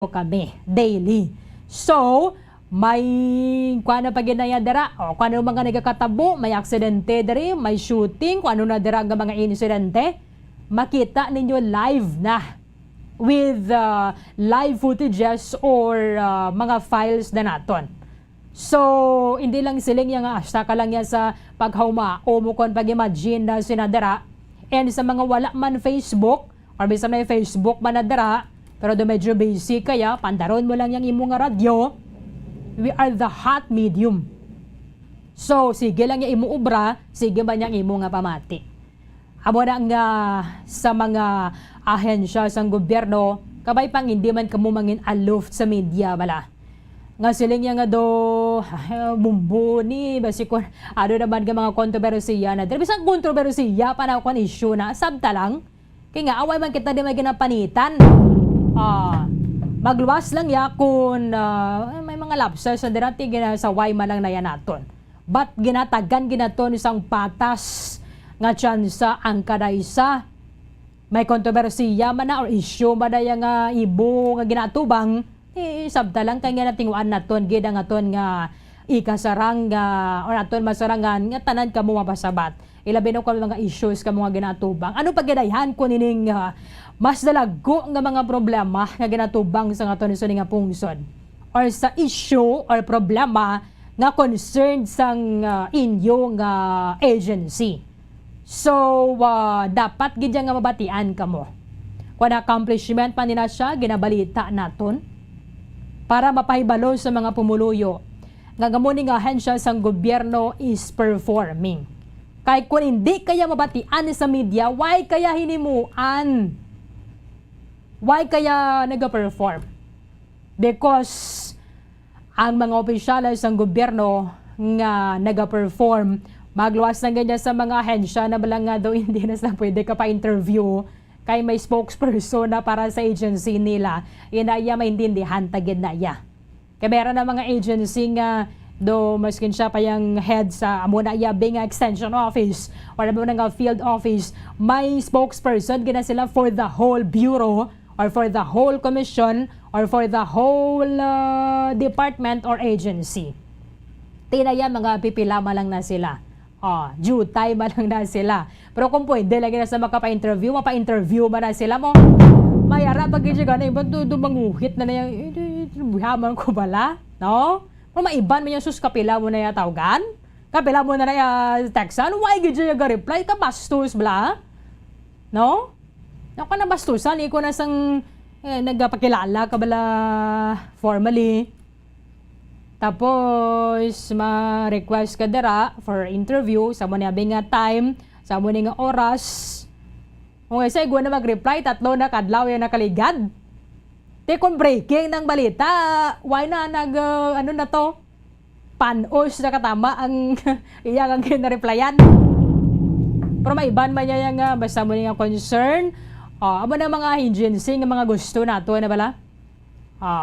kami daily. So, may kuan na paginaya dira, o kuan ano mga nagakatabo, may aksidente diri, may shooting, kuan ano na dira nga mga insidente, makita ninyo live na with live footages or mga files na naton. So, hindi lang siling yang hasta ka lang yan sa paghawma o mo kon pag-imagine na sinadara, and sa mga wala man Facebook or bisa may Facebook man na dira, pero do medyo basic kaya, pandaron mo lang yung imo nga radyo. We are the hot medium. So, sige lang yung imo ubra, sige ba yung imo nga pamati. Amo na nga sa mga ahensya sa gobyerno, kabay pang hindi man kamo mangin aloof sa media bala. Nga siling nga do bumbu ni basikon ano naman ka mga kontrobersiya na dili bisang kontrobersiya pa na kon issue na sabta lang kay nga away man kita di may ginapanitan. Magluwas lang ya kung may mga lapses sa dirati sa way man lang na yan naton. But ginatagan ginaton isang patas nga tsansa ang kadaysa. May kontrobersiya man na or issue man na yung ibo nga ginatubang, sabta lang kaya nga natinguan naton, gida nga ton nga ikasarang or naton masarangan nga tanan ka mo mapasabat. Ilabi na ko mga issues ka mga ginatubang. Ano pag ginayhan ko nining mas dalago nga mga problema nga ginatubang sa nga tonisyon nga pungsod or sa issue or problema nga concerned sang inyo nga agency. So, dapat gidya nga mabatian ka mo. Kung accomplishment pa nila siya, ginabalita naton para mapahibalo sa mga pumuluyo nga gamuning ahensya sang gobyerno is performing. Kay kung hindi kaya mabatian sa media, why kaya hinimuan? Why kaya nag-perform? Because ang mga opisyalis ng gobyerno nga nag-perform, magluwas na ganyan sa mga ahensya na balang nga daw hindi na sila pwede ka pa-interview kay may spokesperson na para sa agency nila. Inaya maintindihan tagid na iya. Kaya meron na mga agency nga do maskin siya pa yung head sa amuna iya being extension office or amuna nga field office, may spokesperson gina sila for the whole bureau or for the whole commission or for the whole department or agency. Tinaya mga pipilama lang na sila. Due time lang na sila. Pero kung pwede lagi na sa makapa-interview, mapa-interview ba na sila mo? Mayara pag siya gana, iba manguhit na na yung buhaman ko bala, no? Kung maiban mo yung sus kapila mo na yung tawgan, kapila mo na yung textan, why gid siya reply ka bastos bala? No? Ako na bastusan, iko na sang nagpakilala ka bala formally. Tapos, ma-request ka dira for interview, sa mo niya nga time, sa mo nga oras. Kung isa, igwa na mag-reply, 3 na kadlaw yung nakaligad. Di kung breaking ng balita, why na ano na to? Panos na katama ang iyang kina-replyan. Pero maiban man niya yung basta mo nga concern. Amo na mga agency nga mga gusto nato na bala?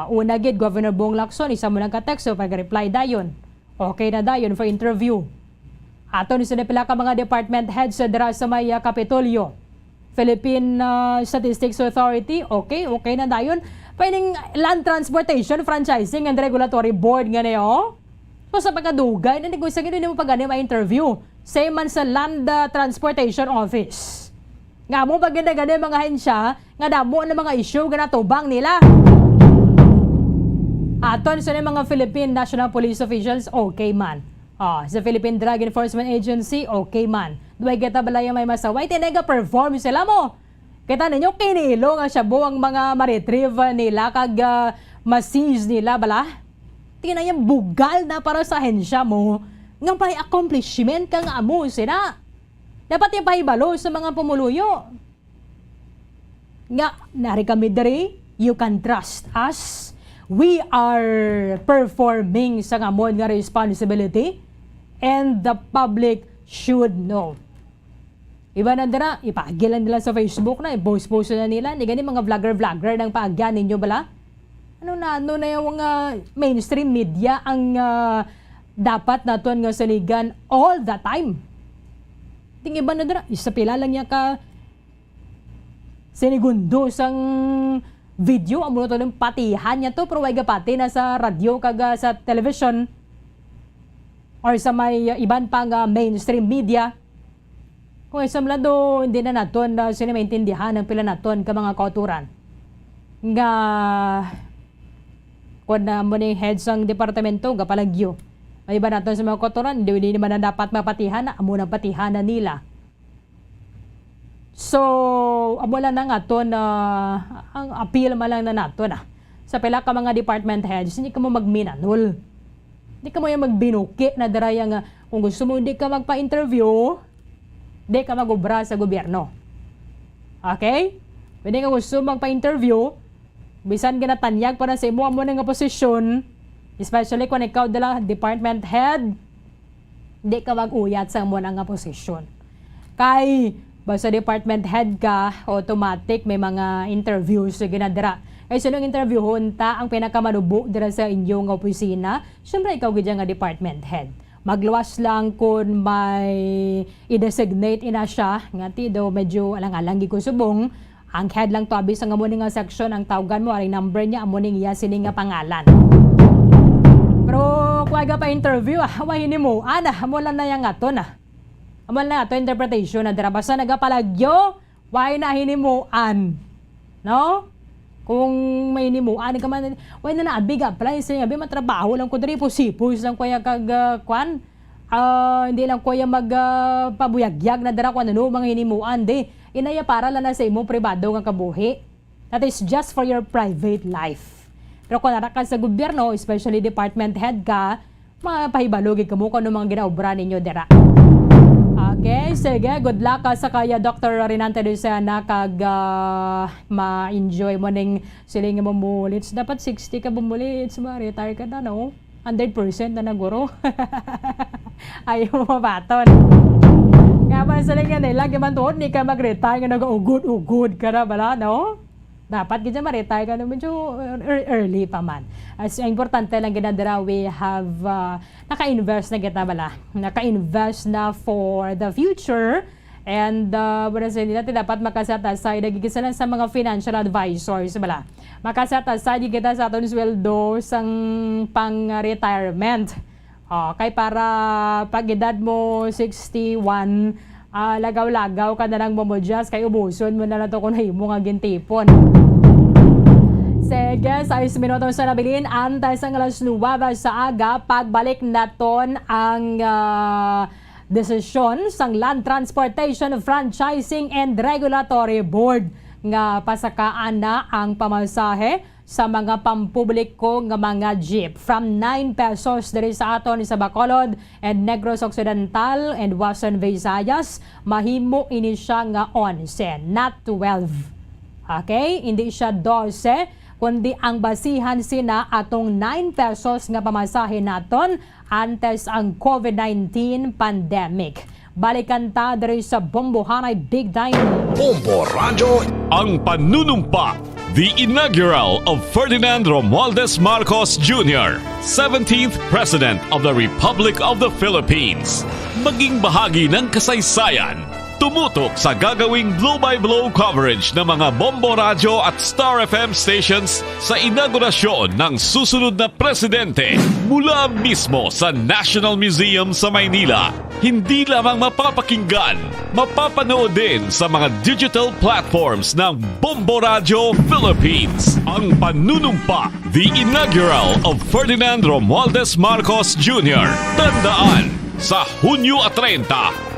Una gid Governor Bong Lacson, isa mo lang ka-text, so pag-reply dayon. Okay na dayon for interview. Aton sa pila ka mga department heads sa dira sa may Kapitolyo. Philippine Statistics Authority, okay na dayon. Pwedeng Land Transportation Franchising and Regulatory Board nga niyo. So sa pagkadugay, hindi ko sagin mo pag gani ma-interview. Same man sa Land Transportation Office. Nga mo pag gani mga hensya, nga damo na mga issue nga natubang nila. Aton sa mga Philippine National Police Officials, okay man. Sa Philippine Drug Enforcement Agency, okay man. Duway kita balaya may masaway, tinega-perform sila mo. Kita ninyo, kinilo nga siya buwang mga ma-retrieve nila, kag ma-seize nila, bala. Tingnan yung bugal na para sa hensya mo, nga pa'y accomplishment ka nga mo sila. Dapat yung pahibalo sa mga pumuluyo. Nga, nari kami dari, you can trust us. We are performing sa ngamon nga responsibility and the public should know. Iba na dira, ipagilan nila sa Facebook na, i-post na nila. Hindi gani mga vlogger ng paagyan ninyo bala? Ano na yung mainstream media ang dapat naton nga saligan all the time. Ting iba na dira, isa pila lang niya ka sinigundo sang video amo to ng patihan niya to pero way gapati na sa radyo kaga sa television or sa may iban pang mainstream media. Kung isang lado hindi na naton sinimaintindihan ng pila naton ka mga kauturan nga kung na mo ni heads ang departamento gapalagyo may iba naton sa mga kauturan hindi naman na dapat mapatihan na amo ng patihan na nila. So, amo lang na nga to na ang appeal malang na nato na. Sa pila ka mga department heads, hindi ka mo magminanol. Hindi ka mo yung magbinuki na daraya nga kung gusto mo hindi ka magpa-interview, hindi ka mag-obra sa gobyerno. Okay? Pwede ka gusto magpa-interview, bisan ka natanyag para sa imo mo nga posisyon, especially kung ikaw dala department head, hindi ka mag-uyat sa mo nga posisyon. Kay basta department head ka, automatic may mga interviews sa ginadira. Ay sunong interview hunta ang pinakamanubo dira sa inyong opisina, syempre ikaw gid nga department head. Magluwas lang kung may i-designate ina siya, nga ti do medyo alang-alang gi ko subong, ang head lang to abis ang amo nga section ang tawagan mo ay number niya amo ning iya sini nga pangalan. Pero kung aga pa interview, way ni mo, mo lang na yang ato na. Amal na ito interpretation na dira basta nagapalagyo, why na hinimuan. No? Kung may hinimuan ka man, why na naabig apply sa abi matrabaho lang ko diri pusipus lang kuya kag kwan. Hindi lang kuya magpabuyagyag na dira kwan ano mga hinimuan di. Inaya para lang na sa imong pribado nga kabuhi. That is just for your private life. Pero kung nara ka sa gobyerno, especially department head ka, mapahibalogig ka mo kung ano mga ginaobra ninyo dira. Okay, sige. Good luck sa kaya Dr. Renante Lucena kag ma-enjoy mo ning siling mo mulits. Dapat 60 ka bumulits, ma-retire ka na, no? 100% na naguro. Ayaw mo mabaton. Nga ba siling nga nila, gimantuod, ni ka mag-retire ka nag-ugod ka na bala, no? Dapat kita ma-retire ka na medyo early pa man. As importante lang ginadara, we have naka-invest na kita bala. Naka-invest na for the future. And wala sa nila, dapat makaset aside. Nagigisa lang sa mga financial advisors bala. Makaset aside kita sa aton sweldo sang pang-retirement. Kay para pag edad mo 61, lagaw-lagaw ka na lang mamodjas kay ubuson mo na lang ito kung himo nga gintipon. Sige, sa 6 minuto sa nabilin, antay sa alas 9 sa aga, pagbalik naton ang desisyon sang Land Transportation Franchising and Regulatory Board nga pasakaan na ang pamasahe sa mga pampubliko nga mga jeep from 9 pesos diri sa aton sa Bacolod and Negros Occidental and Western Visayas, mahimo ini siya nga 11, not 12. Okay? Hindi siya 12, kundi ang basihan sina atong 9 pesos nga pamasahe naton antes ang COVID-19 pandemic. Balikan ta diri sa Bombohanay Big Time. Bombo Radio, ang panunumpa. The inaugural of Ferdinand Romualdez Marcos Jr., 17th President of the Republic of the Philippines. Maging bahagi ng kasaysayan. Tumutok sa gagawing blow-by-blow coverage ng mga Bombo Radio at Star FM stations sa inaugurasyon ng susunod na presidente mula mismo sa National Museum sa Maynila. Hindi lamang mapapakinggan, mapapanood din sa mga digital platforms ng Bombo Radio Philippines. Ang panunumpa, the inaugural of Ferdinand Romualdez Marcos Jr. Tandaan, sa Hunyo 30,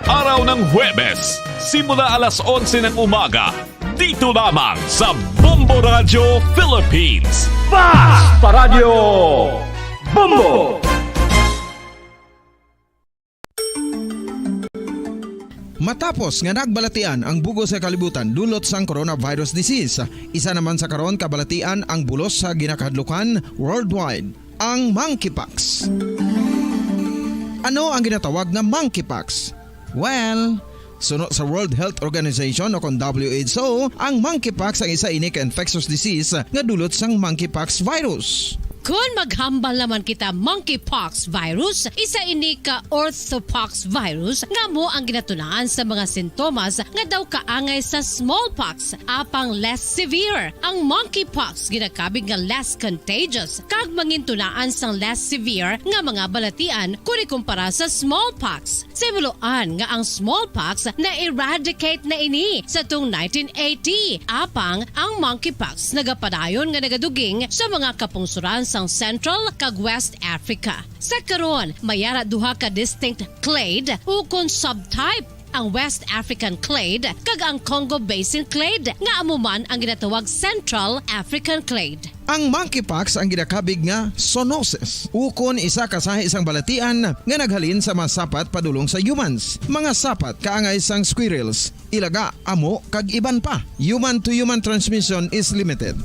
araw ng Huwebes, simula alas 11 ng umaga, dito lamang sa Bombo Radio Philippines. Fast Radio Bombo! Matapos nga nagbalatian ang bugo sa kalibutan dulot sang coronavirus disease, isa naman sa karon kabalatian ang bulos sa ginakadlukan worldwide, ang monkeypox. Ano ang ginatawag na monkeypox? Well, sunod sa World Health Organization o kung WHO, ang monkeypox ang isa inik infectious disease nga dulot sang monkeypox virus. Kung maghambal naman kita monkeypox virus, isa ini ka orthopox virus nga mo ang ginatulaan sa mga sintomas nga daw kaangay sa smallpox apang less severe. Ang monkeypox ginakabig nga less contagious kag mangintulaan sang less severe nga mga balatian kung ikumpara sa smallpox. Simuloan nga ang smallpox na eradicate na ini sa tung 1980 apang ang monkeypox nagapadayon nga nagaduging sa mga kapungsuran sang Central kag West Africa. Sa karon, mayara duha ka distinct clade ukon subtype, ang West African clade kag ang Congo Basin clade nga amuman ang ginatawag Central African clade. Ang monkeypox ang ginakabig nga zoonosis. Ukon isa ka sa isang balatian nga naghalin sa mga sapat padulong sa humans. Mga sapat kaangay sang squirrels, ilaga, amo kag iban pa. Human to human transmission is limited.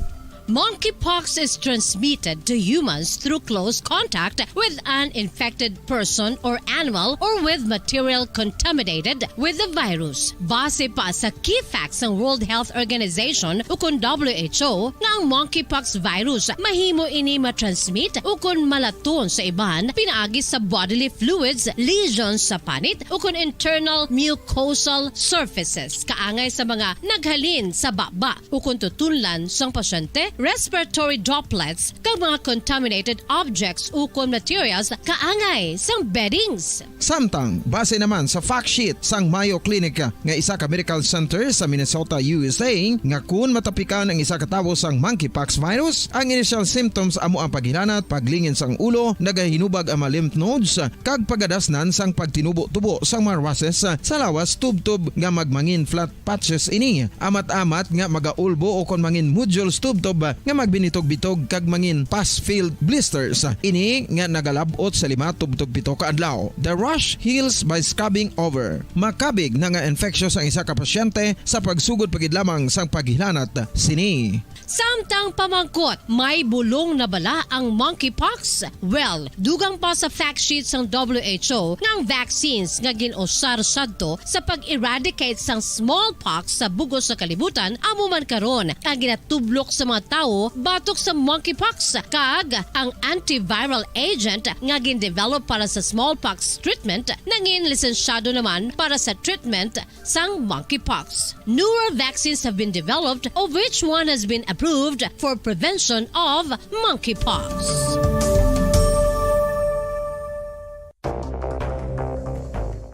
Monkeypox is transmitted to humans through close contact with an infected person or animal or with material contaminated with the virus. Base pa sa key facts ng World Health Organization ukon WHO nga ang monkeypox virus mahimo ini matransmit ukon malaton sa iban pinaagi sa bodily fluids, lesions sa panit ukon internal mucosal surfaces kaangay sa mga naghalin sa baba ukon tutunlan sang pasyente, respiratory droplets kag mga contaminated objects ukon materials kaangay sang beddings. Samtang, base naman sa fact sheet sang Mayo Clinic nga isa ka medical center sa Minnesota, USA, nga kun matapikan ang isa ka tawo sang monkeypox virus, ang initial symptoms amo ang paghilanat, paglingin sang ulo, nagahinubag ang mga lymph nodes, kag pagadasnan sang pagtinubo-tubo sang mga rashes sa lawas tubtob nga magmangin flat patches ini. Amat-amat nga magaulbo o kon mangin nodules tubtob nga magbinitog-bitog kag mangin pus-filled blisters. Ini nga nagalabot sa 5 tubtob 7 ka adlaw. The rash heals by scabbing over. Makabig na nga infectious ang isa ka pasyente sa pagsugod pagid lamang sang paghilanat sini. Samtang pamangkot, may bulong na bala ang monkeypox? Well, dugang pa sa fact sheets ng WHO ng vaccines nga ginusar sadto sa pag-eradicate sang smallpox sa bugos sa kalibutan, amo man karon ang ginatublok sa mga tao batok sa monkeypox kag ang antiviral agent nga gin-develop para sa smallpox treatment nangin lisensyado naman para sa treatment sang monkeypox. Newer vaccines have been developed, of which one has been approved for prevention of monkeypox.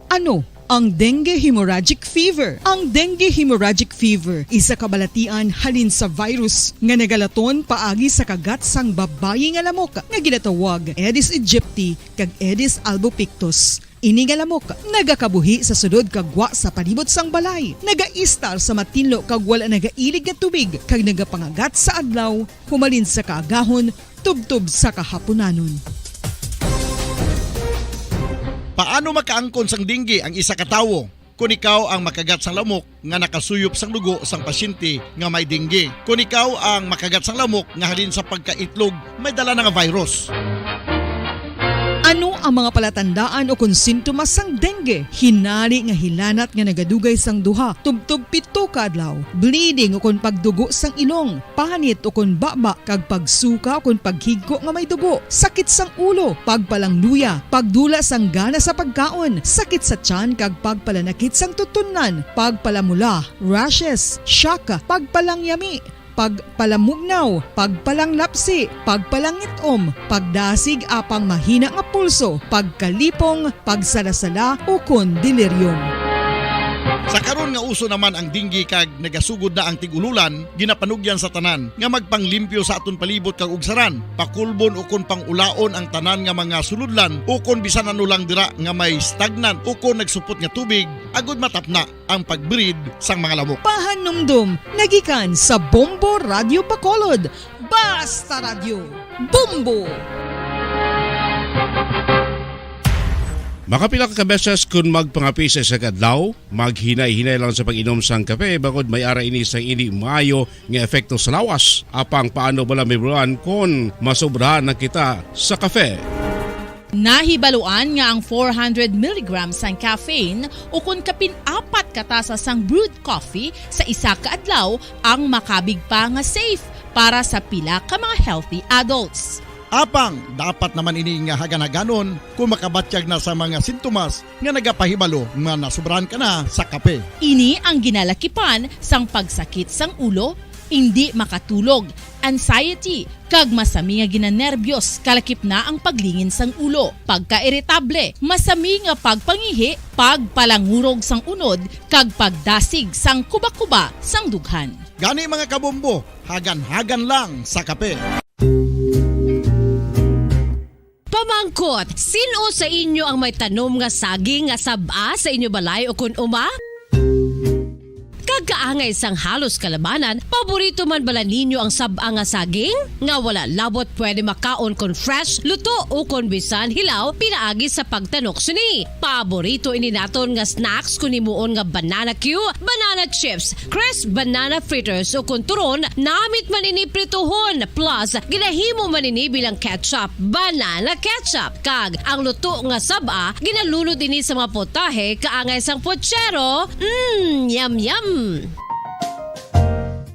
Ano ang dengue hemorrhagic fever? Ang dengue hemorrhagic fever isa ka balatian halin sa virus nga nagalaton paagi sa kagat sang babayi nga lamok nga ginatawag Aedes aegypti kag Aedes albopictus. Ini nga lamok nagakabuhi sa sudod kagwa sa palibot sang balay, nagaistar sa matinlo kag wala nagailig nga tubig kag nagapangagat sa adlaw humalin sa kaagahon tubtob sa kahaponanon. Paano makaangkon sang dengue ang isa ka tawo? Kung ikaw ang makagat sang lamok nga nakasuyop sang dugo sang pasyente nga may dengue. Kung ikaw ang makagat sang lamok nga halin sa pagkaitlog may dala nga virus. Ano ang mga palatandaan o kung sintomas sang dengue? Hinali nga hilanat nga nagadugay sang duha, tubtob 7 ka adlaw, bleeding o kung pagdugo sang ilong, panit o kung baba, kag pagsuka o kung paghigko nga may dugo, sakit sang ulo, pagpalangluya, pagdula sang gana sa pagkaon, sakit sa tiyan kag pagpalanakit sang tutunan, pagpalamula, rashes, shock, pagpalangyami, pagpalamugnaw, pagpalanglapsi, pagpalangitom, pagdasig apang mahina nga pulso, pagkalipong, pagsalasala o kon delirium. Sa karon nga uso naman ang dengue kag nagasugod na ang tigululan, ginapanugyan sa tanan nga magpanglimpyo sa aton palibot kag ugsaran, pakulbon o kon pangulaon ang tanan nga mga suludlan o kon bisan ano lang dira nga may stagnant o kon nagsupot nga tubig, agud matapna ang pagbreed sang mga lamok. Pahanumdum, nagikan sa Bombo Radio Bacolod. Basta Radio, Bombo! Makapila ka beses kung magpangapi sa isang adlaw, maghinay-hinay lang sa pag-inom sang kape bakod may ara ini sang ini maayo nga epekto sa lawas. Apang paano bala may bulan kung masobrahan na kita sa kape. Nahibaluan nga ang 400 mg sang caffeine o kung kapin 4 katasa sang brewed coffee sa isa ka adlaw ang makabig pa nga safe para sa pila ka mga healthy adults. Apang dapat naman ini nga hagan-haganon kung makabatyag na sa mga sintomas nga nagapahibalo nga nasubrahan ka na sa kape. Ini ang ginalakipan sang pagsakit sang ulo, hindi makatulog, anxiety, kag masami nga ginanerbiyos, kalakip na ang paglingin sang ulo, pagka-irritable, masami nga pagpangihi, pagpalangurog sang unod, kag pagdasig sang kuba-kuba sang dughan. Gani mga kabombo, hagan-hagan lang sa kape. Pamangkot, sino sa inyo ang may tanom nga saging nga saba sa inyo balay o kun uma? Kagaangay sang halos kalabanan, paborito man bala ninyo ang saba nga saging? Nga wala labot pwede makaon kon fresh, luto o kon bisan hilaw, pinaagi sa pagtanok sini. Paborito ini naton nga snacks kun himuon nga banana Q, banana chips, crisp banana fritters o kun turon, namit man ini prituhon, plus ginahimo man ini bilang ketchup, banana ketchup. Kag ang luto nga saba, ginalunod ini sa mga potahe kaangay sang pochero. Yum yum.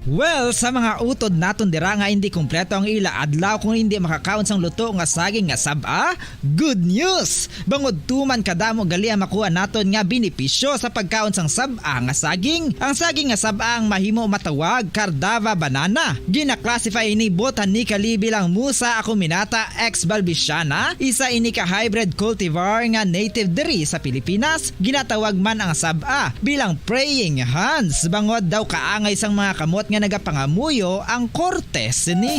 Well, sa mga utod naton dira nga hindi kumpleto ang ila adlaw kung hindi makakaon sang luto nga saging nga saba, good news! Bangod tuman kadamo gali ang makuha naton nga benepisyo sa pagkaon sang saba nga saging. Ang saging nga saba ang mahimo matawag Cardava banana. Gina-classify ini botanically bilang Musa acuminata ex balbisiana, isa ini ka hybrid cultivar nga native diri sa Pilipinas. Ginatawag man ang saba bilang praying hands, bangod daw kaangay sang mga kamot nga nagapangamuyo ang kortes ni.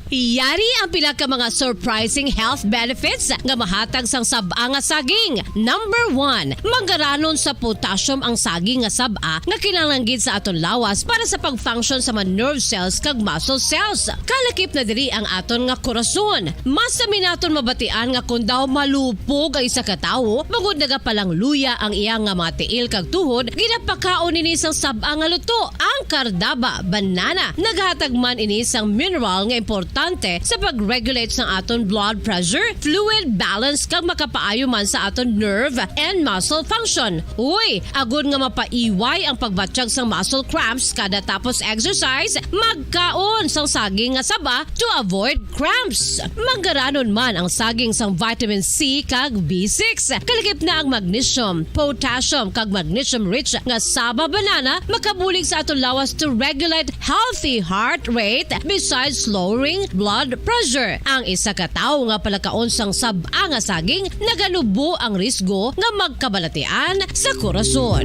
Yari ang pila ka mga surprising health benefits nga mahatag sang saba nga saging. Number 1, manggaranon sa potassium ang saging nga saba nga kinahanglan gid sa aton lawas para sa pag-function sa mga nerve cells kag muscle cells. Kalakip na diri ang aton nga korason. Mas naton mabatian nga kun daw malupog ang isa ka tawo, bangod nagapalang luya ang iyang nga mga tiil kag tuhod, ginapakaon ini sang saba nga luto. Ang Cardava banana naghatag man ini sang mineral nga importante sa pag-regulate sa aton blood pressure, fluid balance kag makapaayo man sa aton nerve and muscle function. Uy, agud nga mapaiway ang pagbatsyag sang muscle cramps kada tapos exercise, magkaon sang saging nga saba to avoid cramps. Manggaranon man ang saging sang vitamin C kag B6. Kalakip na ang magnesium, potassium kag magnesium rich nga saba banana makabulig sa aton lawas to regulate healthy heart rate besides lowering blood pressure. Ang isa ka tawo nga palakaon sang saba nga saging naganubo ang risgo nga magkabalatian sa korason.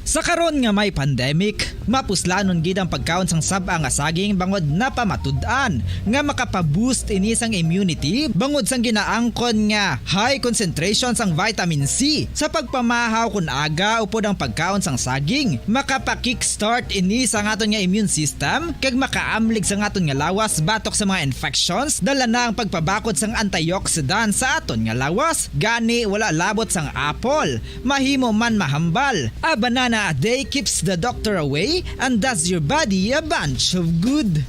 Sa karon nga may pandemic, mapuslanon gid ang pagkaon sang saba nga saging bangod napamatud-an nga makapaboost ini sang immunity bangod sang ginaangkon nga high concentration sang vitamin C. Sa pagpamahaw kun aga upod ang pagkaon sang saging, makapa-kickstart ini sang aton nga immune system kag makaamlig sang aton nga lawas batok sa mga infections, dala na ang pagpabakod sang antioxidant sa aton nga lawas. Gani wala labot sang apple, mahimo man mahambal. A banana a day keeps the doctor away and does your body a bunch of good.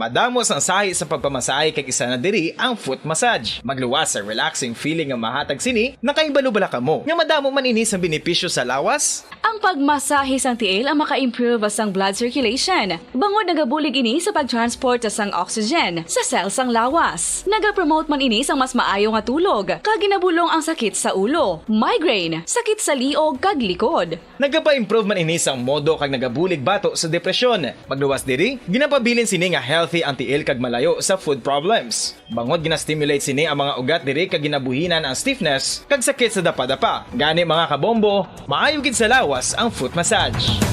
Madamos ang sahi sa pagpamasahe kay isa na diri ang foot massage. Magluwas sa relaxing feeling nga mahatag sini, nakaibalo-bala ka mo. Nga madamo man ini sa benepisyo sa lawas. Ang pagmasahe sang tiil ang maka-improve sang blood circulation. Bangod nagabulig ini sa pag-transport sang oxygen sa cells sang lawas. Nagapromote man ini sang mas maayo nga tulog, kag ginabulong ang sakit sa ulo, migraine, sakit sa liog kag likod. Nagapa-improve man ini sang modo kag nagabulig bato sa depresyon. Magluwas diri, ginapabilin sini nga healthy ang tiil kag malayo sa food problems. Bangod gina-stimulate sini ang mga ugat diri kag ginabuhinan ang stiffness kag sakit sa dapa-dapa. Gani mga kabombo, maayo gid sa lawas ang foot massage.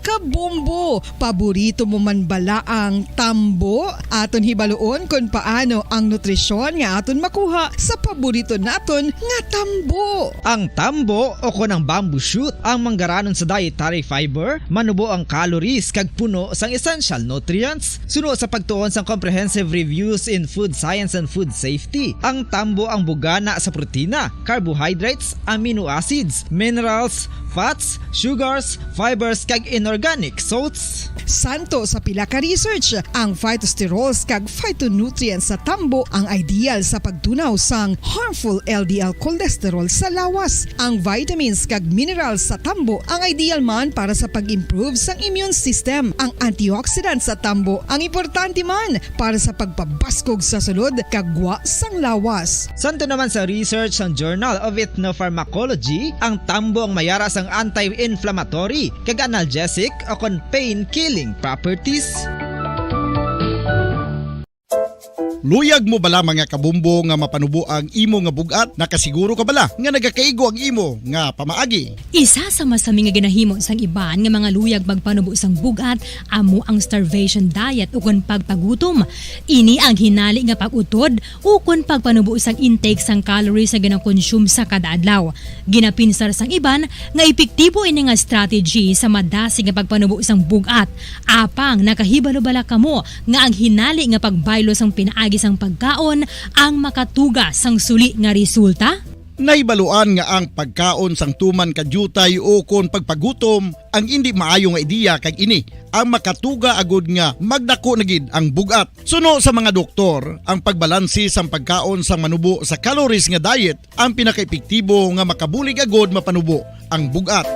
Kabombo, paborito mo man bala ang tambo? Aton hibaluon kung paano ang nutrisyon nga aton makuha sa paborito naton nga tambo. Ang tambo o kon ang bamboo shoot ang manggaranon sa dietary fiber, manubo ang calories kag puno sang essential nutrients. Suno sa pagtuon sang comprehensive reviews in food science and food safety, ang tambo ang bugana sa protina, carbohydrates, amino acids, minerals, fats, sugars, fibers kag inorganic salts. Santo sa pila ka research, ang phytosterols kag phytonutrients sa tambo ang ideal sa pagtunaw sang harmful LDL cholesterol sa lawas. Ang vitamins kag minerals sa tambo ang ideal man para sa pag-improve sang immune system. Ang antioxidants sa tambo ang importante man para sa pagpabaskog sa sulod kag gwa sang lawas. Santo naman sa research ng Journal of Ethnopharmacology, ang tambo ang mayara sang anti-inflammatory kag analgesic o kon pain-killing properties. Luyag mo bala mga kabumbo nga mapanubo ang imo nga bugat? Nakasiguro ka bala nga nagakaigo ang imo nga pamaagi? Isa sa masami nga ginahimo sang iban nga mga luyag magpanubo sang bugat amo ang starvation diet ukon pagpagutom. Ini ang hinali nga pag-utod ukon pagpanubo sang intake sang calories nga gina-consume sa kada adlaw. Ginapinsar sang iban nga epektibo ini nga strategy sa madasi nga pagpanubo sang bugat. Apang nakahibalo-bala kamo nga ang hinali nga pagbaylo sang pinaagi sang pagkaon ang makatuga sang suli nga resulta? Naibaluan nga ang pagkaon sang tuman kadyutay o kon pagpagutom ang hindi maayo nga ideya kag ini ang makatuga agud nga magdako na gid ang bugat. Suno sa mga doktor, ang pagbalansi sang pagkaon sang manubo sa calories nga diet ang pinakaepektibo nga makabulig agud mapanubo ang bugat.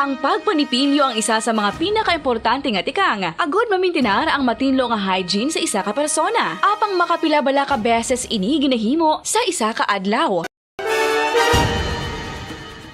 Ang pagpanipilyo ang isa sa mga pinaka-importante nga tikang. Agod mamintinar ang matinlo nga hygiene sa isa ka persona. Apang makapila bala ka beses ini ginahimo sa isa ka adlaw.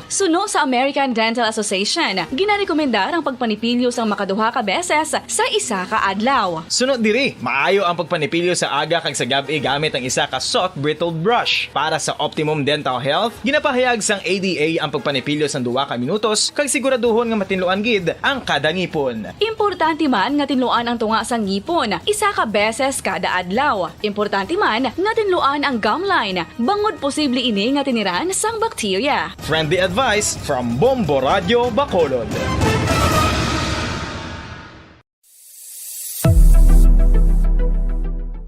Suno sa American Dental Association, ginarekomendar ang pagpanipilyo sang makaduha ka beses sa isa ka adlaw. Sunod diri, maayo ang pagpanipilyo sa aga kag sa gabi gamit ang isa ka soft brittle brush. Para sa optimum dental health, ginapahayag sang ADA ang pagpanipilyo sang 2 ka minutos kag siguraduhon nga matinluan gid ang kada ngipon. Importante man nga tinluan ang tunga sang ngipon, isa ka beses kada adlaw. Importante man nga tinluan ang gum line, bangod posible ini nga tiniran sang bakterya. Friendly advice from Bombo Radio Bacolod.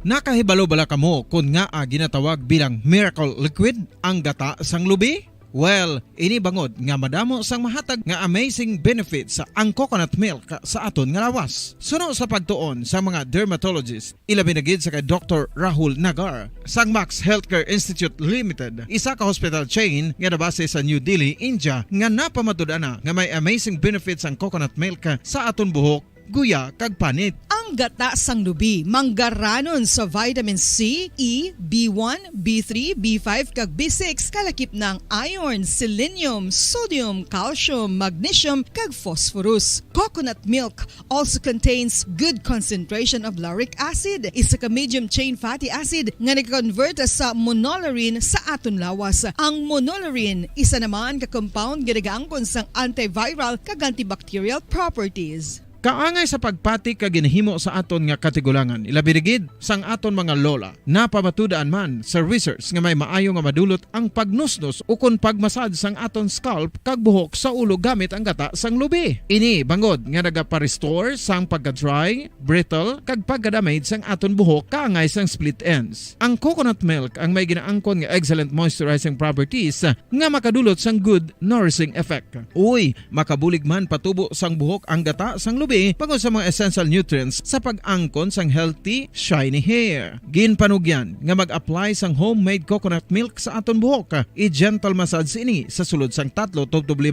Nakahibalo bala kamo kung nga ginatawag bilang miracle liquid ang gata sang lubi? Well, ini bangod nga madamo sang mahatag nga amazing benefits sa ang coconut milk sa aton nga lawas. Suno sa pagtuon sa mga dermatologist, ilabi na gid sa kay Dr. Rahul Nagar sang Max Healthcare Institute Limited, isa ka hospital chain nga nabase sa New Delhi, India, nga napamatud-ana nga may amazing benefits ang coconut milk sa aton buhok, guya kag panit. Ang gata sang lubi manggaranon sa vitamin C, E, B1, B3, B5 kag B6 kalakip ng iron, selenium, sodium, calcium, magnesium kag phosphorus. Coconut milk also contains good concentration of lauric acid, isa ka medium chain fatty acid nga nag-convert sa monolarin sa aton lawas. Ang monolarin isa naman ka compound ginagaangkon sang antiviral kag antibacterial properties. Kaangay sa pagpati ka ginahimo sa aton nga katigulangan, ilabirigid sang aton mga lola, napamatudaan man sa research nga may maayo nga madulot ang pagnusnos o kon pagmasad sang aton scalp kag buhok sa ulo gamit ang gata sang lubi. Ini bangod nga nagapa-restore sang pagka-dry, brittle kag pagka-damage sang aton buhok kaangay sang split ends. Ang coconut milk ang may ginaangkon nga excellent moisturizing properties nga makadulot sang good nourishing effect. Uy, makabulig man patubo sang buhok ang gata sang lubi pagod sa mga essential nutrients sa pag-angkon sang healthy, shiny hair. Ginpanugyan nga mag-apply sang homemade coconut milk sa aton buhok. I-gentle massage ini sa sulod sang 3-5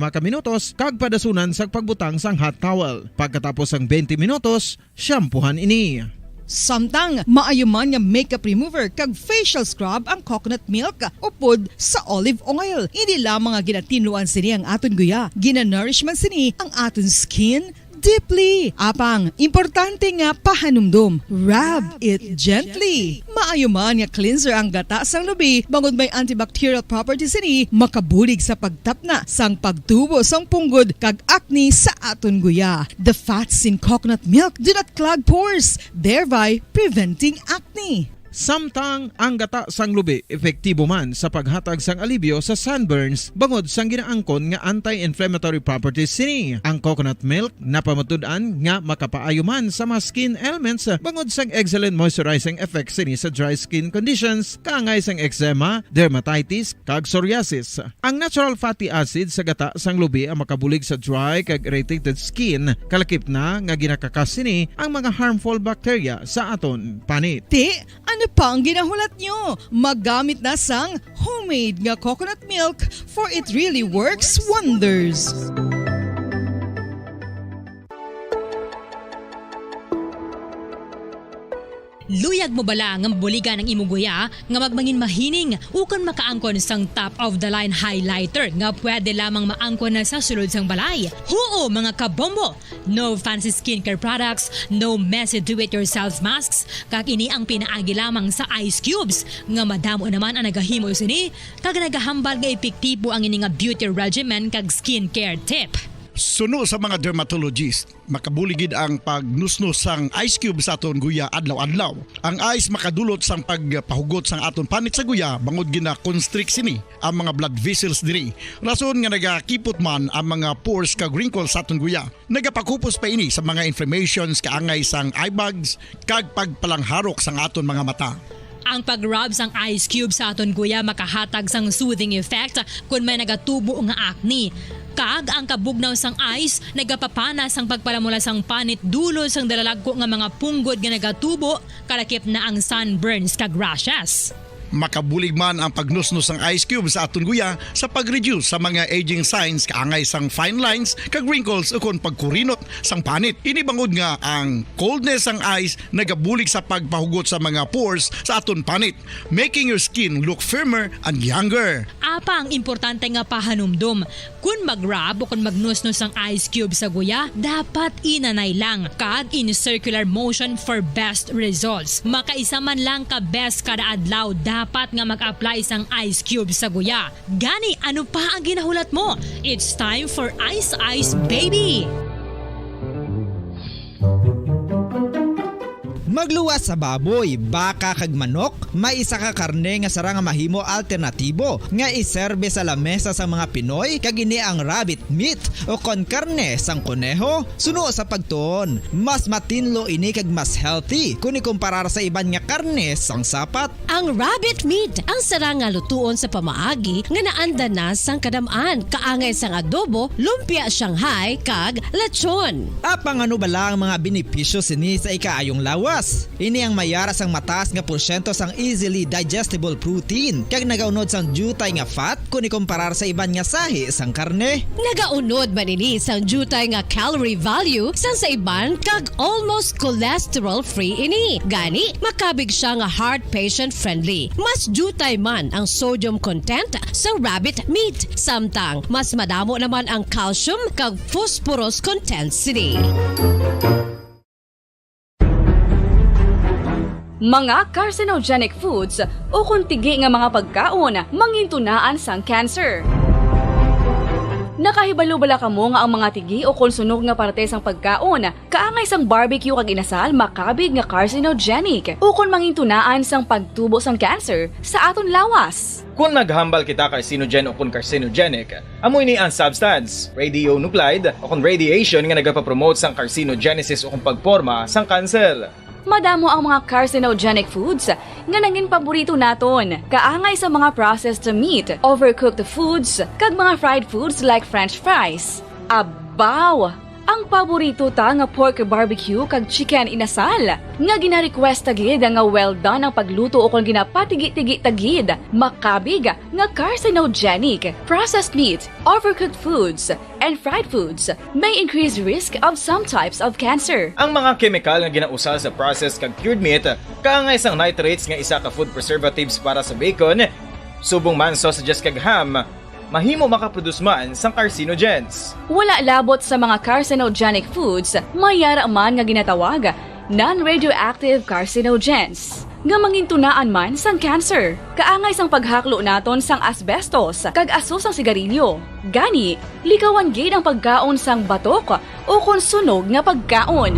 ka minutos kag padasunan sang pagbutang sang hot towel. Pagkatapos sang 20 minutos, shampoohan ini. Samtang maayuman nga makeup remover kag facial scrub ang coconut milk upod sa olive oil. Hindi lamang nga ginatinluan sini ang aton guya, gina-nourish man sini ang aton skin deeply. Apang, importante nga pahanumdum. Rub it gently. Maayo man nga cleanser ang gata sang lubi, bangod may antibacterial properties ini, makabulig sa pagtapna sang pagtubo sang punggod kag acne sa aton guya. The fats in coconut milk do not clog pores, thereby preventing acne. Samtang ang gata sang lubi epektibo man sa paghatag sang alibyo sa sunburns bangod sang ginaangkon nga anti-inflammatory properties sini. Ang coconut milk napamatud-an nga makapaayo man sa mga skin ailments bangod sang excellent moisturizing effect sini sa dry skin conditions kaangay sang eczema, dermatitis kag psoriasis. Ang natural fatty acid sa gata sang lubi ang makabulig sa dry kag irritated skin kalakip na nga ginakakas sini ang mga harmful bacteria sa aton panit. Ano pa ang ginahulat nyo? Magamit na sang homemade nga coconut milk for it really works wonders. Luyag mo bala nga mabuligan ang imong guya nga magmangin mahining ukon makaangkon sang top of the line highlighter nga pwede lamang maangkon na sa sulod sang balay. Huo mga kabombo! No fancy skincare products, no messy do-it-yourself masks, kag ini ang pinaagi lamang sa ice cubes nga madamo naman ang nagahimo sini kag nagahambal nga epektibo ang ini nga beauty regimen kag skincare tip. Suno sa mga dermatologist, makabuligid ang pagnusnos sang ice cube sa aton guya adlaw-adlaw. Ang ice makadulot sang pagpahugot sang aton panit sa guya bangod gina-constrict sini ang mga blood vessels diri. Rason nga nagakipot man ang mga pores kag wrinkles sa aton guya. Nagapakupos pa ini sa mga inflammations kaangay sang eye bags kag pagpalangharok sang aton mga mata. Ang pag-rub sang ice cube sa aton guya makahatag sang soothing effect kung may nagatubo nga acne. Kag ang kabugnaw sang ice nagapapana sang pagpalamula sang panit dulo sang dalalagko nga mga punggod nga nagatubo kalakip na ang sunburns kag rashes. Makabulig man ang pagnusnos ng ice cube sa aton guya sa pag-reduce sa mga aging signs kaangay sang fine lines kag wrinkles ukon pagkurinot sang panit. Ini bangod nga ang coldness sang ice nagabulig sa pagpahugot sa mga pores sa aton panit, making your skin look firmer and younger. Apa ang importante nga pahanumdum, kung mag-rub o kung magnusnos ang ice cube sa guya, dapat inanay lang kag in circular motion for best results. Makaisa man lang ka best kada adlaw dapat nga mag-apply sang ice cube sa guya. Gani, ano pa ang ginahulat mo? It's time for Ice Ice Baby! Magluwas sa baboy, baka kag manok, may isa ka karne nga sara nga mahimo alternatibo nga iserbe sa lamesa sa mga Pinoy kag ini ang rabbit meat o kon karne sang kuneho. Suno sa pagtuon, mas matinlo ini kag mas healthy kung ikumparar sa iban nga karne sang sapat. Ang rabbit meat ang sara nga lutuon sa pamaagi nga naanda na sang kadamaan, kaangay sang adobo, lumpia Shanghai kag lechon. Apang ano bala ang mga benepisyo sini sa ikaayong lawas? Ini ang mayara sang mataas nga porsyento sang easily digestible protein kag nagaunod sang jutay nga fat kung ikumparar sa iban nga sahi sang karne. Nagaunod man ini sang jutay nga calorie value sang sa iban kag almost cholesterol free ini. Gani makabig siya nga heart patient friendly. Mas jutay man ang sodium content sa rabbit meat, samtang mas madamo naman ang calcium kag phosphorus content sini. Mga carcinogenic foods o kuntigi nga mga pagkaon mangintunaan sang cancer. Nakahibalo bala kamo nga ang mga tigi o konsunog nga parte sang pagkaon kaangay sang barbecue kag inasal makabig nga carcinogenic o kon mangintunaan sang pagtubo sang cancer sa aton lawas. Kung naghambal kita carcinogen o kung carcinogenic, amoy ni ang substance, radionuclide o kung radiation nga nagapapromote sang carcinogenesis o kung pagporma sang cancer. Madamo ang mga carcinogenic foods nga nangin paborito naton. Kaangay sa mga processed meat, overcooked foods, kag mga fried foods like french fries. Abaw! Ang paborito ta nga pork barbecue kag chicken inasal. Nga gina-request tagid nga well done ang pagluto o kung ginapatigi-tigi tagid. Makabig nga carcinogenic, processed meat, overcooked foods, and fried foods may increase risk of some types of cancer. Ang mga chemical nga ginausal sa processed kag cured meat, kaangay sang nitrates nga isa ka food preservatives para sa bacon, subong man sausages kag ham, mahimo makaproduce man sang carcinogens. Wala labot sa mga carcinogenic foods, mayara man nga ginatawag non-radioactive carcinogens nga mangintunaan man sang cancer. Kaangay sang paghaklo naton sang asbestos kag aso sang sigarilyo. Gani, likawan gid ang pagkaon sang batok o konsunog nga pagkaon.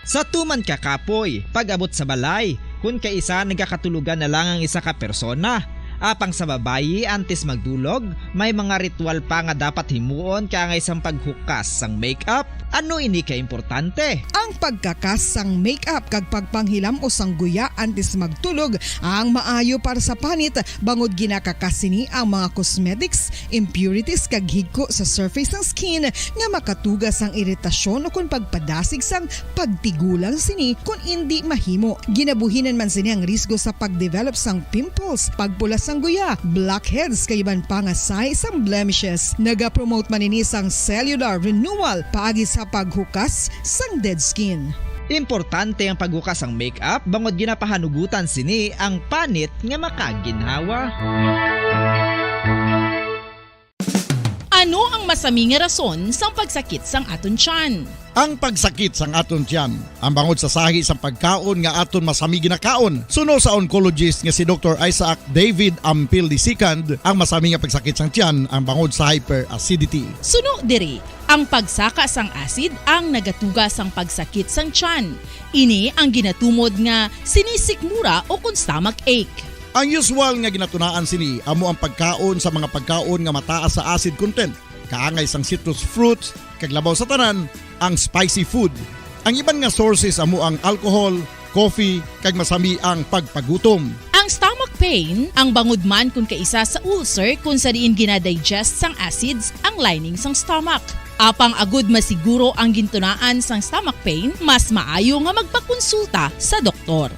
Sa tuman ka kapoy, pag-abot sa balay, kung kaisa nagkakatulugan na lang ang isa ka persona. Apang sa babayi antes magdulog, may mga ritual pa nga dapat himuon kaya nga isang paghukas sang makeup. Ano ini ka importante? Ang pagkakas sang makeup kag pagpanghilam o sangguya antes magtulog ang maayo para sa panit bangod ginakakas sini ang mga cosmetics, impurities kag higko sa surface ng skin nga makatugas ang iritasyon o kung pagpadasig sang pagtigulang sini kung hindi mahimo. Ginabuhinan man sini ang risgo sa pagdevelop sang pimples, pagpula sang guya, blackheads kay iban pa nga size sang blemishes. Naga-promote man ini sang cellular renewal paagi sa paghukas sang dead skin. Importante ang paghukas ang makeup bangod ginapahanugutan sini ang panit nga makaginhawa. Ano ang masami nga rason sa pagsakit sang aton tiyan? Ang pagsakit sang aton tiyan, ang bangod sa sahi sang pagkaon nga aton masami ginakaon. Suno sa oncologist nga si Dr. Isaac David Ampil II, ang masami nga pagsakit sang tiyan ang bangod sa hyperacidity. Suno diri, ang pagsaka sang acid ang nagatuga sang pagsakit sang tiyan. Ini ang ginatumod nga sinisikmura o kung stomach ache. Ang usual nga ginatunaan sini amo ang pagkaon sa mga pagkaon nga mataas sa acid content. Kaangay sang citrus fruits, kag labaw sa tanan, ang spicy food. Ang iban nga sources amo ang alcohol, coffee, kag masami ang pagpagutom. Ang stomach pain, ang bangod man kung kaisa sa ulcer kung sa diin ginadigest sang acids ang lining sang stomach. Apang agud masiguro ang gintunaan sang stomach pain, mas maayo nga magpakonsulta sa doktor.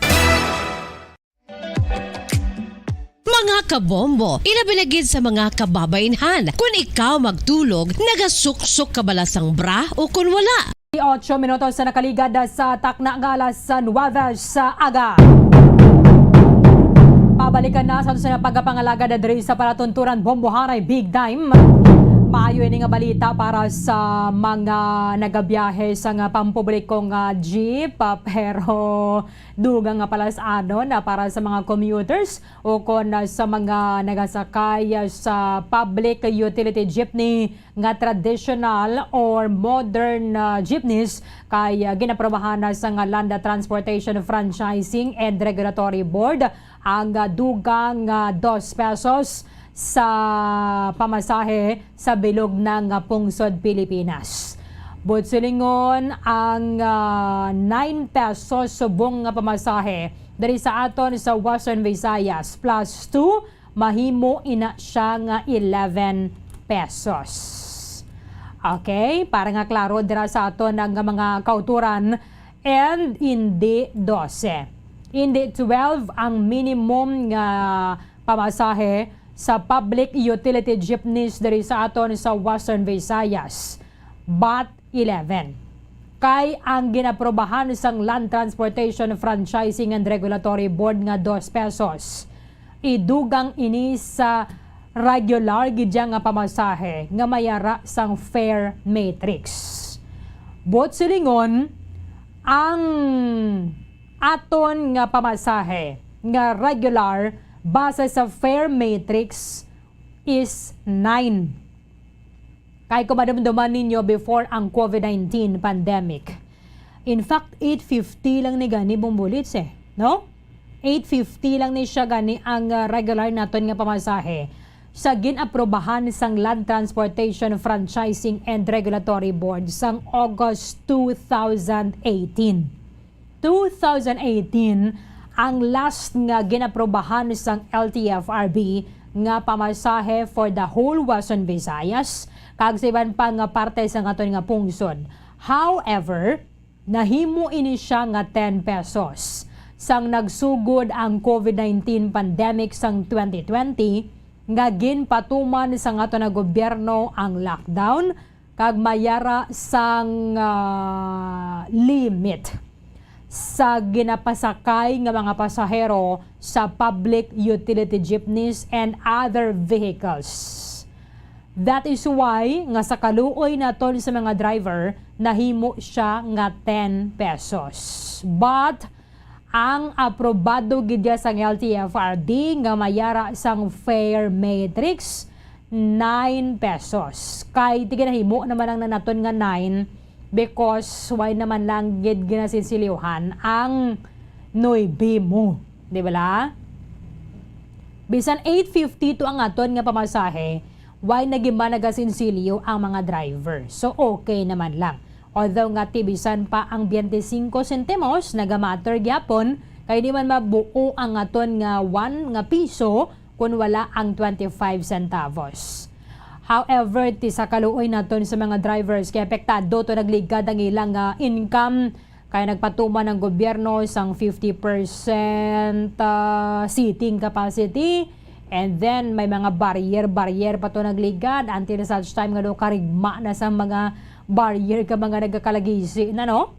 Mga kabombo, ilabilagid sa mga kababainhan. Kung ikaw magtulog, nagasuksok ka bala sang bra o kung wala. 8 minutos sa nakaligad sa Takna Galas sa Nuevas sa Aga. Pabalikan na sa pagpangalaga na diri sa palatunturan Bomboharay Big Time. Maayo ini nga balita para sa mga nagabiyahe sa nga pampublikong jeep pero dugang nga pala sa na para sa mga commuters o kon sa mga nagasakay sa public utility jeepney nga traditional or modern jeepneys kay ginaprobahan na sa nga Land Transportation Franchising and Regulatory Board ang dugang 2 pesos sa pamasahe sa bilog ng Pungsod, Pilipinas. Butsulingon ang 9 pesos subong nga pamasahe dari sa aton sa Western Visayas plus 2 mahimo ina siya nga 11 pesos. Okay, para nga klaro dira sa aton ang mga kauturan and hindi 12. Hindi 12 ang minimum nga pamasahe sa public utility jeepneys dari sa aton sa Western Visayas, but 11. Kay ang ginaprobahan sang Land Transportation Franchising and Regulatory Board nga 2 pesos. Idugang ini sa regular gidya nga pamasahe nga mayara sang fare matrix. Bot silingon ang aton nga pamasahe nga regular base sa fare matrix is 9. Kaya kung madamdaman ninyo before ang COVID-19 pandemic. In fact, 850 lang ni gani bumbulits no? 850 lang ni siya gani ang regular naton nga pamasahe sa ginaprobahan sang Land Transportation Franchising and Regulatory Board sang August 2018. 2018 ang last nga ginaprobahan sang LTFRB nga pamasahe for the whole Western Visayas kag sa iban pa nga parte sa aton nga pungsod. However, nahimo ini siya nga 10 pesos. Sang nagsugod ang COVID-19 pandemic sang 2020 nga ginpatuman sang aton nga gobyerno ang lockdown kag mayara sang limit sa ginapasakay nga mga pasahero sa public utility jeepneys and other vehicles. That is why nga sa kaluoy naton sa mga driver nahimo siya nga 10 pesos. But ang aprobado gidya sang LTFRB nga mayara sang fare matrix 9 pesos. Kay tiginahimo naman ang naton nga 9 because why naman lang gid ginasinsilihan ang noibi mo, di ba la? Bisan 850 to ang aton nga pamasahe, why nagimba nagasinsilyo ang mga driver. So okay naman lang. Although nga tibisan pa ang 25 centimos nagamatter gyapon kay di man mabuo ang aton nga 1 nga piso kung wala ang 25 centavos. However, ti sa kaluoy naton sa mga drivers kay apektado to nagligad ang ilang income kaya nagpatuman ng gobyerno sang 50% seating capacity. And then may mga barrier pa to nagligad until such time nga do karigma na sa mga barrier ka mga nagkakalagisi na no.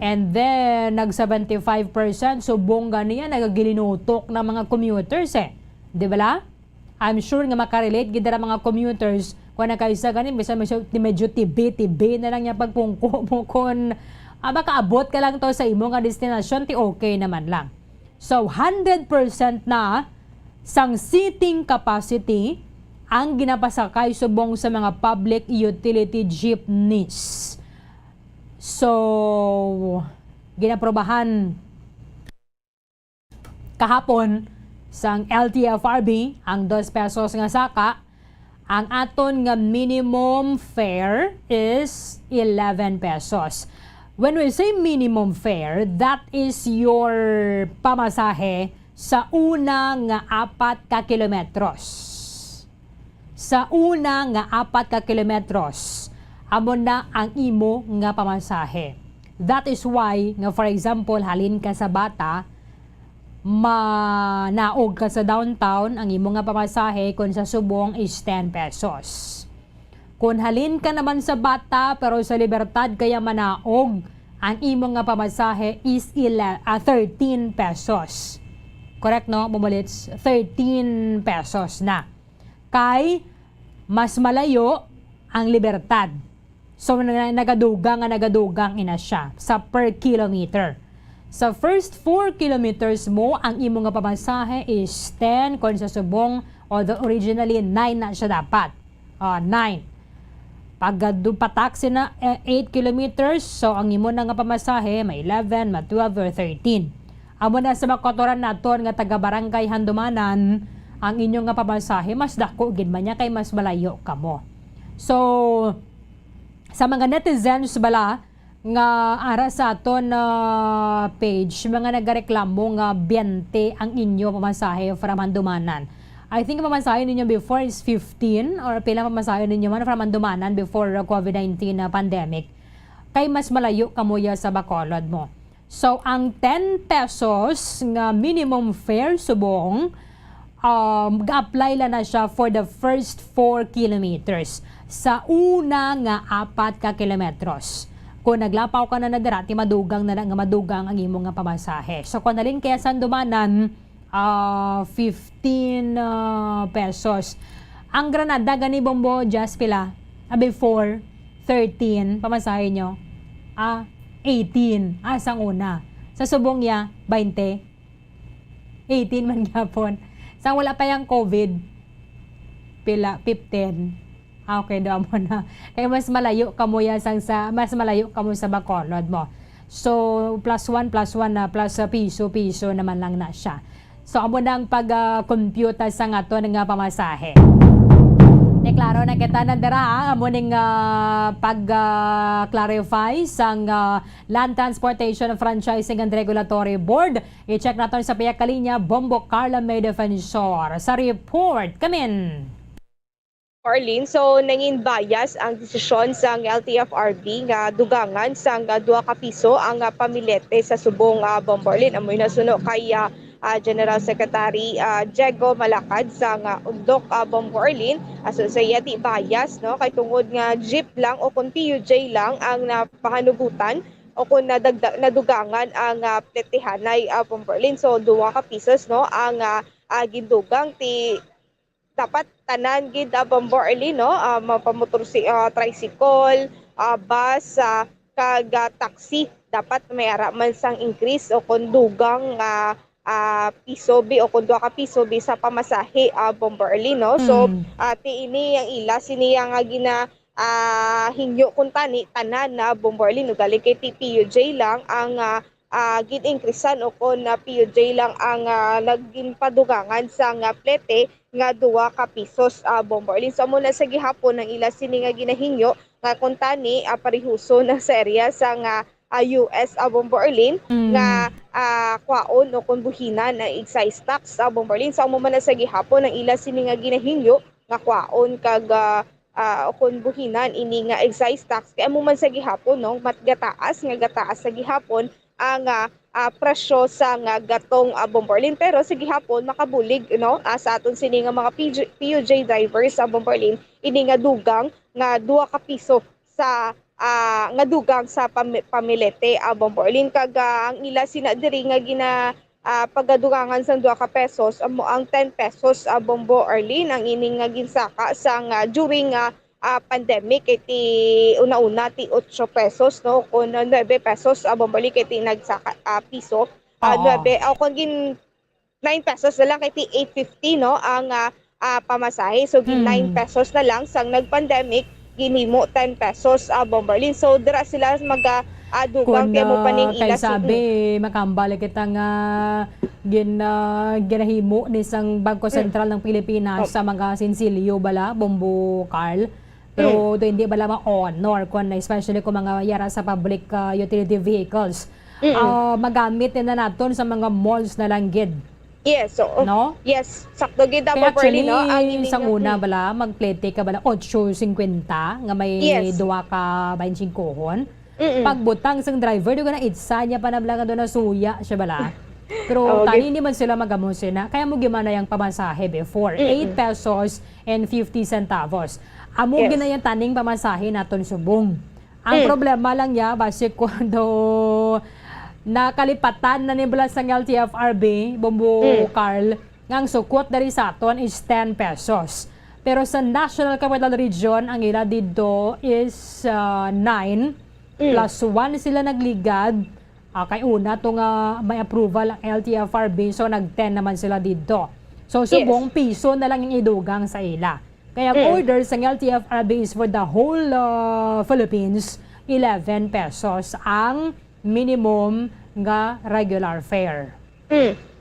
And then nag 75% subong ganiya nagagilinutok na mga commuters di ba la? I'm sure nga makarelate gid mga commuters kung nakaisa ganin bisan medyo tibi na lang niya pagpungko mo kon makaabot ka lang to sa imo nga destinasyon ti okay naman lang. So 100% na sang seating capacity ang ginapasakay subong sa mga public utility jeepneys. So, ginaprobahan kahapon sang LTFRB ang 2 pesos nga saka. Ang aton nga minimum fare is 11 pesos. When we say minimum fare, that is your pamasahe sa una nga 4 ka kilometros. Sa una nga 4 ka kilometros, amo na ang imo nga pamasahe. That is why, nga for example, halin ka sa Bata, manaog ka sa downtown, ang imo nga pamasahe kung sa Subong is 10 pesos. Kung halin ka naman sa Bata, pero sa Libertad kaya manaog, ang imo nga pamasahe is 13 pesos. Correct, no? Bumulits, 13 pesos na. Kay mas malayo ang Libertad. So, nagadugang ina siya sa per kilometer. Sa first 4 kilometers mo, ang imo nga pamasahe is 10. Kung sa Subong, although originally 9 na siya dapat. 9. Pag pataksi na 8 kilometers, so ang imo na nga pamasahe, may 11, may 12, or 13. Amo na sa makotoran naton nga taga-barangay Handumanan, ang inyong nga pamasahe, mas dako gid man niya kay mas malayo kamo. So, sa mga netizens bala, nga ara sa aton page, mga nagareklamo nga 20 ang inyo pamasahe from Handumanan. I think pamasahe ninyo before is 15 or pila pamasahe ninyo man from Handumanan before COVID-19 pandemic. Kay mas malayo kamuya sa Bacolod mo. So, ang 10 pesos nga minimum fare subong, ga-apply lang na siya for the first 4 kilometers. Sa una nga 4 ka kilometros. Kung naglapaw ka na dira, madugang na nga madugang ang imo nga pamasahe. So, kung nalin kaya Sandumanan, 15 pesos. Ang Granada, gani Bombo, just pila? Before, 13, pamasahe nyo. 18, sang una. Sa Subong ya, 20. 18 man gyapon. Sang wala pa yung COVID, pila, 15. Okay, doon mo na. Kaya mas malayo ka mo ya mas malayo ka mo sa Bacolod mo. So, +1 na plus piso naman lang na siya. So, amo nang pag-compute sa nga to nga pamasahe. Deklaro na kita na dara, amo ning pag-clarify sang Land Transportation Franchising and Regulatory Board. I-check natin sa piyak kalinya, Bombo Carla May Defensor. Sa report, kamin. Arlene, so nangin bias ang desisyon sang LTFRB nga dugangan sang 2 ka piso ang pamilete sa Subong Bomborlin. Amoy nasuno kay General Secretary Diego Malacad sang Undok Bomborlin. So sa yati bias no kay tungod nga jeep lang o kung PUJ lang ang napahanugutan o kung nadugangan ang pletehanay Bomborlin. So 2 ka pisos no ang gindugang ti dapat tanan gid Bomborlin no mapamotor tricycle, bus, kag taxi dapat may ara man sang increase o kung dugang piso bi o kung 2 ka piso bi sa pamasahe Bomborlin no. So ti ini ang ila sini nga hingyo kun tani tanan na Bombolin ugali kay PUJ lang ang gin-increasean o kon na PUJ lang ang naging padugangan sa nga plete nga 2 ka pisos Bombolin. So muna sa gihapon ng ila sini nga ginahingyo nga kun tani parihuso na sa area sa nga US Bombolin nga kwaon o kung buhinan na excise tax Bombolin. So mo man sa gihapon ng ila sini nga ginahingyo nga kwaon kag kung buhinan ini nga excise tax kay mo man sa gihapon no matgataas sa gihapon ang presyo sa nga gatong Bombolin, pero sa gihapon makabulig no sa aton sini nga mga PUJ drivers sa Bombolin ini nga dugang nga 2 ka piso sa nga dugang sa pamilete Bombolin kag ang ila sina diri nga gina pagadugangan sang 2 ka pesos amo ang 10 pesos Bombo Arlene ang ining nga ginsaka sang during pandemic iti una-una ti 8 pesos no kun 9 pesos Bombolin iti nagsaka piso 9 kun gin 9 pesos na lang iti 850 no ang pamasahe so gin 9 pesos na lang sang nag-pandemic ginhimo 10 pesos Bombolin. So dira sila dugang kaya mo paning kay ilas sabi makambalik kita nga ginahimo ni sang Bangko Sentral ng Pilipinas sa mga sinsilyo bala Bombo Carl. Pero do hindi bala ma-honor kun especially kung mga yara sa public utility vehicles. Magamit na naton sa mga malls na lang gid. Yes, so no? Yes, sakto gid Kaya actually, no ang sang una bala magplete ka bala 8.50 nga may 2 ka 25 kohon. Pagbutang sang driver do na itsa niya pa nablangan do na suya siya bala. Pero tani hindi man sila magamusin na kaya mo gimana yung pamasahe before 8 pesos and 50 centavos. Amo gina yung taning pamasahe naton subong. Ang problema lang niya base ko do nakalipatan na nibla sang LTFRB Bombo Carl ngang sukot dari sa aton is 10 pesos. Pero sa National Capital Region ang ila dito is 9 plus 1 sila nagligad. Kay una to nga may approval ang LTFRB so nag-10 naman sila dito. So subong piso na lang yung idugang sa ila. Kaya order sa LTFRB is for the whole Philippines 11 pesos ang minimum nga regular fare.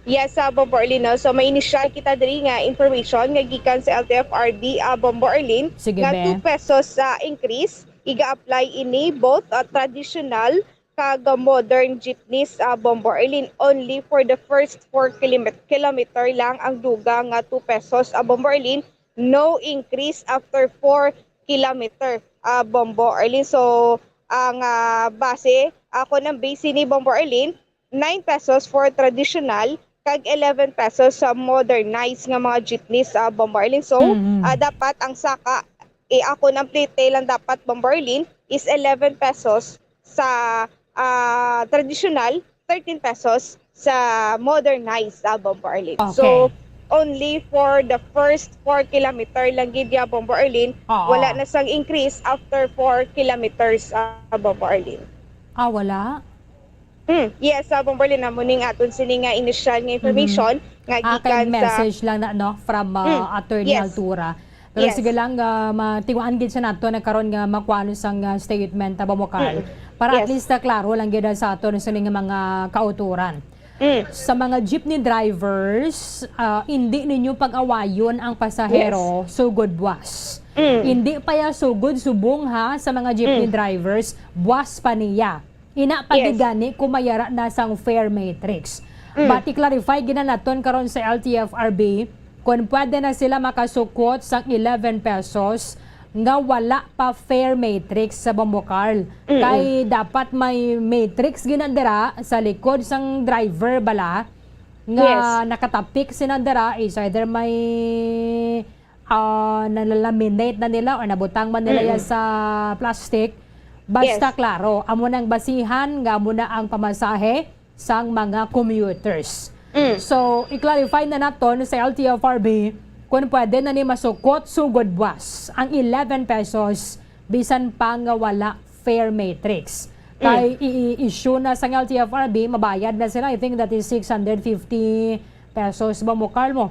Yes, Bombo Arlene. No? So may initial kita diri nga information nga gikan sa LTFRB Bombo Arlene nga 2 pesos sa increase iga-apply ini both traditional kag modern jeepneys Bombo Arlene. Only for the first 4 kilometer lang ang dugang nga 2 pesos Bombo Arlene. No increase after 4 kilometer Bombo Arlene. So ang base ako ng base ni Bombo Arlene 9 pesos for traditional kag 11 pesos sa modernized nga mga jeepneys Bombo Arlene. So dapat ang saka ako ng plate lang dapat Bombo Arlene is 11 pesos sa traditional, 13 pesos sa modernized Bombo Arlene. So only for the first 4 kilometer lang gid ya Bombo Arlene. Wala na sang increase after 4 kilometers Bombo Arlene. Wala? Yes, Bombo Arlene na muning aton sini nga initial nga information nga gikan sa message lang na no from Attorney Altura. Pero sige lang matiwaan gid sa nato nagkaroon nga makuano sang statement Bombo Carl para at least klaro lang gid sa aton sa nga mga kauturan. Sa mga jeepney drivers, hindi ninyo pag-awayon ang pasahero sugod buwas. Hindi pa ya sugod subong ha sa mga jeepney drivers, buwas pa niya. Ina pagigani kumayara na sang fare matrix. But i-clarify gina naton karon sa LTFRB kung pwede na sila makasukot sang 11 pesos nga wala pa fare matrix sa Bombo Carl. Kay dapat may matrix ginandira sa likod sang driver bala nga nakatapik sinandira is either may nalalaminate na nila or nabutang man nila sa plastic. Basta klaro, amo nang basihan nga amo na ang pamasahe sang mga commuters. So, i-clarify na naton sa LTFRB kung pwede na ni masukot sugod buwas ang 11 pesos bisan pa nga wala fare matrix. Kay i-issue na sa LTFRB, mabayad na sila. I think that is 650 pesos Bombo Carl mo.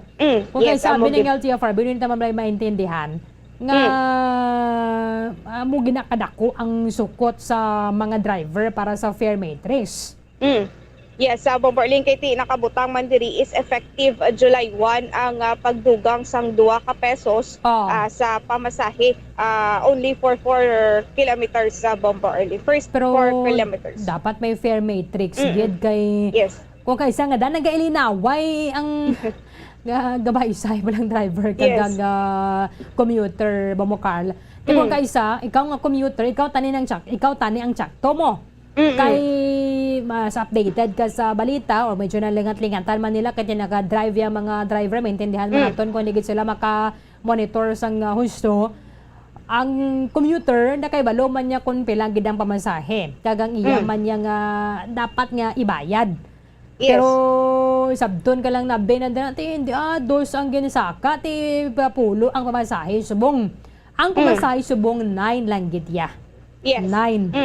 Kung kaya sabi ng LTFRB, hindi naman may maintindihan nga mo ginakadako ang sukot sa mga driver para sa fare matrix. Yes, sa Bomberlin kay ti nakabutang man diri is effective July 1 ang pagdugang sang 2 ka pesos sa pamasahe only for 4 kilometers sa Bomberlin. First Pero 4 kilometers. dapat may fare matrix gid kay Yes. kung kaysa nga dan nagailinaway ang gabay say walang driver kag commuter ba mo Carl. Kung kaysa ikaw nga commuter, ikaw tani ang tsakto mo. Kay mas updated ka sa balita or medyo nalingat-lingatan man nila kaya naka-drive yung mga driver, maintindihan mo natin kung ligid sila maka-monitor sang husto. Ang commuter nakaibalo man niya kung pilang gid ang pamasahe. Kagang iya man niya nga dapat nga ibayad. Yes. Pero sabton ka lang na natin hindi dos ang ginisaka ti papulo ang pamasahe subong. Ang pamasahe subong 9 lang gid ya. Yes. 9.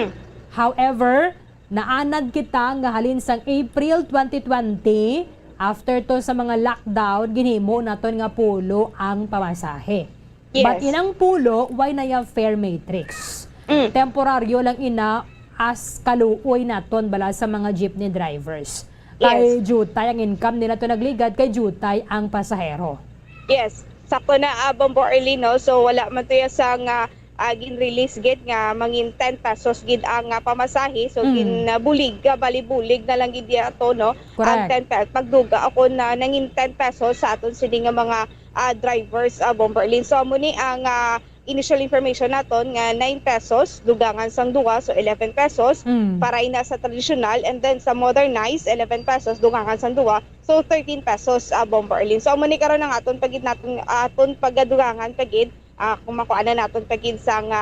However, naanad kita nga halin sang April 2020 after to sa mga lockdown ginhimo naton nga pulo ang pamasahe. Yes. But inang pulo why na yung fare matrix. Temporaryo lang ina as kaluoy naton bala sa mga jeepney drivers. Kay jutay ang income nila to nagligad kay jutay ang pasahero. Yes. Sakto na Bomberlin no. So wala man to sang gin-release gid nga mangin 10 pesos gid ang pamasahe. So ginabulig balibulig na lang gid ato no. Ang 10 pesos pagduga ako na nangin 10 pesos sa aton sini nga mga drivers Bomberlin. So amo ni ang initial information naton nga 9 pesos dugangan sang duwa, so 11 pesos para ina sa traditional, and then sa modernized 11 pesos dugangan sang duwa, so 13 pesos Bomberlin. So amo ni karon ang aton pagid naton aton pagadugangan pagid kung makuha na naton pagid sang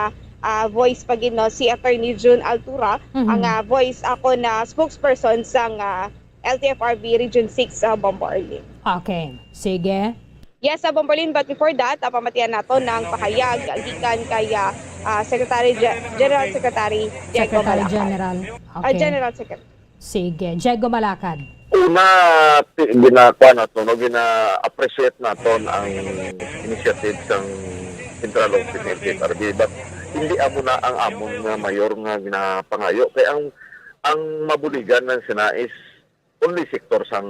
voice pagid no si Attorney June Altura, ang voice ako na spokesperson sang LTFRB Region 6 Bomberlin. Okay, sige. Yes, Bomberlin, but before that, pamatian nato ng pakayag gikan kay General Secretary Diego Malacad. General. Okay. General Secretary. Sige, Diego Malacad. Una, gina-appreciate naton ang initiative ng Central Office ng LTFRB, but hindi amo na ang amon nga mayor nga ginapangayo. Kaya ang mabuligan ng sina is only sector sang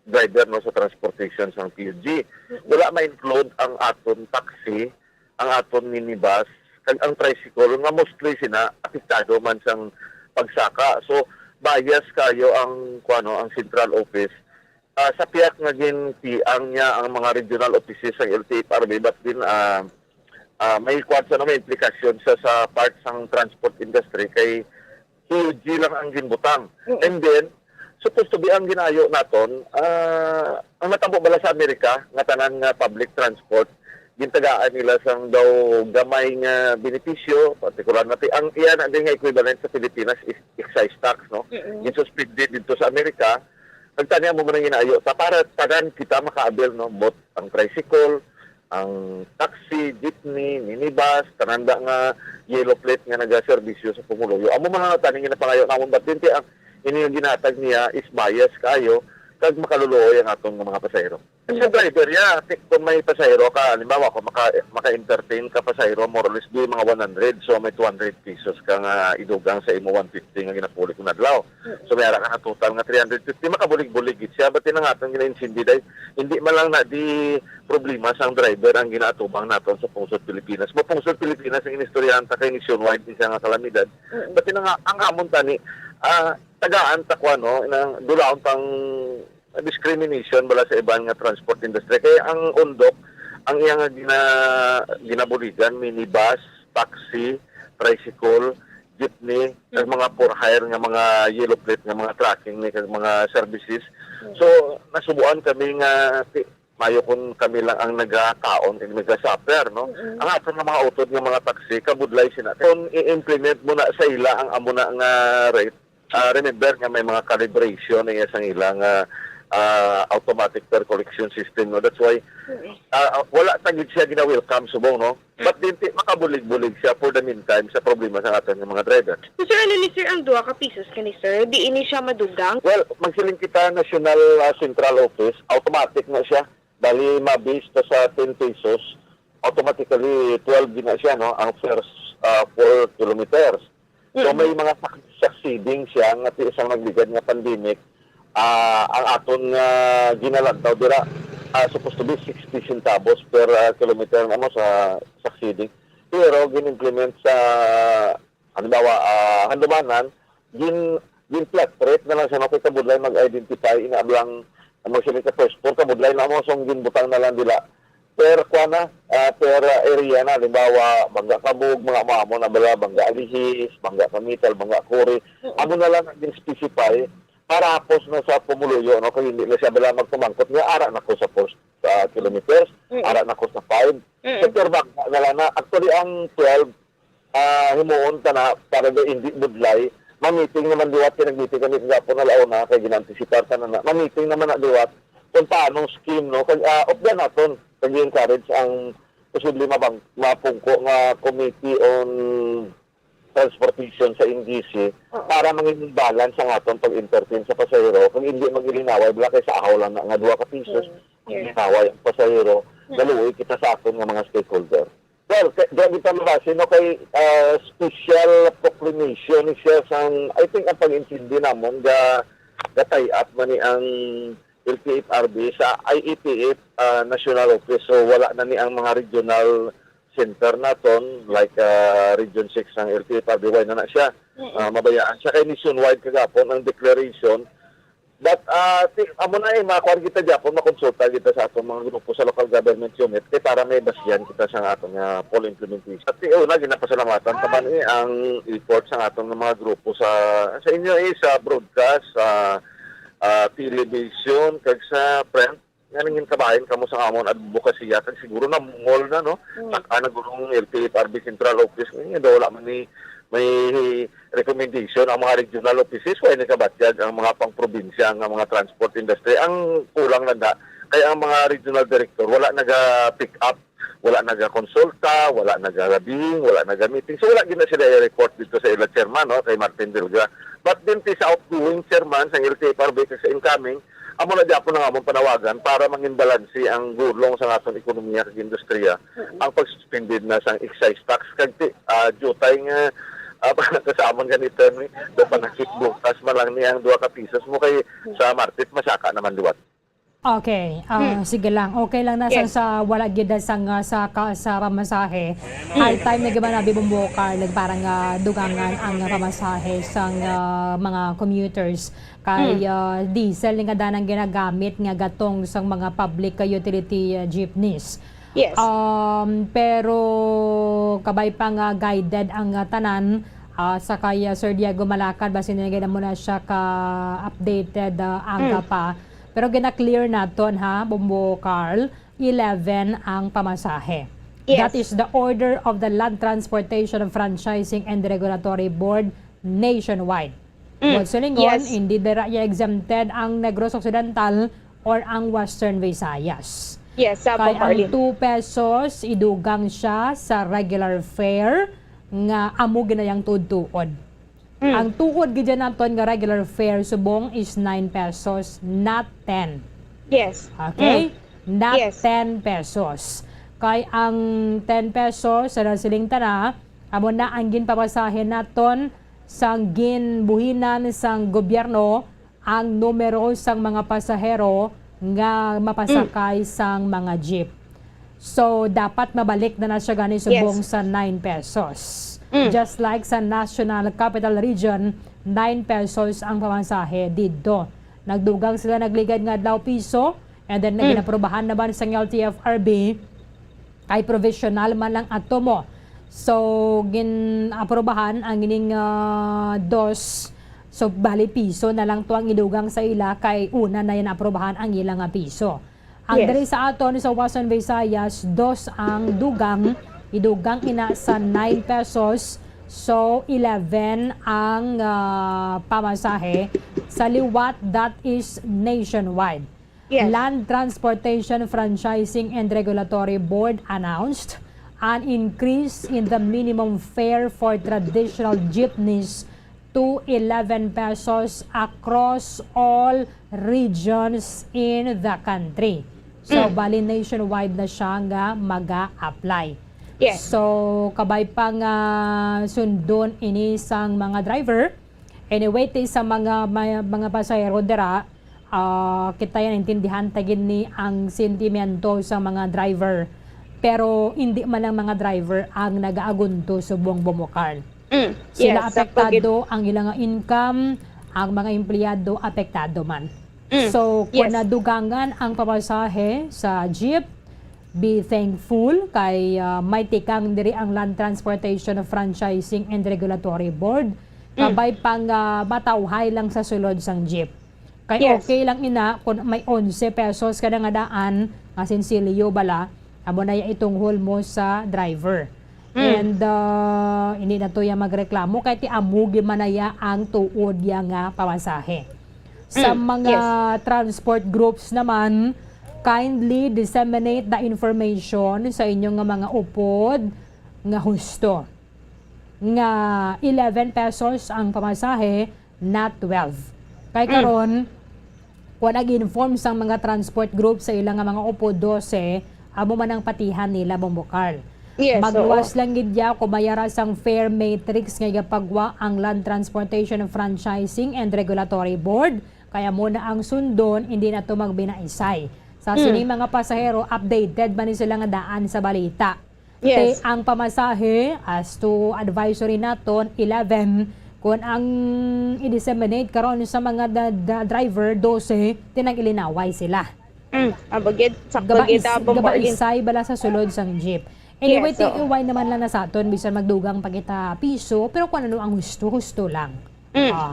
driver no sa transportation sang PUG. Wala ma-include ang aton taxi, ang aton minibus, kag ang tricycle nga mostly sina apektado man sang pagsaka. So bias kayo ang ang central office sa piyak nga gintiang niya ang mga regional offices ng LTFRB, but din may kwadsa na may implikasyon sa part sang transport industry kay PUG lang ang ginbutang. And then supposed to be ang ginayo naton ang natabo bala sa Amerika nga tanan nga public transport gintagaan nila sang daw gamay nga benepisyo, partikular na ang iyan ang nga equivalent sa Pilipinas is excise tax no. Gin-suspended dito sa Amerika. Nagtanya mo man ginayo para tanan kita makaabil no, both ang tricycle, ang taxi, jeepney, minibus, tananda nga yellow plate nga nagaserbisyo sa Pumuloyo. Amo mga taning ginapangayo namon bat dinti ang ini yung ginatag niya is bias kayo kag makaluluoy ang atong mga pasahero. Sa driver ya, kung may pasahero ka, halimbawa kung maka-entertain ka pasahero, more or less di mga 100, so may 200 pesos ka nga idugang sa imo 150 nga ginapulik kung nadlaw. So may ara ka na total nga 350, makabulig-bulig siya. Ba't yun ang atong gina-insindi dahil hindi man lang na di problema sa driver ang ginaatubang naton sa Pungsod Pilipinas. Mo Pungsod Pilipinas ang inistoryanta kay nationwide din siya nga kalamidad. Ba't yun ang amon tani, tagaan takwa no nang dulaon pang discrimination bala sa ibang nga transport industry kaya ang undok ang iyang ginabuligan minibus, taxi, tricycle, jeepney, kag mga for hire nga mga yellow plate nga mga tracking ni kag mga services. So nasubuan kami nga mayo kun kami lang ang nagakaon kag nagasuffer no. Ang aton nga mga utod nga mga taxi kabudlay sina kung i-implement mo na sa ila ang amo na nga rate. Remember nga may mga calibration na isang ilang automatic per collection system no. That's why wala tagid siya gina-welcome subong no. But dinti makabulig-bulig siya for the meantime sa problema sa aton nga mga driver. Sir, ano ni sir ang 2 ka pesos kani sir? Di ini siya madugang? Well, magsiling kita National Central Office, automatic na siya. Dali mabase to sa 10 pesos automatically 12 din na siya, no? Ang first 4 kilometers. So may mga succeeding siya nga ti isang nagligad nga pandemic. Ang aton nga ginalantaw dira supposed to be 60 centavos per kilometer ano sa succeeding. Pero gin-implement sa halimbawa handumanan flat rate na lang siya no kay kabudlay mag-identify inaablang magsimit ka first floor kabudlay na mo song ginbutang na lang dila per area na halimbawa Bangga Kabug mga mamo na bala Bangga Alihis Bangga Kamital Bangga Kuri amo na lang din specify para hapos na sa pumuluyo no kay hindi na siya bala magtumangkot nga ara na ko sa first kilometers ara na ko sa 5 per bangga na lang na actually ang 12 himuon ta na para do hindi budlay ma-meeting naman diwat kinag-meeting kami kagapon na launa kay ginantisipar ta na ma-meeting naman na diwat kung paanong scheme no kag opdan naton kag encourage ang posible mapungko nga committee on transportation sa NGC para mangin balance ang aton pag-entertain sa pasahero kung hindi mag-ilinaway bala kay sa ahaw lang nga 2 ka pesos ilinaway ang pasahero daluoy kita sa aton nga mga stakeholder. Well, grabe pa mabasi, no, kay special proclamation siya sang, I think ang pag-intindi namon tie-up man ni ang LTFRB sa IETF National Office. So, wala na ni ang mga regional center naton, like Region 6 ang LTFRB, why na siya, mabayaan siya. Kay nationwide kagapon ang declaration. But, amo na makuha kita dyan, makonsulta kita sa atong mga grupo sa local government unit, kaya para may basyan kita sa atong poll implementation. At una, ginapasalamatan taban ang effort sa atong mga grupo sa inyo sa broadcast, sa television, kag sa print, nga nangin kabahin kamo sa amon advocacy kag siguro na mungol na, no? Nag-ana gurong LTFRB Central Office, nga wala man ni may recommendation ang mga regional offices kaya nakabatyag ang mga pang-probinsya ang mga transport industry. Ang kulang na kaya ang mga regional director wala naga-pick up, wala naga-konsulta, wala naga-labing, wala naga-meeting. So wala gina sila i-report dito sa ila chairman, no, kay Martin Delga. But din sa outgoing chairman sa LTFRB sa incoming, amo na diapon nga among panawagan para mangin balansi ang gulong sa aton ekonomiya kag industriya. Ang pag-suspended na sang excise tax kag jutay nga kasama ganito ni do panakit bukas malang ni ang 2 ka pisos mo kay sa market masaka naman duwat. Okay, sige lang. Okay lang nasa sa wala gid sa pamasahe. High time na giba na bibumbokar parang dugangan ang pamasahe sang mga commuters kay diesel nga danang ginagamit nga gatong sang mga public utility jeepneys. Yes. Pero kabay pa nga guided ang tanan sa kay Sir Diego Malacad basin nilagay na muna siya ka updated aga pa. Pero gina-clear naton Bombo Carl, 11 ang pamasahe. Yes. That is the order of the Land Transportation Franchising and Regulatory Board nationwide. So lingon, hindi dira exempted ang Negros Occidental or ang Western Visayas. Yes, sa Kay ang Arlene. 2 pesos, idugang siya sa regular fare nga amo ginayang tuod-tuod. Ang tuod gid naton nga regular fare subong is 9 pesos, not 10. Yes. Okay? Not Yes. 10 pesos. Kay ang 10 pesos sa siling tana, amo na ang ginpapasahe naton sang ginbuhinan sang gobyerno ang numero sang mga pasahero nga mapasakay sang mga jeep. So, dapat mabalik na siya gani subong sa 9 pesos. Just like sa National Capital Region, 9 pesos ang pamasahe dito. Nagdugang sila nagligad nga adlaw piso and then ginaprobahan naman sa LTFRB kay provisional man lang ato mo. So, ginaprobahan ang ining dos. So, bali piso na lang to ang idugang sa ila kay una na yan aprobahan ang ilang piso. Ang diri sa aton sa Western Visayas, dos ang dugang, idugang ina sa 9 pesos. So, 11 ang pamasahe. Sa liwat, that is nationwide. Yes. Land Transportation Franchising and Regulatory Board announced an increase in the minimum fare for traditional jeepneys to 11 pesos across all regions in the country. So, bali nationwide na siya nga maga-apply. Yes. So, kabay pa nga sundon ini sang mga driver. Anyway, sa mga pasahero dira, kita yan intindihan tagin ni ang sentimento sa mga driver. Pero hindi man ang mga driver ang nag-aagunto sa buong Bumukal. Sila apektado, ang ilang income, ang mga empleyado apektado man. So, kung nadugangan ang pamasahe sa jeep, be thankful kay may tikang diri ang Land Transportation Franchising and Regulatory Board. Kabay pang matawhay lang sa sulod sang jeep. Kay okay lang ina kung may 11 pesos kada nga daan, asinsilyo bala, amo na itong hol mo sa driver. And hindi na to yung magreklamo kahit amugi manaya ang tuod ya nga pamasahe. Sa mga transport groups naman, kindly disseminate the information sa inyong mga upod nga husto. Nga 11 pesos ang pamasahe, not 12. Kay karon, kung nag-inform sa mga transport group sa ilang mga upod 12, amo man ang patihan nila Bumukal. Magluwas lang gidya kung mayara sang fair matrix nga gapagwa ang Land Transportation Franchising and Regulatory Board. Kaya muna ang sundon, hindi na ito magbinaisay. Sa sining mga pasahero, updated ba ni sila nga daan sa balita? Yes. Ang pamasahe, as to advisory naton, 11, kung ang i-disseminate karon sa mga driver, 12, tinag-ilinaway sila. Abagid, sakto kita, bombardin. Gabaisay bala sa sulod sang jeep. Anyway, take-away naman lang na sa aton, bisan magdugang pagkita piso, pero kung ano ang husto lang.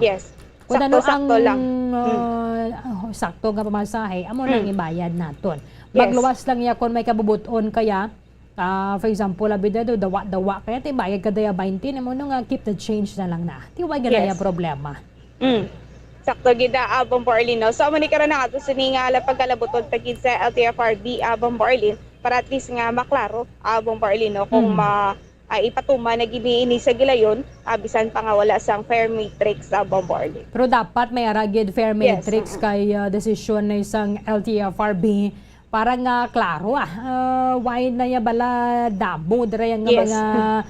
Yes. Kung ano ang lang. sakto nga pamasahe, amo nang ibayad naton. Magluwas lang niya kung may kabubuton kaya, for example, abida do dawa kaya tibayad ka daya 20, amo nga keep the change na lang na. Tiwag na problema. Sakto gida Bomborlin. No? So amo ni karon nga to sini nga pagkalabuton tagid sa LTFRB Bomborlin para at least nga maklaro Bomborlin no kung ipatuma na giniini sa gilayon, bisan pa nga wala sang fair matrix sa Bomborlin. Pero dapat may aragid fair matrix kay desisyon na isang LTFRB para nga klaro why na ya bala damo dira yang mga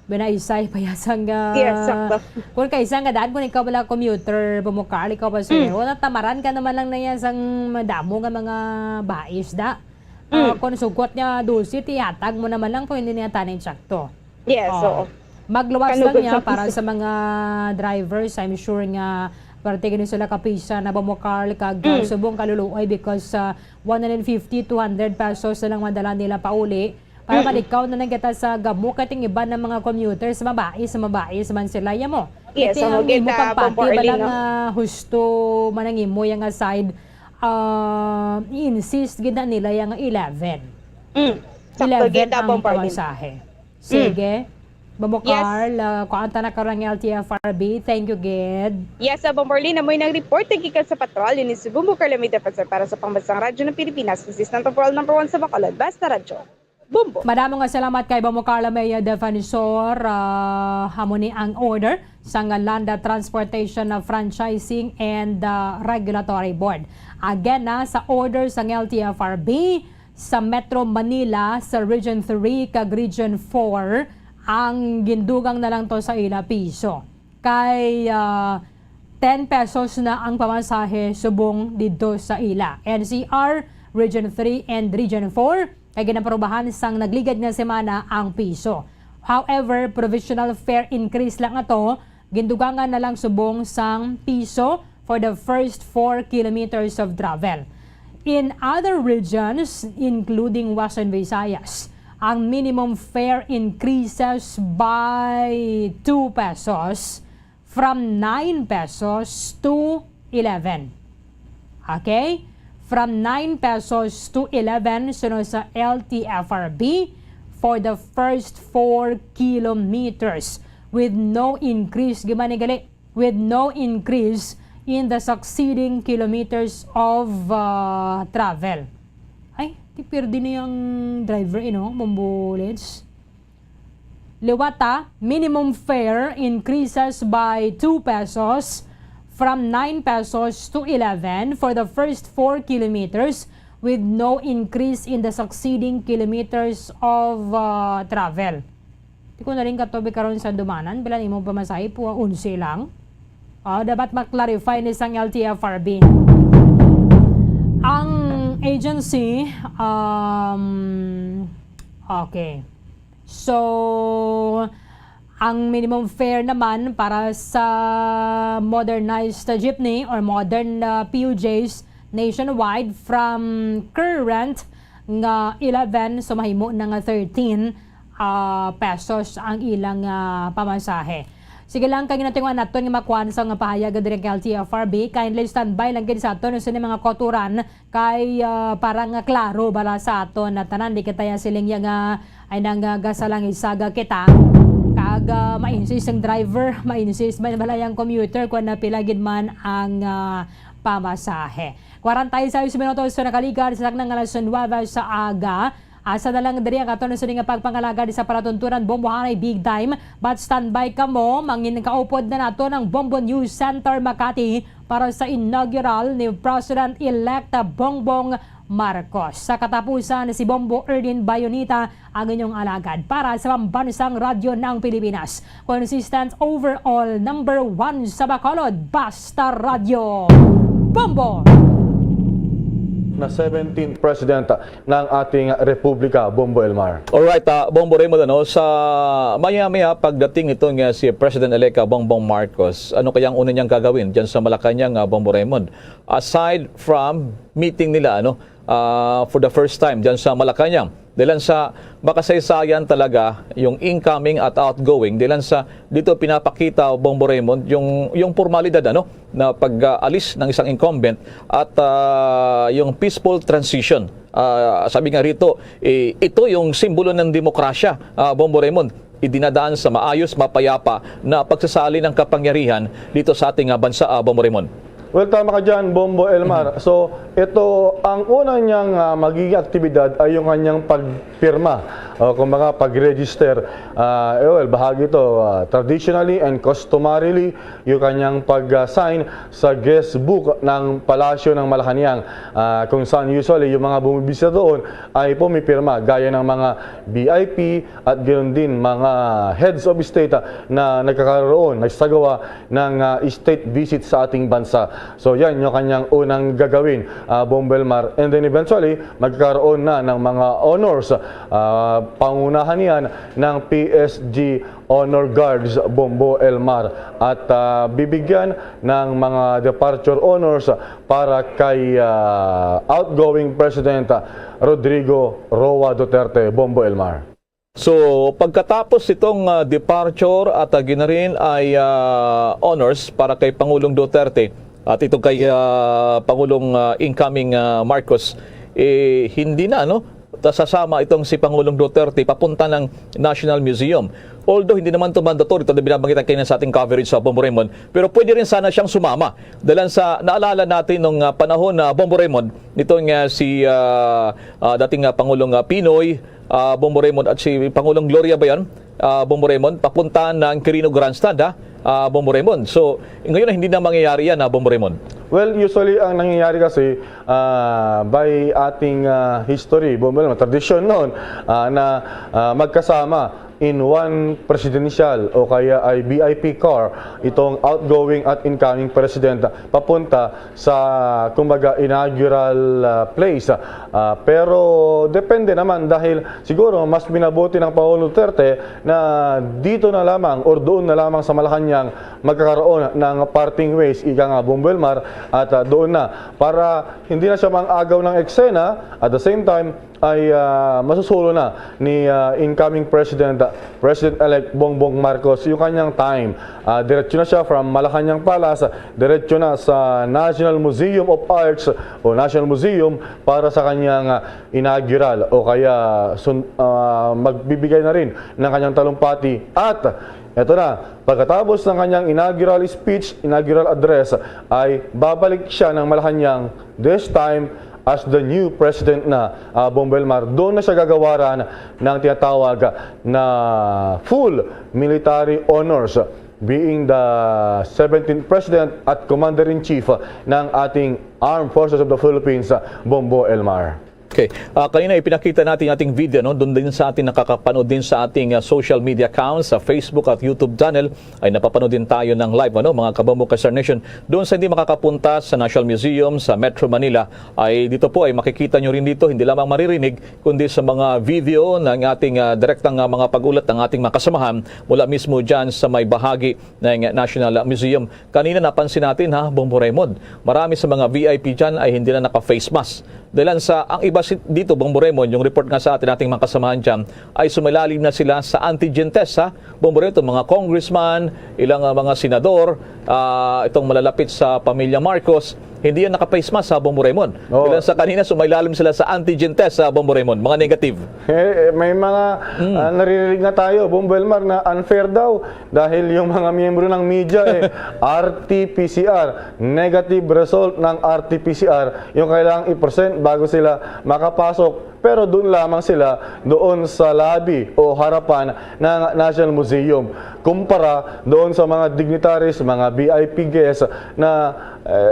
binaisay payasang kung kaysa nga daan kung ikaw bala commuter Bumukal, ikaw pa wala tamaran ka naman lang na yan sang madamo nga mga bais da. Kung sugot niya 12, tiyatag mo naman lang kung hindi niya tanin sakto. Yes, so magluwas lang niya para sa mga drivers. I'm sure nga partigan sila kapisa na Bumukal kag subong kaluluoy because 150 200 pesos na lang madala nila pauli para malikaw na nagkata sa gamo kating iba ng mga commuters mabais man sila mo. Yes, so ang imo pagpati balang husto manangimo yang aside insist gina nila yung 11. 11 ang pamasahe. Sige. Bumukal, kuanta na karang LTFRB. Thank you, Ged. Yes, Bomborlin, amoy nag-report nagkikat sa patrol yun si Bumukal Lamida para sa Pambansang Radyo ng Pilipinas. Assistant Patrol number 1 sa Bacolod, Basta Radyo. Bumbo. Madamo nga salamat kay Bumukal Lamida Defensor. Hamoni ang order sa Land Transportation Franchising and Regulatory Board. Again sa order sa LTFRB sa Metro Manila sa Region 3 kag Region 4 ang gindugang na lang to sa ila piso. Kay 10 pesos na ang pamasahe subong dito sa ila. NCR, Region 3 and Region 4 kay ginaparubahan sang nagligad nga semana ang piso. However, provisional fare increase lang ato, gindugangan na lang subong sang piso for the first 4 kilometers of travel. In other regions, including Western Visayas, ang minimum fare increases by 2 pesos from 9 pesos to 11. Okay? From 9 pesos to 11 sunod sa LTFRB for the first 4 kilometers with no increase, with no increase in the succeeding kilometers of travel. Ay, tipirdi na yung driver, Bumbolets. Liwata, minimum fare increases by 2 pesos from 9 pesos to 11 for the first 4 kilometers with no increase in the succeeding kilometers of travel. Di ko na rin katobi karon sa dumanan, bilang imong pamasahe po ang 11 lang. Dapat maklarify ni sang LTFRB. Ang agency, okay. So, ang minimum fare naman para sa modernized jeepney or modern PUJs nationwide from current nga 11 sumahimo na nga 13 pesos ang ilang pamasahe. Sige lang, kag ginatinguan naton nga makuha sa nga pahayag direk LTFRB. Kindly standby lang gid sa aton sa mga koturan kay parang klaro bala sa aton na tanan di kitaya siling nga ay nang gasalang isaga kita. Kag ma-insist ang driver, ma-insist man balayang commuter kung napilagid man ang pamasahe. 46 minutos sa nakaligar sa nang alas 9 sa aga. Asa na lang diri ang aton sa nga pagpangalaga sa palatuntunan bombohanay big time. But standby ka mo, mangin kaupod na nato ng Bombo News Center Makati para sa inaugural ni President-elect Bongbong Marcos. Sa katapusan, si Bombo Erdin Bayonita ang inyong alagad para sa pambansang radyo ng Pilipinas. Consistent overall number 1 sa Bacolod, Basta Radio. Bombo! Na 17th President ng ating Republika, Bombo Elmar. Alright, Bombo Raymond, sa maya-maya pagdating ito nga si President-elect Bongbong Marcos, ano kayang una niyang gagawin dyan sa Malacanang, Bombo Raymond? Aside from meeting nila for the first time dyan sa Malacanang, dilan sa makasaysayan talaga yung incoming at outgoing, dilan sa dito pinapakita Bombo Raymond yung formalidad na pag-alis ng isang incumbent at yung peaceful transition. Sabi nga rito, ito yung simbolo ng demokrasya, Bombo Raymond. Idinadaan sa maayos, mapayapa na pagsasali ng kapangyarihan dito sa ating bansa, Bombo Raymond. Well, tama ka dyan, Bombo Elmar. So, ito, ang una niyang magiging aktibidad ay yung kanyang pagpirma. Kumbaga, pag-register. Bahagi ito, traditionally and customarily, yung kanyang pag-sign sa guest book ng Palasyo ng Malacanang. Kung saan usually, yung mga bumibisita doon ay pumipirma, gaya ng mga VIP at ganoon din mga heads of state na nagkakaroon, nagsagawa ng state visit sa ating bansa. So yan yung kanyang unang gagawin, Bombo Elmar. And then eventually, magkakaroon na ng mga honors. Pangunahan yan ng PSG Honor Guards, Bombo Elmar. At bibigyan ng mga departure honors para kay outgoing President Rodrigo Roa Duterte, Bombo Elmar. So, pagkatapos itong departure at ginarin ay honors para kay Pangulong Duterte at ito kay Pangulong incoming Marcos, hindi na sasama itong si Pangulong Duterte papunta ng National Museum. Although hindi naman ito mandatory, ito na binabangitan kayo sa ating coverage sa Bombo Raymond, pero pwede rin sana siyang sumama. Dahil sa naalala natin nung panahon na Bombo Raymond, nitong si dating Pangulong Pinoy, Bombo Raymond, at si Pangulong Gloria ba yan? Bombo Raymond, papunta ng Quirino Grandstand, Bombo Raymond. So, ngayon hindi na mangyayari yan, Bombo Raymond. Well, usually ang nangyayari kasi by ating history, Bombo Raymond, tradisyon noon na magkasama in one presidential o kaya ay VIP car itong outgoing at incoming president papunta sa kumbaga inaugural place. Pero depende naman dahil siguro mas minabuti ng Pangulong Duterte na dito na lamang or doon na lamang sa Malacanang magkakaroon ng parting ways, ika nga Bombo Elmar, at doon na para hindi na siya mang-agaw ng eksena, at the same time ay masusulo na ni incoming President-elect Bongbong Marcos yung kanyang time. Diretso na siya from Malacanang Palace, diretso na sa National Museum of Arts o National Museum para sa kanyang inaugural o kaya magbibigay na rin ng kanyang talumpati. At eto na, pagkatapos ng kanyang inaugural speech, inaugural address, ay babalik siya ng Malacanang, this time as the new president na Bombo Elmar. Doon na siya gagawaran ng tinatawag na full military honors being the 17th President at Commander-in-Chief ng ating Armed Forces of the Philippines, Bombo Elmar. Okay. Kanina ipinakita natin ating video, no? Doon din sa ating nakakapanood din sa ating social media accounts, sa Facebook at YouTube channel, ay napapanood din tayo ng live, ano, mga kabombo Star Nation. Doon sa hindi makakapunta sa National Museum, sa Metro Manila, ay dito po ay makikita nyo rin dito, hindi lamang maririnig, kundi sa mga video ng ating direktang mga pag-ulat ng ating mga kasamahan mula mismo dyan sa may bahagi ng National Museum. Kanina napansin natin, Bombo Raymond, marami sa mga VIP dyan ay hindi na naka-face mask. Dahil ang iba dito, Bombo Raymond, yung report nga sa atin nating mga kasamahan dyan, ay sumalalim na sila sa antigen test, Bombo Raymond, mga congressman, ilang mga senador, itong malalapit sa pamilya Marcos, hindi yan naka-face mask, Bombo Raymond. Dahil sa kanina, sumalalim sila sa antigen test, Bombo Raymond, mga negative. May mga naririnig na tayo, Bombo Elmar, na unfair daw dahil yung mga miyembro ng media RT-PCR, negative result ng RT-PCR, yung kailangang i-present bago sila makapasok. Pero doon lamang sila doon sa lobby o harapan ng National Museum kumpara doon sa mga dignitaries, mga VIP guests na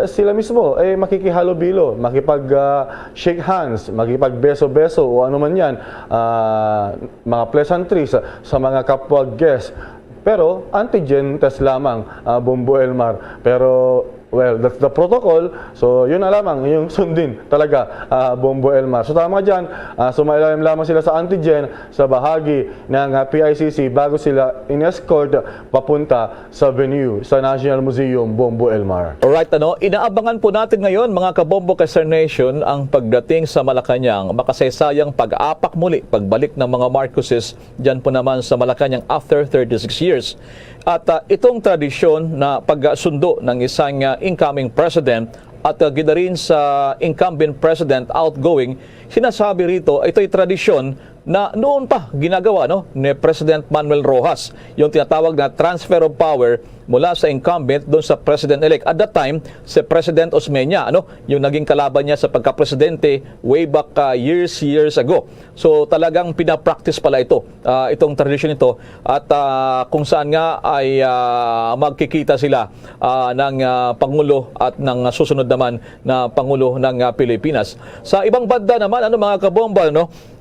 sila mismo makikihalubilo, makipag-shake hands, makipag-beso-beso o ano man yan, mga pleasantries sa mga kapwa guests. Pero antigen test lamang, Bombo Elmar. Pero well, that's the protocol. So, yun na lamang, yung sundin talaga, Bombo Elmar. So, tama dyan, sumailalim lamang sila sa antigen sa bahagi ng PICC bago sila in-escort papunta sa venue sa National Museum, Bombo Elmar. Alright, inaabangan po natin ngayon, mga kabombo Star Nation, ang pagdating sa Malacanang, makasaysayang pag-apak muli, pagbalik ng mga Marcoses dyan po naman sa Malacanang after 36 years. At itong tradisyon na pagsundo ng isang incoming president at gina rin sa incumbent president outgoing, sinasabi rito, ito'y tradisyon na noon pa ginagawa ni President Manuel Rojas, yung tinatawag na transfer of power mula sa incumbent doon sa president-elect. At that time, si President Osmeña, yung naging kalaban niya sa pagka-presidente way back years ago. So talagang pinapractice pala ito, itong tradition ito, at kung saan nga ay magkikita sila ng Pangulo at ng susunod naman na Pangulo ng Pilipinas. Sa ibang banda naman, mga kabomba,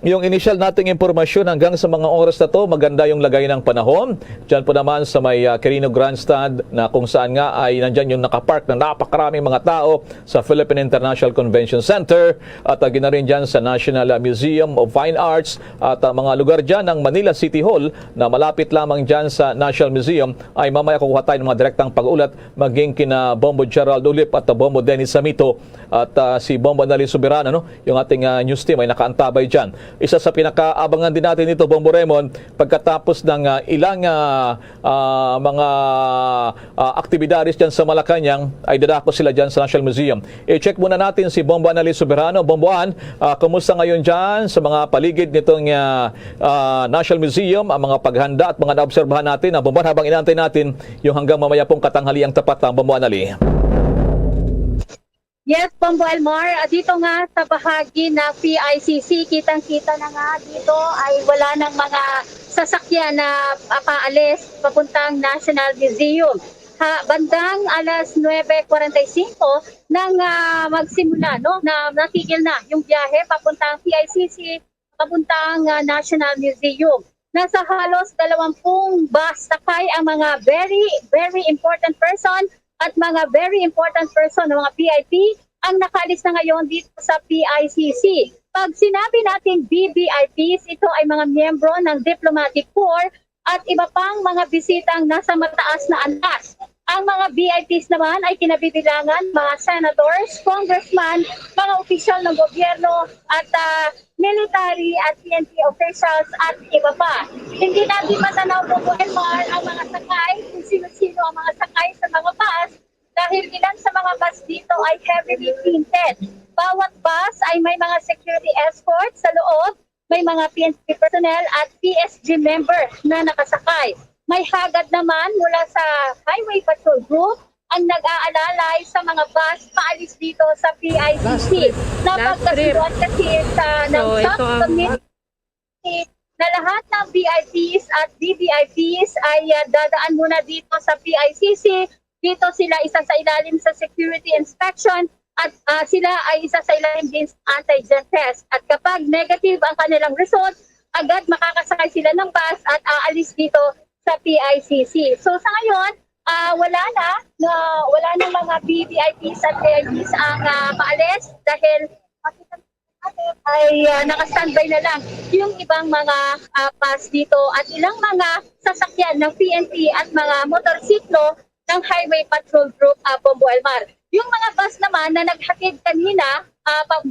yung initial nating impormasyon hanggang sa mga oras na to, maganda yung lagay ng panahon. Diyan po naman sa may Quirino Grandstand, na kung saan nga ay nandyan yung nakapark na napakaraming mga tao sa Philippine International Convention Center at gina rin dyan sa National Museum of Fine Arts at mga lugar dyan ng Manila City Hall na malapit lamang dyan sa National Museum ay mamaya kukuha tayo ng mga direktang pag-ulat maging kina Bombo Gerald Ulip at Bombo Dennis Samito at si Bombo Nali Soberano, yung ating news team ay nakaantabay dyan. Isa sa pinakaabangan din natin dito, Bombo Raymond, pagkatapos ng ilang mga aktibidades dyan sa Malacanang, ay dadako sila dyan sa National Museum. I-check muna natin si Bombo Annalise Soberano. Bomboan, kumusta ngayon dyan sa mga paligid nitong National Museum, ang mga paghanda at mga naobserbahan natin? Bomboan, habang inantay natin yung hanggang mamaya pong katanghaliang tapat ng Bombo Annalise. Yes, Bombo Elmar, dito nga sa bahagi na PICC, kitang-kita na nga dito ay wala ng mga sasakyan na paalis papuntang National Museum. Bandang alas 9:45 nang magsimula, na natigil na yung biyahe papuntang PICC, papuntang National Museum. Nasa halos 20 bus sakay ang mga very important person at mga very important person ng mga VIP ang nakaalis na ngayon dito sa PICC. Pag sinabi natin BVIPs, ito ay mga miyembro ng Diplomatic Corps at iba pang mga bisitang nasa mataas na antas. Ang mga VIPs naman ay kinabibilangan mga senators, congressman, mga opisyal ng gobyerno at military at PNP officials at iba pa. Hindi natin matanaw po ang mga sakay, kung sino-sino ang mga sakay sa mga bus dahil ilan sa mga bus dito ay heavily tinted. Bawat bus ay may mga security escort sa loob, may mga PNP personnel at PSG member na nakasakay. May hagad naman mula sa Highway Patrol Group ang nag-aalalay sa mga bus paalis dito sa PICC. Napagkasunduan kasi sa ng subcommittee na lahat ng VIPs at VVIPs ay dadaan muna dito sa PICC. Dito sila isa sa ilalim sa security inspection at sila ay isa sa ilalim din sa antigen test. At kapag negative ang kanilang result, agad makakasakay sila ng bus at aalis dito sa PICC. So sa ngayon, wala na mga VVIPs at VIPs ang paalis dahil ay naka-standby na lang yung ibang mga bus dito at ilang mga sasakyan ng PNP at mga motorsiklo ng Highway Patrol Group Bombo Elmar. Yung mga bus naman na naghatid kanina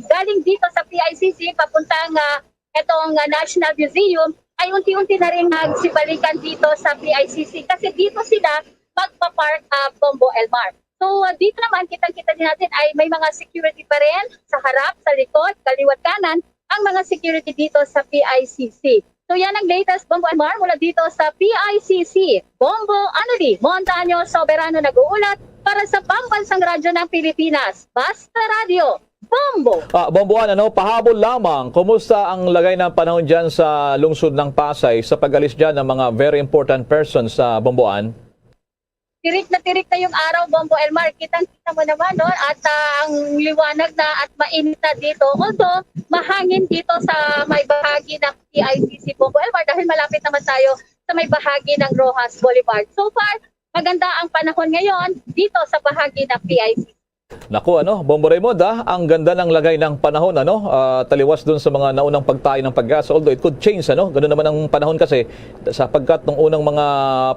galing dito sa PICC papuntang itong National Museum ay unti-unti na rin nagsibalikan dito sa PICC kasi dito sila magpa-park Bombo Elmar. So dito naman kitang-kita din natin ay may mga security pa rin sa harap, sa likod, kaliwat kanan ang mga security dito sa PICC. So yan ang latest Bombo Elmar mula dito sa PICC. Bombo Anali Montaño Soberano nag-uulat para sa Pambansang Radyo ng Pilipinas. Basta Radio, Bombo! Bomboan, pahabol lamang, kumusta ang lagay ng panahon dyan sa lungsod ng Pasay sa pag-alis dyan ng mga very important persons sa Bomboan? Tirik na yung araw, Bombo Elmar. Kitang-kita mo naman, no? At ang liwanag na at mainit na dito. Although, mahangin dito sa may bahagi ng PICC, Bombo Elmar, dahil malapit naman tayo sa may bahagi ng Rojas Boulevard. So far, maganda ang panahon ngayon dito sa bahagi ng PICC. Naku, Bombo Raymond, ang ganda ng lagay ng panahon, taliwas dun sa mga naunang pagtayo ng pag-asa. Although it could change, Ganun naman ang panahon kasi sapagkat nung unang mga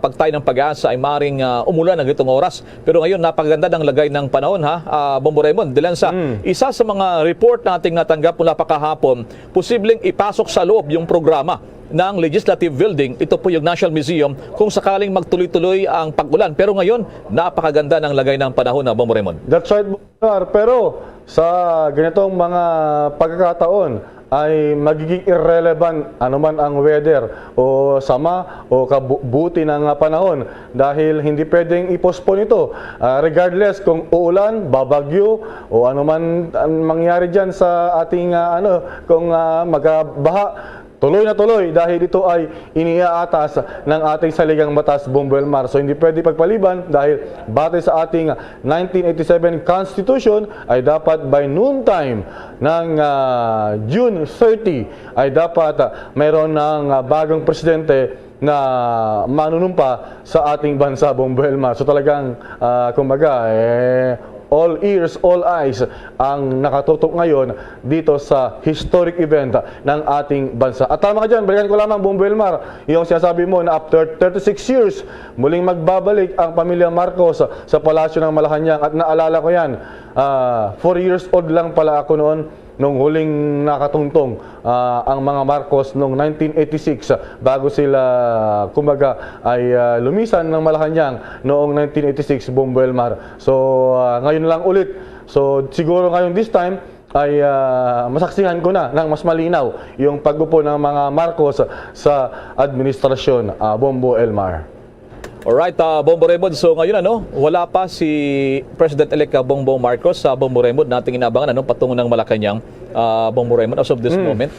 pagtayo ng pag-asa ay maring umulan ng itong oras. Pero ngayon, napakaganda ng lagay ng panahon, Bombo Raymond. Dilansa, isa sa mga report nating natanggap mula pa kahapon, posibleng ipasok sa loob yung programa ng Legislative Building. Ito po yung National Museum kung sakaling magtuloy-tuloy ang pag-ulan. Pero ngayon, napakaganda ng lagay ng panahon na Bombo Raymond. That's right, pero sa ganitong mga pagkakataon ay magiging irrelevant anuman ang weather o sama o kabuti ng panahon dahil hindi pwedeng i-postpone ito regardless kung uulan, babagyo o anuman ang mangyari dyan sa ating kung magbaha. Tuloy na tuloy dahil ito ay iniaatas ng ating saligang batas, Bombo Elmar. So hindi pwede pagpaliban dahil batay sa ating 1987 Constitution ay dapat by noontime ng June 30 ay dapat mayroon ng bagong presidente na manunumpa sa ating bansa, Bombo Elmar. So talagang kumbaga all ears, all eyes ang nakatutok ngayon dito sa historic event ng ating bansa. At tama ka dyan, balikan ko lamang, Bombo Elmar, yung sinasabi mo na after 36 years, muling magbabalik ang pamilya Marcos sa Palasyo ng Malacanang. At naalala ko yan, 4 years old lang pala ako noon nung huling nakatungtong ang mga Marcos noong 1986 bago sila kumbaga ay lumisan ng Malacanang noong 1986, Bombo Elmar. So ngayon lang ulit. So siguro ngayon this time ay masaksihan ko na ng mas malinaw yung pag-upo ng mga Marcos sa administrasyon, Bombo Elmar. Alright, Bombo Raymond. So ngayon wala pa si President-elect Bongbong Marcos sa Bombo Raymond. Nating inabangan patungo ng Malacanang, Bombo Raymond as of this moment.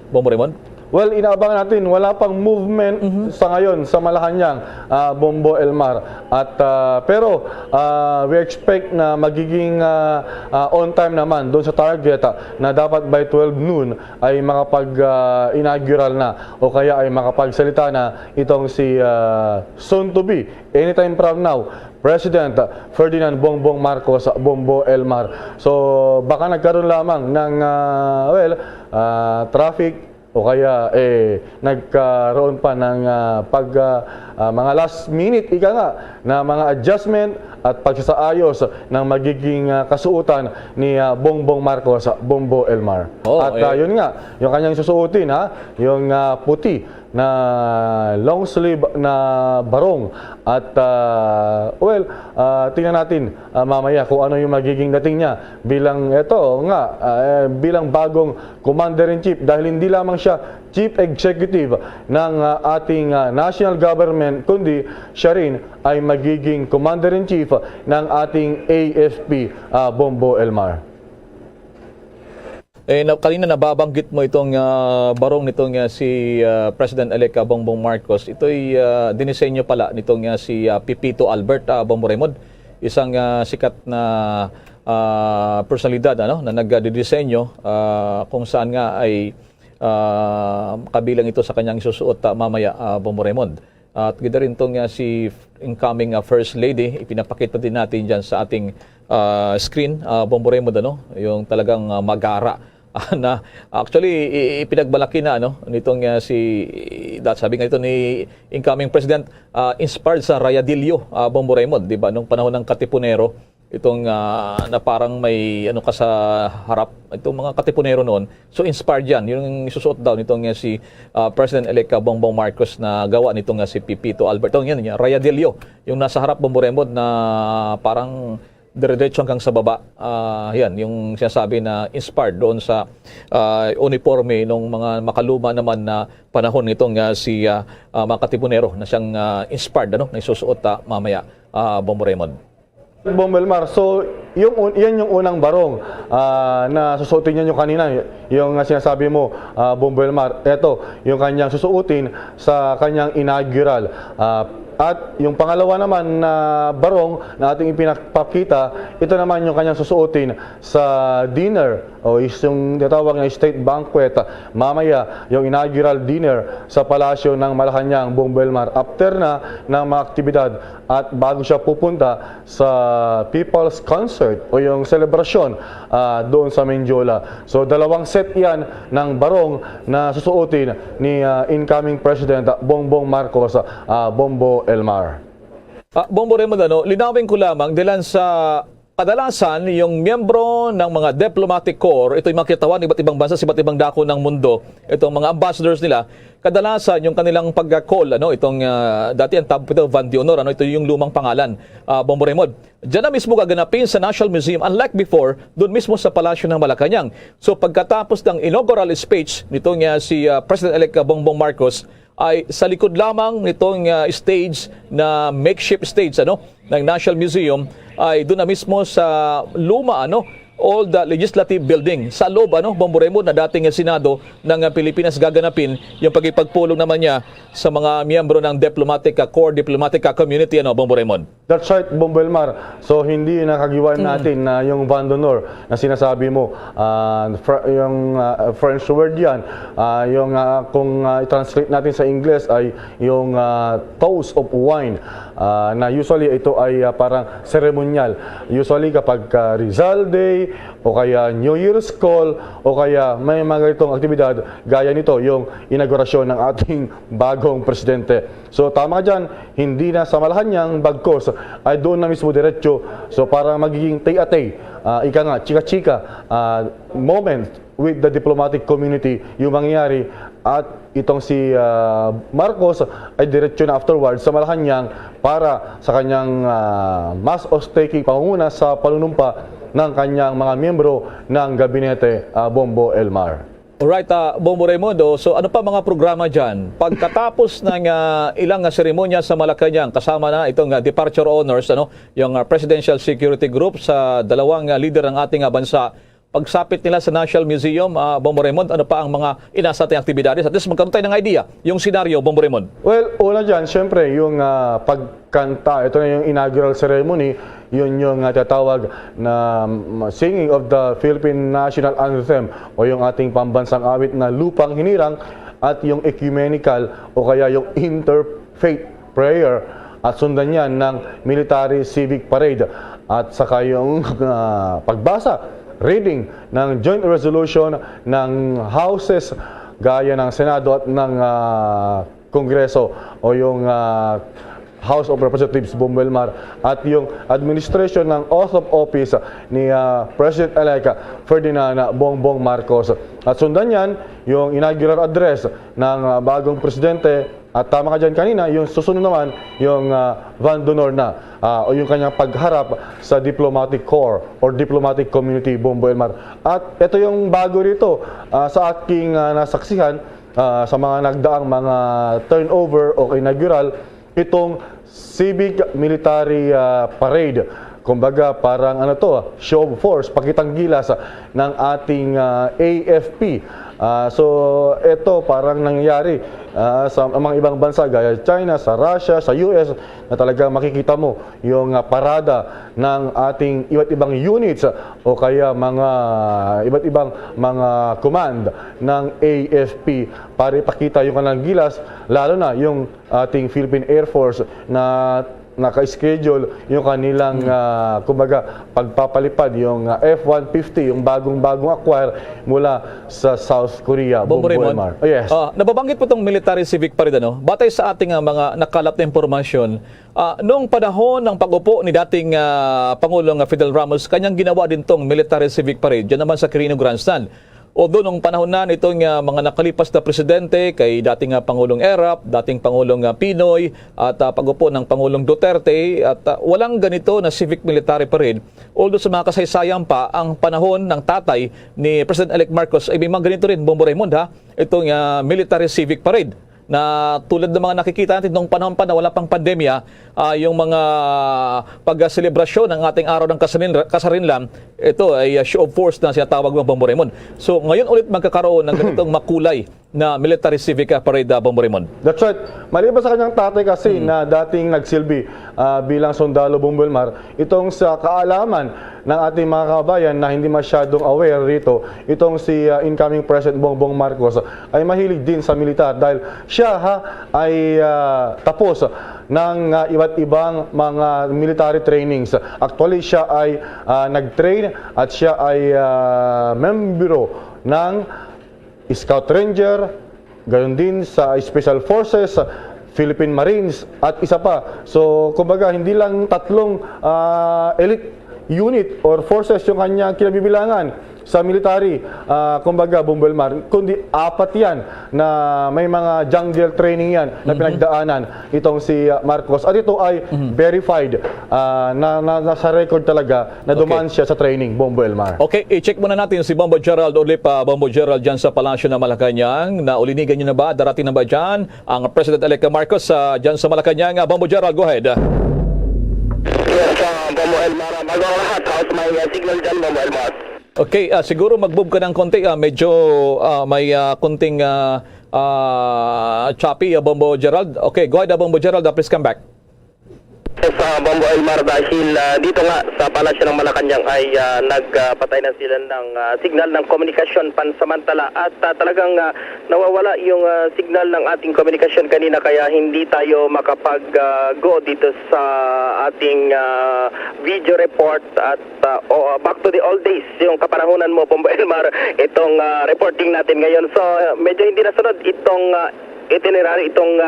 Bombo Raymond. Well, inaabangan natin, wala pang movement sa ngayon sa Malacanang, Bombo Elmar. At pero we expect na magiging on time naman doon sa target na dapat by 12 noon ay makapag-inaugural na o kaya ay makapagsalita na itong si soon to be, anytime from now, President Ferdinand Bongbong Marcos, Bombo Elmar. So baka nagkaroon lamang ng traffic o kaya nagkaroon pa ng mga last minute na mga adjustment at pagsasaayos ng magiging kasuotan ni Bongbong Marcos, Bombo Elmar. Yun nga, yung kanyang susuotin, yung puti na long sleeve na barong at tingnan natin mamaya kung ano yung magiging dating niya bilang bilang bagong Commander-in-Chief dahil hindi lamang siya Chief Executive ng ating national government kundi siya rin ay magiging Commander-in-Chief ng ating AFP, Bombo Elmar. Kanina nababanggit mo itong barong nitong si President-elect Bongbong Marcos. Ito'y dinisenyo pala nitong si Pipito Albert Bongbong Raymond, isang sikat na personalidad na nagdidisenyo kung saan nga ay kabilang ito sa kanyang isusuot mamaya Bongbong Raymond. At ganda rin itong si incoming First Lady, ipinapakita din natin dyan sa ating screen, Bongbong Raymond, yung talagang magara na actually ipinagbalaki na nitong sabi nga ito ni incoming President, inspired sa Rayadillo, Bongbong Raymond, di ba, nung panahon ng Katipunero, itong na parang may ka sa harap, itong mga Katipunero noon. So inspired yan, yung isusuot daw nitong si President-elect Bongbong Marcos na gawa nitong si Pipito Albert. Yan, Rayadillo, yung nasa harap Bongbong Raymond na parang dire-diretso hanggang sa baba. Yan, yung sinasabi na inspired doon sa uniforme ng mga makaluma naman na panahon nitong si mga Katipunero na siyang inspired na isusuot mamaya Bongbong Raymond. Bongbong Elmar, so yan yung unang barong na susuotin niya yung kanina, yung sinasabi mo, Bongbong Elmar. Ito, yung kanyang susuotin sa kanyang inaugural. At yung pangalawa naman na barong na ating ipinapakita, ito naman yung kanyang susuotin sa dinner o yung tinatawag na state banquet mamaya, yung inaugural dinner sa palasyo ng Malacanang, Bongbong Elmar, after na ng mga aktibidad at bago siya pupunta sa People's Concert o yung selebrasyon doon sa Menjola. So dalawang set yan ng barong na susuotin ni incoming President Bongbong Marcos, Bongbong Elmar. Bongbong Raymond, linawin ko lamang dahil sa kadalasan yung miyembro ng mga diplomatic corps, ito yung makitawan ng iba't ibang bansa sa iba't ibang dako ng mundo, itong mga ambassadors nila, kadalasan yung kanilang pag-call, itong dati ang tawag ito, Van de Honor, ito yung lumang pangalan, Bongbong Raymond. Diyan na mismo gaganapin sa National Museum, unlike before, doon mismo sa Palasyo ng Malacanang. So pagkatapos ng inaugural speech nitong si President-elect Bongbong Marcos, ay sa likod lamang nitong stage na makeshift stage ng National Museum, ay doon na mismo sa luma all the legislative building sa loob Bongbong Raymond na dating Senado ng Pilipinas gaganapin yung pagpulong naman niya sa mga miyembro ng diplomatic corps, diplomatic community Bongbong Raymond. That's right, Bongbong Elmar. So hindi nakagiwan natin na yung Van de Honor na sinasabi mo, yung French word yan, yung kung i-translate natin sa English ay yung toast of wine, na usually ito ay parang ceremonial. Usually kapag Rizal Day o kaya New Year's Call o kaya may mga ganitong aktibidad gaya nito, yung inaugurasyon ng ating bagong presidente. So tama dyan, hindi na sa Malacanang, bagkos ay doon na mismo diretso. So para magiging tay-atay, ika nga, chika-chika moment with the diplomatic community yung mangyayari, at itong si Marcos ay diretso na afterwards sa Malacanang para sa kanyang mass oath-taking pangunguna sa panunumpa ng kanyang mga miyembro ng gabinete, Bongbong Elmar. Alright, Bongbong Raymond, so ano pa mga programa dyan? Pagkatapos ng ilang seremonya sa Malacanang, kasama na itong departure honors, yung Presidential Security Group sa dalawang leader ng ating bansa, pagsapit nila sa National Museum, Bongbong Raymond, ano pa ang mga inasa tayong aktibidades? At least magkaroon tayo ng idea, yung senaryo, Bongbong Raymond. Well, una dyan, syempre, yung pagkanta, ito na yung inaugural ceremony, yun yung tatawag na singing of the Philippine National Anthem o yung ating pambansang awit na Lupang Hinirang, at yung ecumenical o kaya yung interfaith prayer, at sundan yan ng military civic parade, at saka yung pagbasa, reading ng joint resolution ng houses gaya ng Senado at ng Kongreso o yung House of Representatives, Bongbong Elmar, at yung administration ng oath of office ni President-elect Ferdinand Bongbong Marcos. At sundan yan yung inaugural address ng bagong presidente. At tama ka dyan kanina, yung susunod naman, yung Van de Honor na, o yung kanyang pagharap sa diplomatic corps or diplomatic community, Bongbong Elmar. At ito yung bago rito sa aking nasaksihan sa mga nagdaang mga turnover o inaugural, itong civic military parade kumbaga parang show of force, pakitang gilas ng ating AFP. So ito parang nangyari sa mga ibang bansa gaya China, sa Russia, sa US, na talaga makikita mo yung parada ng ating iba't ibang units o kaya mga iba't ibang mga command ng AFP para ipakita yung kanilang gilas, lalo na yung ating Philippine Air Force na naka-schedule yung kanilang kumbaga pagpapalipad yung F-150, yung bagong acquire mula sa South Korea. Bombo Raymond, Elmar. Yes. nababanggit po itong military civic parade, batay sa ating mga nakalap na impormasyon, noong panahon ng pag-upo ni dating Pangulong Fidel Ramos, kanyang ginawa din itong military civic parade dyan naman sa Quirino Grandstand. Although nung panahon na nitong mga nakalipas na presidente kay dating Pangulong Erap, dating Pangulong Pinoy at pag-upo ng Pangulong Duterte at walang ganito na civic military parade. Although sa mga kasaysayan pa, ang panahon ng tatay ni President-elect Marcos ay may mga ganito rin, Bombo Raymond, itong military civic parade na tulad ng mga nakikita natin noong panahon pa na wala pang pandemya, yung mga pag-selebrasyon ng ating araw ng kasarinlan, ito ay show of force na sinatawag ng Bombo Raymond. So ngayon ulit magkakaroon ng ganitong makulay na military civic parade, Bombo Raymond. That's right. Maliban sa kanyang tatay kasi na dating nagsilbi bilang sundalo, Bombo Elmar, itong sa kaalaman ng ating mga kabayan na hindi masyadong aware rito, itong si incoming President Bongbong Marcos ay mahilig din sa militar dahil siya ay tapos ng iba't ibang mga military trainings. Actually, siya ay nag-train at siya ay membro ng Scout Ranger, gayon din sa Special Forces, Philippine Marines at isa pa. So, kumbaga, hindi lang tatlong elite unit or forces yung kanyang kinabibilangan sa military, kumbaga Bombo Elmar, kundi 4 yan na may mga jungle training yan na pinagdaanan itong si Marcos, at ito ay verified na nasa record talaga na dumaan siya sa training, Bombo Elmar. Okay, i-check muna natin si Bombo Gerald Ulip, Bombo Gerald dyan sa Palasyo ng Malacanang. Naulinigan nyo na ba? Darating na ba dyan ang President-elect Marcos dyan sa Malacanang? Bombo Gerald, go ahead. Yes, Bombo Elmar. Bago ang lahat, how's my signal dyan, Bombo Elmar? Okay, siguro mag-move ka ng konti. Medyo may konting choppy, Bombo Gerald. Okay, go ahead, Bombo Gerald. Please come back. Sa Bombo Elmar, dahil dito nga sa Palasyo ng Malacanang ay nagpatay na sila ng signal ng komunikasyon pansamantala at talagang nawawala yung signal ng ating komunikasyon kanina, kaya hindi tayo makapag-go dito sa ating video report at back to the old days, yung kapanahunan mo, Bombo Elmar, itong reporting natin ngayon. So medyo hindi nasunod itong itinerary, itong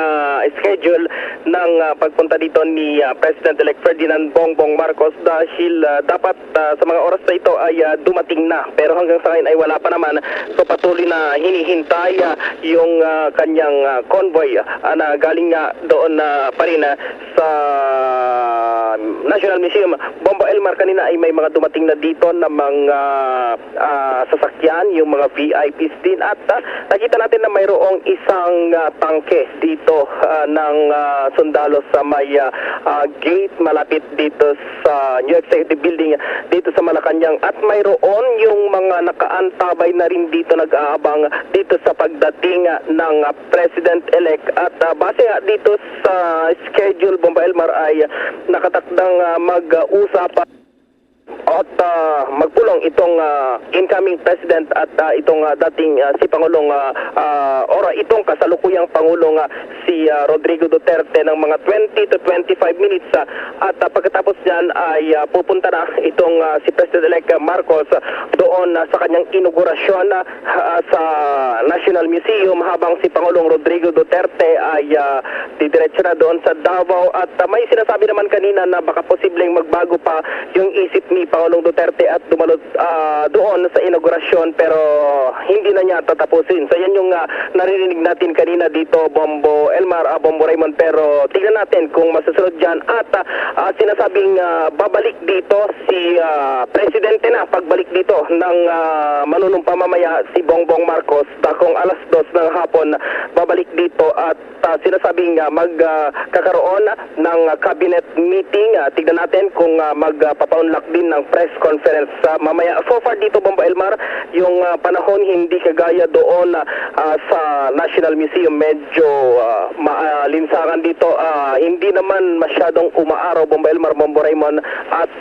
schedule ng pagpunta dito ni President-elect Ferdinand Bongbong Marcos dahil dapat sa mga oras na ito ay dumating na, pero hanggang sa ngayon ay wala pa naman. So patuloy na hinihintay yung kanyang convoy na galing nga doon pa rin sa National Museum. Bombo Elmar, kanina ay may mga dumating na dito na mga sasakyan, yung mga VIPs din, at nakita natin na mayroong isang tangke dito ng sundalo sa may gate malapit dito sa New Executive Building dito sa Malacanang, at mayroon yung mga nakaantabay na rin dito nag-aabang dito sa pagdating ng President-elect, at base dito sa schedule, Bombo Elmar, ay nakatakdang mag-usap at magpulong itong incoming president at itong dating si Pangulong itong kasalukuyang Pangulong si Rodrigo Duterte ng mga 20 to 25 minutes at pagkatapos niyan ay pupunta na itong si President-elect Marcos doon sa kanyang inaugurasyon sa National Museum, habang si Pangulong Rodrigo Duterte ay didiretso na doon sa Davao. At may sinasabi naman kanina na baka posibleng magbago pa yung isip ni ni Pangulong Duterte at dumalo doon sa inaugurasyon pero hindi na niya tatapusin. So yan yung naririnig natin kanina dito, Bombo Elmar, Bombo Raymond, pero tignan natin kung masusunod dyan at sinasabing babalik dito si Presidente na pagbalik dito ng manunumpa mamaya si Bongbong Marcos kung alas 2 ng hapon babalik dito at sinasabing magkakaroon ng cabinet meeting. Tignan natin kung magpapaunlak din ng press conference mamaya. So far dito, Bombo Elmar, yung panahon hindi kagaya doon sa National Museum, medyo maalinsangan dito. Hindi naman masyadong umaaraw, Bombo Elmar, Bombo Raymond, at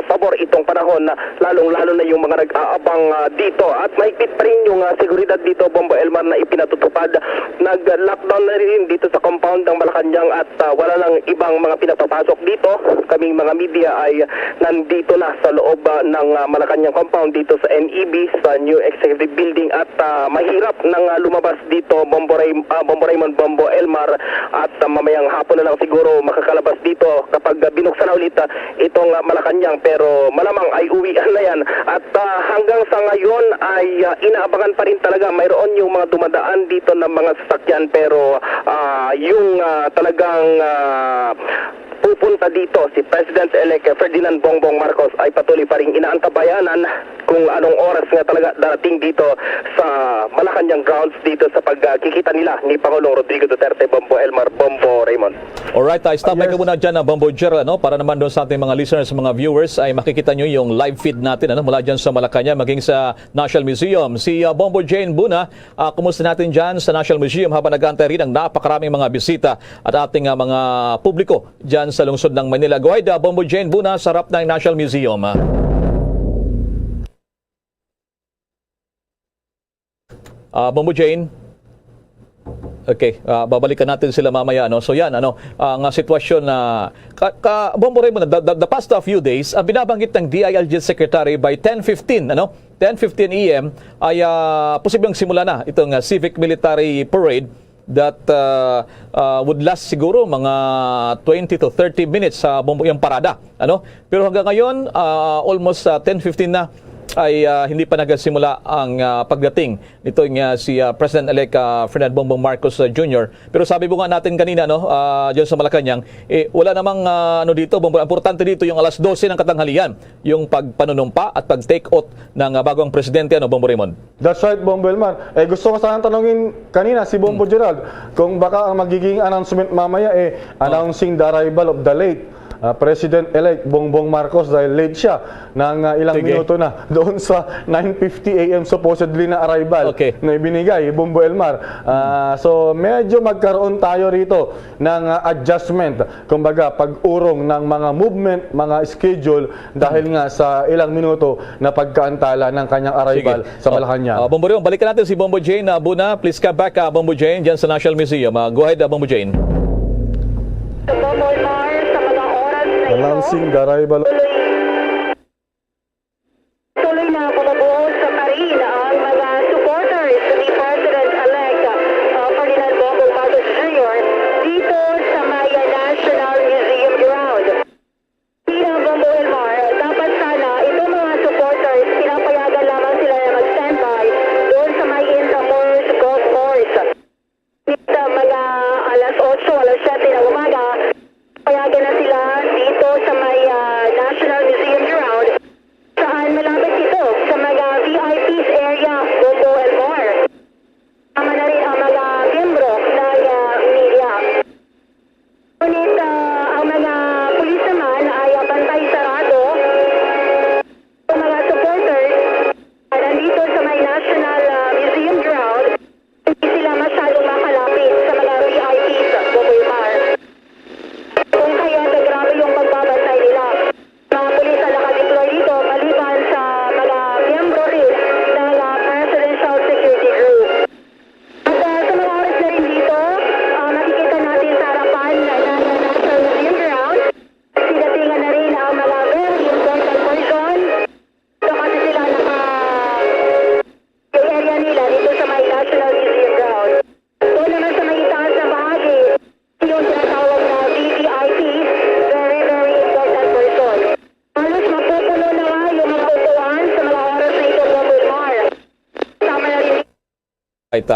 pabor itong panahon, lalong-lalo na yung mga nag-aabang dito. At mahigpit pa rin yung seguridad dito, Bombo Elmar, na ipinatutupad. Nag-lockdown na rin dito sa compound ng Malacanang at wala lang ibang mga pinapapasok dito. Kaming mga media ay nandito na sa loob ng Malacanang compound dito sa NEB, sa New Executive Building at mahirap nang lumabas dito, Bombo Raymond, Bombo Elmar, at mamayang hapon na lang siguro makakalabas dito kapag binuksan na ulit itong Malacanang, pero malamang ay uwian na yan at hanggang sa ngayon ay inaabangan pa rin talaga. Mayroon yung mga dumadaan dito ng mga sasakyan pero yung talagang pupunta dito si President-elect Ferdinand Bongbong Marcos ay patuloy pa rin inaantabayanan kung anong oras nga talaga darating dito sa Malacanang grounds dito sa pagkikita nila ni Pangulong Rodrigo Duterte, Bombo Elmar, Bombo Raymond. Alright, stop by ka muna dyan, Bombo Jer, para naman doon sa ating mga listeners, mga viewers, ay makikita nyo yung live feed natin mula dyan sa Malacanang, maging sa National Museum. Si Bombo Jane Buna, kumusta natin dyan sa National Museum habang nag-aantay rin ang napakaraming mga bisita at ating mga publiko dyan sa lungsod ng Manila. Go ahead, Bombo Jane Buna, sa harap ng National Museum. Bombo Jane. Okay, babalikan natin sila mamaya. So yan, ang sitwasyon na Bombo Raymond, the past few days, binabanggit ng DILG Secretary by 10:15 AM ay posibleng simula na itong civic military parade that would last siguro mga 20 to 30 minutes sa yung parada. Pero hanggang ngayon, almost 10:15 na ay hindi pa nagsimula ang pagdating nito si President-elect Ferdinand Bongbong Marcos Jr. Pero sabi mo nga natin kanina diyan sa Malacanang, wala namang dito, Bongbong, importante dito yung alas 12 ng katanghalian, yung pagpanunumpa at pag-take oath ng bagong presidente, Bombo Raymond. That's right, Bombo Elmar. Gusto ko sana tanongin kanina si Bombo Gerald kung baka ang magiging announcement mamaya announcing the arrival of the late President-elect Bongbong Marcos dahil late siya ng ilang minuto na doon sa 9:50 AM supposedly na arrival na ibinigay, Bombo Elmar. So medyo magkaroon tayo rito ng adjustment, kumbaga pag-urong ng mga movement, mga schedule dahil nga sa ilang minuto na pagkaantala ng kanyang arrival sa Malacanang. Bombo Raymond, balikan natin si Bombo Jane Buna. Please come back, Bombo Jane, dyan sa National Museum. Go ahead, Bombo Jane. Bombo Elmar, sa mga oras na ito, announcing the arrival. tuloy na bumubuo sa parin ang mga supporters ni President-elect Ferdinand Bongbong Marcos Jr. dito sa Maya National Museum ground. Bombo Elmar, dapat sana itong mga supporters pinapayagan lamang sila na mag-standby doon sa May Intramuros Golf Course. Dito mga alas 8, alas 7 ng umaga, payagan na sila dito sa may National Right,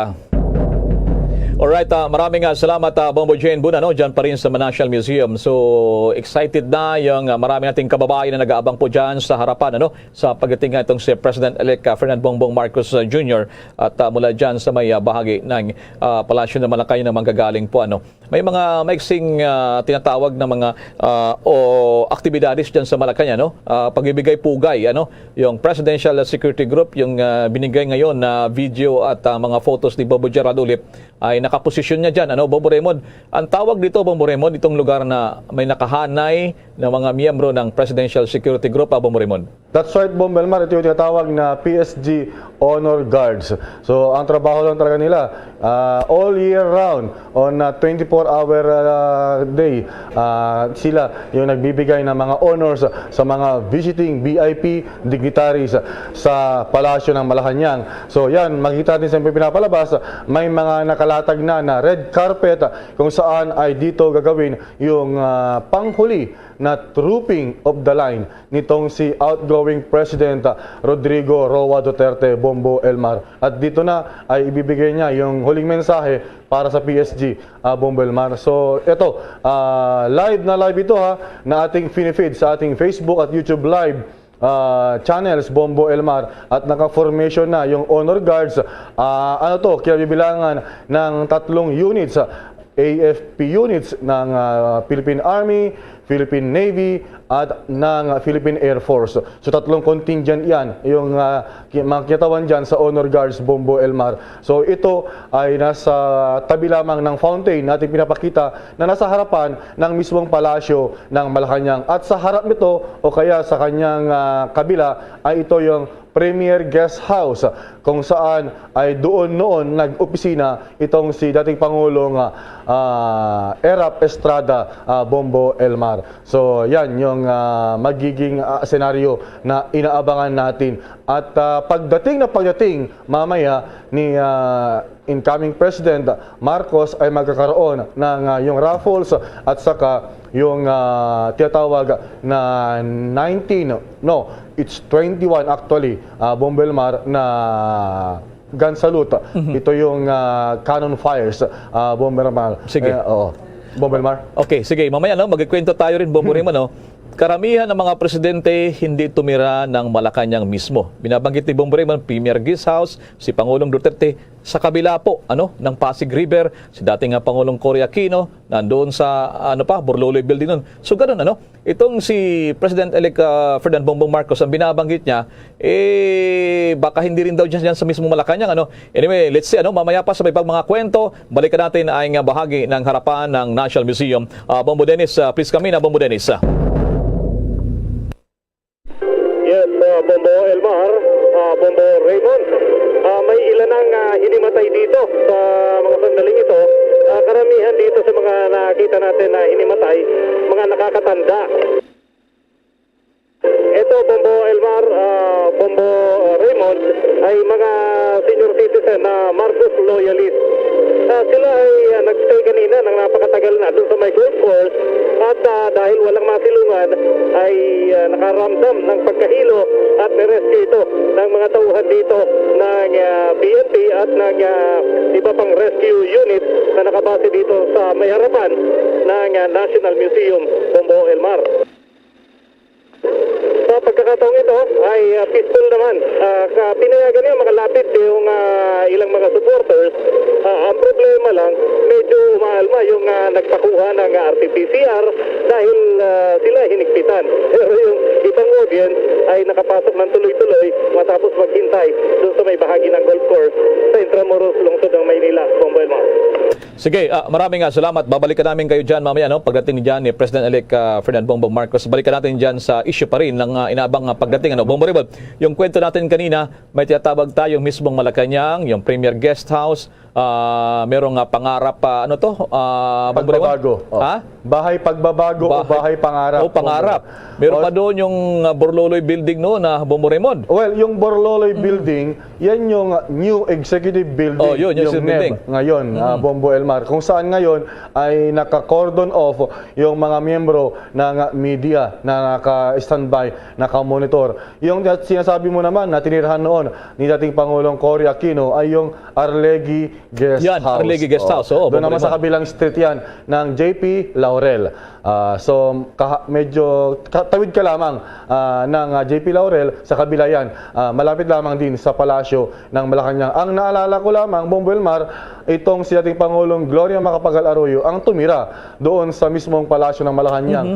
Alright, maraming salamat Bombo Jane Buna, no? Diyan pa rin sa National Museum. So, excited na yung marami nating kababayan na nag-aabang po dyan sa harapan, ano? Sa pagdating itong si President-elect Ferdinand Bongbong Marcos Jr. At mula dyan sa may bahagi ng Palasyo ng Malacanang na manggagaling po, ano? May mga maiksing tinatawag na mga aktibidades dyan sa Malacanang, no? Pagbibigay pugay, ano? Yung Presidential Security Group, yung binigay ngayon na video at mga photos ni Bobo Gerald Ulip ay nakaposisyon niya dyan. Ano, Bobo Raymond? Ang tawag dito, Bobo Raymond, itong lugar na may nakahanay ng mga miyembro ng Presidential Security Group, Bobo Raymond? That's right, Bombo Elmar. Ito yung tinatawag na PSG Honor Guards. So, ang trabaho lang talaga nila, all year round, on a 24-hour day, sila yung nagbibigay ng mga honors sa mga visiting VIP dignitaries sa Palasyo ng Malacanang. So, yan, makikita natin sa pinapalabas, may mga nakalatag na red carpet kung saan ay dito gagawin yung panghuli na trooping of the line nitong si outgoing President Rodrigo Roa Duterte, Bombo Elmar. At dito na ay ibibigay niya yung huling mensahe para sa PSG, Bombo Elmar. So ito, live na live ito na ating finifeed sa ating Facebook at YouTube live channels, Bombo Elmar, at naka-formation na yung Honor Guards. Kinabibilangan ng 3 units, AFP units ng Philippine Army, Philippine Navy, at ng Philippine Air Force. So 3 contingent yan, yung makitawan dyan sa Honor Guards, Bombo Elmar. So ito ay nasa tabi lamang ng fountain natin pinapakita na nasa harapan ng mismong palasyo ng Malacanang. At sa harap nito o kaya sa kanyang kabila ay ito yung Premier Guest House kung saan ay doon noon nag-opisina itong si dating Pangulong Erap Estrada, Bombo Elmar. So yan yung magiging senaryo na inaabangan natin. At pagdating mamaya ni incoming President Marcos ay magkakaroon ng yung raffles at saka yung tinatawag na 21 actually, Bombo Elmar, na gun salute. Ito yung cannon fires, Bombo Elmar. Sige. Bombo Elmar. Okay, sige. Mamaya magkikwento tayo rin, Bombo Raymond, Karamihan ng mga presidente hindi tumira ng Malacanang mismo. Binabanggit ni Bombo Raymond, Premier Guest House, si Pangulong Duterte, sa kabila po ng Pasig River, si dating Pangulong Cory Aquino, nandoon sa Borloloy Building nun. So ganun, itong si President-elect Ferdinand Bongbong Marcos, ang binabanggit niya, baka hindi rin daw dyan sa mismong Malacanang, Anyway, let's see, mamaya pa sa may mga kwento, balikan natin ay bahagi ng harapan ng National Museum. Bombo Dennis, please come in, Bombo Dennis. Yes, Bombo Elmar, Bombo Raymond, may ilan ang hinimatay dito sa mga sandaling ito. Karamihan dito sa mga nakita natin na hinimatay, mga nakakatanda. Ito, Bombo Elmar, Bombo Raymond, ay mga senior citizen na Marcos loyalist. Sila ay nagstay kanina ng napakatagal na doon sa may golf course at dahil walang masilungan ay nakaramdam ng pagkahilo at nirescue ito ng mga tauhan dito ng PNP at ng iba pang rescue unit na nakabase dito sa may harapan ng National Museum, Bombo Elmar. Sa pagkakataong ito ay peaceful naman. Pinayagan niya makalapit yung ilang mga supporters. Ang problema lang, medyo umaalma yung nagpakuha ng RT-PCR dahil sila hinigpitan. Pero yung ibang audience ay nakapasok ng tuloy-tuloy matapos maghintay doon sa may bahagi ng golf course sa Intramuros, lungsod ng Maynila, Bombo Elmar. Sige, maraming salamat. Babalikan namin kayo dyan mamaya, pagdating dyan ni President-elect Ferdinand Bongbong Marcos. Balikan natin dyan sa issue pa rin ng inaabang pagdating. Bombo Raymond, yung kwento natin kanina, may tinatawag tayong mismong Malacanang, yung Premier Guest House, merong pangarap, Bombo Raymond? Pagbabago. bahay pagbabago o bahay pangarap. O pangarap. Meron pa doon yung Borloloy building noon na Bombo Raymond. Well, yung Borloloy building, yan yung new executive building. Oh, yun, yung yung building. NEB ngayon, Bombo Elmar. Kung saan ngayon ay naka-cordon off yung mga miyembro ng media na naka-standby, naka-monitor. Yung sinasabi mo naman na tinirahan noon ni dating Pangulong Cory Aquino ay yung Arlegui Guest House. Arlegui Guest House. Oo, doon naman sa kabilang street yan ng JP Laurel. So medyo tawid ka lamang ng JP Laurel, sa kabila yan. Malapit lamang din sa palasyo ng Malacanang. Ang naalala ko lamang, Bombo Elmar, itong si dating Pangulong Gloria Macapagal Arroyo ang tumira doon sa mismong palasyo ng Malacanang.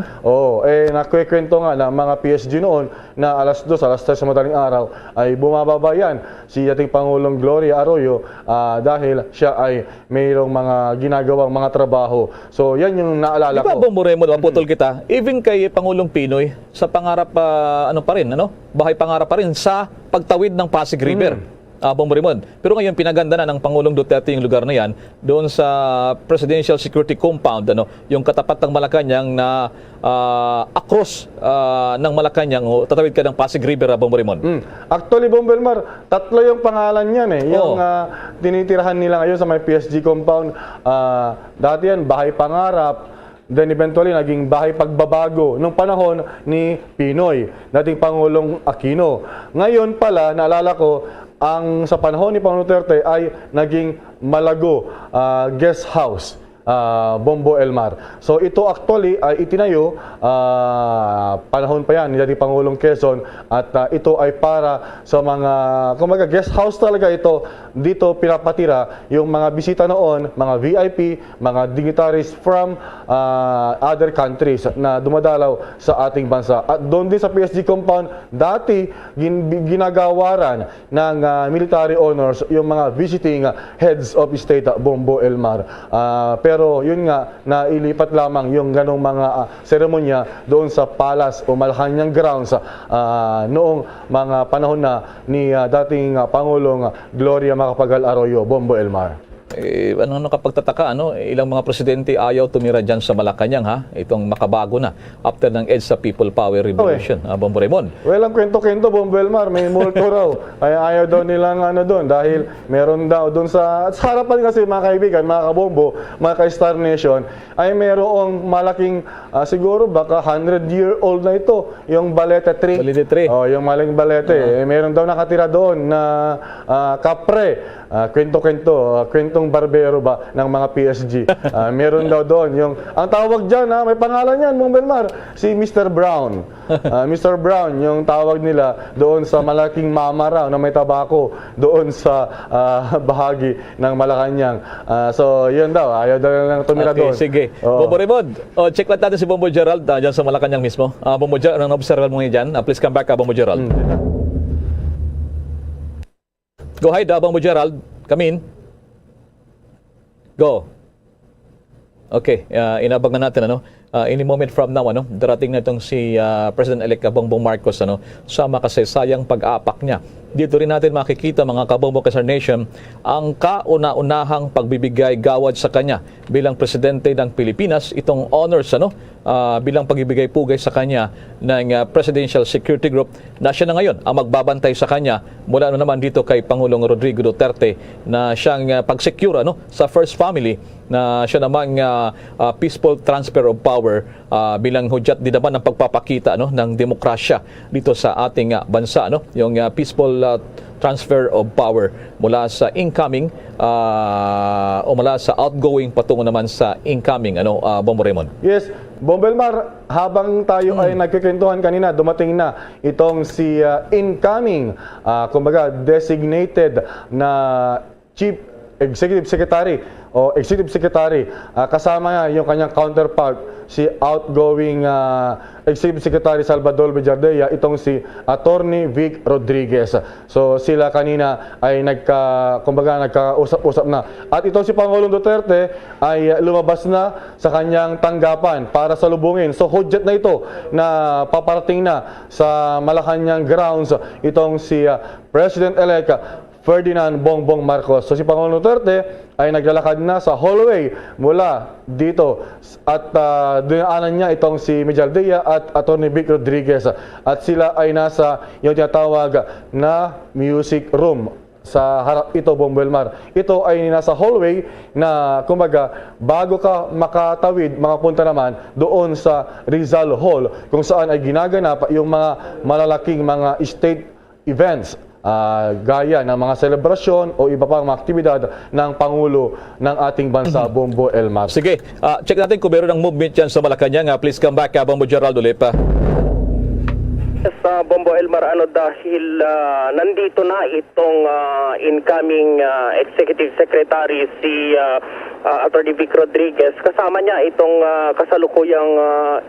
Nakwekwento nga ng mga PSG noon na alas 2, alas 3 sa madaling araw ay bumababa yan si dating Pangulong Gloria Arroyo dahil siya ay mayroong mga ginagawang mga trabaho. So yan yung naalala ko. Bombo Raymond, maputol kita, even kay Pangulong Pinoy, sa pangarap, bahay pangarap pa rin sa pagtawid ng Pasig River. Bombo Raymond. Pero ngayon, pinaganda na ng Pangulong Duterte yung lugar na yan, doon sa Presidential Security Compound, yung katapat ng Malacanang na across ng Malacanang, tatawid ka ng Pasig River, Bombo Raymond. Actually, Bombo Elmar, tatlo yung pangalan yan eh. Yung tinitirahan nila ngayon sa may PSG compound. Dati yan, bahay pangarap. Then eventually, naging bahay pagbabago nung panahon ni Pinoy, dating Pangulong Aquino. Ngayon pala, naalala ko, ang sa panahon ni Pangulong Duterte ay naging Malago Guest House. Bombo Elmar. So ito actually ay itinayo panahon pa yan ni dating Pangulong Quezon at ito ay para sa mga kumbaga guest house talaga ito. Dito pinapatira yung mga bisita noon, mga VIP, mga dignitaries from other countries na dumadalaw sa ating bansa. At doon din sa PSG compound dati ginagawaran ng military honors yung mga visiting heads of state, Bombo Elmar. Pero yun nga, nailipat lamang yung ganong mga seremonya doon sa Palace o Malacanang grounds noong mga panahon na ni dating Pangulong Gloria Macapagal Arroyo, Bombo Elmar. Ano nakapagtataka, ilang mga presidente ayaw tumira dyan sa Malacanang, ha? Itong makabago na after ng EDSA People Power Revolution, Bombo Raymond. Well, ang kwento-kwento, Bombo Elmar, may multo raw. Kaya ayaw daw nilang doon dahil meron daw doon sa harapan kasi mga kaibigan, mga kabombo, mga ka-Star Nation, ay merong malaking, siguro baka 100-year-old na ito, yung Balete Tree. Balete Tree. Yung maling Balete. Meron daw nakatira doon na kapre. Kwentong barbero ba ng mga PSG. Meron daw doon ang tawag diyan, may pangalan yan, Bombo Elmar, si Mr. Brown. Mr. Brown yung tawag nila doon sa malaking mama raw na may tabako doon sa bahagi ng Malacanang. So yun daw, ayaw daw lang tumira doon. Sige. Bombo Raymond, check lang natin si Bombo Gerald dyan sa Malacanang mismo. Bombo Gerald, anong observe mo dyan? Please come back, Bombo Gerald. Go ahead, Bombo Gerald. Come in. Go. Okay, inabang na natin any moment from now darating na itong si President-elect Bongbong Marcos sa makasaysayang pag-aapak niya. Dito rin natin makikita, mga kabombo Quezon Nation, ang kauna-unahang pagbibigay gawad sa kanya bilang presidente ng Pilipinas, itong honors bilang pagbibigay pugay sa kanya ng Presidential Security Group na siya na ngayon ang magbabantay sa kanya mula naman dito kay Pangulong Rodrigo Duterte na siyang pag-secure sa First Family na siya namang peaceful transfer of power bilang hudyat din naman ng pagpapakita ng demokrasya dito sa ating bansa, yung peaceful transfer of power mula sa incoming o mula sa outgoing patungo naman sa incoming, Bombo Raymond. Yes, Bombo Elmar, habang tayo ay nagkikwentuhan kanina, dumating na itong si incoming, kumbaga designated na Chief Executive Secretary o Executive Secretary, kasama niya yung kanyang counterpart, si outgoing Executive Secretary Salvador Villardea, itong si Attorney Vic Rodriguez. So sila kanina ay nagkausap-usap na. At itong si Pangulong Duterte ay lumabas na sa kanyang tanggapan para salubungin. So hudyat na ito na paparating na sa Malacanang grounds itong si President-elect Ferdinand Bongbong Marcos. So si Pangulong Duterte ay naglalakad na sa hallway mula dito at dinaanan niya itong si Mejaldea at Atty. Vic Rodriguez at sila ay nasa yung tinatawag na music room. Sa harap ito, Bombo Elmar. Ito ay nasa hallway na kumbaga bago ka makatawid, makapunta naman doon sa Rizal Hall kung saan ay ginaganap yung mga malalaking mga state events gaya ng mga selebrasyon o iba pang mga aktibidad ng Pangulo ng ating bansa, Bombo Elmar. Sige, check natin kung meron ng movement yan sa Malacanang. Please come back, Bombo Gerald Ulipa. Sa Bombo Elmar, dahil nandito na itong incoming Executive Secretary si Atty. Vic Rodriguez, kasama niya itong kasalukuyang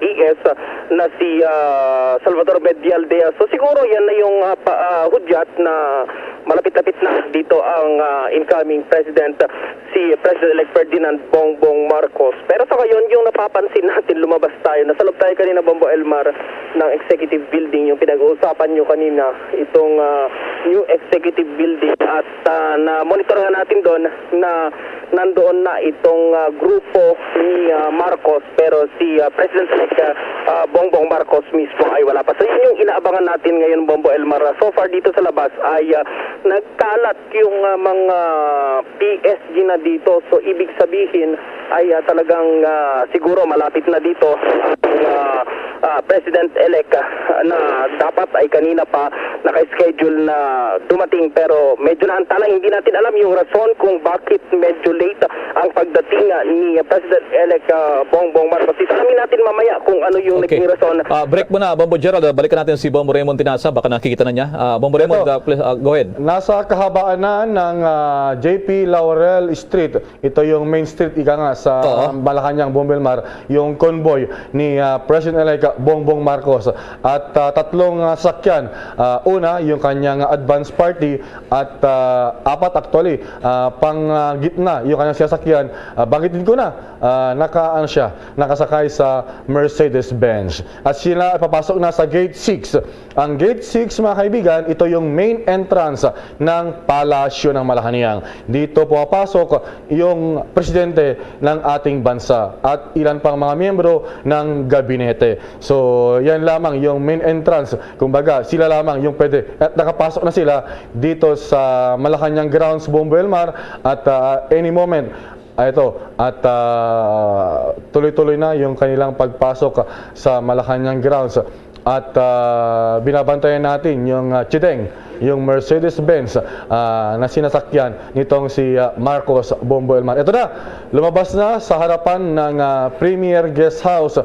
ES na si Salvador Medialdea. So siguro yan na yung hudyat na malapit-lapit na dito ang incoming President, si President-elect Ferdinand Bongbong Marcos. Pero sa ngayon, yung napapansin natin, lumabas tayo, nasa loob tayo kanina, Bombo Elmar, ng Executive Building, yung pinag-uusapan nyo kanina, itong new Executive Building, at na-monitor nga natin doon na nandoon na itong grupo ni Marcos, pero si President-elect Bongbong Marcos mismo ay wala pa. So yun yung inaabangan natin ngayon, Bombo Elmar. So far dito sa labas ay nagkalat yung mga PSG na dito. So ibig sabihin ay talagang siguro malapit na dito ang President-elect na dapat ay kanina pa naka-schedule na dumating, pero medyo naantala. Hindi natin alam yung rason kung bakit medyo late ang pagdating ni President-elect Bongbong Marcos. Alamin natin mamaya kung ano yung naging rason. Break muna, Bombo Gerald. Balikan natin si Bombo Raymond Tinasa. Baka nakikita na niya. Bombo Raymond, please, go ahead. Nasa kahabaan na ng JP Laurel Street. Ito yung main street, ika nga, sa Malacanang, Bombo Elmar, yung convoy ni President-elect Bongbong Marcos. At tatlong sakyan. Una, yung kanyang advance party at apat actually, pang gitna, yung kanyang sasakyan. Banggitin ko na, nakasakay sa Mercedes-Benz. At sila papasok na sa Gate 6. Ang Gate 6, mga kaibigan, ito yung main entrance ng Palasyo ng Malacanang. Dito pumapasok yung presidente ng ating bansa at ilan pang mga miyembro ng gabinete. So, yan lamang yung main entrance. Kumbaga, sila lamang yung pwede. At nakapasok na sila dito sa Malacanang Grounds, Bombo Elmar, at any moment, tuloy-tuloy na yung kanilang pagpasok sa Malacanang Grounds. At binabantayan natin yung Chideng, yung Mercedes-Benz na sinasakyan nitong si Marcos, Bombo Elmar. Ito na, lumabas na sa harapan ng Premier Guest House,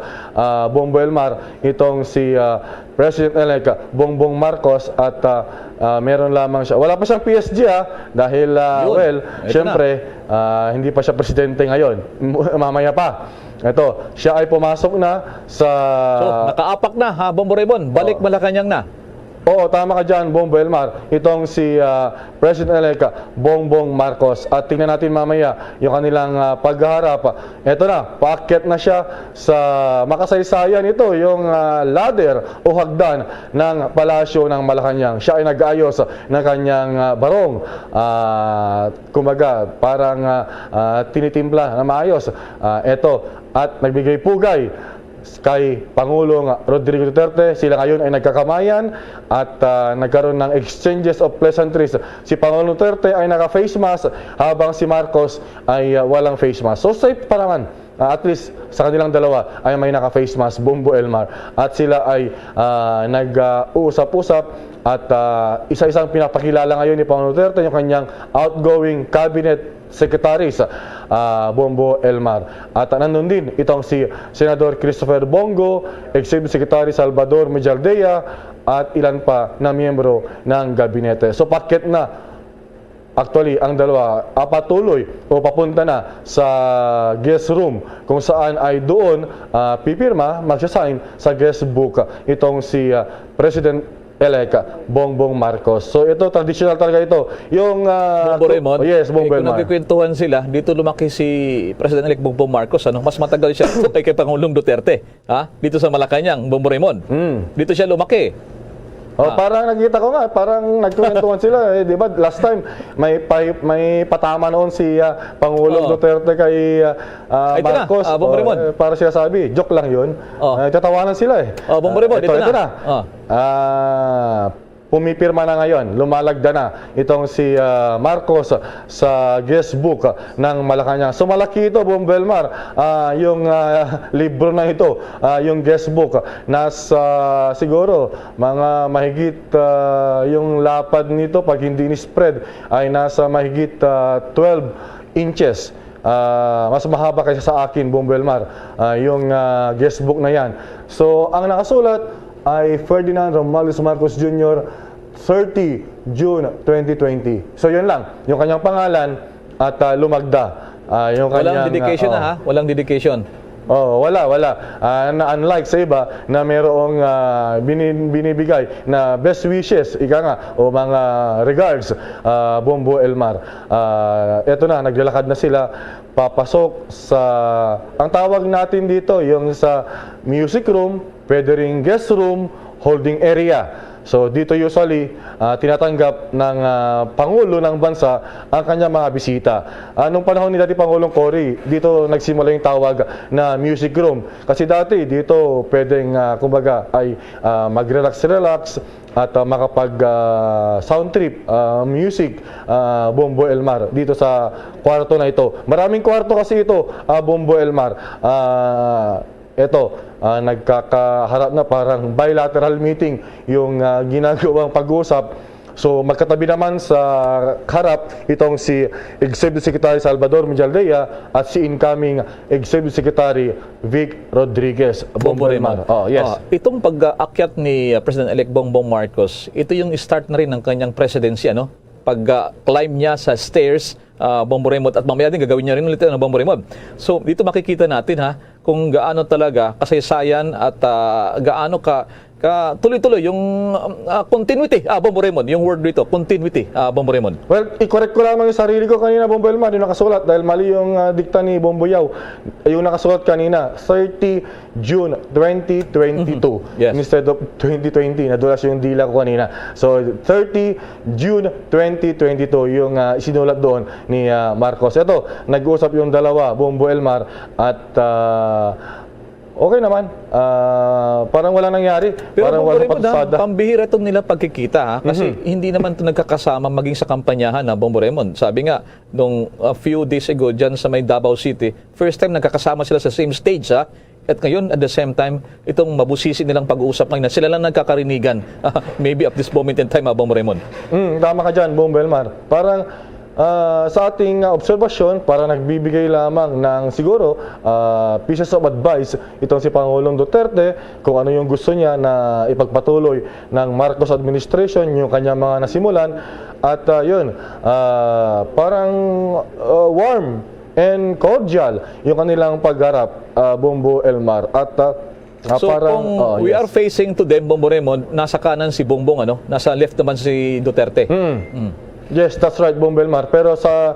Bombo Elmar, itong si President-elect Bongbong Marcos, at meron lamang siya. Wala pa siyang PSG dahil, syempre, hindi pa siya presidente ngayon. Mamaya pa. Ito, siya ay pumasok na sa... So, nakaapak na, Bombo Raymond. Balik Malacanang na. Oo, tama ka dyan, Bombo Elmar. Itong si President-elect Bongbong Marcos. At tingnan natin mamaya yung kanilang pagharap. Ito na, paakyat na siya sa makasaysayan ito, yung ladder o hagdan ng Palasyo ng Malacanang. Siya ay nag-aayos ng kanyang barong. Kumbaga, parang tinitimpla na maayos. Ito, at nagbigay pugay kay Pangulong Rodrigo Duterte. Sila ngayon ay nagkakamayan at nagkaroon ng exchanges of pleasantries. Si Pangulong Duterte ay naka-face mask habang si Marcos ay walang face mask. So safe pa naman. At least sa kanilang dalawa ay may naka-face mask, Bombo Elmar. At sila ay nag-uusap-usap at isa-isang pinapakilala ngayon ni Pangulong Duterte yung kanyang outgoing cabinet secretaries, Bombo Elmar. At nandun din itong si Senador Christopher Bongo, Executive Secretary Salvador Mejaldea, at ilan pa na miyembro ng gabinete. So paket na actually ang dalawa patuloy o papunta na sa guest room kung saan ay doon magsasign sa guest book itong si President-elect Bongbong Marcos. So ito, traditional talaga ito. Yung Bombo Raymond, yes, Bombo kung Elmar. nagkikwentuhan sila, dito lumaki si President-elect Bongbong Marcos. Mas matagal siya kay Pangulong Duterte. Dito sa Malacanang, Bombo Raymond. Dito siya lumaki. Parang nakita ko nga, parang nagkwentuhan sila eh, 'di ba? Last time may patama noon si Pangulong Duterte kay Marcos. Bongbong Raymond. Para siya sabi, joke lang 'yun. Tatawanan sila eh. Bongbong Raymond, ito na. Pumipirma na ngayon, lumalagda na itong si Marcos sa guest book ng Malacanang. So malaki ito, Bongbong Elmar, yung libro na ito, yung guest book, nasa siguro mga mahigit yung lapad nito pag hindi ni-spread ay nasa mahigit 12 inches. Mas mahaba kaysa sa akin, Bongbong Elmar, yung guest book na yan. So ang nakasulat ay Ferdinand Romualdez Marcos Jr., 30 June 2020. So yun lang, yung kanyang pangalan at lumagda. Walang dedication walang dedication. Wala. Unlike sa iba na mayroong binibigay na best wishes, ika nga, o mga regards, Bongbong Elmar. Eto na, naglalakad na sila papasok sa, ang tawag natin dito, yung sa music room, pwede ring guest room, holding area. So dito usually tinatanggap ng Pangulo ng bansa ang kanyang mga bisita. Nung panahon ni dati Pangulong Cory, dito nagsimula yung tawag na music room. Kasi dati dito pwedeng kumbaga ay mag-relax at makapag sound trip, music, Bongbong Elmar dito sa kwarto na ito. Maraming kwarto kasi ito, Bongbong Elmar. Nagkakaharap na parang bilateral meeting yung ginagawang pag-uusap. So magkatabi naman sa harap itong si Executive Secretary Salvador Mejaldea at si incoming Executive Secretary Vic Rodriguez. Bongbong Elmar. Itong pag-akyat ni President-elect Bongbong Marcos, ito yung start na rin ng kanyang presidency, ano? Pag-climb niya sa stairs, Bongbong Raymond, at mamaya din gagawin niya rin ulit ng Bongbong Raymond. So dito makikita natin kung gaano talaga kasaysayan at gaano tuloy-tuloy yung continuity, Bongbong Raymond, yung word dito, continuity, Bongbong Raymond. Well, i-correct ko lamang yung sarili ko kanina, Bongbong Elmar, yung nakasulat, dahil mali yung dikta ni Bongbong Yao. Yung nakasulat kanina, 30 June 2022, Yes. instead of 2020, nadulas yung dila ko kanina. So 30 June 2022 yung isinulat doon ni Marcos. Ito, nag-uusap yung dalawa, Bongbong Elmar, at okay naman. Parang walang nangyari. Pero parang walang patusada. Pambihira itong nila pagkikita. Kasi hindi naman ito nagkakasama maging sa kampanyahan na Bongbong Raymond. Sabi nga, nung a few days ago dyan sa may Davao City, first time nagkakasama sila sa same stage. At ngayon, at the same time, itong mabusisi nilang pag-uusap ngayon na sila lang nagkakarinigan. Maybe at this moment in time, Bongbong Raymond. Tama ka dyan, Bongbong Elmar. Parang sa ating obserbasyon, para nagbibigay lamang ng siguro pieces of advice itong si Pangulong Duterte kung ano yung gusto niya na ipagpatuloy ng Marcos administration, yung kanyang mga nasimulan. At parang warm and cordial yung kanilang pagharap, Bongbong Elmar. At so kung we are facing to them, Bongbong Raymond, nasa kanan si Bongbong, nasa left naman si Duterte. Yes, that's right, Bongbong Elmar. Pero sa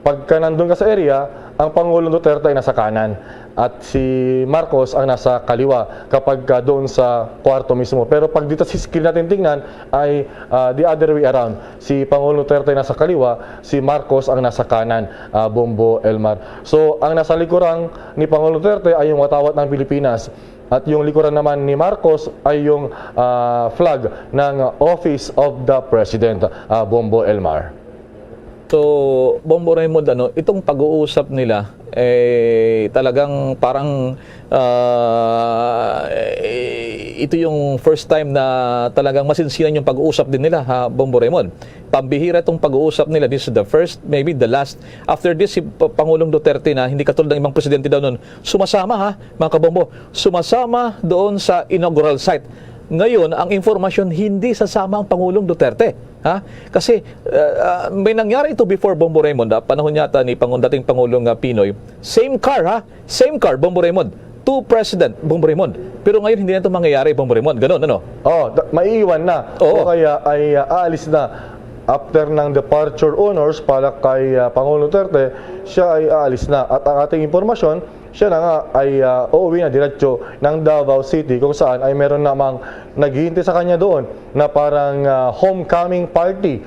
pagka nandun ka sa area, ang Pangulong Duterte ay nasa kanan at si Marcos ang nasa kaliwa kapag doon sa kwarto mismo. Pero pag dito sa screen natin tingnan ay the other way around. Si Pangulong Duterte ay nasa kaliwa, si Marcos ang nasa kanan, Bongbong Elmar. So ang nasa likuran ni Pangulong Duterte ay yung watawat ng Pilipinas. At yung likuran naman ni Marcos ay yung flag ng Office of the President, Bongbong Elmar. So, Bongbong Raymond, itong pag-uusap nila, talagang parang ito yung first time na talagang masinsinan yung pag-uusap din nila, Bongbong Raymond. Pambihira itong pag-uusap nila. This is the first, maybe the last. After this, si Pangulong Duterte na, hindi katulad ng ibang presidente daw nun, sumasama mga kabombo, sumasama doon sa inaugural site. Ngayon, ang informasyon, hindi sasama ang Pangulong Duterte. Kasi may nangyari ito before, Bongbong Raymond, panahon yata ni dating Pangulong Pinoy. Same car, Bongbong Raymond. To President, Bongbong Raymond. Pero ngayon, hindi na ito mangyayari, Bongbong Raymond. Ganon, maiiwan na. O kaya ay aalis na. After ng departure honors para kay Pangulong Duterte, siya ay aalis na. At ang ating impormasyon siya na nga ay uuwi na diretso ng Davao City kung saan ay meron namang naghihintay sa kanya doon na parang homecoming party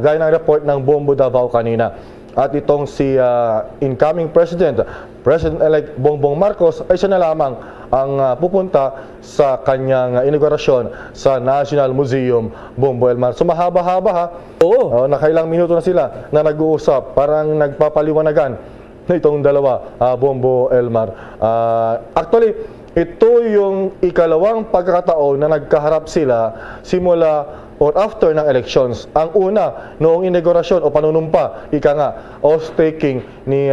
gaya ng report ng Bombo Davao kanina. At itong si incoming President-elect Bongbong Marcos ay siya na lamang ang pupunta sa kanyang inaugurasyon sa National Museum, Bombo Elmar. So mahaba-haba ha. Oo. Nakailang minuto na sila na nag-uusap, parang nagpapaliwanagan na itong dalawa, Bombo Elmar. Actually, ito yung ikalawang pagkakataon na nagkaharap sila simula or after ng elections. Ang una, noong inaugurasyon o panunumpa, ika nga, oath-taking ni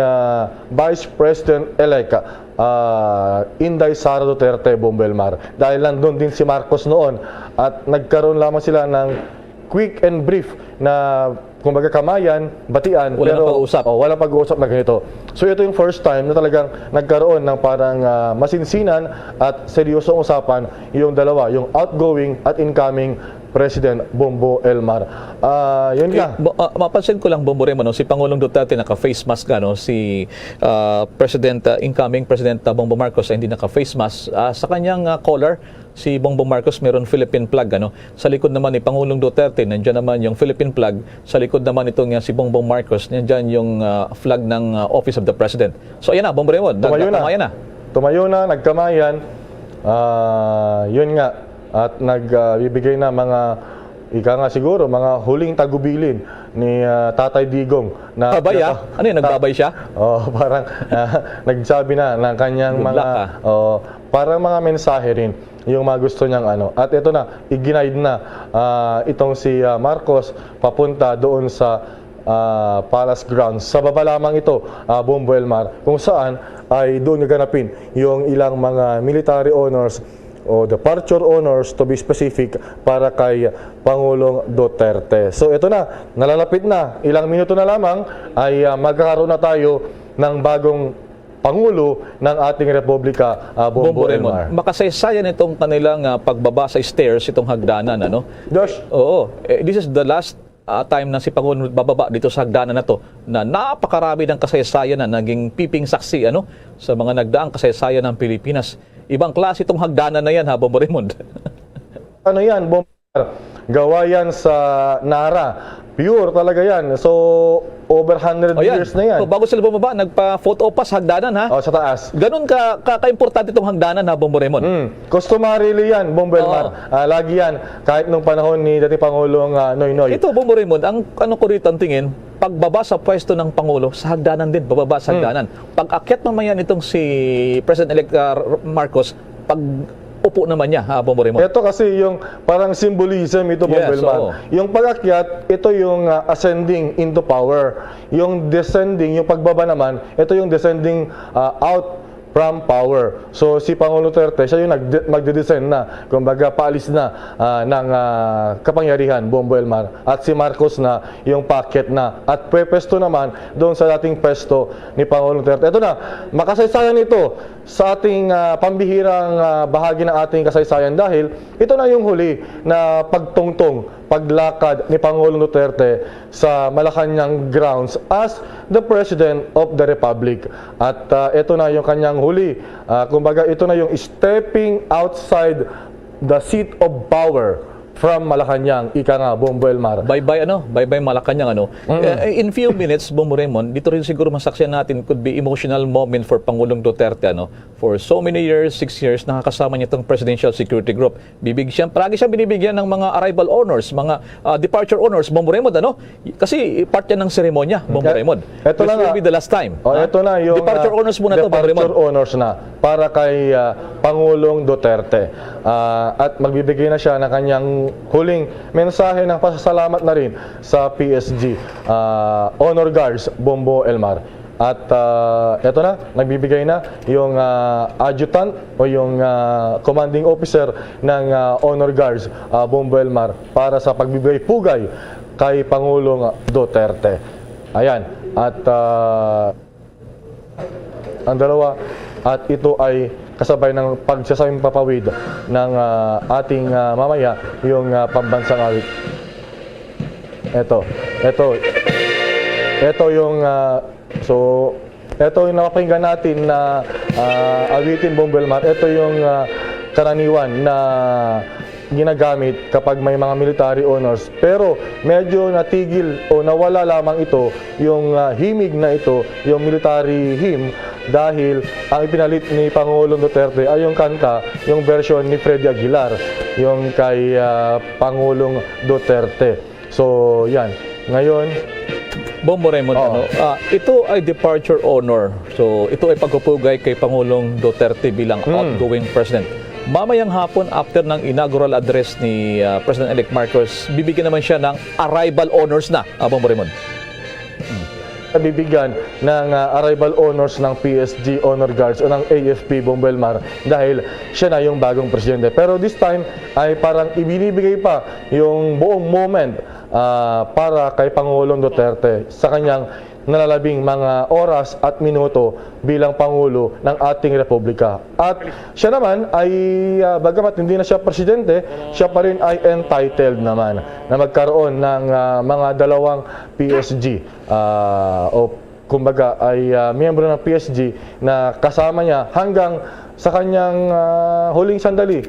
Vice President-elect Inday Sara Duterte, Bombo Elmar. Dahil nandun din si Marcos noon at nagkaroon lamang sila ng quick and brief na kumbaga kamayan, batian, walang pag-uusap na ganito. So ito yung first time na talagang nagkaroon ng parang masinsinan at seryosong usapan yung dalawa, yung outgoing at incoming President Bombo Elmar. Yun nga. Mapansin ko lang, Bombo Raymond, si Pangulong Duterte naka-face mask, si incoming President Bongbong Marcos ay hindi naka-face mask. Sa kanyang collar, si Bongbong Marcos meron Philippine flag. Sa likod naman ni Pangulong Duterte, nandiyan naman yung Philippine flag. Sa likod naman itong si Bongbong Marcos, nandiyan yung flag ng Office of the President. So ayan na, Bombo Raymond, tumayo na, nagkamayan. Yun nga. At nagbibigay na mga, ika nga siguro, mga huling tagubilin ni Tatay Digong. Babay Ano yun, nagbabay siya? Parang nagsabi na ng kanyang parang mga mensahe rin yung mga gusto niyang At ito na, i-guide na itong si Marcos papunta doon sa Palace Grounds. Sa baba lamang ito, Bombo Elmar, kung saan ay doon gaganapin yung ilang mga military honors o departure honors to be specific para kay Pangulong Duterte. So ito na, nalalapit na, ilang minuto na lamang ay magkakaroon na tayo ng bagong Pangulo ng ating Republika, Bombo Elmar. Makasaysayan itong kanilang pagbaba sa stairs, itong hagdanan, Josh? Oo. This is the last time na si Pangulo bababa dito sa hagdanan na to, na napakarami ng kasaysayan na naging piping saksi sa mga nagdaang kasaysayan ng Pilipinas. Ibang klase itong hagdanan na yan, Bombo Raymond. Ano yan, Bombo? Gawa yan sa Nara. Pure talaga yan. So, over 100 years na yan. So, bago sila bumaba, nagpa-photo pass hagdanan, sa taas. Ganun ka-importante itong hagdanan, Bombo Raymond. Customarily yan, Bombo Elmar. Lagi yan, kahit nung panahon ni dating Pangulong Noynoy. Ito, Bombo Raymond, ang ko rito ang tingin, pagbaba sa pwesto ng Pangulo, sa hagdanan din, bababa sa hagdanan. Pag-akyat mamaya nitong si President-elect Marcos, upo naman niya, Bombo Raymond. Ito kasi yung parang symbolism ito, Bombo Elmar. Yung pag-akyat, ito yung ascending into power. Yung descending, yung pagbaba naman, ito yung descending out from power. So si Pangulong Duterte, siya yung magde-descend na, kumbaga paalis na ng kapangyarihan, Bombo Elmar. At si Marcos na yung packet na. At pwesto naman doon sa dating pwesto ni Pangulong Duterte. Ito na, makasaysayan ito sa ating pambihirang bahagi ng ating kasaysayan dahil ito na yung huli na pagtungtong, paglakad ni Pangulong Duterte sa Malacanang grounds as the President of the Republic. At ito na yung kanyang huli. Kumbaga ito na yung stepping outside the seat of power from Malacanang, ika nga, Bombo Elmar. Bye-bye Malacanang, In few minutes, Bombo Raymond, dito rin siguro masaksiyan natin could be emotional moment for Pangulong Duterte, For so many years, 6 years, nakakasama niya itong Presidential Security Group. Palagi siyang binibigyan ng mga arrival honors, mga departure honors, Bombo Raymond, Kasi part yan ng seremonya, Bombo Raymond. Ito This will be the last time. Ito na yung departure honors muna ito, Bombo Raymond. Departure honors na para kay Pangulong Duterte. At magbibigay na siya ng kanyang huling mensahe ng pasasalamat na rin sa PSG Honor Guards, Bombo Elmar. At eto na, nagbibigay na yung adjutant o yung commanding officer ng Honor Guards, Bombo Elmar, para sa pagbibigay pugay kay Pangulong Duterte. Ayan, at ang dalawa, at ito ay kasabay ng pagsasawing papawid ng ating mamaya, yung pambansang awit. Ito yung so ito yung napakinggan natin na awitin, Bongbong Elmar. Ito yung karaniwan na ginagamit kapag may mga military honors. Pero medyo natigil o nawala lamang ito, yung himig na ito, yung military hymn, dahil ang ipinalit ni Pangulong Duterte ay yung kanta, yung version ni Freddy Aguilar, yung kay Pangulong Duterte. So, yan. Ngayon, Bongbong Raymond, ito ay departure honor. So, ito ay pagpupugay kay Pangulong Duterte bilang outgoing president. Mamayang hapon, after ng inaugural address ni President-elect Marcos, bibigyan naman siya ng arrival honors na, Bongbong Raymond. Bibigyan ng arrival honors ng PSG Honor Guards o ng AFP, Bongbong Elmar, dahil siya na yung bagong presidente. Pero this time ay parang ibinibigay pa yung buong moment para kay Pangulong Duterte sa kanyang nalalabing mga oras at minuto bilang Pangulo ng ating Republika. At siya naman ay, bagamat hindi na siya presidente, siya pa rin ay entitled naman na magkaroon ng mga dalawang PSG o kumbaga ay miyembro ng PSG na kasama niya hanggang sa kanyang huling sandali.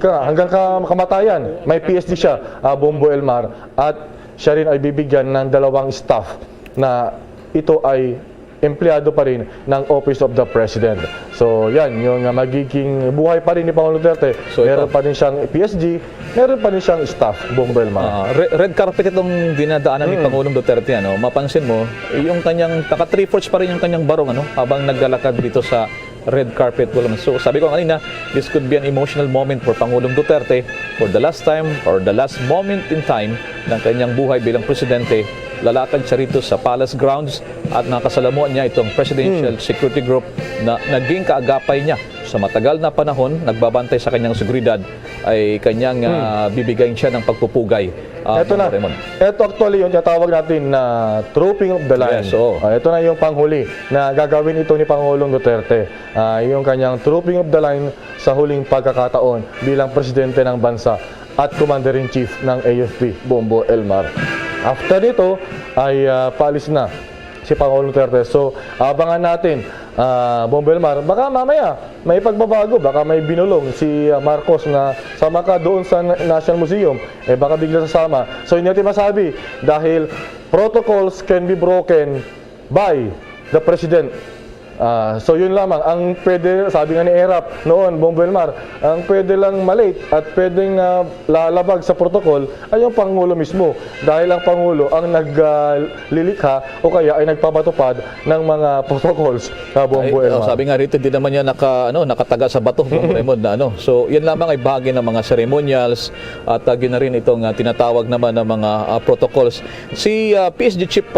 Hanggang kamatayan, may PSG siya, Bongbong Elmar, at siya rin ay bibigyan ng dalawang staff na ito ay empleyado pa rin ng Office of the President. So yan, yung magiging buhay pa rin ni Pangulong Duterte. So, meron pa rin siyang PSG, meron pa rin siyang staff, Bongbong Elmar. Red carpet itong dinadaanan ni Pangulong Duterte. Mapansin mo, yung kanyang, taka 3/4 pa rin yung kanyang barong habang naglalakad dito sa red carpet. So sabi ko kanina, this could be an emotional moment for Pangulong Duterte for the last time or the last moment in time ng kanyang buhay bilang presidente. Lalatag siya rito sa Palace Grounds at nakasalamuhan niya itong Presidential Security Group na naging kaagapay niya sa matagal na panahon, nagbabantay sa kanyang seguridad, ay kanyang bibigayin siya ng pagpupugay. Ito na. Ito actually yung tinatawag natin na trooping of the line. Yes, ito na yung panghuli na gagawin ito ni Pangulong Duterte. Yung kanyang trooping of the line sa huling pagkakataon bilang presidente ng bansa at Commander-in-Chief ng AFP, Bongbong Elmar. After nito ay paalis na si Pangulong Duterte. So, abangan natin, Bongbong Elmar, baka mamaya may pagbabago, baka may binulong si Marcos na sama ka doon sa National Museum, baka bigla sasama. So, hindi natin masabi dahil protocols can be broken by the President. So yun lamang, ang pwede, sabi nga ni Erap noon, Bongbong Elmar, ang pwede lang malate at pwedeng lalabag sa protocol ay yung Pangulo mismo. Dahil ang Pangulo ang naglilikha o kaya ay nagpapatupad ng mga protocols sa Bongbong Elmar. Sabi nga rito, hindi naman niya nakataga sa bato, Bongbong Raymond, na So yan lamang ay bahagi ng mga ceremonials at na rin itong tinatawag naman ng mga protocols. Si PSG Chief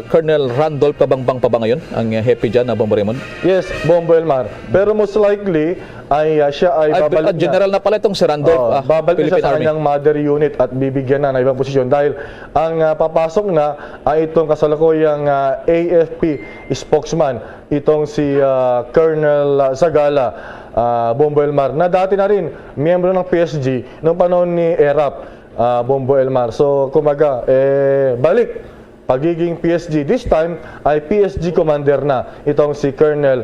Colonel Randolph Kabangbang pa ba ngayon ang happy dyan na Bongbong Raymond? Yes, Bongbong Elmar. Pero most likely ay siya ay babalik general na pala itong si Randolph. Babalik siya sa kanyang mother unit at bibigyan na ng ibang posisyon dahil ang papasok na ay itong kasalukuyang AFP spokesman, itong si Colonel Zagala, Bongbong Elmar, na dati na rin miyembro ng PSG noong panahon ni Erap, Bongbong Elmar. So kumaga, balik pagiging PSG. This time ay PSG commander na itong si Colonel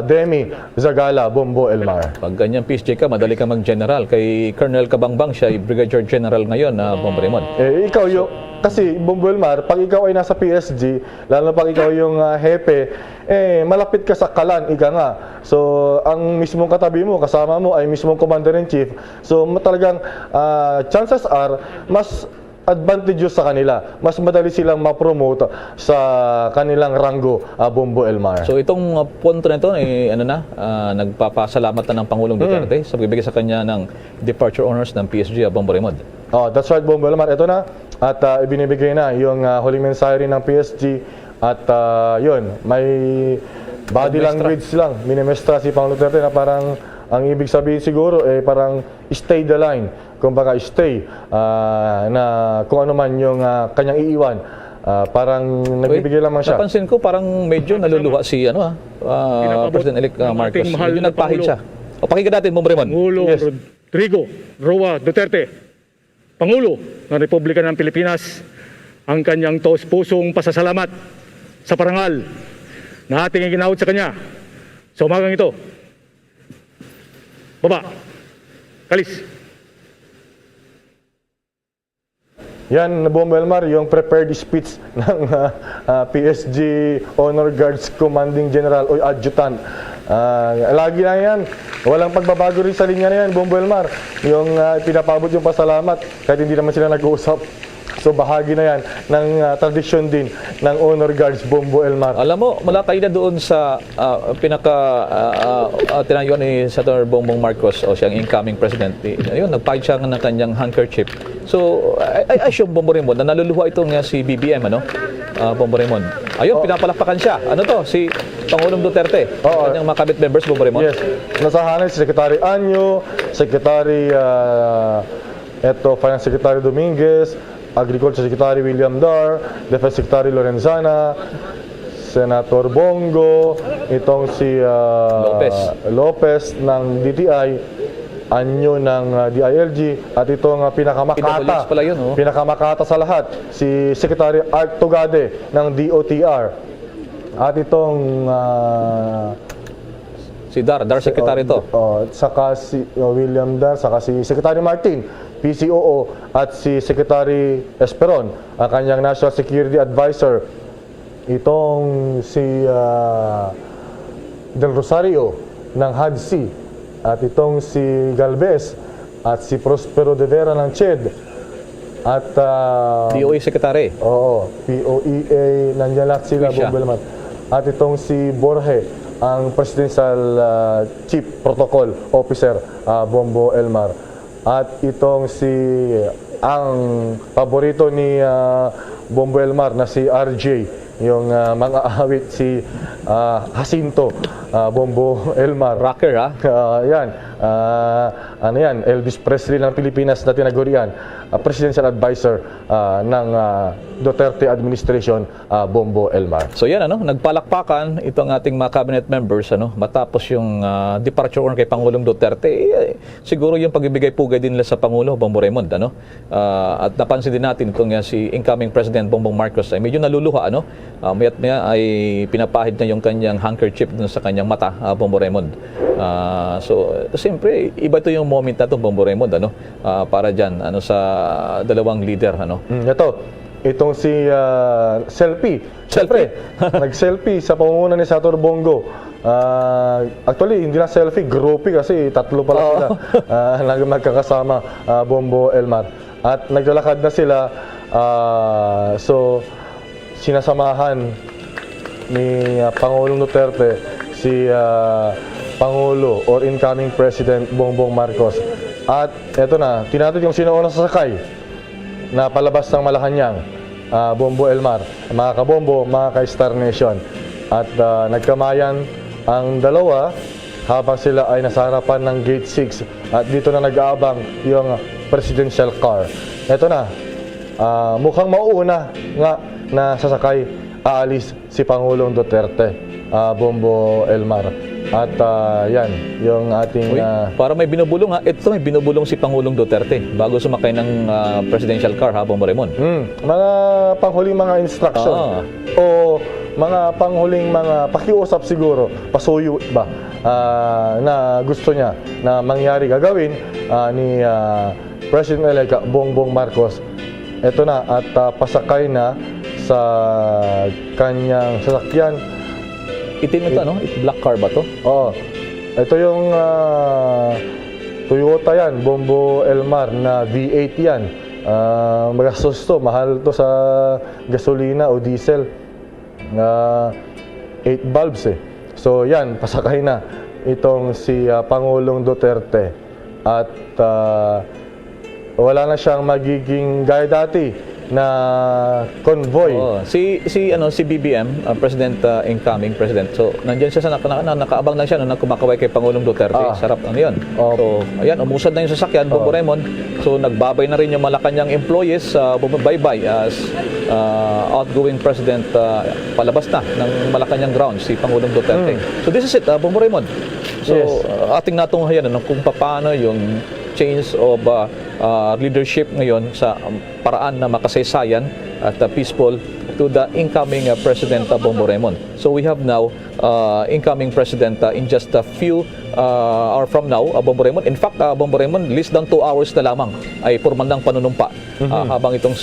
Demi Zagala, Bongbong Elmar. Pag ganyan PSG ka, madali ka mag-general. Kay Colonel Kabangbang, siya ay Brigadier General ngayon na Bongbong Raymond. Ikaw yung, kasi Bongbong Elmar, pag ikaw ay nasa PSG, lalo pag ikaw yung hepe, malapit ka sa kalan, ika nga. So, ang mismong katabi mo, kasama mo ay mismong Commander-in-Chief. So, talagang chances are, mas advantageous sa kanila. Mas madali silang ma-promote sa kanilang ranggo, Bongbong Elmar. So itong punto na ito, nagpapasalamat na ng Pangulong Duterte sa pagbibigay sa kanya ng departure honors ng PSG, Bongbong Raymond. That's right, Bongbong Elmar. Ito na. At ibinibigay na yung huling mensahe rin ng PSG. At yun, may body language lang. Minimestra si Pangulong Duterte na parang ang ibig sabihin siguro parang stay the line. Kumbaga stay na kung ano man yung kanyang iiwan. Parang nagbibigay lamang siya. Napansin ko parang medyo naluluha si President-elect Marcos. Medyo nagpahid siya. O pakinggan natin, Bongbong Raymond. Pangulo Rodrigo Roa Duterte, Pangulo ng Republika ng Pilipinas, ang kanyang taos-pusong pasasalamat sa parangal na ating iginawad sa kanya sa umagang ito. Baba. Kalis. Yan, Bombo Elmar, yung prepared speech ng PSG Honor Guards Commanding General o Adjutant. Lagi na yan. Walang pagbabago rin sa linya na yan, Bombo Elmar. Yung pinapabot yung pasalamat kahit hindi naman sila nag-uusap. So bahagi na yan ng tradisyon din ng Honor Guards, Bombo Elmar. Alam mo, malakay na doon sa tinayuan ni Senator Bongbong Marcos o siyang incoming president. Ayun, nagpahid siya ng kanyang handkerchief. So, I assume, Bombo Raymond, na naluluha itong si BBM, Bombo Raymond. Ayun, pinapalakpakan siya. Ano to? Si Pangulong Duterte. Kanyang mga cabinet members, Bombo Raymond. Yes. Nasahanay si Secretary Anyo, Secretary Finance Secretary Dominguez, Agriculture Secretary William Dar, Defense Secretary Lorenzana, Senator Bongo, itong si Lopez ng DTI, Anyo ng DILG, at itong pinakamakata, pinakamakata sa lahat, si Secretary Art Tugade ng DOTR, at itong si Dar Secretary to. Saka si William Dar, saka si Secretary Martin, PCOO, at si Secretary Esperon, ang kanyang National Security Advisor. Itong si Del Rosario ng HADC, at itong si Galvez, at si Prospero de Vera ng CHED, at DOE Secretary. Oo, POEA, nandiyan lahat sila, Bombo. At itong si Borge, ang Presidential Chief Protocol Officer, Bombo Elmar. At itong ang paborito ni Bombo Elmar na si RJ, yung mga awit si Jacinto, Bombo Elmar. Rocker, yan. Ano yan? Elvis Presley ng Pilipinas na tinagurian. Presidential Advisor ng Duterte Administration, Bombo Elmar. So yan, nagpalakpakan itong ating mga cabinet members, matapos yung departure order kay Pangulong Duterte. Siguro yung pagbibigay pugay din nila sa Pangulo, Bombo Raymond, at napansin din natin itong si incoming President Bongbong Marcos ay medyo naluluha, maya't maya ay pinapahid na yung kanyang handkerchief dun sa kanyang mata, Bombo Raymond. So siyempre, iba ito yung moment na ito, Bombo Raymond, para dyan, sa dalawang leader, Itong si Selfie. Siyempre, nag-selfie sa pamumuno ni Senator Bongo. Actually, hindi na selfie, groupie kasi tatlo pala sila nagkakasama, Bombo Elmar. At naglalakad na sila, so sinasamahan ni Pangulong Duterte si Pangulo or incoming President Bongbong Marcos. At eto na, tinatid yung sinaunang sasakay na palabas ng Malacanang, Bombo Elmar, mga kabombo, mga ka-Star Nation. At nagkamayan ang dalawa habang sila ay nasa harapan ng Gate 6 at dito na nag-aabang yung presidential car. Eto na, mukhang mauuna nga na sasakay, aalis si Pangulong Duterte, Bombo Elmar. At yan, yung ating... para may binubulong ito may binubulong si Pangulong Duterte bago sumakay ng presidential car, Bombo Raymond. Mga panghuling mga instruction o mga panghuling mga pakiusap siguro, pasuyo ba, na gusto niya na mangyari gagawin ni President-elect Bongbong Marcos. Ito na, at pasakay na sa kanyang sasakyan. Itim ito, black car ba to? Oo. Ito yung Toyota yan, Bombo Elmar na V8 yan. Magastos to, mahal to sa gasolina o diesel. 8 bulbs So yan, pasakay na itong si Pangulong Duterte. At wala na siyang magiging gaya dati na convoy. Si BBM, incoming president. So, nandiyan siya nakaabang lang siya nung kumakaway kay Pangulong Duterte. Sarap yun. So, ayan, umusad na yung sasakyan, Bombo Raymond. So, nagbabay na rin yung Malacanang employees, bye-bye as outgoing president palabas na ng Malacanang grounds, si Pangulong Duterte. So, this is it, Bombo Raymond. So, ating natunghayan kung paano yung change of leadership ngayon sa paraan na makasaysayan at peaceful to the incoming President Bongbong Raymond. So we have now incoming President in just a few hour from now, Bongbong Raymond. In fact, Bongbong Raymond, less than 2 hours na lamang ay formal ng panunumpa habang itong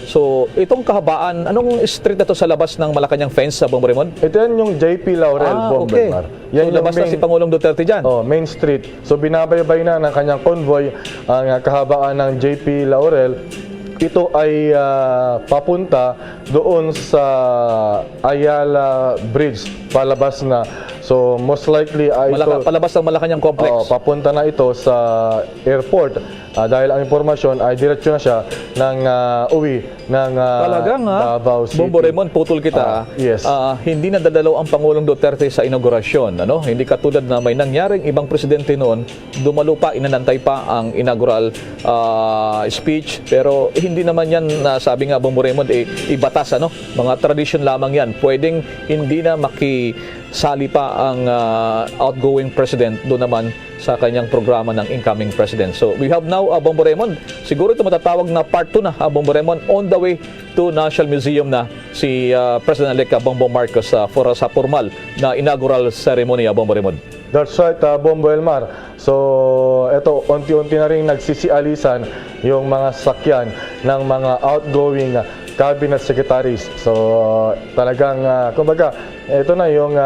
So, itong kahabaan, anong street na to sa labas ng Malacanang fence sa Bongbong Raymond? Ito yan yung JP Laurel, Okay. Bomber. Yan so, labas na si Pangulong Duterte dyan. Main street. So, binabaybay na ng kanyang convoy ang kahabaan ng JP Laurel. Ito ay papunta doon sa Ayala Bridge, palabas na. So most likely ito palabas ng Malacanang Complex. Papunta na ito sa airport dahil ang impormasyon ay diretso na siya ng uwi ng Davao City. Bongbong Raymond, putol kita. Yes. Hindi na dadalaw ang Pangulong Duterte sa inaugurasyon. Hindi katulad na may nangyaring ibang presidente noon, dumalo pa, inanantay pa ang inaugural speech. Pero hindi naman yan, sabi nga Bongbong Raymond, ibatas. Mga tradition lamang yan. Pwedeng hindi na makisali pa ang outgoing president doon naman sa kanyang programa ng incoming president. So we have now Bongbong Raymond. Siguro ito matatawag na part 2 na Bongbong Raymond on the way to National Museum na si President-elect Bongbong Marcos for sa formal na inaugural ceremony Bongbong Raymond. That's right, Bombo Elmar. So, ito, unti-unti na rin nagsisialisan yung mga sakyan ng mga outgoing cabinet secretaries. So, talagang, kumbaga, ito na yung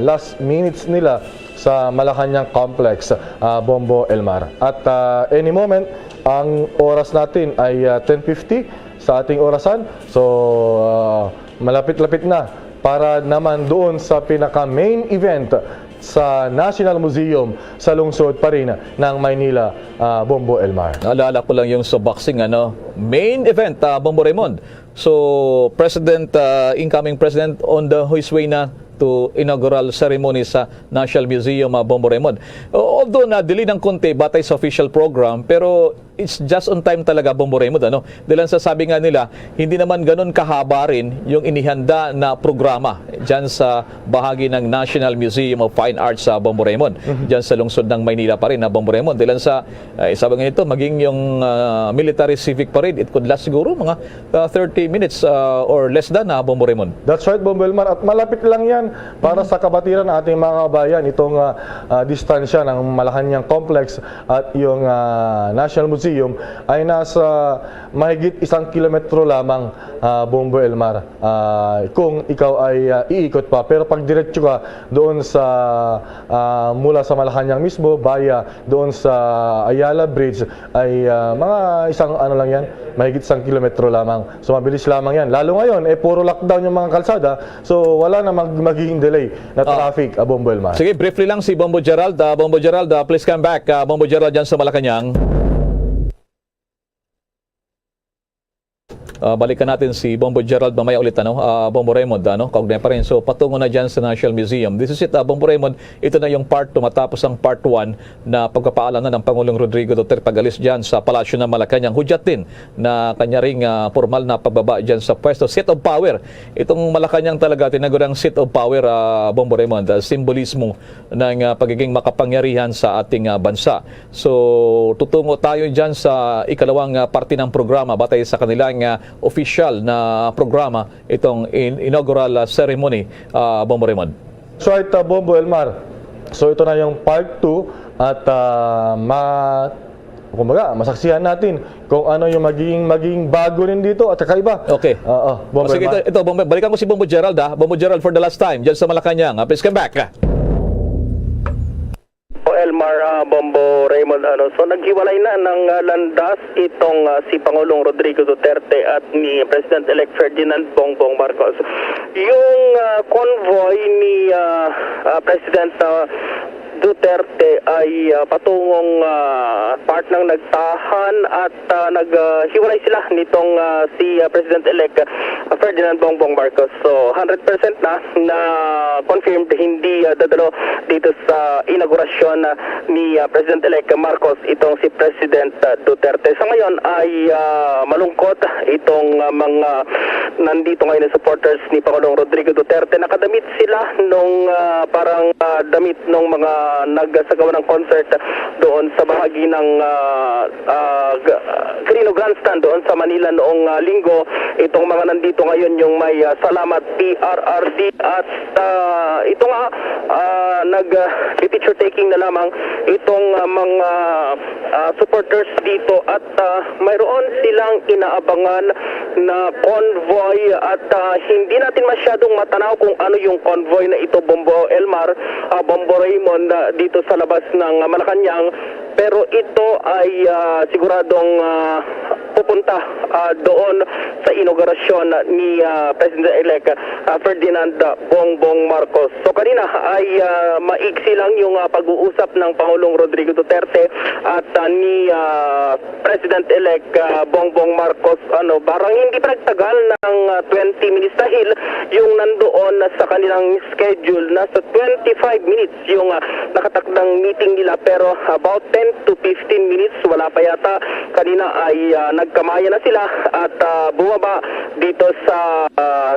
last minutes nila sa Malacanang Complex, Bombo Elmar. At any moment, ang oras natin ay 10:50 sa ating orasan. So, malapit-lapit na para naman doon sa pinaka-main event sa National Museum sa lungsod pa rin ng Maynila, Bombo Elmar. Naalala ko lang yung sa boxing, main event, Bombo Raymond. So, incoming president on his way na to inaugural ceremony sa National Museum, Bombo Raymond. Although na-delay ng konti batay sa official program, pero it's just on time talaga, Bombo Raymond. Dahil sa sabi nga nila, hindi naman ganun kahaba rin yung inihanda na programa dyan sa bahagi ng National Museum of Fine Arts sa Bombo Raymond. Dyan sa lungsod ng Maynila pa rin, Bombo Raymond. Dahil sa sabi nga nito, maging yung military civic parade, it could last siguro mga 30 minutes or less than, Bombo Raymond. That's right, Bombo Elmar. At malapit lang yan para sa kabatiran ng ating mga kabayan, itong distansya ng Malacanang Complex at yung National Museum ay nasa mahigit 1 kilometro lamang, Bombo Elmar, kung ikaw ay iikot pa. Pero pag diretso ka doon sa mula sa Malacanang mismo, baya doon sa Ayala Bridge ay mga lang yan, mahigit 1 kilometro lamang. So mabilis lamang yan. Lalo ngayon, puro lockdown yung mga kalsada, so wala na magiging delay na traffic, Bombo Elmar. Sige, briefly lang si Bombo Gerald. Bombo Gerald, please come back. Bombo Gerald dyan sa Malacanang. Balikan natin si Bombo Gerald mamaya ulit, Bombo Raymond, kaugnay pa rin. So patungo na dyan sa National Museum. This is it, Bombo Raymond. Ito na yung part 2 matapos ang part 1 na pagpapaalam na ng Pangulong Rodrigo Duterte pag-alis dyan sa Palasyo ng Malacanang. Hudyat din na kanya ring formal na pagbaba dyan sa pwesto. Seat of power. Itong Malacanang talaga tinagurang seat of power, Bombo Raymond. Simbolismo ng pagiging makapangyarihan sa ating bansa. So tutungo tayo dyan sa ikalawang parte ng programa batay sa kanilang official na programa, itong inaugural ceremony, Bombo Raymond. So ito, Bombo Elmar. So ito na yung part 2 at masaksihan natin kung ano yung magiging bago rin dito at kakaiba. Okay. Bombo Sige, Elmar. ito, balikan ko si Bombo Gerald, Bombo Gerald for the last time dyan sa Malacanang. Please come back. Elmar, Bombo Raymond, so naghiwalay na ng landas itong si Pangulong Rodrigo Duterte at ni President-elect Ferdinand Bongbong Marcos. Yung convoy ni President Duterte ay patungong part ng nagtahan at naghiwalay sila nitong si President-elect Ferdinand Bongbong Marcos. So 100% na confirmed hindi dadalo dito sa inaugurasyon ni President-elect Marcos itong si President Duterte. Sa ngayon ay malungkot itong mga nandito ngayon na supporters ni Pangulong Rodrigo Duterte. Nakadamit sila nung parang damit ng mga nagsagawa ng concert doon sa bahagi ng Quirino Grandstand doon sa Manila noong linggo. Itong mga nandito ngayon yung may Salamat PRRD at ito nga nag-picture taking na lamang itong mga supporters dito at mayroon silang inaabangan na convoy at hindi natin masyadong matanaw kung ano yung convoy na ito, Bombo Elmar, Bombo Raymond, dito sa labas ng Malacanang, pero ito ay siguradong pupunta doon sa inaugurasyon ni President-elect Ferdinand Bongbong Marcos. So kanina ay maiksi lang yung pag-uusap ng Pangulong Rodrigo Duterte at ni President-elect Bongbong Marcos. Parang hindi pinagtagal ng 20 minutes dahil yung nandoon sa kanilang schedule, nasa 25 minutes yung nakatakdang meeting nila, pero about 10 to 15 minutes wala pa yata. Kanina ay nagkamaya na sila at bumaba dito sa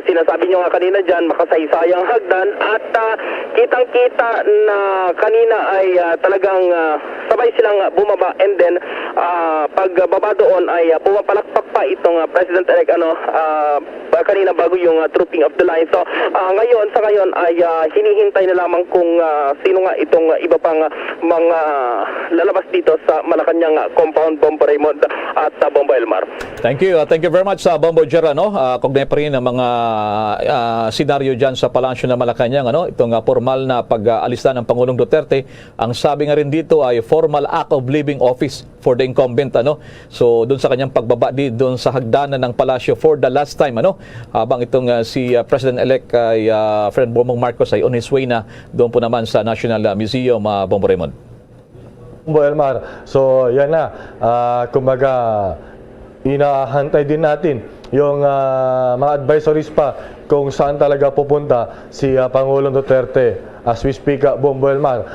sinasabi nyo nga kanina dyan, makasaysayang hagdan at kitang-kita na kanina ay talagang sabay silang bumaba and then pagbaba doon ay pumapalakpak pa itong President-elect kanina bago yung trooping of the line. So ngayon ay hinihintay na lamang kung sino nga itong iba pang mga lalabas dito sa Malacanang compound, Bombo Raymond at Bombo Elmar. Thank you very much sa Bombo Jera, no? Kaugnay pa rin ang mga senaryo dyan sa Palasyo ng Malacanang, itong formal na pag-alista ng Pangulong Duterte. Ang sabi nga rin dito ay formal act of leaving office for the incumbent, So doon sa kanyang pagbaba doon sa hagdanan ng Palasyo for the last time, habang itong si President-elect ay Ferdinand Bongbong Marcos ay on his way na doon po naman sa National Museum, Bombo Raymond. Bombo Elmar, so yan na, kumbaga inahantay din natin yung mga advisories pa kung saan talaga pupunta si Pangulong Duterte as we speak, Bombo Elmar.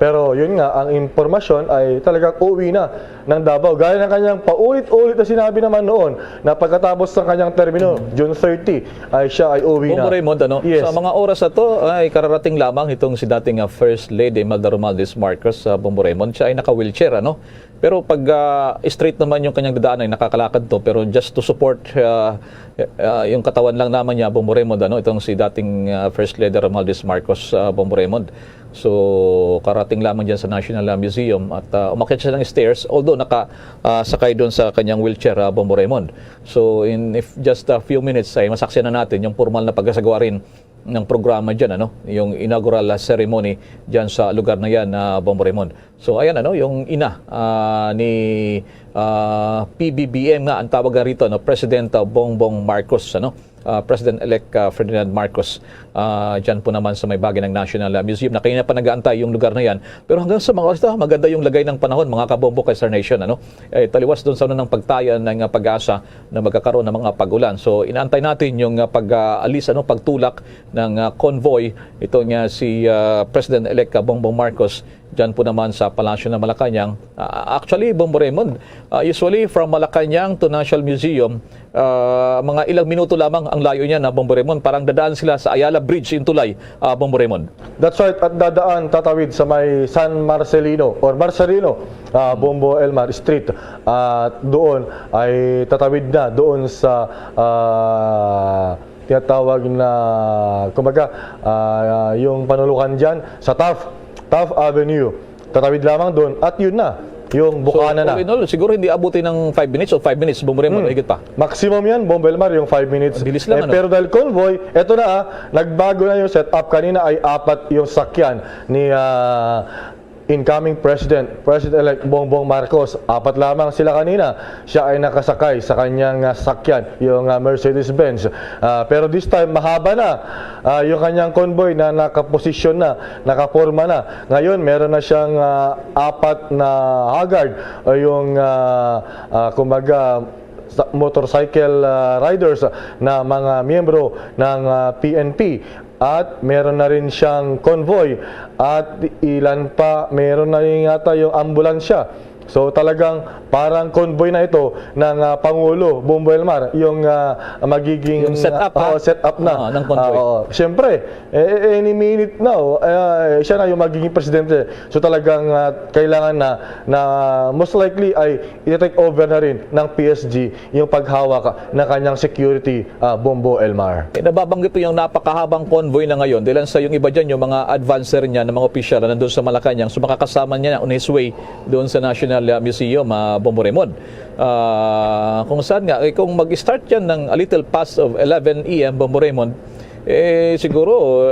Pero yun nga, ang impormasyon ay talagang uwi na ng Davao. Gaya ng kanyang paulit-ulit na sinabi naman noon na pagkatapos ng kanyang termino, June 30, ay siya ay uwi na. Bombo Raymond, Yes. sa mga oras na to ay kararating lamang itong si dating First Lady Imelda Romualdez Marcos, Bombo Raymond. Siya ay naka-wheelchair, Pero pag straight naman yung kanyang dadaan ay nakakalakad to, pero just to support yung katawan lang naman niya, Bombo Raymond, itong si dating First Lady Romualdez Marcos, Bombo Raymond. So karating lamang dyan sa National Museum at umakyat siya ng stairs, although nakasakay doon sa kanyang wheelchair, Bombo Raymond. So if just a few minutes ay masaksiyan na natin yung formal na pagkasagawa rin ng programa dyan, yung inaugural ceremony dyan sa lugar na yan, Bombo Raymond. So ayan, yung ina ni PBBM nga ang tawag rito, President Bongbong Marcos, President-elect Ferdinand Marcos, dyan po naman sa may bagay ng National Museum. Na kanina pa nag-aantay yung lugar na yan. Pero hanggang sa mga oras maganda yung lagay ng panahon, mga kabombo kay Star Nation. Taliwas doon sa ng pagtayan ng pag-asa na magkakaroon ng mga pag-ulan. So inaantay natin yung pag-alis, pagtulak ng convoy. Ito nga si President-elect Bongbong Marcos dyan po naman sa Palasyo ng Malacanang. Actually, Bombo Raymond, usually from Malacanang to National Museum, mga ilang minuto lamang ang layo niya, Bombo Raymond. Parang dadaan sila sa Ayala Bridge in Tulay, Bombo Raymond. That's right, at tatawid sa may San Marcelino or Marcelino, Bombo Elmar Street. At doon ay tatawid na doon sa tinatawag na kumbaga yung panulukan dyan sa Taft Avenue. Tatawid lamang doon at yun na, yung bukana na. So, siguro hindi abutin ng 5 minutes o 5 minutes, Bombo Raymond, higit pa. Maximum yan, Bombo Elmar, yung 5 minutes. Bilis lang, Pero dahil convoy, eto na, nagbago na yung setup. Kanina ay 4 yung sakyan ni incoming President-elect Bongbong Marcos. 4 lamang sila kanina. Siya ay nakasakay sa kanyang sakyan, yung Mercedes-Benz. Pero this time, mahaba na yung kanyang convoy na nakaposisyon na, nakaporma na. Ngayon, meron na siyang 4 na haggard, yung kumbaga motorcycle riders na mga miyembro ng PNP. At meron na rin siyang convoy at ilan pa, meron na rin yata yung ambulansya So talagang parang convoy na ito ng Pangulo Bongbong Elmar, yung magiging Yung setup, setup na ng convoy. Siyempre, any minute now, siya na yung magiging presidente. So talagang kailangan na most likely ay i-take over na rin ng PSG yung paghawak ng kanyang security, Bongbong Elmar. Nababanggit po yung napakahabang convoy na ngayon. Dahil sa yung iba dyan, yung mga advancer niya, ng mga opisyal na nandun sa Malacanang, so makakasama niya on his way doon sa National Museum, Bongbong Raymond. Kung saan nga, kung mag-start yan ng a little past of 11 AM, Bongbong Raymond, siguro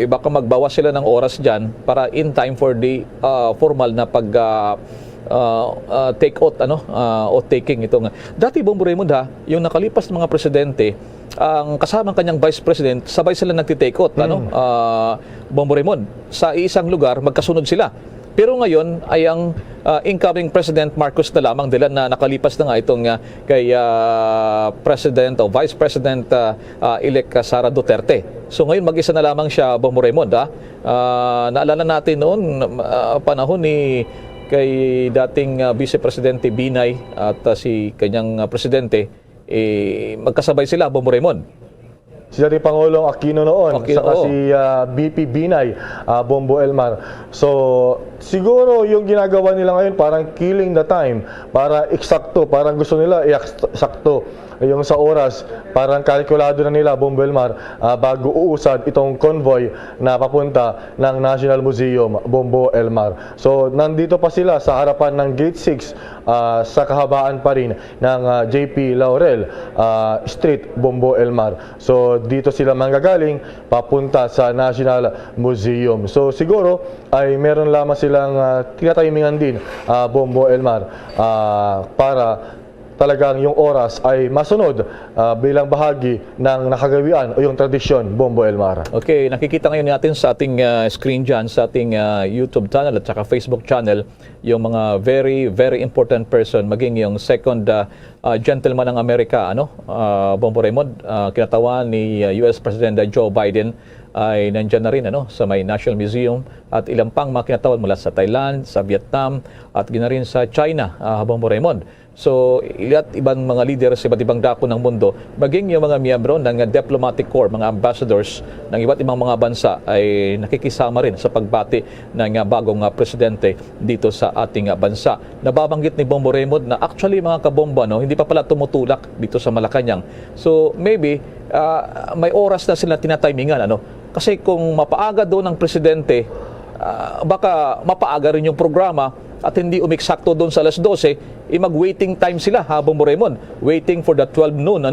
baka magbawas sila ng oras dyan para in time for the formal na pag take out o taking itong. Dati Bongbong Raymond yung nakalipas ng mga presidente, ang kasamang kanyang vice president, sabay sila nagti-take out, Bongbong Raymond, sa isang lugar magkasunod sila. Pero ngayon ay ang incoming President Marcos na lamang dila na nakalipas na nga itong kay President o Vice President elect Sara Duterte. So ngayon mag-isa na lamang siya, Bongbong Raymond. Naalala natin noon panahon ni kay dating Vice Presidente Binay at si kanyang presidente, magkasabay sila, Bongbong Raymond. Si dating Pangulong Aquino noon, saka si BP Binay, Bongbong Elmar. So, siguro yung ginagawa nila ngayon parang killing the time, para eksakto, parang gusto nila eksakto yung sa oras, parang kalkulado na nila, Bongbong Elmar, bago uusad itong convoy na papunta ng National Museum, Bongbong Elmar. So, nandito pa sila sa harapan ng Gate 6, sa kahabaan pa rin ng JP Laurel Street, Bongbong Elmar. So, dito sila manggagaling papunta sa National Museum. So, siguro ay meron lamang silang tinatimingan din, Bongbong Elmar, para talagang yung oras ay masunod bilang bahagi ng nakagawian o yung tradisyon, Bongbong Elmar. Okay, nakikita ngayon natin sa ating screen dyan, sa ating YouTube channel at saka Facebook channel, yung mga very, very important person, maging yung second gentleman ng Amerika, Bongbong Raymond, kinatawan ni US President Joe Biden, ay nandyan na rin sa may National Museum, at ilang pang mga kinatawan mula sa Thailand, sa Vietnam, at gina rin sa China, Bongbong Raymond. So, ilat ibang mga leader sa iba't ibang dako ng mundo, maging yung mga miyembro ng diplomatic corps, mga ambassadors ng iba't ibang mga bansa ay nakikisama rin sa pagbati ng bagong presidente dito sa ating bansa. Nababanggit ni Bongbong Raymond na actually mga kabomba, hindi pa pala tumutulak dito sa Malacanang. So, maybe may oras na sila tinatimingan, Kasi kung mapaaga doon ng presidente, baka mapaaga rin yung programa at hindi umiksakto doon sa alas 12, mag-waiting time sila, Bongbong Raymond, waiting for the 12 noon,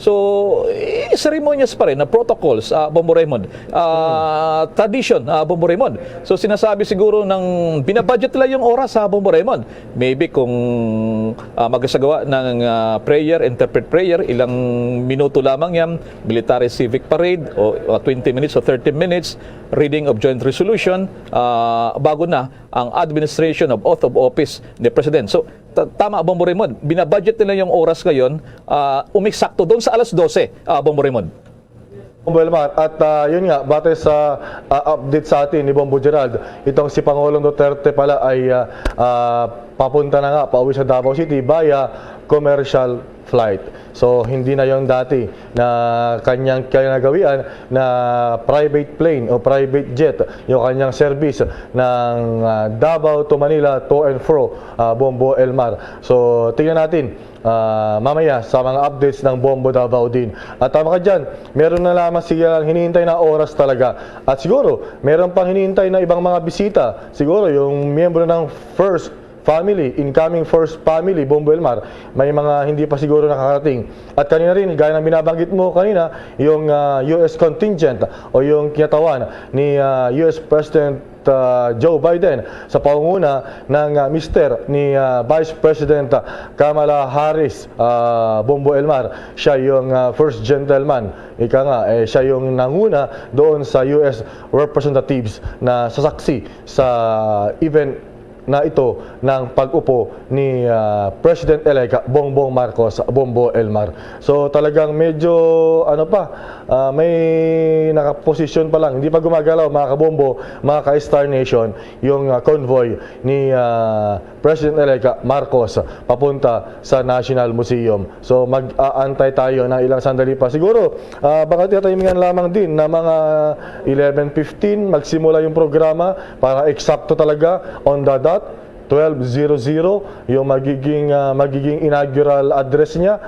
So, ceremonious pa rin na protocols, Bongbong Raymond, tradition, Bongbong Raymond. So, sinasabi siguro ng binabudget nila yung oras, Bongbong Raymond. Maybe kung magsagawa ng prayer, interpret prayer, ilang minuto lamang yan, military civic parade, o 20 minutes o 30 minutes, reading of joint resolution, bago na ang administration of oath of office ni President. So, tama, Bongbong Raymond, binabudget nila yung oras ngayon, umiksakto doon sa alas 12, Bongbong Raymond. Bongbong Elmar, at yun nga, batay sa update sa atin ni Bongbong Gerald, itong si Pangulong Duterte pala ay papunta na nga, pauwi sa Davao City via commercial flight. So, hindi na yung dati na kanyang kinagawian na private plane o private jet, yung kanyang service ng Davao to Manila, to and fro, Bongbong Elmar. So, tingnan natin mamaya sa mga updates ng Bombo Davao din. At tama ka dyan, meron na lamang silang hinihintay na oras talaga. At siguro, meron pang hinihintay na ibang mga bisita. Siguro, yung miyembro ng First Family, incoming First Family, Bongbong Elmar, may mga hindi pa siguro nakakarating. At kanina rin, gaya ng binabanggit mo kanina, yung US contingent o yung kinatawan ni US President Joe Biden sa pangunguna ng mister ni Vice President Kamala Harris, Bongbong Elmar. Siya yung first gentleman. Ika nga, siya yung nanguna doon sa US representatives na sasaksi sa event na ito ng pag-upo ni President-elect Bongbong Marcos, Bongbong Elmar. So talagang medyo may nakaposisyon pa lang, hindi pa gumagalaw mga kabombo, mga ka-Star Nation, yung convoy ni President-elect Marcos papunta sa National Museum. So mag-aantay tayo ng ilang sandali pa. Siguro, baka tatayimingan lamang din na mga 11:15 magsimula yung programa para eksakto talaga on the dot. 12:00 yung magiging inaugural address niya.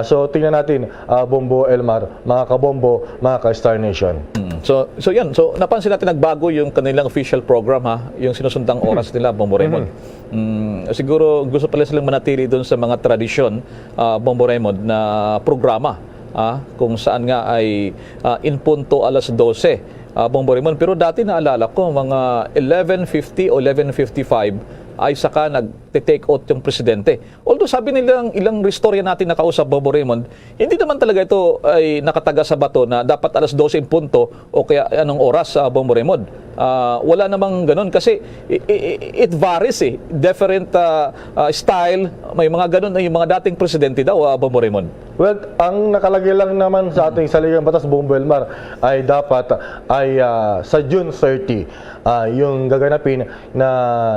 So tingnan natin, Bombo Elmar, mga kabombo, mga ka-Star Nation. So yan. So napansin natin nagbago yung kanilang official program, ha, yung sinusundang oras nila, Bombo Raymond. Siguro gusto pala silang manatili doon sa mga tradisyon, Bombo Raymond, na programa, kung saan nga ay in punto alas 12, Bombo Raymond. Pero dati naalala ko mga 11:50 o 11:55 ay saka nag-take out yung presidente. Although sabi nilang ilang restorya natin nakausap, Bobo Raymond, hindi naman talaga ito ay nakataga sa bato na dapat alas 12 punto o kaya anong oras, Bobo Raymond. Wala namang ganun kasi it varies eh. Different style, may mga ganun na yung mga dating presidente daw, Bobo Raymond. Well, ang nakalagay lang naman sa ating saligang batas, Bombo Elmar, ay dapat ay sa June 30 yung gaganapin na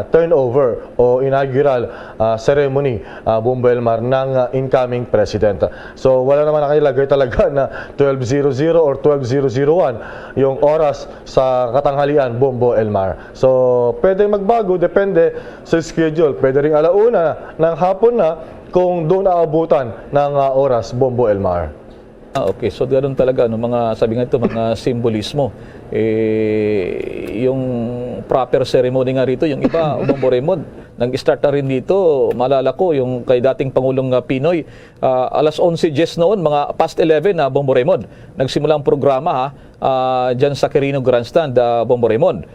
turnover o inaugural ceremony, Bombo Elmar, ng incoming president. So wala naman nakalagay talaga na 12:00 or 12:001 yung oras sa katanghalian, Bombo Elmar. So pwede magbago, depende sa schedule. Pwede ring alauna ng hapon na kung doon aabutan ng oras, Bombo Elmar. Okay, so ganoon talaga, mga sabi nga ito, mga simbolismo. Yung proper ceremony nga rito, yung iba, Bombo Raymond, nag-start na rin dito, maalala ko, yung kay dating Pangulong Pinoy, alas 11:10 noon, mga past 11, Bombo Raymond, nagsimula ang programa, dyan sa Quirino Grandstand, Bombo Raymond.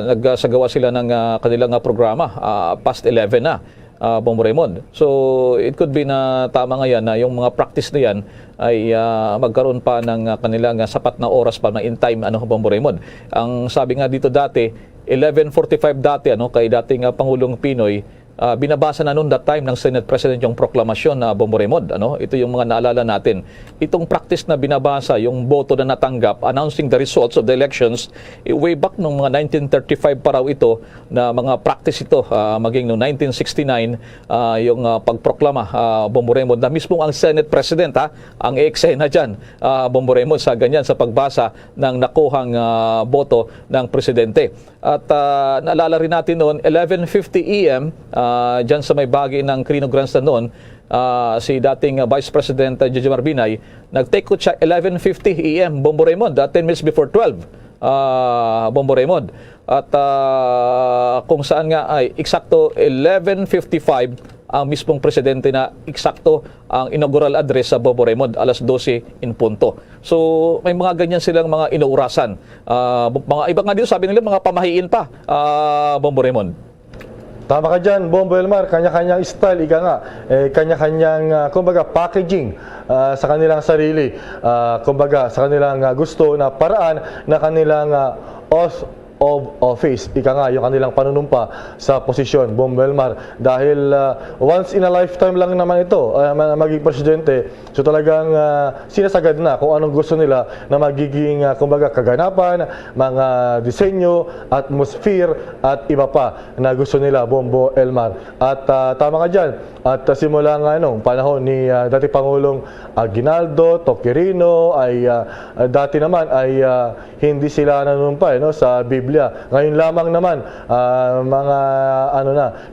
Nagsagawa sila ng kanilang programa, past 11 na. Bombo Raymond. So, it could be na tama nga yan na yung mga practice na yan ay magkaroon pa ng kanilang sapat na oras pa na in time, Bombo Raymond. Ang sabi nga dito dati, 11:45 dati, kay dating Pangulong Pinoy, binabasa na noon that time ng Senate President yung proklamasyon na Bombo Raymond. Ito yung mga naalala natin. Itong practice na binabasa, yung boto na natanggap, announcing the results of the elections, way back noong mga 1935 pa raw ito, na mga practice ito, maging noong 1969, yung pagproklama, Bombo Raymond, na mismo ang Senate President, ang eksena dyan, Bombo Raymond, sa ganyan, sa pagbasa ng nakuhang boto ng Presidente. At naalala rin natin noon, 11:50 AM, dyan sa may bahagi ng Quirino Grandstand noon, si dating Vice President Jojo Marbinay, nag-take out siya 11:50 AM, Bombo Raymond, 10 minutes before 12, Bombo Raymond. At kung saan nga ay eksakto 11:55 ang mismong presidente na eksakto ang inaugural address sa Bombo Raymond, alas 12 in punto. So may mga ganyan silang mga inuurasan. Mga iba nga dito, sabi nila mga pamahiin pa, Bombo Raymond. Tama ka dyan, Bombo Elmar, kanya-kanyang style, ika nga, kanya-kanyang, kumbaga, packaging sa kanilang sarili, kumbaga, sa kanilang gusto na paraan na kanilang oath of office, ika nga, yung kanilang panunumpa sa posisyon, Bombo Elmar. Dahil once in a lifetime lang naman ito, maging presidente, so talagang sinasagad na kung anong gusto nila na magiging, kumbaga, kaganapan, mga disenyo, atmosphere, at iba pa na gusto nila, Bombo Elmar. At tama ka dyan, at simula nga panahon ni dati Pangulong Aguinaldo, Toquerino, ay dati naman ay hindi sila nanunumpa sa Biblia. Ngayon lamang naman, mga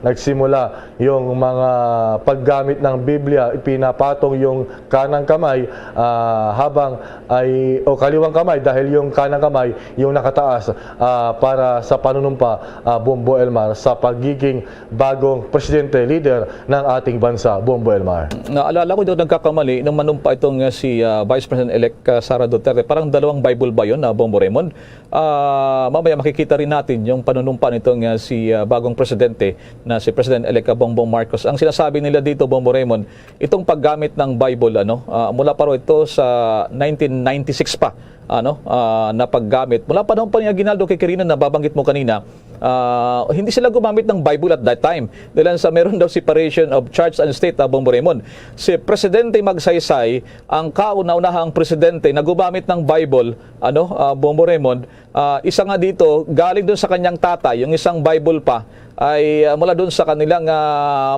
nagsimula yung mga paggamit ng Biblia, ipinapatong yung kanang kamay habang ay, o kaliwang kamay, dahil yung kanang kamay yung nakataas para sa panunumpa, Bombo Elmar, sa pagiging bagong presidente, leader ng ating bansa, Bombo Elmar. Naalala ko doon nagkakamali nung manumpa itong si Vice President-elect Sara Duterte. Parang dalawang Bible ba yun, Bombo Raymond? Mamaya makikita rin natin yung panunumpa nitong si bagong presidente na si President-elect Bongbong Marcos. Ang sinasabi nila dito, Bombo Raymond, itong paggamit ng Bible, mula pa rin ito sa 1996 pa, na paggamit. Mula pa noong pa ni Aguinaldo kay Quirino na babanggit mo kanina, hindi sila gumamit ng Bible at that time. Dahil sa meron daw separation of church and state, Bombo Raymond. Si Presidente Magsaysay, ang kauna-unahang presidente na gumamit ng Bible, Bombo Raymond, isa nga dito, galing doon sa kanyang tatay, yung isang Bible pa, ay mula doon sa kanilang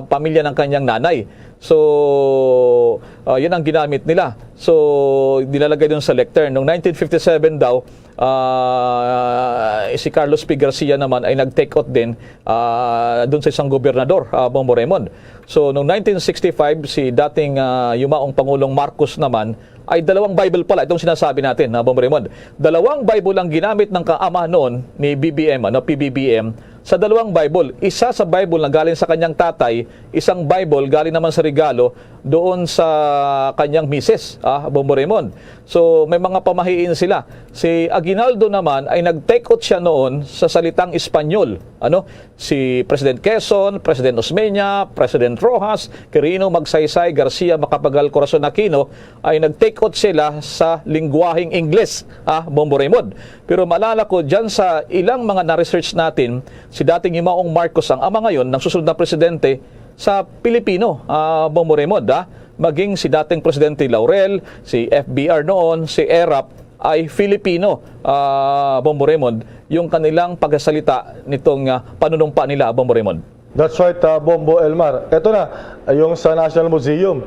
pamilya ng kanyang nanay. So, yun ang ginamit nila. So, dinalagay doon sa lectern. Noong 1957 daw, si Carlos P. Garcia naman ay nag-take out din doon sa isang gobernador, Bombo Raymond. So, noong 1965, si dating yumaong Pangulong Marcos naman, ay dalawang Bible pala, itong sinasabi natin, Bombo Raymond. Dalawang Bible ang ginamit ng kaama noon ni BBM, PBBM, sa dalawang Bible. Isa sa Bible na galing sa kanyang tatay, isang Bible galing naman sa regalo doon sa kanyang misis, Bombo Raymond. So may mga pamahiin sila. Si Aguinaldo naman ay nag-take out siya noon sa salitang Espanyol. Si President Quezon, President Osmeña, President Rojas, Quirino, Magsaysay, Garcia, Macapagal, Corazon Aquino ay nag-take out sila sa lingwaheng Ingles, Bombo Raymond. Pero maalala ko, dyan sa ilang mga na-research natin, si dating Yumaong Marcos ang ama ngayon ng susunod na presidente sa Pilipino, Bombo Raymond. Maging si dating Presidente Laurel, si FBR noon, si ERAP ay Filipino, Bombo Raymond, yung kanilang pagsasalita nitong panunumpa nila, Bombo Raymond. That's right, Bombo Elmar. Ito na, yung sa National Museum,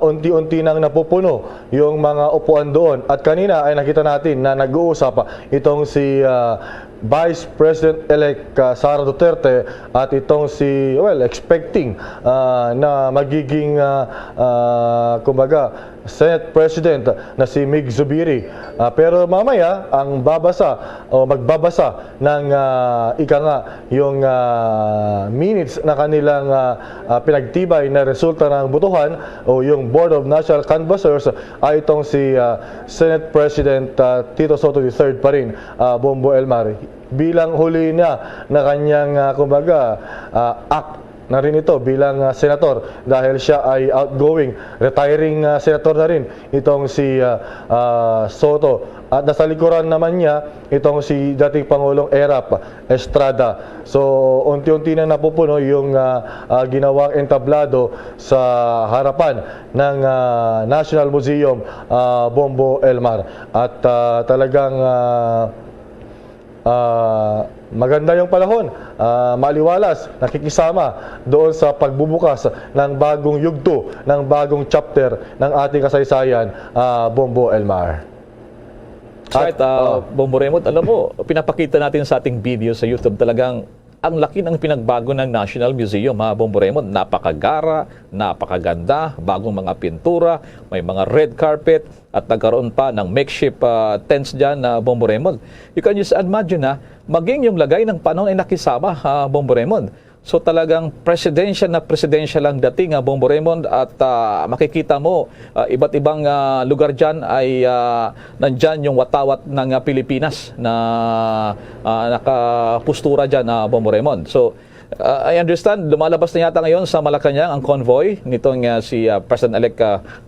unti-unti nang napupuno yung mga upuan doon. At kanina ay nakita natin na nag-uusap itong si Vice President-elect Sara Duterte at itong si, expecting na magiging, kumbaga, Senate President na si Mig Zubiri. Pero mamaya, ang babasa o magbabasa ng yung minutes na kanilang pinagtibay na resulta ng botohan o yung Board of National Canvassers ay itong si Senate President Tito Soto III pa rin, Bombo Elmar. Bilang huli na kanyang kumbaga act na rin ito bilang senator dahil siya ay outgoing, retiring senator na rin itong si Soto. At nasa likuran naman niya itong si dating Pangulong ERAP Estrada. So unti-unti na napupuno yung ginawang entablado sa harapan ng National Museum, Bombo Elmar. At talagang maganda yung panahon, maliwalas, nakikisama doon sa pagbubukas ng bagong yugto, ng bagong chapter ng ating kasaysayan, Bombo Elmar. Right, Bombo Raymond, alam mo, pinapakita natin sa ating video sa YouTube talagang ang laki ng pinagbago ng National Museum, Bombo Raymond. Napakagara, napakaganda, bagong mga pintura, may mga red carpet, at nagkaroon pa ng makeshift tents dyan, Bombo Raymond. You can just imagine, maging yung lagay ng panahon ay nakisama, Bombo Raymond. So talagang presidential ang dating, Bombo Raymond, at makikita mo iba't ibang lugar dyan ay nandyan yung watawat ng Pilipinas na nakapustura dyan, Bombo Raymond. So I understand, lumalabas na yata ngayon sa Malacanang ang convoy nitong si President-elect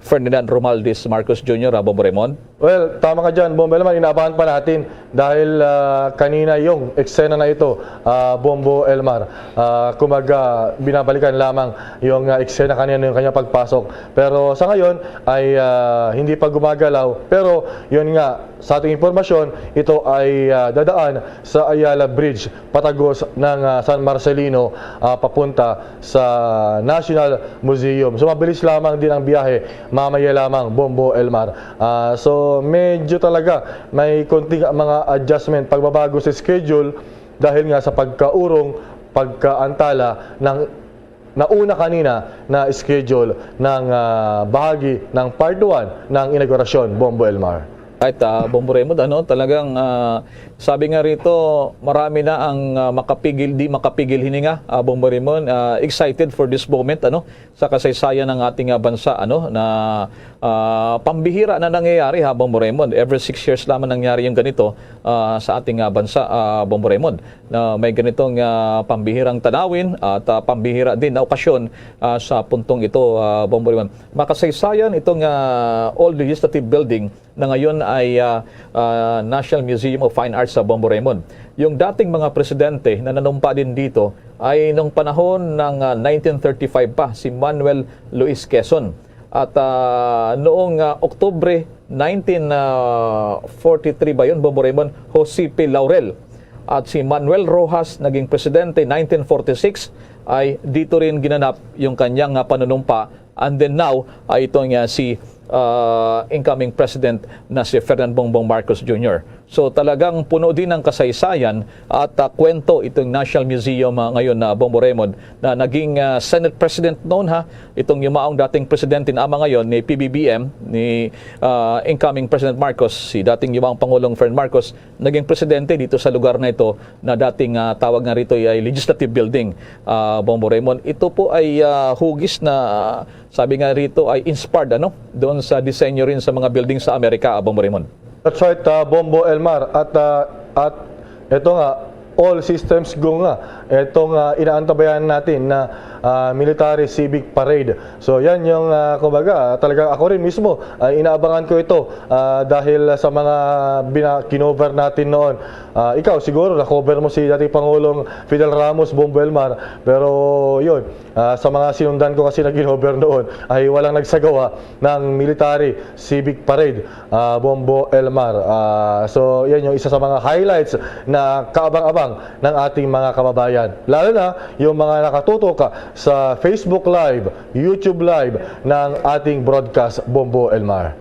Ferdinand Romualdez Marcos Jr., Bombo Raymond. Well, tama ka dyan, Bombo Elmar, inaabahan pa natin dahil kanina yung eksena na ito, Bombo Elmar. Kumaga, binabalikan lamang yung eksena kanina yung kanyang pagpasok. Pero sa ngayon ay hindi pa gumagalaw. Pero yun nga, sa ating impormasyon, ito ay dadaan sa Ayala Bridge, patagos ng San Marcelino, papunta sa National Museum. So mabilis lamang din ang biyahe, mamaya lamang, Bombo Elmar. So medyo talaga may konting mga adjustment, pagbabago sa schedule dahil nga sa pagkaurong, pagkaantala ng nauna kanina na schedule ng bahagi ng part 1 ng inaugurasyon, Bombo Elmar. Right, Bombo Raymond, talagang sabi nga rito, marami na ang di makapigil hininga, Bombo Raymond. Excited for this moment, sa kasaysayan ng ating bansa, na pambihira na nangyayari, Bombo Raymond. Every 6 years lamang nangyari yung ganito sa ating bansa, Bombo Raymond, na may ganitong pambihirang tanawin at pambihira din na okasyon sa puntong ito, Bombo Raymond. Makasaysayan itong Old Legislative Building na ngayon ay National Museum of Fine Arts sa Bombo Raymond. Yung dating mga presidente na nanumpa din dito ay nung panahon ng 1935 pa, si Manuel Luis Quezon. At noong Oktubre 1943 ba yun, Bombo Raymond, Jose P. Laurel. At si Manuel Rojas, naging presidente 1946, ay dito rin ginanap yung kanyang panunumpa. And then now, ay itong si incoming president na si Ferdinand Bongbong Marcos Jr. So talagang puno din ng kasaysayan at kwento itong National Museum ngayon na Bombo Raymond na naging Senate President noon itong yumaong dating presidente na ama ngayon ni PBBM, ni incoming President Marcos, si dating yumaong Pangulong Ferdinand Marcos, naging presidente dito sa lugar na ito na dating tawag nga rito ay Legislative Building, Bombo Raymond. Ito po ay hugis na sabi nga rito ay inspired doon sa disenyo rin sa mga building sa Amerika, Bombo Raymond. That's right, Bombo Elmar. At ito nga, all systems go nga. Itong inaantabayan natin na military civic parade. So yan yung kumbaga, talaga ako rin mismo inaabangan ko ito dahil sa mga kinover natin noon. Ikaw siguro na-cover mo si dating Pangulong Fidel Ramos, Bombo Elmar. Pero yun, sa mga sinundan ko kasi na kinover noon ay walang nagsagawa ng military civic parade, Bombo Elmar. So yan yung isa sa mga highlights na kaabang-abang ng ating mga kababayan. Lalo na yung mga nakatutok sa Facebook Live, YouTube Live ng ating broadcast, Bombo Elmar.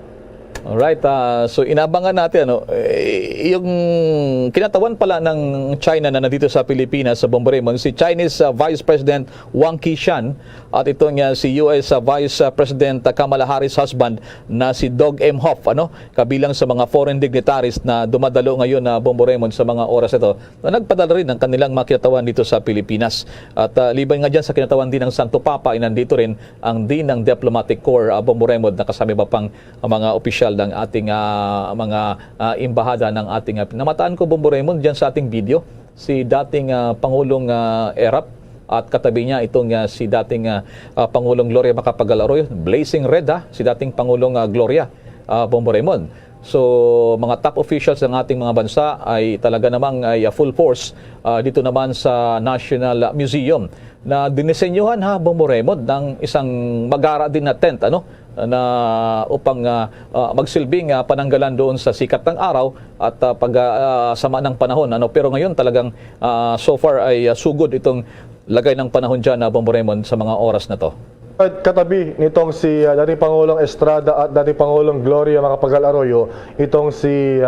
Alright, so inabangan natin yung kinatawan pala ng China na nandito sa Pilipinas sa Bombo Raymond, si Chinese Vice President Wang Qishan at itong si US Vice President Kamala Harris husband na si Doug M. Hoff, kabilang sa mga foreign dignitaries na dumadalo ngayon na Bombo Raymond sa mga oras ito, na nagpadala rin ng kanilang mga kinatawan dito sa Pilipinas. At liban nga dyan sa kinatawan din ng Santo Papa, nandito rin ang Dean ng Diplomatic Corps, Bombo Raymond, na kasama pa pang mga opisyal ng ating mga imbahada ng ating pinamataan ko, Bombo Raymond, dyan sa ating video, si dating Pangulong Erap at katabi niya itong si dating Pangulong Gloria Macapagal Arroyo, blazing red si dating Pangulong Gloria, Bombo Raymond. So mga top officials ng ating mga bansa ay talaga namang ay full force dito naman sa National Museum na dinisenyuhan Bombo Raymond ng isang magara din na tent na upang magsilbing pananggalan doon sa sikat ng araw at sama ng panahon. Pero ngayon talagang so far ay sugod itong lagay ng panahon dyan na Bombo Raymond sa mga oras na to. Katabi nitong si dating Pangulong Estrada at dating Pangulong Gloria Macapagal Arroyo, itong si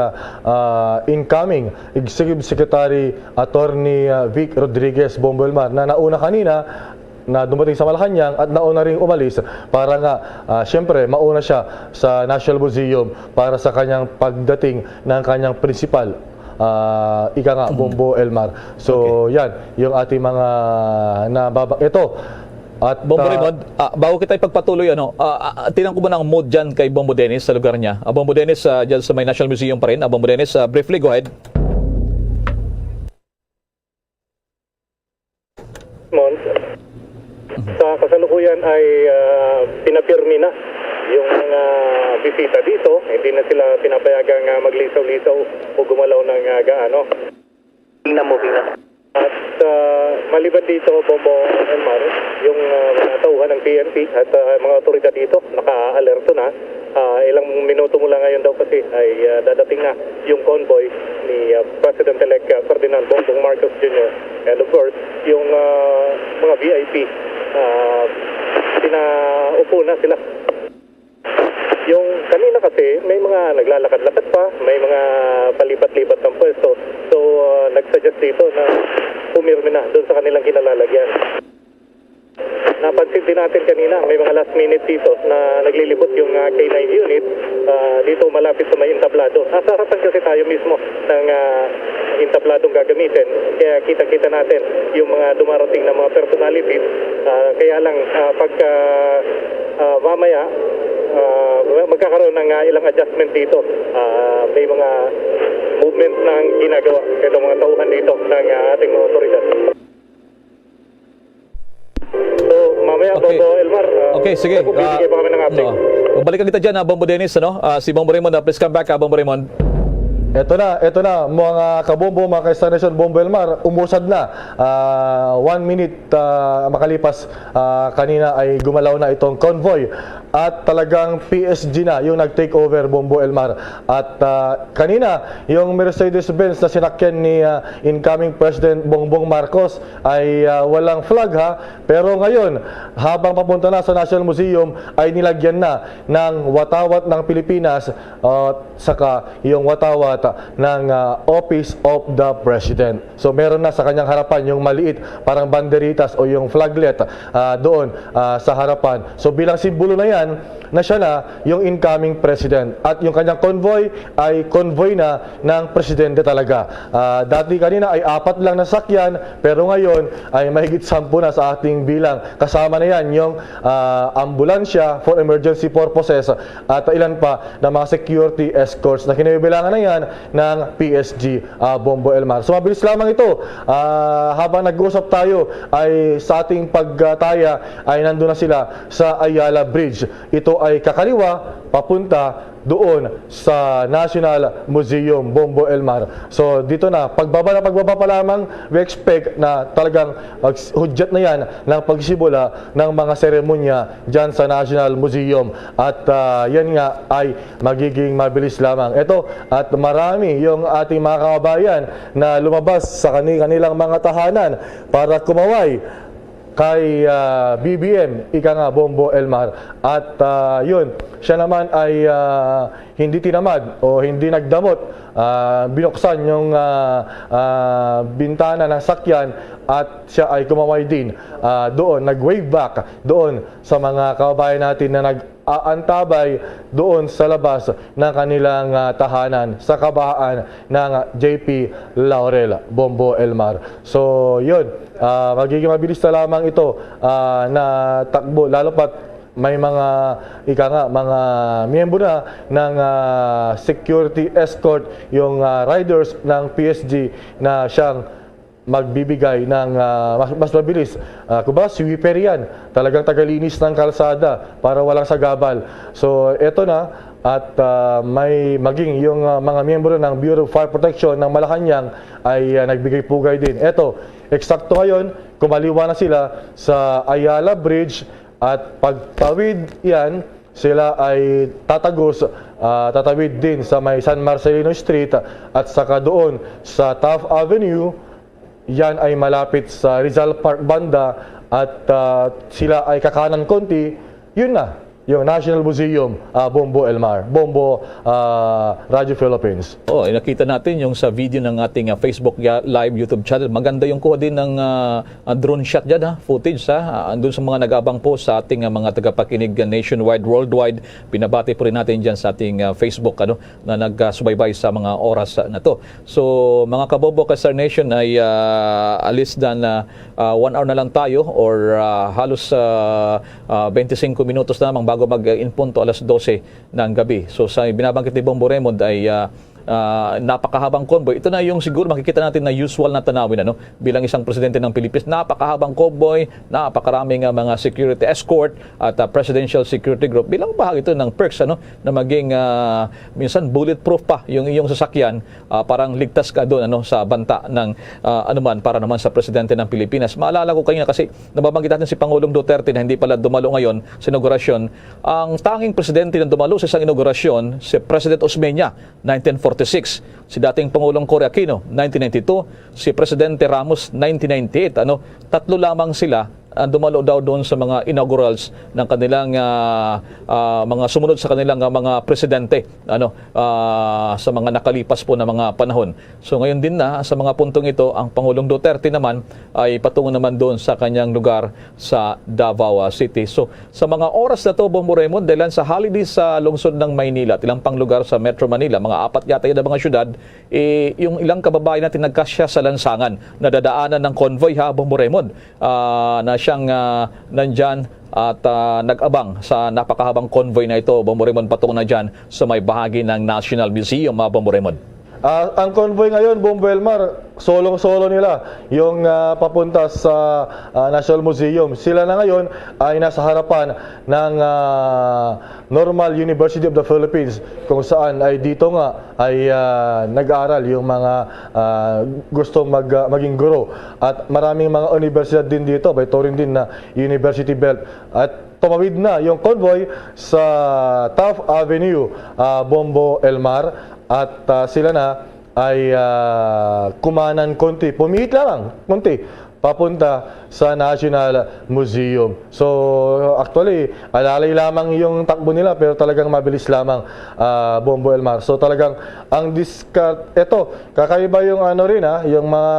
incoming Executive Secretary Attorney Vic Rodriguez, Bombo Elmar, na nauna kanina na dumating sa Malacanang at nauna ring umalis para nga siyempre mauna siya sa National Museum para sa kanyang pagdating ng kanyang principal ika nga Bombo Elmar. So yan yung ating mga ito. At Bombo Raymond, bago kita ipagpatuloy, tinan ko ba ng mood dyan kay Bombo Dennis sa lugar niya? Bombo Dennis, dyan sa may National Museum pa rin. Bombo Dennis, briefly, go ahead. Sa kasalukuyan ay pinapirmi na yung mga bisita dito. Hindi na sila pinapayagang maglisaw-lisaw o gumalaw ng gaano. Tingnan mo. At maliban dito, Bombo Elmar, yung mga tauhan ng PNP at mga otoridad dito, naka-alerto na. Ilang minuto mula ngayon daw kasi ay dadating na yung convoy ni President-elect Ferdinand Bongbong Marcos Jr. And of course, yung mga VIP, pinaupo na sila. Yung kanina kasi, may mga naglalakad-lakad pa, may mga palipat-lipat ng pwesto. So, nagsuggest dito na pumirmi na doon sa kanilang kinalalagyan. Napansin din natin kanina, may mga last minute dito na naglilibot yung K9 unit dito malapit sa may entablado. Nasa harapan kasi tayo mismo ng entabladong gagamitin. Kaya kita-kita natin yung mga dumarating na mga personalities. Kaya lang pagka mamaya magkakaroon ng ilang adjustment dito. May mga movement ng ginagawa itong mga tauhan dito ng ating mga otoridad. So, mamaya, okay. Bobo Elmar, okay, sige. bibigay pa kami ng update. Balikan kita dyan, Bombo Dennis, ano? Si Bombo Raymond, please come back, Bombo Raymond. Ito na, mga kabombo, mga ka-Star Nation, Bombo Elmar, umusad na. 1 minute makalipas kanina ay gumalaw na itong convoy. At talagang PSG na yung nag-take over, Bombo Elmar. At kanina, yung Mercedes-Benz na sinakyan ni incoming President Bongbong Marcos ay walang flag ha. Pero ngayon, habang papunta na sa National Museum, ay nilagyan na ng watawat ng Pilipinas saka yung watawat ng Office of the President. So meron na sa kanyang harapan yung maliit, parang banderitas o yung flaglet doon sa harapan. So bilang simbolo na yan, na siya na yung incoming president. At yung kanyang convoy ay convoy na ng presidente talaga. Dati kanina ay 4 lang na sakyan, pero ngayon ay mahigit 10 na sa ating bilang. Kasama na yan yung ambulansya for emergency purposes at ilan pa na mga security escorts na kinabibilangan na yan ng PSG, Bombo Elmar. So mabilis lamang ito. Habang nag-uusap tayo ay sa ating pagtaya ay nandun na sila sa Ayala Bridge. Ito ay kakaliwa papunta doon sa National Museum, Bombo Elmar. So dito na, pagbaba pa lamang, we expect na talagang hudyat na yan ng pagsisimula ng mga seremonya dyan sa National Museum. At yan nga ay magiging mabilis lamang. Ito, at marami yung ating mga kababayan na lumabas sa kanilang mga tahanan para kumaway kay BBM, ika nga, Bombo Elmar. At yun, siya naman ay hindi tinamad o hindi nagdamot. Binuksan yung bintana ng sakyan at siya ay kumaway din doon, nag-wave back doon sa mga kababayan natin na nag-aantabay doon sa labas ng kanilang tahanan sa kabahaan ng JP Laurel, Bombo Elmar. So yun, magiging mabilis na lamang ito na takbo, lalo pat may mga mga miyembro na ng security escort, yung riders ng PSG na siyang magbibigay ng mas mabilis. Kumbaga, sweeper yan. Talagang tagalinis ng kalsada para walang sagabal. So, eto na. At may maging yung mga miyembro ng Bureau of Fire Protection ng Malacanang ay nagbigay pugay din. Eto, eksakto ngayon, kumaliwa na sila sa Ayala Bridge at pagtawid yan, sila ay tatawid din sa may San Marcelino Street at saka doon sa Taft Avenue. Yan ay malapit sa Rizal Park banda at sila ay kakanan konti. Yun na, yung National Museum, Bombo Elmar, Bombo Radio Philippines. Nakita natin yung sa video ng ating Facebook live YouTube channel. Maganda yung kuha din ng drone shot dyan, footage. Andun sa mga nag-abang po sa ating mga tagapakinig nationwide, worldwide. Pinabati po rin natin dyan sa ating Facebook na nagsubaybay sa mga oras na to. So mga kabobo ka Star Nation ay alis na 1 hour na lang tayo or halos 25 minutos na bago mag-inpunto alas 12 ng gabi. So sa binabanggit ni Bombo Raymond ay napakahabang convoy. Ito na yung siguro makikita natin na usual na tanawin bilang isang presidente ng Pilipinas. Napakahabang convoy, napakaraming mga security escort at presidential security group. Bilang bahagi ito ng perks na maging minsan bulletproof pa yung iyong sasakyan, parang ligtas ka doon sa banta ng anuman para naman sa presidente ng Pilipinas. Maalala ko kanina kasi nababanggit natin si Pangulong Duterte na hindi pala dumalo ngayon sa inaugurasyon. Ang tanging presidente na dumalo sa isang inaugurasyon si President Osmeña, 1946. Si dating Pangulong Cory Aquino, 1992. Si Presidente Ramos, 1998. Tatlo lamang sila dumalo daw doon sa mga inaugurals ng kanilang mga sumunod sa kanilang mga presidente sa mga nakalipas po na mga panahon. So ngayon din na sa mga puntong ito, ang Pangulong Duterte naman ay patungo naman doon sa kanyang lugar sa Davao City. So sa mga oras na to, Bombo Raymond, dahil sa holiday sa lungsod ng Maynila at ilang pang lugar sa Metro Manila, mga 4 yata yun na mga syudad, yung ilang kababayan natin nagkasya sa lansangan, nadadaanan ng convoy, Bombo Raymond, na siyang nandyan at nag-abang sa napakahabang convoy na ito, Bombo Raymond, patungo na dyan sa may bahagi ng National Museum, Bombo Raymond. Ang convoy ngayon, Bombo Elmar, solong-solo nila yung papunta sa National Museum. Sila na ngayon ay nasa harapan ng Normal University of the Philippines, kung saan ay dito nga ay nag-aaral yung mga gustong maging guro. At maraming mga universidad din dito, by touring din na University Belt. At tumawid na yung convoy sa Taft Avenue, Bombo Elmar. At sila na ay kumanan konti, pumihit lang konti, papunta sa National Museum. So actually, alalay lamang yung takbo nila pero talagang mabilis lamang, Bombo Elmar. So talagang ang eto, kakaiba yung yung mga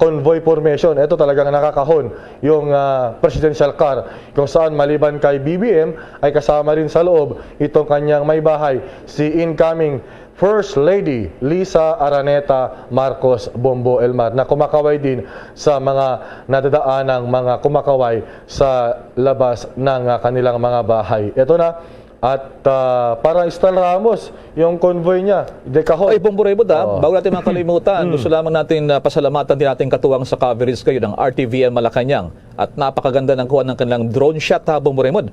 convoy formation. Ito talagang nakakahon yung presidential car, kung saan maliban kay BBM ay kasama rin sa loob itong kanyang may bahay, si incoming First Lady Lisa Araneta Marcos, Bombo Elmar, na kumakaway din sa mga nadadaanang mga kumakaway sa labas ng kanilang mga bahay. Ito na, at parang Stan Ramos, yung convoy niya, dekahon. Ay, Bombo Raymond, bago natin makalimutan, gusto lamang natin pasalamatan din natin katuwang sa coverage kayo ng RTVN Malacanang. At napakaganda ng kuha ng kanilang drone shot, Bombo Raymond.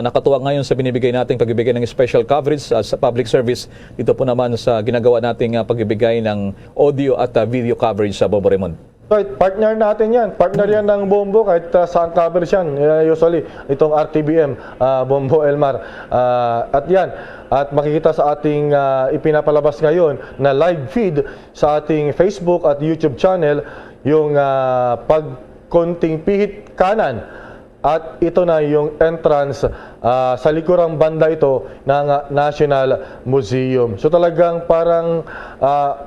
Nakatuwang ngayon sa binibigay nating pagbibigay ng special coverage sa public service. Dito po naman sa ginagawa nating pagbibigay ng audio at video coverage sa Bombo Raymond. Right, partner natin yan. Partner yan ng Bombo kahit saan coverage yan. Usually, itong RTBM, Bombo Elmar. At yan, at makikita sa ating ipinapalabas ngayon na live feed sa ating Facebook at YouTube channel yung pagkonting pihit kanan. At ito na yung entrance sa likurang banda ito ng National Museum. So talagang parang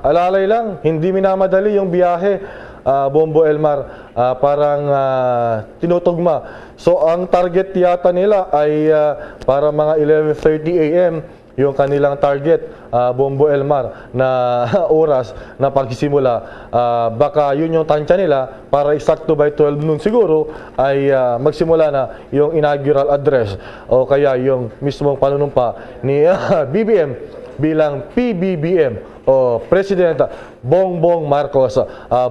alalay lang, hindi minamadali yung biyahe, Bombo Elmar, parang tinutugma. So ang target yata nila ay para mga 11:30 AM yung kanilang target, Bombo Elmar, na oras na pagsisimula. Baka yun yung tansya nila para eksakto by 12 noon siguro ay magsimula na yung inaugural address o kaya yung mismong panunumpa ni BBM bilang PBBM o President Bongbong Marcos,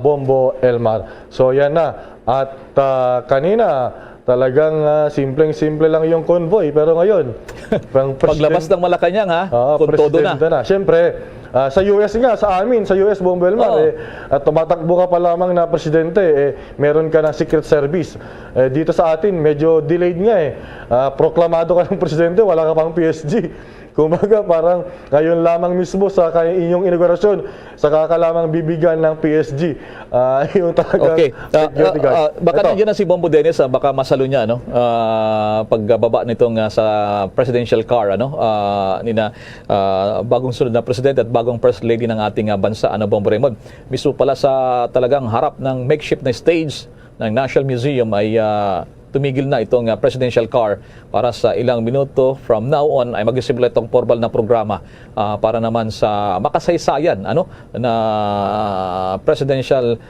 Bombo Elmar. So yan na. At kanina talagang simpleng-simple lang yung convoy, pero ngayon paglabas ng Malacanang, kung todo na. Siyempre, sa US nga, sa amin, sa US, Bombo Elmar, tumatakbo ka pa lamang na presidente, meron ka ng Secret Service. Dito sa atin, medyo delayed nga proklamado ka ng presidente, wala ka pang PSG. Kumbaga parang ngayon lamang mismo sa inyong inaugurasyon, saka ka lamang bibigyan ng PSG. Yung talagang security guard. Baka nandiyan na si Bombo Dennis, baka masalo niya, pagbaba nitong sa presidential car, bagong sunod na presidente at bagong first lady ng ating bansa, Bombo Raymond. Mismo pala sa talagang harap ng makeshift na stage ng National Museum ay tumigil na itong presidential car para sa ilang minuto from now on ay magsisimula itong formal na programa para naman sa makasaysayan na presidential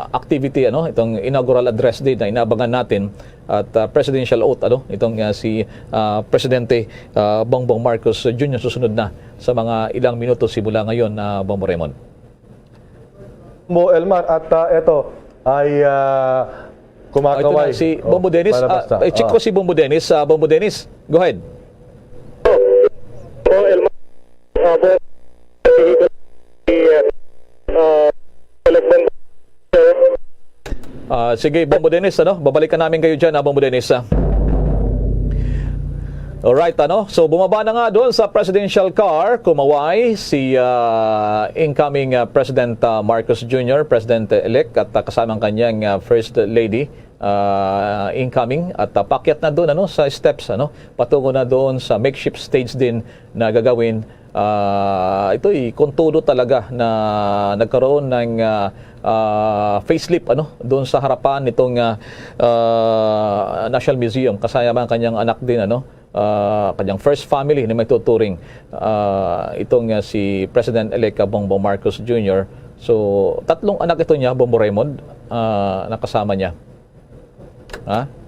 activity, itong inaugural address din na inabangan natin at presidential oath, itong si Presidente Bongbong Marcos Jr. susunod na sa mga ilang minuto simula ngayon, Bombo Raymond. Mo Elmar, at ito ay kumakaway. Ito na si Bombo Dennis. Check ko si Bombo Dennis. Bombo Dennis, go ahead. Sige, Bombo Dennis, babalikan namin kayo dyan, Bombo Dennis. Alright, so bumaba na nga doon sa presidential car, kumaway si incoming President Marcos Jr., President-elect, at kasamang kanyang First Lady, incoming, at pakyat na doon sa steps, patungo na doon sa makeshift stage din na gagawin. Ito'y kontudo talaga na nagkaroon ng facelift doon sa harapan nitong National Museum, kasama ang kanyang anak din, kanyang first family na may tuturing, itong si President-elect Bongbong Marcos Jr. So, 3 anak ito niya, Bombo Raymond, nakasama niya.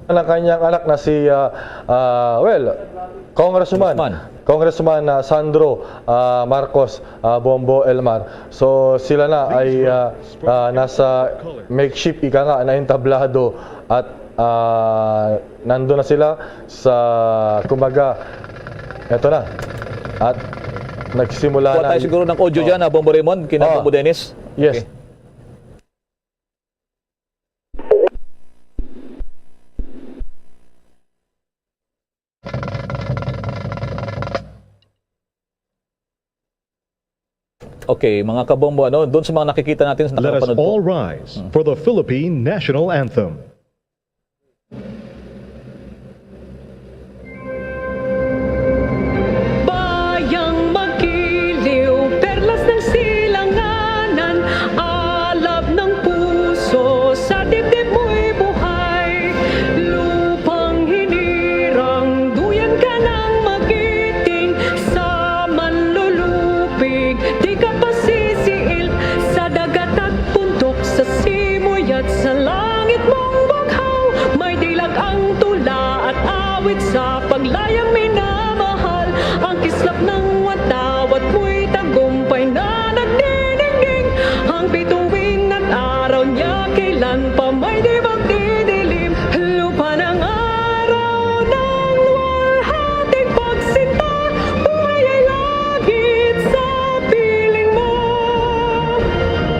ng kanyang anak na si Congressman Sandro Marcos Bombo Elmar. So sila na ay nasa makeshift na entablado at nandun na sila sa kumbaga eto na at nagsimula Kuha na. tayo siguro ng audio dyan, Bombo Raymond, kina Bombo Dennis. Yes. Okay. Okay, mga kabombo, doon sa mga nakikita natin sa Let us nakapanood all po. rise for the Philippine National Anthem. Bayang magiliw, perlas ng silanganan, alab ng puso, sa dibdib mo'y buhay. Lupang hinirang, duyan ka ng magiting, sa manlulupig, di ka pasisiil, sa dagat at puntok, sa simoy at sa langit mong baghaw. May dilag ang tula at awit sa paglayang minamahal, ang kislap ng watawat mo'y tagumpay na nagdiniging, ang bituin at araw niya kailan pa may di magdidilim. Lupa ng araw ng luwalhating pagsinta, buhay ay langit sa piling mo.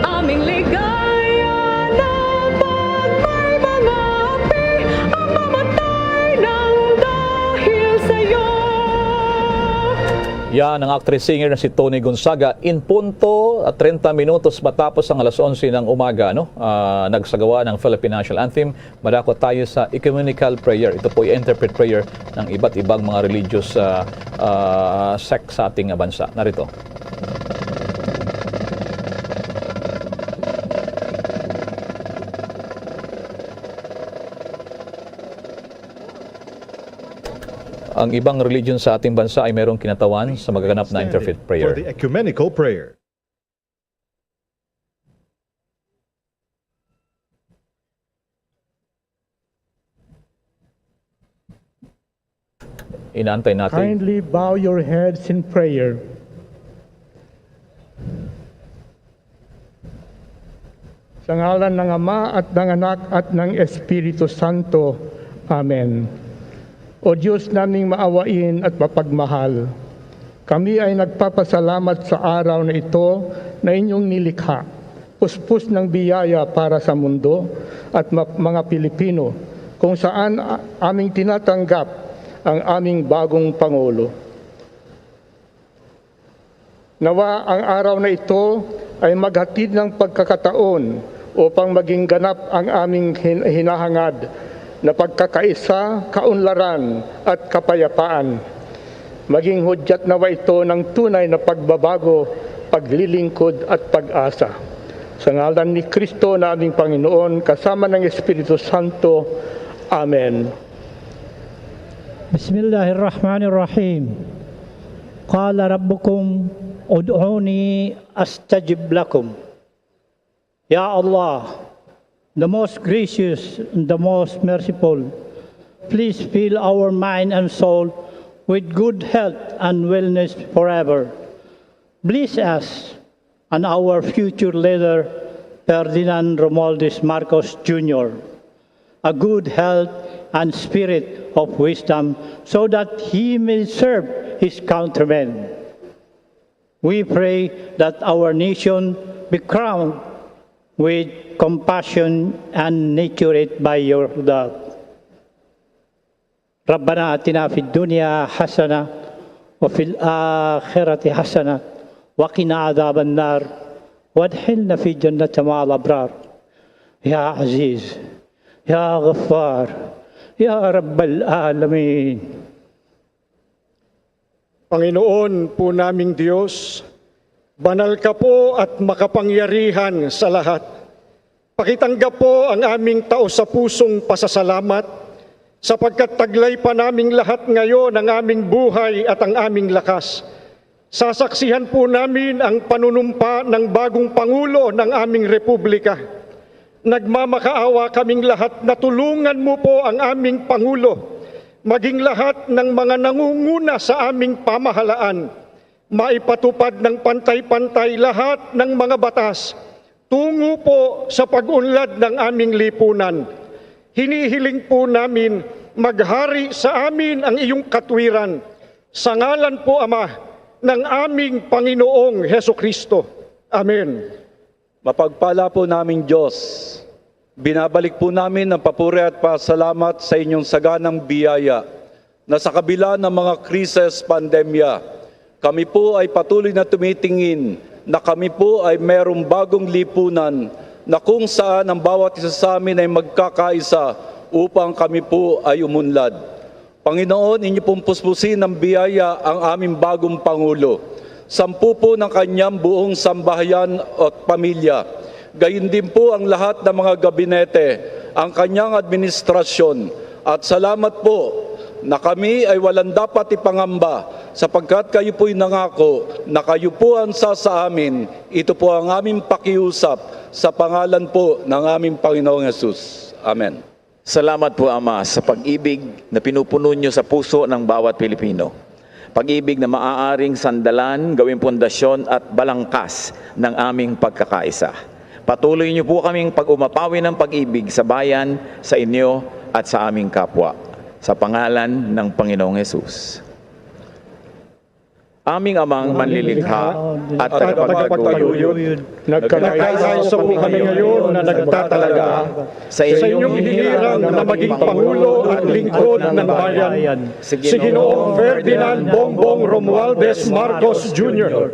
Aming ligaya na pag may mga api, ang mamatay ng dahil sa'yo. Yan ang actress-singer na si Tony Gonzaga. In punto at 30 minutos matapos ang alas 11 ng umaga, nagsagawa ng Philippine National Anthem. Madako tayo sa ecumenical prayer. Ito po yung interpret prayer ng iba't ibang mga religious sect sa ating bansa. Narito. Ang ibang religion sa ating bansa ay mayroong kinatawan sa magaganap na interfaith For prayer. the ecumenical prayer. Inaantay natin. Kindly bow your heads in prayer. Sa ngalan ng Ama at ng Anak at ng Espiritu Santo. Amen. O Diyos naming maawain at mapagmahal, kami ay nagpapasalamat sa araw na ito na inyong nilikha, puspos ng biyaya para sa mundo at mga Pilipino, kung saan aming tinatanggap ang aming bagong Pangulo. Nawa ang araw na ito ay maghatid ng pagkakataon upang maging ganap ang aming hinahangad na pagkakaisa, kaunlaran at kapayapaan. Maging hudyat nawa ito ng tunay na pagbabago, paglilingkod at pag-asa. Sa ngalan ni Kristo na aming Panginoon, kasama ng Espiritu Santo. Amen. Bismillahirrahmanirrahim. Qala rabbukum ud'uni astajib lakum. Ya Allah, the most gracious and the most merciful, please fill our mind and soul with good health and wellness forever. Bless us and our future leader, Ferdinand Romualdez Marcos Jr., a good health and spirit of wisdom so that he may serve his countrymen. We pray that our nation be crowned with compassion and nurtured by your love. ربنا آتنا في الدنيا حسنة وفي الآخرة حسنة وقنا عذاب النار وادخلنا في جنة مع الأبرار يا عزيز يا غفار يا رب العالمين. Panginoon po naming Diyos, banal ka po at makapangyarihan sa lahat. Pakitanggap po ang aming taos-sa-pusong pasasalamat sapagkat taglay pa naming lahat ngayon ang aming buhay at ang aming lakas. Sasaksihan po namin ang panunumpa ng bagong Pangulo ng aming Republika Nagmamakaawa kaming lahat na tulungan mo po ang aming Pangulo, maging lahat ng mga nangunguna sa aming pamahalaan, maipatupad ng pantay-pantay lahat ng mga batas, tungo po sa pag-unlad ng aming lipunan. Hinihiling po namin maghari sa amin ang iyong katwiran, sa ngalan po, Ama, ng aming Panginoong Hesukristo. Amen. Mapagpala po namin Diyos, binabalik po namin ang papuri at pasalamat sa inyong saganang biyaya na sa kabila ng mga krisis, pandemya, kami po ay patuloy na tumitingin na kami po ay merong bagong lipunan na kung saan ang bawat isa sa amin ay magkakaisa upang kami po ay umunlad. Panginoon, inyo pong puspusin ng biyaya ang aming bagong Pangulo. 10 po ng kanyang buong sambahayan at pamilya. Gayon din po ang lahat ng mga gabinete, ang kanyang administrasyon. At salamat po na kami ay walang dapat ipangamba sapagkat kayo po'y nangako na kayo po ang sa amin. Ito po ang aming pakiusap sa pangalan po ng aming Panginoong Hesus. Amen. Salamat po, Ama, sa pag-ibig na pinupuno nyo sa puso ng bawat Pilipino. Pag-ibig na maaaring sandalan, gawing pundasyon at balangkas ng aming pagkakaisa. Patuloy niyo po kaming pag-umapawi ng pag-ibig sa bayan, sa inyo at sa aming kapwa. Sa pangalan ng Panginoong Hesus. Aming Amang manlilikha at tagapagtaguyod, nagkakaisa po kami ngayon na nagtatalaga sa inyong hinirang na maging Pangulo at lingkod ng bayan, si Ginoong Ferdinand Bongbong Romualdez Marcos Jr.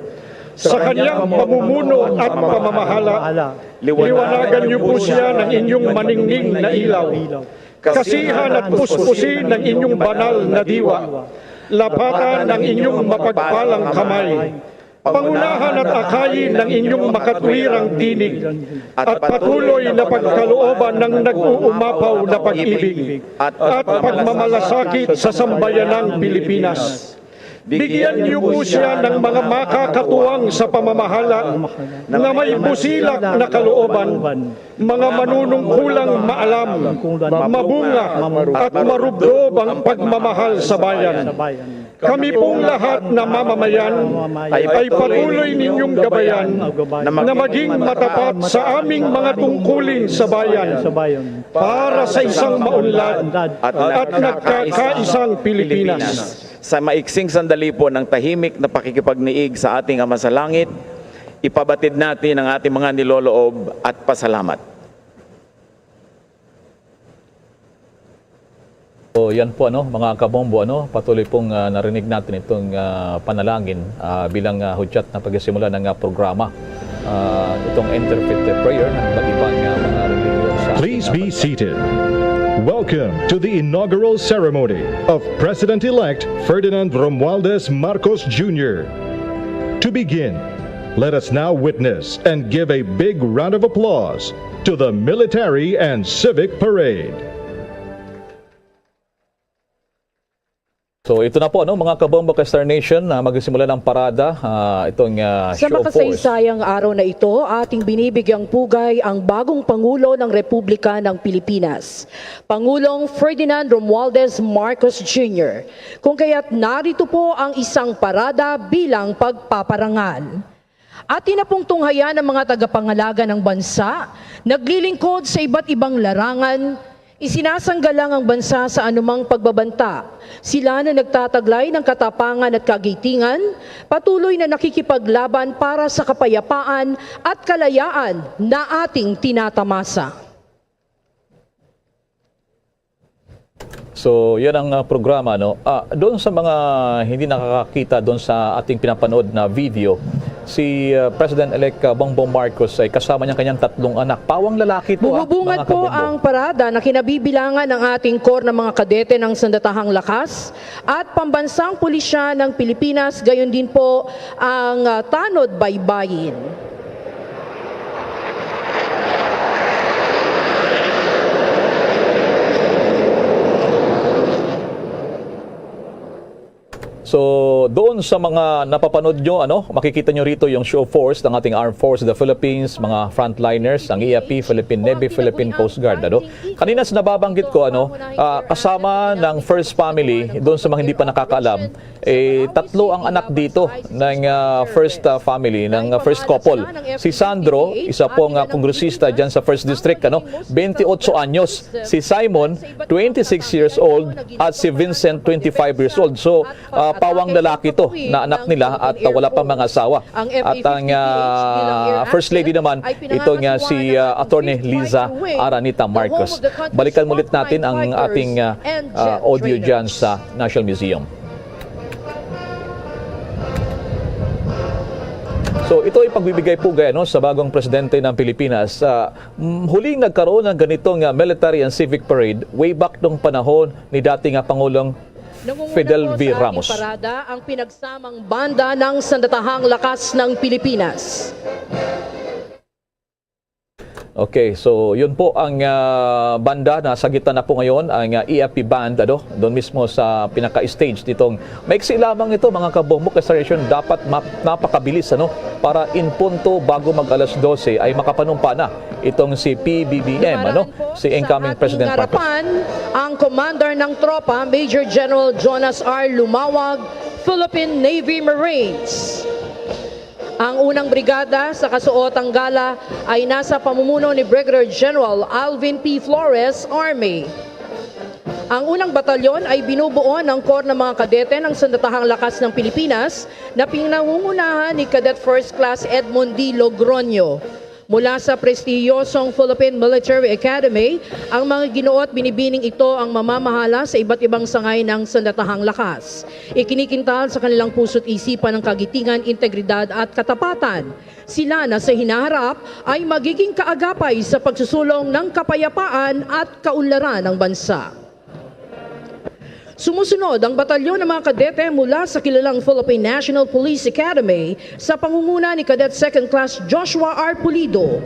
Sa kanyang pamumuno at pamamahala, liwanagan niyo po siya ng inyong maningning na ilaw, kasihan at puspusin ng inyong banal na diwa, lapatan ng inyong mapagpalang kamay, pangunahan at akayin ng inyong makatwirang tinig, at patuloy na pagkalooban ng nag-uumapaw na pag-ibig at pagmamalasakit sa sambayanang Pilipinas. Bigyan niyo po siya ng mga makakatuwang sa pamamahala na may busilak na kalooban, mga manunungkulang maalam, mabunga at marubdob ang pagmamahal sa bayan. Kami pong lahat na mamamayan ay patuloy ninyong gabayan na maging matapat sa aming mga tungkulin sa bayan para sa isang maunlad at nagkakaisang Pilipinas. Sa maiksing sandali po ng tahimik na pakikipagniig sa ating Ama sa Langit, ipabatid natin ang ating mga niloloob at pasalamat. So yan po mga kabombo, patuloy pong narinig natin itong panalangin bilang hudyat na pagsisimula ng programa. Itong interfaith prayer ng iba't ibang mga religion sa Please be seated. Welcome to the inaugural ceremony of President-elect Ferdinand Romualdez Marcos Jr. To begin, let us now witness and give a big round of applause to the military and civic parade. So ito na po mga kabombo ka Star Nation, magsisimula ng parada itong sa show of force. makasaysayang araw na ito, ating binibigyang pugay ang bagong Pangulo ng Republika ng Pilipinas, Pangulong Ferdinand Romualdez Marcos Jr. Kung kaya't narito po ang isang parada bilang pagpaparangal. Atin na pong tunghayan ng mga tagapangalaga ng bansa, naglilingkod sa iba't ibang larangan, isinasanggalang ang bansa sa anumang pagbabanta. Sila na nagtataglay ng katapangan at kagitingan, patuloy na nakikipaglaban para sa kapayapaan at kalayaan na ating tinatamasa. So yan ang programa. Doon sa mga hindi nakakakita doon sa ating pinapanood na video, si President-elect Bongbong Marcos ay kasama niya kanyang 3 anak. Pawang lalaki ito. Bububungan po ang parada na kinabibilangan ng ating core ng mga kadete ng Sandatahang Lakas at Pambansang Pulisya ng Pilipinas, gayon din po ang Tanod Baybayin. So doon sa mga napapanood nyo, makikita nyo rito yung show of force ng ating Armed Forces of the Philippines, mga frontliners, ang EAP, Philippine Navy, Philippine Coast Guard. Kanina sa nababanggit ko, kasama ng first family, doon sa mga hindi pa nakakaalam, 3 ang anak dito ng first family, ng first couple. Si Sandro, isa pong kongresista dyan sa 1st District, 28 anyos. Si Simon, 26 years old, at si Vincent, 25 years old. So, pawang lalaki to na anak nila at wala pang mga asawa. At ang First Lady naman, ito nga si Attorney Liza Aranita Marcos. Balikan ulit natin ang ating audio dyan sa National Museum. So ito ay pagbibigay pugay sa bagong presidente ng Pilipinas. Huling nagkaroon ng ganitong military and civic parade way back nung panahon ni dating Pangulong Fidel V. Ramos. Parada ang pinagsamang banda ng Sandatahang Lakas ng Pilipinas. Okay, so yun po ang banda na sagitan na po ngayon, ang EAP band, doon mismo sa pinaka-stage nitong maiksi lamang ito, mga kabumbok restoration, dapat napakabilis, para in punto bago mag alas 12 ay makapanumpa na itong si PBBM, si incoming President Marcos. Ang commander ng tropa, Major General Jonas R. Lumawag, Philippine Navy Marines. Ang unang brigada sa kasuotang gala ay nasa pamumuno ni Brigadier General Alvin P. Flores, Army. Ang unang batalyon ay binubuo ng Corps ng mga kadete ng Sandatahang Lakas ng Pilipinas na pinangungunahan ni Cadet First Class Edmond D. Logroño. Mula sa prestiyosong Philippine Military Academy, ang mga ginuot binibining ito ang mamamahala sa iba't ibang sangay ng Sandatahang Lakas. Ikinikintal sa kanilang puso't isipan ng kagitingan, integridad at katapatan. Sila na sa hinaharap ay magiging kaagapay sa pagsusulong ng kapayapaan at kaunlaran ng bansa. Sumusunod ang batalyon ng mga kadete mula sa kilalang Philippine National Police Academy sa pangunguna ni Cadet Second Class Joshua R. Pulido.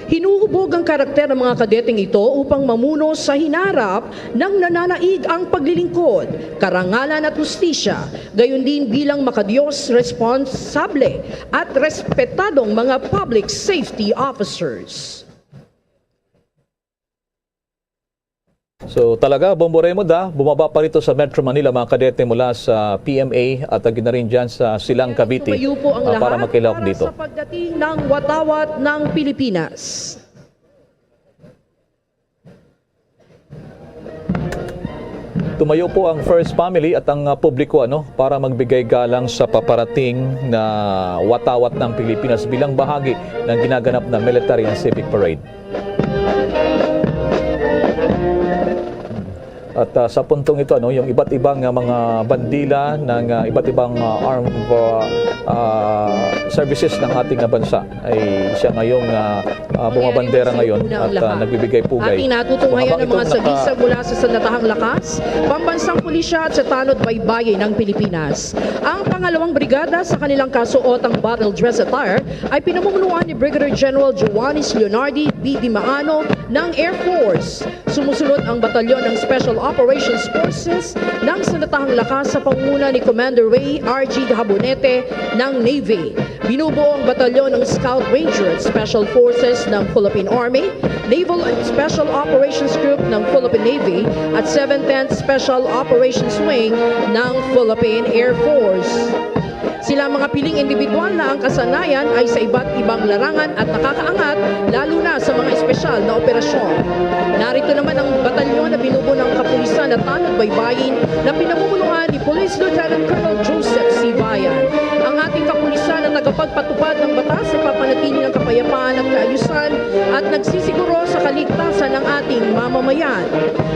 Hinuhubog ang karakter ng mga kadeteng ito upang mamuno sa hinarap ng nananaig ang paglilingkod, karangalan at hustisya, gayon din bilang makadiyos, responsable at respetadong mga public safety officers. So talaga, Bombo Raymond, bumaba pa rito sa Metro Manila mga kadete mula sa PMA at na rin dyan sa Silang Cavite para makilahok dito. Sa pagdating ng watawat ng Pilipinas. Tumayo po ang first family at ang publiko para magbigay galang sa paparating na watawat ng Pilipinas bilang bahagi ng ginaganap na military and civic parade. At sa puntong ito, yung iba't ibang mga bandila ng iba't ibang armed services ng ating bansa ay siya ngayong bumabandera ngayon at nagbibigay pugay. Ating natutunghayan ng mga sagisag mula sa Sandatahang Lakas, Pambansang Pulisya at sa Tanod Baybayin ng Pilipinas. Ang pangalawang brigada sa kanilang kasuotang battle dress attire ay pinamumunuan ni Brigadier General Joanis Leonardi B. Dimaano ng Air Force. Sumusunod ang batalyon ng Special Operations Forces ng Sandatahang Lakas sa pangunguna ni Commander Ray R.G. Habonete ng Navy. Binubuo ang batalyon ng Scout Ranger at Special Forces ng Philippine Army, Naval and Special Operations Group ng Philippine Navy at 7th Special Operations Wing ng Philippine Air Force. Sila mga piling individual na ang kasanayan ay sa iba't ibang larangan at nakakaangat lalo na sa mga espesyal na operasyon. Narito naman ang batalyon na binubuo ng kapulisan at Tanod Baybayin na pinamumunuan ni Police Lieutenant Colonel Joseph C. Bayan. Ang ating kapulisan na tagapagpatupad ng batas sa papanatili ng kapayapaan at kaayusan at nagsisiguro sa kaligtasan ng ating mamamayan.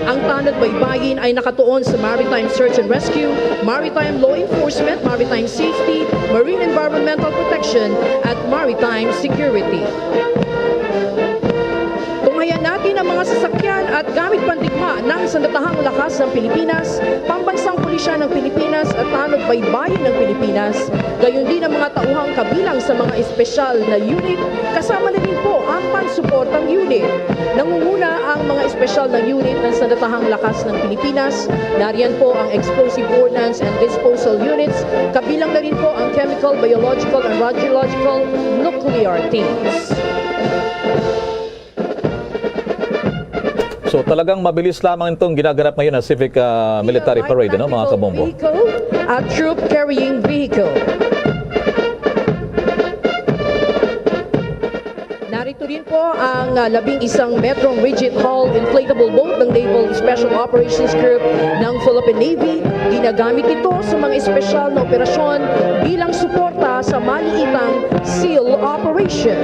Ang Tanod Baybayin ay nakatuon sa Maritime Search and Rescue, Maritime Law Enforcement, Maritime Safety, Marine Environmental Protection at Maritime Security. Tunghayan natin ang mga sasakyan at gamit pandigma ng Sandatahang Lakas ng Pilipinas, Pambansang Pulisya ng Pilipinas at Tanod Baybayin ng Pilipinas, gayon din ang mga tauhang kabilang sa mga espesyal na unit, kasama na din po ang pansuportang unit. Nangunguna ang mga espesyal na unit ng Sandatahang Lakas ng Pilipinas. Nariyan po ang Explosive Ordnance and Disposal Units, kabilang na rin po ang Chemical, Biological and Radiological Nuclear Teams. So talagang mabilis lamang itong ginaganap ngayon na civic military parade, ano, mga kabombo? At troop carrying vehicle. Narito rin po ang 11 Metrong Rigid Hull inflatable boat ng Naval Special Operations Group ng Philippine Navy. Ginagamit ito sa mga espesyal na operasyon bilang suporta sa maliitang SEAL operation.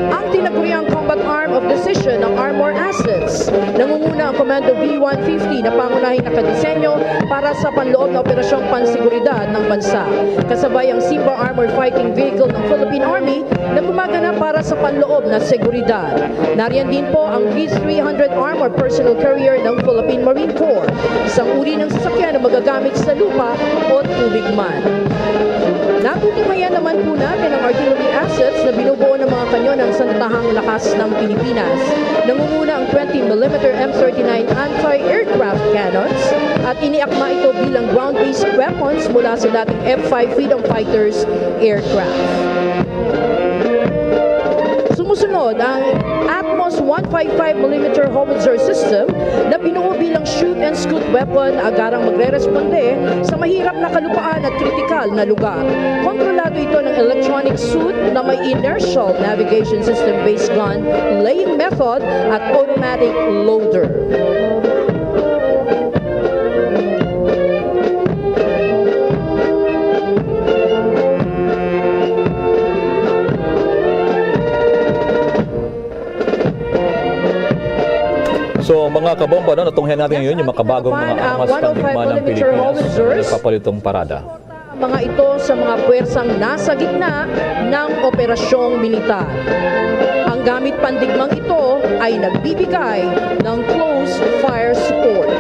Ang tinaguriang combat arm of decision ng Armor Assets. Nangunguna ang Commando V-150 na pangunahing nakadisenyo para sa panloob na operasyong pansiguridad ng bansa. Kasabay ang SIPA Armored Fighting Vehicle ng Philippine Army na gumaganap para sa panloob na seguridad. Nariyan din po ang V-300 Armored Personnel Carrier ng Philippine Marine Corps, isang uri ng sasakyan na magagamit sa lupa o tubig man. Natutunghayan naman po natin ang artillery assets na binubuo ng mga kanyon ng Sandatahang Lakas ng Pilipinas. Nangunguna ang 20mm M39 anti-aircraft cannons at iniakma ito bilang ground-based weapons mula sa dating F-5 Freedom Fighters aircraft. Sumusunod ang Atmos 155mm howitzer system na binuo bilang shoot-and-scoot weapon na agarang magre-responde sa mahirap na kalupaan at kritikal na lugar. Kontrolado ito ng electronic suit na may inertial navigation system-based gun, laying method at automatic loader. So mga kabomba, no, natunghayan natin ngayon yung makabagong mga armas ng higman ng Pilipinas na nagpapalitong parada. Mga ito sa mga puwersang nasa gitna ng operasyong militar. Ang gamit pandigmang ito ay nagbibigay ng close fire support.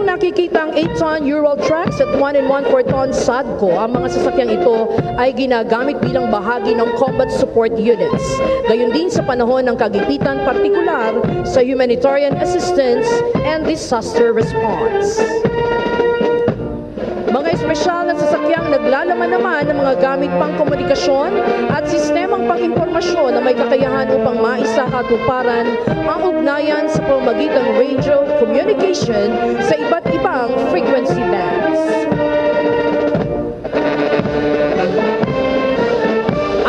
Nakikita ang 8-ton Ural trucks at 1 1/4 ton Sadco. Ang mga sasakyang ito ay ginagamit bilang bahagi ng combat support units. Gayon din sa panahon ng kagipitan, partikular sa humanitarian assistance and disaster response. Mga espesyal na sasakyang naglalaman naman ng mga gamit pang komunikasyon at sistemang pang-impormasyon na may kakayahan upang maisakatuparan ang ugnayan sa pamamagitan ng radio communication sa iba't ibang frequency bands.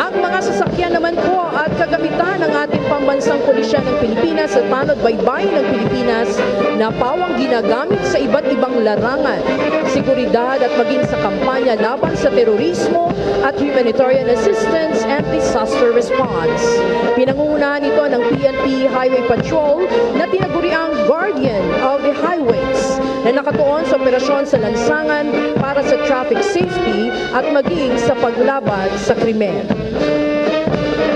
Ang mga sasakyan naman po at kagamitan ng ating pambansang pulisya ng Pilipinas at Tanod Baybayin ng Pilipinas na pawang ginagamit sa iba't ibang larangan, seguridad at maging sa kampanya laban sa terorismo at humanitarian assistance and disaster response. Pinangungunahan ito ng PNP Highway Patrol na tinaguriang Guardian of the Highways na nakatuon sa operasyon sa lansangan para sa traffic safety at maging sa paglaban sa krimen.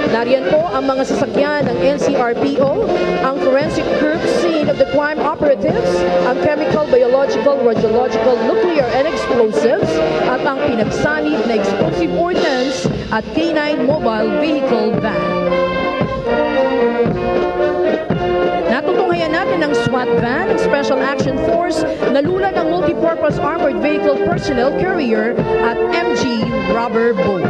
Nariyan po ang mga sasakyan ng NCRPO, ang Forensic Group Scene of the Crime Operatives, ang Chemical, Biological, Radiological, Nuclear and Explosives, at ang pinagsanib na Explosive Ordnance at K9 Mobile Vehicle Van. Natutunghayan natin ang SWAT van, ang Special Action Force, na lula ng Multipurpose Armored Vehicle Personnel Carrier at MG Rubber Boat.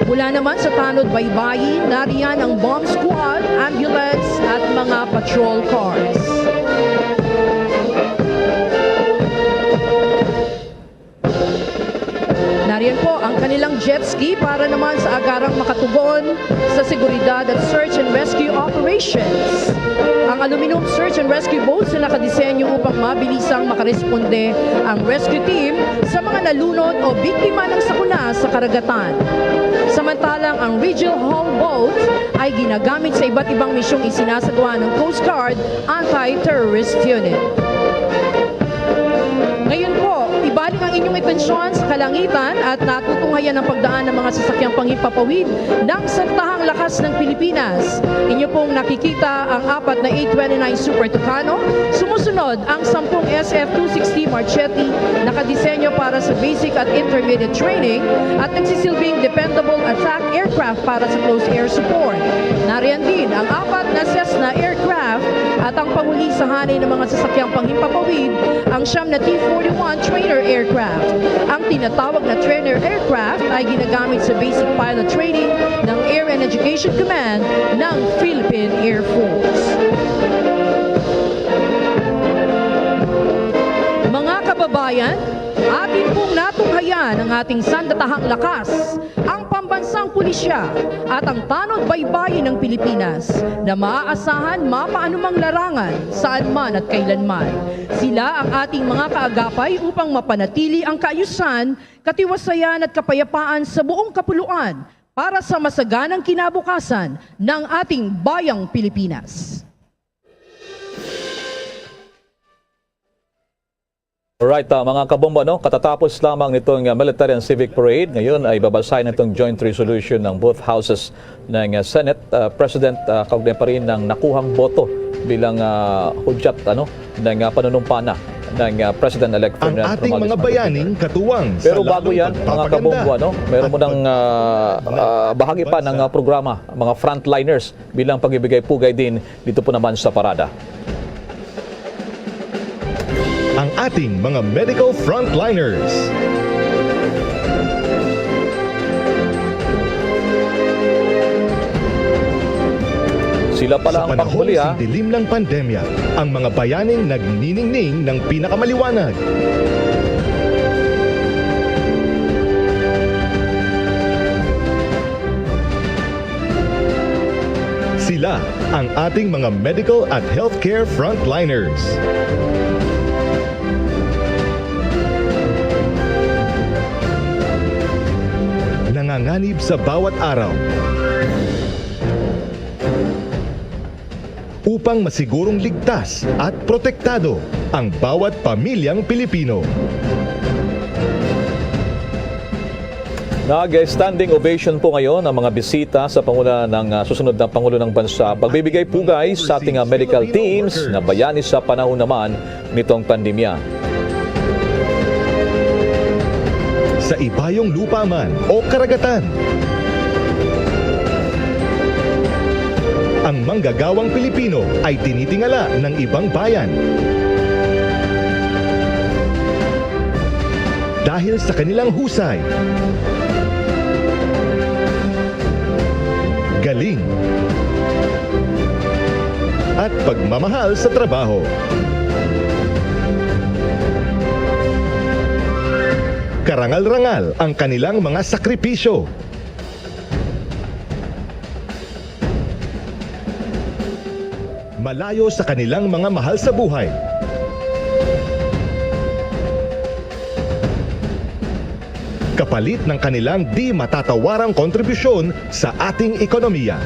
Mula naman sa Tanod Baybayin, nariyan ang bomb squad, ambulance at mga patrol cars. Nariyan po ang kanilang jet ski para naman sa agarang makatugon sa seguridad at search and rescue operations. Ang aluminum search and rescue boats na nakadisenyo upang mabilisang makaresponde ang rescue team sa mga nalunod o biktima ng sakuna sa karagatan. Samantalang ang Regional Hull Boat ay ginagamit sa iba't ibang misyong isinasagawa ng Coast Guard Anti-Terrorist Unit. Ngayon po, ibalik ang inyong atensyon sa kalangitan at natutunghayan ang pagdaan ng mga sasakyang panghimpapawid ng Santahang Lakas ng Pilipinas. Inyo pong nakikita ang 4 na 829 Super Tucano. Sumusunod ang 10 SF-260 Marchetti, nakadisenyo para sa basic at intermediate training at nagsisilbing dependable attack aircraft para sa close air support. Nariyan din ang 4 na Cessna aircraft at ang panghuli sa hanay ng mga sasakyang panghimpapawid, ang 9 na T-41 trainer aircraft. Ang tinatawag na trainer aircraft ay ginagamit sa basic pilot training ng Air and Education Command ng Philippine Air Force. Mga kababayan, atin pong natunghayan ang ating sandatahang lakas, ang pambansang pulisya at ang tanod baybayin ng Pilipinas na maaasahan mapaanumang larangan saan man at kailanman. Sila ang ating mga kaagapay upang mapanatili ang kaayusan, katiwasayan at kapayapaan sa buong kapuluan para sa masaganang kinabukasan ng ating bayang Pilipinas. Alright, mga kabomba, no? Katatapos lamang nitong military and civic parade. Ngayon ay babasahin itong joint resolution ng both houses ng Senate. President, kaugnay pa rin ng nakuhang boto bilang hudyat ng panunumpana ng President-elect Ang Ferdinand ating Romualdez mga bayaning katuwang Pero sa bago lalong yan, mga pagpapaganda kabomba, meron at mo ng bahagi pa ng programa, mga frontliners bilang pagbibigay pugay din dito po naman sa parada. ang ating mga medical frontliners. Sila pala ang panghuli, Sa panahon dilim ng pandemya, ang mga bayaning nagniningning ng pinakamaliwanag. Sila ang ating mga medical at healthcare frontliners. Nanganganib sa bawat araw upang masigurong ligtas at protektado ang bawat pamilyang Pilipino. Nag-standing ovation po ngayon ang mga bisita sa panguna ng susunod na Pangulo ng Bansa. Pagbibigay pugay sa ating medical teams na bayani sa panahon naman nitong pandemya. Sa ibayong lupa man o karagatan, ang manggagawang Pilipino ay tinitingala ng ibang bayan. Dahil sa kanilang husay, galing, at pagmamahal sa trabaho. Karangal-rangal ang kanilang mga sakripisyo. Malayo sa kanilang mga mahal sa buhay. Kapalit ng kanilang di matatawarang kontribusyon sa ating ekonomiya.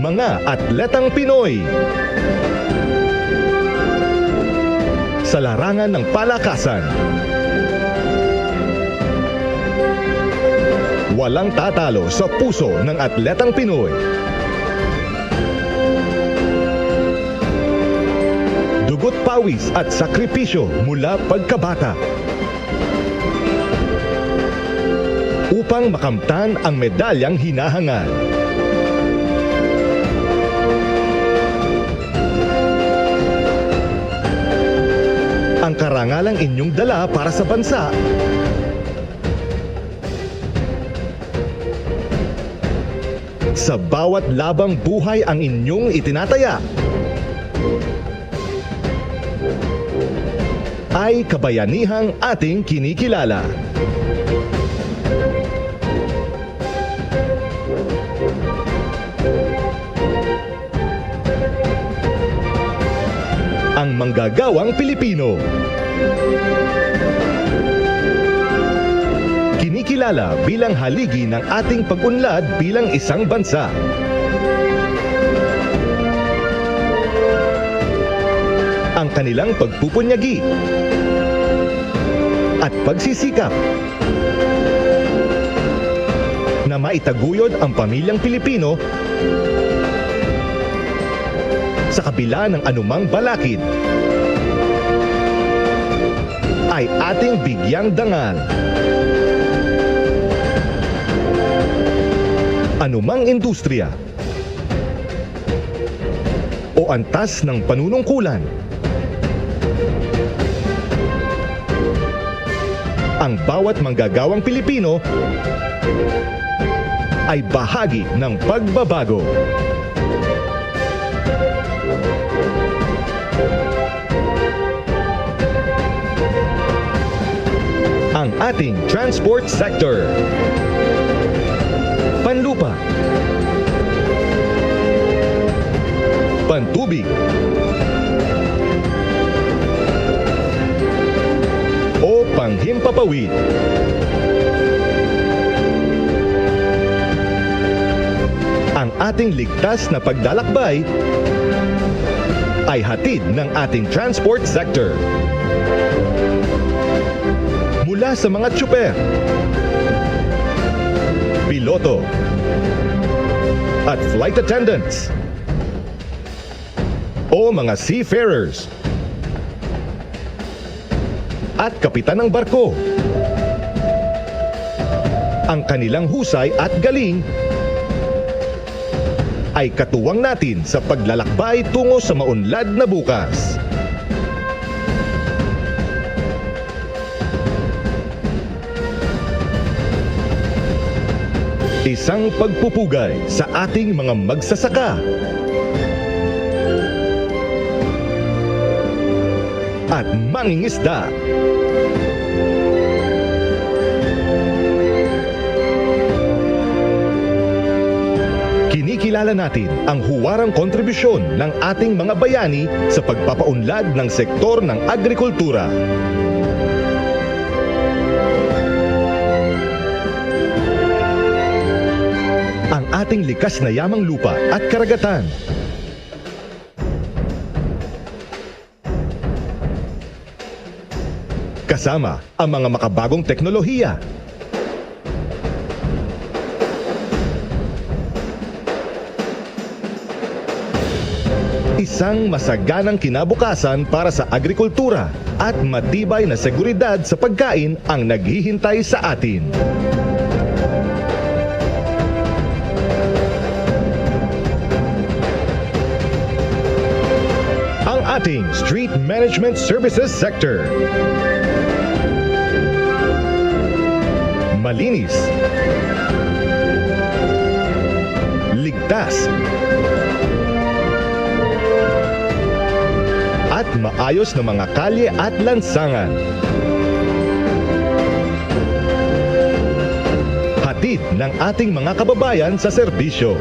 Mga atletang Pinoy sa larangan ng palakasan. Walang tatalo sa puso ng atletang Pinoy. Dugot pawis at sakripisyo mula pagkabata upang makamtan ang medalyang hinahangad. Ang karangalang inyong dala para sa bansa sa bawat labang buhay ang inyong itinataya ay kabayanihang ating kinikilala. manggagawang Pilipino. Kinikilala bilang haligi ng ating pag-unlad bilang isang bansa. Ang kanilang pagpupunyagi at pagsisikap na maitaguyod ang pamilyang Pilipino sa kabila ng anumang balakid ay ating bigyang dangal. Anumang industriya o antas ng panunungkulan, ang bawat manggagawang Pilipino ay bahagi ng pagbabago. Ang ating transport sector, panlupa, pantubig, o panghimpapawid. Ang ating ligtas na paglalakbay ay hatid ng ating transport sector. Mula sa mga tsuper, piloto, at flight attendants, o mga seafarers, at kapitan ng barko. Ang kanilang husay at galing ay katuwang natin sa paglalakbay tungo sa maunlad na bukas. Isang pagpupugay sa ating mga magsasaka at mangingisda. Kinikilala natin ang huwarang kontribusyon ng ating mga bayani sa pagpapaunlad ng sektor ng agrikultura. Ang ating likas na yamang lupa at karagatan, kasama ang mga makabagong teknolohiya, isang masaganang kinabukasan para sa agrikultura at matibay na seguridad sa pagkain ang naghihintay sa atin. Ang ating Street Management Services Sector. Malinis, ligtas, at maayos na mga kalye at lansangan. Hatid ng ating mga kababayan sa serbisyo.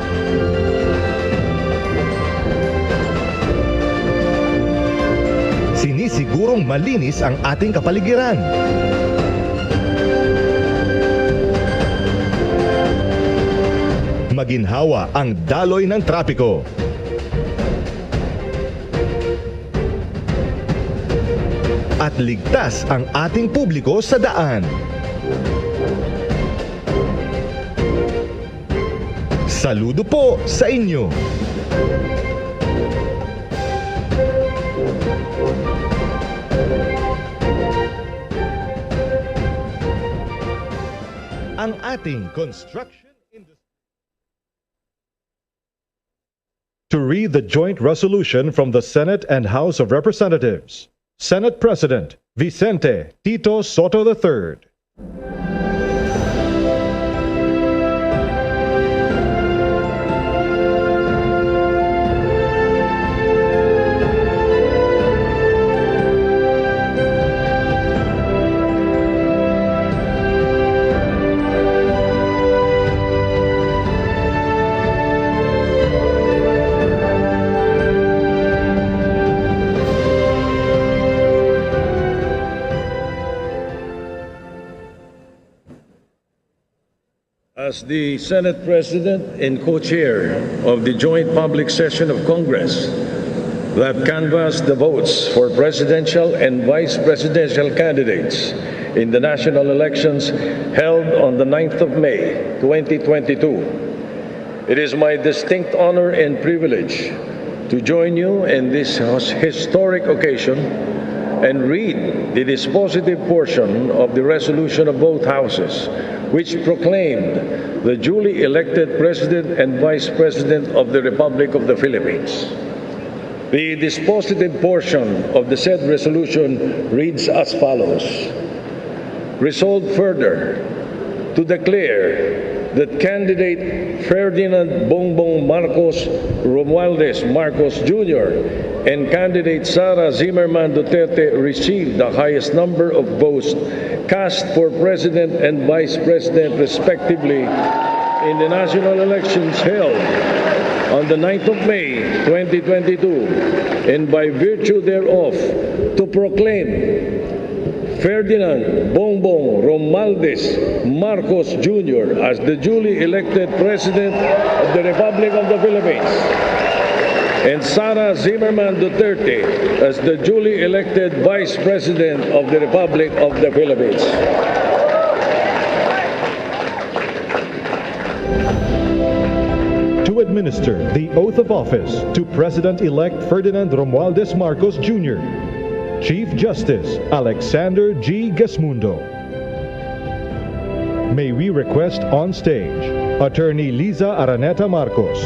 Sinisigurong malinis ang ating kapaligiran. Maginhawa ang daloy ng trapiko. At ligtas ang ating publiko sa daan. Saludo po sa inyo. Ang ating construction industry. To read the joint resolution from the Senate and House of Representatives, Senate President Vicente Tito Soto III. As the Senate President and co-chair of the joint public session of Congress that canvassed the votes for presidential and vice presidential candidates in the national elections held on the 9th of May, 2022, it is my distinct honor and privilege to join you in this historic occasion and read the dispositive portion of the resolution of both houses, which proclaimed the duly elected President and Vice President of the Republic of the Philippines. The dispositive portion of the said resolution reads as follows. Resolved further to declare that candidate Ferdinand Bongbong Marcos Romualdez Marcos Jr. and candidate Sara Zimmerman Duterte received the highest number of votes cast for President and Vice President respectively in the national elections held on the 9th of May 2022, and by virtue thereof to proclaim Ferdinand Bongbong Romualdez Marcos Jr. as the duly elected President of the Republic of the Philippines and Sara Zimmerman Duterte as the duly elected Vice President of the Republic of the Philippines. To administer the oath of office to President-elect Ferdinand Romualdez Marcos Jr., Chief Justice Alexander G. Gesmundo. May we request on stage Attorney Liza Araneta Marcos,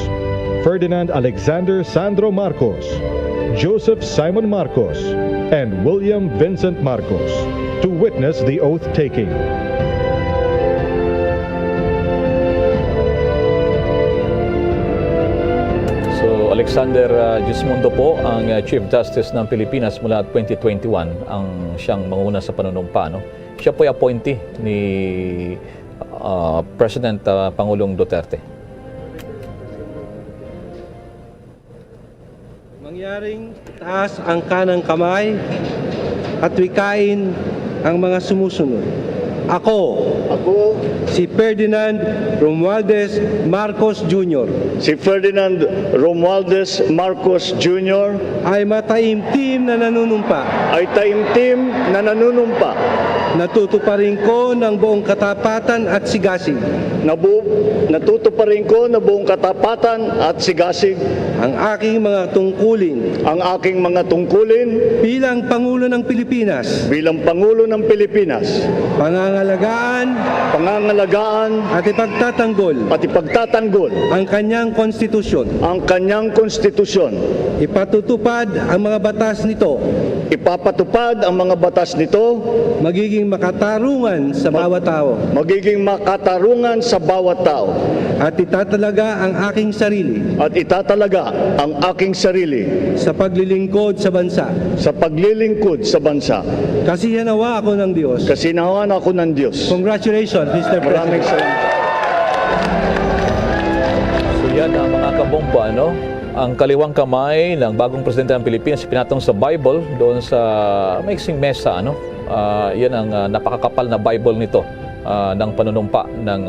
Ferdinand Alexander Sandro Marcos, Joseph Simon Marcos, and William Vincent Marcos to witness the oath taking. Alexander Gesmundo po ang Chief Justice ng Pilipinas mula 2021 ang siyang manguna sa panunumpa. No? Siya po ay appointee ni President Pangulong Duterte. Mangyaring taas ang kanang kamay at wikain ang mga sumusunod. Ako, si Ferdinand Romualdez Marcos Jr. Si Ferdinand Romualdez Marcos Jr. ay mataimtim na nanunumpa. Natutuparin ko ng buong katapatan at sigasig. Natutuparin ko ng buong katapatan at sigasig. Ang aking mga tungkulin. Bilang Pangulo ng Pilipinas. Pangangalagaan at ipagtatanggol ang kanyang konstitusyon. Ipatutupad ang mga batas nito. Magiging makatarungan sa bawat tao. At itatalaga ang aking sarili. Sa paglilingkod sa bansa. Kasinawa ako ng Diyos. Congratulations, Mr. President. Maraming salamat. So yan ang mga kabomba, no? Ang kaliwang kamay ng bagong presidente ng Pilipinas pinatong sa Bible doon sa maiksing mesa, ano? Yan ang napakakapal na Bible nito ng panunumpa ng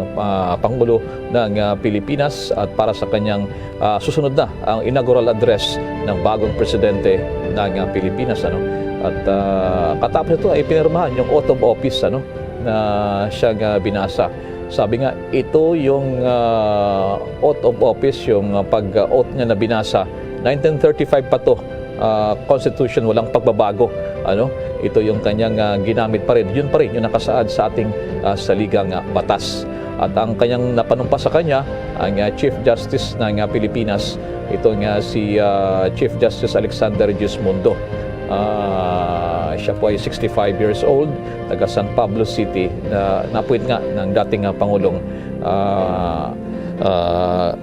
Pangulo ng Pilipinas at para sa kanyang susunod na ang inaugural address ng bagong presidente ng Pilipinas, ano? At katapos ito ay pinirmahan yung oath of office, ano, na siyang binasa. Sabi nga, ito yung oath of office, yung pag-oath niya na binasa. 1935 pa to, Constitution, walang pagbabago. Ano? Ito yung kanyang ginamit pa rin. Yun pa rin yung nakasaad sa ating saligang batas. At ang kanyang napanumpa sa kanya, ang Chief Justice ng Pilipinas, ito nga si Chief Justice Alexander Gesmundo. Siya po ay 65 years old, taga San Pablo City, na-appoint nga ng dating Pangulong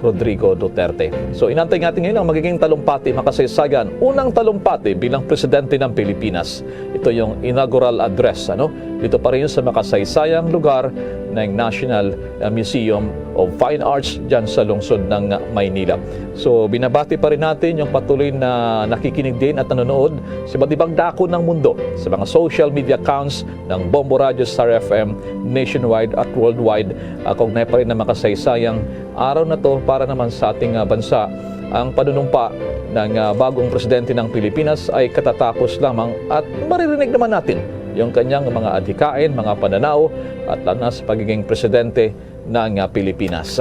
Rodrigo Duterte. So inantay natin ngayon ang magiging talumpati, makasaysayan. Unang talumpati bilang presidente ng Pilipinas. Ito yung inaugural address, ano? Dito pa rin sa makasaysayang lugar ng National Museum of Fine Arts dyan sa lungsod ng Maynila. So binabati pa rin natin yung patuloy na nakikinig din at nanonood sa iba't ibang dako ng mundo sa mga social media accounts ng Bombo Radio, Star FM, nationwide at worldwide. Kaugnay pa rin na makasaysayang araw na to para naman sa ating bansa. Ang panunumpa ng bagong presidente ng Pilipinas ay katatapos lamang at maririnig naman natin yung kanyang mga adhikain, mga pananaw at lalo na sa pagiging presidente ng Pilipinas.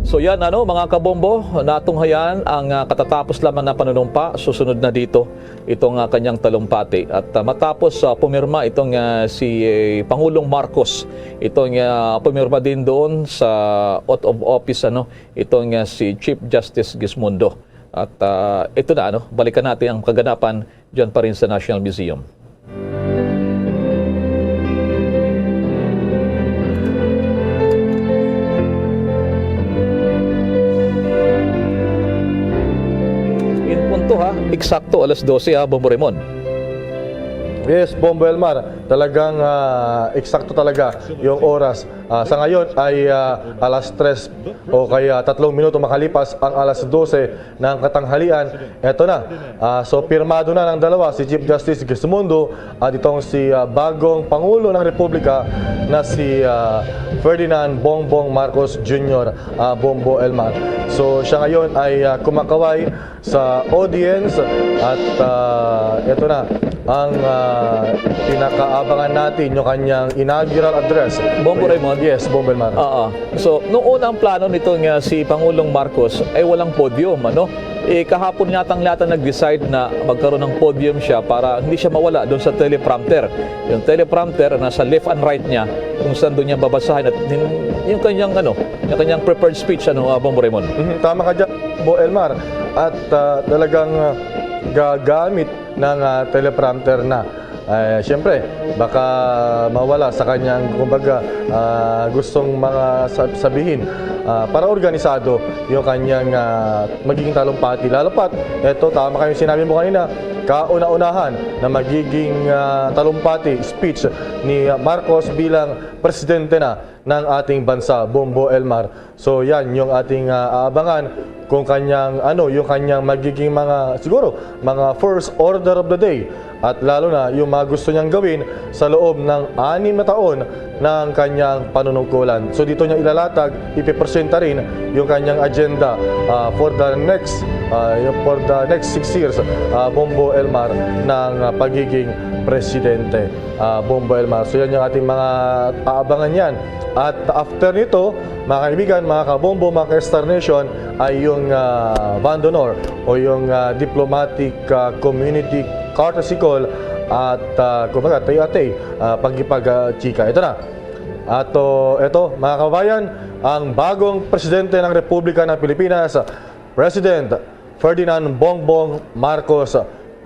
So yan mga kabombo, natunghayan ang katatapos lamang na panunumpa. Susunod na dito itong kanyang talumpati. At matapos pumirma itong si Pangulong Marcos, itong pumirma din doon sa oath of office itong si Chief Justice Gismundo. At ito na balikan natin ang kaganapan diyan pa rin sa National Museum. Eksakto alas 12 Bombo Raymond. Yes, Bombo Elmar, talagang eksakto talaga yung oras. Sa ngayon ay alas 3 o kaya 3 minuto makalipas ang alas 12 ng katanghalian. Ito na, so pirmado na ng dalawa, si Chief Justice Gismundo at itong si bagong Pangulo ng Republika na si Ferdinand Bongbong Marcos Jr. Bombo Elmar. So siya ngayon ay kumakaway sa audience at ito na ang pinakaabangan natin yung kanyang inaugural address. Bombo Raymond? Yes, Bombo Elmar. So, noong unang plano nitong si Pangulong Marcos ay walang podium, kahapon yatang lahat nag-decide na magkaroon ng podium siya para hindi siya mawala doon sa teleprompter. Yung teleprompter nasa left and right niya kung saan doon niya babasahin at yung kanyang prepared speech, Bombo Raymond. Tama ka dyan, Bombo Elmar. At talagang gagamit ng teleprompter na. Siyempre, baka mawala sa kanyang gustong mga sabihin para organisado yung kanyang magiging talumpati. Lalo pat, ito tama kayo sinabi mo kanina, kauna-unahan na magiging talumpati speech ni Marcos bilang presidente na ng ating bansa, Bombo Elmar. So yan yung ating aabangan kung kanyang yung kanyang magiging siguro mga first order of the day at lalo na yung mga gusto niyang gawin sa loob ng 6 na taon ng kanyang panunungkulan. So dito niya ilalatag, ipipresenta rin yung kanyang agenda for the next 6 years, Bombo Elmar, ng pagiging presidente, Bombo Elmar. So yan yung ating mga aabangan yan. At after nito, mga kaibigan, mga kabombo, mga ka-Star Nation, ay yung Band d'Honor o yung Diplomatic Community Courtesy Call at kumbaga tay-atay pagkipag-chika. Ito na. At ito, mga kabayan, ang bagong presidente ng Republika ng Pilipinas, President Ferdinand Bongbong Marcos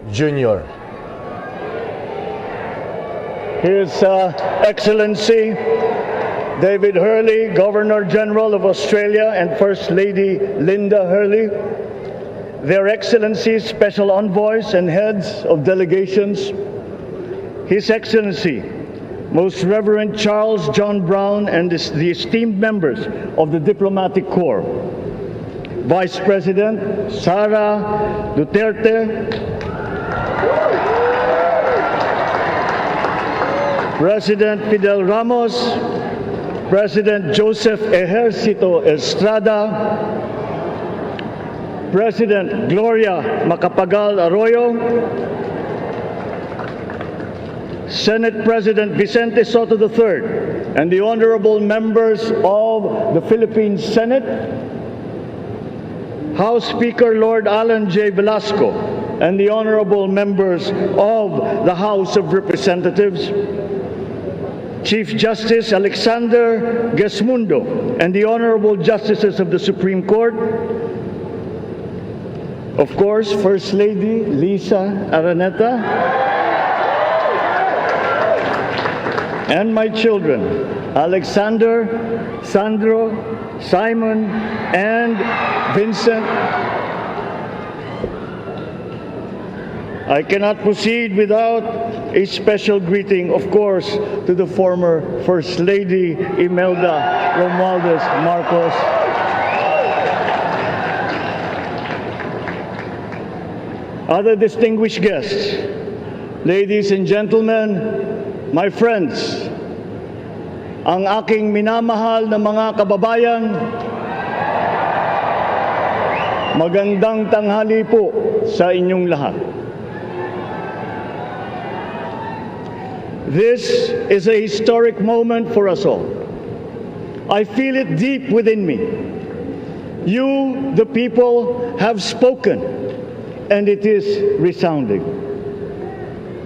Jr. His Excellency David Hurley, Governor General of Australia, and First Lady Linda Hurley, their Excellencies, Special Envoys, and Heads of Delegations, His Excellency, Most Reverend Charles John Brown, and the esteemed members of the Diplomatic Corps, Vice President Sara Duterte, President Fidel Ramos, President Joseph Ejercito Estrada, President Gloria Macapagal Arroyo, Senate President Vicente Soto III, and the honorable members of the Philippine Senate, House Speaker Lord Alan J. Velasco, and the honorable members of the House of Representatives, Chief Justice Alexander Gismundo, and the honorable justices of the Supreme Court, of course, First Lady Lisa Araneta, and my children, Alexander, Sandro, Simon, and Vincent. I cannot proceed without a special greeting, of course, to the former First Lady Imelda Romualdez Marcos. Other distinguished guests, ladies and gentlemen, my friends, ang aking minamahal na mga kababayan, magandang tanghali po sa inyong lahat. This is a historic moment for us all. I feel it deep within me. You, the people, have spoken, and it is resounding.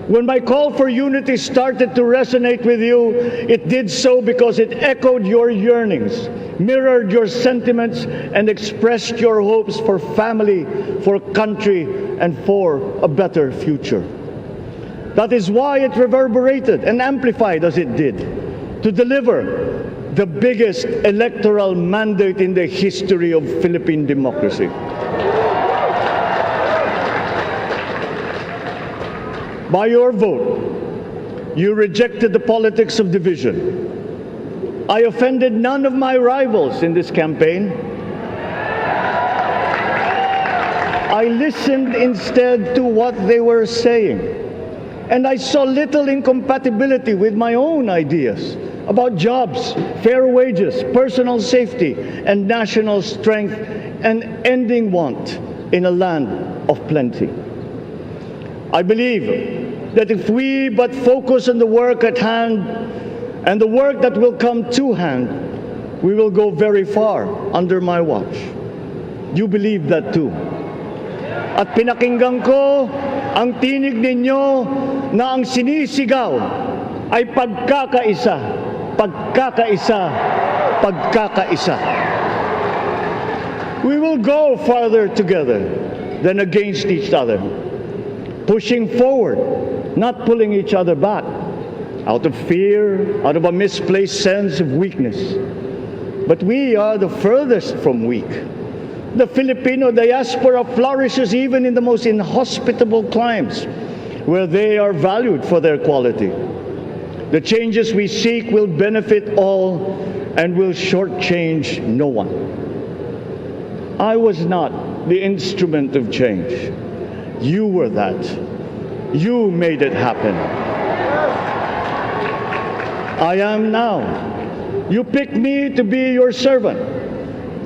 When my call for unity started to resonate with you, it did so because it echoed your yearnings, mirrored your sentiments, and expressed your hopes for family, for country, and for a better future. That is why it reverberated and amplified as it did, to deliver the biggest electoral mandate in the history of Philippine democracy. By your vote, you rejected the politics of division. I offended none of my rivals in this campaign. I listened instead to what they were saying. And I saw little incompatibility with my own ideas about jobs, fair wages, personal safety, and national strength, and ending want in a land of plenty. I believe that if we but focus on the work at hand and the work that will come to hand, we will go very far under my watch. You believe that too. At pinakinggan ko ang tinig ninyo na ang sinisigaw ay pagkakaisa, pagkakaisa, pagkakaisa. We will go farther together than against each other, pushing forward, not pulling each other back, out of fear, out of a misplaced sense of weakness. But we are the furthest from weak. The Filipino diaspora flourishes even in the most inhospitable climes, where they are valued for their quality. The changes we seek will benefit all and will shortchange no one. I was not the instrument of change. You were that. You made it happen. I am now. You picked me to be your servant,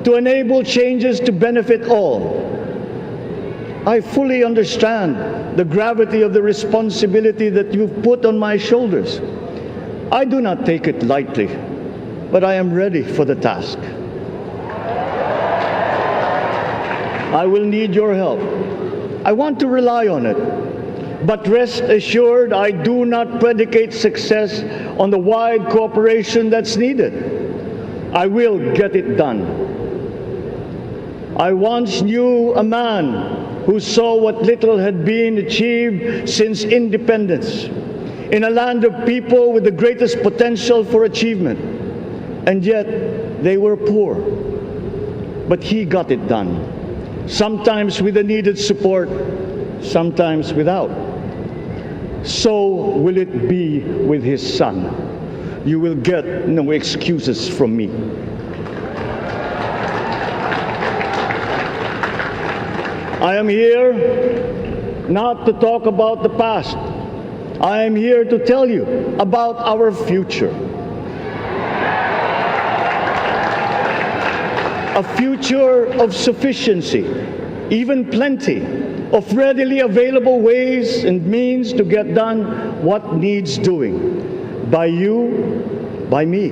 to enable changes to benefit all. I fully understand the gravity of the responsibility that you've put on my shoulders. I do not take it lightly, but I am ready for the task. I will need your help. I want to rely on it. But rest assured, I do not predicate success on the wide cooperation that's needed. I will get it done. I once knew a man who saw what little had been achieved since independence in a land of people with the greatest potential for achievement, and yet they were poor. But he got it done, sometimes with the needed support, sometimes without. So will it be with his son. You will get no excuses from me. I am here not to talk about the past. I am here to tell you about our future. A future of sufficiency, even plenty, of readily available ways and means to get done what needs doing, by you, by me.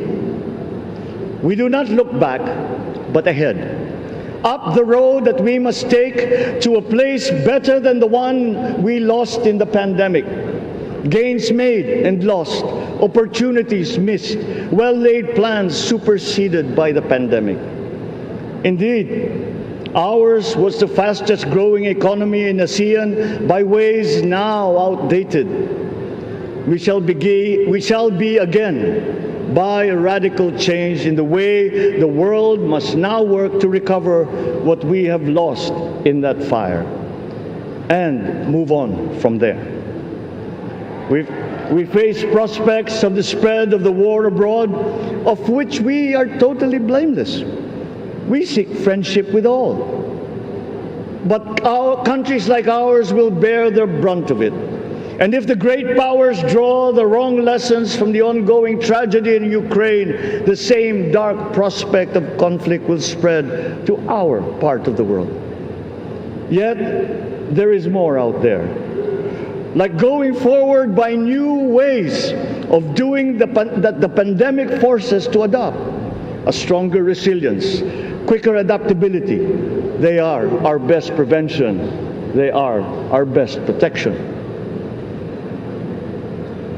We do not look back, but ahead, up the road that we must take to a place better than the one we lost in the pandemic. Gains made and lost, opportunities missed, well-laid plans superseded by the pandemic. Indeed, ours was the fastest growing economy in ASEAN by ways now outdated. We shall be again by a radical change in the way the world must now work to recover what we have lost in that fire. and move on from there. We face prospects of the spread of the war abroad, of which we are totally blameless. We seek friendship with all. But our countries like ours will bear the brunt of it. And if the great powers draw the wrong lessons from the ongoing tragedy in Ukraine, the same dark prospect of conflict will spread to our part of the world. Yet, there is more out there. Like going forward by new ways of doing that the pandemic forces to adopt. A stronger resilience, quicker adaptability. They are our best prevention. They are our best protection.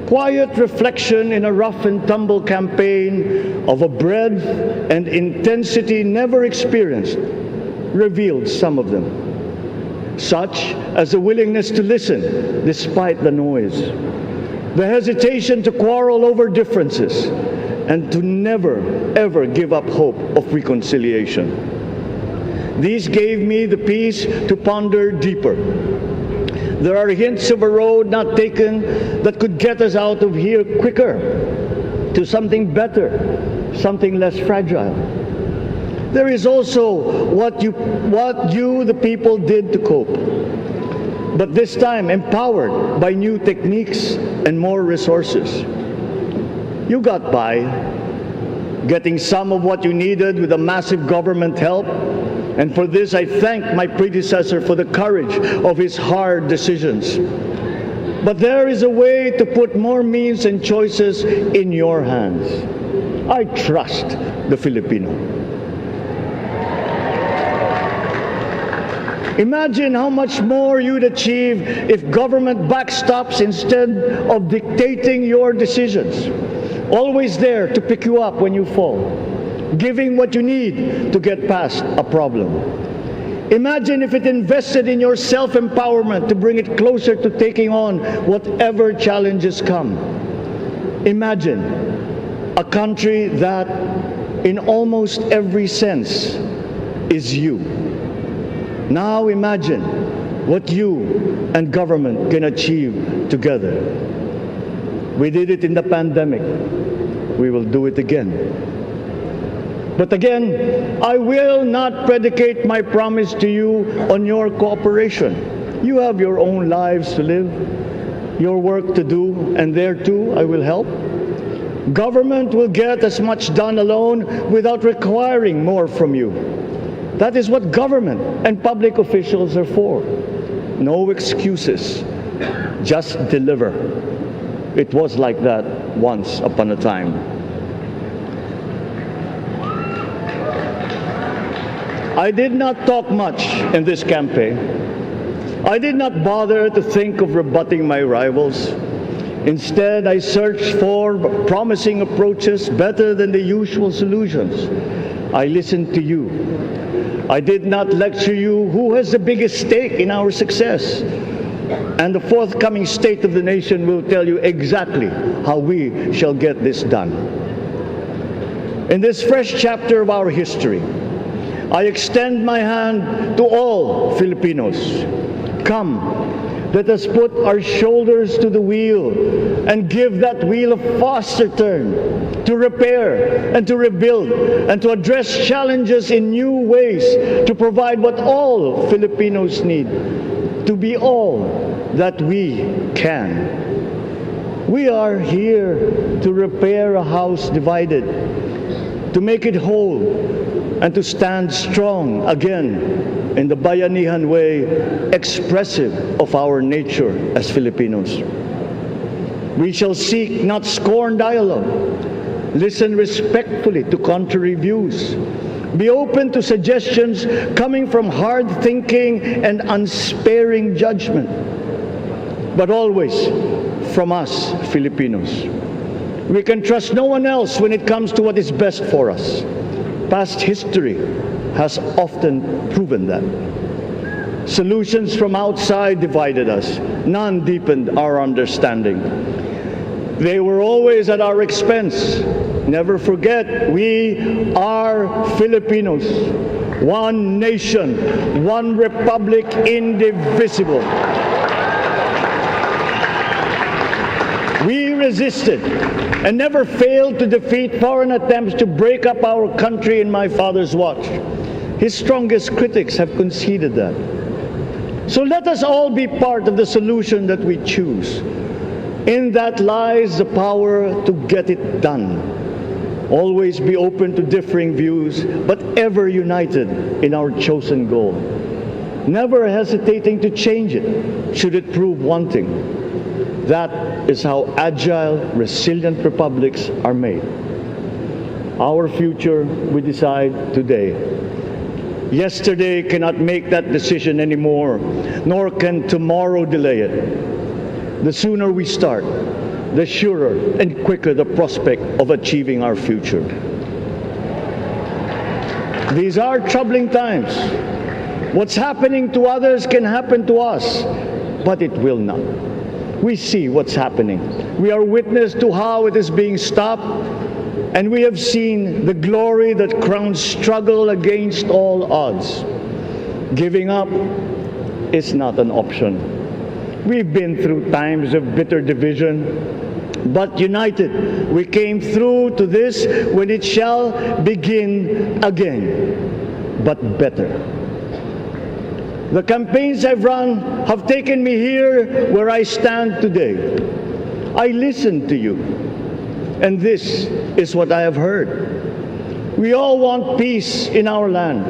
Quiet reflection in a rough and tumble campaign of a breadth and intensity never experienced revealed some of them, such as the willingness to listen despite the noise, the hesitation to quarrel over differences, and to never, ever give up hope of reconciliation. These gave me the peace to ponder deeper. There are hints of a road not taken that could get us out of here quicker to something better, something less fragile. There is also what you, the people, did to cope. But this time empowered by new techniques and more resources. You got by, getting some of what you needed with a massive government help. And for this, I thank my predecessor for the courage of his hard decisions. But there is a way to put more means and choices in your hands. I trust the Filipino. Imagine how much more you'd achieve if government backstops instead of dictating your decisions. Always there to pick you up when you fall, giving what you need to get past a problem. Imagine if it invested in your self-empowerment to bring it closer to taking on whatever challenges come. Imagine a country that, in almost every sense, is you. Now imagine what you and government can achieve together. We did it in the pandemic. We will do it again. But again, I will not predicate my promise to you on your cooperation. You have your own lives to live, your work to do, and there too I will help. Government will get as much done alone without requiring more from you. That is what government and public officials are for. No excuses, just deliver. It was like that once upon a time. I did not talk much in this campaign. I did not bother to think of rebutting my rivals. Instead, I searched for promising approaches better than the usual solutions. I listened to you. I did not lecture you who has the biggest stake in our success. And the forthcoming State of the Nation will tell you exactly how we shall get this done. In this fresh chapter of our history, I extend my hand to all Filipinos. Come, let us put our shoulders to the wheel and give that wheel a faster turn to repair and to rebuild and to address challenges in new ways to provide what all Filipinos need to be all that we can. We are here to repair a house divided, to make it whole, and to stand strong again in the Bayanihan way, expressive of our nature as Filipinos. We shall seek, not scorn, dialogue. Listen respectfully to contrary views. Be open to suggestions coming from hard thinking and unsparing judgment. But always from us, Filipinos. We can trust no one else when it comes to what is best for us. Past history has often proven that. Solutions from outside divided us. None deepened our understanding. They were always at our expense. Never forget, we are Filipinos. one nation, one republic, indivisible. We resisted and never failed to defeat foreign attempts to break up our country in my father's watch. His strongest critics have conceded that. So let us all be part of the solution that we choose. In that lies the power to get it done. Always be open to differing views, but ever united in our chosen goal. Never hesitating to change it, should it prove wanting. That is how agile, resilient republics are made. Our future we decide today. Yesterday cannot make that decision anymore, nor can tomorrow delay it. The sooner we start, the surer and quicker the prospect of achieving our future. These are troubling times. What's happening to others can happen to us, but it will not. We see what's happening. We are witness to how it is being stopped, and we have seen the glory that crowns struggle against all odds. Giving up is not an option. We've been through times of bitter division, but united, we came through to this when it shall begin again, but better. The campaigns I've run have taken me here where I stand today. I listened to you, and this is what I have heard. We all want peace in our land.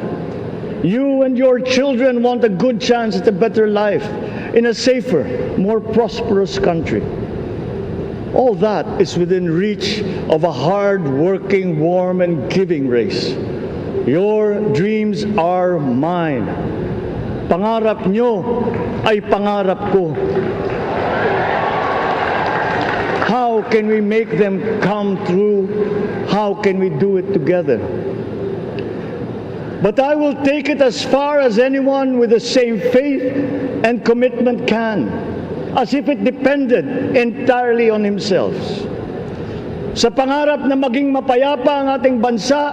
You and your children want a good chance at a better life in a safer, more prosperous country. All that is within reach of a hard-working, warm, and giving race. Your dreams are mine. Pangarap nyo ay pangarap ko. How can we make them come true? How can we do it together? But I will take it as far as anyone with the same faith and commitment can, as if it depended entirely on himself. Sa pangarap na maging mapayapa ang ating bansa,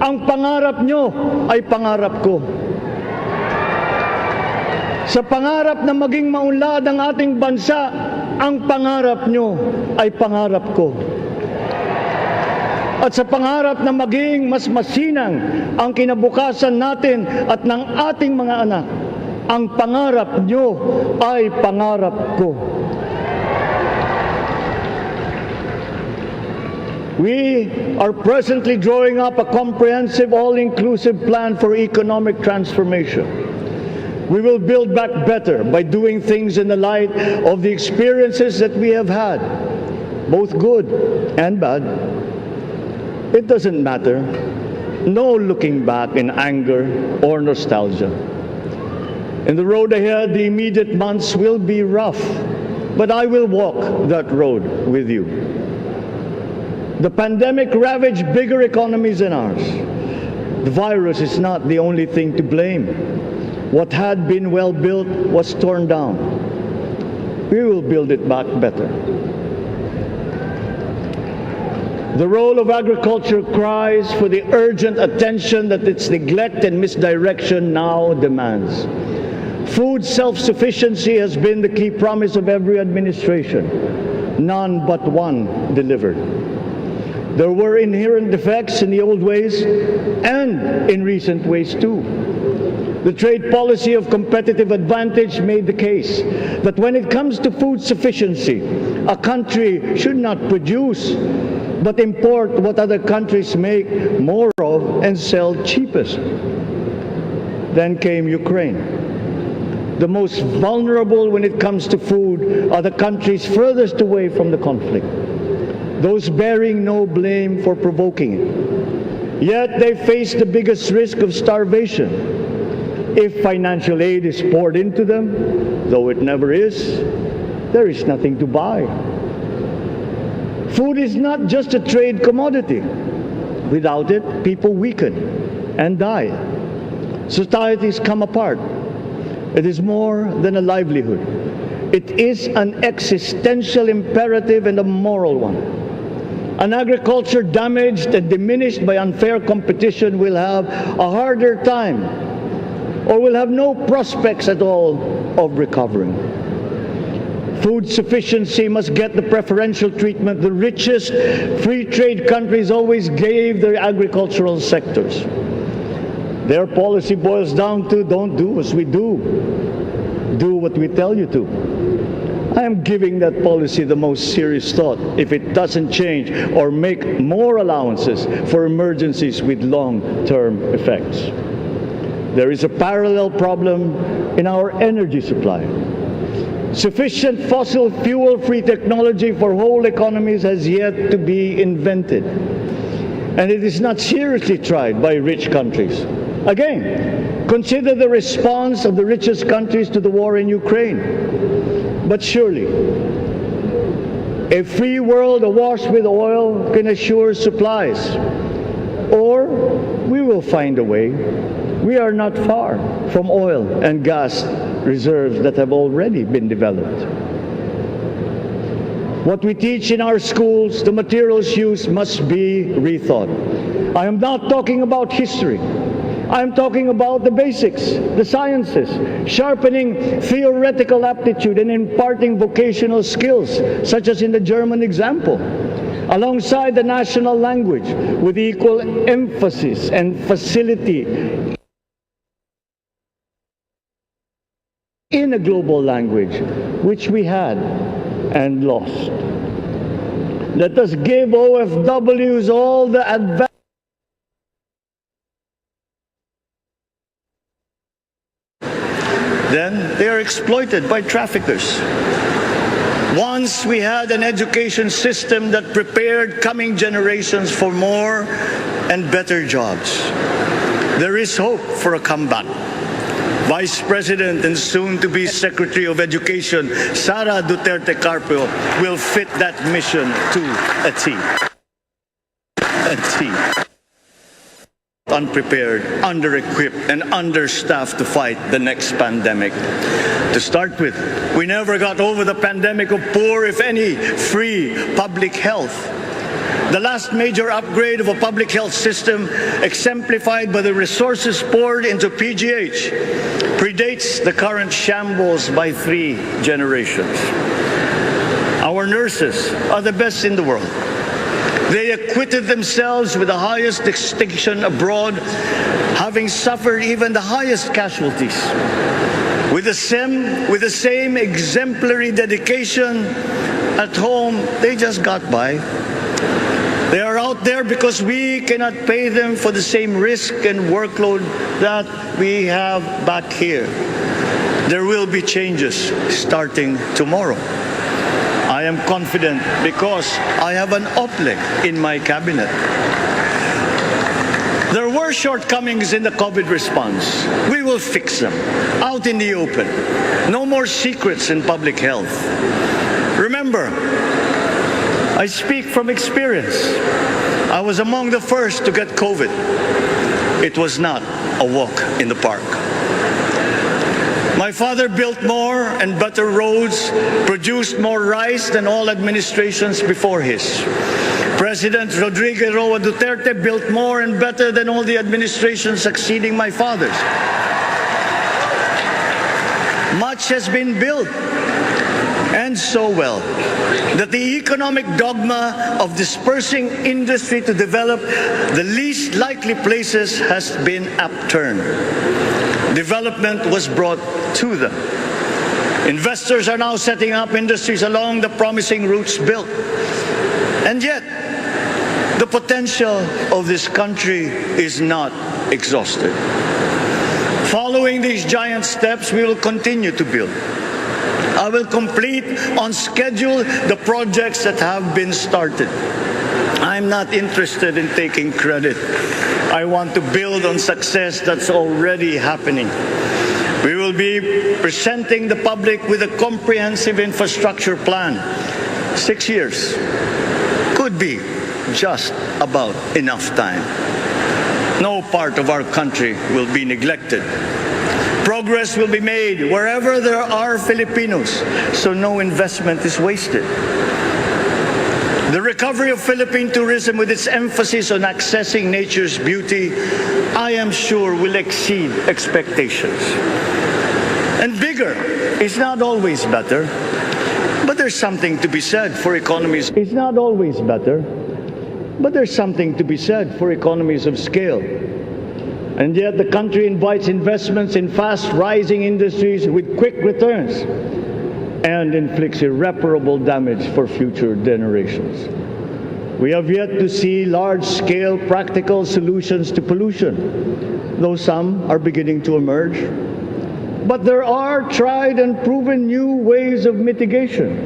ang pangarap nyo ay pangarap ko. Sa pangarap na maging maunlad ang ating bansa, ang pangarap nyo ay pangarap ko. At sa pangarap na maging mas masinang ang kinabukasan natin at ng ating mga anak, ang pangarap nyo ay pangarap ko. We are presently drawing up a comprehensive, all-inclusive plan for economic transformation. We will build back better by doing things in the light of the experiences that we have had, both good and bad. It doesn't matter. No looking back in anger or nostalgia. In the road ahead, the immediate months will be rough, but I will walk that road with you. The pandemic ravaged bigger economies than ours. The virus is not the only thing to blame. What had been well built was torn down. We will build it back better. The role of agriculture cries for the urgent attention that its neglect and misdirection now demands. Food self-sufficiency has been the key promise of every administration. None but one delivered. There were inherent defects in the old ways and in recent ways too. The trade policy of competitive advantage made the case that when it comes to food sufficiency, a country should not produce, but import what other countries make more of and sell cheapest. Then came Ukraine. The most vulnerable when it comes to food are the countries furthest away from the conflict, those bearing no blame for provoking it. Yet they face the biggest risk of starvation. If financial aid is poured into them, though it never is, there is nothing to buy. Food is not just a trade commodity. Without it, people weaken and die. Societies come apart. It is more than a livelihood. It is an existential imperative and a moral one. An agriculture damaged and diminished by unfair competition will have a harder time or will have no prospects at all of recovering. Food sufficiency must get the preferential treatment the richest free trade countries always gave their agricultural sectors. Their policy boils down to don't do as we do, do what we tell you to. I am giving that policy the most serious thought if it doesn't change or make more allowances for emergencies with long-term effects. There is a parallel problem in our energy supply. Sufficient fossil fuel-free technology for whole economies has yet to be invented, and it is not seriously tried by rich countries. Again, consider the response of the richest countries to the war in Ukraine. But surely, a free world awash with oil can assure supplies, or we will find a way. We are not far from oil and gas reserves that have already been developed. What we teach in our schools, the materials used must be rethought. I am not talking about history. I am talking about the basics, the sciences, sharpening theoretical aptitude and imparting vocational skills, such as in the German example, alongside the national language with equal emphasis and facility in a global language, which we had and lost. Let us give OFWs all the advantage. Then they are exploited by traffickers. Once we had an education system that prepared coming generations for more and better jobs. There is hope for a comeback. Vice President and soon-to-be Secretary of Education, Sara Duterte Carpio, will fit that mission to a T. A T. Unprepared, under-equipped, and understaffed to fight the next pandemic. To start with, we never got over the pandemic of poor, if any, free public health. The last major upgrade of a public health system, exemplified by the resources poured into PGH, predates the current shambles by 3 generations. Our nurses are the best in the world. They acquitted themselves with the highest distinction abroad, having suffered even the highest casualties. With the same exemplary dedication at home, they just got by. They are out there because we cannot pay them for the same risk and workload that we have back here. There will be changes starting tomorrow. I am confident because I have an OPLE in my cabinet. There were shortcomings in the COVID response. We will fix them out in the open. No more secrets in public health. Remember, I speak from experience. I was among the first to get COVID. It was not a walk in the park. My father built more and better roads, produced more rice than all administrations before his. President Rodrigo Roa Duterte built more and better than all the administrations succeeding my father's. Much has been built, and so well, that the economic dogma of dispersing industry to develop the least likely places has been upturned. Development was brought to them. Investors are now setting up industries along the promising routes built. And yet, the potential of this country is not exhausted. Following these giant steps, we will continue to build. I will complete on schedule the projects that have been started. I'm not interested in taking credit. I want to build on success that's already happening. We will be presenting the public with a comprehensive infrastructure plan. 6 years could be just about enough time. No part of our country will be neglected. Progress will be made wherever there are Filipinos, so no investment is wasted. The recovery of Philippine tourism with its emphasis on accessing nature's beauty, I am sure will exceed expectations. And bigger is not always better, but there's something to be said for economies. It's not always better, but there's something to be said for economies of scale. And yet the country invites investments in fast-rising industries with quick returns and inflicts irreparable damage for future generations. We have yet to see large-scale practical solutions to pollution, though some are beginning to emerge. But there are tried and proven new ways of mitigation.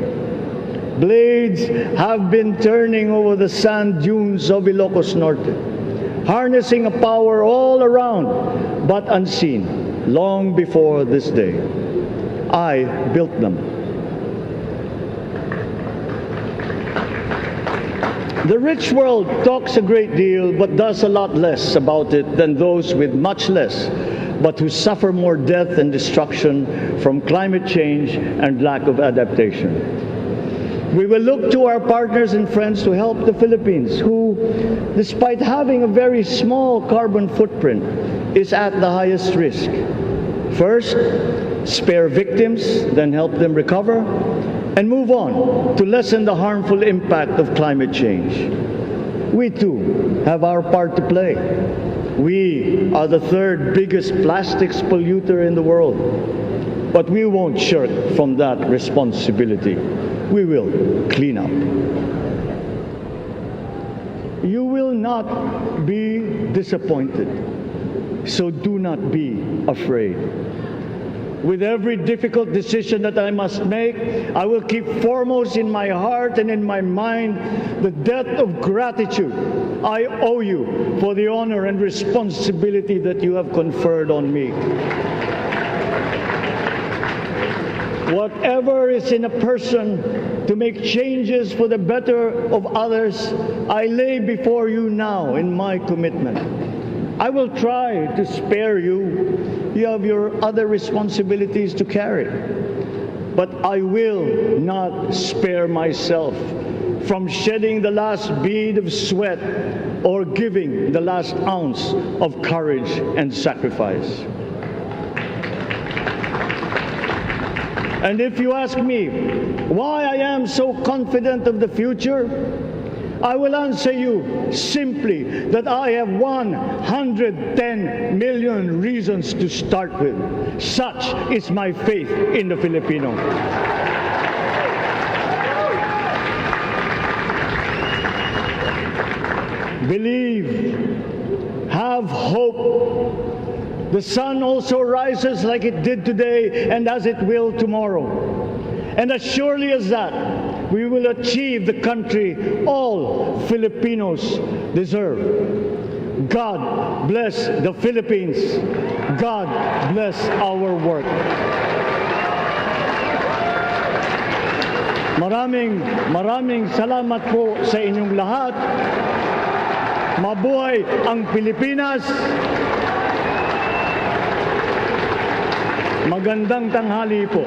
Blades have been turning over the sand dunes of Ilocos Norte, harnessing a power all around but unseen long before this day. I built them. The rich world talks a great deal but does a lot less about it than those with much less, but who suffer more death and destruction from climate change and lack of adaptation. We will look to our partners and friends to help the Philippines, who, despite having a very small carbon footprint, is at the highest risk. First, spare victims, then help them recover, and move on to lessen the harmful impact of climate change. We too have our part to play. We are the third biggest plastics polluter in the world, but we won't shirk from that responsibility. We will clean up. You will not be disappointed, so do not be afraid. With every difficult decision that I must make, I will keep foremost in my heart and in my mind the debt of gratitude I owe you for the honor and responsibility that you have conferred on me. Whatever is in a person to make changes for the better of others, I lay before you now in my commitment. I will try to spare you. You have your other responsibilities to carry. But I will not spare myself from shedding the last bead of sweat or giving the last ounce of courage and sacrifice. And if you ask me why I am so confident of the future, I will answer you simply that I have 110 million reasons to start with. Such is my faith in the Filipino. Believe, have hope. The sun also rises like it did today and as it will tomorrow. And as surely as that, we will achieve the country all Filipinos deserve. God bless the Philippines. God bless our work. Maraming salamat po sa inyong lahat. Mabuhay ang Pilipinas. Magandang tanghali po.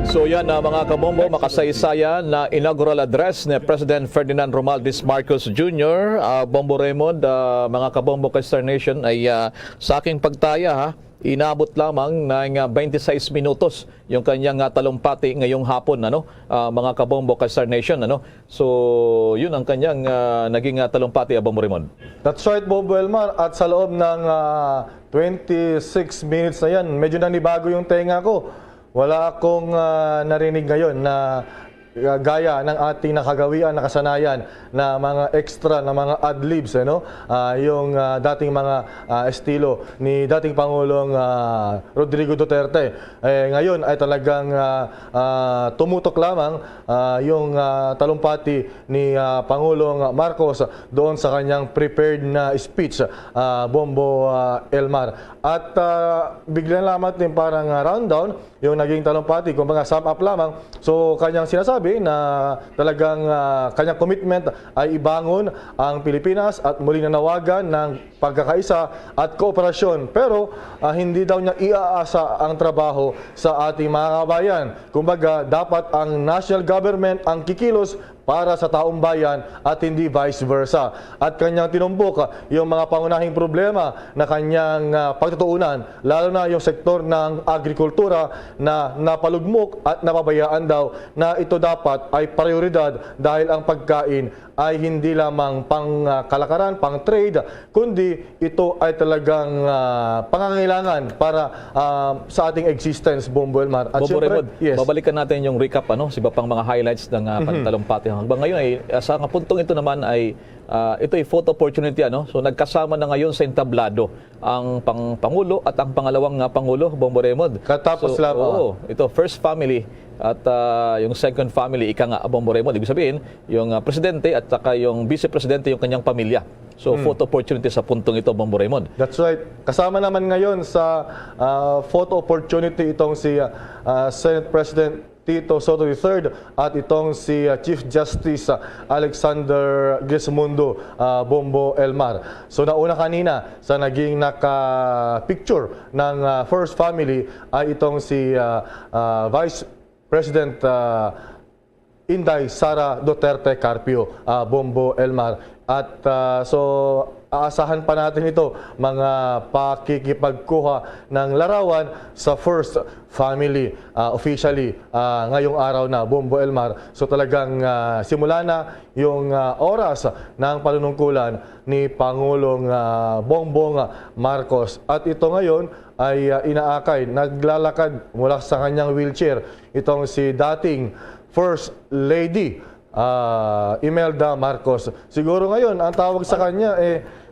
So yan mga kabombo, makasaysayan na inaugural address ni President Ferdinand Romualdez Marcos Jr. Bombo Raymond, mga kabombo kay Star Nation, ay sa aking pagtaya inabot lamang ng 26 minutos yung kanyang talumpati ngayong hapon, mga kabombo kay Star Nation. So yun ang kanyang naging talumpati, Bombo Raymond. That's right, Bombo Elmar. At sa loob ng 26 minutes na yan, medyo nanibago yung tenga ko. Wala akong narinig ngayon na gaya ng ating nakagawian, nakasanayan na mga extra na mga ad-libs, yung dating mga estilo ni dating Pangulong Rodrigo Duterte. Ngayon ay talagang tumutok lamang yung talumpati ni Pangulong Marcos doon sa kanyang prepared na speech, Bombo Elmar. At biglang lamang din parang rundown yung naging talumpati, kumbaga sum up lamang. So kanyang sinasabi sinabi na talagang kanyang commitment ay ibangon ang Pilipinas at muli nanawagan ng pagkakaisa at kooperasyon. Pero hindi daw niya iaasa ang trabaho sa ating mga kabayan. Kumbaga, dapat ang national government ang kikilos para sa taong bayan at hindi vice versa. At kanyang tinumbok yung mga pangunahing problema na kanyang pagtutuunan, lalo na yung sektor ng agrikultura na napalugmok at napabayaan daw na ito dapat ay prioridad dahil ang pagkain ay hindi lamang pang kalakaran, pang trade, kundi ito ay talagang pangangailangan para sa ating existence, Bombo Elmar. At Bombo Raymond, yes. babalikan natin yung recap, sa iba pang mga highlights ng pantalumpati. Hanggang ngayon ay sa puntong ito naman ay ito ay photo opportunity, So nagkasama na ngayon sa entablado ang Pangulo at ang pangalawang Pangulo, Bombo Raymond. Katapos lang. Ito first family at yung second family, ika nga, Bombo Raymond. Ibig sabihin, yung presidente at saka yung vice-presidente yung kanyang pamilya. So photo opportunity sa puntong ito, Bombo Raymond. That's right. Kasama naman ngayon sa photo opportunity itong si Senate President Tito Soto III at itong si Chief Justice Alexander Gesmundo, Bombo Elmar. So nauna kanina sa naging naka-picture ng first family ay itong si Vice President Inday Sara Duterte Carpio, Bombo Elmar. At aasahan pa natin ito, mga pakikipagkuha ng larawan sa first family officially ngayong araw na, Bombo Elmar. So talagang simula na yung oras ng panunungkulan ni Pangulong Bongbong Marcos. At ito ngayon ay inaakay, naglalakad mula sa kanyang wheelchair itong si dating First Lady Imelda Marcos. Siguro ngayon ang tawag sa kanya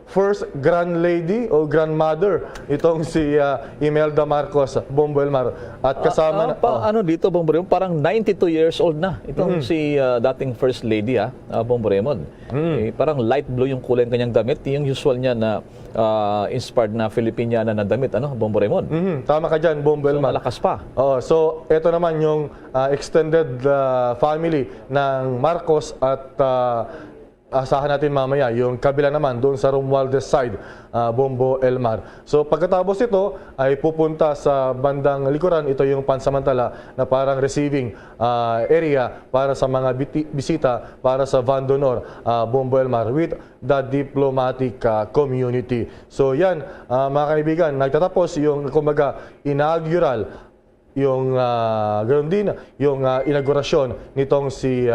First Grand Lady o Grandmother itong si Imelda Marcos, Bombo Elmar. At kasama dito, Bombo Raymond, parang 92 years old na itong si dating First Lady, Bombo Raymond. Parang light blue yung kulay ng kanyang damit, yung usual niya na inspired na Filipiniana na damit, Bombo Raymond. Tama ka dyan, Bombo Elmar. So malakas pa. So ito naman yung extended family ng Marcos at asahan natin mamaya yung kabila naman doon sa Romualdez side, Bombo Elmar. So pagkatapos ito ay pupunta sa bandang likuran, ito yung pansamantala na parang receiving area para sa mga bisita para sa Van d'Honor, Bombo Elmar, with the diplomatic community. So yan, mga kaibigan, nagtatapos yung kumbaga inaugural, yung ganoon din yung inaugurasyon nitong si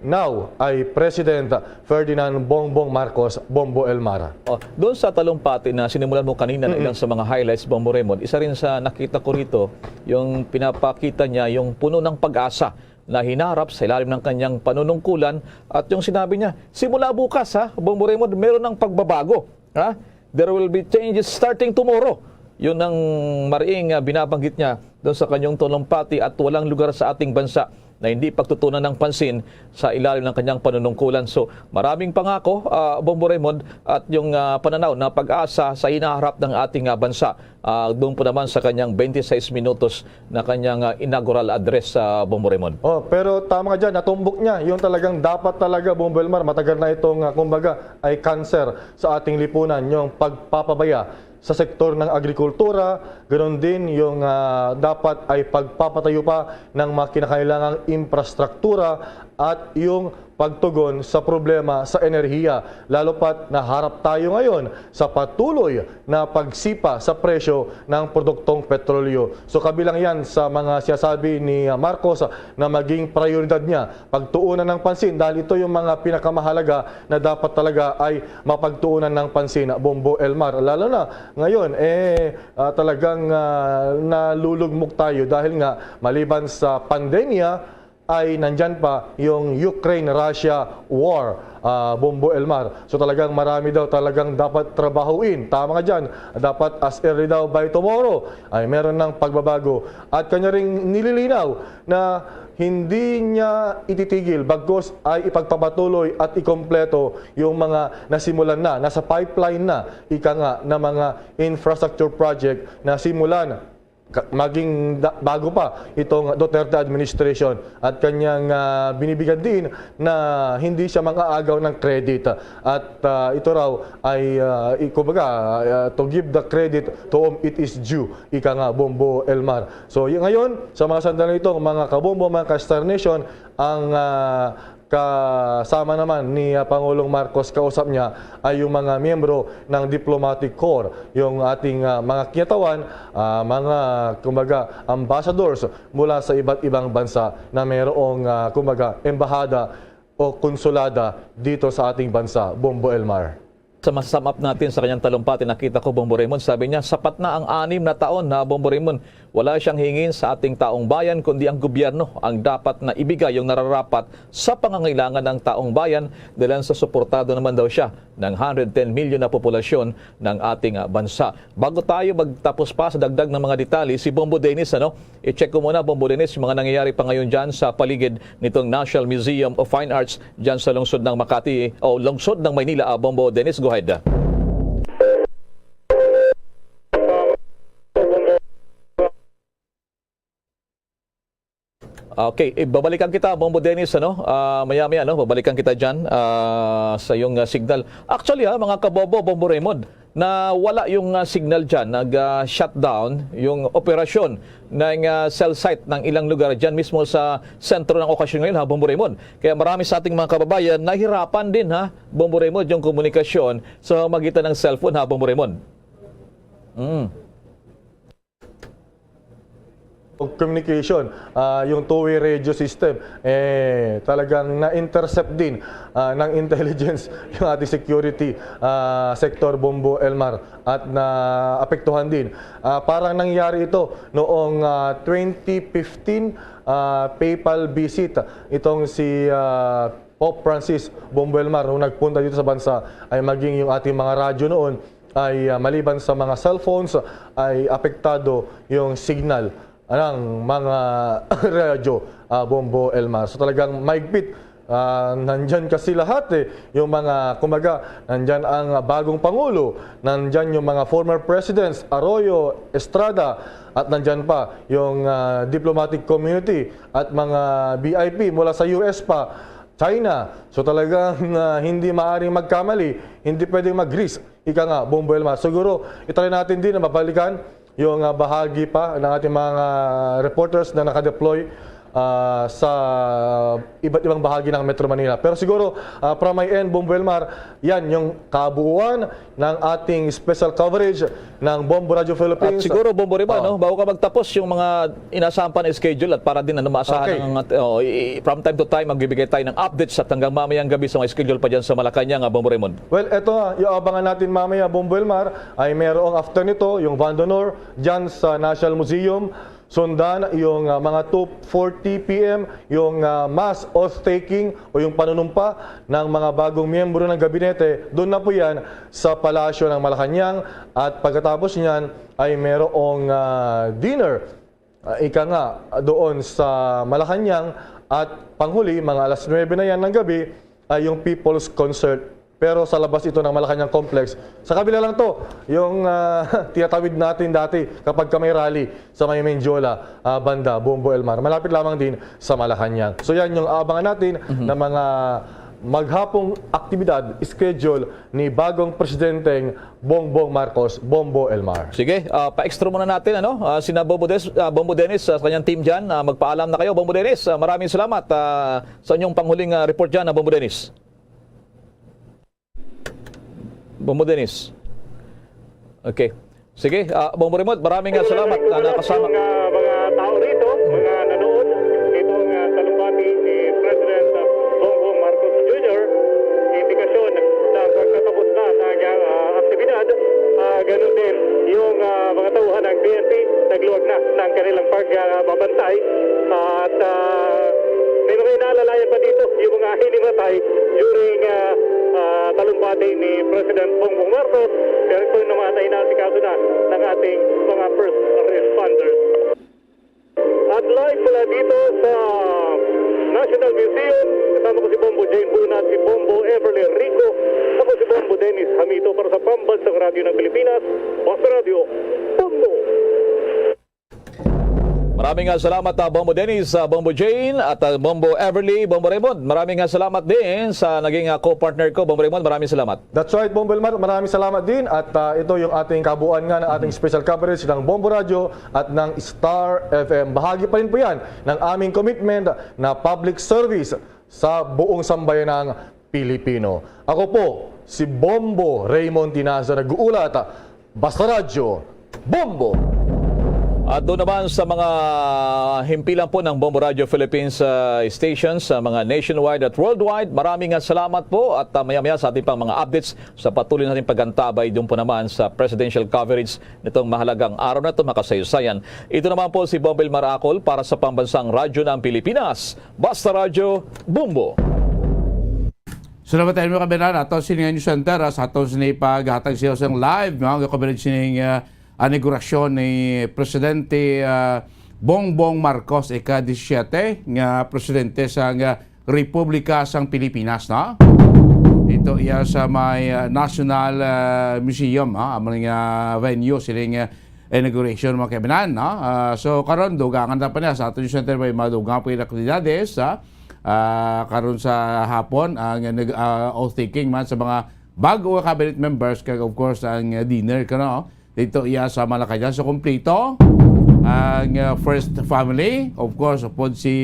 now ay President Ferdinand Bongbong Marcos, Bombo Elmar. Doon sa talumpati na sinimulan mo kanina na ilang sa mga highlights, Bombo Raymond, isa rin sa nakita ko rito, yung pinapakita niya yung puno ng pag-asa na hinarap sa ilalim ng kanyang panunungkulan at yung sinabi niya, simula bukas, Bombo Raymond, meron ng pagbabago. There will be changes starting tomorrow. Yun ang mariing binabanggit niya doon sa kanyang talumpati at walang lugar sa ating bansa na hindi pagtutunan ng pansin sa ilalim ng kanyang panunungkulan. So maraming pangako, Bombo Raymond, at yung pananaw na pag-asa sa hinaharap ng ating bansa. Doon po naman sa kanyang 26 minutos na kanyang inaugural address sa Bombo Raymond. Pero tama ka dyan, natumbok niya yung talagang dapat talaga, Bombo Elmar, matagal na itong kumbaga ay cancer sa ating lipunan, yung pagpapabaya sa sektor ng agrikultura, ganoon din yung dapat ay pagpapatayo pa ng mga kinakailangang infrastruktura at yung pagtugon sa problema sa enerhiya. Lalo pat naharap tayo ngayon sa patuloy na pagsipa sa presyo ng produktong petrolyo. So kabilang yan sa mga sinasabi ni Marcos na maging prioridad niya, pagtuunan ng pansin dahil ito yung mga pinakamahalaga na dapat talaga ay mapagtuunan ng pansin, Bombo Elmar. Lalo na ngayon, talagang nalulugmok tayo dahil nga maliban sa pandemya, ay nandyan pa yung Ukraine-Russia war, Bombo Elmar. So talagang marami daw talagang dapat trabahuin. Tama nga dyan, dapat as early daw by tomorrow ay meron ng pagbabago. At kanya ring nililinaw na hindi niya ititigil bagkus ay ipagpapatuloy at ikompleto yung mga nasimulan na, nasa pipeline na, ika nga, na mga infrastructure project na simulan maging bago pa itong Duterte administration at kanyang binibigyan din na hindi siya mang-aagaw ng credit at ito raw ay to give the credit to whom it is due, ika nga Bombo Elmar. So ngayon sa mga sandali ito, mga kabombo, mga ka-Star Nation, ang kasama naman ni Pangulong Marcos, kausap niya ay yung mga miyembro ng Diplomatic Corps, yung ating mga kinatawan, mga kumbaga ambassadors mula sa iba't ibang bansa na mayroong kumbaga embahada o konsulada dito sa ating bansa, Bombo Elmar. Sa masasum up natin sa kanyang talumpati, nakita ko Bombo Raymond, sabi niya, sapat na ang 6 na taon na Bombo Raymond. Wala siyang hingin sa ating taong bayan, kundi ang gobyerno ang dapat na ibigay yung nararapat sa pangangailangan ng taong bayan dahil sa suportado naman daw siya ng 110 milyon na populasyon ng ating bansa. Bago tayo magtapos pa sa dagdag ng mga detalye, si Bombo Dennis, i-check ko muna Bombo Dennis, yung mga nangyayari pa ngayon dyan sa paligid nitong National Museum of Fine Arts dyan sa lungsod ng Makati o lungsod ng Maynila. Bombo Dennis, go ahead. Okay, babalikan kita Bombo Dennis, maya-maya babalikan kita diyan sa iyong signal. Actually mga kabobo, Bombo Raymond, na wala yung signal diyan, nag-shutdown yung operasyon ng cell site ng ilang lugar diyan mismo sa sentro ng okasyon ngayon, Bombo Raymond. Kaya marami sa ating mga kababayan nahirapan din Bombo Raymond, yung komunikasyon sa magitan ng cellphone, Bombo Raymond. Communication, yung two-way radio system, talagang na-intercept din ng intelligence yung ating security sector, Bombo Elmar, at na-apektuhan din. Parang nangyari ito noong 2015 PayPal visit. Itong si Pope Francis, Bombo Elmar, nung nagpunta dito sa bansa, ay maging yung ating mga radyo noon ay maliban sa mga cellphones ay apektado yung signal ng mga radyo, Bombo Elmar. So talagang maigpit. Nandyan kasi lahat yung mga, kumaga, nandyan ang bagong Pangulo, nandyan yung mga former presidents, Arroyo, Estrada, at nandyan pa yung diplomatic community at mga VIP mula sa US pa, China. So talagang hindi maaaring magkamali, hindi pwedeng mag-risk, ika nga, Bombo Elmar. Siguro, itry natin din na mabalikan yung bahagi pa ng ating mga reporters na nakadeploy sa iba't ibang bahagi ng Metro Manila. Pero siguro, from my end, Bombo Elmar, yan yung kabuuan ng ating special coverage ng Bombo Radio Philippines. At siguro, Bombo Raymond, bago ka magtapos yung mga inasahan pa na schedule at para din maasahan from time to time, magbibigay tayo ng updates at hanggang mamayang gabi sa mga schedule pa dyan sa Malacanang, Bombo Raymond. Well, eto yung abangan natin mamaya, Bombo Elmar, ay merong after nito, yung Van d'Honor dyan sa National Museum. Sundan yung mga 2:40 p.m. yung mass oath-taking o yung panunumpa ng mga bagong miyembro ng gabinete. Doon na po yan sa Palasyo ng Malacanang at pagkatapos niyan ay merong dinner. Ika nga doon sa Malacanang at panghuli, mga alas 9 na yan ng gabi, ay yung People's Concert. Pero sa labas ito ng Malacanang Complex. Sa kabila lang to, yung tinatawid natin dati kapag may rally sa may Mendiola, banda, Bombo Elmar. Malapit lamang din sa Malacanang. So yan yung abangan natin na mga maghapong aktibidad, schedule ni bagong presidenteng Bongbong Marcos, Bombo Elmar. Sige, pa-extra muna natin, sina Bombo Dennis sa kanyang team dyan. Magpaalam na kayo, Bombo Dennis. Maraming salamat sa inyong panghuling report dyan, Bombo Dennis. Bombo Dennis. Okay. Sige, Bombo Raymond, maraming salamat na nakasama. Mga tao rito, mga nanood, itong talumpati ni President Bongbong Marcos Jr., indikasyon na pagkatapos na ng aktibidad, ganun din yung mga tauhan ng PNP, nagluwag na ng kanilang pagbabantay at may mga inaalalayan pa dito yung mga hinimatay during talumpati ni President Bongbong Marcos, pero ito yung namatay na si kaso na ng ating mga first responders. At live mula dito sa National Museum, kasama ko si Bombo Jane Buna at si Bombo Everly Rico. Ako si Bombo Dennis Hamito para sa Pambansang Radio ng Pilipinas, Basta Radio, Bombo. Maraming salamat Bombo Dennis, Bombo Jane at Bombo Everly, Bombo Raymond. Maraming salamat din sa naging co-partner ko, Bombo Raymond. Maraming salamat. That's right, Bombo Elmar. Maraming salamat din. At ito yung ating kabuuan nga ng ating special coverage ng Bombo Radio at ng Star FM. Bahagi pa rin po yan ng aming commitment na public service sa buong sambayan ng Pilipino. Ako po, si Bombo Raymond Tinaza, nag-uulat. Basta Radio, Bombo! At doon naman sa mga himpilan po ng Bombo Radio Philippines stations, sa mga nationwide at worldwide, maraming salamat po at maya-maya sa ating pang mga updates sa patuloy nating paggantabay doon po naman sa presidential coverage nitong mahalagang araw na ito, makasaysayan. Ito naman po si Bombo Maracol para sa Pambansang Radyo ng Pilipinas. Basta Radio, Bombo! Salamat tayo mga kabinan. Ato siningan nyo center sa ato sinipaghatag siya sa live. Mga kabinan sining anigurasyon ni Presidente Bongbong Marcos ika-17 nga presidente sa Republika sang Pilipinas, no? Ito iya sa may National Museum, among venue sining inauguration mga kabinan, no? So karon dugangan na pa niya sa aton center may madugang po yung aktibidades karon sa hapon ang oath taking man sa mga bago cabinet members kag of course ang dinner kano dito iya sa Malacañang. So kumpleto ang first family, of course upod si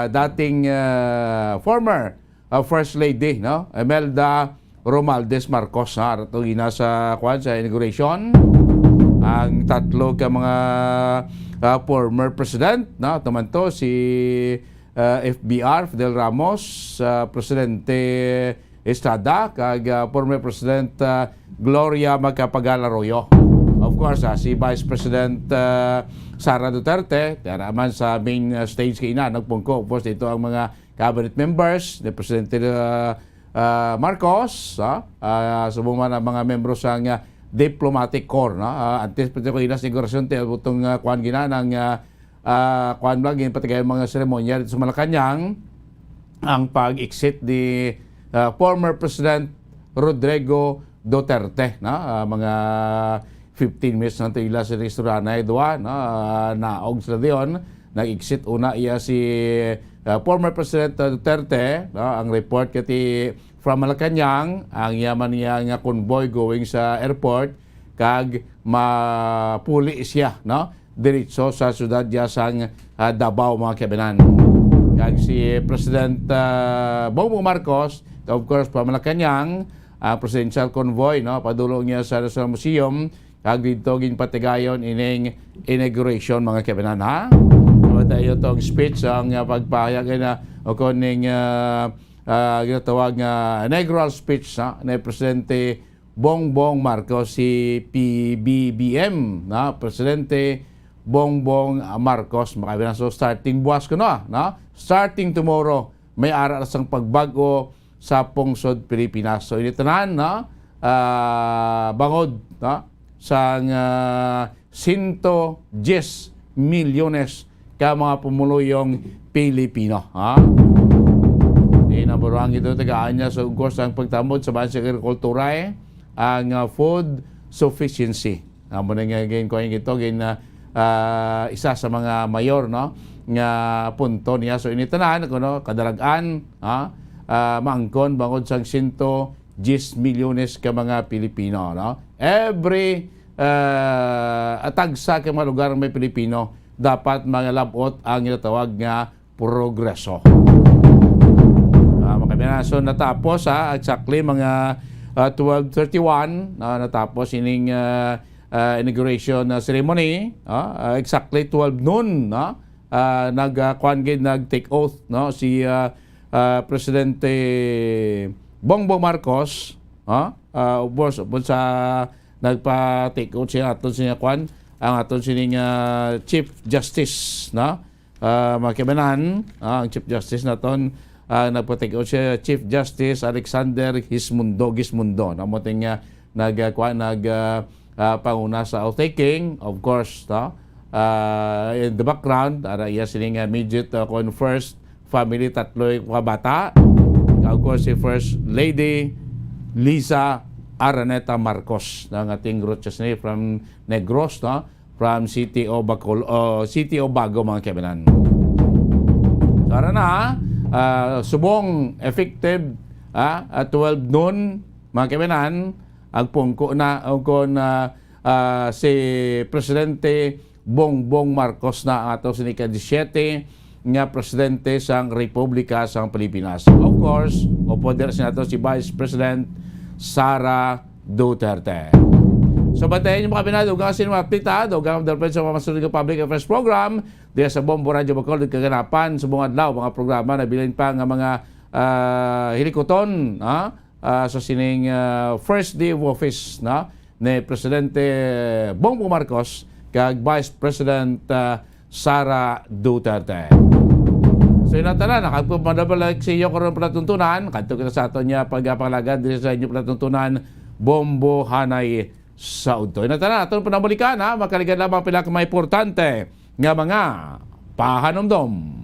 dating former First Lady, no, Imelda Romualdez Marcos, ha, ito sa inauguration. Ang tatlo ka mga former president, no, tumanto si FBR Fidel Ramos, Presidente Estrada, kag former President Gloria Macapagal Arroyo. Of course, si Vice President Sara Duterte, naman sa main stage kaina, nagpungko. Of course, ito ang mga cabinet members ni Presidente Marcos, sa mga membro sa diplomatic corps. Antes pa ito kaina sigurasyon, itong kuhan gina ng kuhan lang, patigay mga seremonya dito sa Malacañang, ang pag-exit ni former President Rodrigo Duterte, mga 15 minutes na ito ila sa restaurant na idwa, naog sila diyon, nag-exit una iya si former President Duterte, ang report kati from Malacañang, ang yaman niya nga convoy going sa airport, kag mapuli siya, diretso sa syudad diya sang Davao mga kabinan. Kag si President Bongbong Marcos, of course, pa Malacañang, presidential convoy, padulong niya sa National Museum, kag dito ginpatigayon ining inauguration mga kabinan, ha? So, tayo itong speech ang pagpahayag na o kuning ginatawag nga inaugural speech ni Presidente Bongbong Marcos, si PBBM, Presidente Bongbong Marcos mga kabinan. So starting buwas ko starting tomorrow may aral sang pagbago sa pungsod Pilipinas. So initanan bangod sang 110 milyones ka mga pumuluyong Pilipino. Inaburang ito tagaan niya sa course ang pagtamod sa bansang agrikultura ang food sufficiency. Muna nga gain ko ito isa sa mga mayor nga punto niya. So initanan kadalagan maangkon bangod sang 110 milyones ka mga Pilipino, every atagsa ka mga lugar may Pilipino dapat mga labot ang inatawag nga progreso. So natapos exactly mga 12:31 natapos ining inauguration ceremony, exactly 12 noon nag-take oath si Presidente Bongbong Marcos, of course, sa nagpa-take out siya aton siya ang aton sining Chief Justice, mga kabanan, ang Chief Justice naton nagpa-take out siya, Chief Justice Alexander Gismundo, namoting panguna sa outtaking, of course, in the background, iya sining immediate first family, tatlo mga bata. Of course, si First Lady Liza Araneta Marcos ng ating Rochesney from Negros, from City of Bago, mga kaibigan. Tara na, subong effective at 12 noon, mga kaibigan, ang pungko na si Presidente Bongbong Marcos na ato sa ika-17 nga presidente sang Republika sang Pilipinas. Of course, opoder sa nato si Vice President Sara Duterte. So bantayan niyo mga kabinado, huwag kasi mapita, huwag ang dalpin sa mamasunod ng Public Affairs Program, diya sa Bombo Radio Bacolod, kaganapan sa buong adlaw, mga programa na bilin pa nga mga hilikoton sa sining first day of office ni Presidente Bongbong Marcos kag Vice President Sara Duterte. So yun na nakagpumadabalik sa iyo karoon palatuntunan, kanto kita sa ato niya pagpangalagan din sa inyo palatuntunan, Bombo Hanay sa Udto. Yun na atong panabalikan makaligan lamang pinaka-importante nga mga pahanomdom.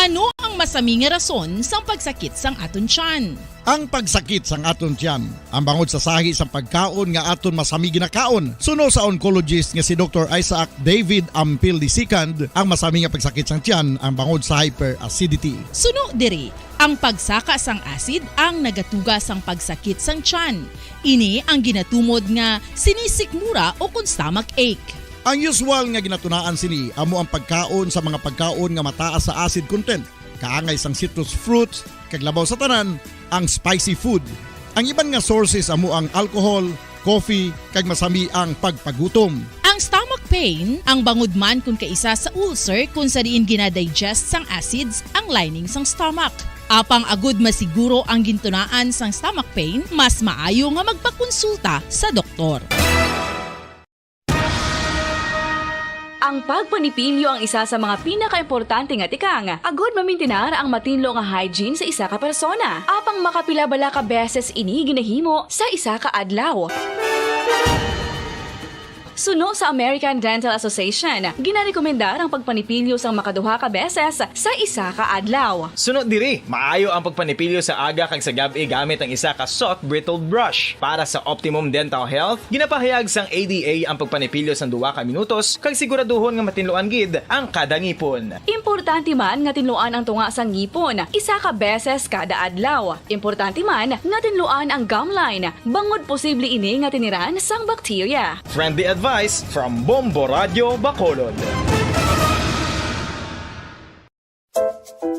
Ano ang masaming rason sa pagsakit sang aton tiyan? Ang pagsakit sang aton tiyan, ang bangod sa sahi sang pagkaon nga aton masami ginakaon. Suno sa oncologist nga si Dr. Isaac David Ampil II, ang masami nga pagsakit sang tiyan ang bangod sa hyperacidity. Suno diri, ang pagsaka sang acid ang nagatuga sang pagsakit sang tiyan. Ini ang ginatumod nga sinisikmura o kung stomach ache. Ang usual nga ginatunaan sini amo ang pagkaon sa mga pagkaon nga mataas sa acid content, kaangay sang citrus fruits, kag labaw sa tanan ang spicy food. Ang iban nga sources amo ang alcohol, coffee, kag masami ang pagpagutom. Ang stomach pain ang bangod man kung kaisa sa ulcer kung sa diin ginadigest sang acids ang lining sang stomach. Apang agud masiguro ang gintunaan sang stomach pain, mas maayo nga magpakonsulta sa doktor. Ang pagpanipilyo ang isa sa mga pinaka-importante nga tikang. Agod mamintinar ang matinlo nga hygiene sa isa ka persona. Apang makapilabala ka beses ini ginahimo sa isa ka adlaw. Suno sa American Dental Association, ginarekomendar ang pagpanipilyo sang makaduha ka beses sa isa ka adlaw. Sunod diri, maayo ang pagpanipilyo sa aga kag sa gabi gamit ang isa ka soft brittled brush. Para sa optimum dental health, ginapahayag sang ADA ang pagpanipilyo sang 2 ka minutos kag siguraduhon nga matinluan gid ang kada ngipon. Importante man nga tinluan ang tunga sang ngipon, isa ka beses kada adlaw. Importante man nga tinluan ang gum line, bangod posible ini nga tiniran sang bakterya. Friendly advice from Bombo Radio Bacolod.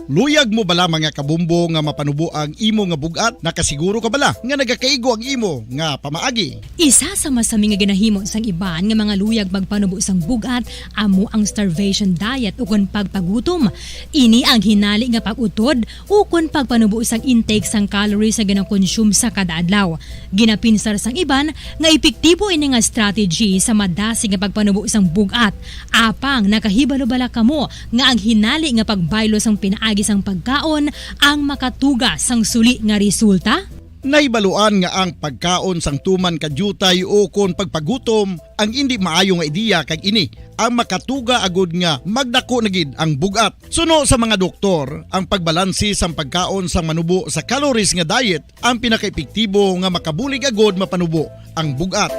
Luyag mo bala mga kabumbo nga mapanubo ang imo nga bugat? Nakasiguro ka bala nga nagakaigo ang imo nga pamaagi? Isa sa masami nga ginahimo sang iban nga mga luyag magpanubo sang bugat amo ang starvation diet ukon pagpagutom. Ini ang hinali nga pag-utod ukon pagpanubo sang intake sang calories sa gina-consume sa kada adlaw. Ginapinsar sang iban nga epektibo ini nga strategy sa madasig nga pagpanubo sang bugat. Apang nakahibalo bala kamo nga ang hinali nga pagbaylo sang pinaagi sang pagkaon ang makatuga sang suli nga resulta? Naibaluan nga ang pagkaon sang tuman kadyutay o kon pagpagutom ang hindi maayo nga ideya kag ini ang makatuga agud nga magdako na gid ang bugat. Suno sa mga doktor, ang pagbalansi sang pagkaon sang manubo sa calories nga diet ang pinakaepektibo nga makabulig agud mapanubo ang bugat.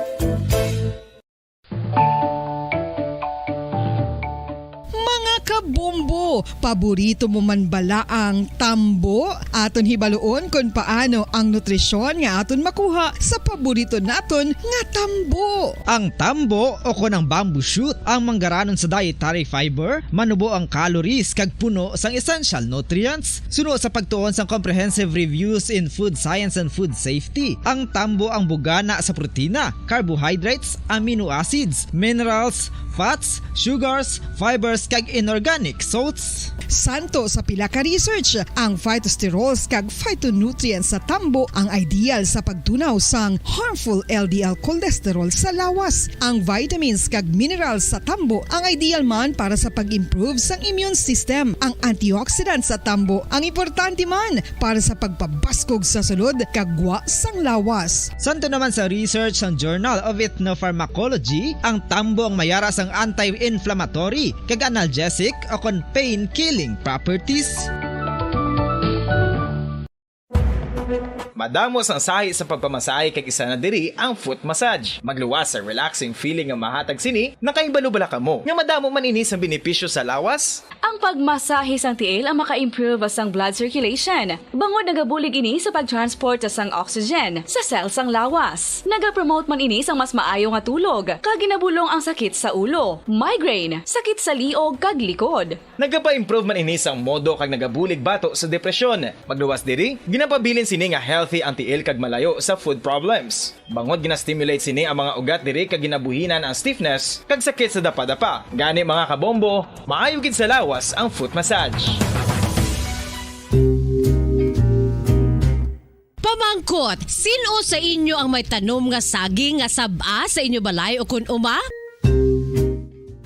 Kabumbo, paborito mo man bala ang tambo? Aton hibaluon kung paano ang nutrisyon nga aton makuha sa paborito naton nga tambo. Ang tambo o kon ang bamboo shoot ang manggaranon sa dietary fiber, manubo ang calories kag puno sang essential nutrients. Suno sa pagtuon sang comprehensive reviews in food science and food safety, ang tambo ang bugana sa protina, carbohydrates, amino acids, minerals, fats, sugars, fibers kag inorganic salts. Santo sa pila ka research, ang phytosterols kag phytonutrients sa tambo ang ideal sa pagtunaw sang harmful LDL cholesterol sa lawas. Ang vitamins kag minerals sa tambo ang ideal man para sa pag-improve sang immune system. Ang antioxidants sa tambo ang importante man para sa pagpabaskog sa sulod kag gwa sang lawas. Santo naman sa research ng Journal of Ethnopharmacology, ang tambo ang mayara sang anti-inflammatory kag analgesic o kon pain-killing properties. Madamos ang sahi sa pagpamasahe kay isa na diri ang foot massage. Magluwas sa relaxing feeling nga mahatag sini, nakaibalo-bala ka mo. Nga madamo man ini sa benepisyo sa lawas. Ang pagmasahe sang tiil ang maka-improve sang blood circulation. Bangod nagabulig ini sa pag-transport sang oxygen sa cells sang lawas. Nagapromote man ini sang mas maayo nga tulog, kag ginabulong ang sakit sa ulo, migraine, sakit sa liog kag likod. Nagapa-improve man ini sang modo kag nagabulig bato sa depresyon. Magluwas diri, ginapabilin sini nga healthy ang tiil kag malayo sa food problems. Bangod gina-stimulate sini ang mga ugat diri kag ginabuhinan ang stiffness kag sakit sa dapa-dapa. Gani mga kabombo, maayo gid sa lawas ang foot massage. Pamangkot, sino sa inyo ang may tanom nga saging nga saba sa inyo balay o kun uma?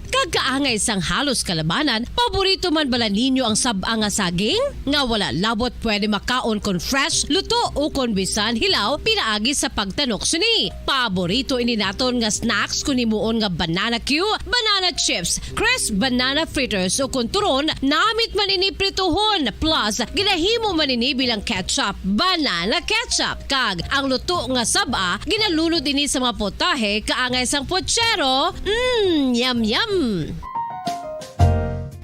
Kagkaangay sang halos kalabanan, paborito man bala ninyo ang saba nga saging? Nga wala labot pwede makaon kon fresh, luto o kon bisan hilaw, pinaagi sa pagtanok sini. Paborito ini naton nga snacks kun himuon nga banana Q, banana chips, crisp banana fritters o kun turon, namit man ini prituhon, plus ginahimo man ini bilang ketchup, banana ketchup. Kag ang luto nga saba, ginalunod ini sa mga potahe kaangay sang pochero. Yum yum!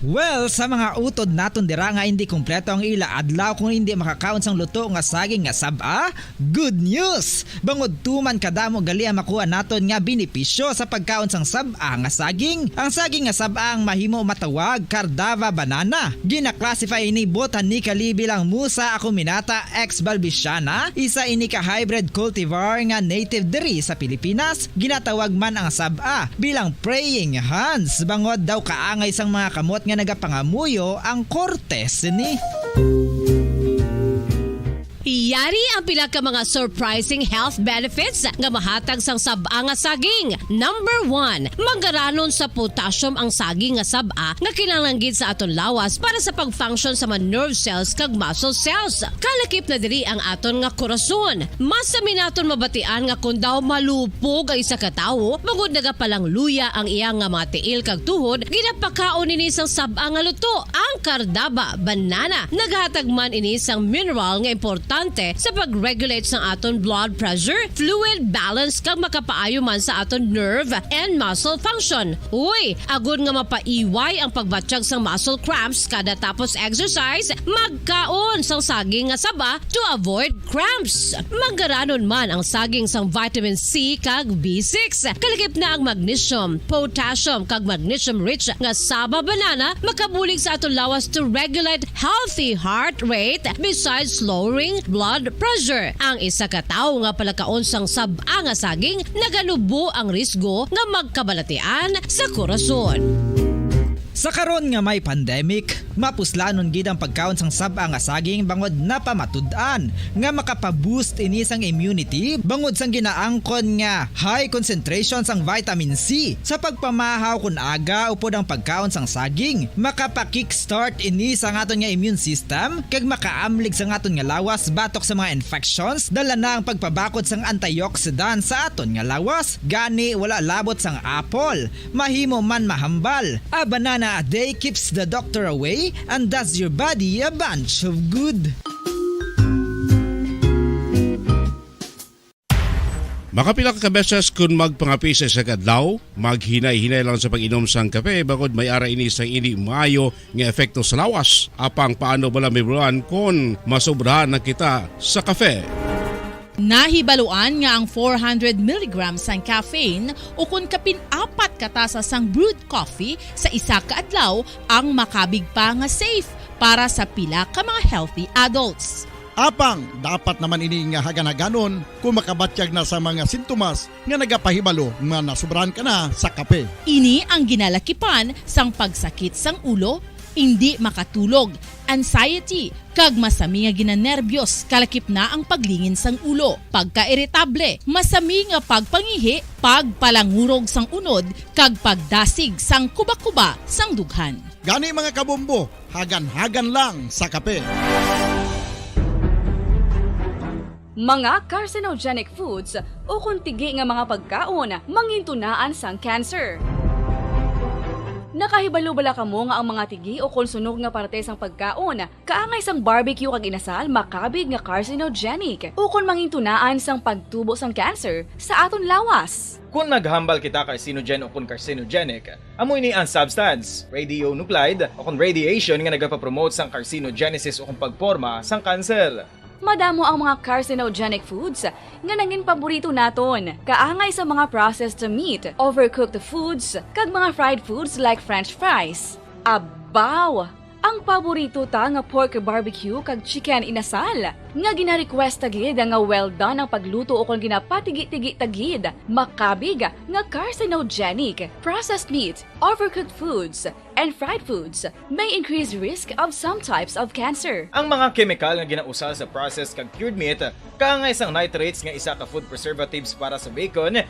Well, sa mga utod naton dira nga hindi kumpleto ang ila adlaw kung hindi makakaon sang luto nga saging nga saba, good news! Bangod tuman kadamo gali ang makuha naton nga benepisyo sa pagkaon sang saba nga saging. Ang saging nga saba ang mahimo matawag Cardava banana. Gina-classify ini botanically bilang Musa acuminata ex balbisiana, isa ini ka hybrid cultivar nga native diri sa Pilipinas. Ginatawag man ang saba bilang praying hands. Bangod daw kaangay sang mga kamot nga nagapangamuyo ang kortes ni. Iyari ang pila ka mga surprising health benefits nga mahatag sang saba nga saging. Number 1, manggaranon sa potassium ang saging nga saba nga kinahanglan sa aton lawas para sa pag-function sa mga nerve cells kag muscle cells. Kalakip na diri ang aton nga korason. Mas sa minaton mabatian nga kun daw malupog ang isa ka tawo, magud nagapalang luya ang iyang nga mga tiil kag tuhod, ginapakaon ini sang saba nga luto. Ang Cardava banana naghatag man ini sang mineral nga importante sa pag-regulate sa aton blood pressure, fluid balance kag makapaayo man sa aton nerve and muscle function. Uy, agud nga mapaiway ang pagbatsyag sang muscle cramps kada tapos exercise, magkaon sang saging nga saba to avoid cramps. Manggaranon man ang saging sang vitamin C kag B6. Kalakip na ang magnesium, potassium kag magnesium rich nga saba banana makabulig sa aton lawas to regulate healthy heart rate besides lowering blood pressure. Ang isa ka tawo nga palakaon sang saba nga saging naganubo ang risgo nga magkabalatian sa korason. Sa karon nga may pandemic, mapuslanon gid ang pagkaon sang saba nga saging bangod napamatud-an nga makapaboost ini sang immunity bangod sang ginaangkon nga high concentration sang vitamin C sa pagpamahaw kun aga upod ang pagkaon sang saging. Makapa-kickstart ini sa aton nga immune system kag makaamlig sa aton nga lawas batok sa mga infections, dala na ang pagpabakod sang antioxidant sa aton nga lawas. Gani wala labot sang apple, mahimo man mahambal. A banana a day keeps the doctor away and does your body a bunch of good. Makapila ka beses kung magpangapi sa kadlaw, maghinay-hinay lang sa pag-inom sang kape bagod may ara ini sang hindi maayo nga epekto sa lawas. Apang paano bala mibuan kung masobrahan na kita sa kape? Nahibaluan nga ang 400 mg sang caffeine o kung kapin-4 katasa sang brewed coffee sa isa ka adlaw ang makabig pa nga safe para sa pila ka mga healthy adults. Apang, dapat naman ini nga haganaganon kung makabatyag na sa mga sintomas nga nagapahibalo nga nasubrahan ka na sa kape. Ini ang ginalakipan sang pagsakit sang ulo, hindi makatulog, anxiety, kag masami nga ginanerbiyos, kalakip na ang paglingin sang ulo, pagka-irritable, masami nga pagpangihi, pagpalangurog sang unod, kag pagdasig sang kuba-kuba sang dughan. Gani mga kabombo, hagan-hagan lang sa kape. Mga carcinogenic foods o kuntigi nga mga pagkaon mangintunaan sang cancer. Nakahibalo bala kamo nga ang mga tigi o konsunog nga parte sang pagkaon, kaangay sang barbecue kag inasal makabig nga carcinogenic o kon mangintunaan sang pagtubo sang cancer sa aton lawas. Kung naghambal kita carcinogen o kung carcinogenic, amoy ni ang substance, radionuclide o kung radiation nga nagapapromote sang carcinogenesis o kung pagporma sang cancer. Madamo ang mga carcinogenic foods nga naging paborito naton. Kaangay sa mga processed meat, overcooked foods, kag mga fried foods like french fries. Abaw! Ang paborito ta nga pork barbecue kag chicken inasal. Nga gina-request tagid nga well done ang pagluto o kung ginapatigi-tigi tagid. Makabig nga carcinogenic, processed meat, overcooked foods, and fried foods may increase risk of some types of cancer. Ang mga chemical nga ginausal sa processed kag cured meat, kaangay sang nitrates nga isa ka food preservatives para sa bacon,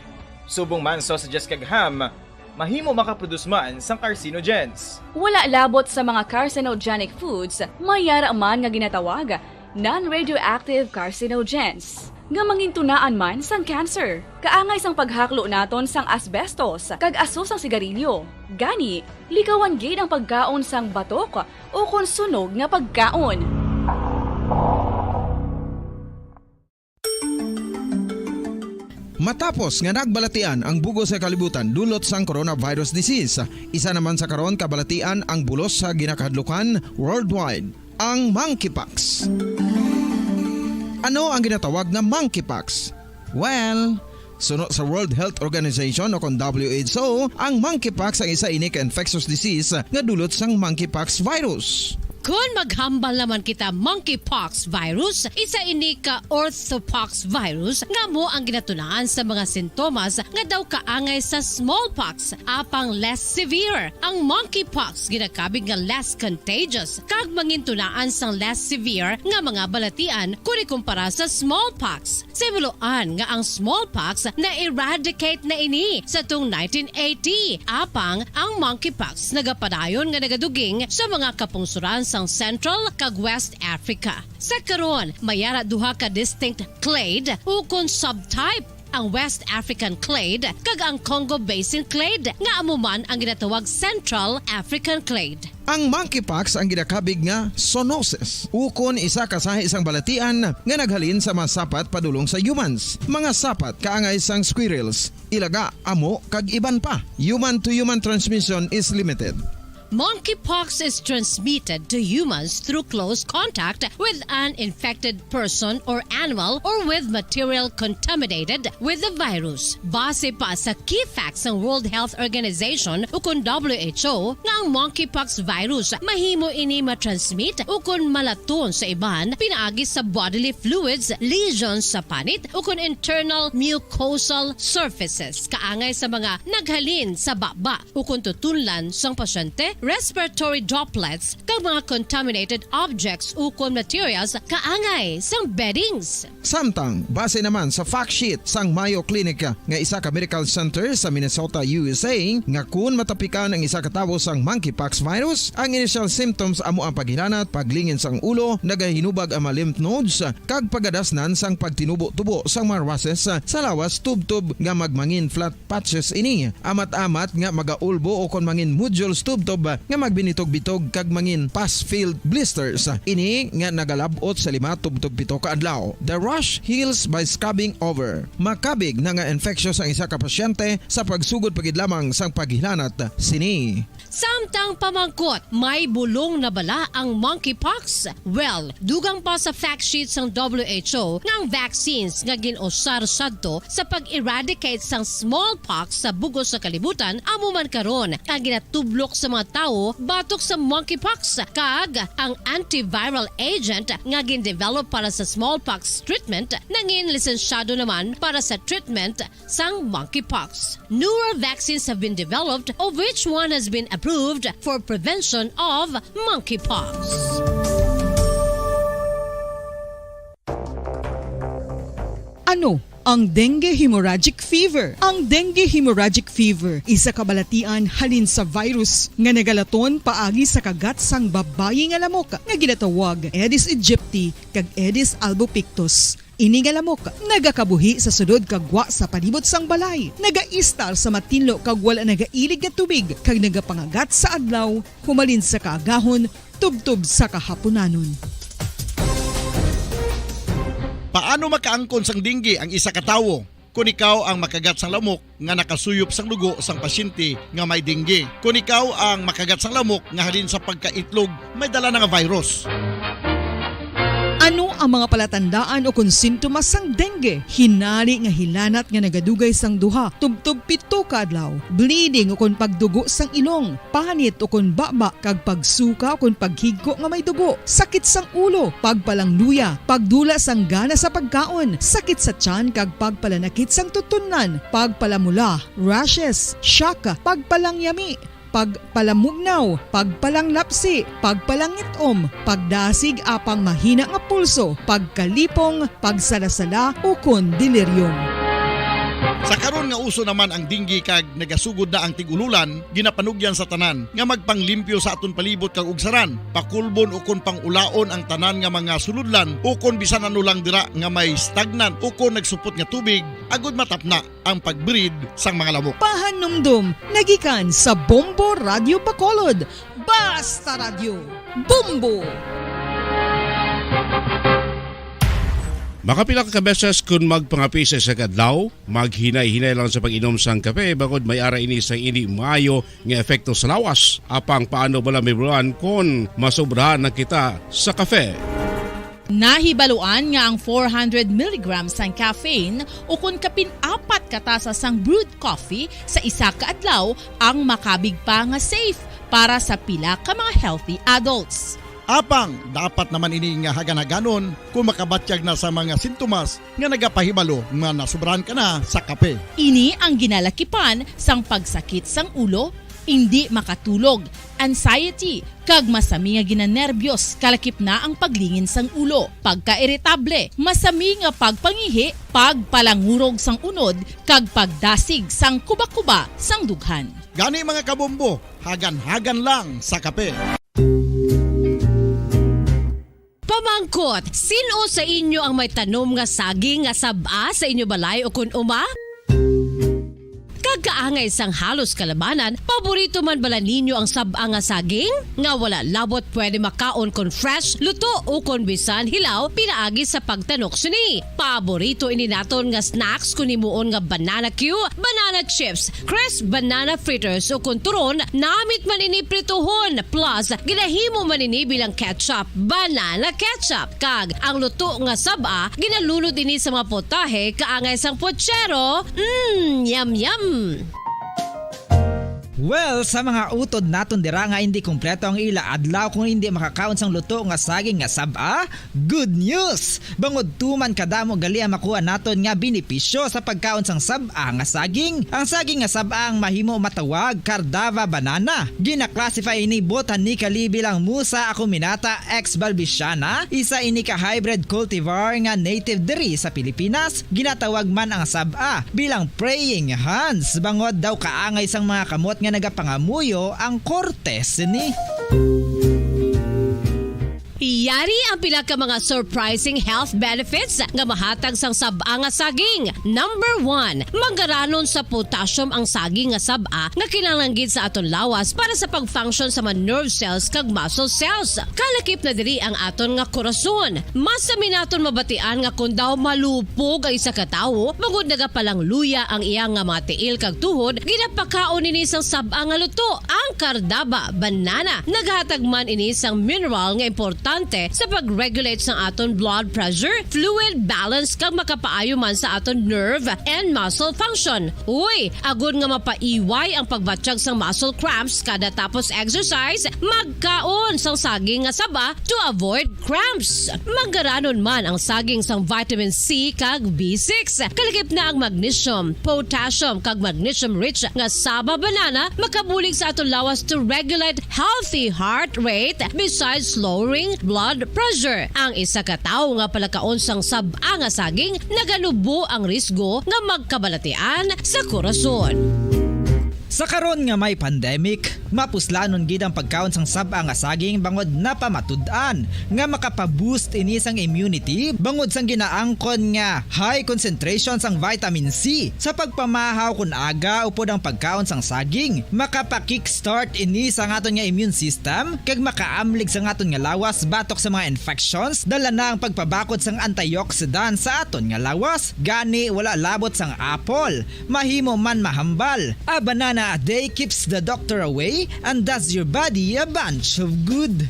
subong man sausages kag ham, mahimo makaproduce man sang carcinogens. Wala labot sa mga carcinogenic foods, mayara man nga ginatawag non-radioactive carcinogens nga mangintunaan man sang cancer. Kaangay sang paghaklo naton sang asbestos kag aso sang sigarilyo. Gani, likawan gid ang pagkaon sang batok o kon sunog nga pagkaon. Matapos nga nagbalatian ang bugo sa kalibutan dulot sang coronavirus disease, isa naman sa karon kabalatian ang bulos sa ginakahadlukan worldwide, ang monkeypox. Ano ang ginatawag na monkeypox? Well, sunod sa World Health Organization o kung WHO, ang monkeypox ang isa ini ka infectious disease nga dulot sang monkeypox virus. Kung maghambal naman kita monkeypox virus, isa ini ka orthopox virus nga mo ang ginatunaan sa mga sintomas nga daw kaangay sa smallpox apang less severe. Ang monkeypox ginakabig nga less contagious kag mangintunaan sang less severe nga mga balatian kung ikumpara sa smallpox. Simuloan nga ang smallpox na eradicate na ini sa tung 1980 apang ang monkeypox nagapadayon nga nagaduging sa mga kapungsuran sang Central kag West Africa. Sa karon, mayara duha ka distinct clade o kon subtype, ang West African clade kag ang Congo Basin clade nga amuman ang ginatawag Central African clade. Ang monkeypox ang ginakabig nga zoonosis. Ukon isa kasahi isang balatian nga naghalin sa mga sapat padulong sa humans. Mga sapat kaangay sang squirrels, ilaga, amo kag iban pa. Human to human transmission is limited. Monkeypox is transmitted to humans through close contact with an infected person or animal or with material contaminated with the virus. Base pa sa key facts ng World Health Organization o kung WHO nga ang monkeypox virus mahimo ini matransmit o kung malaton sa iban pinaagi sa bodily fluids, lesions sa panit o kung internal mucosal surfaces kaangay sa mga naghalin sa baba o kung tutunlan sang pasyente, respiratory droplets kag mga contaminated objects o kon materials kaangay sang beddings. Samtang base naman sa fact sheet sang Mayo Clinic nga isa ka medical center sa Minnesota, USA, nga kun matapikan ang isa ka tawo sang monkeypox virus, ang initial symptoms amo ang paghinanat, paglingin sang ulo, nagahinubag ang mga lymph nodes kag pagadasnan sang pagtinubo-tubo sang mga rashes sa lawas tub-tub nga magmangin flat patches ini. Amat-amat nga magaulbo o kon mangin nodules tub-tub nga magbinitog-bitog kag mangin pus-filled blisters. Ini nga nagalabot sa 5-7 ka adlaw. The rash heals by scabbing over. Makabig na nga infectious ang isa ka pasyente sa pagsugod pagid lamang sang paghilanat sini. Samtang pamangkot, may bulong na bala ang monkeypox? Well, dugang pa sa fact sheet sang WHO nga ang vaccines nga ginusar sadto sa pag-eradicate sang smallpox sa bugos sa kalibutan amo man karon ang ginatublok sa mga tao batok sa monkeypox kag ang antiviral agent nga gin-develop para sa smallpox treatment nangin lisensyado naman para sa treatment sang monkeypox. Newer vaccines have been developed of which one has been approved for prevention of monkeypox. Ano ang dengue hemorrhagic fever? Ang dengue hemorrhagic fever isa kabalatian halin sa virus nga nagalaton paagi sa kagat sang babayi nga lamok nga ginatawag Aedes aegypti kag Aedes albopictus. Ini nga lamok nagakabuhi sa sudod kagwa sa palibot sang balay. Nagaistar sa matinlo kag wala nagailig nga tubig kag nagapangagat sa adlaw humalin sa kaagahon tubtub sa kahaponanon. Paano makaangkon sang dinggi ang isa ka tawo? Kung ikaw ang makagat sang lamok nga nakasuyop sang dugo sang pasyente nga may dinggi. Kung ikaw ang makagat sang lamok nga halin sa pagkaitlog may dala nga virus. Ano ang mga palatandaan o kung sintomas sang dengue? Hinali nga hilanat nga nagadugay sang duha, tubtub 7 ka adlaw, bleeding o kung pagdugo sang ilong, panit o kung baba kag pagsuka o kung paghigko nga may dugo, sakit sang ulo, pagpalangluya, pagdula sang gana sa pagkaon, sakit sa tiyan kag pagpalanakit sang tutunan, pagpalamula, rashes, shock, pagpalangyami, pagpalamugnaw, pagpalanglapsi, pagpalangitom, pagdasig apang mahina nga pulso, pagkalipong, pagsalasala o kon delirium. Sa karon nga uso naman ang dinggi kag nagasugod na ang tigululan, ginapanugyan sa tanan nga magpanglimpyo sa aton palibot kag ugsaran, pakulbon o kon pangulaon ang tanan nga mga suludlan o kon bisan ano lang dira nga may stagnant o kon nagsupot nga tubig, agud matapna ang pagbreed sang mga lamok. Pahanumdum, nagikan sa Bombo Radio Bacolod. Basta Radio, Bombo! Makapila ka beses kung magpangapisa sa kadlaw, maghinay-hinay lang sa pag-inom sang kape bagod may ara ini sang hindi maayo nga epekto sa lawas. Apang paano bala may bulan kung masobrahan na kita sa kape. Nahibaluan nga ang 400 mg sang caffeine o kung kapin-4 katasa sang brewed coffee sa isa ka adlaw ang makabig pa nga safe para sa pila ka mga healthy adults. Apang dapat naman ini nga hagan-haganon kung makabatyag na sa mga sintomas nga nagapahibalo nga nasubrahan ka na sa kape. Ini ang ginalakipan sang pagsakit sang ulo, hindi makatulog, anxiety, kag masami nga ginanerbiyos, kalakip na ang paglingin sang ulo, pagka-irritable, masami nga pagpangihi, pagpalangurog sang unod, kag pagdasig sang kuba-kuba sang dughan. Gani mga kabombo, hagan-hagan lang sa kape. Pamangkot, sino sa inyo ang may tanom nga saging nga saba sa inyo balay o kun uma? Kagkaangay sang halos kalabanan, paborito man bala ninyo ang saba nga saging? Nga wala labot pwede makaon kon fresh, luto o kon bisan hilaw, pinaagi sa pagtanok suni. Paborito ini naton nga snacks kun himuon nga banana Q, banana chips, crisp banana fritters o kun turon, namit man ini prituhon, plus ginahimo man ini bilang ketchup, banana ketchup. Kag ang luto nga saba, ginalunod ini sa mga potahe kaangay sang pochero. Yum yum! Well, sa mga utod naton dira nga hindi kumpleto ang ila adlaw kung hindi makakaon sang luto nga saging nga saba, good news! Bangod tuman kadamo gali ang makuha naton nga benepisyo sa pagkaon sang saba nga saging. Ang saging nga saba ang mahimo matawag Cardava banana. Gina-classify ini botanically bilang Musa acuminata ex balbisiana, isa ini ka hybrid cultivar nga native diri sa Pilipinas. Ginatawag man ang saba bilang praying hands, bangod daw kaangay sang mga kamot nga nagapangamuyo ang kortes ni. Yari ang pila ka mga surprising health benefits nga mahatag sang saba nga saging. Number 1, manggaranon sa potassium ang saging nga saba nga kinahanglan sa aton lawas para sa pag-function sa mga nerve cells kag muscle cells. Kalakip na diri ang aton nga korason. Mas sa minaton mabatian nga kun daw malupog ang isa ka tawo, bangod nagapalang luya ang iyang nga mga tiil kag tuhod, ginapakaon ini sang saba nga luto, ang Cardava banana. Naghatag man ini sang mineral nga importante sa pag-regulate sa aton blood pressure, fluid balance kag makapaayo man sa aton nerve and muscle function. Uy, agud nga mapaiway ang pagbatsyag sang muscle cramps kada tapos exercise, magkaon sang saging nga saba to avoid cramps. Manggaranon man ang saging sang vitamin C kag B6. Kalakip na ang magnesium, potassium kag magnesium rich nga saba banana makabulig sa aton lawas to regulate healthy heart rate besides lowering blood pressure. Ang isa ka tawo nga palakaon sang saba nga saging naganubo ang risgo nga magkabalatian sa korason. Sa karon nga may pandemic, mapuslanon gid ang pagkaon sang saba nga saging bangod napamatud-an nga makapaboost ini sang immunity bangod sang ginaangkon nga high concentration sang vitamin C sa pagpamahaw kun aga upod ang pagkaon sang saging makapa-kickstart ini sa aton nga immune system kag makaamlig sa aton nga lawas batok sa mga infections dala na ang pagpabakod sang antioxidant sa aton nga lawas gani wala labot sang apple mahimo man mahambal. A banana a day keeps the doctor away and does your body a bunch of good.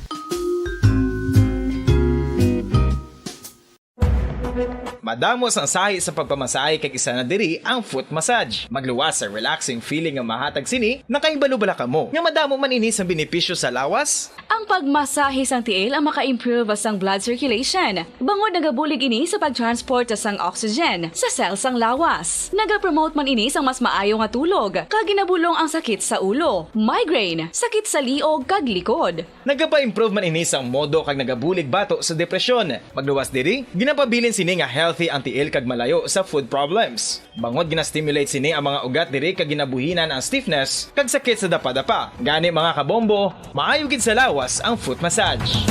Madamos ang sahi sa pagpamasahe kay isa na diri ang foot massage. Magluwas sa relaxing feeling nga mahatag sini, nakaibalo-bala ka mo. Nga madamo man ini sa benepisyo sa lawas. Ang pagmasahe sang tiil ang maka-improve sang blood circulation. Bangod nagabulig ini sa pag-transport sang oxygen sa cells sang lawas. Nagapromote man ini sang mas maayo nga tulog. Kag ginabulong ang sakit sa ulo, migraine, sakit sa liog kag likod. Nagapa-improve man ini sang modo kag nagabulig bato sa depresyon. Magluwas diri, ginapabilin sini nga healthy ang tiil kag malayo sa food problems. Bangod gina-stimulate sini ang mga ugat diri kag ginabuhinan ang stiffness kag sakit sa dapa-dapa. Gani mga kabombo, maayo gid sa lawas ang foot massage.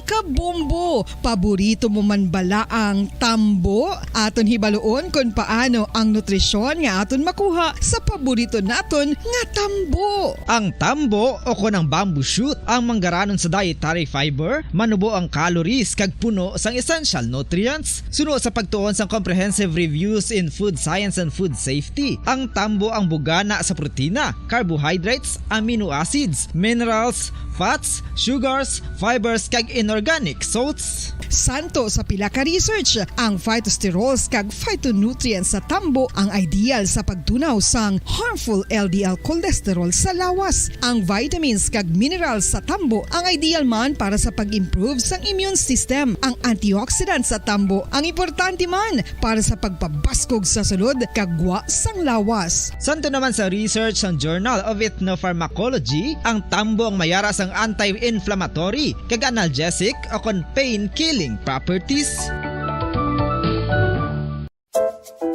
Kabombo, paborito mo man bala ang tambo? Aton hibaloon kung paano ang nutrisyon nga aton makuha sa paborito naton nga tambo. Ang tambo o kon ang bamboo shoot ang manggaranon sa dietary fiber, manubo ang calories kag puno sang essential nutrients. Suno sa pagtuon sang comprehensive reviews in food science and food safety, ang tambo ang bugana sa protina, carbohydrates, amino acids, minerals, fats, sugars, fibers kag inorganic salts. Santo sa pila ka research, ang phytosterols kag phytonutrients sa tambo ang ideal sa pagtunaw sang harmful LDL cholesterol sa lawas. Ang vitamins kag minerals sa tambo ang ideal man para sa pag-improve sang immune system. Ang antioxidants sa tambo ang importante man para sa pagpabaskog sa sulod kag gwa sang lawas. Santo naman sa research ng Journal of Ethnopharmacology, ang tambo ang mayara sang anti-inflammatory kag analgesic o kon pain-killing properties.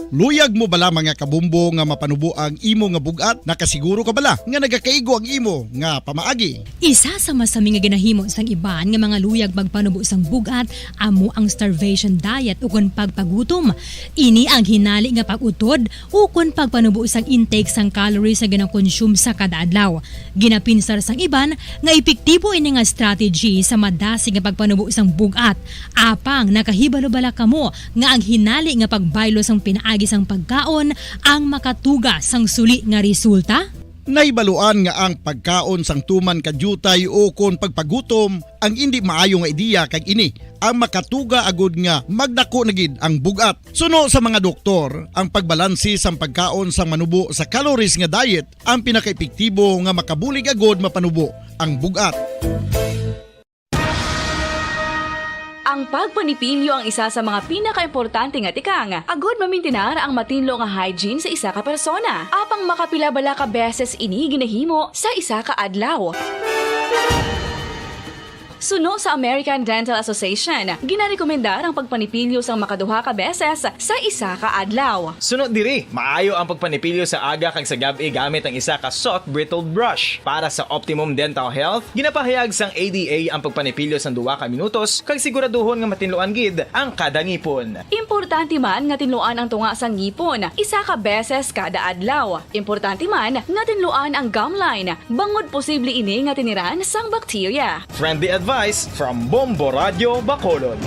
Luyag mo bala mga kabumbo nga mapanubo ang imo nga bugat? Nakasiguro ka bala nga nagakaigo ang imo nga pamaagi? Isa sa masami nga ginahimo sang iban nga mga luyag magpanubo sang bugat amo ang starvation diet ukon pagpagutom. Ini ang hinali nga pag-utod ukon pagpanubo sang intake sang calories sa gina-consume sa kada adlaw. Ginapinsar sang iban nga epektibo ini nga strategy sa madasig nga pagpanubo sang bugat. Apang nakahibalo-bala kamo nga ang hinali nga pagbaylo sang pinaagi sang pagkaon ang makatuga sang suli nga resulta? Naibaluan nga ang pagkaon sang tuman kadyutay o kon pagpagutom ang hindi maayo nga ideya kag ini ang makatuga agud nga magdako na gid ang bugat. Suno sa mga doktor, ang pagbalansi sang pagkaon sang manubo sa calories nga diet ang pinaka-epektibo nga makabulig agud mapanubo ang bugat. Ang pagpanipilyo ang isa sa mga pinaka-importante nga tikang. Agod mamintinar ang matinlo nga hygiene sa isa ka persona. Apang makapila-bala ka beses ini ginahimo sa isa ka adlaw. Suno sa American Dental Association, ginarekomendar ang pagpanipilyo sang makaduha ka beses sa isa ka adlaw. Suno diri, maayo ang pagpanipilyo sa aga kag sa gabi gamit ang isa ka soft brittled brush. Para sa optimum dental health, ginapahayag sang ADA ang pagpanipilyo sang 2 ka minutos kag siguraduhon nga matinluan gid ang kada ngipon. Importante man nga tinluan ang tunga sang ngipon, isa ka beses kada adlaw. Importante man nga tinluan ang gum line, bangod posible ini nga tiniran sang bakterya. Friendly advice from Bombo Radio Bacolod.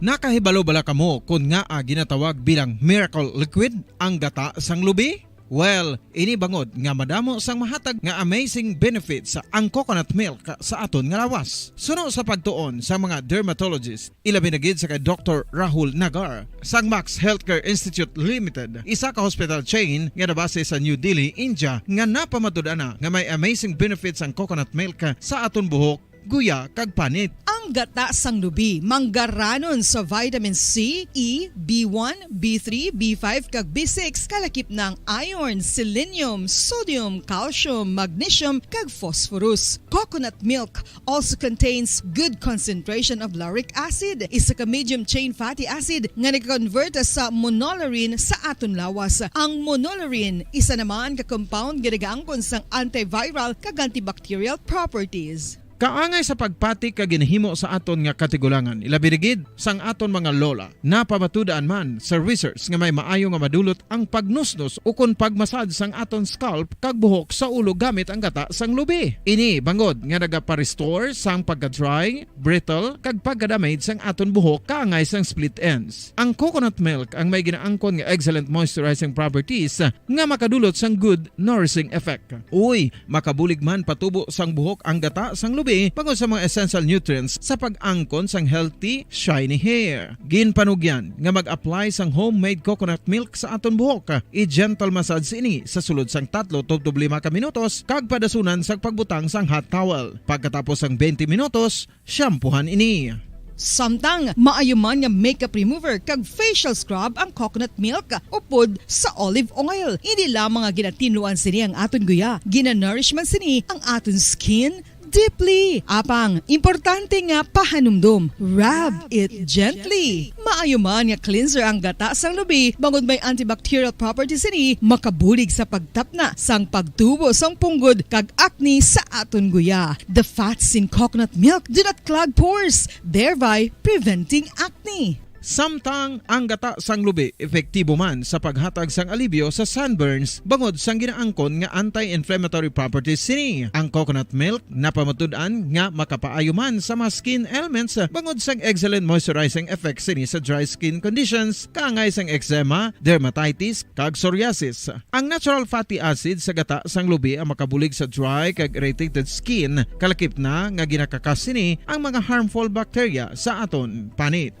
Nakahibalo-bala kamo kung nga ginatawag bilang miracle liquid ang gata sang lubi? Well, ini bangod nga madamo sang mahatag nga amazing benefits sa ang coconut milk sa aton nga lawas. Suno sa pagtuon sa mga dermatologist, ilabi na gid sa kay Dr. Rahul Nagar sang Max Healthcare Institute Limited, isa ka hospital chain nga nabase sa New Delhi, India, nga napamatud-ana nga may amazing benefits ang coconut milk sa aton buhok guya kag panit. Ang gata sang lubi manggaranon sa vitamin C, E, B1, B3, B5 kag B6 kalakip ng iron, selenium, sodium, calcium, magnesium kag phosphorus. Coconut milk also contains good concentration of lauric acid, isa ka medium chain fatty acid nga nag-convert sa monolarin sa aton lawas. Ang monolarin isa naman ka compound ginagaangkon sang antiviral kag antibacterial properties. Kaangay sa pagpati kag ginhimo sa aton nga katigulangan, ilabirigid sang aton mga lola. Napamatudaan man sa research nga may maayo nga madulot ang pagnusnos o kon pagmasad sang aton scalp kag buhok sa ulo gamit ang gata sang lubi. Ini bangod nga nagapa-restore sang pagka-dry, brittle kag pagka-damage sang aton buhok kaangay sang split ends. Ang coconut milk ang may ginaangkon nga excellent moisturizing properties nga makadulot sang good nourishing effect. Uy, makabulig man patubo sang buhok ang gata sang lubi bangod sa mga essential nutrients sa pag-angkon sang healthy, shiny hair. Ginpanugyan nga mag-apply sang homemade coconut milk sa aton buhok. I-gentle massage ini sa sulod sang 3 to 5 ka minutos kag padasunan sang pagbutang sang hot towel. Pagkatapos sang 20 minutos, shampoohan ini. Samtang maayo man nga makeup remover kag facial scrub ang coconut milk upod sa olive oil. Hindi lamang nga ginatinuan sini ang aton guya, ginanourish man sini ang aton skin deeply. Apang, importante nga pahanumdum. Rub it gently. Maayo man nga cleanser ang gata sang lubi, bangod may antibacterial properties ini, makabulig sa pagtapna sang pagtubo sang punggod kag acne sa aton guya. The fats in coconut milk do not clog pores, thereby preventing acne. Samtang ang gata sang lubi epektibo man sa paghatag sang alibyo sa sunburns bangod sang ginaangkon nga anti-inflammatory properties sini. Ang coconut milk napamatud-an nga makapaayo man sa mga skin ailments bangod sang excellent moisturizing effect sini sa dry skin conditions kaangay sang eczema, dermatitis kag psoriasis. Ang natural fatty acid sa gata sang lubi ang makabulig sa dry kag irritated skin kalakip na nga ginakakas sini ang mga harmful bacteria sa aton panit.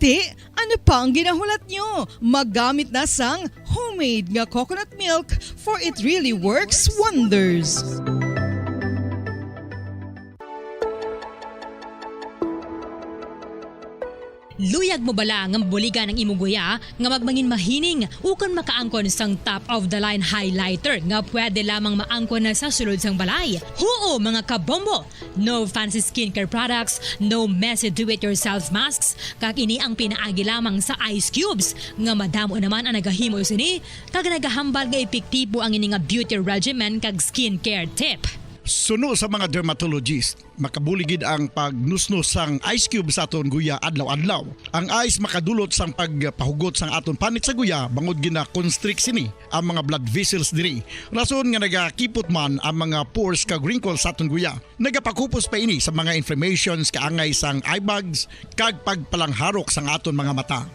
Ano pa ang ginahulat nyo? Maggamit na sang homemade nga coconut milk for it really works wonders. Luyag mo bala nga mabuligan ang imong guya nga magmangin mahining ukon makaangkon sang top of the line highlighter nga pwede lamang maangkon na sa sulod sang balay. Huo mga kabombo! No fancy skincare products, no messy do-it-yourself masks, kag ini ang pinaagi lamang sa ice cubes nga madamo naman ang nagahimo sini kag nagahambal nga epektibo ang ini nga beauty regimen kag skincare tip. Suno sa mga dermatologist, makabuligid ang pagnusnos sang ice cube sa aton guya adlaw-adlaw. Ang ice makadulot sang pagpahugot sang aton panit sa guya bangod gina-constrict sini ang mga blood vessels diri. Rason nga nagakipot man ang mga pores kag wrinkles sa aton guya. Nagapakupos pa ini sa mga inflammations kaangay sang eye bags kag pagpalangharok sang aton mga mata.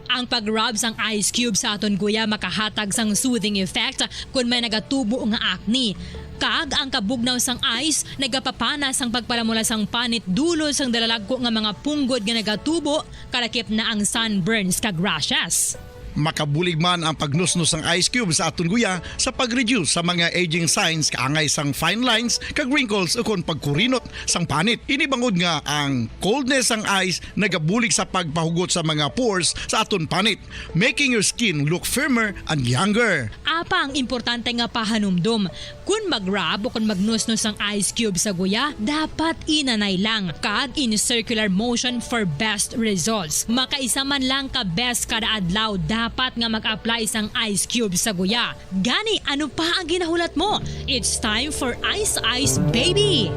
Ang pag-rub sang ice cube sa aton guya makahatag sang soothing effect kung may nagatubo nga acne. Kag ang kabugnaw sang ice nagapapana sang pagpalamula sang panit dulo sang dalalagko nga mga punggod nga nagatubo kalakip na ang sunburns kag rashes. Makabulig man ang pagnusnos ng ice cube sa aton guya sa pag-reduce sa mga aging signs kaangay sang fine lines kag wrinkles ukon pagkurinot sang panit. Ini bangod nga ang coldness sang ice nagabulig sa pagpahugot sa mga pores sa aton panit, making your skin look firmer and younger. Apang importante nga pahanumdum, kung mag-rub o kung magnusnos ang ice cube sa guya, dapat inanay lang kag in circular motion for best results. Makaisa man lang ka best kada adlaw dapat nga mag-apply sang ice cube sa guya. Gani, ano pa ang ginahulat mo? It's time for Ice Ice Baby!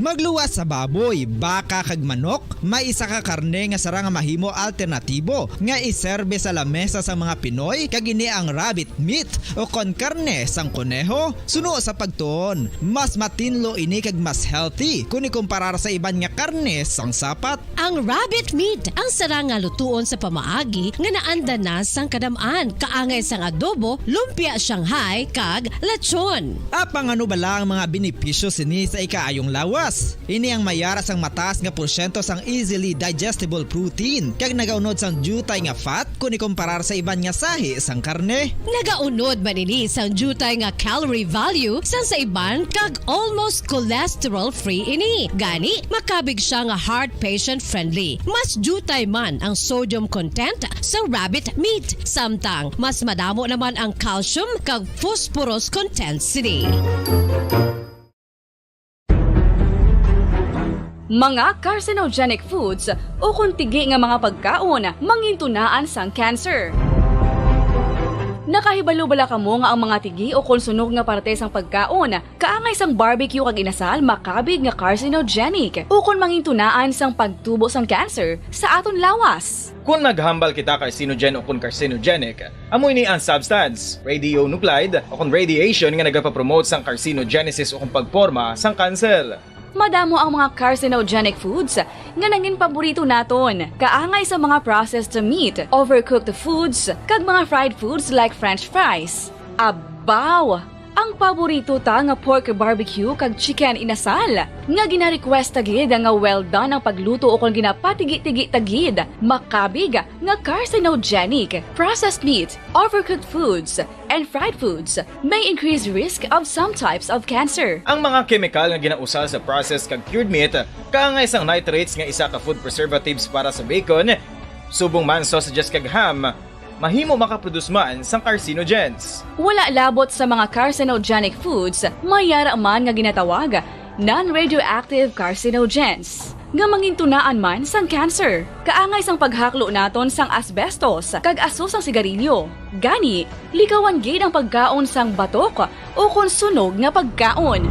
Magluwas sa baboy, baka kag manok, may isa ka karne nga sara nga mahimo alternatibo nga iserbe sa lamesa sa mga Pinoy kag ini ang rabbit meat o kon karne sang kuneho. Suno sa pagtuon, mas matinlo ini kag mas healthy kung ikumparar sa iban nga karne sang sapat. Ang rabbit meat ang sara nga lutuon sa pamaagi nga naanda na sang kadamaan, kaangay sang adobo, lumpia Shanghai kag lechon. Apang ano bala ang mga benepisyo sini sa ikaayong lawas? gatas. Ini ang mayara sang mataas nga porsyento sang easily digestible protein kag nagaunod sang jutay nga fat kung ikumparar sa iban nga sahi sang karne. Nagaunod man ini sang jutay nga calorie value sa iban kag almost cholesterol-free ini. Gani, makabig siya nga heart patient friendly. Mas jutay man ang sodium content sa rabbit meat. Samtang, mas madamo naman ang calcium kag phosphorus content sini. Mga carcinogenic foods o kuntigi nga mga pagkaon mangintunaan sang cancer. Nakahibalo bala kamo nga ang mga tigi o konsunog nga parte sang pagkaon kaangay sang barbecue kag inasal makabig nga carcinogenic o kon mangintunaan sang pagtubo sang cancer sa aton lawas. Kung maghambal kita carcinogen o kung carcinogenic, amoy ni ang substance, radionuclide o kung radiation nga nagapapromote sang carcinogenesis o kung pagporma sang cancer. Madamo ang mga carcinogenic foods nga nangin paborito naton. Kaangay sa mga processed meat, overcooked foods, kag mga fried foods like french fries. Abaw! Ang paborito ta nga pork barbecue kag chicken inasal. Nga gina-request tagid nga well done ang pagluto o kung ginapatigi-tigi-tagid. Makabig nga carcinogenic, processed meat, overcooked foods, and fried foods may increase risk of some types of cancer. Ang mga chemical nga ginausal sa processed kag cured meat, kaangay sang nitrates nga isa ka food preservatives para sa bacon, subong man sausages kag ham, mahimo makaproduce man sang carcinogens. Wala labot sa mga carcinogenic foods, mayara man nga ginatawag non-radioactive carcinogens nga mangintunaan man sang cancer. Kaangay sang paghaklo naton sang asbestos kag aso sang sigarilyo. Gani, likawan gid ang pagkaon sang batok o konsunog nga pagkaon.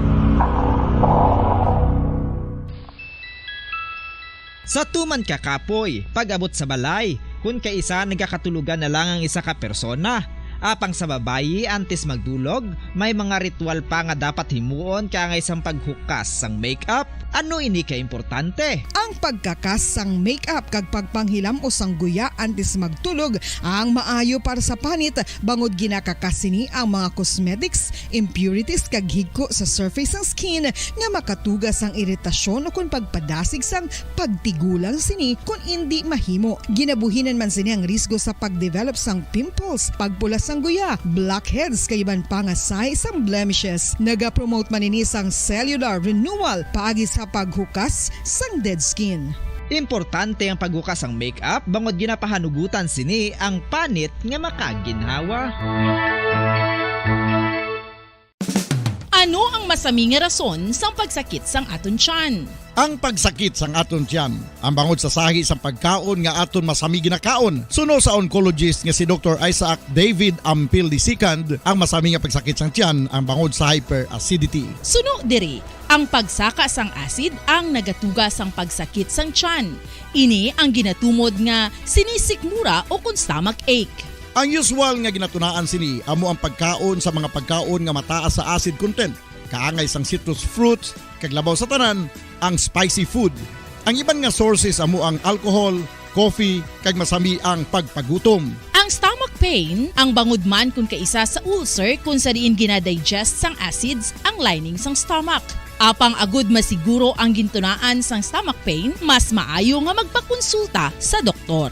Sa tuman ka kapoy, pag-abot sa balay, kung kaisa nagkakatulugan na lang ang isa ka persona. Apang sa babayi antes magdulog, may mga ritual pa nga dapat himuon kaya isang paghukas sang makeup. Ano ini ka importante? Ang pagkakas sang makeup kag pagpanghilam o sang guya antes magtulog ang maayo para sa panit bangod ginakakas sini ang mga cosmetics, impurities kag higko sa surface sang skin nga makatugas sang iritasyon o kung pagpadasig sang pagtigulang sini kung hindi mahimo. Ginabuhinan man sini ang risgo sa pagdevelop sang pimples, pagpula sang guya, blackheads kay iban pa nga size sang blemishes. Naga-promote man ini sang cellular renewal paagi sa paghukas sang dead skin. Importante ang paghukas sang makeup bangod ginapahanugutan sini ang panit nga makaginhawa. Ano ang masami nga rason sang pagsakit sang aton tiyan? Ang pagsakit sang aton tiyan, ang bangod sa sahi sang pagkaon nga aton masami ginakaon. Suno sa oncologist nga si Dr. Isaac David Ampil II, ang masami nga pagsakit sang tiyan ang bangod sa hyperacidity. Suno diri, ang pagsaka sang acid ang nagatuga sang pagsakit sang tiyan. Ini ang ginatumod nga sinisikmura o kung stomach ache. Ang usual nga ginatunaan sini amo ang pagkaon sa mga pagkaon nga mataas sa acid content. Kaangay sang citrus fruits, kag labaw sa tanan, ang spicy food. Ang iban nga sources amo ang alcohol, coffee, kag masami ang pagpagutom. Ang stomach pain, ang bangod man kung kaisa sa ulcer kung sa diin ginadigest sang acids ang lining sang stomach. Apang agud masiguro ang gintunaan sang stomach pain, mas maayo nga magpakonsulta sa doktor.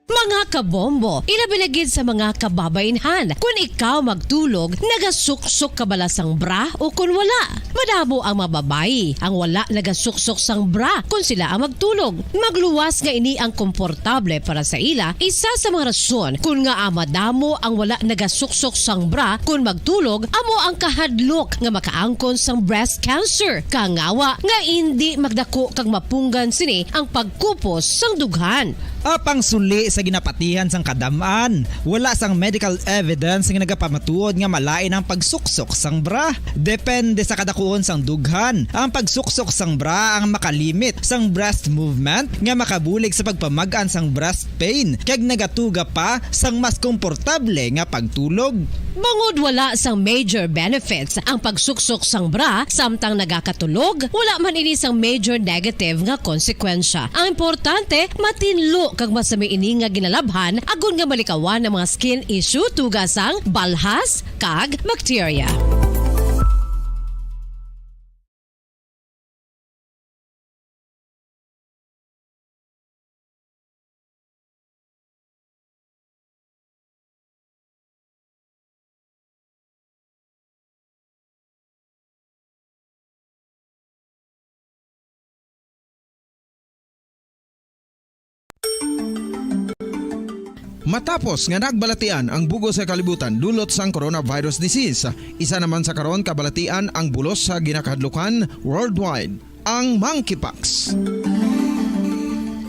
Mga kabombo, ilabinagid sa mga kababainhan. Kung ikaw magtulog, nagasuksok ka bala sang bra o kung wala. Madamo ang mababayi, ang wala nagasuksok sang bra kung sila ang magtulog. Magluwas nga ini ang komportable para sa ila, isa sa mga rason kung nga madamo ang wala nagasuksok sang bra kung magtulog, amo ang kahadlok nga makaangkon sang breast cancer. Kangawa nga hindi magdako kag mapunggan sini ang pagkupos sang dughan. Apang suli sa ginapatihan sang kadamaan, wala sang medical evidence nga nagapamatuod nga malain ang pagsuksok sang bra. Depende sa kadakuon sang dughan. Ang pagsuksok sang bra ang makalimit sang breast movement nga makabulig sa pagpamagan sang breast pain kag nagatuga pa sang mas komportable nga pagtulog. Bangod wala sang major benefits ang pagsuksok sang bra samtang nagakatulog, wala man ini sang major negative nga konsekwensya. Ang importante, matinlo kag masami ini nga ginalabhan agon nga malikawan ng mga skin issue tugas sang balhas kag bacteria. Matapos nga nagbalatian ang bugos sa kalibutan dulot sang coronavirus disease, isa naman sa karon kabalatian ang bulos sa ginakahadlukan worldwide, ang monkeypox.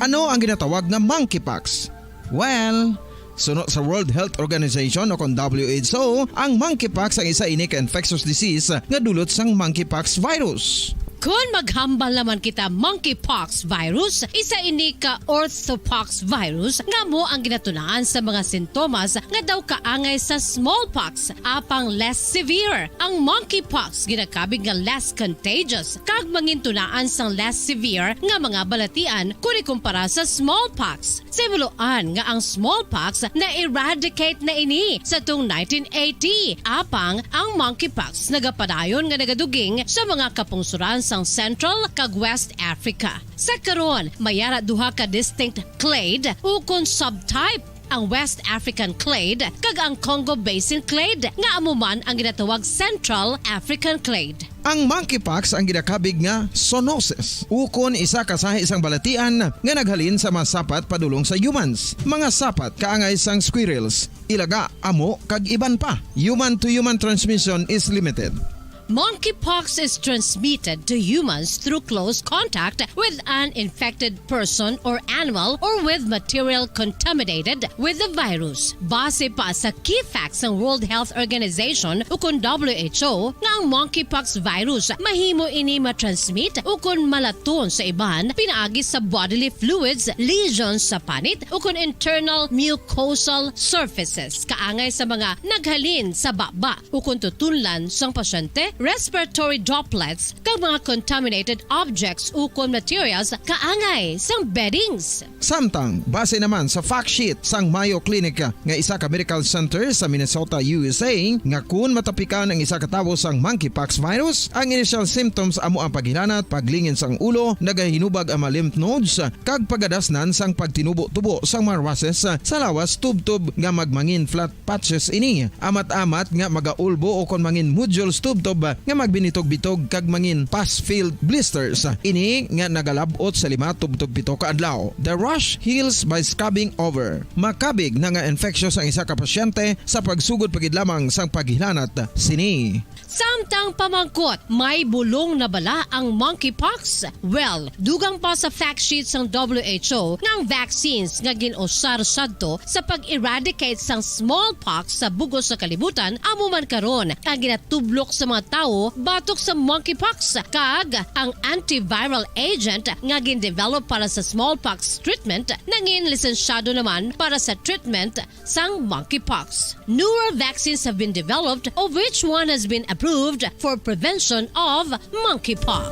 Ano ang ginatawag na monkeypox? Well, suno sa World Health Organization o kung WHO, ang monkeypox ang isa ini ka infectious disease nga dulot sang monkeypox virus. Kung maghambal naman kita monkeypox virus, isa ini ka orthopox virus nga mo ang ginatunaan sa mga sintomas nga daw kaangay sa smallpox, apang less severe. Ang monkeypox ginakabig nga less contagious kag mangintunaan sang less severe nga mga balatian kung ikumpara sa smallpox. Simuloan nga ang smallpox na eradicate na ini sa tung 1980, apang ang monkeypox nagapadayon nga nagaduging sa mga kapungsuran sang Central kag West Africa. Sa karon, mayara duha ka distinct clade ukon subtype, ang West African clade kag ang Congo Basin clade nga amuman ang ginatawag Central African clade. Ang monkeypox ang ginakabig nga zoonosis, ukon isa ka sa isang balatian nga naghalin sa mga sapat padulong sa humans. Mga sapat kaangay sang squirrels, ilaga, amo kag iban pa. Human to human transmission is limited. Monkeypox is transmitted to humans through close contact with an infected person or animal or with material contaminated with the virus. Base pa sa key facts ng World Health Organization ukon WHO nga ang monkeypox virus mahimo ini matransmit ukon malaton sa iban pinaagi sa bodily fluids, lesions sa panit ukon internal mucosal surfaces kaangay sa mga naghalin sa baba ukon tutunlan sang pasyente, respiratory droplets kag mga contaminated objects ukon materials kaangay sang beddings. Samtang, base naman sa fact sheet sang Mayo Clinic nga isa ka medical center sa Minnesota, USA, nga kun matapikan ang isa ka tawo sang monkeypox virus, ang initial symptoms amo ang paghilanat, paglingin sang ulo, nagahinubag ang mga lymph nodes, kag pagadasnan sang pagtinubo-tubo sang mga rashes sa lawas tubtub nga magmangin flat patches ini. Amat-amat nga magaulbo o kon mangin nodules tubtub nga magbinitog-bitog kag mangin pus-filled blisters. Ini nga nagalabot sa 5 tubtub 7 ka adlaw. The rash heals by scabbing over. Makabig na nga infectious ang isa ka pasyente sa pagsugod pagid lamang sang paghilanat sini. Samtang pamangkot, may bulong na bala ang monkeypox? Well, dugang pa sa fact sheet ng WHO nga ang vaccines nga ginusar sadto sa pag-eradicate sang smallpox sa bugos sa kalibutan amo man karon ang ginatublok sa mga tao batok sa monkeypox kag ang antiviral agent nga gin-develop para sa smallpox treatment nangin lisensyado naman para sa treatment sang monkeypox. Newer vaccines have been developed of which one has been approved for prevention of monkeypox.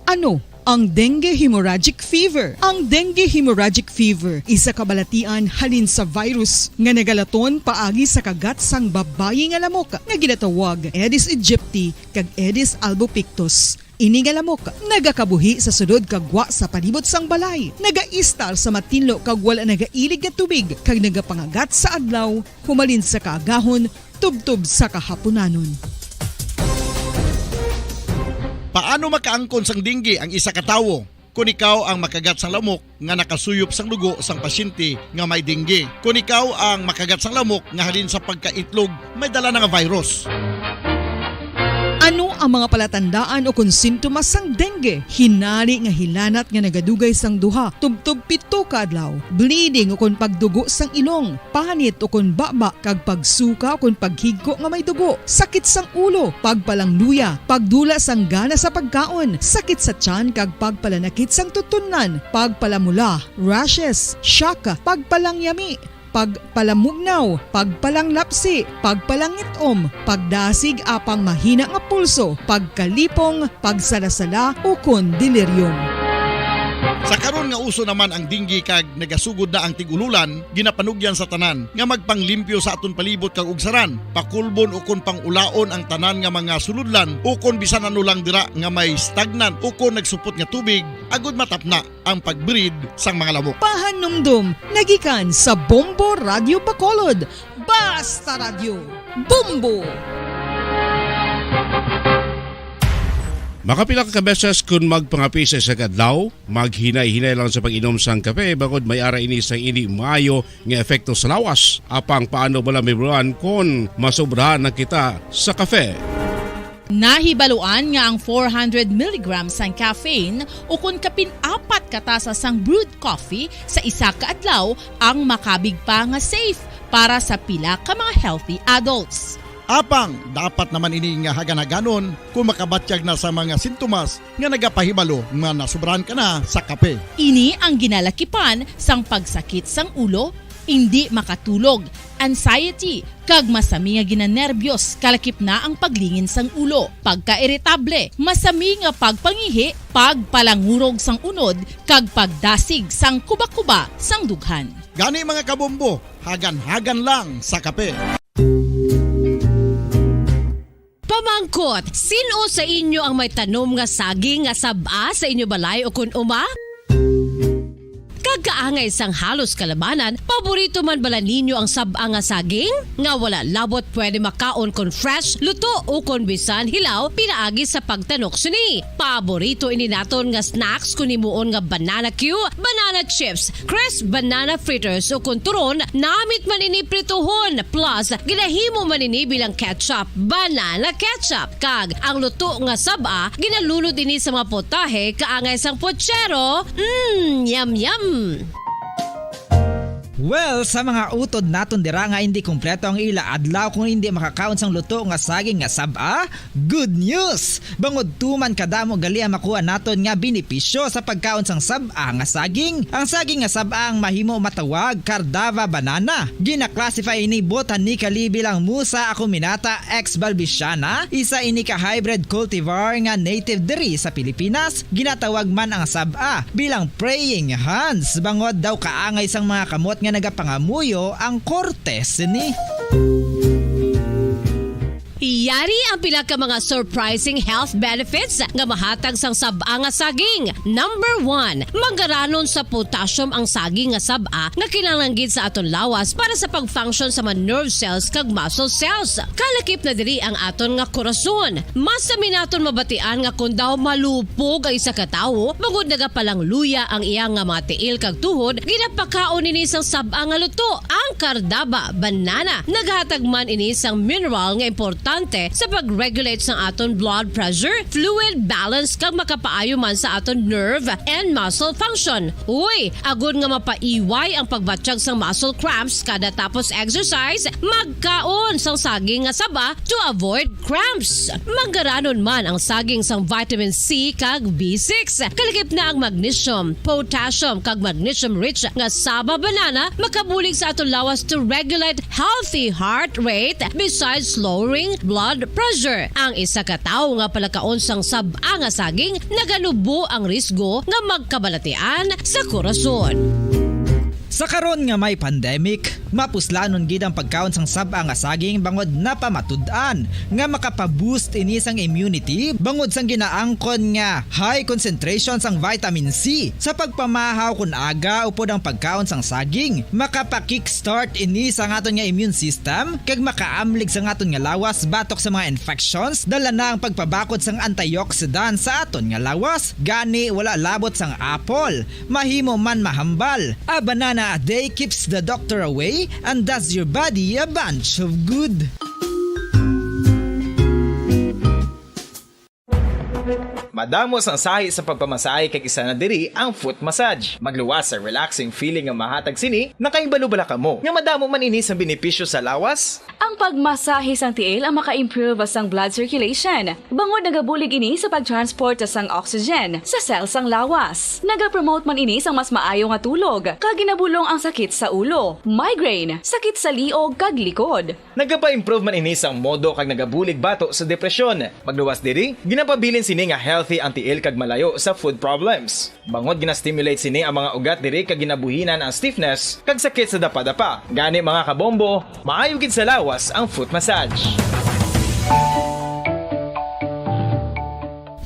Ano ang dengue hemorrhagic fever? Ang dengue hemorrhagic fever isa kabalatian halin sa virus nga nagalaton paagi sa kagat sang babayi nga lamok nga ginatawag Aedes aegypti kag Aedes albopictus. Ini nga lamok nagakabuhi sa sudod kagwa sa palibot sang balay, nagaistar sa matinlo kag wala nagailig nga tubig kag nagapangagat sa adlaw humalin sa kaagahon tubtob sa kahaponanon. Paano makaangkon sang dengue ang isa ka tawo? Kung ikaw ang makagat sang lamok nga nakasuyop sang dugo sang pasyente nga may dengue. Kung ikaw ang makagat sang lamok nga halin sa pagkaitlog may dala nga virus. Ano ang mga palatandaan o kung sintomas sang dengue? Hinali nga hilanat nga nagadugay sang duha, tubtob 7 ka adlaw, bleeding o kung pagdugo sang ilong, panit o kung baba, kag pagsuka o kung paghigko nga may dugo, sakit sang ulo, pagpalangluya, pagdula sang gana sa pagkaon, sakit sa tiyan kag pagpalanakit sang tutunan, pagpalamula, rashes, shock, pagpalangyami, pagpalamugnaw, pagpalanglapsi, pagpalangitom, pagdasig apang mahina nga pulso, pagkalipong, pagsalasala o kon delirium. Sa karon nga uso naman ang dengue kag nagasugod na ang tigululan, ginapanugyan sa tanan nga magpanglimpyo sa aton palibot kag ugsaran, pakulbon o kon pangulaon ang tanan nga mga suludlan o kon bisan ano lang dira nga may stagnant o kon nagsupot nga tubig, agud matapna ang pagbreed sang mga lamok. Pahanumdum, nagikan sa Bombo Radio Bacolod. Basta Radio, Bombo! Makapila ka beses kung magpangapi sa isa kadlaw, maghinay-hinay lang sa pag-inom sang kape bakod may ara ini sang hindi maayo nga epekto sa lawas. Apang paano bala mibruan kung masobrahan na kita sa kape. Nahibaluan nga ang 400 mg sang caffeine o kung kapin-apat katasa sang brewed coffee sa isa ka adlaw ang makabig pa nga safe para sa pila ka mga healthy adults. Apang, dapat naman ini nga hagan-haganon kung makabatyag na sa mga sintomas nga nagapahibalo nga nasubrahan ka na sa kape. Ini ang ginalakipan sang pagsakit sang ulo, hindi makatulog, anxiety, kag masami nga ginanerbiyos, kalakip na ang paglingin sang ulo, pagka-iritable, masami nga pagpangihi, pagpalangurog sang unod, kag pagdasig sang kuba-kuba sang dughan. Gani mga kabombo, hagan-hagan lang sa kape. Pamangkot, sino sa inyo ang may tanom nga saging nga saba sa inyo balay o kun uma? Kagkaangay sang halos kalabanan, paborito man bala ninyo ang saba nga saging? Nga wala labot pwede makaon kon fresh, luto o kon bisan hilaw, pinaagi sa pagtanok suni. Paborito ini naton nga snacks kun himuon nga banana Q, banana chips, crisp banana fritters o kun turon, namit man ini prituhon, plus ginahimo man ini bilang ketchup, banana ketchup. Kag ang luto nga saba, ginalulod ini sa mga potahe kaangay sang pochero. Yum yum. Well, sa mga utod naton dira nga hindi kumpleto ang ila adlaw kung hindi makakaon sang luto nga saging nga saba, good news! Bangod tuman kadamo gali ang makuha naton nga benepisyo sa pagkaon sang saba nga saging. Ang saging nga saba ang mahimo matawag Cardava banana. Gina-classify ini botanically bilang Musa acuminata ex balbisiana, isa ini ka hybrid cultivar nga native diri sa Pilipinas. Ginatawag man ang saba bilang praying hands. Bangod daw kaangay sang mga kamot nga nagapangamuyo ang kortes ni. Yari ang pila ka mga surprising health benefits nga mahatag sang saba nga saging. Number 1, manggaranon sa potassium ang saging nga saba nga kinahanglan sa aton lawas para sa pag-function sa mga nerve cells kag muscle cells. Kalakip na diri ang aton nga korason. Mas sa minaton mabatian nga kung daw malupog ang isa ka tawo, bangod nagapalang luya ang iyang nga mga tiil kag tuhod, ginapakaon ini sang saba nga luto, ang Cardava banana. Naghatag man ini sang mineral nga importante sa pag-regulate sa aton blood pressure, fluid balance kag makapaayo man sa aton nerve and muscle function. Uy, agud nga mapaiway ang pagbatsyag sang muscle cramps kada tapos exercise, magkaon sang saging nga saba to avoid cramps. Manggaranon man ang saging sang vitamin C kag B6. Kalakip na ang magnesium, potassium kag magnesium rich nga saba banana makabulig sa aton lawas to regulate healthy heart rate besides lowering blood pressure. Ang isa ka tawo nga palakaon sang saba nga saging naganubo ang risgo nga magkabalatian sa korason. Sa karon nga may pandemic, mapuslanon gid ang pagkaon sang saba nga saging bangod napamatud-an nga makapaboost ini sang immunity bangod sang ginaangkon nga high concentration sang vitamin C sa pagpamahaw kun aga upod ang pagkaon sang saging. Makapa-kickstart ini sa aton nga immune system kag makaamlig sa aton nga lawas batok sa mga infections, dala na ang pagpabakod sang antioxidant sa aton nga lawas. Gani wala labot sang apple, mahimo man mahambal. A banana a day keeps the doctor away and does your body a bunch of good. Madamos ang sahi sa pagpamasahe kag isa na diri ang foot massage. Magluwas sa relaxing feeling nga mahatag sini, nakaibalo bala kamo. Nga madamo man ini sa benepisyo sa lawas. Ang pagmasahe sang tiil ang maka-improve sang blood circulation. Bangod nagabulig ini sa pagtransport sang oxygen sa cells sang lawas. Nagapromote man ini sang mas maayo nga tulog, kag ginabulong ang sakit sa ulo, migraine, sakit sa liog kag likod. Nagapa-improve man ini sang modo kag nagabulig bato sa depresyon. Magluwas diri, ginapabilin sini nga healthy ang tiil kag malayo sa food problems. Bangod ginastimulate sini ang mga ugat diri kag ginabuhinan ang stiffness kag sakit sa dapa-dapa. Gani mga kabombo, maayo gid sa lawas ang foot massage.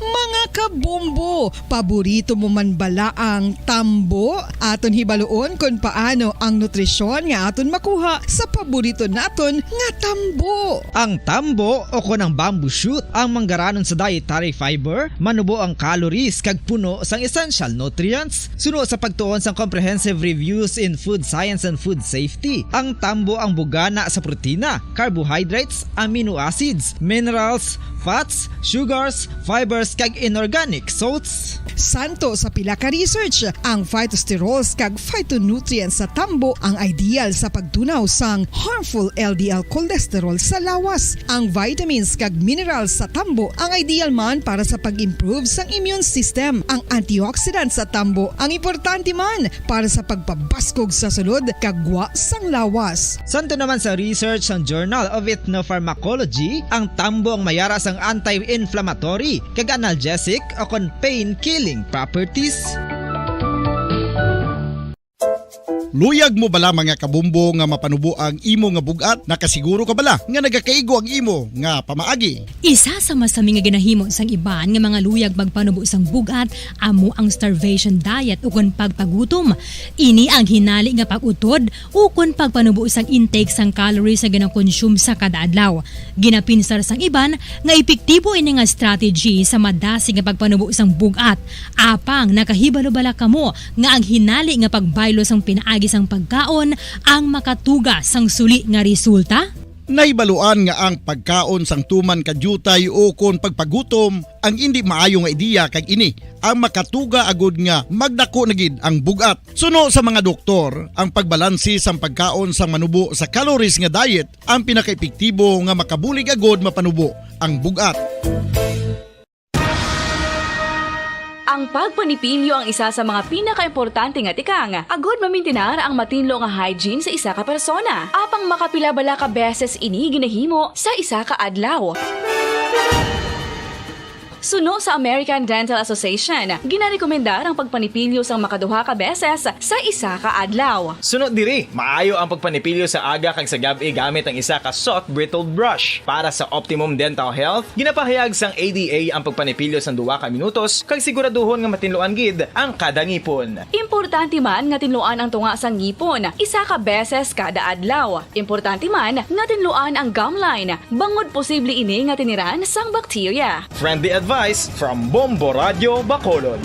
Mga kabombo, tambo. Paborito mo man bala ang tambo? Aton hibaluon kung paano ang nutrisyon nga aton makuha sa paborito naton nga tambo. Ang tambo o konang bamboo shoot ang manggaranon sa dietary fiber, manubo ang calories kag puno sang essential nutrients. Suno sa pagtuon sang comprehensive reviews in food science and food safety. Ang tambo ang bugana sa protina, carbohydrates, amino acids, minerals, fats, sugars, fibers kag inorganic salts. Santo sa pila ka research, ang phytosterols kag phytonutrients sa tambo ang ideal sa pagtunaw sang harmful LDL cholesterol sa lawas. Ang vitamins kag minerals sa tambo ang ideal man para sa pag-improve sang immune system. Ang antioxidants sa tambo ang importante man para sa pagpabaskog sa sulod kag gwa sang lawas. Santo naman sa research ng Journal of Ethnopharmacology, ang tambo ang mayara sang anti-inflammatory kag analgesic o kon pain-killing properties. Luyag mo bala mga kabumbo nga mapanubo ang imo nga bugat? Nakasiguro ka bala nga nagakaigo ang imo nga pamaagi? Isa sa masami nga ginahimo sang iban nga mga luyag magpanubo sang bugat amo ang starvation diet ukon pagpagutom. Ini ang hinali nga pag-utod ukon pagpanubo sang intake sang calories sa gina-consume sa kada adlaw. Ginapinsar sang iban nga epektibo ini nga strategy sa madasi nga pagpanubo sang bugat. Apang nakahibalo bala kamo nga ang hinali nga pagbaylo sang pinaagi sang pagkaon ang makatuga sang suli nga resulta? Naibaluan nga ang pagkaon sang tuman kadyutay o kon pagpagutom ang hindi maayo nga ideya kag ini ang makatuga agud nga magdako na gid ang bugat. Suno sa mga doktor, ang pagbalansi sang pagkaon sang manubo sa calories nga diet ang pinakaepektibo nga makabulig agud mapanubo ang bugat. Ang pagpanipilyo ang isa sa mga pinaka-importante nga tikang. Agud mamintinar ang matinlo nga hygiene sa isa ka persona. Apang makapilabala ka beses ini ginahimo sa isa ka adlaw. Suno sa American Dental Association, ginarekomendar ang pagpanipilyo sang makaduha ka beses sa isa ka adlaw. Sunod diri, maayo ang pagpanipilyo sa aga kag sa gabi gamit ang isa ka soft brittled brush. Para sa optimum dental health, ginapahayag sang ADA ang pagpanipilyo sang 2 ka minutos kag siguraduhon nga matinluan gid ang kada ngipon. Importante man nga tinluan ang tunga sang ngipon, isa ka beses kada adlaw. Importante man nga tinluan ang gum line, bangod posible ini nga tiniran sang bakterya. Friendly advice from Bombo Radio Bacolod.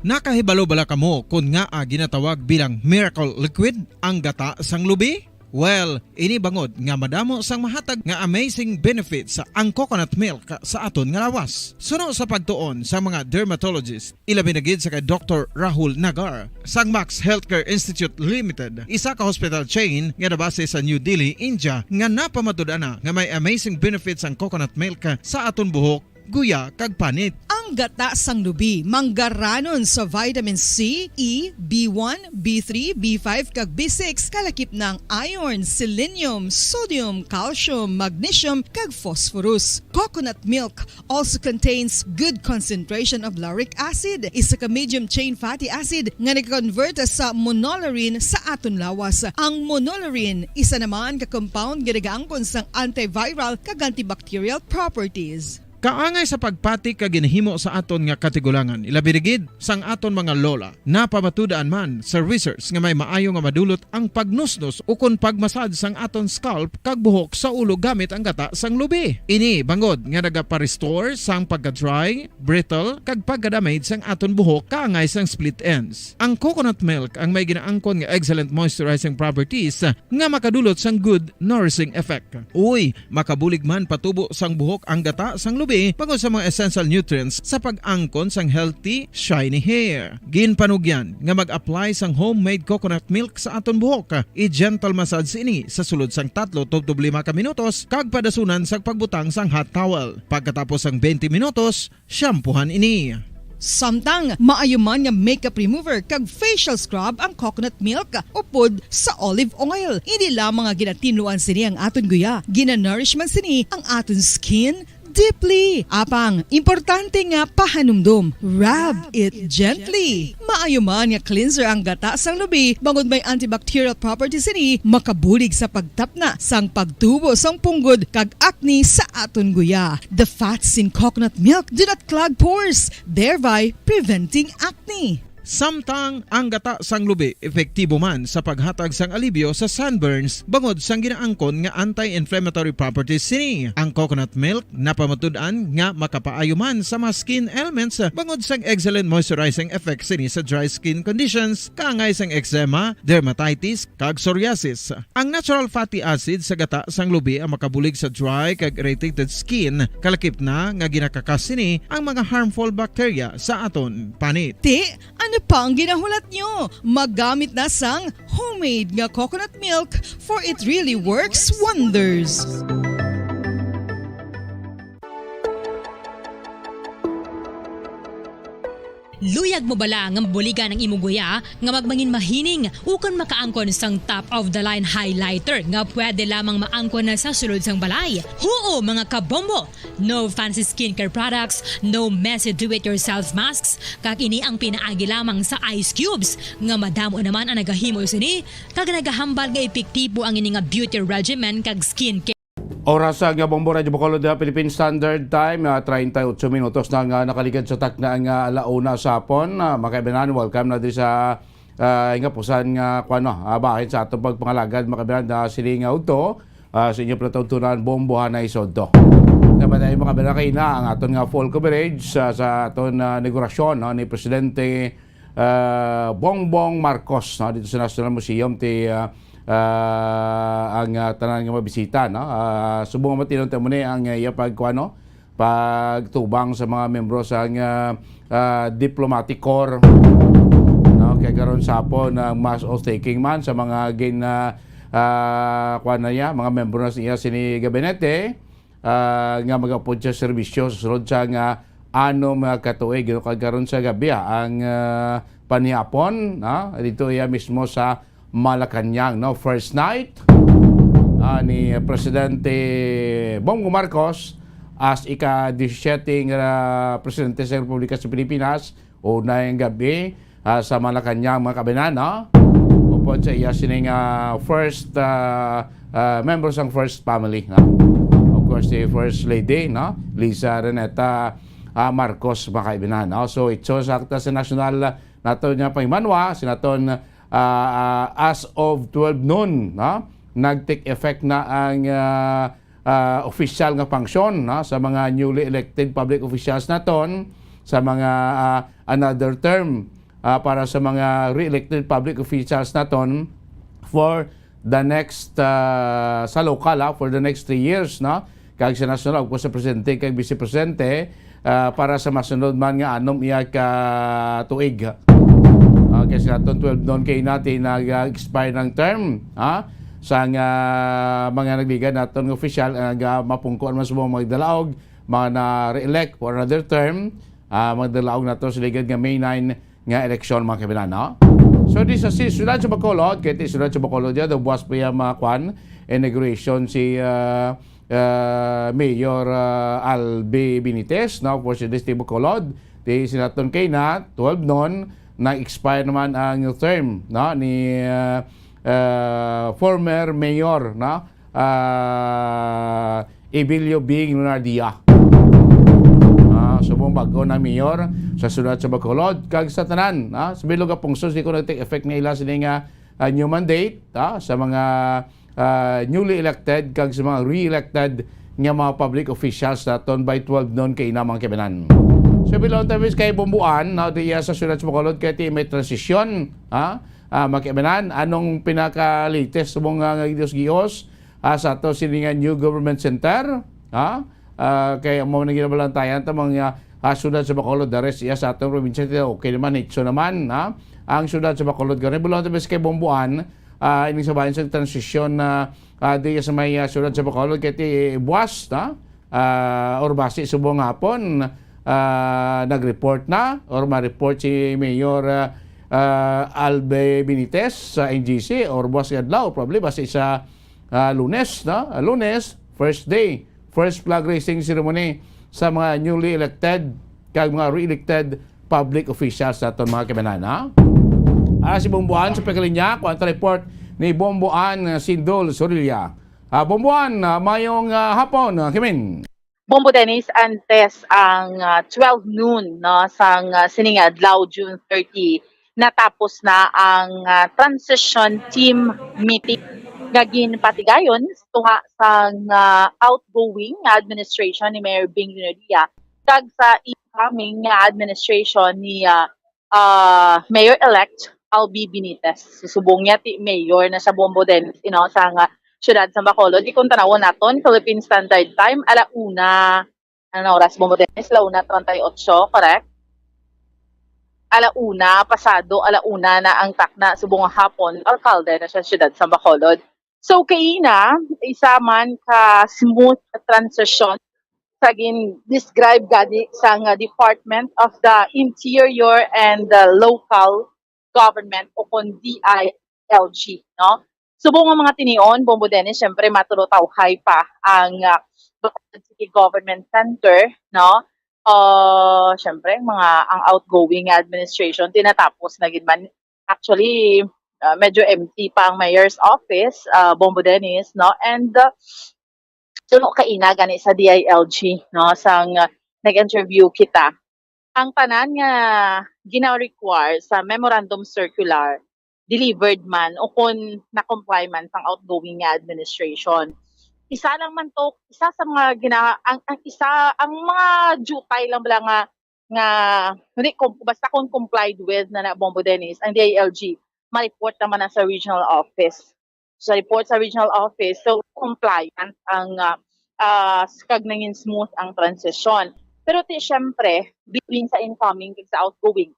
Nakahibalo bala kamo kung nga ginatawag bilang miracle liquid ang gata sang lubi? Well, ini bangod nga madamo sang mahatag nga amazing benefits sa ang coconut milk sa aton nga lawas. Suno sa pagtuon sa mga dermatologist, ilabi na gid sa kay Dr. Rahul Nagar sang Max Healthcare Institute Limited, isa ka hospital chain nga nabase sa New Delhi, India, nga napamatud-ana nga may amazing benefits ang coconut milk sa aton buhok, guya kag panit. Ang gata sang lubi manggaranon sa vitamin C, E, B1, B3, B5 kag B6 kalakip ng iron, selenium, sodium, calcium, magnesium kag phosphorus. Coconut milk also contains good concentration of lauric acid, isa ka medium chain fatty acid nga nag-convert sa monolaurin sa aton lawas. Ang monolaurin isa naman ka compound ginagaangkon sang antiviral kag antibacterial properties. Kaangay sa pagpati ka ginahimo sa aton nga katigulangan, ilabirigid sang aton mga lola. Napamatudaan man sa research nga may maayo nga madulot ang pagnusnos o kon pagmasad sang aton scalp kag buhok sa ulo gamit ang gata sang lubi. Ini bangod nga nagapa-restore sang pagka-dry, brittle kag pagka-damage sang aton buhok kaangay sang split ends. Ang coconut milk ang may ginaangkon nga excellent moisturizing properties nga makadulot sang good nourishing effect. Uy, makabulig man patubo sang buhok ang gata sang lubi pagod sa mga essential nutrients sa pag-angkon sang healthy, shiny hair. Ginpanugyan nga mag-apply sang homemade coconut milk sa aton buhok. I-gentle massage ini sa sulod sang 3 to 5 ka minutos kag padasunan sang pagbutang sang hot towel. Pagkatapos sang 20 minutos, shampoohan ini. Samtang maayo man nga makeup remover kag facial scrub ang coconut milk upod sa olive oil. Hindi lamang nga ginatinluan sini ang aton guya, ginanourish man sini ang aton skin, deeply. Apang importante nga pahanumdum, rub it gently. Maayo man nga cleanser ang gata sang lubi, bangod may antibacterial properties ini, makabulig sa pagtapna sang pagtubo sang punggod kag acne sa aton guya. The fats in coconut milk do not clog pores, thereby preventing acne. Samtang ang gata sang lubi epektibo man sa paghatag sang alibyo sa sunburns bangod sang ginaangkon nga anti-inflammatory properties sini. Ang coconut milk napamatud-an nga makapaayo man sa mga skin ailments bangod sang excellent moisturizing effect sini sa dry skin conditions kaangay sang eczema, dermatitis kag psoriasis. Ang natural fatty acid sa gata sang lubi ang makabulig sa dry kag irritated skin, kalakip na nga ginakakas sini ang mga harmful bacteria sa aton panit. Ano pa ang ginahulat nyo? Maggamit na sang homemade nga coconut milk for it really works wonders. Luyag mo bala nga buligan ang imong guya nga magmangin mahining ukon makaangkon sang top of the line highlighter nga pwede lamang maangkon na sa sulod sang balay. Huo mga kabombo! No fancy skincare products, no messy do-it-yourself masks, kag ini ang pinaagi lamang sa ice cubes nga madamo naman ang nagahimo sini kag nagahambal nga epektibo ang ini nga beauty regimen kag skincare. Oras nga bombo Radyo Bacolod Philippine Standard Time, 38 minutos na nga nakaligad sa takna ang alauna sa hapon. Mga kaibigan, welcome na din sa nga pusan nga bahin sa atong pagpangalagad. Mga kaibigan, siling uto sa inyong platuntunan bombo hanay sodo. Kapatay mga kaibigan, kayo na ang aton nga full coverage sa aton negosasyon ni Presidente Bongbong Marcos dito sa National Museum ang tanan nga mabisita subong matinong tamo ni ang iya pagtubang sa mga membro sa diplomatic corps kay karon sapon ng mass oath taking man sa mga mga membro na siya sini gabinete nga mag-apod sa serbisyo susunod sa nga katuig karon sa gabi ang panihapon dito iya mismo sa Malacanang, first night ni Presidente Bongbong Marcos as ika-17 Presidente sa Republika sa Pilipinas unay gabi sa Malacanang mga kabinan upod sa iya sining first members ng first family of course the First Lady Liza Reneta Marcos mga kabinan so ito sa national nato niya pangmanwa sinaton as of 12 noon nag-take effect na ang official nga function sa mga newly elected public officials naton sa mga another term para sa mga re-elected public officials naton for the next sa local for the next 3 years kag sa national ko sa presidente kag vice presidente para sa masunod man nga anom iya ka tuig kasi naton 12 noon kay natin nag-expire ng term sa mga nagligan naton ng official mapungkuan man sa mga magdalaog mga na-re-elect for another term magdalaog nato sa ligad nga May 9 nga election mga kabilan so this is Sudad sa Bacolod kaya Sudad sa Bacolod the buwas pa yung mga inauguration si Mayor Albe Benitez for si District Bacolod di sinaton kay na 12 noon na-expire naman ang term ni former mayor Ebilio Bing Lunardia. Subong bago na mayor sa Sudad sa Bacolod kag sa tanan sa bilog pungsos di ko nag-take effect nga ila sini nga new mandate sa mga newly elected kag sa mga re-elected nga mga public officials naton by 12 noon kay inamang kebenan. So bilong tamis kay bumbuan diya sa Sudad sa Bacolod kay may transisyon makibanan anong pinaka-latest mong giyos sa ato sininga new government center kay mo na ginabalantayan ta mga Sudad sa Bacolod the rest iya sa atong probinsya okay naman itso naman ang Sudad sa Bacolod gani bilong tamis kay bumbuan ining sabayan sa transisyon diya sa may Sudad sa Bacolod kay buwas or base subong hapon nag-report na or ma-report si Mayor Albe Benitez sa NGC or buwas adlaw probably basta sa Lunes Lunes first day first flag raising ceremony sa mga newly elected kag mga re-elected public officials sa aton mga kabanana. Ara si Bomboan sa pagkalinya, kwanta report ni Bomboan Sindol Sorilla. Bomboan, mayong hapon, Kimin. Bombo Dennis, antes ang 12 noon no, sang sininga adlaw June 30, natapos na ang transition team meeting gagin patigayon tunga sang outgoing administration ni Mayor Bing Dinodia kag sa incoming administration ni Mayor-elect Albi Benitez. Susubong niya ti Mayor na sa Bombo Dennis sang siyudad sa Bacolod. Ikong tanawon naton, Philippine Standard Time, alauna, oras Bombo Dennis, alauna 38, correct? Alauna, pasado, alauna na ang takna subong hapon, alkalde na sa siyudad sa Bacolod. So, kaina, isa man ka smooth transition saging describe gadi sa Department of the Interior and the Local Government o kon DILG, no? Subong ang mga tinion, Bombo Dennis, syempre matulotawhay pa ang Bacolod City Government Center, no? Syempre ang outgoing administration tinatapos na gid man. Actually, medyo empty pa ang mayor's office, Bombo Dennis, no? And suno kaina gani sa DILG, no? Sang nag-interview kita. Ang tanan nga gina-require sa memorandum circular delivered man o kung na-comply man sang outgoing nga administration. Isa lang man to, isa sa mga ang mga jutay lang bala nga hindi basta kung complied with na Bombo Dennis ang DILG ma-report naman na sa regional office. Sa report sa regional office, so compliant ang kag nanging smooth ang transition. Pero syempre, between sa incoming kag sa outgoing,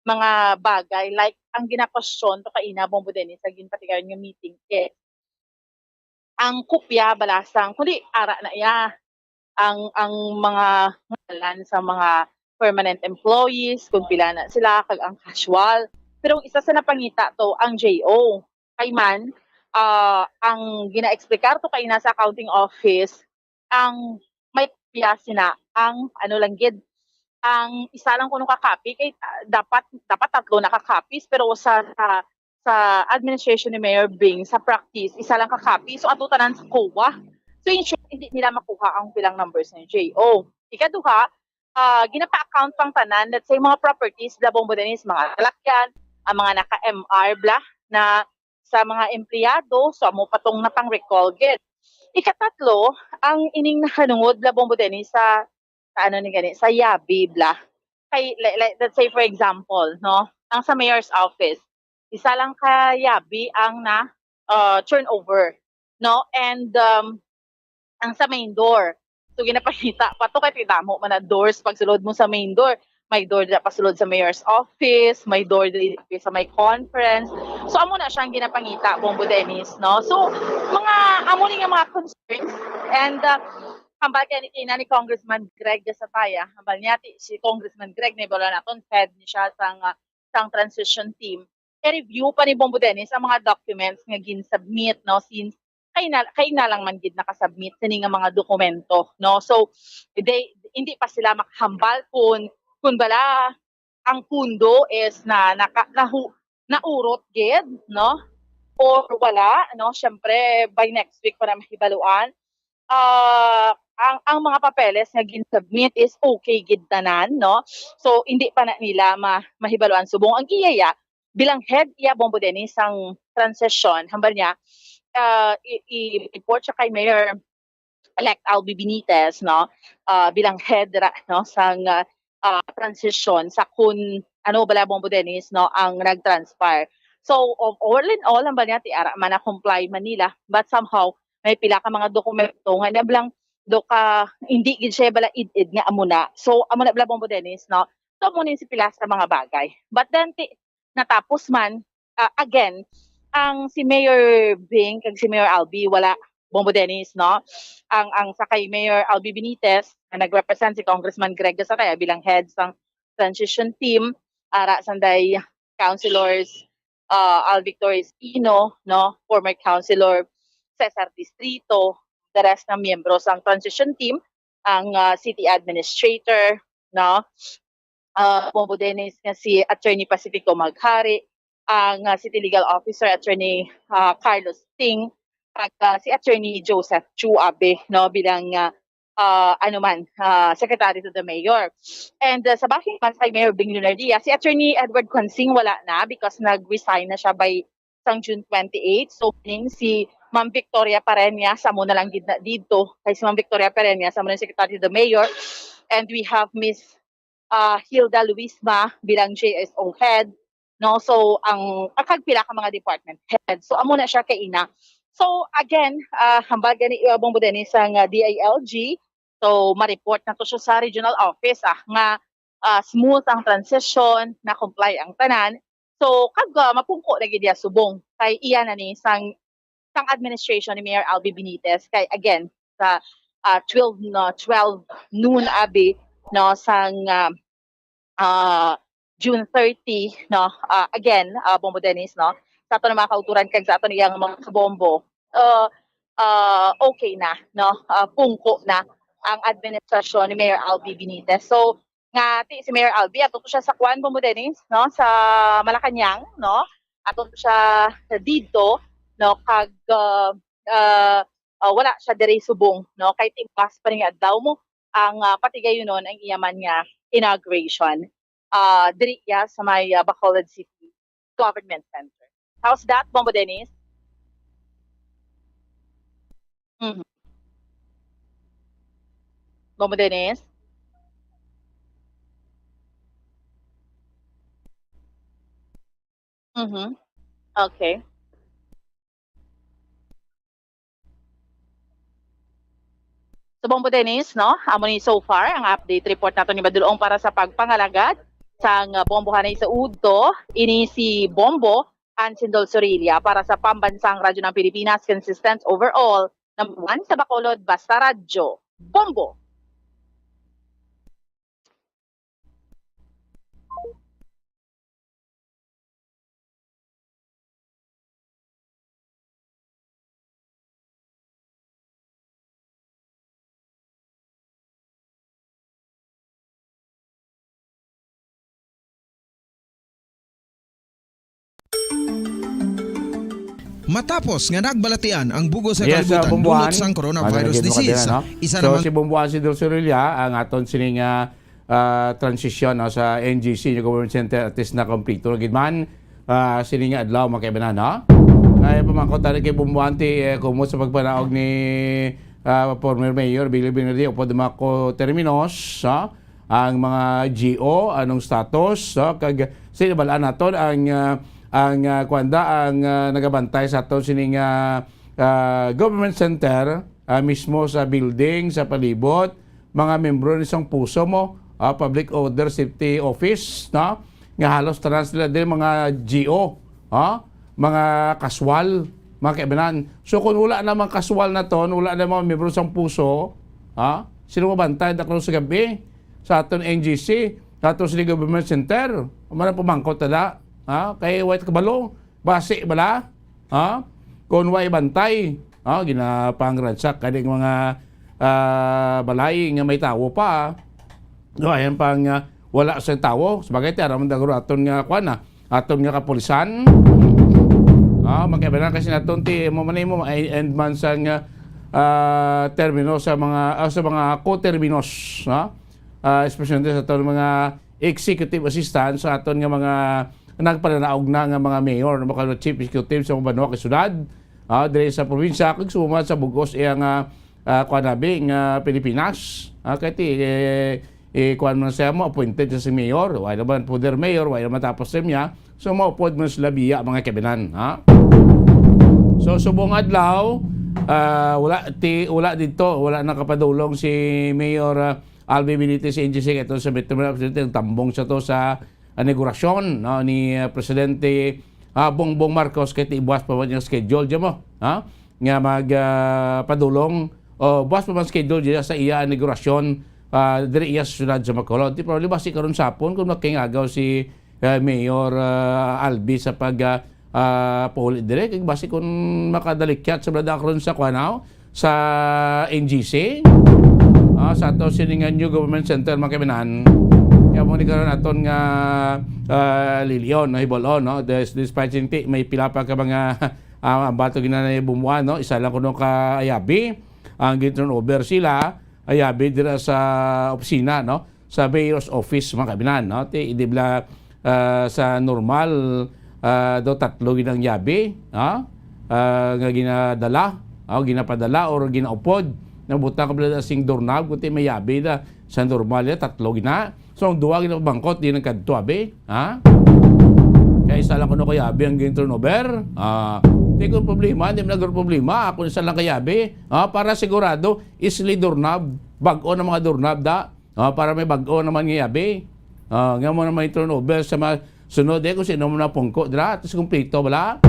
mga bagay like ang gina-question to kaina Bombo Dennis sa ginpatigayon nga meeting ang kopya balasang kundi ara na iya ang mga ngalan sa mga permanent employees kung pila na sila kag ang casual. Pero isa sa napangita to ang JO. Kay man, ang gina-explikar to kay nasa accounting office, ang may piyasi na ang lang gid, ang isa lang kuno ka-copy kay dapat tatlo na ka-copies pero sa administration ni Mayor Bing sa practice isa lang ka-copy so ato tanan sa COA. So in short, hindi nila makuha ang pilang numbers ng JO. Ikaduha, ginapa-account pang tanan, let's say mga properties la Bombo Dennis, mga talakyan, ang mga naka-MR bla na sa mga empleyado, so mo patong na pang recall gid. Ikatatlo, ang ining nakanungod la Bombo Dennis sa sa Yabi bla. Kay let's say for example, no, ang sa mayor's office, isa lang ka Yabi ang na turnover, no? And ang sa main door, so ginapakita pato kay tidamo man na doors pag sulod mo sa main door. May door na pasulod sa mayor's office, may door sa may conference. So amo na siyang ginapangita Bombo Dennis, no? So mga amo ni nga mga concerns and hambal kay ni Congressman Greg Desataya, hambal niya si Congressman Greg na bala naton head ni siya sang transition team. I-review pa ni Bombo Dennis ang mga documents nga gin-submit, no, since kay na lang man gid nakasubmit sini nga mga dokumento, no? So hindi pa sila makahambal kung bala ang pundo is naurot gid, no? Or wala, no? Syempre by next week pa na mahibaluan. Ang mga papeles nga gin-submit is okay gid tanan, no? So hindi pa na nila mahibaluan subong ang iyaya bilang head iya Bombo Dennis ang transition, hambal niya i-report siya kay Mayor elect Albi Benitez, no? Bilang head no sang transition sa kun bala Bombo Dennis, no, ang nag-transpire. So all in all ang niya ti ara man na comply Manila, but somehow may pila ka mga dokumento nga nablang hindi gid siya bala id nga amuna. So amo na bala Bombo Dennis, no. So amo ni si pila sa mga bagay. But then natapos man again ang si Mayor Bing kag si Mayor Albi wala Bombo Dennis, no? Ang sa kay Mayor Albi Benitez na nag-represent si Congressman Greg Desataya bilang head ng transition team, ara sanday councilors Al Victor Espino, no? Former councilor Cesar Distrito, the rest ng miyembro sa transition team, ang city administrator, no? Bombo Dennis nga si Attorney Pacifico Maghari, ang City Legal Officer Attorney Carlos Ting, at si Attorney Joseph Chu Abe, no, bilang Secretary to the Mayor. And sa backing man kay Mayor Bing Lunardia, si Attorney Edward Consing wala na because nag-resign na siya by June 28. So meaning si Ma'am Victoria Parenya sa muna lang dito, kay si Ma'am Victoria Parenya sa muna Secretary to the Mayor. And we have Miss Hilda Luisma bilang JSO head, no? So ang kagpila ka mga department head. So amo na siya kay ina. So again, hambaga ni Bombo Dennis ang DILG. So ma-report na to siya sa regional office nga smooth ang transition, na comply ang tanan. So kag mapungko na gid subong kay iya na ni sang administration ni Mayor Albi Benitez kay again sa 12 noon abi, no, sang June 30, no, again Bombo Dennis, no, sa ato na mga kauturan kag sa ato niyang mga kabombo, okay na, no, pungko na ang administrasyon ni Mayor Albi Benitez. So nga si Mayor Albi ato siya sa Juan Bombo Dennis, no, sa Malacañang, no, ato siya dito, no, kag wala siya diri subong, no, kay timpas pa ring adlaw mo ang patigayon ang iyaman nga inauguration diri sa may Bacolod City Government Center. How's that, Bombo Dennis? Bombo Dennis? Okay. So Bombo Dennis, no, amo ni so far ang update report nato ni Badulong para sa pagpangalagad sang bombohanay sa Udto. Ini si Bombo Ansindol Sorilla para sa Pambansang Radyo ng Pilipinas, consistent overall, number 1 sa Bacolod, Basta Radyo. Bombo! Matapos nga nagbalatian ang bugo sa Yes, kalibutan Bumbuan. dulot sang coronavirus disease, isa so naman si Bumbuan si Dulceria ang aton sining transition sa NGC, yung Government Center, at least na complete. Tulad man, sining adlaw makaibanan, no? Kaya pamangkot tayo kay Bumbuan kumot sa pagpanaog ni former Mayor Billy Benardi o Podemaco Terminos, ang mga GO, anong status, kag sinabalaan naton ang nagabantay sa ato sining government center mismo sa building sa palibot, mga membro ni isang puso mo, public order safety office, no, nga halos tanan sila din mga GO, mga kaswal, mga kaibanan. So kung wala namang kaswal na ton, wala namang membro sa puso, sino mabantay daklo sa gabi sa aton NGC, sa aton sining government center, man pumangkot tada. Kay white kabalo, base bala, kung way bantay, ginapangransak kaning mga balay nga may tawo pa. No, ayan pang wala sa tawo, sabagay ti aram daguro aton nga kuana, aton nga kapulisan. Magkaibanan kasi naton ti mo end man sang termino sa mga co-terminos, especially sa aton mga executive assistant sa aton nga mga nagpananaog na nga mga mayor, mga chief executive sa mga banwa kasunod, dire sa probinsya, kag suma sa bugos iyang kuanabi nga Pilipinas. Kaya kuan man siya mo, appointed sa si mayor, wala naman poder mayor, wala naman tapos niya, so maupod man sila biya mga kabinan. So subong adlaw, wala dito, wala nakapadulong si Mayor Albi Benitez sa NGC ito sa Metro Manila, tambong siya to sa negosasyon, no, ni Presidente Bongbong Marcos kay ibuwas pa man yung schedule dyan mo, nga magpadulong o buwas pa man schedule dyan sa iya negosasyon diri iya sa syudad sa Bacolod. Di probably basi karon sapon kung makingagaw si Mayor Albi sa pag puli dire kay basi kung makadalikyat sa bladang karon sa Kuanaw sa NGC, sa ato siningan New Government Center mga kaibigan. Kaya mo ni karon aton nga Lilion no hibolon no despite hindi may pila pa ka mga bato ginanay bumuan no isa lang kuno ka ayabi ang gitron over sila ayabi dira sa opisina no sa mayor's office mga kabinan no ti idibla sa normal do tatlo ginang yabi nga ginadala ginapadala or ginaupod nabutang kabla sing doorknob kundi may yabi da sa normal ya tatlo gina. So, ang duwa ginabangkot, di nagkadto, abe. Kaya isa lang ko na kayabi ang turnover. Di ko problema, hindi mo problema. Ako isa lang kayabi. Para sigurado, isli doorknob. Bago na mga doorknob da. Para may bago naman ngayabi. Nga mo naman yung turnover sa mga sunod. Kung sino mo na pungko, dira. Tapos kumplito, wala.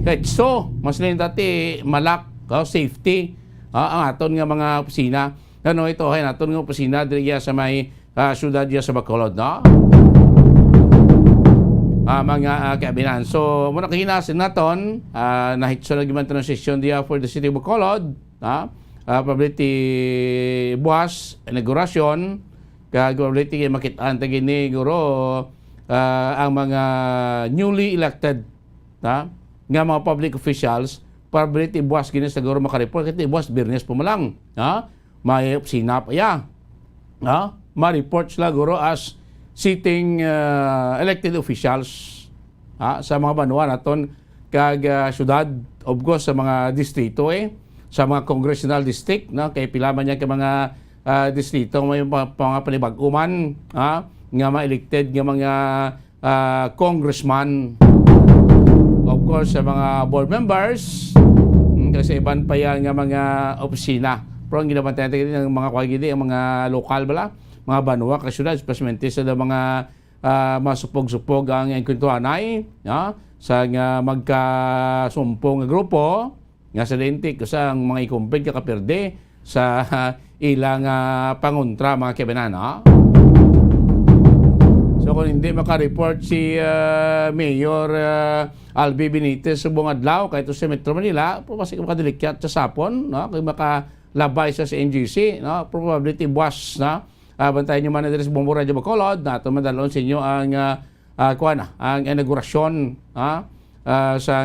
Kahit so, mas lang dati malak, safety. Ang aton nga mga opisina. Ano ito, aton nga opisina, diri sa may syudad diya sa Bacolod, no? Mga kaabinan. So, muna kahinasin naton, nahitso na giman ng session diya for the city of Bacolod, probability buwas, inaugurasyon, probability makitaan tagi ni guro ang mga newly elected nga mga public officials, probability buwas gini sa guro makareport, kasi buwas Birnes pumalang, may opisina pa ya. Ma-report sila guro as sitting elected officials sa mga banwa naton kag syudad, of course sa mga distrito sa mga congressional district kay pila man niya kay mga distrito may mga panibag-uman nga ma-elected nga mga congressman, of course sa mga board members kasi iban pa yan nga mga opisina. Pero ang ginabantayan ng mga kwagidi ang mga lokal bala mga banwa kasyudad, especially sa mga masupog-supog ang kwentuhanay sa nga magkasumpong nga grupo nga sa dentik sa mga ikumpid kakaperde sa ilang pangontra mga kebenan. So kung hindi makareport si Mayor Albi Benitez sa buong adlaw kahit sa Metro Manila, pumasi ka makadilikyat sa sapon, kung makalabay sa NGC, probability buwas bantayan nyo man na sa buong radyo Bacolod na ito madalon sa inyo ang ang inaugurasyon sa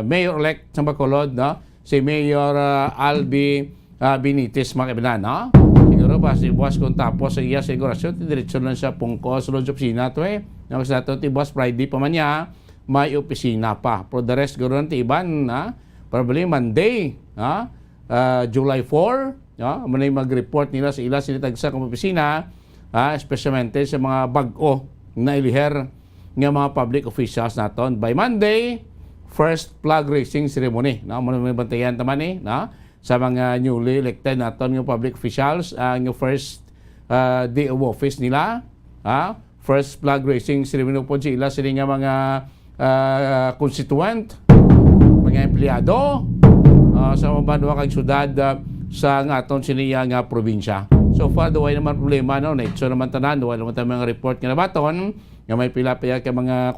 Mayor-elect sa Bacolod, si Mayor Albi Benitez mga kaibigan. Siguro pa si buwas kung tapos sa iya sa inaugurasyon, diretso lang sa pungko sulod sa opisina ito Nakos na ito, buwas Friday pa man niya, may opisina pa. For the rest, ganoon iban, probably Monday, July 4, muna yung mag-report nila sa ila sinitag sa opisina, especially sa mga bag-o na iliher ng mga public officials naton. By Monday, first flag raising ceremony. Muna may bantayan naman sa mga newly elected naton ng public officials, ang first day of office nila, first flag raising ceremony po sila nga mga constituent, mga empleyado, sa mga banwa kag syudad sa aton siniya nga probinsya. So far, duway naman problema, so naman tanan, duway naman tayo mga report nga nabaton, nga may pila pa ka mga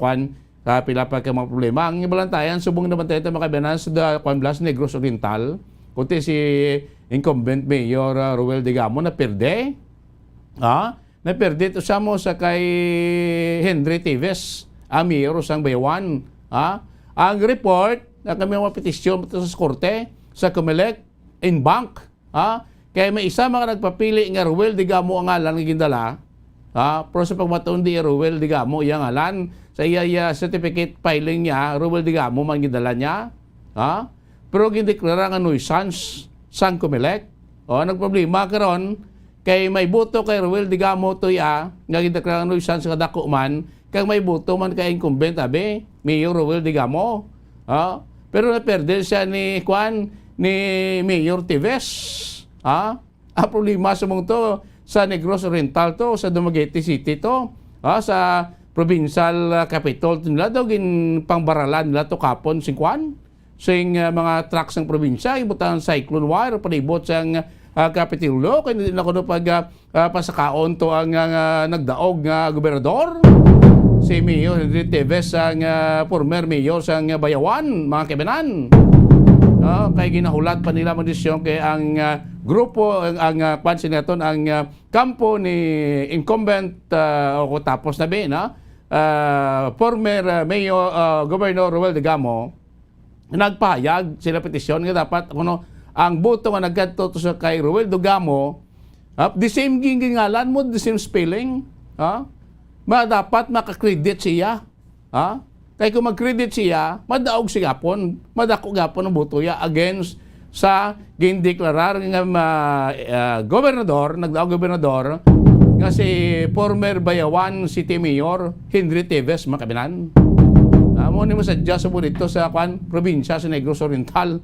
pila pa ka mga problema. Ang ibalantayan, subong naman tayo mga kaibigan sa Blas Negros Oriental, kundi si incumbent Mayor Ruel Digamo na perde. Naperde ito sa mo sa kay Henry Tives, ang Mayor sang Bayawan. Ang report na kami mga petisyon sa korte, sa Comelec, in bank. Kaya may isa mga nagpapili nga Ruel Digamo ang ngalan ng gindala. Pero sa pagmatuon di Ruel Digamo yung ngalan, sa iya certificate filing niya, Ruel Digamo man gindala niya. Pero gindeklara nga nuisance sang Comelec. Nagproblema karon kay may boto kay Ruel Digamo to nga gindeklara nga nuisance nga dako man, kay may boto man kay incumbent abe, Mayor Ruel Digamo. Pero naperde siya ni Mayor Tives. Ang problema sa mong to sa Negros Oriental to, sa Dumaguete City to, sa provincial capital nila daw pangbaralan nila to kapon singkwan sing mga trucks ng probinsya ibutan cyclone wire palibot sang Kapitolyo kay hindi na kuno pag pasakaon to ang nagdaog nga gobernador si Mayor Henry Tives ang former mayor sang Bayawan mga kaibigan. Kay ginahulat pa nila mga desisyon kay ang grupo ang pansin naton ang kampo ni incumbent o tapos na ba former Mayor Governor Roel Digamo nagpahayag sila petisyon nga dapat ang boto nga nagkadto sa kay Roel Digamo the same gingalan mo, the same spelling, dapat makakredit siya. Kaya kung mag-credit siya, madaog siya gapon, madako gapon ang boto ya against sa gindeklarar ng gobernador, nagdaog gobernador, nga si former Bayawan City Mayor Henry Teves Makabinan. Mo sa sadya mo dito sa probinsya sa Negros Oriental,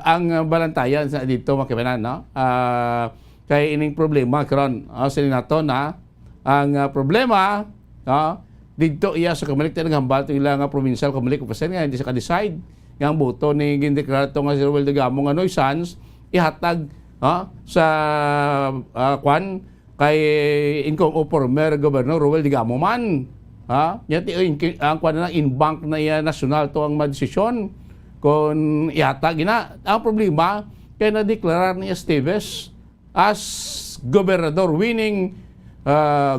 ang balantayan sa dito Makabinan, kaya ining problema karon sa nato na ang problema dito iya sa kamilik ng hambal ito ilang provincial kamilik kasi nga hindi sa ka-decide nga ang boto ni gindeklarado nga si Roel Digamo nga nuisance ihatag sa kay inkong former Governor Roel Digamo man yati ang na in-bank na national to ang madesisyon kung ihatag ina ang problema kaya na-deklarar ni Esteves as gobernador winning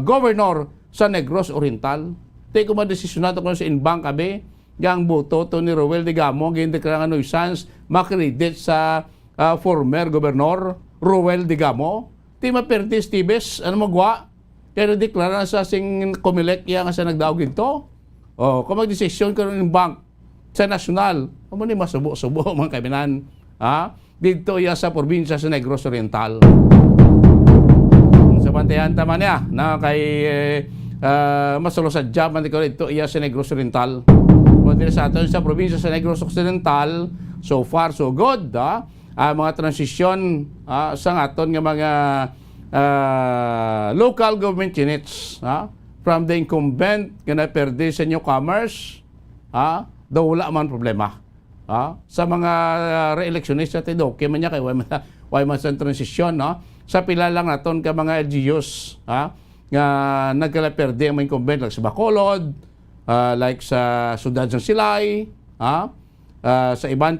governor sa Negros Oriental. Tay ko madesisyon nato kung sa in-bank kabe, yang boto to ni Roel Digamo, gindeklara nga nuisance, makredit sa former Governor Roel Digamo. Tay maperti Esteves, ano magwa? Kaya na-deklara sa sing Comelec iya nga sa nagdaog ito. Kung magdesisyon ka ng bank sa nasyonal, ano ni masubo-subo mga kaminan. Dito iya sa probinsya sa Negros Oriental. Sa bantayan tama niya na kay masalo sa job man ito iya sa Negros Oriental. Pwede sa aton sa probinsya sa Negros Occidental, so far so good. Mga transisyon sa aton nga mga local government units from the incumbent nga naperde sa newcomers, daw wala man problema. Sa mga re-electionista tayo, okay man niya kay why man sa transisyon, sa pila lang naton ka mga LGUs, nga nagkalaperde ang mga incumbent like sa Bacolod, like sa Sudad ng Silay, sa iban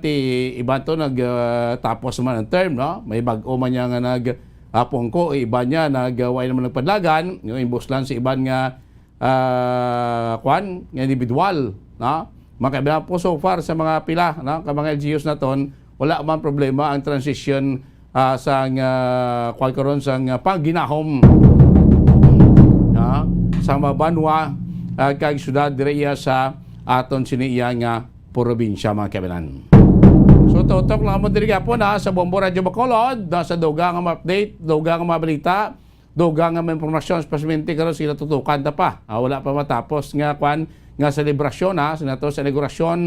to nagtapos naman ang term, may bag-o man niya nga nagpungko, iba niya nagaway naman nagpadlagan, yung imbos lang sa iban nga individual, makaiba po so far sa mga pila, ka mga LGUs naton, wala man problema ang transition sa karon sa pangginahom sa mga banwa kag syudad direya sa aton siniya nga probinsya mga kabinan. So tutok lang mo diri gapon sa Bombo Radio Bacolod, sa dugang nga update, dugang nga mabalita, dugang nga impormasyon spesimente karon sila tutukan ta pa. Wala pa matapos nga nga selebrasyon sa inaugurasyon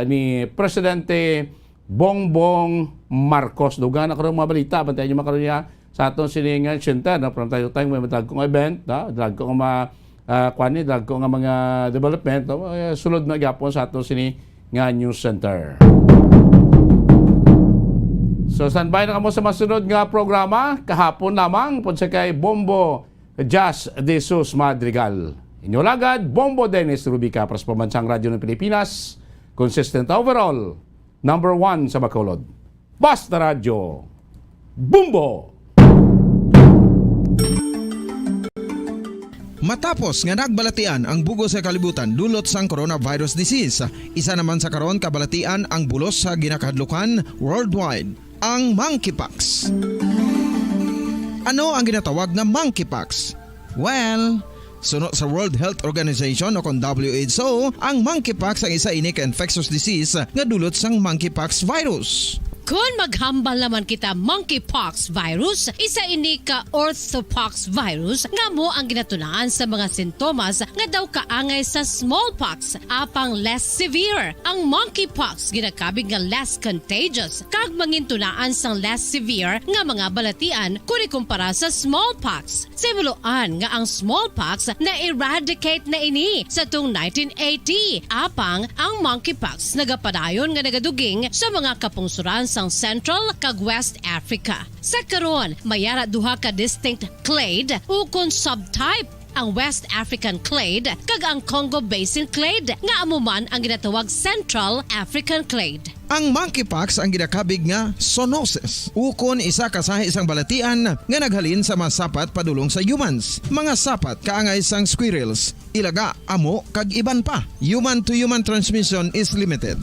ni Presidente Bongbong Marcos. Dugang na karon mabalita, bantayan niyo makaroon niya sa atong siningan center from time to time may matagkong event, dragkong dragkong nga mga development, sulod na gyapon sa atong siningan news center. So standby na kamo sa masunod nga programa kahapon lamang pud sa kay Bombo Jazz de Sus Madrigal. Inyo lagad Bombo Dennis Rubica para sa Pambansang Radyo ng Pilipinas, consistent overall, number 1 sa Bacolod. Basta Radyo, Bombo! Matapos nga nagbalatian ang bugos sa kalibutan dulot sang coronavirus disease, isa naman sa karon kabalatian ang bulos sa ginakadlukan worldwide, ang monkeypox. Ano ang ginatawag na monkeypox? Well, suno sa World Health Organization o kung WHO, ang monkeypox ang isa ini ka infectious disease nga dulot sang monkeypox virus. Kung maghambal naman kita monkeypox virus, isa ini ka orthopox virus nga mo ang ginatunaan sa mga sintomas nga daw kaangay sa smallpox, apang less severe. Ang monkeypox ginakabig nga less contagious, kag mangintunaan sang less severe nga mga balatian kung ikumpara sa smallpox. Simuloan nga ang smallpox na-eradicate na ini sa tung 1980, apang ang monkeypox nagapadayon nga nagaduging sa mga kapungsuran sang Central kag West Africa. Sa karon, mayara duha ka distinct clade o kon subtype ang West African clade kag ang Congo Basin clade nga amuman ang ginatawag Central African clade. Ang monkeypox ang ginakabig nga zoonosis. Ukon isa ka sa isang balatian nga naghalin sa mga sapat padulong sa humans. Mga sapat kaangay sang squirrels, ilaga, amo kag iban pa. Human to human transmission is limited.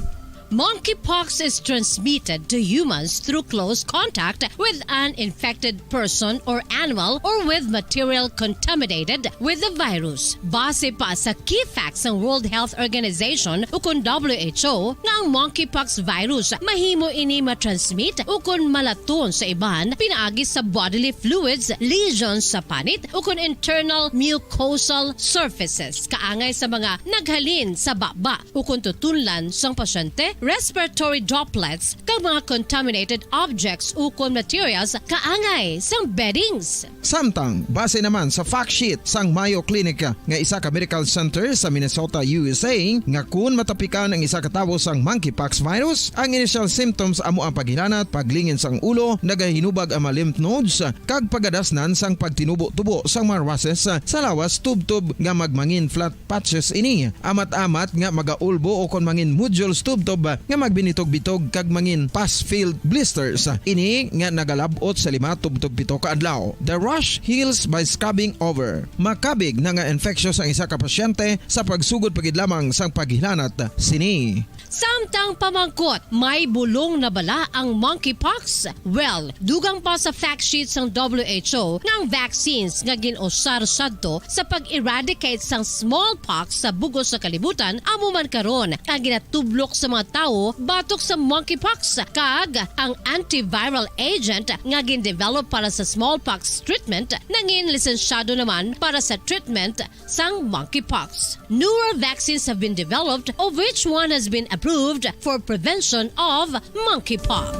Monkeypox is transmitted to humans through close contact with an infected person or animal or with material contaminated with the virus. Base pa sa key facts ng World Health Organization o kung WHO nga ang monkeypox virus mahimo ini matransmit o kung malaton sa iban pinaagi sa bodily fluids, lesions sa panit o kung internal mucosal surfaces kaangay sa mga naghalin sa baba o kung tutunlan sang pasyente, respiratory droplets kag mga contaminated objects ukon materials kaangay sang beddings. Samtang, base naman sa fact sheet sang Mayo Clinic nga isa ka medical center sa Minnesota, USA, nga kun matapikan ang isa ka tawo sang monkeypox virus, ang initial symptoms amo ang paghilanat, paglingin sang ulo, nagahinubag ang mga lymph nodes, kag pagadasnan sang pagtinubo-tubo sang mga rashes sa lawas tubtob nga magmangin flat patches ini. Amat-amat nga magaulbo o kon mangin nodules tubtob nga magbinitog-bitog kag mangin pus-filled blisters. Ini nga nagalabot sa 5-7 ka adlaw. The rush heals by scabbing over. Makabig na nga infectious ang isa ka pasyente sa pagsugod pagid lamang sang paghilanat sini. Samtang pamangkot, may bulong na bala ang monkeypox? Well, dugang pa sa fact sheets ng WHO nga ang vaccines nga ginusar sadto sa pag-eradicate sang smallpox sa bugos sa kalibutan amo man karon ang ginatublok sa mga tao batok sa monkeypox kag ang antiviral agent nga gin-develop para sa smallpox treatment nangin lisensyado naman para sa treatment sang monkeypox. Newer vaccines have been developed of which one has been approved for prevention of monkeypox.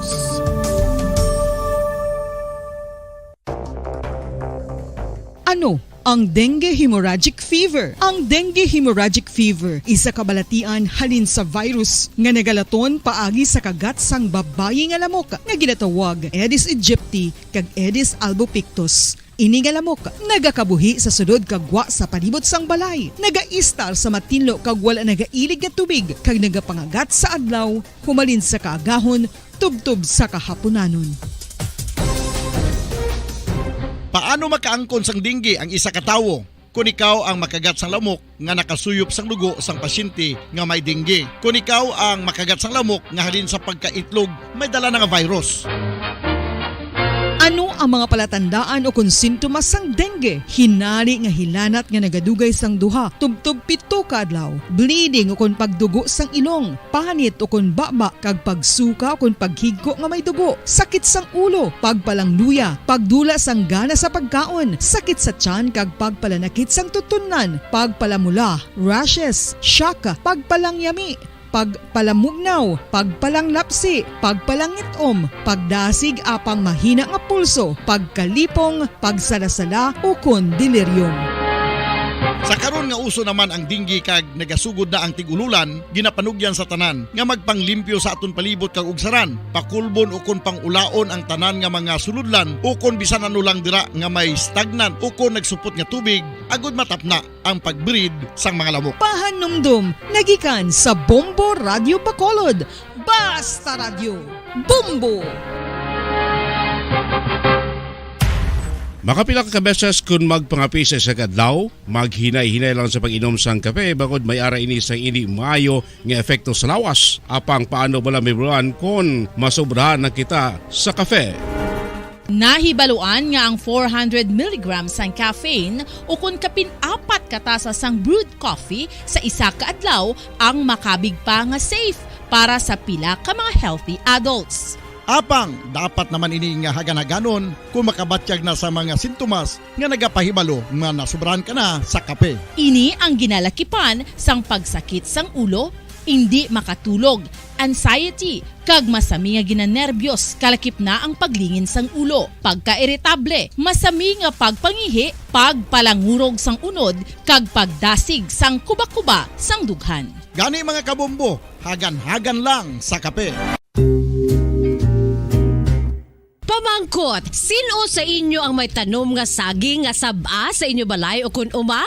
Ano ang dengue hemorrhagic fever? Ang dengue hemorrhagic fever isa kabalatian halin sa virus nga nagalaton paagi sa kagat sang babayi nga lamok nga ginatawag Aedes aegypti kag Aedes albopictus. Ini nga lamok nagakabuhi sa sudod kagwa sa palibot sang balay, nagaistar sa matinlo kag wala nagailig nga tubig kag nagapangagat sa adlaw, humalin sa kaagahon, tubtob sa kahaponanon. Paano makaangkon sang dengue ang isa ka tawo? Kung ikaw ang makagat sang lamok nga nakasuyop sang dugo sang pasyente nga may dengue. Kung ikaw ang makagat sang lamok nga halin sa pagkaitlog may dala nga virus. Ano ang mga palatandaan o kung sintomas sang dengue? Hinali nga hilanat nga nagadugay sang duha, tubtob 7 ka adlaw, bleeding o kung pagdugo sang ilong, panit o kung baba, kag pagsuka o kung paghigko nga may dugo, sakit sang ulo, pagpalangluya, pagdula sang gana sa pagkaon, sakit sa tiyan kag pagpalanakit sang tutunan, pagpalamula, rashes, shock, pagpalangyami, pagpalamugnaw, pagpalanglapsi, pagpalangitom, pagdasig apang mahina nga pulso, pagkalipong, pagsalasala o kun delirium. Sa karon nga uso naman ang dengue kag nagasugod na ang tigululan, ginapanugyan sa tanan nga magpanglimpyo sa aton palibot kag ugsaran, pakulbon o kon pangulaon ang tanan nga mga suludlan o kon bisan ano lang dira nga may stagnant o kon nagsupot nga tubig, agud matapna ang pagbreed sang mga lamok. Pahanumdum, nagikan sa Bombo Radio Bacolod. Basta Radio, Bombo! Makapila ka beses kung magpangapi sa isa kadlaw, maghinay-hinay lang sa pag-inom sang kape bakod may ara ini sang ini maayo nga epekto sa lawas. Apang paano bala mibruan kung masobrahan na kita sa kape. Nahibaluan nga ang 400 mg sang caffeine o kung kapin-4 katasa sang brewed coffee sa isa ka adlaw ang makabig pa nga safe para sa pila ka mga healthy adults. Apang, dapat naman ini nga hagan-haganon kung makabatyag na sa mga sintomas nga nagapahibalo nga nasubrahan ka na sa kape. Ini ang ginalakipan sang pagsakit sang ulo, hindi makatulog, anxiety, kag masami nga ginanerbiyos, kalakip na ang paglingin sang ulo, pagka-irritable, masami nga pagpangihi, pagpalangurog sang unod, kag pagdasig sang kuba-kuba sang dughan. Gani mga kabombo, hagan-hagan lang sa kape. Pamangkot, sino sa inyo ang may tanom nga saging nga sab-a sa inyo balay o kun uma?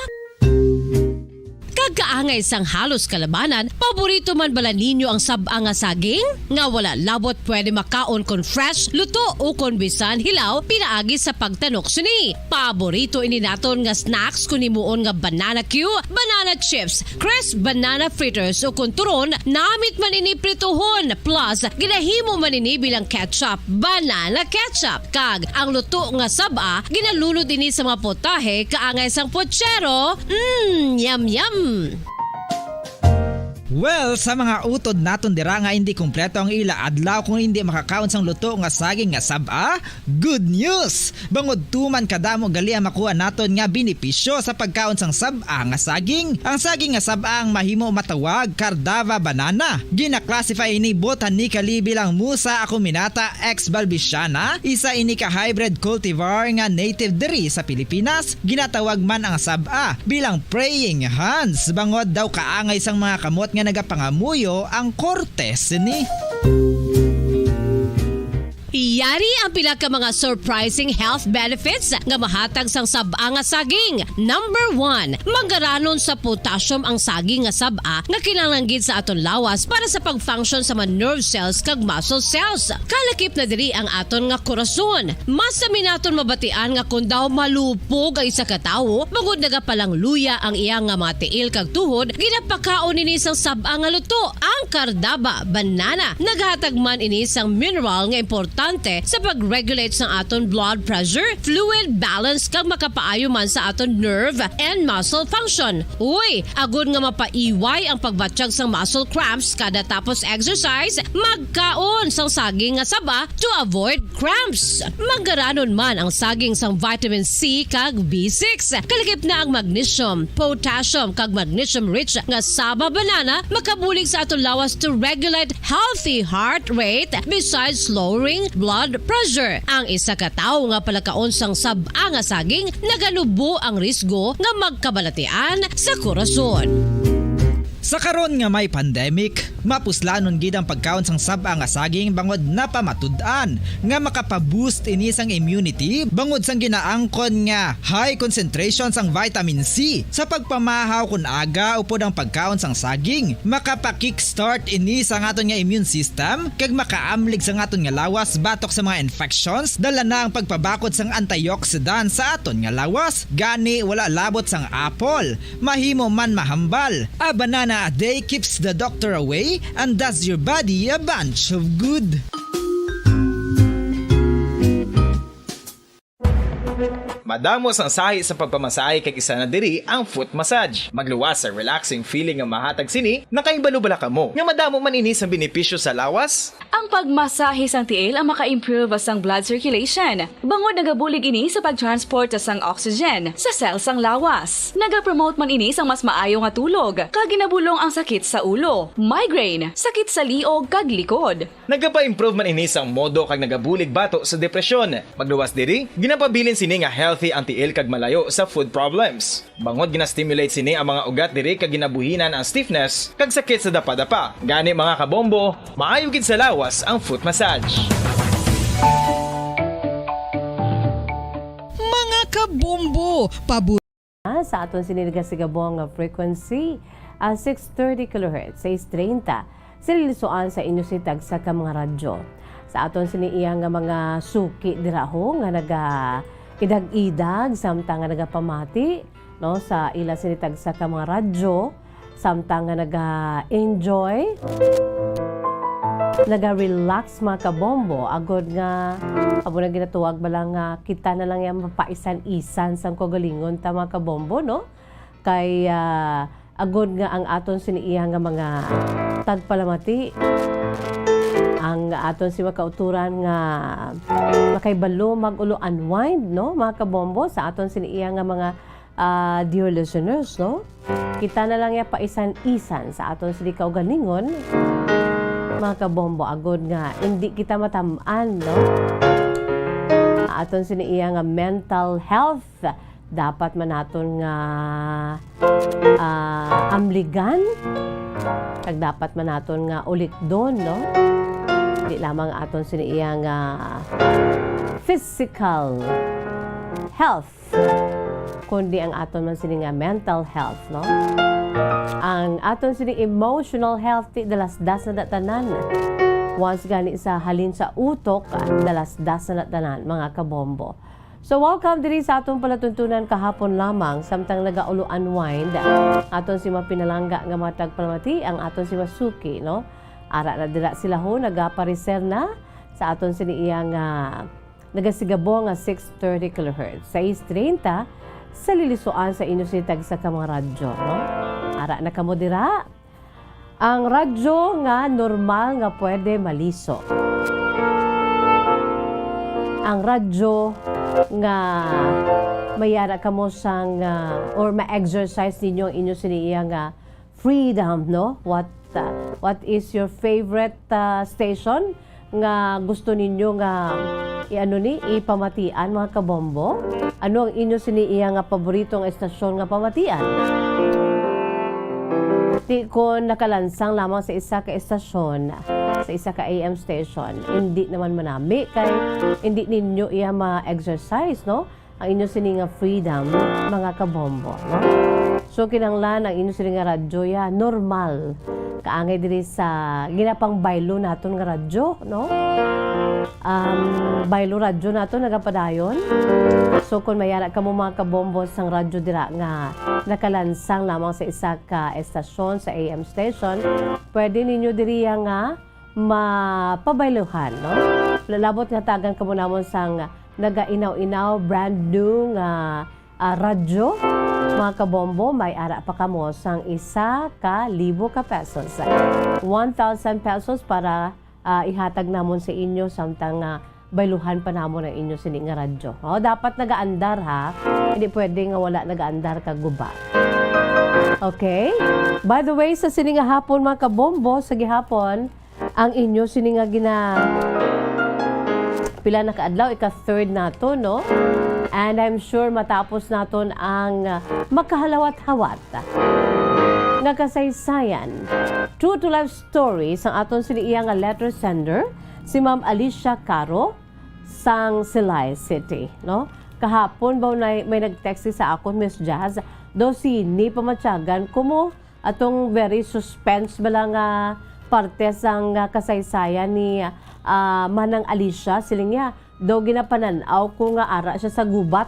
Kagkaangay sang halos kalabanan, paborito man bala ninyo ang sab-a nga saging? Nga wala labot pwede makaon kon fresh, luto o kon bisan hilaw, pinaagi sa pagtanok sini. Paborito ini naton nga snacks kun himuon nga banana Q, banana chips, crisp banana fritters o kun turon, namit man ini prituhon, plus ginahimo man ini bilang ketchup, banana ketchup. Kag ang luto nga sab-a, ginalunod ini sa mga potahe kaangay sang pochero. Yum yum. Well, sa mga utod naton dira nga hindi kumpleto ang ila adlaw kung hindi makakaon sang luto nga saging nga sab-a, good news! Bangod tuman kadamo gali ang makuha naton nga benepisyo sa pagkaon sang sab-a nga saging. Ang saging nga sab-a ang mahimo matawag Cardava banana. Gina-classify ini botanically bilang Musa acuminata ex balbisiana, isa ini ka hybrid cultivar nga native diri sa Pilipinas. Ginatawag man ang sab-a bilang praying hands. Bangod daw kaangay sang mga kamot nga nagapangamuyo ang kortes ni. Yari ang pila ka mga surprising health benefits nga mahatag sang sab-a nga saging. Number 1, manggaranon sa potassium ang saging nga sab-a nga kinahanglan gid sa aton lawas para sa pag-function sa mga nerve cells kag muscle cells. Kalakip na diri ang aton nga korason. Mas sa minaton mabatian nga kun daw malupog ang isa ka tawo, bangod nagapalang luya ang iyang nga mga tiil kag tuhod, ginapakaon ini sang sab-a nga luto, ang Cardava banana. Naghatag man ini sang mineral nga importante sa pag-regulate sa aton blood pressure, fluid balance kag makapaayo man sa aton nerve and muscle function. Uy, agud nga mapaiway ang pagbatsyag sang muscle cramps kada tapos exercise, magkaon sang saging nga saba to avoid cramps. Manggaranon man ang saging sang vitamin C kag B6. Kalikip na ang magnesium, potassium kag magnesium rich nga saba banana makabulig sa aton lawas to regulate healthy heart rate besides lowering blood pressure. Ang isa ka tawo nga palakaon sang sab-a nga saging naganubo ang risgo nga magkabalatian sa korason. Sa karon nga may pandemic, mapuslanon gid ang pagkaon sang sab-a nga saging bangod napamatud-an nga makapaboost ini sang immunity bangod sang ginaangkon nga high concentration sang vitamin C sa pagpamahaw kun aga upod ang pagkaon sang saging. Makapa-kickstart ini sa aton nga immune system kag makaamlig sa aton nga lawas batok sa mga infections, dala na ang pagpabakod sang antioxidant sa aton nga lawas. Gani wala labot sang apple, mahimo man mahambal. A banana a day keeps the doctor away and does your body a bunch of good. Madamos ang sahi sa pagpamasahe kag isa na diri ang foot massage. Magluwas sa relaxing feeling nga mahatag sini, nakaibalo-bala ka mo. Nga madamo man ini sa benepisyo sa lawas. Ang pagmasahe sang tiil ang maka-improve sang blood circulation. Bangod nagabulig ini sa pag-transport sang oxygen sa cells sang lawas. Nagapromote man ini sang mas maayo nga tulog, kag ginabulong ang sakit sa ulo, migraine, sakit sa liog kag likod. Nagapa-improve man ini sang modo kag nagabulig bato sa depresyon. Magluwas diri, ginapabilin sini nga healthy ang tiil kag malayo sa food problems. Bangod gina-stimulate sini ang mga ugat diri kag ginabuhinan ang stiffness kag sakit sa dapa-dapa. Gani mga kabombo, maayo gid sa lawas ang foot massage. Mga kabombo, sa aton sinigasigabong nga frequency 630 kHz, 630. Sililisuan sa inyo si tagsa ka mga radyo. Sa aton siniiyang nga mga suki diraho nga naga idag-idag samtang nga nagapamati no sa ila sinitag sa ka mga radyo samtang nga naga-enjoy naga-relax mga kabombo agod nga abo na ginatuwag bala nga kita na lang yan mapaisan-isan sang kagalingon ta mga kabombo no kay agod nga ang aton siniiya nga mga tagpalamati ang aton si makauturan nga makaibalo magulo unwind no mga kabombo sa aton siniiya nga mga dear listeners no kita na lang ya paisan-isan sa aton sini kaugalingon mga kabombo agod nga hindi kita matamaan no aton siniiya nga mental health dapat man naton nga amligan kag dapat man naton nga ulit doon no Hindi lamang aton siniyang physical health, kundi ang aton man sini nga mental health, no? Ang aton sini emotional health ti dalas-das na datanan. Once gani sa halin sa utok, dalas-das na datanan, mga kabombo. So welcome diri sa atong palatuntunan kahapon lamang samtang nagaulo unwind aton si mapinalangga nga matag palamati ang aton si Masuki, no? Ara na dira sila ho nagapariser na sa aton siniyang nagasigabo nga 630 kHz 630 sa lilisuan sa inyo sitag sa kamang radyo, no? Ara na kamo dira ang radyo nga normal nga pwede maliso. Ang radyo nga mayara kamo sang or ma-exercise ninyo ang inyo siniyang freedom, no? What is your favorite station nga gusto ninyo nga ipamatian, mga kabombo? Ano ang inyo siniyang paboritong estasyon nga pamatian? Di ko nakalansang lamang sa isa ka estasyon, sa isa ka AM station, hindi naman manami kay hindi ninyo iya ma-exercise, no? Ang inyo sininga freedom, mga kabombo, no? So kinanglan ang inyo sininga radyo ya normal kaangay diri sa ginapang baylo naton nga radyo, no? Baylo radyo naton nagapadayon. So kung mayara ka mo mga kabombo sang radyo dira nga nakalansang lamang sa isa ka estasyon sa AM station, pwede ninyo diri nga mapabayluhan, no? Lalabot nga tagan ka mo namon sang nagainaw-inaw brand new nga radyo, mga kabombo, may ara pa kamo sang 1,000 ka pesos. 1,000 pesos para ihatag namon sa inyo samtang bayluhan pa namon ang inyo sining nga radyo. O, dapat nagaandar ha. Hindi pwede nga wala nagaandar ka guba. Okay? By the way, sa sining nga hapon mga kabombo, sa gihapon, ang inyo sining nga pila na kaadlaw, ika-third nato, no? And I'm sure matapos naton ang makahalawat-hawat nga kasaysayan. True to life story sang aton siniyang letter sender, si Ma'am Alicia Caro sang Silay City, no? Kahapon ba may nag-text sa akon, Miss Jazz, do sini pamatyagan kumo atong very suspense bala nga parte sang kasaysayan ni Manang Alicia, siling niya do ginapananaw ko nga ara siya sa gubat.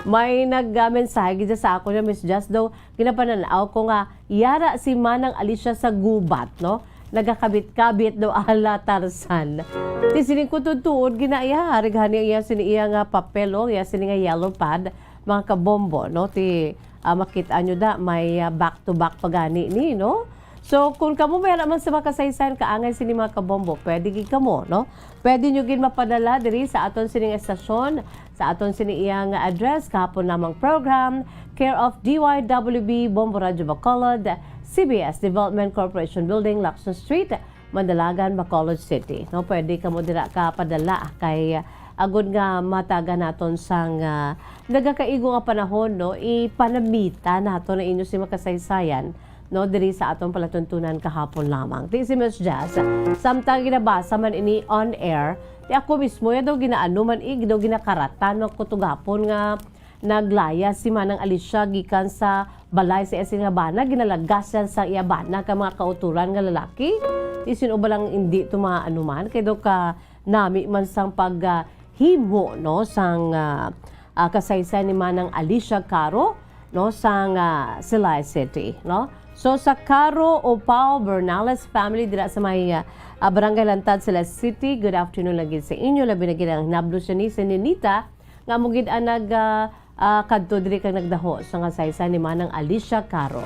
May nag-mensahe sa ako na Miss Just daw ginapananaw ko nga yara si Manang Alicia sa gubat, no? Nagakabit-kabit daw ala Tarzan. Ti sining ko tutuod ginaya regani iya siniya nga papel o iya sini nga yellow pad, mga kabombo, no? Ti makita nyo da may back to back pagani ni, no? So, kung kamo mayroon man sa makasaysayan kaangay sini mga kabombo, pwede gid kamo, no? Pwede nyo gid mapadala diri sa aton sining estasyon, sa aton siniyang address, kahapon namang program, care of DYWB, Bombo Radio Bacolod, CBS Development Corporation Building, Lacson Street, Mandalagan, Bacolod City. No, pwede kamo dira ka padala kay agud nga mataga naton sang nagakaigo nga panahon, no? Ipanamita naton na inyo si makasaysayan, no, diri sa atong palatuntunan kahapon lamang. Di si Miss Jazz, samtang ginabasa man ini on air, di ako mismo daw ginaano man daw ginakaratan ng kutugapon nga naglaya si Manang Alicia gikan sa balay sa esin nga bana, ginalagas yan sa iya bana ka mga kauturan nga lalaki. Di sino ba lang hindi tumaano man, kaya daw ka nami man sang paghimo, no, sang kasaysayan ni Manang Alicia Caro, no, sang Silay City, no. So sa Caro o Pao Bernales family dira sa may Barangay Lantad, Silay City, good afternoon lagi sa inyo. Labi na ginang nablo siya ni Ninita nga mo gid ang kadto diri kang nagdaho sa nga saysayan ni Manang Alicia Caro.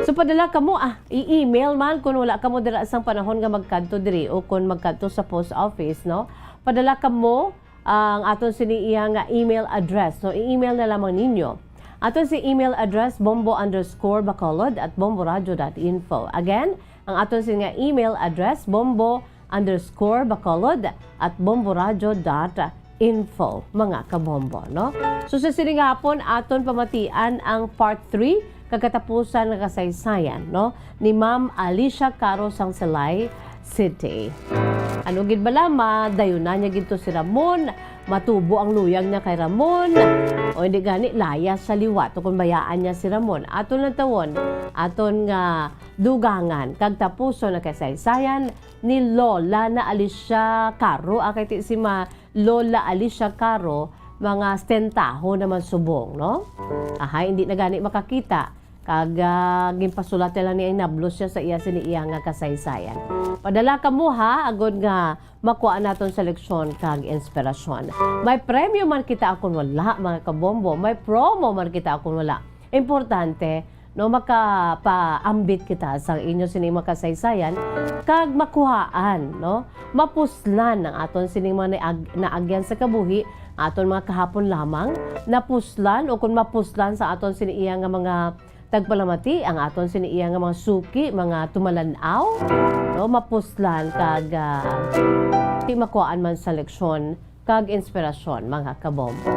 So padala kamo i-email man kung wala kamo dira sang panahon nga magkadto diri o kung magkadto sa post office, no. Padala kamo ang aton siniya nga email address, no. I-email na lamang ninyo. Aton si email address bombo_bacolod@bomboradio.info. Again, ang aton si nga email address bombo_bacolod@bomboradio.info, mga kabombo, no? So sa sining hapon aton pamatian ang part 3 kagatapusan nga kasaysayan, no, ni Ma'am Alicia Caro sang Silay City. Ano gid bala madayunan niya gito si Ramon, matubo ang luyag niya kay Ramon. O hindi gani laya sa liwat kung bayaan niya si Ramon. Aton lang tawon, aton nga dugangan kag tapuso na kasaysayan ni Lola na Alicia Caro. Akay ti si Lola Alicia Caro, mga stentaho naman subong, no? Hindi na gani makakita. Kag ginpasulat lang niya inablos siya sa iya siniiya nga kasaysayan. Padala kamo ha, agod nga makuha naton sa leksyon kag inspirasyon. May premyo man kita akon wala, mga kabombo. May promo man kita akon wala. Importante, no, makapaambit kita sa inyo sini mga kasaysayan kag makuhaan, no? Mapuslan ang aton sini mga naagyan sa kabuhi, aton mga kahapon lamang, napuslan o kung mapuslan sa aton siniiya nga mga tagpalamati ang aton siniiya nga mga suki, mga tumalanaw, no, mapuslan kag di makuhaan man sa leksyon kag inspirasyon, mga kabombo.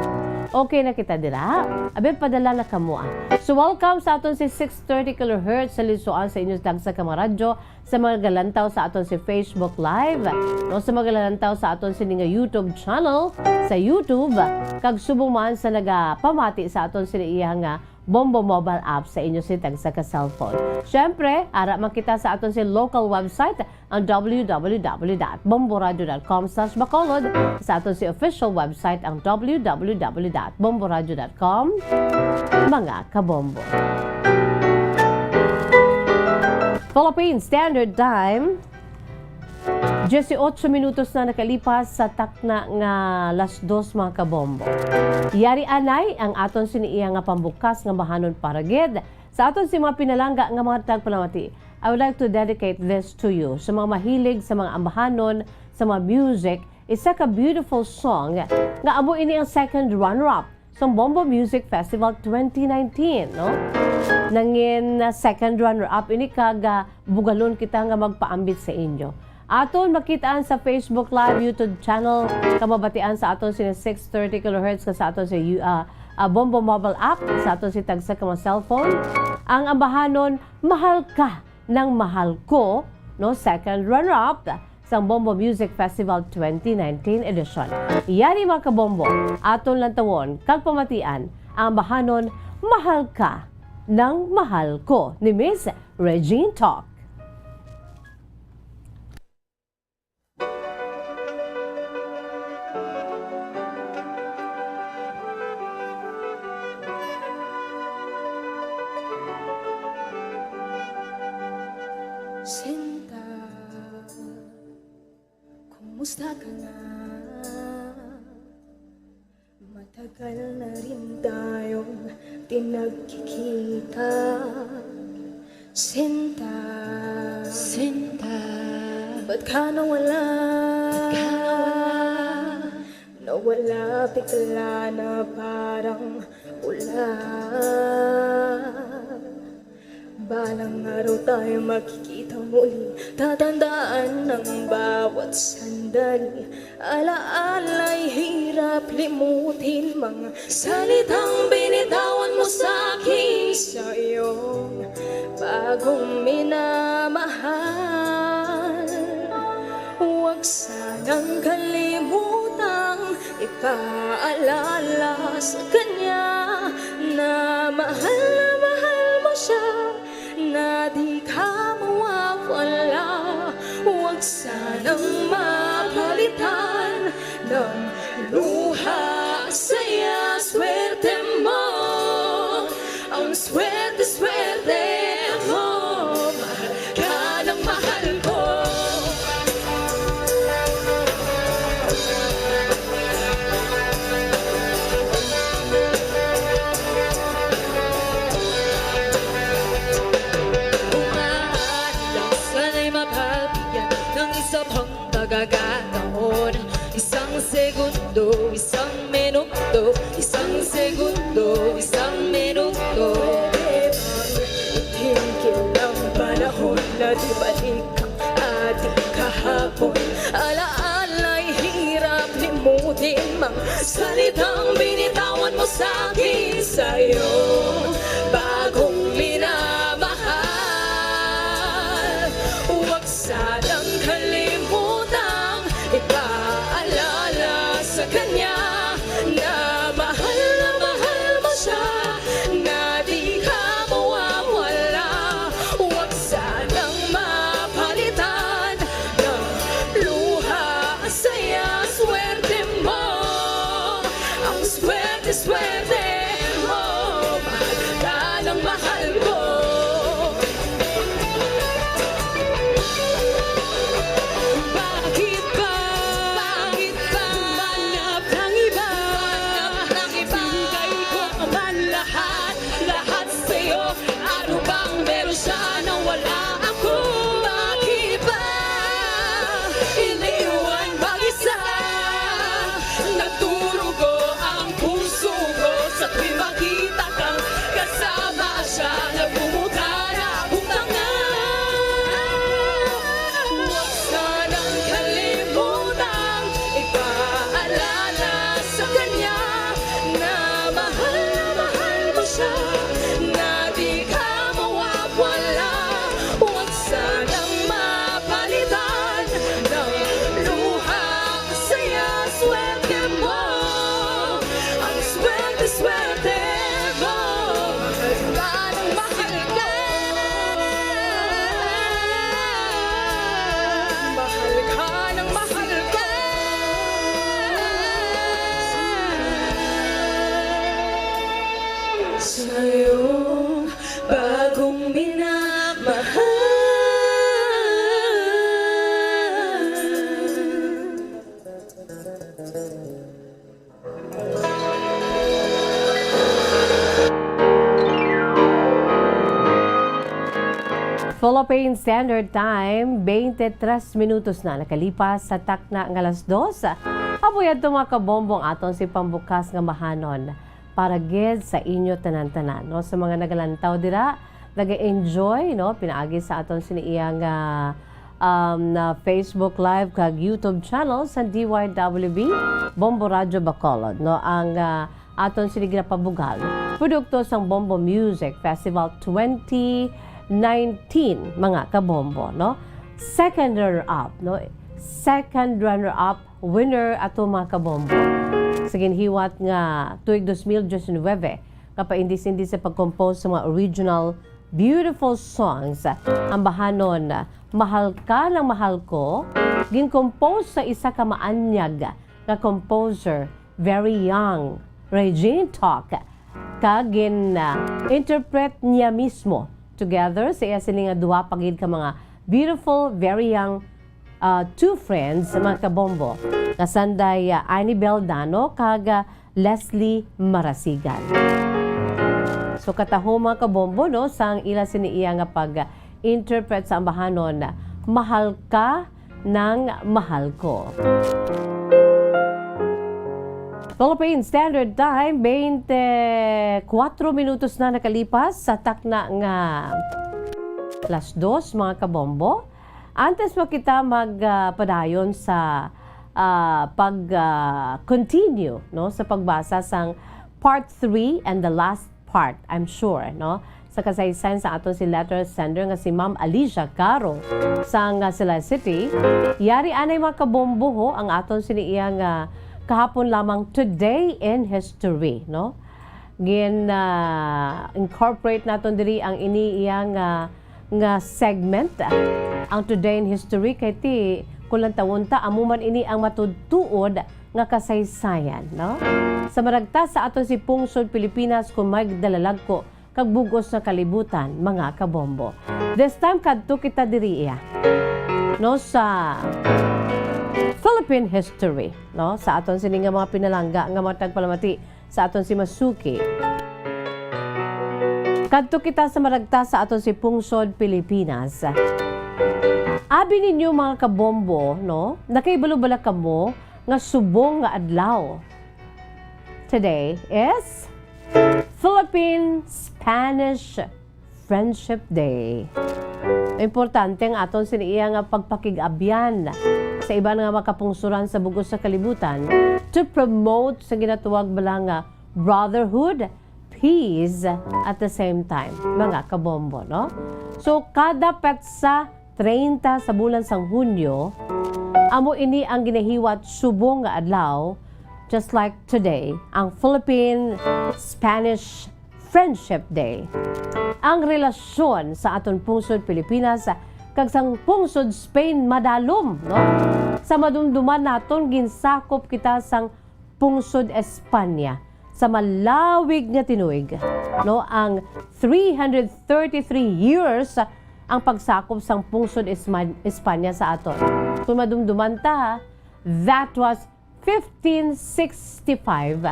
Okay na kita dira. Abi padala na kamo. So welcome sa aton si 630 kHz sa lisuan sa inyo sa kamaradyo, sa mga galantaw sa aton si Facebook Live, no, sa mga galantaw sa aton si nga YouTube channel sa YouTube, kag subong man sa nagapamati sa aton siniiya nga Bombo mobile app sa inyo si tag sa ka-cellphone. Syempre, ara man kita sa aton si local website ang www.bomboradio.com/bacolod, sa aton si official website ang www.bomboradio.com. Mga kabombo. Philippine Standard Time, 18 minutos na nakalipas sa takna nga las 2, mga kabombo. Yari anay ang aton siniiya nga pambukas nga bahanon para gid sa aton si mga pinalangga nga mga tagpalamati. I would like to dedicate this to you. Sa mga mahilig sa mga ambahanon, sa mga music, isa ka beautiful song nga amo ini ang second runner-up sa Bombo Music Festival 2019, no? Nangin second runner-up ini kaga bugalon kita nga magpaambit sa inyo. Aton makitaan sa Facebook Live, YouTube channel, kamabatian sa aton si 630 kHz sa aton si Bombo mobile app, sa aton si tagsa ka mga cellphone. Ang ambahanon, Mahal Ka ng Mahal Ko, no, second runner-up sa Bombo Music Festival 2019 edition. Yari mga kabombo, aton lang tawon, kag pamatian, ang ambahanon, Mahal Ka ng Mahal Ko ni Miss Regine Talk. Sinta, kumusta ka na? Matagal na rin tayong tinagkikita. Sinta, ba't ka nawala? Nawala bigla na parang wala. Balang araw tayo makikita muli, tatandaan ng bawat sandali. Alaala'y hirap limutin, mga salitang binitawan mo sa'kin sa iyong bagong minamahal. Huwag sanang kalimutang ipaalala sa kanya na mahal mo siya, na di ka mawawala. Huwag sanang mapalitan ng luha, saya, swerte mo. Ang swerte mo, mahal ka ng mahal ko. Pagkakataon, isang segundo, isang minuto, isang segundo, isang minuto. Tingkil ang panahon na di balik ang ating kahapon. Alaala'y hirap limutin, mga salitang binitawan mo sa'kin sa iyong bagong minamahal. Huwag sanang swerte, swerte mo. Mahal ka ng mahal ko. Bakit ba? Bakit ba? Manap ng iba. Bigay ko man lahat, lahat sa'yo. Ano bang meron siya nang wala ako? Bakit ba? Iniwan mag-isa. Nagdurugo ang puso ko sa tuwing makita kang kasama siya. Nagmumukha na akong tanga. Huwag sanang kalimutang ipaalala sa kanya na mahal mo siya, na di ka mawawala. Huwag sanang mapalitan ng luha ang saya. Swerte mo, ang swerte, swerte mo. Mahal ka ng mahal ka. Mahal ka ng mahal ka. Sa'yong bagong minamahal. Philippine Standard Time, 23 minutos na nakalipas sa takna ng alas 2. Apoy at mga kabombong aton si pambukas nga mahanon para gid sa inyo tanan-tanan. No? Sa mga nagalantaw dira, nag-enjoy, no? Pinaagi sa aton siniiyang na Facebook Live kag YouTube channel sa DYWB Bombo Radio Bacolod. No? Ang aton sini ginapabugal. Produkto sang Bombo Music Festival 2019 mga kabombo, no? Second runner-up, no? Second runner-up winner ato mga kabombo. Sa ginhiwat nga tuig 2019 nga paindis-indis sa pag-compose sa mga original beautiful songs. Ang bahanon, Mahal Ka ng Mahal Ko, gin-compose sa isa ka maanyag nga composer, very young, Regine Talk, kagin interpret niya mismo together sa iya sining duha pagid ka mga beautiful, very young two friends mga kabombo. Kasanday Annie Beldano kag Leslie Marasigan. So kataho mga kabombo no sang ila siniiya nga pag-interpret sa ambahanon Mahal Ka ng Mahal Ko. Philippine Standard Time, 24 minutos na nakalipas sa takna nga alas 2 mga kabombo. Antes mo kita magpadayon sa pag-continue no, sa pagbasa sang part 3 and the last part, I'm sure, no? Sa kasaysayan sa aton si letter sender nga si Ma'am Alicia Caro sa Sila City. Yari anay mga kabombo ho, ang aton siniiyang kahapon lamang Today in History, no? Incorporate naton diri ang iniiyang nga segment ang Today in History kay ti kulang tawon-ta amuman ini ang matudtuod nga kasaysayan, no? Sa maragta sa aton si Pungsod Pilipinas kung magdalalag ko kag bugos na kalibutan mga kabombo. This time kadto kita diri no sa Philippine history, no? Sa aton sini nga mga pinalangga nga matag palamati sa aton si Masuki. Kadto kita sa maragta sa aton si Pungsod Pilipinas. Abi ninyo mga kabombo, no? Nakaibalo-bala kamo nga subong nga adlaw. Today is Philippine-Spanish Friendship Day. Importante ang aton siniiya nga pagpakig-abyan sa iba nga makapungsuran sa bugos sa kalibutan to promote sa ginatuwag bala nga brotherhood, peace at the same time. Mga kabombo, no? So, kada petsa 30 sa bulan sang Hunyo, amo ini ang ginahiwat subong nga adlaw, just like today, ang Philippine-Spanish Friendship Day. Ang relasyon sa aton pungsod Pilipinas kag sang pungsod Spain madalom, no? Sa madumduman naton ginsakop kita sang pungsod Espanya sa malawig nga tinuig, no, ang 333 years ang pagsakop sang pungsod Espanya sa aton. Kung madumduman ta, that was 1565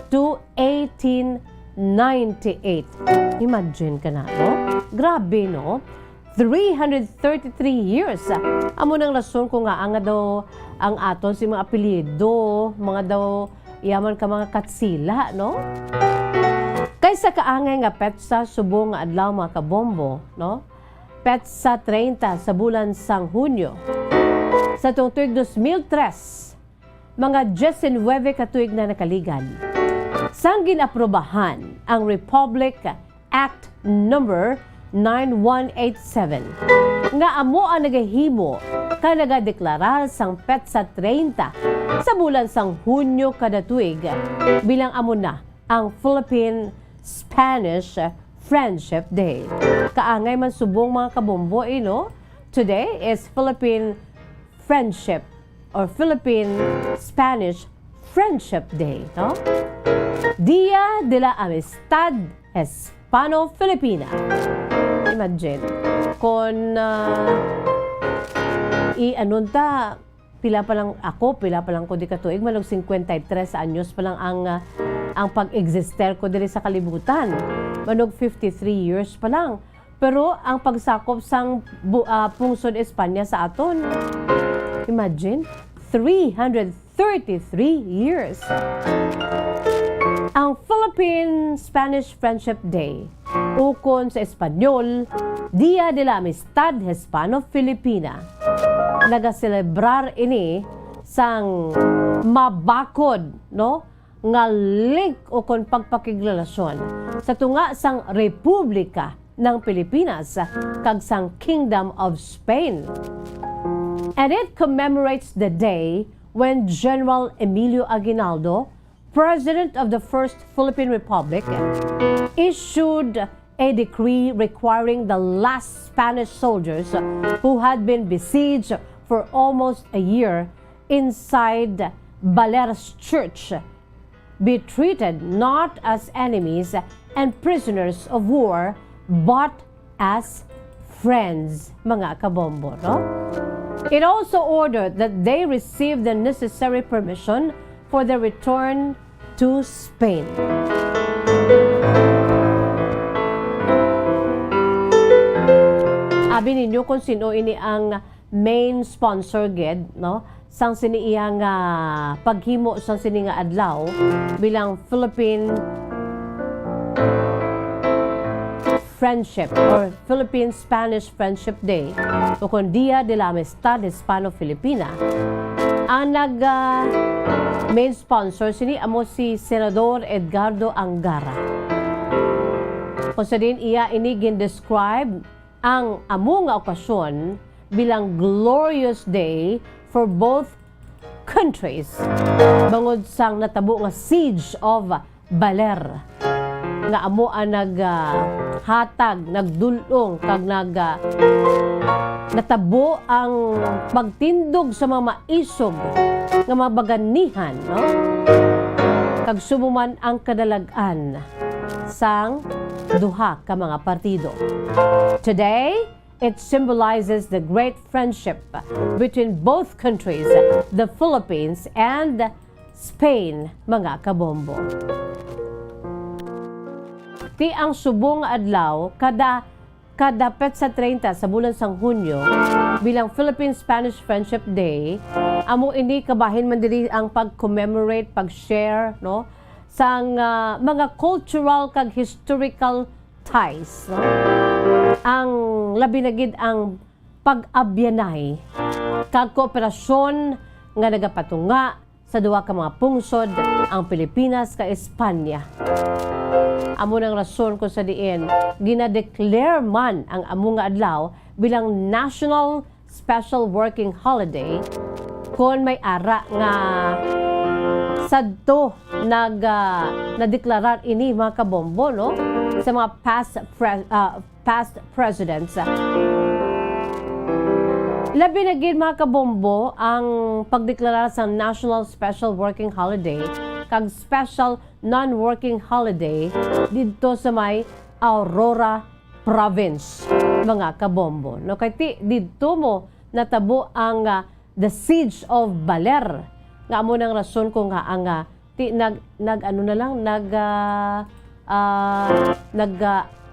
to 1898. Imagine ka na, no? Grabe, no? 333 years. Amo nang rason ko nga ang daw ang aton si mga apelyido, mga daw yaman ka mga katsila, no? Kaysa kaangay nga petsa subong nga adlaw mga kabombo, no? Petsa 30 sa bulan sang Hunyo. Sa tuig 2003, mga 19 katuig na nakaligan. Sang ginaprobahan ang Republic Act Number 9187 nga amo ang nagahimo ka nagadeklarar sang petsa 30 sa bulan sang Hunyo kada tuig bilang amo na ang Philippine-Spanish Friendship Day. Kaangay man subong mga kabombo, no? Today is Philippine Friendship or Philippine-Spanish Friendship Day, no? Dia de la Amistad Hispano-Filipina. Imagine, kung i-anunta, pila pa lang ko di katuig, manog 53 anyos pa lang ang pag-exister ko diri sa kalibutan. Manog 53 years pa lang. Pero ang pagsakop sang pungsod Espanya sa aton, imagine, 333 years. Ang Philippine-Spanish Friendship Day, ukon sa Espanyol, Dia de la Amistad Hispano-Filipina. Nagaselebrar ini sang mabakod, no? Nga link ukon pagpakigrelasyon sa tunga sang Republika ng Pilipinas kag sang Kingdom of Spain. And it commemorates the day when General Emilio Aguinaldo, President of the First Philippine Republic, issued a decree requiring the last Spanish soldiers who had been besieged for almost a year inside Baleares Church be treated not as enemies and prisoners of war, but as friends, mga kabombo, no? It also ordered that they receive the necessary permission for their return to Spain. Abi ninyo kung sino ini ang main sponsor ged, no? Sang siniiyang paghimo sang sini nga adlaw bilang Philippine Friendship or Philippine-Spanish Friendship Day o kung Dia de la Amistad Hispano-Filipina. Ang main sponsor sini amo si Senador Edgardo Angara. Kung sa din iya ini gin-describe ang amo nga okasyon bilang glorious day for both countries. Bangod sang natabo nga siege of Baler nga amo ang naghatag, nagdulong kag natabo ang pagtindog sa mga maisog nga mabaganihan, no? Kag sumuman ang kadalagan sang duha ka mga partido. Today, it symbolizes the great friendship between both countries, the Philippines and Spain, mga kabombo. Ti ang subong adlaw kada petsa 30 sa bulan sang Hunyo bilang Philippine-Spanish Friendship Day, amo ini kabahin man diri ang pag-commemorate, pag-share, no, sang mga cultural kag historical ties, no? Ang labi na gid ang pag-abyanay kag kooperasyon nga nagapatunga sa duha ka mga pungsod, ang Pilipinas ka Espanya. Amo nang rason kung sa diin ginadeclare man ang amo nga adlaw bilang National Special Working Holiday kung may ara nga sadto nadeklarar ini mga kabombo, no, sa mga past presidents. Labi na gid mga kabombo ang pagdeklara sa National Special Working Holiday kag special non-working holiday dito sa may Aurora Province, mga kabombo. No, kay ti dito mo natabo ang the siege of Baler. Nga mo nang rason ko nga ang ti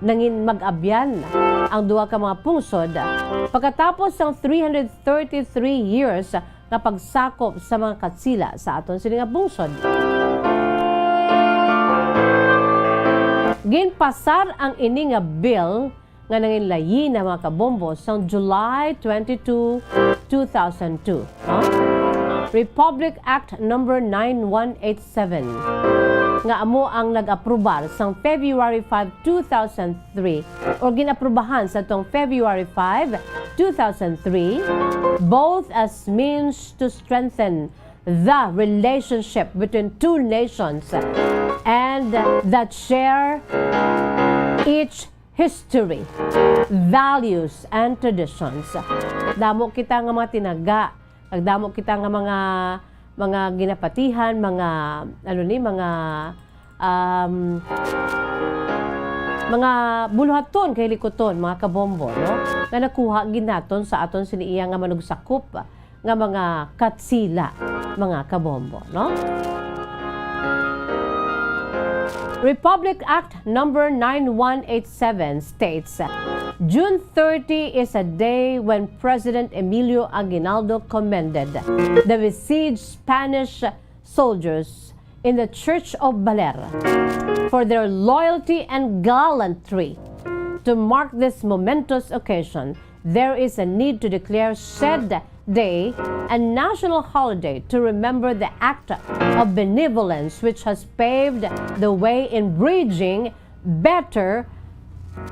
nangin mag-abyan ang duha ka mga pungsod pagkatapos ng 333 years na pagsakop sa mga katsila sa aton sini nga pungsod. Ginpasar ang ini nga bill nga nanginlayi na mga kabombo sa July 22, 2002. Republic Act number 9187 nga amo ang nag-aprobar sa February 5, 2003 o ginaprubahan sa tong February 5, 2003 both as means to strengthen the relationship between two nations and that share each history, values, and traditions. Damo kita nga mga tinaga, damo kita nga mga ginapatihan, mga buluhaton kay likuton, mga kabombo, no? Na nakuha ginaton sa aton siniiya nga manugsakop nga mga katsila, mga kabombo, no? Republic Act number 9187 states, June 30 is a day when President Emilio Aguinaldo commended the besieged Spanish soldiers in the Church of Baler for their loyalty and gallantry. To mark this momentous occasion, there is a need to declare said day a national holiday to remember the act of benevolence which has paved the way in bridging better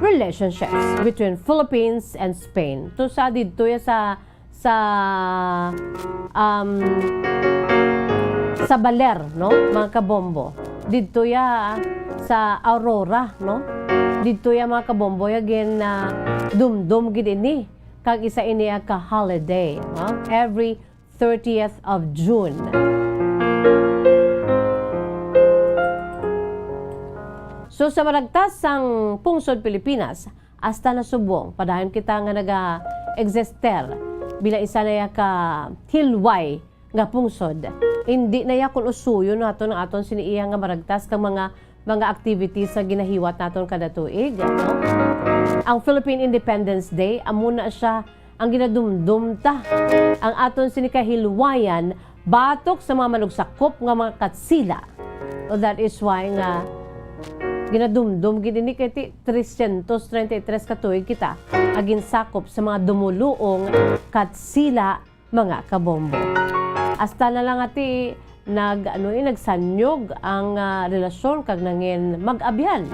relationships between Philippines and Spain. To sa dito ya sa Baler, no, mga kabombo. Dito ya sa Aurora, no. Dito ya mga kabombo ya gin dumdum gid ini. Kag isa ini ka holiday, no? Every 30th of June. So sa maragtas sang pungsod Pilipinas, hasta nasubong, padayon kita nga naga-exister bila isa na ka hilway nga pungsod. Hindi na ya kun usuyo nato ng aton siniiya nga maragtas kang mga activities sa ginahiwat naton kada tuig, no? Ang Philippine Independence Day amo na siya ang ginadumdum ta ang aton sinikahilwayan batok sa mga manugsakop nga mga katsila. So that is why nga ginadumdum gid ini kay 333 ka tuig kita agin sakop sa mga dumuluong katsila, mga kabombo. Hasta na lang ati nagsanyog ang relasyon kag nangin mag-abyan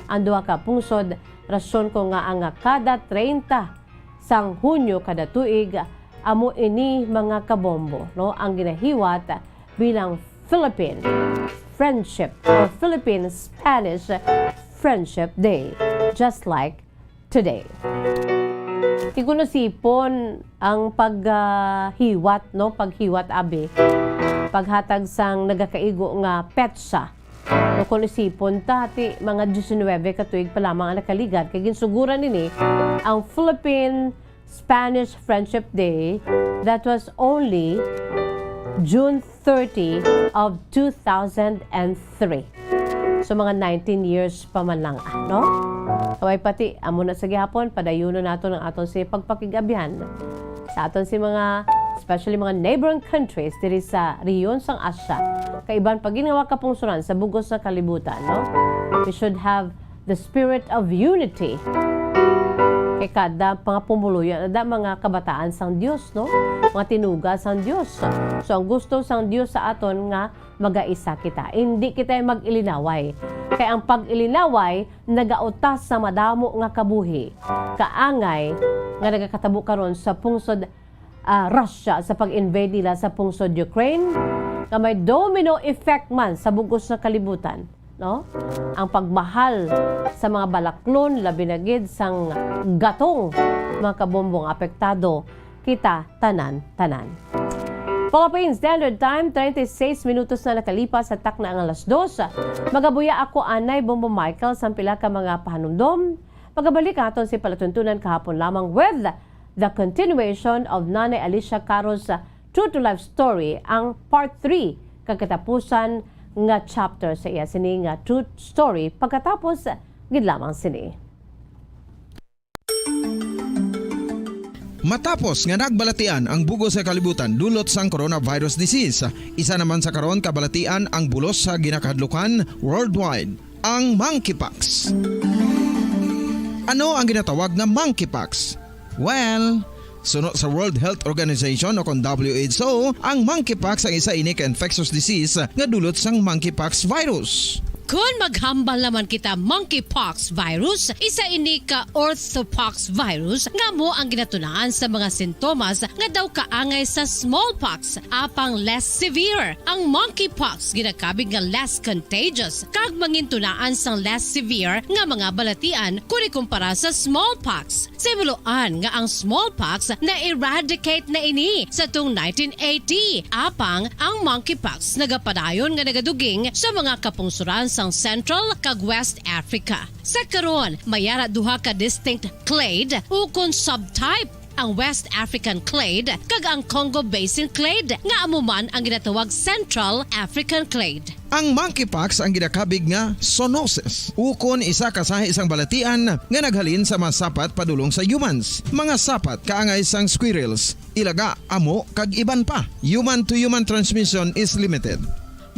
ang duha ka pungsod. Rason ko nga ang kada 30 sang Hunyo kada tuig amo ini, mga kabombo, no, ang ginahiwat bilang Philippine Friendship or Philippine-Spanish Friendship Day, just like today. Tigunusipon ang paghiwat, no, paghiwat abi, paghatag sang nagakaigo nga petsa. No, kung isipon ti mga 19 katuig pa lamang ang nakaligad, kaya ginsuguran nini ang Philippine-Spanish Friendship Day that was only June 30 of 2003. So mga 19 years pa man lang, no? Kaway pati, amo na sa gihapon, padayuno nato ng aton si pagpakigabyan sa aton si mga, especially mga neighboring countries diri sa riyon sang Asya. Kaiban pag ginawa ka pungsuran sa bugos na kalibutan, no? We should have the spirit of unity. Kay kada mga pumuluyan, ada mga kabataan sang Dios, no? Mga tinuga sang Dios. So ang gusto sang Dios sa aton nga magaisa kita. Hindi kita mag-ilinaway. Kaya ang pag-ilinaway nagautas sa madamo nga kabuhi. Kaangay nga nagakatabo karon sa pungsod Russia sa pag-invade nila sa pungsod Ukraine, nga may domino effect man sa bugos na kalibutan, no? Ang pagmahal sa mga balaklon, labi na gid sang gatong, mga kabombong apektado kita tanan-tanan. Philippine Standard Time, 36 minutos na nakalipas sa takna ang alas 2. Magabuya ako anay Bombo Michael sa pila ka mga pahanumdom. Pagabalik aton si palatuntunan kahapon lamang with the continuation of Nanay Alicia Caro's True to Life story, ang part 3 kagkatapusan nga chapter sa iya sini nga true story pagkatapos gid lamang sini. Matapos nga nagbalatian ang bugo sa kalibutan dulot sang coronavirus disease, isa naman sa karon kabalatian ang bulos sa ginakahadlukan worldwide, ang monkeypox. Ano ang ginatawag na monkeypox? Well, sunod sa World Health Organization o kung WHO, ang monkeypox ang isa ini ka infectious disease nga dulot sang monkeypox virus. Kung maghambal naman kita monkeypox virus, isa ini ka orthopox virus nga mo ang ginatunaan sa mga sintomas nga daw kaangay sa smallpox apang less severe. Ang monkeypox ginakabig nga less contagious kag mangintunaan sang less severe nga mga balatian kung ikumpara sa smallpox. Simuloan nga ang smallpox na eradicate na ini sa tung 1980 apang ang monkeypox nagapadayon nga nagaduging sa mga kapungsuran sa Central kag West Africa. Sa karon, mayara duha ka distinct clade ukon subtype, ang West African clade kag ang Congo Basin clade nga amuman ang ginatawag Central African clade. Ang monkeypox ang ginakabig nga zoonosis. Ukon isa ka isang balatian nga naghalin sa mga sapat padulong sa humans. Mga sapat kaangay sang squirrels, ilaga, amo kag iban pa. Human to human transmission is limited.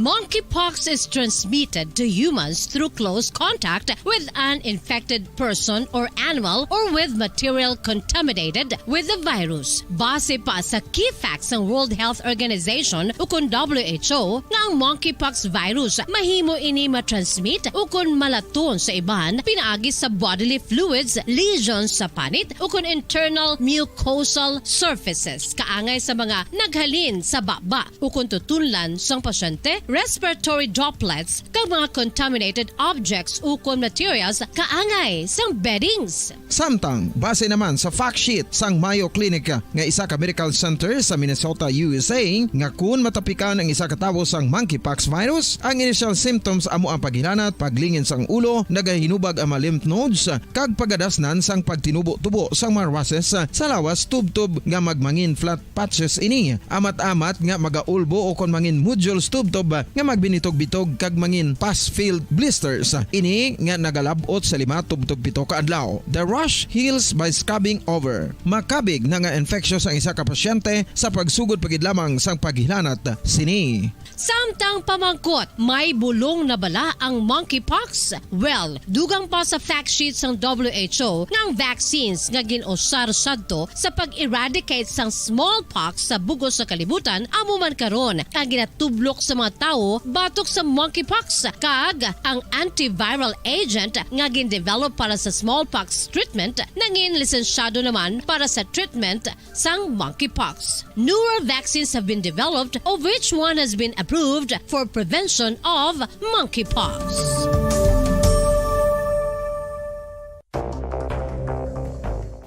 Monkeypox is transmitted to humans through close contact with an infected person or animal or with material contaminated with the virus. Base pa sa key facts ng World Health Organization ukon WHO nga ang monkeypox virus mahimo ini matransmit ukon malaton sa iban pinaagi sa bodily fluids, lesions sa panit ukon internal mucosal surfaces kaangay sa mga naghalin sa baba ukon tutunlan sang pasyente, respiratory droplets kag mga contaminated objects ukon materials kaangay sang beddings. Samtang base naman sa fact sheet sang Mayo Clinic nga isa ka medical center sa Minnesota, USA, nga kun matapikan ang isa ka tawo sang monkeypox virus, ang initial symptoms amo ang paghilanat, paglingin sang ulo, nagahinubag ang mga lymph nodes kag pagadasnan sang pagtinubo-tubo sang mga rashes sa lawas tubtob nga magmangin flat patches ini. Amat-amat nga magaulbo o kon mangin nodules tubtob nga magbinitog-bitog kag mangin pus-filled blisters. Ini nga nagalabot sa 5-7 ka adlaw. The rash heals by scabbing over. Makabig na nga infectious ang isa ka pasyente sa pagsugod pagid lamang sang paghilanat sini. Samtang pamangkot, may bulong na bala ang monkeypox? Well, dugang pa sa fact sheet ng WHO nga ang vaccines nga ginusar sadto sa pag-eradicate sang smallpox sa bugos sa kalibutan amuman karon ang ginatublok sa mga tao batok sa monkeypox kag ang antiviral agent nga gin-develop para sa smallpox treatment nangin lisensyado naman para sa treatment sang monkeypox. Newer vaccines have been developed of which one has been approved for prevention of monkeypox.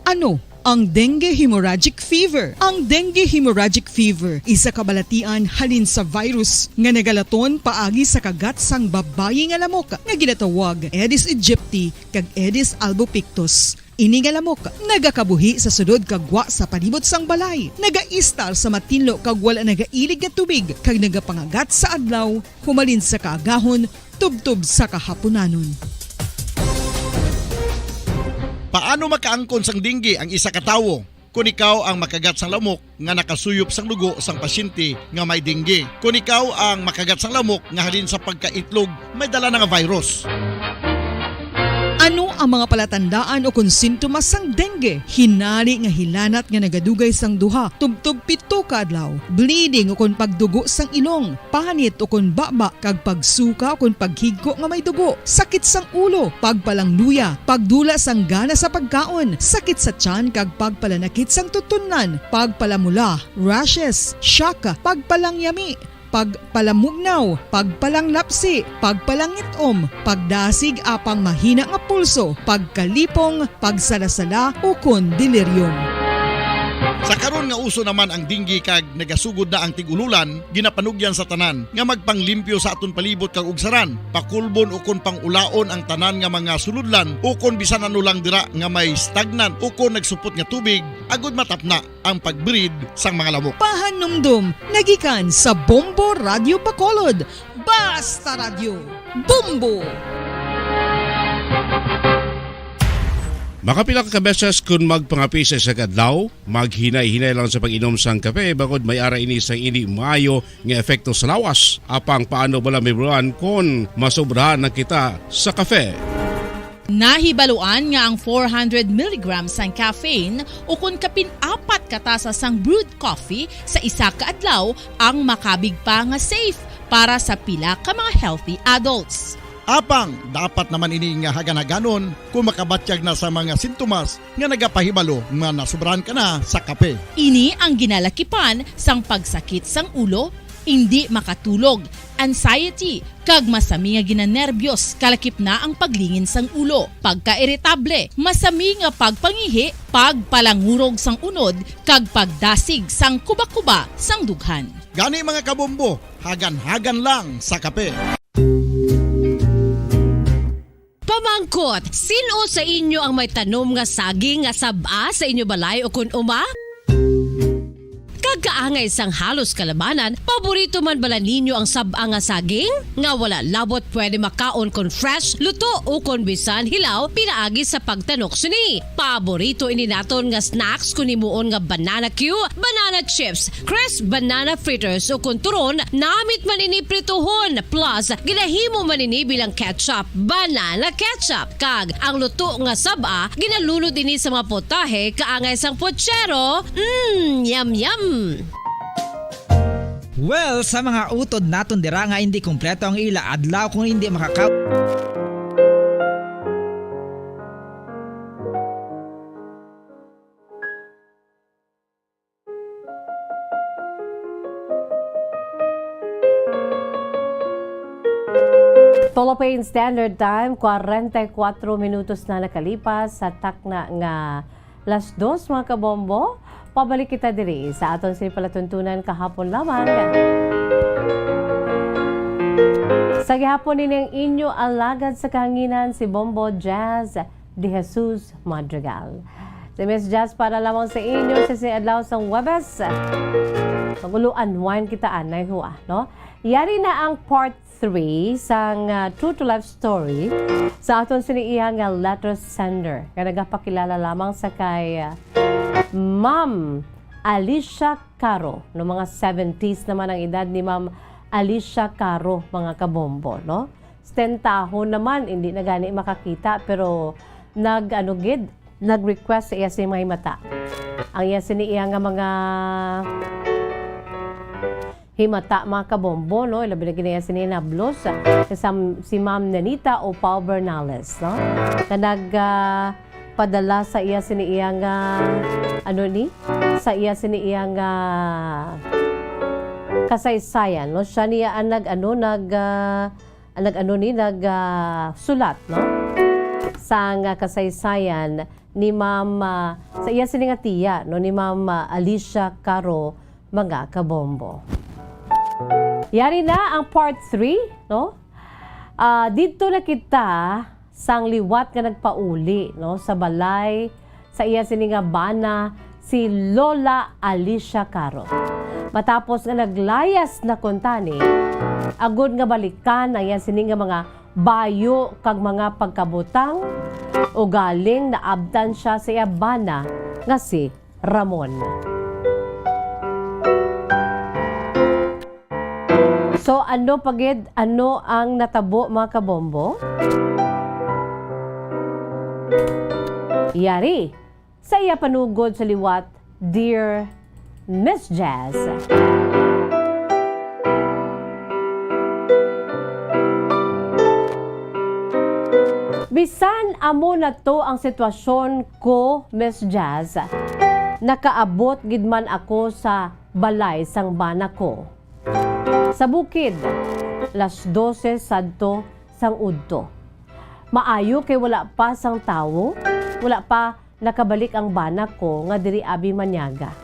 Ano ang dengue hemorrhagic fever? Ang dengue hemorrhagic fever isa kabalatian halin sa virus nga nagalaton paagi sa kagat sang babayi nga lamok nga ginatawag Aedes aegypti kag Aedes albopictus. Ini nga lamok nagakabuhi sa sudod kagwa sa palibot sang balay, nagaistar sa matinlo kag wala nagailig nga tubig kag nagapangagat sa adlaw humalin sa kaagahon tubtob sa kahaponanon. Paano makaangkon sang dengue ang isa ka tawo? Kung ikaw ang makagat sang lamok nga nakasuyop sang dugo sang pasyente nga may dengue. Kung ikaw ang makagat sang lamok nga halin sa pagkaitlog may dala nga virus. Ano ang mga palatandaan o kung sintomas sang dengue? Hinali nga hilanat nga nagadugay sang duha, tubtob 7 ka adlaw, bleeding o kung pagdugo sang ilong, panit o kung baba, kag pagsuka o kung paghigko nga may dugo, sakit sang ulo, pagpalangluya, pagdula sang gana sa pagkaon, sakit sa tiyan kag pagpalanakit sang tutunan, pagpalamula, rashes, syaka, pagpalangyami, pagpalamugnaw, pagpalanglapsi, pagpalangitom, pagdasig apang mahina nga pulso, pagkalipong, pagsalasala o kon delirium. Sa karon nga uso naman ang dinggi kag nagasugod na ang tigululan, ginapanugyan sa tanan nga magpanglimpyo sa aton palibot kag ugsaran, pakulbon o kon pangulaon ang tanan nga mga suludlan o kon bisan ano lang dira nga may stagnant o kon nagsupot nga tubig, agud matapna ang pagbreed sang mga lamok. Pahanumdum, nagikan sa Bombo Radio Bacolod. Basta Radio, Bombo! Makapila ka beses kung magpangapi sa isa kadlaw, maghinay-hinay lang sa pag-inom sang kape bakod may ara ini sang ini maayo nga epekto sa lawas. Apang paano bala mibruan kung masobrahan na kita sa kape. Nahibaluan nga ang 400 mg sang caffeine o kung kapin-4 katasa sang brewed coffee sa isa ka adlaw ang makabig pa nga safe para sa pila ka mga healthy adults. Apang, dapat naman ini nga hagan-haganon kung makabatyag na sa mga sintomas nga nagapahibalo nga nasubrahan ka na sa kape. Ini ang ginalakipan sang pagsakit sang ulo, hindi makatulog, anxiety, kag masami nga ginanerbiyos, kalakip na ang paglingin sang ulo, pagka-irritable, masami nga pagpangihi, pagpalangurog sang unod, kag pagdasig sang kuba-kuba sang dughan. Gani mga kabombo, hagan-hagan lang sa kape. Pamangkot, sino sa inyo ang may tanom nga saging nga saba sa inyo balay o kun uma? Kagkaangay sang halos kalabanan, paborito man bala ninyo ang saba nga saging? Nga wala labot pwede makaon kon fresh, luto o kon bisan hilaw, pinaagi sa pagtanok suni. Paborito ini naton nga snacks kun himuon nga banana Q, banana chips, crisp banana fritters o kun turon, namit man ini prituhon, plus ginahimo man ini bilang ketchup, banana ketchup. Kag ang luto nga saba, ginalunod ini sa mga potahe kaangay sang pochero. Yum yum! Well, sa mga utod naton dira nga hindi kumpleto ang ila adlaw kung hindi makaka Philippine Standard Time, 44 minutos na nakalipas sa takna nga las 2 mga kabombo. Pabalik kita diri sa aton sinipalatuntunan kahapon lamang. Sa gihapon nining inyo alagad sa kahanginan si Bombo Jazz de Jesus Madrigal. Si Miss Jazz para lamang sa inyo sa sinadlaw sang Webes. Maguluan wine kitaan na huwa, no? Yari na ang part 3 sang True to Life story sa aton siniiyang letter sender. Nga nagapakilala lamang sa kay Ma'am Alicia Caro, no, mga 70s naman ang edad ni Ma'am Alicia Caro, mga kabombo, no? Stentahon naman, hindi na gani makakita, pero nag-request sa iya si mga mata. Ang iya siniiya nga mga himata, mga kabombo, no? Ilabi na ginaya siniya nablos si Ma'am Nanita o Pao Bernales, no? Na padala sa iya siniiyang siniiyang kasaysayan, no? Siya niya ang sulat, no? Sa kasaysayan ni Ma'am sa iya sininga tiya, no, ni Ma'am Alicia Caro, mga kabombo. Yari na ang part 3, no? Dito na kita sang liwat nga nagpauli, no, sa balay sa iya sininga bana si Lola Alicia Caro. Matapos nga naglayas na kuntani, agud nga balikan ang iya sininga mga bayo kag mga pagkabutang o galing na abdan siya sa iya bana nga si Ramon. So ano ang natabo, mga kabombo? Yari, sa iya panugod sa liwat, Dear Miss Jazz. Bisan amo na to ang sitwasyon ko, Miss Jazz, nakaabot gid man ako sa balay sang bana ko. Sa bukid, las 12 sadto sang udto. Maayo kay wala pa sang tawo, wala pa nakabalik ang bana ko nga diri abi manyaga.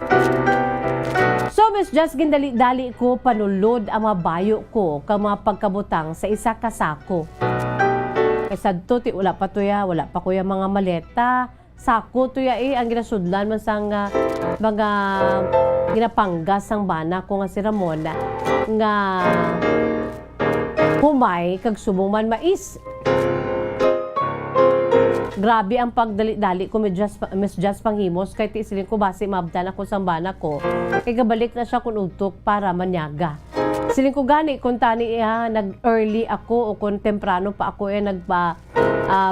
So Miss Just gindali-dali ko panulod ang mga bayo ko ka mga pagkabutang sa isa ka sako. Kaysa ti wala pa tuya, wala pa kuya mga maleta, sako tuya ang ginasudlan man sang mga ginapanggas ang bana ko nga si Ramon nga humay kag subong man mais. Grabe ang pagdali-dali ko Miss Just Panghimos kay ti siling ko base mabdan ako sang bana ko. Kay gabalik na siya kun utok para manyaga. Siling ko gani kung tani nag-early ako o kung temprano pa ako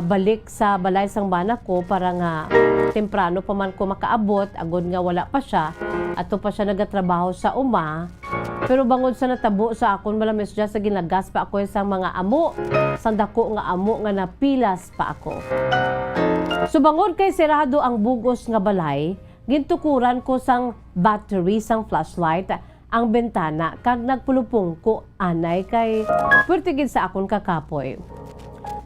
balik sa balay sang bana ko para nga temprano pa man ko makaabot agod nga wala pa siya ato pa siya nagatrabaho sa uma. Pero bangod sa natabo sa akon Miss Just sa ginagas pa ako sa mga amo, sang dako nga amo nga napilas pa ako. So bangod kay sirado ang bugos nga balay, gintukuran ko sang battery sang flashlight ang bentana kag nagpulupong ko anay kay purtigid sa akon kakapoy.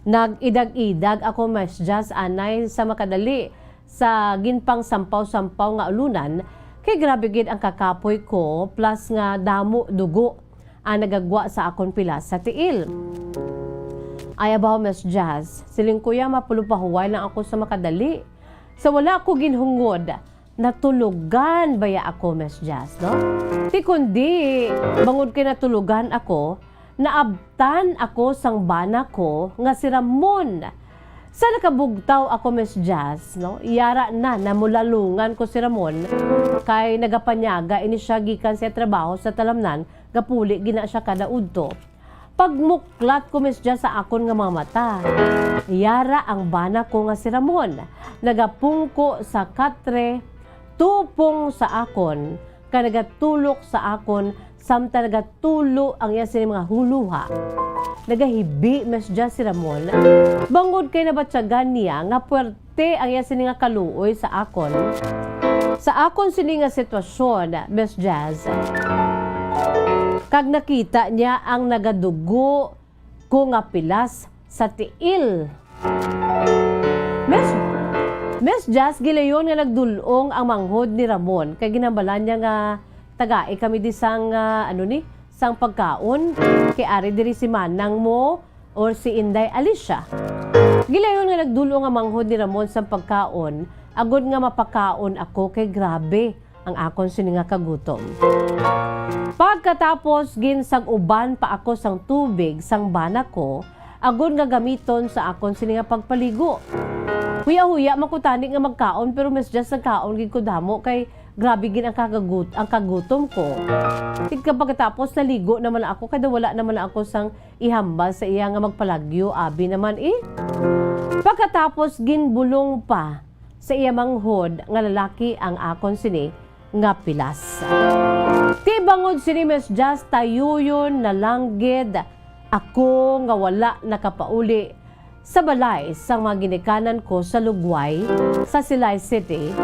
Nag-idag-idag ako Miss Just anay sa makadali sa ginpang sampaw-sampaw nga ulunan. Kay grabe gid ang kakapoy ko plus nga damo dugo ang nagagwa sa akon pilas sa tiil. Ay abaw Miss Just, siling kuya mapulupahuway lang ako sa makadali. Sa wala ko ginhungod, natulugan baya ako Miss Just, no? Ti kundi, bangod kay natulugan ako, naabtan ako sang bana ko nga si Ramon. Sa nakabugtaw ako Miss Just, no? Iyara na namulalungan ko si Ramon kay nagapanyaga ini siya gikan sa trabaho sa talamnan, gapuli gina siya kada udto. Pagmuklat ko Miss Just sa akon nga mga mata, iyara ang bana ko nga si Ramon. Nagapungko sa katre, tupong sa akon, ka nagatulok sa akon, samta nagatulo ang iya sini mga huluha. Nagahibi Miss Just si Ramon. Bangod kay nabatsagan niya nga puwerte ang iya sini nga kaluoy sa akon. Sa akon sini nga sitwasyon, Miss Just, kag nakita niya ang nagadugo ko nga pilas sa tiil. Miss Just, gilayon nga nagdulong ang manghod ni Ramon kay ginambalan niya nga tagai kami di sang sang pagkaon kay ari diri si Manang mo or si Inday Alicia. Gilayon nga nagdulong ang manghod ni Ramon sang pagkaon agod nga mapakaon ako kay grabe ang akon sini nga kagutom. Pagkatapos ginsag uban pa ako sang tubig sang bana ko agod nga gamiton sa akon sini nga pagpaligo. Huya-huya makutani nga magkaon pero Miss Just nagkaon gid ko damo kay grabe gid ang kagutom ko. Tigka pagkatapos naligo naman ako kada wala naman ako sang ihambal sa iya nga magpalagyo abi naman Pagkatapos ginbulong pa sa iya manghod nga lalaki ang akon sini nga pilas. Ti bangod sini Miss Just tayuyon na langgid ako nga wala nakapauli sa balay sang mga ginikanan ko sa Lugway sa Silay City.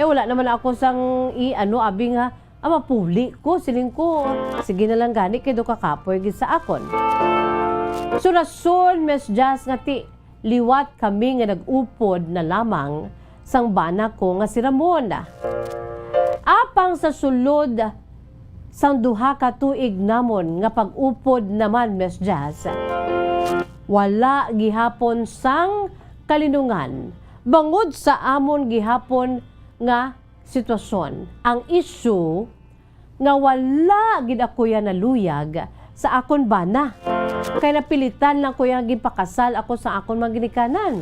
Wala naman ako sang abi nga mapuli ko siling ko. Sige na lang gani kay do kakapoy gid sa akon. So rason Miss Just nga ti liwat kami nga nag-upod na lamang sang bana ko nga si Ramon. Apang sa sulod sang duha ka tuig namon nga pag-upod naman Miss Just, wala gihapon sang kalinungan bangod sa amon gihapon nga sitwasyon. Ang issue nga wala gid ako ya naluyag sa akon bana. Kay napilitan lang ko yang gipakasal ako sa akon mga ginikanan.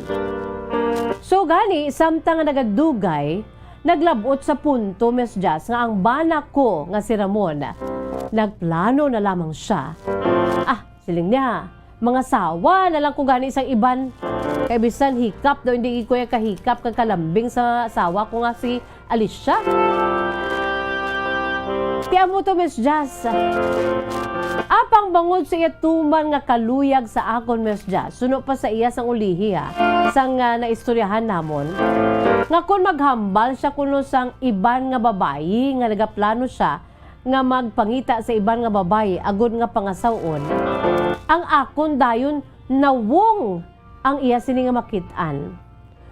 So gani samtang nagadugay, naglabot sa punto Miss Just nga ang bana ko nga si Ramon nagplano na lamang siya. Siling niya, mga sawa na lang ko gani isang iban. Kay bisan hikap daw hindi ko kahikap kag kalambing sa sawa ko nga si Alicia. Tiyan mo to Miss Just. Apang bangod sa iya tuman nga kaluyag sa akon Miss Just. Suno pa sa iya sang ulihi sang naistoryahan namon. Nga kung maghambal siya kuno sang iban nga babayi nga nagaplano siya nga magpangita sa iban nga babayi agud nga pangasawon. Ang akon dayon nawong ang iya sini nga makitaan.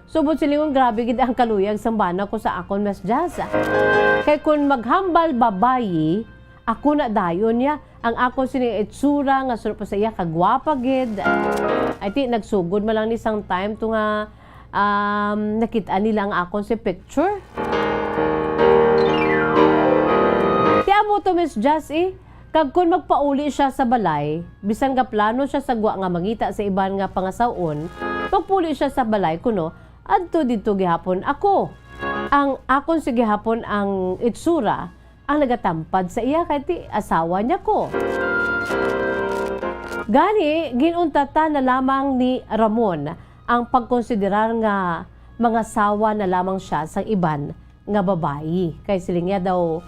Subod silingon grabe gid ang kaluyag sang bana ko sa akon Miss Jazz. Kay kun maghambal babayi, ako na dayon niya ang akon sining itsura nga suro pa sa iya kagwapa gid. Ay ti nagsugod man lang ni sang time to nga nakita nila ang akon si picture. Ti amo to Miss Jazz kag kun magpauli siya sa balay, bisan nga plano siya sa gwa nga mangita sa iban nga pangasawon, magpuli siya sa balay kuno adto dito gihapon ako. Ang akon si gihapon ang itsura ang nagatampad sa iya kay ti asawa niya ko. Gani ginuntata na lamang ni Ramon ang pagkonsiderar nga mga sawa na lamang siya sa iban nga babayi. Kay siling niya daw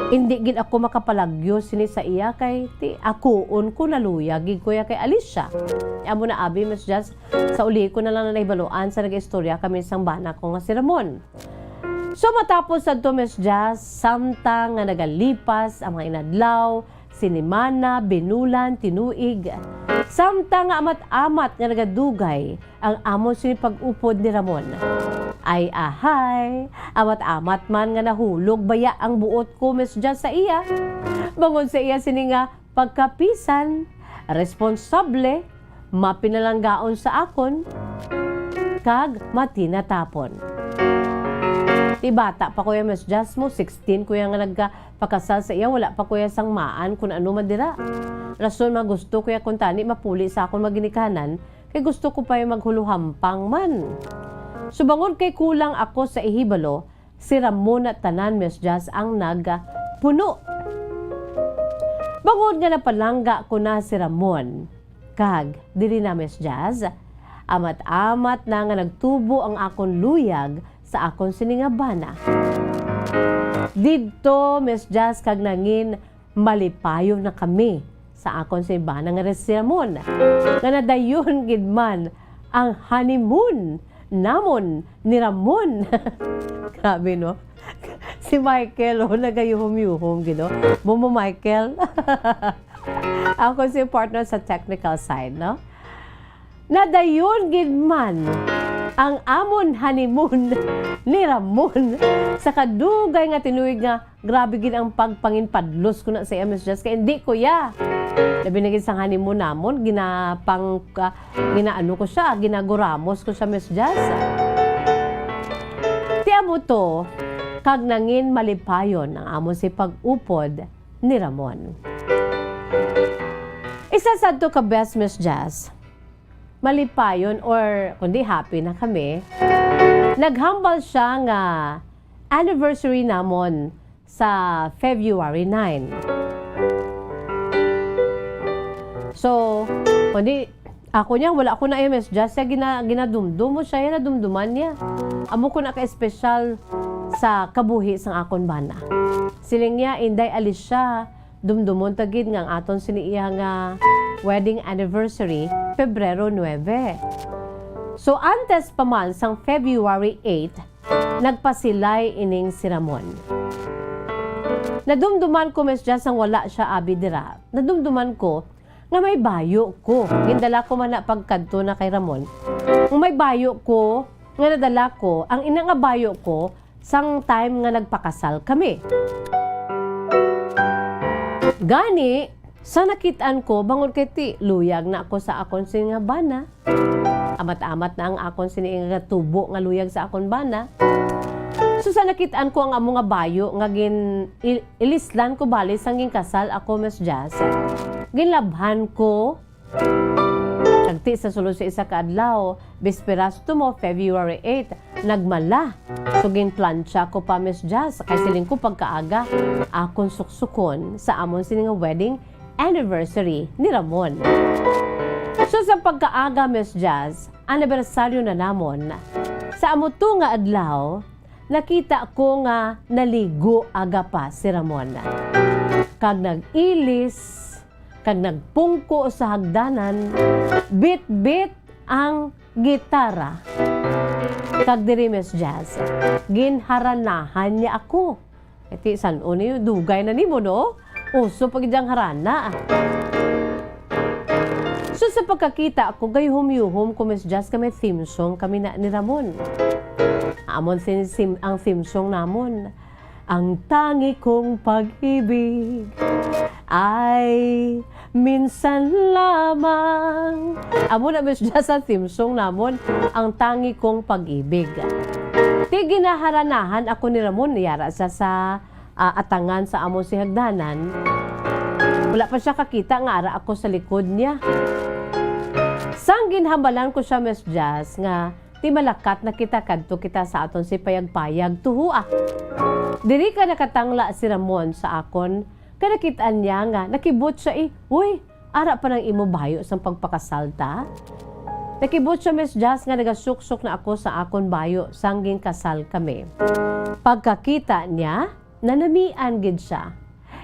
hindi gid ako makapalagyo sini sa iya kay ti akoon ko naluyag gid kuya kay Alicia. Amo na abi Miss Jazz, sa uli ko na lang na naibaluan sa nag-istorya kami sang bana ko nga si Ramon. So matapos sa Miss Jazz, samtang nga nagalipas ang mga inadlaw, sinimana, binulan, tinuig. Samtang nga amat-amat nga nagadugay ang amon sini pag-upod ni Ramon. Ay ahay, amat-amat man nga nahulog baya ang buot ko Miss Jazz sa iya. Bangon sa iya sini nga pagkapisan, responsable, mapinalanggaon sa akon, kag matinatapon. Ti bata pa kuya Miss Jazz mo, 16 kuya nga nagpakasal sa iya, wala pa kuya sang maan kung ano man dira. Rason magusto kuya kung tani mapuli sa akon maginikanan, kay gusto ko pa yung maghuluhampang man. Subangon kay kulang ako sa ihibalo, si Ramon at tanan Miss Jazz ang nagpuno. Bangod nga napalangga ko na si Ramon, kag dili na Miss Jazz, amat-amat na nga nagtubo ang akon luyag sa akon siningabana. Dito Miss Jazz kag nangin malipayo na kami sa akon sinibana nga si Ramon. Nga nadayon gid man ang honeymoon namon ni Ramon. Grabe no? Si Michael nagayuhom-yuhom gino. Momo Michael. Ako si partner sa technical side, no? Nadayon gid man ang amon honeymoon ni Ramon sa kadugay nga tinuig nga grabe gid ang pagpanginpadlos ko na sa Miss Jazz kay hindi kuya. Labi na gid sa honeymoon namon ginaano ko siya, ginaguramos ko siya Miss Jazz. Ti amo to kag nangin malipayon ang amon si pag-upod ni Ramon. Isa sad to ka best Miss Jazz. Malipayon or kundi happy na kami. Naghambal siya nga anniversary namon sa February 9. So, kundi ako niya, wala ako na Miss Jazz, ginadumdum mo siya, yan nadumduman niya. Amo ko na ka-espesyal sa kabuhi sang akon bana. Siling niya, Inday Alicia, dumdumon tagid nga ang aton siniiya nga wedding anniversary, Pebrero 9. So, antes pa man sang February 8, nagpasilay ining si Ramon. Nadumduman ko, Miss Jazz, ang wala siya abi dira. Nadumduman ko nga may bayo ko. Gindala ko man na pagkadto na kay Ramon. Kung may bayo ko, nga nadala ko, ang ina nga bayo ko, sang time nga nagpakasal kami. Gani, sa nakitaan ko, bangon kay ti, luyag na ako sa akon siningabana. Amat-amat na ang akon siningatubo nga luyag sa akon bana. So sa nakitaan ko ang amo nga bayo, nga ilislan ko bali sang kasal ako Miss Jazz. Ginlabhan ko, nagti sa sulod sa isa kaadlaw, bisperas to mo, February 8, nagmala. So ginplansya ko pa Miss Jazz, kay siling ko pagkaaga, akon suksukon sa amon sining wedding anniversary ni Ramon. So sa pagkaaga Miss Jazz, anibersaryo na namon, sa amo to nga adlaw, nakita ko nga naligo aga pa si Ramon. Kag nag-ilis, kag nagpungko sa hagdanan, bit-bit ang gitara. Kag diri Miss Jazz, ginharanahan niya ako. Iti san uni dugay na nimo no? Uso pag idyang harana. So So sa pagkakita ko, gayuhom-yuhom ko Miss Jazz kami theme song kami na ni Ramon. Amon ang theme song namon. Ang tangi kong pag-ibig ay minsan lamang. Amo na Miss Jazz ang theme song namon, ang tangi kong pag-ibig. Ti ginaharanahan ako ni Ramon, niyara siya sa atangan sa amon si Hagdanan. Wala pa siya kakita nga ara ako sa likod niya. Sang ginhambalan ko siya Miss Jazz nga ti malakat na kita kadto kita sa aton si payag-payag tuhua. Diri ka nakatangla si Ramon sa akon, kada kitaan niya nga nakibot siya uy, ara pa nang imo bayo sang pagpakasalta. Nakibot siya Miss Jazz nga nagasuksok na ako sa akon bayo sangging kasal kami. Pagkakita niya, nanamian gid siya.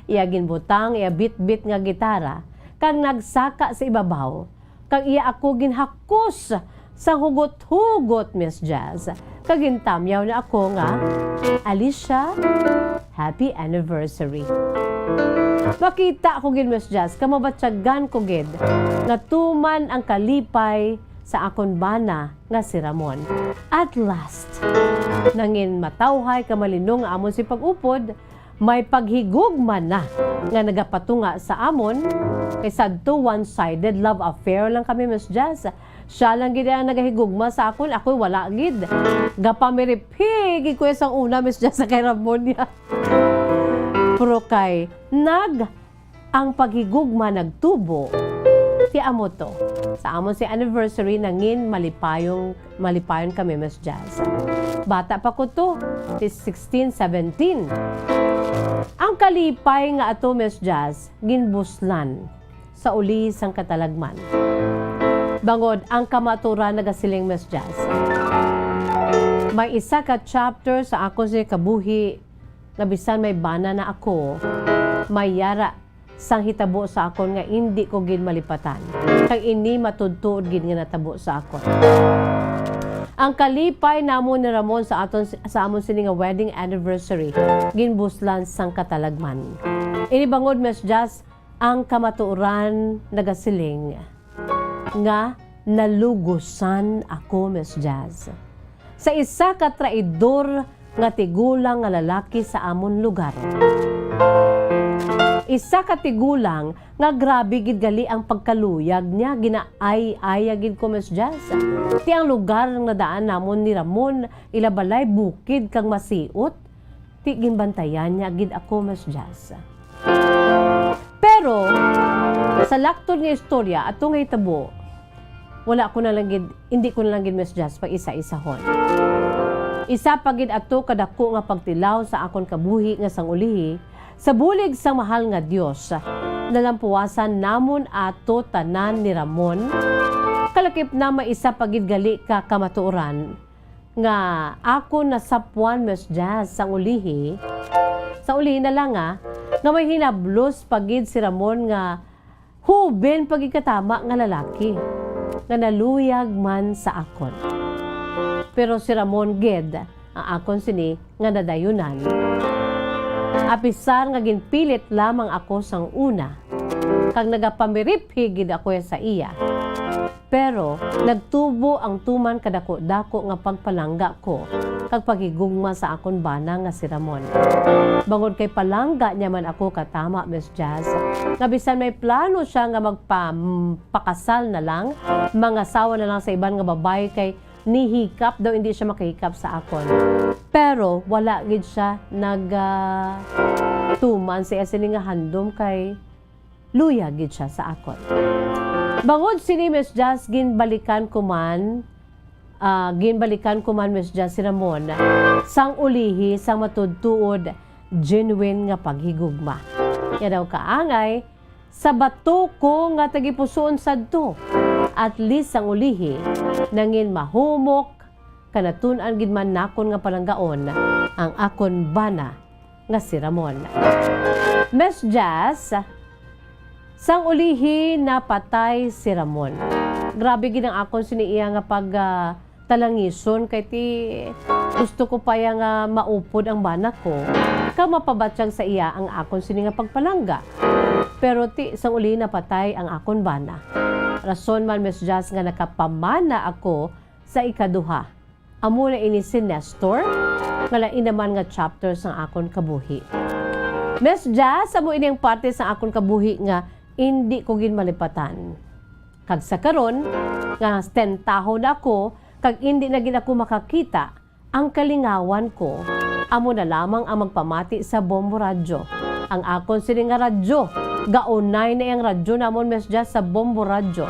Iya ginbutang, iya bit-bit nga gitara, kang nagsaka sa ibabaw, kang iya ako ginhakos sa hugot-hugot Miss Jazz. Kag gintamyaw na ako nga, Alicia, happy anniversary. Makita ko gid Miss Jazz, kamabatsagan ko gid, nga tuman ang kalipay sa akon bana nga si Ramon. At last, nangin matawhay kamalinong amon si pag-upod, may paghigugma na nga nagapatunga sa amon kaysa to one-sided love affair lang kami Miss Jazz. Siya lang gid ang nagahigugma sa akon, ako'y wala gid. Gapamiripig ko isang una Miss Jazz sa kay Ramon niya. Pero kay ang paghigugma nagtubo ti amo to. Sa amon si anniversary nangin malipayon kami Miss Jazz. Bata pa ko to, 16, 17. Ang kalipay nga ato Miss Jazz, ginbuslan sa uli sang katalagman. Bangod ang kamaturan nagasiling Miss Jazz. May isa ka chapter sa ako si kabuhi, nga bisan may bana na ako, may yara sang hitabo sa akon nga hindi ko gid malipatan. Kag ini matudtuod gid nga natabo sa akon. Ang kalipay namon ni Ramon sa amon sini nga wedding anniversary ginbuslan sang katalagman. Ini bangod Miss Jazz ang kamatuoran nagasiling nga nalugusan ako Miss Jazz. Sa isa ka traidor nga tigulang nga lalaki sa amon lugar. Isa ka tigulang nga grabe gid gali ang pagkaluyag niya, ginaay-ayagid ko Miss Jazz. Ti ang lugar nga daan namon ni Ramon, ilabalay bukid kang masiot, ti ginbantayan niya gid ako Miss Jazz. Pero sa laktod nga istorya ato nga hitabo, hindi ko na lang gid Miss Jazz pag isa-isahon. Isa pagid ato kadako nga pagtilaw sa akon kabuhi nga sang ulihi, sa bulig sang mahal nga Dios, nalampuasan namon ato tanan ni Ramon. Kalakip na maisa pagid gali ka kamatuoran nga ako nasapuan Miss Jazz sang ulihi. Sa ulihi na lang nga may hinablos pagid si Ramon nga huben pagid katama nga lalaki nga naluyag man sa akon. Pero si Ramon ged ang akon sini nga nadayunan. Apisar nga ginpilit lamang ako sang una, kag nagapamirip higid ako sa iya. Pero nagtubo ang tuman kadako-dako nga pagpalangga ko, kag paghigugma sa akon bana nga si Ramon. Bangod kay palangga niya man ako katama Miss Jazz, nga bisan may plano siya nga magpakasal na lang, mangasawa na lang sa iban nga babae kay nihikap daw hindi siya makahikap sa akon. Pero wala gid siya tuman sa sini nga handom kay luya gid siya sa akon. Bangod sini Miss Jazz ginbalikan ko man Miss Jazz si Ramon sang ulihi sang matudtuod genuine nga paghigugma. Ya daw kaangay sa bato ko nga tagipusoon sadto. At least ang ulihi nangin mahumok kanatun-an gid man nakon nga palanggaon ang akon bana nga si Ramon. Miss Jazz, sang ulihi napatay si Ramon. Grabe gid ang akon siniiya nga talangison kay ti gusto ko pa nga maupod ang bana ko ka mapabatsyag sa iya ang akon sini nga pagpalangga. Pero ti isang uli napatay ang akon bana. Rason man Miss Jazz nga nakapamana ako sa ikaduha. Amo na ini si Nestor, nga lain naman nga chapter sa akon kabuhi. Miss Jazz, amo ini ang parte sa akon kabuhi nga hindi ko ginmalipatan. Kag sa karon nga 10 taon na ako, kag hindi na gid ako makakita ang kalingawan ko, amo na lamang ang magpamati sa Bombo Radyo. Ang akon sini nga radyo, gaunay na yung radyo namon Miss Jazz sa Bombo Radyo.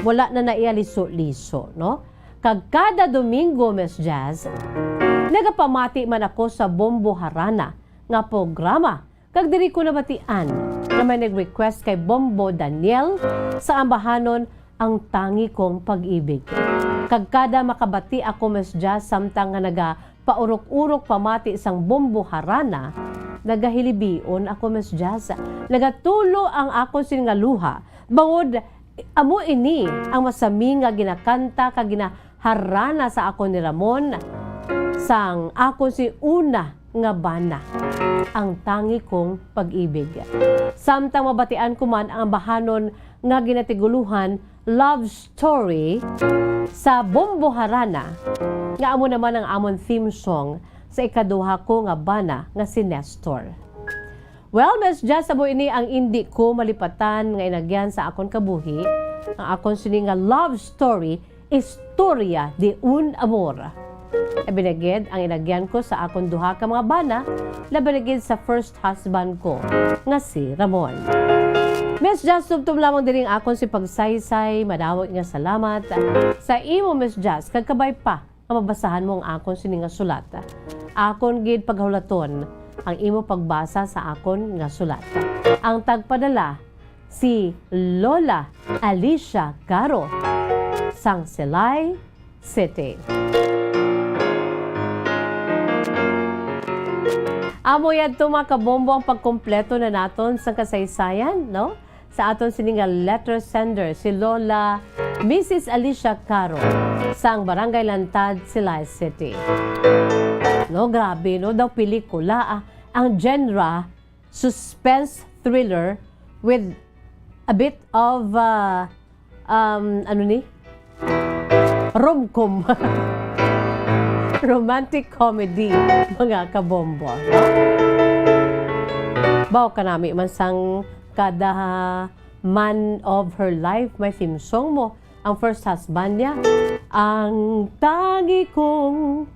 Wala na naialiso-liso, no? Kag kada Domingo Miss Jazz, nagapamati man ako sa Bombo Harana nga programa. Kag diri ko nabatian na may nag-request kay Bombo Daniel sa ambahanon ang tangi kong pag-ibig. Kag kada makabati ako Miss Jazz samtang nga naga paurok-urok pamati sang Bombo Harana, nagahilibion ako Miss Jazz. Nagatulo ang ako sin nga luha. Bangod amo ini ang masami nga ginakanta kag ginaharana sa ako ni Ramon sang ako si una nga bana, ang tangi kong pag-ibig. Samtang mabatian ko man ang bahanon nga ginatiguluhan love story sa Bombo Harana, nga amo naman ang amon theme song sa ikaduha ko nga bana nga si Nestor. Well, Miss Jazz, amo ini ang hindi ko malipatan nga inagyan sa akon kabuhi. Ang akon sini nga love story, Historia de un Amor. Binagid ang inagyan ko sa akong duha ka mga bana, labanagid sa first husband ko, nga si Ramon. Miss Jazz, tubtum lamang din akon si pagsaysay, madawag nga salamat. Sa imo, Miss Jazz, kagkabay pa, ang mabasahan mo ang akon sini nga sulat. Akon gid paghulaton, ang imo pagbasa sa akon nga sulat. Ang tagpadala, si Lola Alicia Caro, sang Silay City. Amo yan mga kabombo ang pagkompleto na naton sa kasaysayan, no? Sa aton sininga letter sender, si Lola Mrs. Alicia Caro, sang Barangay Lantad, Silay City. No, grabe, no? Daw pelikula, ang genre, suspense thriller with a bit of, rom-com. Romantic comedy, mga kabombo. No? Baw ka nami man sang kada man of her life, may theme song mo. Ang first husband niya, ang tangi kong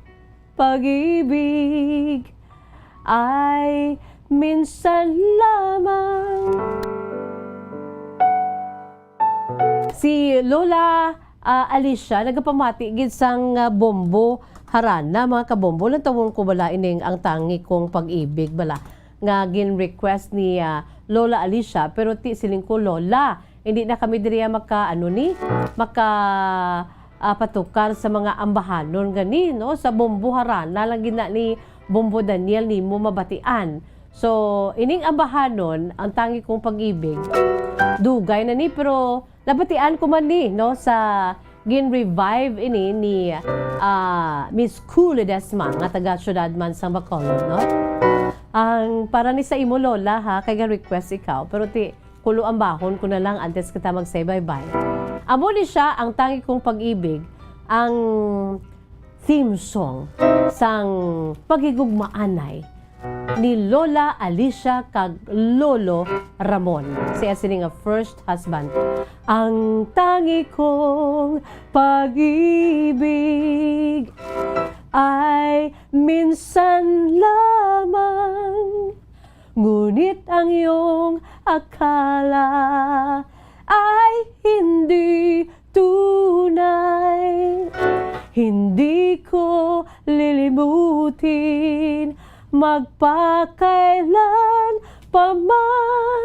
pag-ibig ay minsan lamang. Si Lola Alicia, nagapamati gid sang Bombo Harana, mga kabombo. Lang tawong ko bala ining ang tangi kong pag-ibig bala. Nga gin-request ni Lola Alicia, pero ti siling ko, Lola, hindi na kami diriya patukar sa mga ambahanon gani, no? Sa Bombo Harana lang gina ni Bombo Daniel ni mo mabatian. So, ining ambahanon, ang tangi kong pag-ibig, dugay na ni, pero nabatian ko man ni, no? Sa gin-revive ini ni Miss Cool Ledesma, nga taga syudad man sa Bacolod, no? Ang para ni sa imo, Lola, ha, kaya request ikaw, pero ti kulo ang bahon ko na lang antes kita mag-say bye-bye. Amo ni siya ang tangi kong pag-ibig, ang theme song sang pagigugmaanay ni Lola Alicia kag Lolo Ramon, siya sining first husband. Ang tangi kong pag-ibig ay minsan lamang, ngunit ang iyong akala ay hindi tunay. Hindi ko lilimutin magpakailan paman,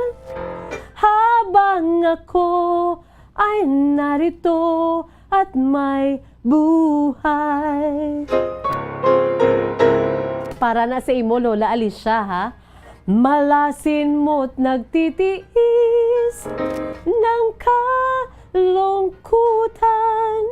habang ako ay narito at may buhay. Para na sa imo, Lola Alicia, ha? Malasin mo't nagtitiis ng kalungkutan.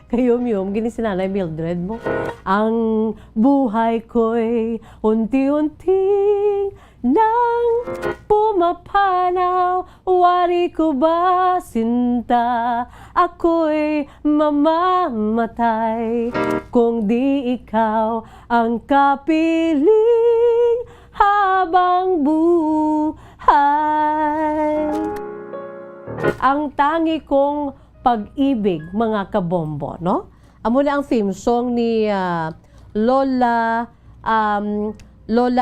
Kayom-yom, gini si Nanay Mildred mo. Ang buhay ko'y unti-unting nang pumapanaw, wari ko ba sinta, ako'y mamamatay kung di ikaw ang kapiling habang buhay. Ang tangi kong pag-ibig, mga kabombo, no? Amo na ang theme song ni Lola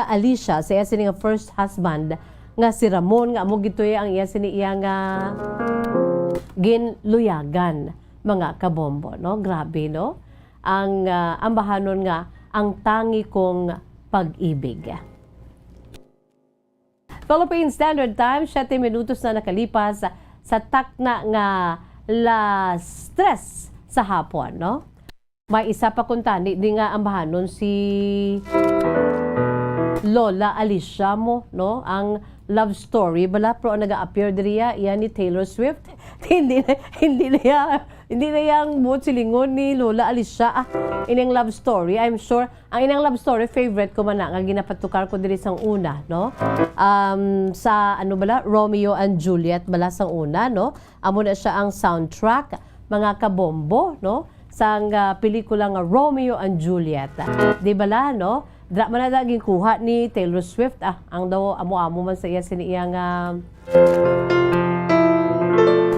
Alicia sa iya sini nga first husband nga si Ramon, nga amo gitoy ang iya sini iya nga ginluyagan, mga kabombo, no? Grabe, no? Ang ambahanon nga ang tangi kong pag-ibig. Philippine Standard Time, 7 minutos na nakalipas sa takna nga las 3 sa hapon, no? May isa pa kuntani, di nga ambahanon si Lola Alicia mo, no? Ang love story, bala pro naga-appear diriya yan ni Taylor Swift. hindi na yang buot silingon ni Lola Alicia. Inang love story, I'm sure, ang inang love story, favorite ko man na, nga ginapatukar ko diri sang una, no? Sa, ano bala, Romeo and Juliet bala sang una, no? Amo na siya ang soundtrack, mga kabombo, no? Sang pelikula nga Romeo and Juliet. Di bala, no? Drama na daging kuha ni Taylor Swift, ang daw amo-amo man sa iya siniya nga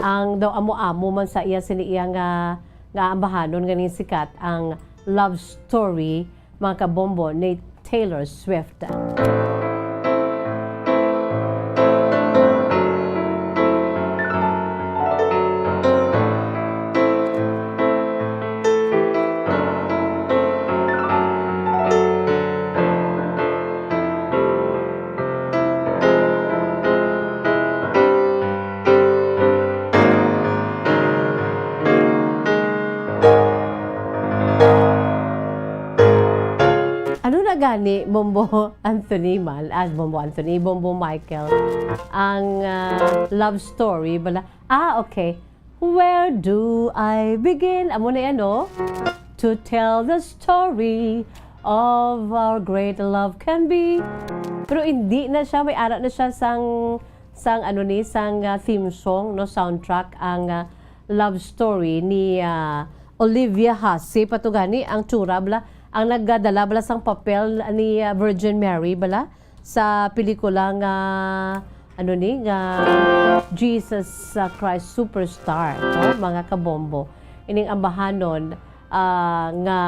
ang daw amo-amo man sa iya siniya nga ambahanon ganing sikat ang love story, mga kabombo, ni Taylor Swift. Gani Bombo Anthony man as Bombo Anthony, Bombo Michael ang love story bala. Okay. Where do I begin? Amo na yan, no? To tell the story of our great love can be. Pero hindi na siya, may ara na siya sang theme song, no, soundtrack ang love story ni Olivia Hussey patugani ang tsura bala. Ang nagdala bala sang papel ni Virgin Mary bala sa pelikula nga Jesus Christ Superstar, no? Mga kabombo, ining ambahanon nga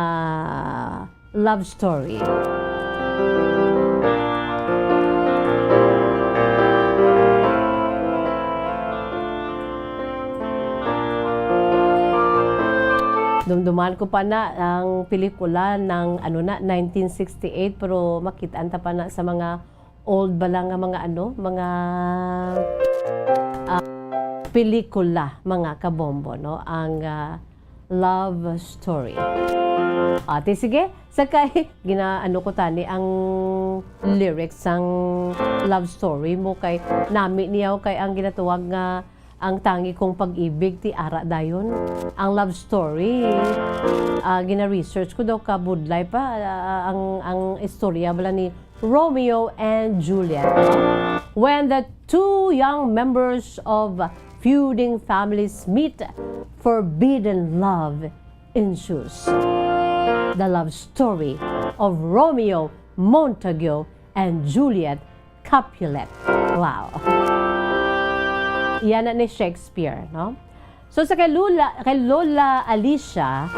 love story. Dumduman ko pa na ang pelikula ng 1968, pero makitaan ta pa na sa mga old bala nga mga pelikula, mga kabombo, no? Ang love story. Ate, sige, sakay ginaano ko tani ang lyrics ang love story mo kay nami niyaw kay ang ginatuwag nga ang tangi kong pag-ibig ti ara dayon. Ang love story, gina-research ko daw kabudlay pa ang istorya bala ni Romeo and Juliet. When the two young members of feuding families meet, forbidden love ensues. The love story of Romeo Montague and Juliet Capulet. Wow. Yan na ni Shakespeare, no? So sa kay Lola Alicia,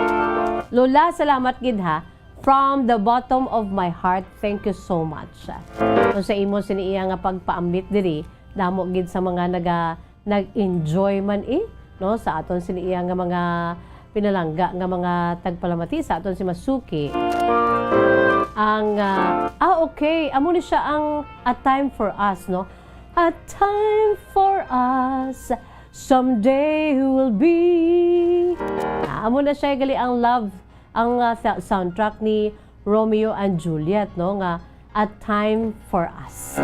Lola, salamat gid ha. From the bottom of my heart, thank you so much. So sa imo siniya nga pagpaambit diri, damo gid sa mga nag-enjoy man no, sa aton siniya nga mga pinalangga nga mga tagpalamati sa aton si Masuki. Ang okay, amo ni siya ang A Time for Us, no? A time for us, someday will be. Amo na siya gali ang love, ang soundtrack ni Romeo and Juliet, no, nga A Time for Us.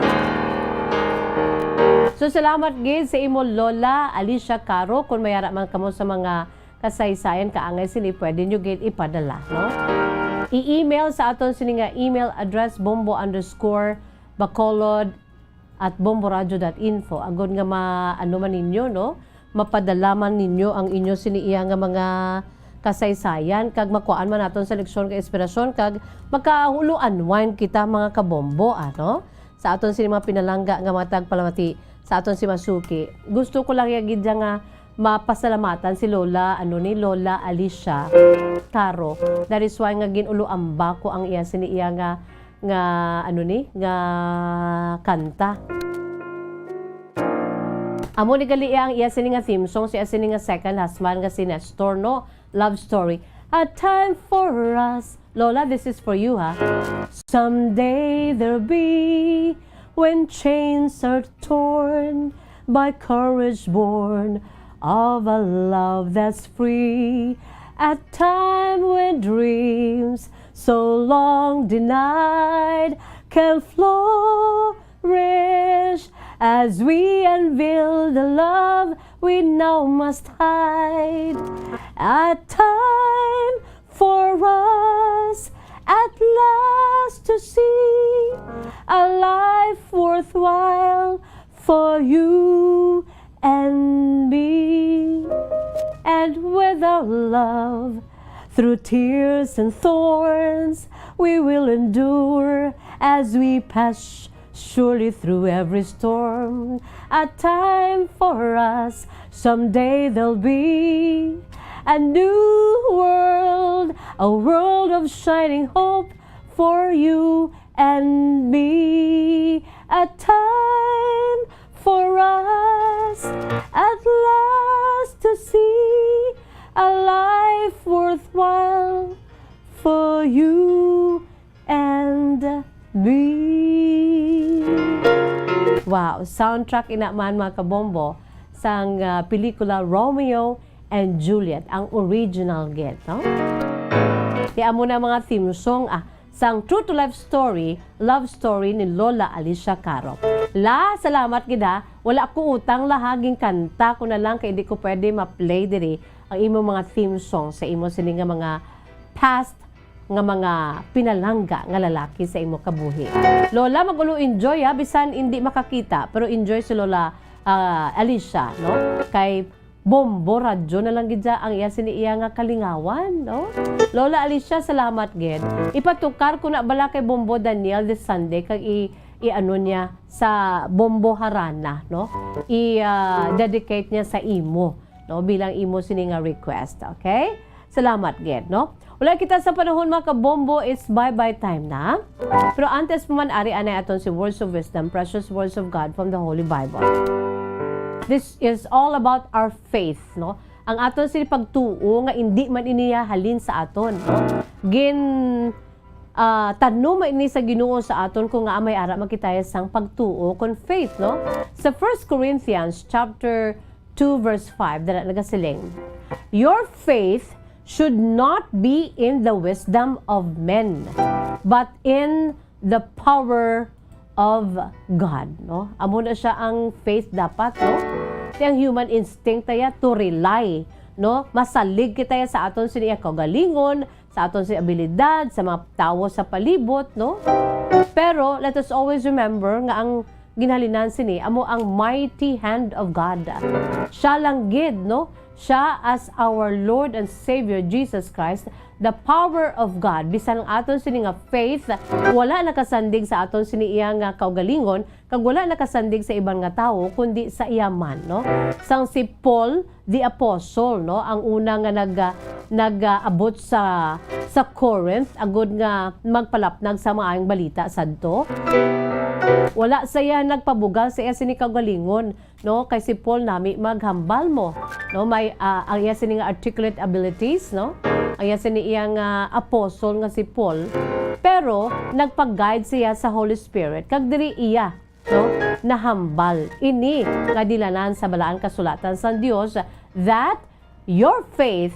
So salamat gid sa imo Lola Alicia Caro, kung mayara man kamo sa mga kasaysayan kaangay sini, pwede nyo gid ipadala, no? I-email sa aton sini nga email address bombo_, Bacolod at bomboradyo.info. Agod nga ano man ninyo, no? Mapadalaman ninyo ang inyo siniiya nga mga kasaysayan kag makuan man naton sa leksyon kag inspirasyon kag magkahulo-unwind kita mga kabombo, ano? Sa aton sini mga pinalangga nga matag palamati sa aton si Masuki. Gusto ko lang yagid nga mapasalamatan si Lola Lola Alicia Caro. That is why nga ginulo-amba ko ang iya siniiya nga kanta. Amo ni gali ang iya sini nga theme song si sini nga second husband nga si Nestor, no? Love story. A time for us. Lola, this is for you, ha? Someday there'll be when chains are torn by courage born of a love that's free. A time when dreams so long denied can flourish as we unveil the love we now must hide. A time for us at last to see a life worthwhile for you and me. And with our love, through tears and thorns, we will endure as we pass surely through every storm. A time for us, someday there'll be a new world, a world of shining hope for you and me. A time for us at last to see a life worthwhile for you and me. Wow, soundtrack ina man mga kabombo sang pelikula Romeo and Juliet, ang original gid, no? Kaya mo na mga theme song sang True to Life Story, Love Story ni Lola Alicia Caro. Salamat gida. Wala ko utang lahaging kanta ko na lang kay di ko pwede ma-play diri ang imo mga theme song sa imo sini nga mga past nga mga pinalangga nga lalaki sa imo kabuhi. Lola, magulo enjoy bisan hindi makakita, pero enjoy si Lola Alicia, no? Kay bombo radyo na lang gidya ang iya siniiya nga kalingawan, no? Lola Alicia, salamat gid. Ipatukar ko na bala kay Bombo Daniel this Sunday kag i-ano niya sa Bombo Harana, no? I-dedicate niya sa imo, no? Bilang imo sini nga request, okay? Salamat gid, no? Wala kita sa panahon mga kabombo, it's bye-bye time na. Pero antes man ari anay aton si Words of Wisdom, precious words of God from the Holy Bible. This is all about our faith, no? Ang aton sini pagtuo nga hindi man iniya halin sa aton, no? Tanong ini sa Ginoo sa aton kung nga may ara makitaya sang pagtuo kon faith, no? Sa 1 Corinthians chapter 2 verse 5 dala nagasiling. Your faith should not be in the wisdom of men, but in the power of God, no? Amo na siya ang faith dapat, no? Ang human instinct taya to rely, no? Masalig kita sa aton siniya kagalingon, sa aton si abilidad, sa mga tao sa palibot, no? Pero let us always remember nga ang ginhalinan sini amo ang mighty hand of God. Siya lang gid, no? Siya as our Lord and Savior Jesus Christ, the power of God. Bisan ang aton sini nga faith, wala nakasandig sa aton sini iya nga kaugalingon, kag wala nakasandig sa ibang nga tawo kundi sa iyaman, no? Sang si Paul the Apostle, no? Ang una nga nag-abot sa Corinth, agud nga magpalapnag sa maayong balita sadto. Wala saya nagpabugal sa iya sini kaugalingon, no? Kay si Paul nami maghambal mo, no? May ang iya sini nga articulate abilities, no? Ang iya sini iyang apostle nga si Paul. Pero nagpag-guide siya sa Holy Spirit kag diri iya, no? Nahambal ini nga dilanan sa balaan kasulatan sa Dios that your faith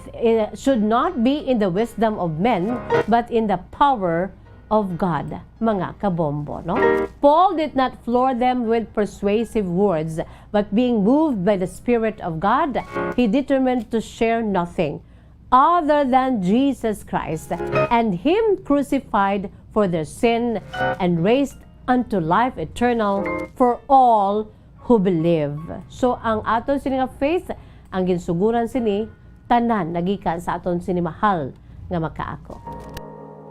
should not be in the wisdom of men but in the power of God, mga kabombo, no? Paul did not floor them with persuasive words, but being moved by the Spirit of God, he determined to share nothing other than Jesus Christ and Him crucified for their sin and raised unto life eternal for all who believe. So ang aton sini nga faith, ang ginsuguran sini tanan nagikan sa aton sini mahal nga makaako.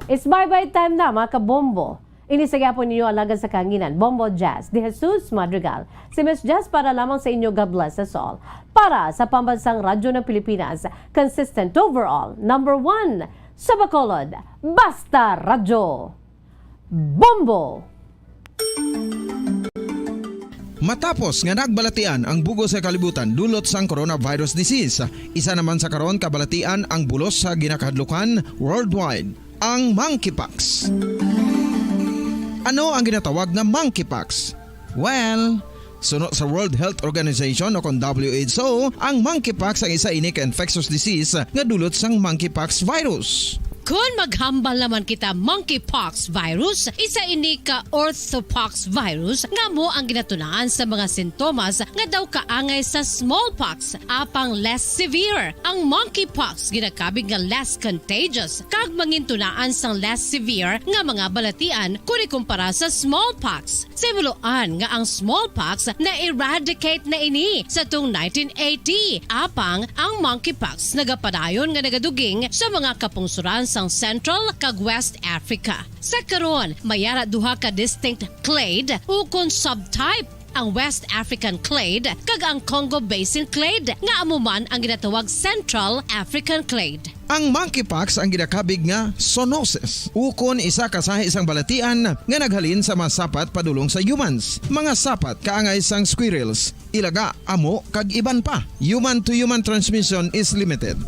It's bye-bye time na mga kabombo. Inisagapon ninyo alaga sa kanginan, Bombo Jazz, De Jesus Madrigal. Si Miss Jazz para lamang sa inyo, God bless us all. Para sa pambansang radyo ng Pilipinas, consistent overall, number 1 sa Bacolod, Basta Radyo. Bombo! Matapos nga nagbalatian ang bugos sa kalibutan dulot sang coronavirus disease, isa naman sa karon kabalatian ang bulos sa ginakahadlukan worldwide, ang monkeypox. Ano ang ginatawag na monkeypox? Well, sunod sa World Health Organization o kung WHO, ang monkeypox ang isa ini ka infectious disease nga dulot sang monkeypox virus. Kung maghambal naman kita monkeypox virus, isa ini ka orthopox virus nga mo ang ginatunaan sa mga sintomas nga daw kaangay sa smallpox, apang less severe. Ang monkeypox ginakabig nga less contagious kag mangintunaan sang less severe nga mga balatian kung ikumpara sa smallpox. Simuloan nga ang smallpox na eradicate na ini sa tung 1980, apang ang monkeypox nagapadayon nga nagaduging sa mga kapungsuran sang Central kag West Africa. Sa karon, mayara duha ka distinct clade ukon subtype, ang West African clade kag ang Congo Basin clade nga amuman ang ginatawag Central African clade. Ang monkeypox ang ginakabig nga zoonosis, ukon isa kasahi isang balatian nga naghalin sa mga sapat padulong sa humans. Mga sapat kaangay sang squirrels, ilaga, amo kag iban pa. Human to human transmission is limited.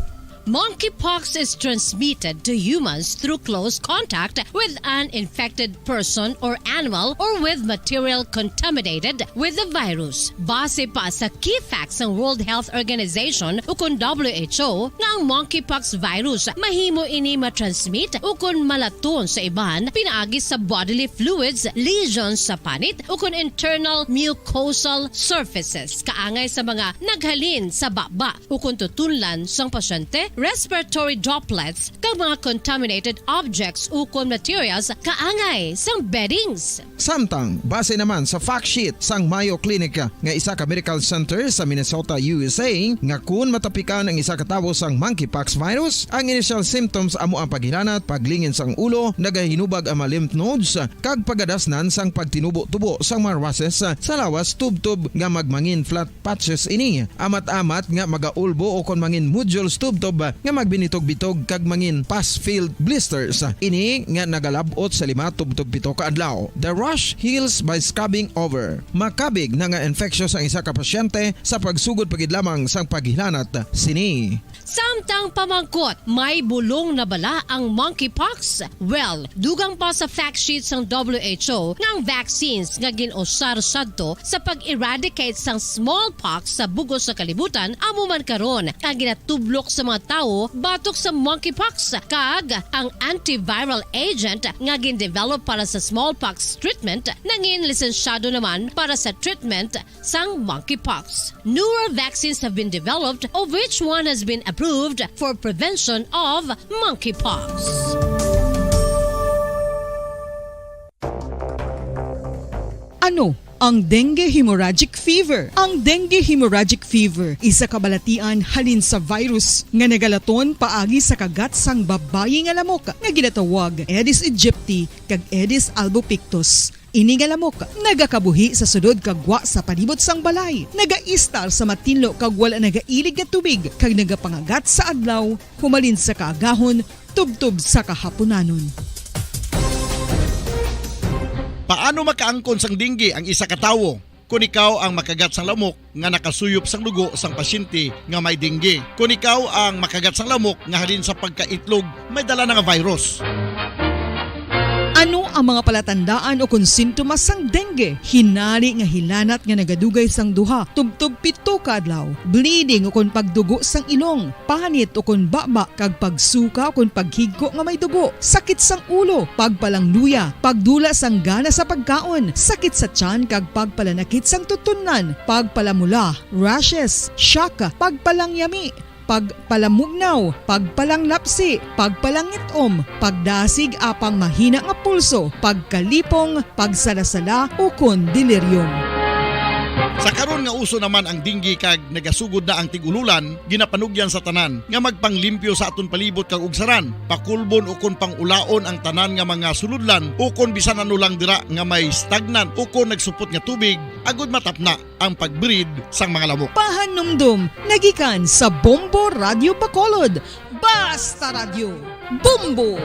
Monkeypox is transmitted to humans through close contact with an infected person or animal or with material contaminated with the virus. Base pa sa key facts ng World Health Organization ukon WHO nga ang monkeypox virus mahimo ini matransmit ukon malaton sa iban pinaagi sa bodily fluids, lesions sa panit ukon internal mucosal surfaces kaangay sa mga naghalin sa baba ukon tutunlan sang pasyente, respiratory droplets kag mga contaminated objects ukon materials kaangay sang beddings. Samtang, base naman sa fact sheet sang Mayo Clinic nga isa ka medical center sa Minnesota, USA, nga kun matapikan ang isa ka tawo sang monkeypox virus, ang initial symptoms amo ang paghilanat, paglingin sang ulo, nagahinubag ang mga lymph nodes, kag pagadasnan sang pagtinubo-tubo sang mga rashes sa lawas tubtob nga magmangin flat patches ini. Amat-amat nga magaulbo o kon mangin nodules tubtob nga magbinitog-bitog kag mangin pus-filled blisters. Ini nga nagalabot sa 5 tubtob 7 ka adlaw. The rush heals by scabbing over. Makabig na nga infectious ang isa ka pasyente sa pagsugod pagid lamang sang paghilanat sini. Samtang pamangkot, may bulong na bala ang monkeypox? Well, dugang pa sa fact sheet sang WHO nga ang vaccines nga ginusar sadto sa pag-eradicate sang smallpox sa bugos sa kalibutan amo man karon ang ginatublok sa mga tao batok sa monkeypox kag ang antiviral agent nga gin-develop para sa smallpox treatment nangin lisensyado naman para sa treatment sang monkeypox. Newer vaccines have been developed, of which one has been approved for prevention of monkeypox. Ano ang dengue hemorrhagic fever? Ang dengue hemorrhagic fever isa kabalatian halin sa virus nga nagalaton paagi sa kagat sang babayi nga lamok nga ginatawag Aedes aegypti kag Aedes albopictus. Ini nga lamok nagakabuhi sa sudod kagwa sa palibot sang balay, nagaistar sa matinlo kag wala nagailig nga tubig kag nagapangagat sa adlaw, humalin sa kaagahon, tubtob sa kahaponanon. Paano makaangkon sang dengue ang isa ka tawo? Kung ikaw ang makagat sang lamok nga nakasuyop sang dugo sang pasyente nga may dengue. Kung ikaw ang makagat sang lamok nga halin sa pagkaitlog may dala nga virus. Ano ang mga palatandaan o kung sintomas sang dengue? Hinali nga hilanat nga nagadugay sang duha, tubtob 7 ka adlaw, bleeding o kung pagdugo sang ilong, panit o kung baba, kag pagsuka o kung paghigko nga may dugo, sakit sang ulo, pagpalangluya, pagdula sang gana sa pagkaon, sakit sa tiyan kag pagpalanakit sang tutunan, pagpalamula, rashes, shock, pagpalangyami, pagpalamugnaw, pagpalanglapsi, pagpalangitom, pagdasig apang mahina nga pulso, pagkalipong, pagsalasala ukon delirium. Sa karon nga uso naman ang dinggi kag nagasugod na ang tigululan, ginapanugyan sa tanan nga magpanglimpyo sa aton palibot kag ugsaran, pakulbon ukon pangulaon ang tanan nga mga suludlan ukon bisan ano lang dira nga may stagnan ukon nagsupot nga tubig agud matapna ang pagbirid sang mga lamok. Pahanumdum, nagikan sa Bombo Radio Bacolod. Basta Radio, Bombo!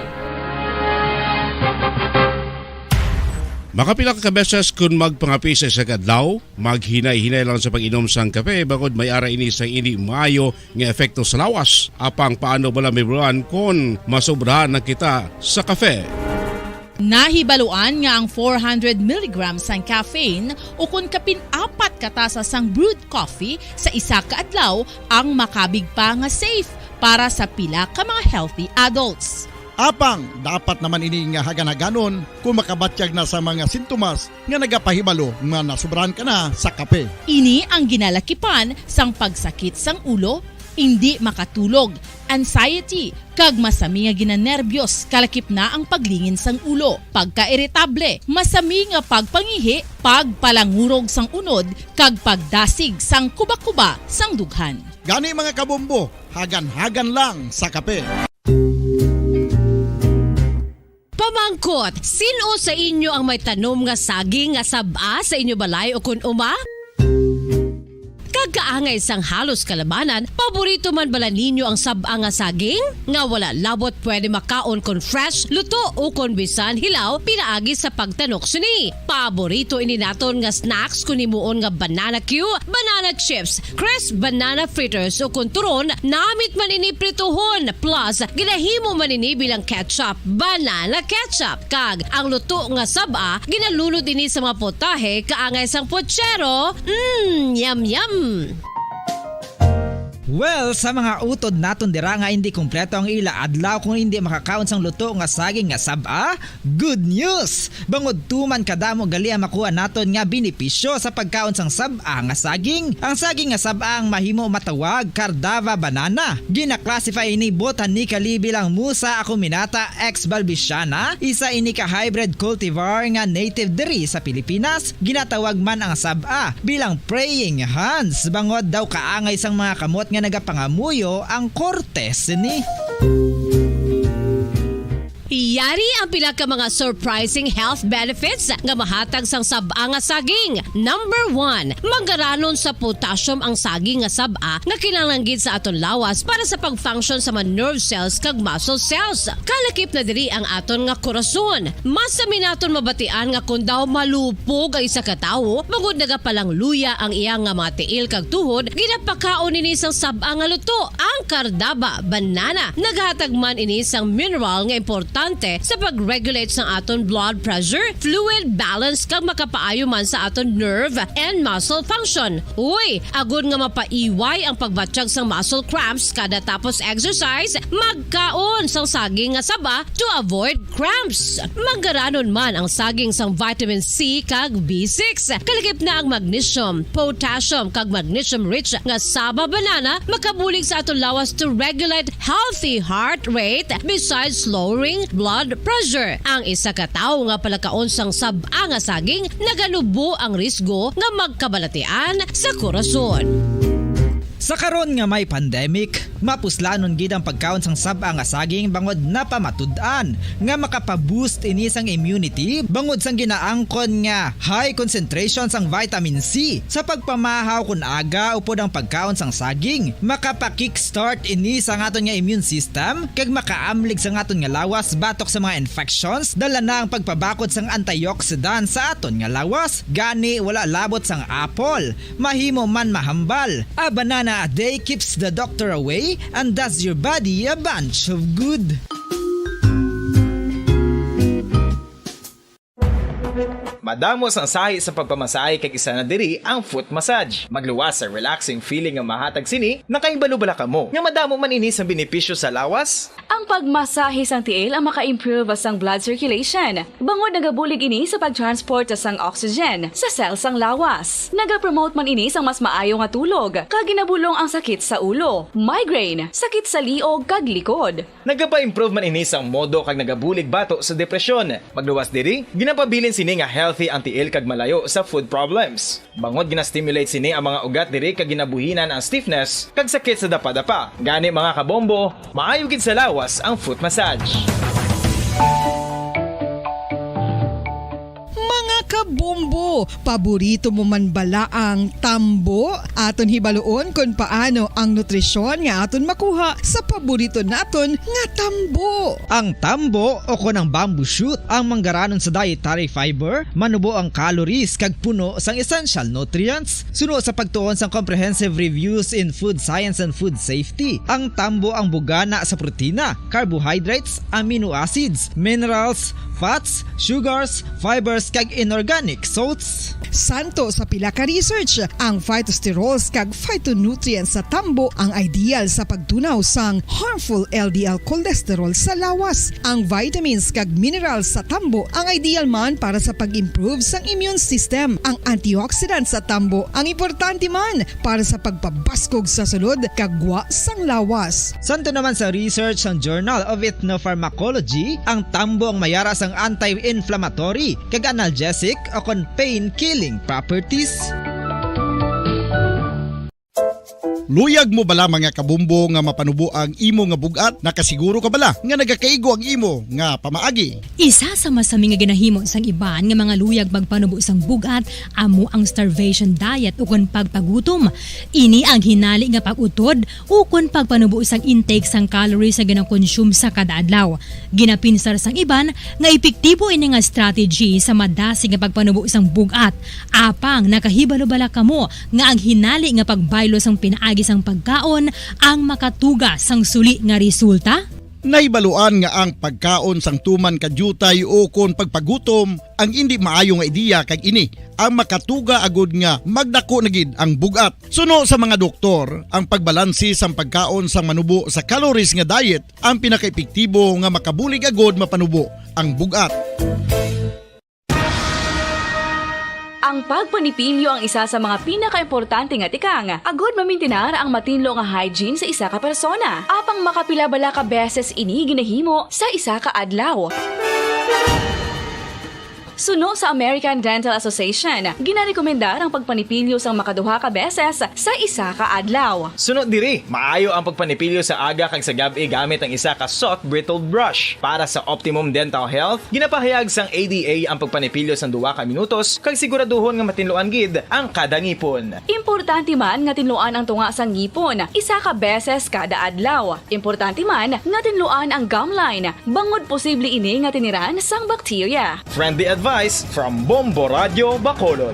Makapila ka beses kung magpangapi sa isa kadlaw, maghinay-hinay lang sa pag-inom sang kape bakod may ara ini sa hindi maayo nga epekto sa lawas. Apang paano bala may buruan kung masobrahan na kita sa kape. Nahibaluan nga ang 400 mg sang caffeine o kung kapin-apat katasa sang brewed coffee sa isa ka adlaw ang makabig pa nga safe para sa pila ka mga healthy adults. Apang dapat naman ini nga haganaganon kung makabatyag na sa mga sintomas nga nagapahibalo nga nasubrahan ka na sa kape. Ini ang ginalakipan sang pagsakit sang ulo, hindi makatulog, anxiety, kag masami nga ginanerbiyos, kalakip na ang paglingin sang ulo, pagka-iritable, masami nga pagpangihi, pagpalangurog sang unod, kag pagdasig sang kuba-kuba sang dughan. Gani mga kabombo, hagan-hagan lang sa kape. Pamangkot, sino sa inyo ang may tanom nga saging nga saba sa inyo balay o kun uma? Kagaangay sang halos kalabanan, paborito man bala ninyo ang saba nga saging? Nga wala labot pwede makaon kon fresh, luto o kon bisan hilaw, pinaagi sa pagtanok sini. Paborito ini naton nga snacks kun himuon nga banana Q, banana chips, crisp banana fritters o kun turon, namit man ini prituhon, plus ginahimo man ini bilang ketchup, banana ketchup. Kag ang luto nga saba, ginalunod ini sa mga potahe kaangay sang pochero. Yum yum. Well, sa mga utod naton dira nga hindi kumpleto ang ila adlaw kung hindi makakaon sang luto nga saging nga saba, good news! Bangod tuman kadamo gali ang makuha naton nga benepisyo sa pagkaon sang saba nga saging. Ang saging nga saba ang mahimo matawag Cardava banana. Gina-classify ini botanically bilang Musa acuminata ex balbisiana, isa ini ka hybrid cultivar nga native diri sa Pilipinas. Ginatawag man ang saba bilang praying hands, bangod daw kaangay sang mga kamot nga nagapangamuyo ang kortes ni. Iyari ang pila ka mga surprising health benefits nga mahatag sang saba nga saging. Number 1, manggaranon sa potassium ang saging nga saba nga kinahanglan sa aton lawas para sa pag-function sa mga nerve cells kag muscle cells. Kalakip na diri ang aton nga korason. Mas sa minaton mabatian nga kung daw malupog ang isa ka tawo, magud nagapalang luya ang iyang nga mga tiil kag tuhod, ginapakaon ini sang saba nga luto. Ang Cardava banana naghatag man ini sang mineral nga importante sa pag-regulate sa aton blood pressure, fluid balance kag makapaayo man sa aton nerve and muscle function. Uy, agud nga mapaiway ang pagbatsyag sang muscle cramps kada tapos exercise, magkaon sang saging nga saba to avoid cramps. Manggaranon man ang saging sang vitamin C kag B6. Kalakip na ang magnesium, potassium kag magnesium rich nga saba banana makabulig sa aton lawas to regulate healthy heart rate besides lowering blood pressure. Ang isa ka tawo nga palakaon sang saba nga saging naganubo ang risgo nga magkabalatian sa korason. Sa karon nga may pandemic, mapuslanon gid ang pagkaon sang saba nga saging bangod napamatud-an nga makapaboost ini sang immunity bangod sang ginaangkon nga high concentration sang vitamin C sa pagpamahaw kun aga upod ang pagkaon sang saging. Makapa-kickstart ini sa aton nga immune system kag makaamlig sa aton nga lawas batok sa mga infections, dala na ang pagpabakod sang antioxidant sa aton nga lawas. Gani wala labot sang apple, mahimo man mahambal. A banana a day keeps the doctor away and does your body a bunch of good. Madamos ang sahi sa pagpamasahe kag isa na diri ang foot massage. Magluwas sa relaxing feeling nga mahatag sini, nakaibalo bala kamo. Nga madamo man ini sa benepisyo sa lawas. Ang Ang pagmasahe sang tiil ang maka-improve sang blood circulation. Bangod nagabulig ini sa pagtransport sang oxygen sa cells sang lawas. Nagapromote man ini sang mas maayo nga tulog, kag ginabulong ang sakit sa ulo, migraine, sakit sa liog kag likod. Nagapa-improve man ini sang modo kag nagabulig bato sa depresyon. Magluwas diri, ginapabilin sini nga healthy ang tiil kag malayo sa food problems. Bangod ginastimulate sini ang mga ugat diri kag ginabuhinan ang stiffness kag sakit sa dapa-dapa. Gani mga kabombo, maayo gid sa lawas ang foot massage. Kabombo, paborito mo man bala ang tambo? Aton hibaloon kung paano ang nutrisyon nga aton makuha sa paborito naton nga tambo. Ang tambo o konang bamboo shoot ang manggaranon sa dietary fiber, manubo ang calories kag puno sang essential nutrients. Suno sa pagtuon sang comprehensive reviews in food science and food safety. Ang tambo ang bugana sa protina, carbohydrates, amino acids, minerals, fats, sugars, fibers kag inorganic salts. Santo sa pila ka research, ang phytosterols kag phytonutrients sa tambo ang ideal sa pagtunaw sang harmful LDL cholesterol sa lawas. Ang vitamins kag minerals sa tambo ang ideal man para sa pag-improve sang immune system. Ang antioxidants sa tambo ang importante man para sa pagpabaskog sa sulod kag gwa sang lawas. Santo naman sa research ng Journal of Ethnopharmacology, ang tambo ang mayara sang anti-inflammatory kag analgesic o kon pain-killing properties. Luyag mo bala mga kabumbo nga mapanubo ang imo nga bugat? Nakasiguro ka bala nga nagakaigo ang imo nga pamaagi? Isa sa masami nga ginahimo sang iban nga mga luyag magpanubo sang bugat amo ang starvation diet ukon pagpagutom. Ini ang hinali nga pag-utod ukon pagpanubo sang intake sang calories sa ginakonsume sa kada adlaw. Ginapinsar sang iban nga epektibo ini nga strategy sa madasi nga pagpanubo sang bugat. Apang nakahibalo bala kamo nga ang hinali nga pagbaylo sang pinaagi sang pagkaon ang makatuga sang suli nga resulta? Naibaluan nga ang pagkaon sang tuman kadyutay o kon pagpagutom ang hindi maayo nga ideya kag ini ang makatuga agud nga magdako na gid ang bugat. Suno sa mga doktor, ang pagbalansi sang pagkaon sang manubo sa calories nga diet ang pinakaepektibo nga makabulig agud mapanubo ang bugat. Ang pagpanipilyo ang isa sa mga pinaka-importante nga tikang. Agud mamintinar ang matinlo nga hygiene sa isa ka persona. Apang makapila bala ka beses ini ginahimo sa isa ka adlaw. Suno sa American Dental Association, ginarekomendar ang pagpanipilyo sang makaduha ka beses sa isa ka adlaw. Sunod diri, maayo ang pagpanipilyo sa aga kag sa gabi gamit ang isa ka soft brittle brush. Para sa optimum dental health, ginapahayag sang ADA ang pagpanipilyo sang 2 ka minutos kag siguraduhon nga matinluan gid ang kada ngipon. Importante man nga tinluan ang tunga sang ngipon, isa ka beses kada adlaw. Importante man nga tinluan ang gum line, bangod posible ini nga tiniran sang bakterya. Friendly advice from Bombo Radio Bacolod.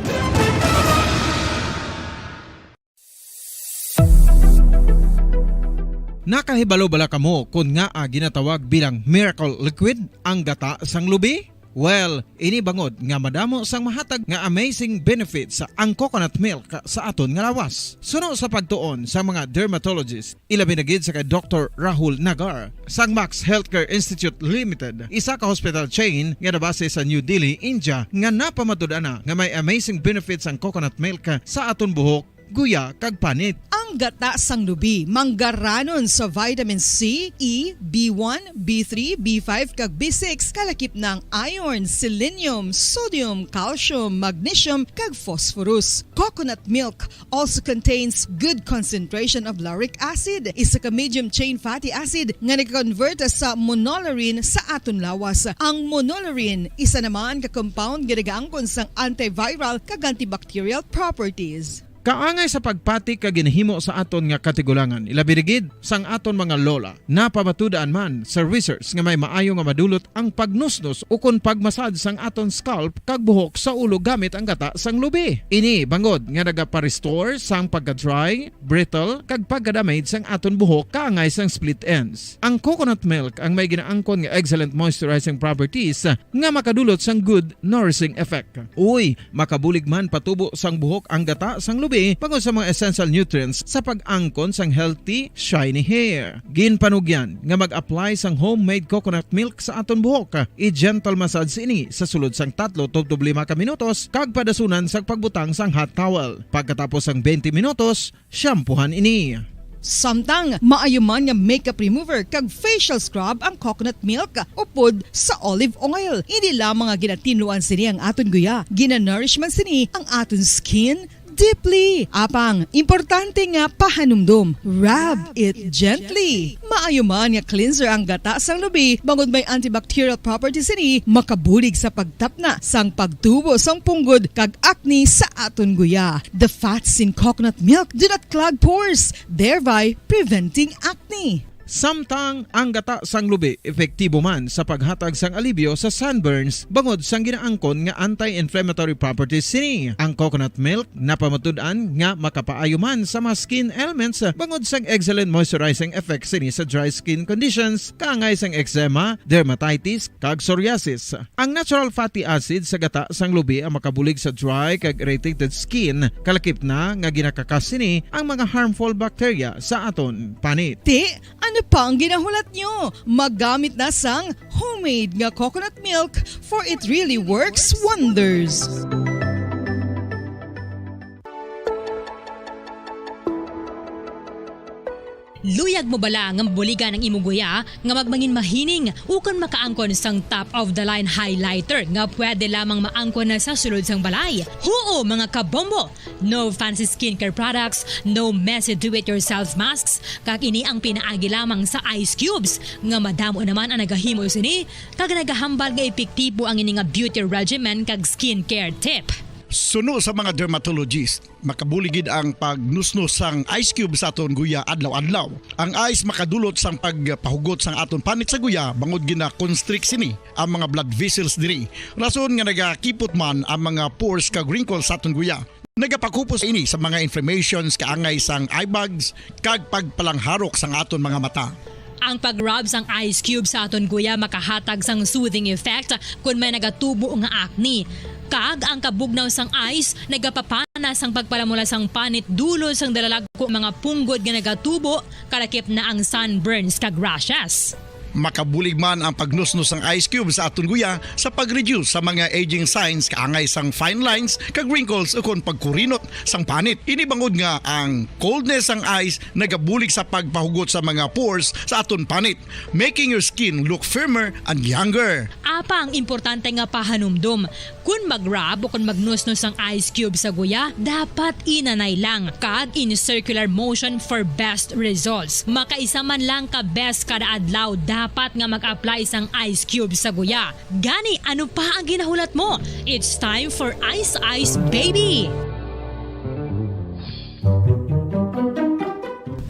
Nakahibalo bala kamo kung nga ginatawag bilang miracle liquid ang gata sang lubi? Well, ini bangod nga madamo sang mahatag nga amazing benefits sa ang coconut milk sa aton nga lawas. Suno sa pagtuon sa mga dermatologist, ilabi na gid sa kay Dr. Rahul Nagar sang Max Healthcare Institute Limited, isa ka hospital chain nga nabase sa New Delhi, India, nga napamatud-ana nga may amazing benefits ang coconut milk sa aton buhok, guya kag panit. Ang gata sang lubi manggaranon sa vitamin C, E, B1, B3, B5 kag B6 kalakip ng iron, selenium, sodium, calcium, magnesium kag phosphorus. Coconut milk also contains good concentration of lauric acid, isa ka medium chain fatty acid nga nag-convert sa monolarin sa aton lawas. Ang monolarin isa naman ka compound nga nagaangkon sang antiviral kag antibacterial properties. Kaangay sa pagpati ka ginahimo sa aton nga katigulangan, ilabirigid sang aton mga lola. Napamatudaan man sa research nga may maayo nga madulot ang pagnusnos o kon pagmasad sang aton scalp kag buhok sa ulo gamit ang gata sang lubi. Ini bangod nga nagapa-restore sang pagka-dry, brittle kag pagka-damage sang aton buhok kaangay sang split ends. Ang coconut milk ang may ginaangkon nga excellent moisturizing properties nga makadulot sang good nourishing effect. Uy, makabulig man patubo sang buhok ang gata sang lubi. lubi bangod sa mga essential nutrients sa pag-angkon sang healthy, shiny hair. Ginpanugyan nga mag-apply sang homemade coconut milk sa aton buhok. I-gentle massage ini sa sulod sang 3 to 5 ka minutos kag padasunan sa pagbutang sang hot towel. Pagkatapos sang 20 minutos, shampoohan ini. Samtang maayuman nga makeup remover kag facial scrub ang coconut milk upod sa olive oil. Hindi lamang nga ginatinluan sini ang aton guya, gina-nourishment sini ang aton skin deeply. Apang, importante nga pahanumdum. Rub it gently. Maayuman nga cleanser ang gata sang lubi bangod may antibacterial properties ini makabulig sa pagtapna sang pagtubo sang punggod kag acne sa aton guya. The fats in coconut milk do not clog pores, thereby preventing acne. Samtang ang gata sang lubi epektibo man sa paghatag sang alibyo sa sunburns bangod sang ginaangkon nga anti-inflammatory properties sini. Ang coconut milk napamatud-an nga makapaayo man sa mga skin ailments bangod sang excellent moisturizing effect sini sa dry skin conditions kaangay sang eczema, dermatitis kag psoriasis. Ang natural fatty acid sa gata sang lubi ang makabulig sa dry kag irritated skin, kalakip na nga ginakakas sini ang mga harmful bacteria sa aton panit. Ano pa ang ginahulat nyo? Maggamit na sang homemade nga coconut milk for it really works wonders. Luyag mo bala nga buligan ng imuguya nga magmangin mahining ukon makaangkon sang top of the line highlighter nga pwede lamang maangkon na sa sulod sang balay. Huo mga kabombo! No fancy skincare products, no messy do-it-yourself masks, kag ini ang pinaagi lamang sa ice cubes nga madamo naman ang nagahimo sini kag nagahambal nga epektibo ang ini nga beauty regimen kag skincare tip. Suno sa mga dermatologist, makabuligid ang pagnusnos sang ice cube sa aton guya adlaw-adlaw. Ang ice makadulot sang pagpahugot sang aton panit sa guya bangod gina-constrict sini ang mga blood vessels diri. Rason nga nagakipot man ang mga pores kag wrinkles sa aton guya. Nagapakupos ini sa mga inflammations kaangay sang eye bags kag pagpalangharok sang aton mga mata. Ang pag-rub sang ice cube sa aton guya makahatag sang soothing effect kung may nagatubo nga acne. Kag ang kabugnaw sang ice nagapapana sang pagpalamula sang panit dulo sang dalalag ko mga punggod nga nagatubo kalakip na ang sunburns kag rashes. Makabulig man ang pagnusnos ng ice cube sa aton guya sa pag-reduce sa mga aging signs kaangay sang fine lines kag wrinkles ukon pagkurinot sang panit. Ini bangod nga ang coldness sang ice nagabulig sa pagpahugot sa mga pores sa aton panit, making your skin look firmer and younger. Apang importante nga pahanumdum, kung mag-rub o kung magnusnos ang ice cube sa guya, dapat inanay lang kag in circular motion for best results. Makaisa man lang ka best kada adlaw dapat nga mag-apply sang ice cube sa guya. Gani, ano pa ang ginahulat mo? It's time for Ice Ice Baby!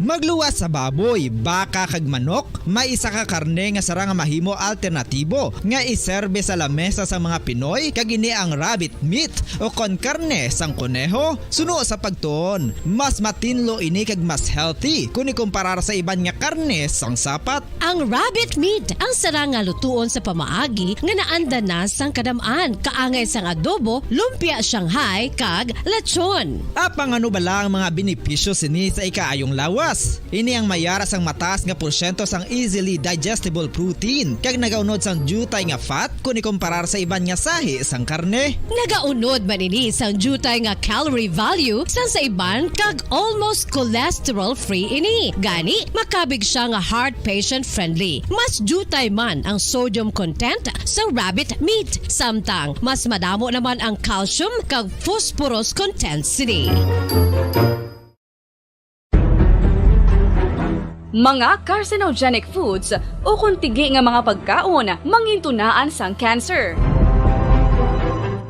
Magluwas sa baboy, baka kag manok, may isa ka karne nga sara nga mahimo alternatibo nga iserbe sa lamesa sa mga Pinoy kag ini ang rabbit meat o kon karne sang koneho. Suno sa pagtuon, mas matinlo ini kag mas healthy kung ikumparar sa iban nga karne sang sapat. Ang rabbit meat ang sara nga lutuon sa pamaagi nga naanda na sang kadamaan, kaangay sang adobo, lumpia Shanghai kag lechon. Apang ano bala ang mga benepisyo sini sa ikaayong lawas? Ini ang mayaras ang mataas nga porsyento sang easily digestible protein kag nagaunod sang jutay nga fat kung ikumparar sa iban nga sahi sang karne. Nagaunod man ini sang jutay nga calorie value sa iban kag almost cholesterol free ini. Gani makabig siya nga heart patient friendly. Mas jutay man ang sodium content sa rabbit meat, samtang mas madamo naman ang calcium kag phosphorus content sini. Mga carcinogenic foods o kung tigi nga mga pagkaon mangintunaan sang cancer.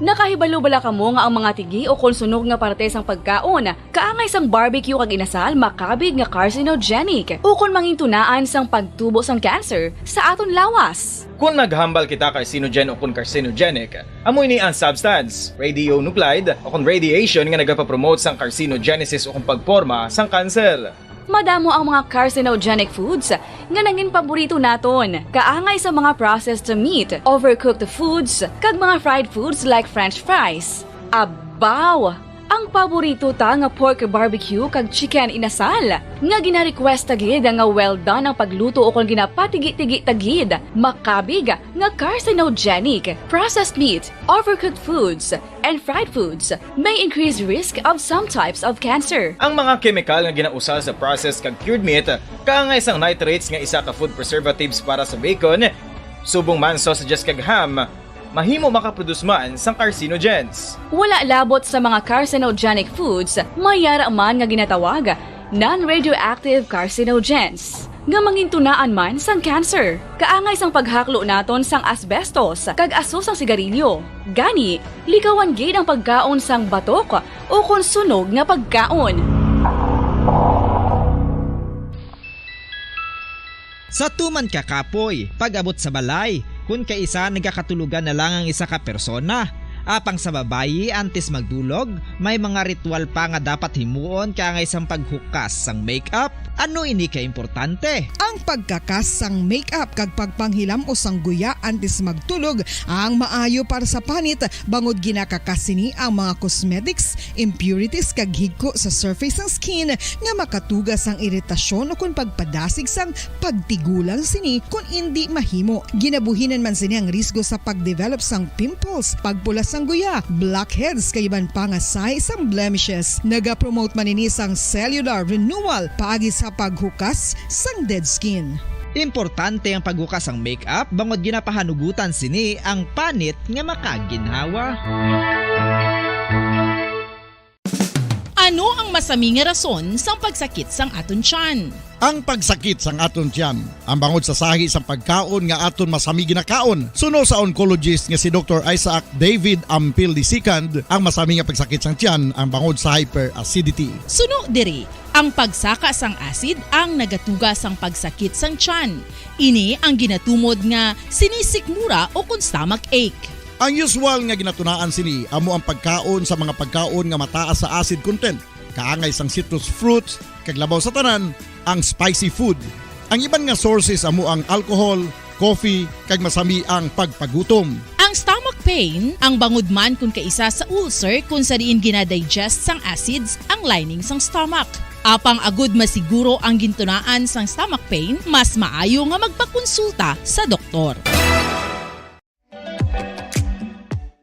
Nakahibalo bala kamo nga ang mga tigi o konsunog nga parte sang pagkaon kaangay sang barbecue kag inasal makabig nga carcinogenic o kung mangintunaan sang pagtubo sang cancer sa aton lawas. Kung naghambal kita carcinogen o kung carcinogenic, amoy ni ang substance, radionuclide o kung radiation nga nagapapromote sang carcinogenesis o kung pagporma sang cancer. Madamo ang mga carcinogenic foods nga nangin paborito naton. Kaangay sa mga processed meat, overcooked foods, kag mga fried foods like french fries. Abaw! Ang paborito ta nga pork barbecue kag chicken inasal. Nga gina-request tagid nga well done ang pagluto o kung ginapatigi-tigi tagid. Makabig nga carcinogenic, processed meat, overcooked foods, and fried foods may increase risk of some types of cancer. Ang mga chemical nga ginausal sa processed kag cured meat, kaangay sang nitrates nga isa ka food preservatives para sa bacon, subong man sausages kag ham, mahimo makaproduce man sang carcinogens. Wala labot sa mga carcinogenic foods, mayara man nga ginatawag non-radioactive carcinogens nga mangintunaan man sang cancer. Kaangay sang paghaklo naton sang asbestos kag aso sang sigarilyo. Gani, likawan gid ang pagkaon sang batok o kon sunog nga pagkaon. Sa tuman ka kapoy, pag-abot sa balay, kung kaisa nagkakatulugan na lang ang isa ka persona. Apang sa babayi antes magdulog, may mga ritual pa nga dapat himuon kaya nga isang paghukas sang makeup. Ano ini ka importante? Ang pagkakas sang makeup kag pagpanghilam o sang guya antes magtulog ang maayo para sa panit bangod ginakakas sini ang mga cosmetics, impurities kag higko sa surface ng skin nga makatugas ang iritasyon o kung pagpadasig sang pagtigulang sini kung hindi mahimo. Ginabuhinan man sini ang risgo sa pagdevelop sang pimples, pagpula sang guya, blackheads kay iban pa nga size sang blemishes. Naga-promote man ini sang cellular renewal paagi sa paghukas sang dead skin. Importante ang paghukas ang makeup bangod ginapahanugutan sini ang panit nga makaginhawa. Ano ang masaming nga rason sang pagsakit sang aton tiyan? Ang pagsakit sang aton tiyan, ang bangod sa sahi sang pagkaon nga aton masami ginakaon. Suno sa oncologist nga si Dr. Isaac David Ampil II, ang masami nga pagsakit sang tiyan ang bangod sa hyperacidity. Suno diri, ang pagsaka sang acid ang nagatuga sang pagsakit sang tiyan. Ini ang ginatumod nga sinisikmura o kung stomach ache. Ang usual nga ginatunaan sini amo ang pagkaon sa mga pagkaon nga mataas sa acid content. Kaangay sang citrus fruits, kag labaw sa tanan, ang spicy food. Ang iban nga sources amo ang alcohol, coffee, kag masami ang pagpagutom. Ang stomach pain, ang bangod man kung kaisa sa ulcer kung sa diin ginadigest sang acids ang lining sang stomach. Apang agud masiguro ang gintunaan sang stomach pain, mas maayo nga magpakonsulta sa doktor.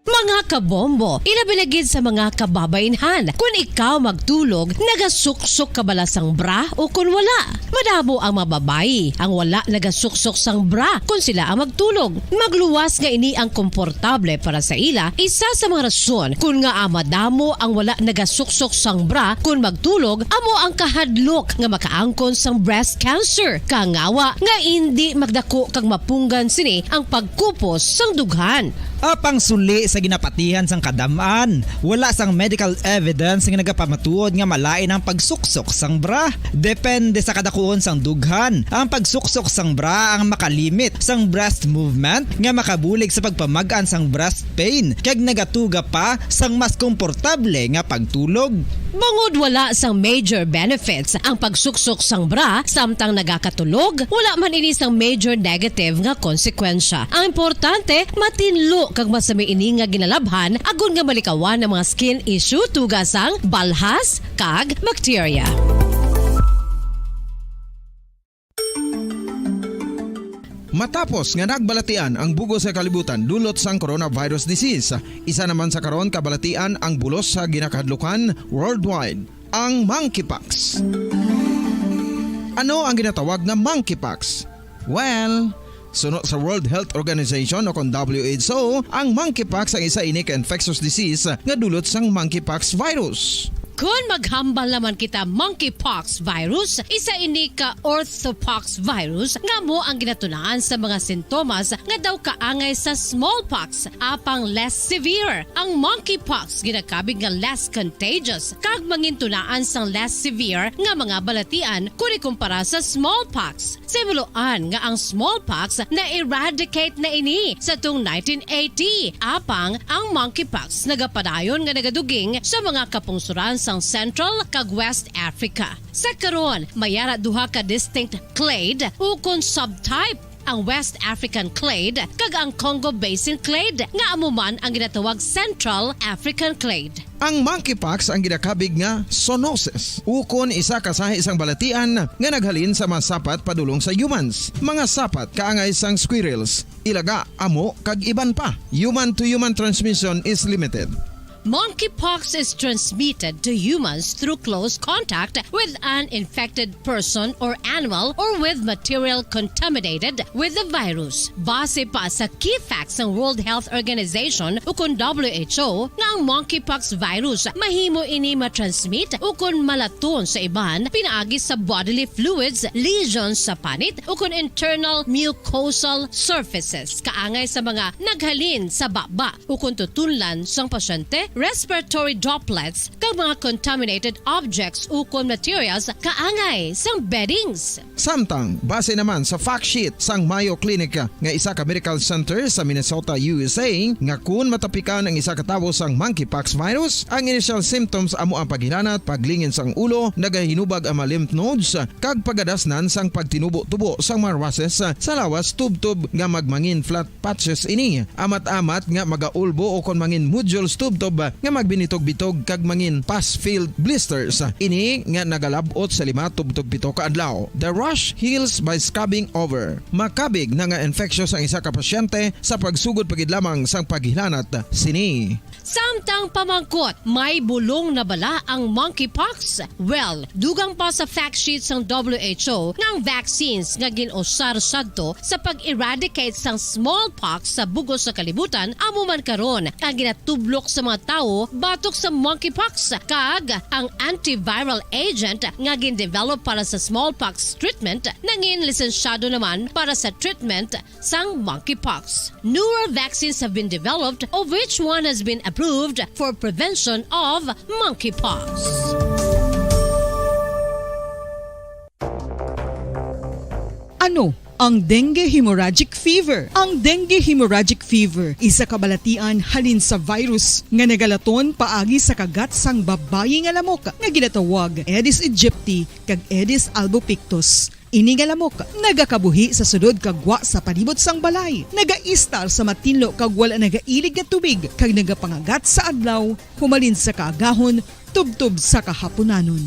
Mga kabombo, ilabilagid sa mga kababainhan. Kung ikaw magtulog, nagasuksok ka bala sang bra o kung wala. Madamo ang mababayi, ang wala nagasuksok sang bra kung sila ang magtulog. Magluwas nga ini ang komportable para sa ila, isa sa mga rason kung nga madamo ang wala nagasuksok sang bra kung magtulog, amo ang kahadlok nga makaangkon sang breast cancer. Kangawa nga hindi magdako kag mapunggan sini ang pagkupos sang dughan. Apang suli sa ginapatihan sang kadamaan, wala sang medical evidence nga nagapamatuod nga malain ang pagsuksok sang bra. Depende sa kadakuon sang dughan. Ang pagsuksok sang bra ang makalimit sang breast movement nga makabulig sa pagpamagan sang breast pain kag nagatuga pa sang mas komportable nga pagtulog. Bangod wala sang major benefits ang pagsuksok sang bra samtang nagakatulog, wala man ini sang major negative nga konsekwensya. Ang importante, matinlo kag masami ini nga ginalabhan agon nga malikawan ng mga skin issue tugasang balhas kag bacteria. Matapos nga nagbalatian ang bugos sa kalibutan dulot sang coronavirus disease, isa naman sa karon kabalatian ang bulos sa ginakadlukan worldwide, ang monkeypox. Ano ang ginatawag na monkeypox? Well, sunod sa World Health Organization o kung WHO, ang monkeypox ang isa ini ka infectious disease nga dulot sang monkeypox virus. Kung maghambal naman kita monkeypox virus, isa ini ka orthopox virus nga mo ang ginatunaan sa mga sintomas nga daw kaangay sa smallpox, apang less severe. Ang monkeypox ginakabig nga less contagious kag mangintunaan sang less severe nga mga balatian kung ikumpara sa smallpox. Simuloan nga ang smallpox na eradicate na ini sa tung 1980, apang ang monkeypox nagapadayon nga nagaduging sa mga kapungsuran sang Central kag West Africa. Sa karon, mayara duha ka distinct clade o kon subtype ang West African clade kag ang Congo Basin clade nga amuman ang ginatawag Central African clade. Ang monkeypox ang ginakabig nga zoonosis. Ukon isa ka sa isang balatian nga naghalin sa mga sapat padulong sa humans. Mga sapat kaangay sang squirrels, ilaga, amo kag iban pa. Human to human transmission is limited. Monkeypox is transmitted to humans through close contact with an infected person or animal or with material contaminated with the virus. Base pa sa key facts ng World Health Organization ukon WHO nga ang monkeypox virus mahimo ini matransmit ukon malaton sa iban pinaagi sa bodily fluids, lesions sa panit ukon internal mucosal surfaces kaangay sa mga naghalin sa baba ukon tutunlan sang pasyente, respiratory droplets kag mga contaminated objects ukon materials kaangay sang beddings. Samtang, base naman sa fact sheet sang Mayo Clinic nga isa ka medical center sa Minnesota, USA, nga kun matapikan ang isa ka tawo sang monkeypox virus, ang initial symptoms amo ang paghinanat, paglingin sang ulo, nagahinubag ang mga lymph nodes, kag pagadasnan sang pagtinubo-tubo sang mga rashes sa lawas tubtob nga magmangin flat patches ini. Amat-amat nga magaulbo o kon mangin nodules tubtob nga magbinitog-bitog kag mangin pus-filled blisters. Ini nga nagalabot sa 5 tubtob 7 ka adlaw. The rash heals by scabbing over. Makabig na nga infectious ang isa ka pasyente sa pagsugod pagid lamang sang paghilanat sini. Samtang pamangkot, may bulong na bala ang monkeypox? Well, dugang pa sa fact sheets ng WHO nga ang vaccines nga ginusar sadto sa pag-eradicate sang smallpox sa bugos sa kalibutan amo man karon ang ginatublok sa mga tao batok sa monkeypox kag ang antiviral agent nga gin-develop para sa smallpox treatment nangin lisensyado naman para sa treatment sang monkeypox. Newer vaccines have been developed of which one has been approved for prevention of monkeypox. Ano ang dengue hemorrhagic fever? Ang dengue hemorrhagic fever isa ka balatian halin sa virus nga nagalaton paagi sa kagat sang babayi nga lamok nga ginatawag Aedes aegypti kag Aedes albopictus. Ini nga lamok nagakabuhi sa sudod kagwa sa palibot sang balay, nagaistar sa matinlo kag wala nagailig nga tubig kag nagapangagat sa adlaw, humalin sa kaagahon, tubtob sa kahaponanon.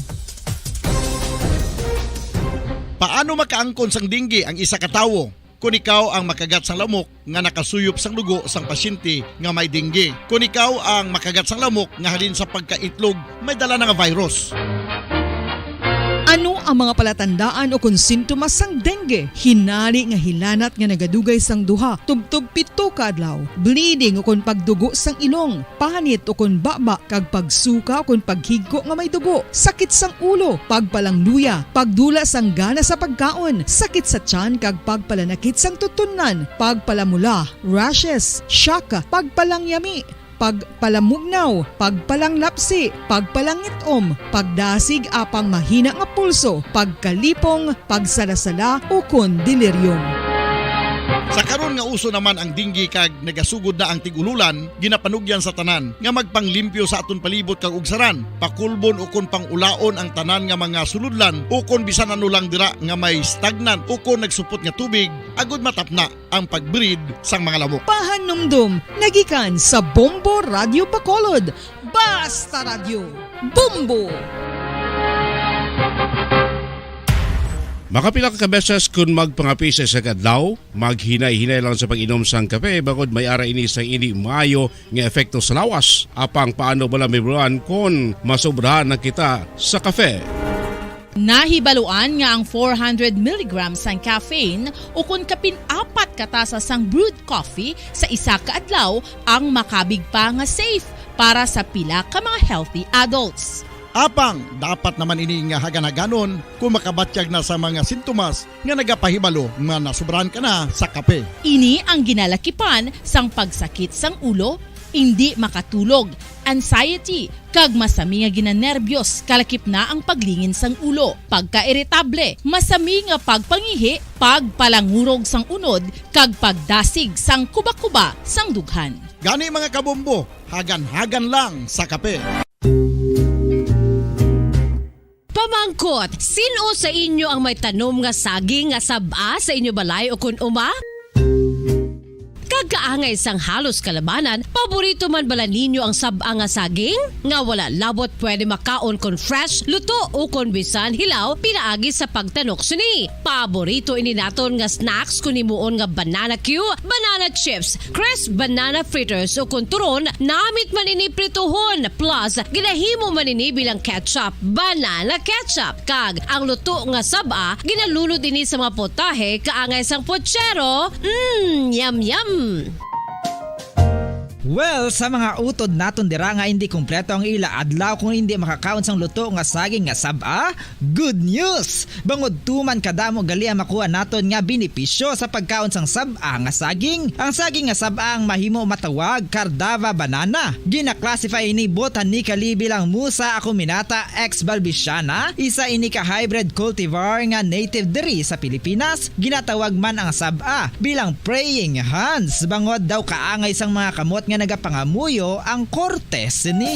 Paano makaangkon sang dengue ang isa ka tawo? Kung ikaw ang makagat sang lamok nga nakasuyop sang dugo sang pasyente nga may dengue. Kung ikaw ang makagat sang lamok nga halin sa pagkaitlog may dala nga virus. Ano ang mga palatandaan o kung sintomas sang dengue? Hinali nga hilanat nga nagadugay sang duha, tubtob 7 ka adlaw, bleeding o kung pagdugo sang ilong, panit o kung baba, kag pagsuka o kung paghigko nga may dugo, sakit sang ulo, pagpalangluya, pagdula sang gana sa pagkaon, sakit sa tiyan kag pagpalanakit sang tutunan, pagpalamula, rashes, shock, pagpalangyami, pagpalamugnaw, pagpalanglapsi, pagpalangitom, pagdasig apang mahina nga pulso, pagkalipong, pagsalasala o kon delirium. Sa karon nga uso naman ang dengue kag nagasugod na ang tigululan, ginapanugyan sa tanan nga magpanglimpyo sa aton palibot kag ugsaran, pakulbon o kon pangulaon ang tanan nga mga suludlan o kon bisan ano lang dira nga may stagnant o kon nagsupot nga tubig, agud matapna ang pagbreed sang mga lamok. Pahanumdum, nagikan sa Bombo Radio Bacolod. Basta Radio, Bombo! Makapila ka beses kung magpangapi sa isa kadlaw, maghinay-hinay lang sa pag-inom sang kape bakod may ara ini sang hindi maayo nga epekto sa lawas. Apang paano bala may buruan kung masobrahan na kita sa kape. Nahibaluan nga ang 400 mg sang caffeine o kung kapin-4 katasa sang brewed coffee sa isa ka adlaw ang makabig pa nga safe para sa pila ka mga healthy adults. Apang, dapat naman ini nga haganaganon kung makabatyag na sa mga sintomas nga nagapahibalo nga nasubrahan ka na sa kape. Ini ang ginalakipan sang pagsakit sang ulo, hindi makatulog, anxiety, kag masami nga ginanerbiyos, kalakip na ang paglingin sang ulo, pagka-irritable, masami nga pagpangihi, pagpalangurog sang unod, kag pagdasig sang kuba-kuba sang dughan. Gani mga kabombo, hagan-hagan lang sa kape. Pamangkot, sino sa inyo ang may tanom nga saging nga sab-a sa inyo balay o kun uma? Kagkaangay sang halos kalabanan, paborito man bala ninyo ang sab-a nga saging? Nga wala labot pwede makaon kon fresh, luto o kon bisan hilaw, pinaagi sa pagtanok suni. Paborito ini naton nga snacks kun himuon nga banana Q, banana chips, crisp banana fritters o kun turon, namit man ini prituhon, plus ginahimo man ini bilang ketchup, banana ketchup. Kag ang luto nga sab-a, ginalunod ini sa mga potahe kaangay sang pochero. Yum yum. Well, sa mga utod naton dira nga hindi kumpleto ang ila adlaw kung hindi makakaon sang luto nga saging nga sab-a, good news! Bangod tuman kadamo gali ang makuha naton nga benepisyo sa pagkaon sang sab-a nga saging. Ang saging nga sab-a ang mahimo matawag Cardava banana. Gina-classify ini botanically bilang Musa acuminata ex balbisiana, isa ini ka hybrid cultivar nga native diri sa Pilipinas. Ginatawag man ang sab-a bilang praying hands. Bangod daw kaangay sang mga kamot nga nagapangamuyo ang kortes ni.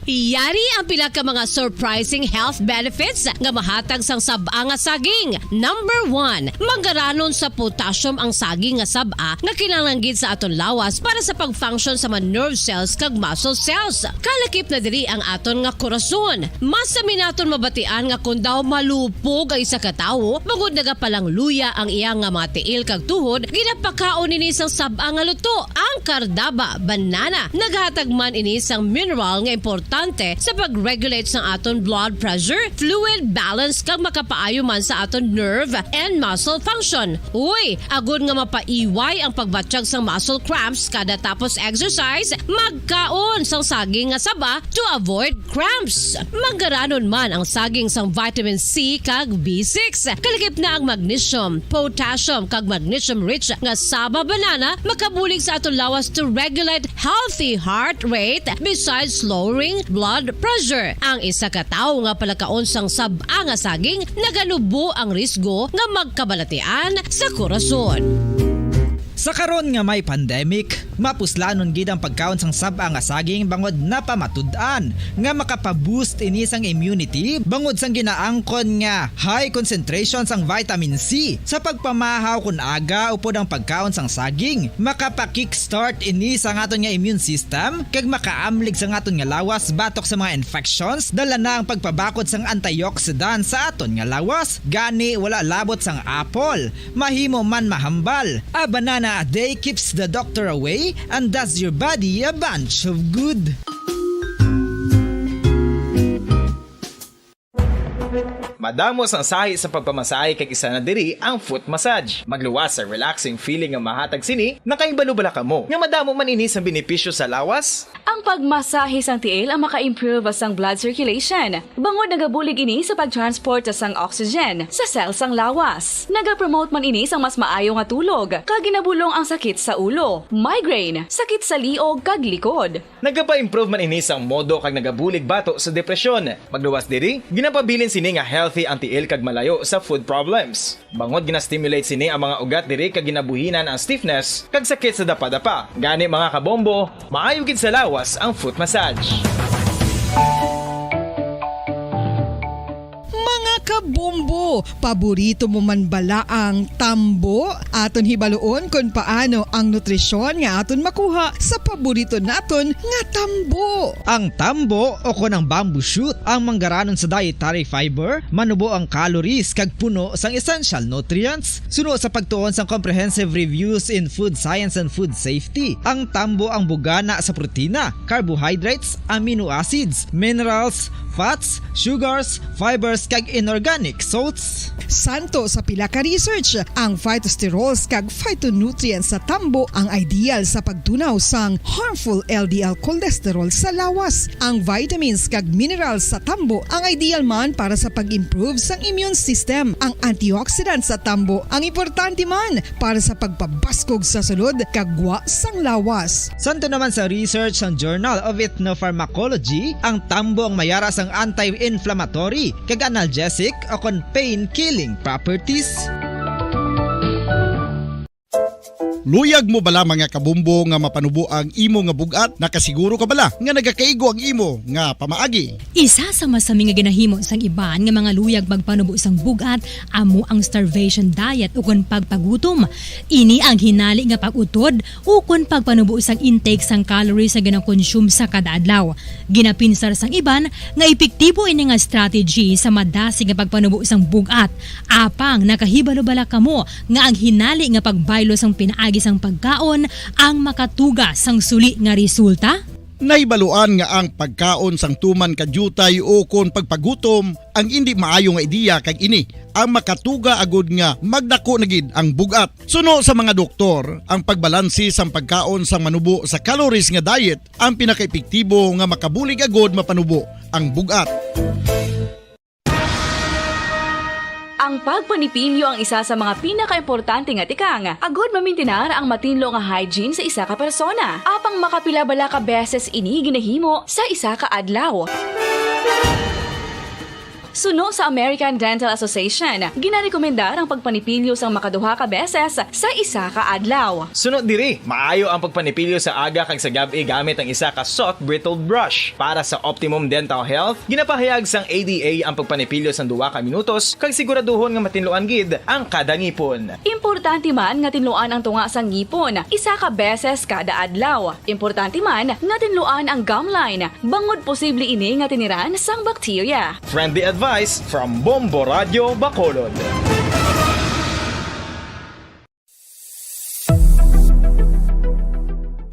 Yari ang pila ka mga surprising health benefits nga mahatag sang sab-a nga saging. Number 1, manggaranon sa potassium ang saging nga sab-a nga kinahanglan sa aton lawas para sa pag-function sa mga nerve cells kag muscle cells. Kalakip na diri ang aton nga korason. Mas sa minaton mabatian nga kun daw malupog ang isa ka tawo, bangod nagapalang luya ang iyang nga mga tiil kag tuhod, ginapakaon ini sang sab-a nga luto. Ang Cardava banana naghatag man ini sang mineral nga importante sa pag-regulate sa aton blood pressure, fluid balance kag makapaayo man sa aton nerve and muscle function. Uy, agud nga mapaiway ang pagbatsyag sang muscle cramps kada tapos exercise, magkaon sang saging nga saba to avoid cramps. Manggaranon man ang saging sang vitamin C kag B6. Kalakip na ang magnesium, potassium kag magnesium rich nga saba banana makabulig sa aton lawas to regulate healthy heart rate besides lowering blood pressure. Ang isa ka tawo nga palakaon sang sab-a nga saging naganubo ang risgo nga magkabalatian sa korason. Sa karon nga may pandemic, mapuslanon gid ang pagkaon sang sab-a nga saging bangod napamatud-an nga makapaboost ini sang immunity bangod sang ginaangkon nga high concentration sang vitamin C sa pagpamahaw kun aga upod ang pagkaon sang saging. Makapa-kickstart ini sang aton nga immune system kag makaamlig sang aton nga lawas batok sa mga infections, dala na ang pagpabakod sang antioxidant sa aton nga lawas. Gani wala labot sang apple, mahimo man mahambal. A banana a day keeps the doctor away and does your body a bunch of good. Madamos ang sahi sa pagpamasahe kag isa na diri ang foot massage. Magluwas sa relaxing feeling nga mahatag sini, nakaibalo-bala ka mo. Nga madamo man ini sa benepisyo sa lawas. Ang pagmasahe sang tiil ang maka-improve sang blood circulation. Bangod nagabulig ini sa pag-transport sang oxygen sa cells sang lawas. Nagapromote man ini sang mas maayo nga tulog, kag ginabulong ang sakit sa ulo, migraine, sakit sa liog kag likod. Nagapa-improve man ini sang modo kag nagabulig bato sa depresyon. Magluwas diri, ginapabilin sini nga healthy ang tiil kag malayo sa food problems. Bangod gina-stimulate sini ang mga ugat diri kag ginabuhinan ang stiffness kag sakit sa dapa-dapa. Gani mga kabombo, maayo gid sa lawas ang foot massage. Kabombo, paborito mo man bala ang tambo? Aton hibaluon kung paano ang nutrisyon nga aton makuha sa paborito naton nga tambo. Ang tambo o kon ang bamboo shoot ang manggaranon sa dietary fiber, manubo ang calories kag puno sang essential nutrients. Suno sa pagtuon sang comprehensive reviews in food science and food safety, ang tambo ang bugana sa protina, carbohydrates, amino acids, minerals, fats, sugars, fibers kag inorganic salts. Santo sa pila ka research, ang phytosterols kag phytonutrients sa tambo ang ideal sa pagtunaw sang harmful LDL cholesterol sa lawas. Ang vitamins kag minerals sa tambo ang ideal man para sa pag-improve sang immune system. Ang antioxidants sa tambo ang importante man para sa pagpabaskog sa sulod kag gwa sang lawas. Santo naman sa research ng Journal of Ethnopharmacology, ang tambo ang mayara sang anti-inflammatory kag analgesic o kon pain-killing properties. Luyag mo bala mga kabumbo nga mapanubo ang imo nga bugat? Nakasiguro ka bala nga nagakaigo ang imo nga pamaagi? Isa sa masami nga ginahimo sang iban nga mga luyag magpanubo sang bugat amo ang starvation diet ukon pagpagutom. Ini ang hinali nga pag-utod ukon pagpanubo sang intake sang calories sa ginakonsume sa kada adlaw. Ginapinsar sang iban nga epektibo ini nga strategy sa madasig nga pagpanubo sang bugat. Apang nakahibalo bala kamo nga ang hinali nga pagbaylo sang pinaagi sang pagkaon ang makatuga sang suli nga resulta? Naibaluan nga ang pagkaon sang tuman kadyutay o kon pagpagutom ang hindi maayo nga ideya kag ini ang makatuga agud nga magdako na gid ang bugat. Suno sa mga doktor, ang pagbalansi sang pagkaon sang manubo sa calories nga diet ang pinakaepektibo nga makabulig agud mapanubo ang bugat. Ang pagpanipilyo ang isa sa mga pinaka-importante nga tikang. Agod mamintinar ang matinlo nga hygiene sa isa ka persona. Apang makapila bala ka beses ini ginahimo sa isa ka adlaw. Suno sa American Dental Association, ginarekomendar ang pagpanipilyo sang makaduha ka beses sa isa ka adlaw. Sunod diri, maayo ang pagpanipilyo sa aga kag sa gabi gamit ang isa ka soft brittle brush. Para sa optimum dental health, ginapahayag sang ADA ang pagpanipilyo sang 2 ka minutos kag siguraduhon nga matinluan gid ang kada ngipon. Importante man nga tinluan ang tunga sang ngipon, isa ka beses kada adlaw. Importante man nga tinluan ang gum line, bangod posible ini nga tiniran sang bakterya. Friendly advice from Bombo Radio Bacolod.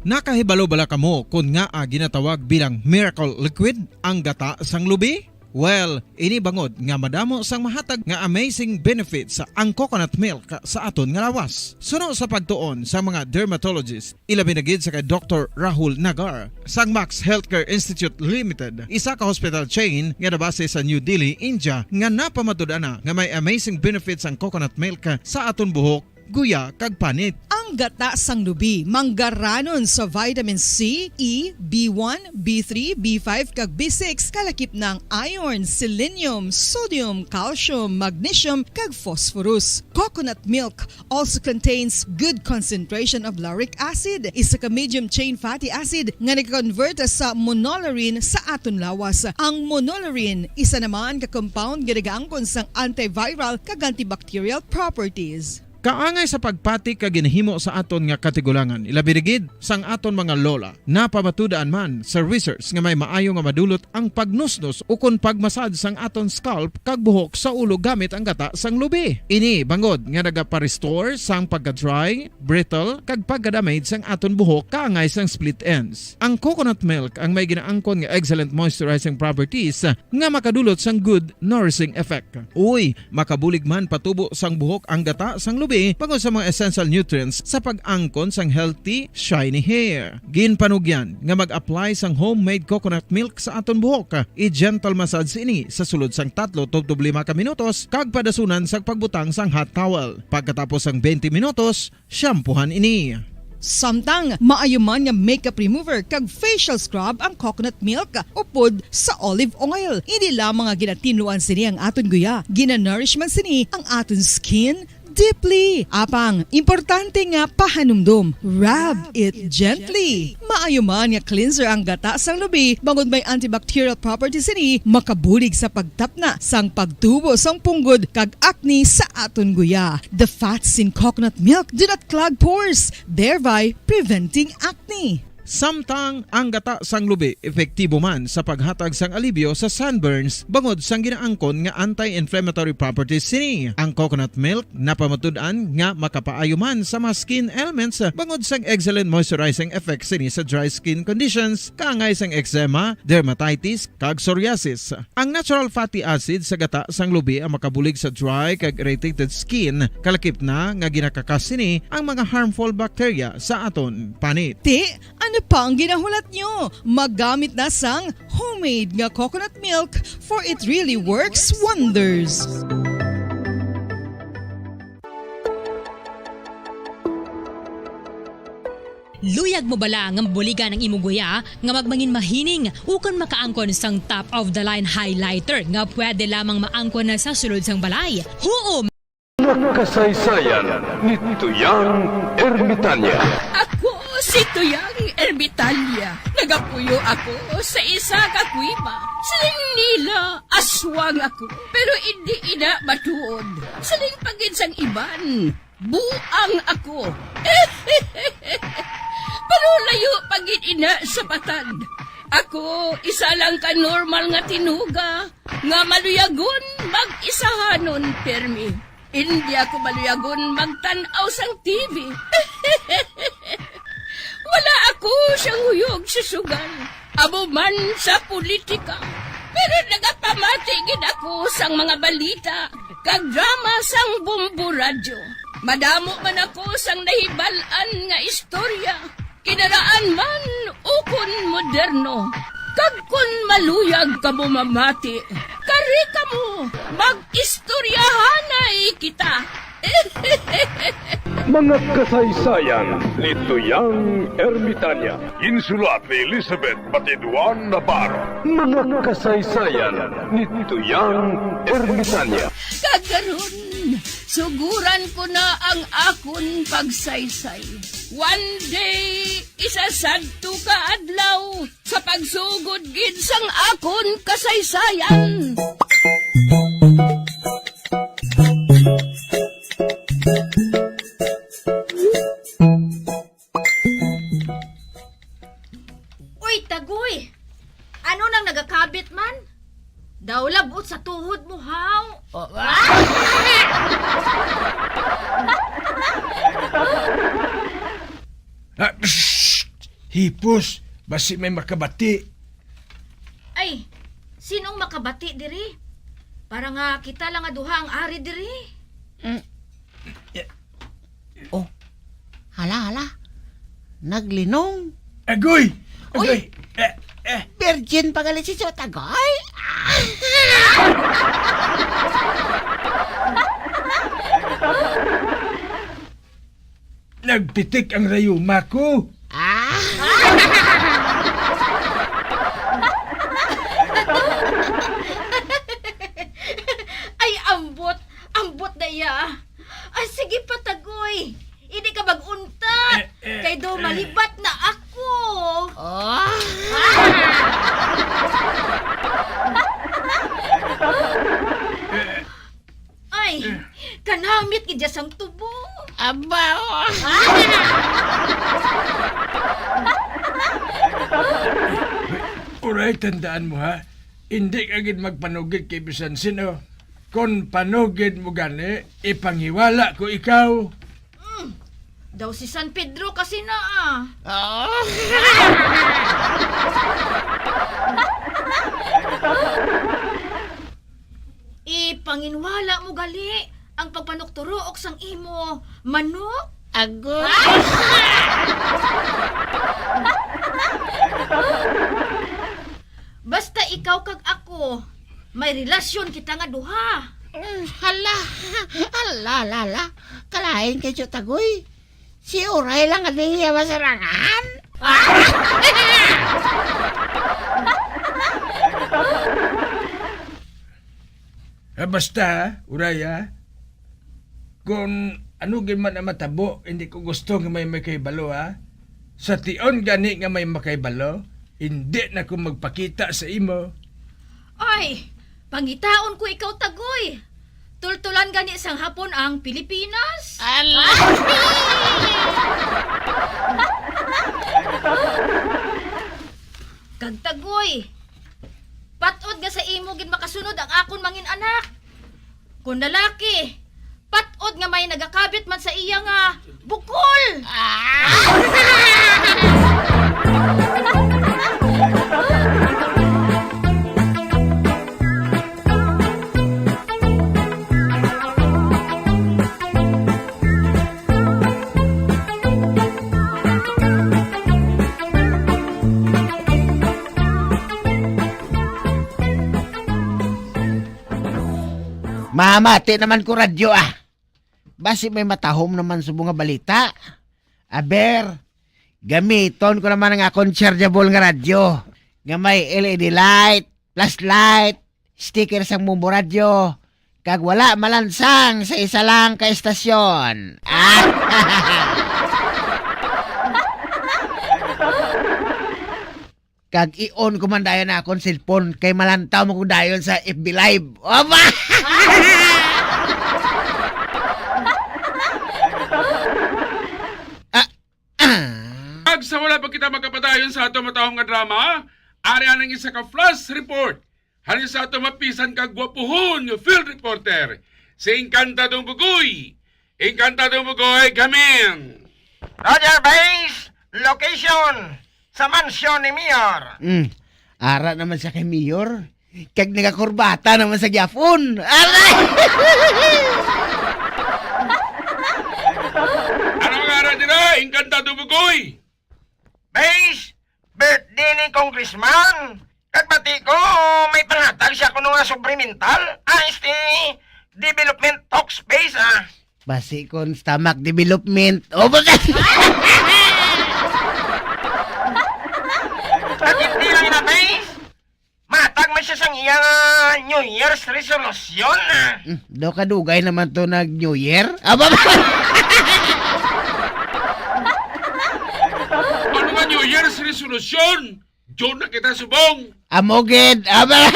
Nakahibalo bala kamo kung nga ginatawag bilang miracle liquid ang gata sang lubi? Well, ini bangod nga madamo sang mahatag nga amazing benefits sa ang coconut milk sa aton nga lawas. Suno sa pagtuon sa mga dermatologist, ilabi na gid sa kay Dr. Rahul Nagar sang Max Healthcare Institute Limited, isa ka hospital chain nga nabase sa New Delhi, India, nga napamatud-ana nga may amazing benefits ang coconut milk sa aton buhok, guya kag panit. Ang gata sang lubi manggaranon sa vitamin C, E, B1, B3, B5 kag B6 kalakip ng iron, selenium, sodium, calcium, magnesium kag phosphorus. Coconut milk also contains good concentration of lauric acid, isa ka medium chain fatty acid nga nag-convert sa monolarin sa aton lawas. Ang monolarin isa naman ka compound nga nagaangkon sang antiviral kag antibacterial properties. Kaangay sa pagpati ka ginahimo sa aton nga katigulangan, ilabirigid sang aton mga lola, napamatudaan man sa research nga may maayo nga madulot ang pagnusnos o kon pagmasad sang aton scalp kag buhok sa ulo gamit ang gata sang lubi. Ini bangod nga nagapa-restore sang pagka-dry, brittle kag pagka-damage sang aton buhok kaangay sang split ends. Ang coconut milk ang may ginaangkon nga excellent moisturizing properties nga makadulot sang good nourishing effect. Uy, makabulig man patubo sang buhok ang gata sang lubi pagod sa mga essential nutrients sa pag-angkon sang healthy, shiny hair. Ginpanugyan nga mag-apply sang homemade coconut milk sa aton buhok. I-gentle massage ini sa sulod sang 3 to 5 ka minutos kag padasunan sa pagbutang sang hot towel. Pagkatapos sang 20 minutos, shampoohan ini. Samtang maayuman nga makeup remover kag facial scrub ang coconut milk upod sa olive oil. Hindi lamang nga ginatinluan sini ang aton guya, ginanourishman sini ang aton skin deeply. Apang, importante nga pahanumdum. Rub it gently. Maayuman nga cleanser ang gata sang lubi, bangod may antibacterial properties ini, makabulig sa pagtapna sang pagtubo sang punggod kag acne sa aton guya. The fats in coconut milk do not clog pores, thereby preventing acne. Samtang ang gata sang lubi epektibo man sa paghatag sang alibyo sa sunburns bangod sang ginaangkon nga anti-inflammatory properties sini. Ang coconut milk napamatud-an nga makapaayo man sa mga skin ailments bangod sang excellent moisturizing effect sini sa dry skin conditions kaangay sang eczema, dermatitis kag psoriasis. Ang natural fatty acid sa gata sang lubi ang makabulig sa dry kag irritated skin, kalakip na nga ginakakas sini ang mga harmful bacteria sa aton panit. Ano pa ang ginahulat nyo? Maggamit na sang homemade nga coconut milk for it really works wonders. Luyag mo bala nga mabuligan ang imuguya nga magmangin mahining ukon makaangkon sang top of the line highlighter nga pwede lamang maangkon na sa sulod sang balay. Huom! kasaysayan ni Tuyang Ermitanya. Ako si Tuyang Ermitanya. Nagapuyo ako sa isa ka kuiba. Siling nila, aswang ako. Pero hindi ina matuod. Siling pagin sang iban, buang ako. Pero layo pagin ina sa batad. Ako, isa lang ka normal nga tinuga, nga maluyagon mag-isahanon, permi. Hindi ako maluyagon magtanaw sang TV. Wala ako siyang huyog sa sugal, amo man sa politika. Pero nagapamati gid ako sang mga balita, kag drama sang Bombo Radyo. Madamo man ako sang nahibalan nga istorya, kinaraan man ukon moderno. Kag kun maluyag ka mo mamati, kari ka mo, mag-istoryahanay kita. Mga kasaysayan ni Tuyang Ermitanya. Insulat ni Elizabeth Batiduan Navarro. Mga kasaysayan ni Tuyang Ermitanya. Kagaron, suguran ko na ang akon pagsaysay. One day, isasadto ka adlaw sa pagsugod gid sang akon kasaysayan. Uy, Tagoy! Ano nang nagakabit man? Daw labot sa tuhod mo, haw. Hipos, basi may makabati. Ay, sinong makabati diri? Para nga kita lang nga duha ang ari diri. Oh, hala. Naglinong. Agoy! Uy! Virgin pagalit si Tagoy. Nagpitik ang rayuma ko. Ay, ambot na iya. Ay, sige pa, Tagoy. Hindi ka mag-unta. Kay do malibat na ako. Ay, kanamit gidya sang tubo. Aba, Uray, tandaan mo ha. Hindi agad magpanugid kay bisan sino. Kung panugid mo gani, ipanghiwala ko ikaw. Daw si San Pedro kasi na Ipanginwala mo gali ang pagpanukturook sang imo manok. Agoy! Basta ikaw kag ako, may relasyon kita nga duha. Hala. Kalahin kay Tagoy. Si Uray lang ang niya masarangan. Basta, Uraya, kung ano man ang matabo, hindi ko gusto nga may makaibalo ha. Sa tion gani nga may makaibalo, hindi na ko magpakita sa imo. Ay, pangitaon ko ikaw, Tagoy. Tultulan gani sang hapon ang Pilipinas. Kag Tagoy, patod nga sa imo gid makasunod ang akon mangin anak. Kung lalaki, patod nga may nagakabit man sa iya nga bukol. Mamati naman ko radyo Basi may matahom naman sa mga balita. Aber, gamiton ko naman ang akong chargeable nga radyo. Nga may LED light, flashlight, sticker sa mumbo radyo, kag wala malansang sa isa lang ka estasyon. Kag i-on ko man dayon na akong cellphone kay malantaw mo ko dayon sa FB Live. Oba! Ag sa wala pa kita magkapadayon sa ato matahong nga drama, ari anang isa ka flash report. Halin sa ato mapisan ka gwapuhon nga field reporter. Si Encantadong Bugoy. Encantadong Bugoy, gamin. Roger Base, location sa mansyon ni Mayor. Ara naman siya kay Mayor. Kag nagakurbata naman sa gyapon. Aray! Ano nga ara dira, Encantadong Bugoy? Base, birthday ni Congressman. Kag bati ko, may pangatag siya kuno nga sublimintal. Development talk space, Basi kon stomach development. O ba? At hindi lang na, Base. Matag man siya sang iyang New Year's resolution, Do kadugay naman to nag New Year? Aba ba? Ano nga New Year's resolution? Diyon na kita subong. Amoged, aba.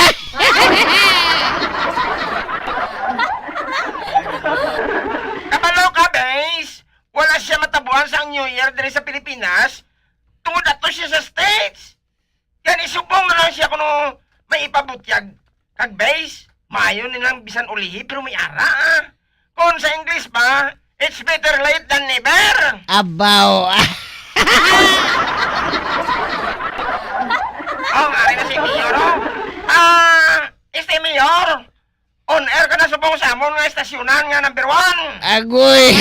Kabalo ka, Base. Wala siya matabuhan sa New Year diri sa Pilipinas. Tungod ato siya sa States. Yan isubong na lang siya kuno may ipabutyag. Kag Base, maayo nilang bisan ulihi pero may ara. Kung sa English ba, it's better late than never. Abaw. Ari na si Mayor, Mayor, on air ka na subong sa amon nga estasyonan nga number 1. Agoy!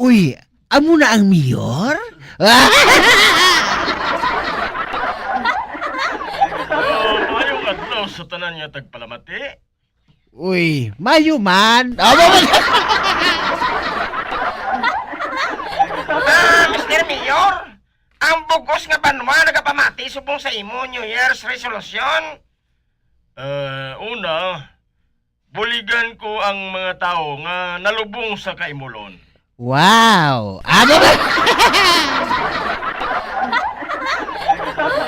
Uy, amo na ang Mayor? Mayong adlaw sa tanan niya tagpalamati. Uy, mayo man. Mr. Mayor, ang bugos nga banwa nagapamati subong sa imo New Year's resolution. Una, buligan ko ang mga tao nga nalubong sa kaimulon. Wow! Ano ba?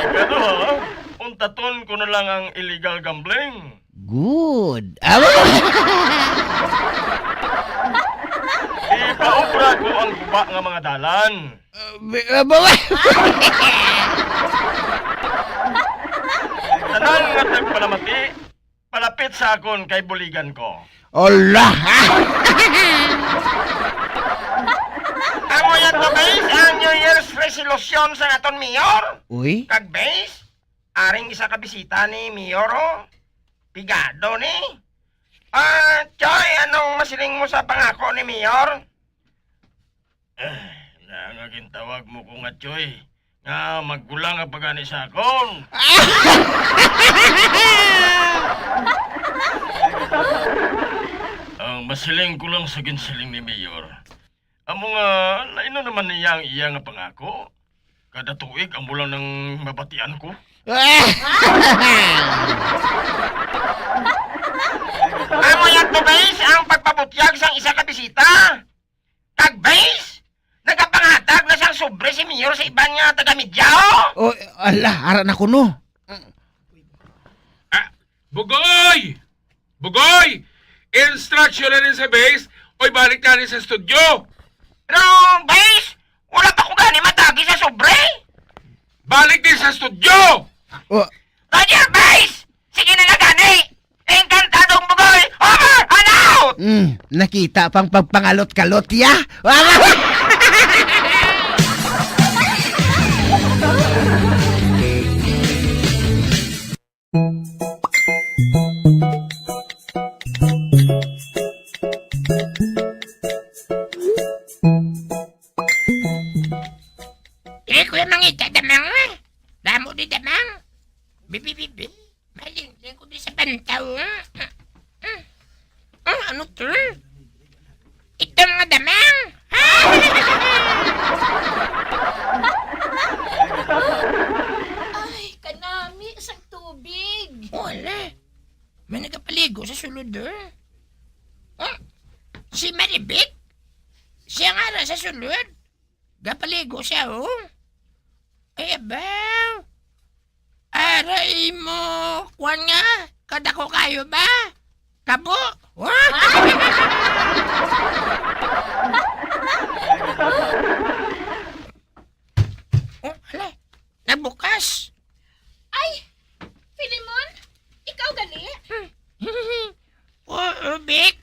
Ikaduha, untaton ko na lang ang illegal gambling. Good. Ipaupra ko ang guba nga mga dalan. Tanang nga tagpalamati, palapit sa akon kay buligan ko. Ola! Amo yan to, Base, ang New Year's resolution sa aton Mayor. Uy? Kag Base, aring isa ka bisita ni Mayor, Pigado ni. Choy, anong masiling mo sa pangako ni Mayor? Nangaging tawag mo ko nga, Choy. Nga maggulang ang pagani sa akon. Ang masiling ko lang sa ginsiling ni Mayor. Amo nga, laino naman niya ang iya nga pangako. Kada tuig, amo lang ng mabatian ko. Amo yan to, Base, ang pagpabutyag sang isa ka bisita. Kag Base, nagapangatag na sang sobre si Mayor sa iban nga taga-Midyao. Oh, ala, ara na kuno. Bugoy! Bugoy! Instruction na rin sa Base o balik ka rin sa studio. Pero, Base, wala pa ko gani matagi sa sobre. Balik din sa studio! Roger, Base! Sige na gani! Encantadong Bugoy! Over and out! Nakita pang pagpangalot-kalot, ya? Kuya mangita damang. Damo di damang. Bibi. Malingling ko di sa bantaw. Ano to? Ito mga damang. gapaligo sa sulod Si Maribik? Siya nga ra sa sulod. Gapaligo siya Ay abaw. Aray mo. Kwan nga. Kadako kayo ba? Kabo? Hala. Nabukas. Ay! Filimon? Ikaw gali? Bik.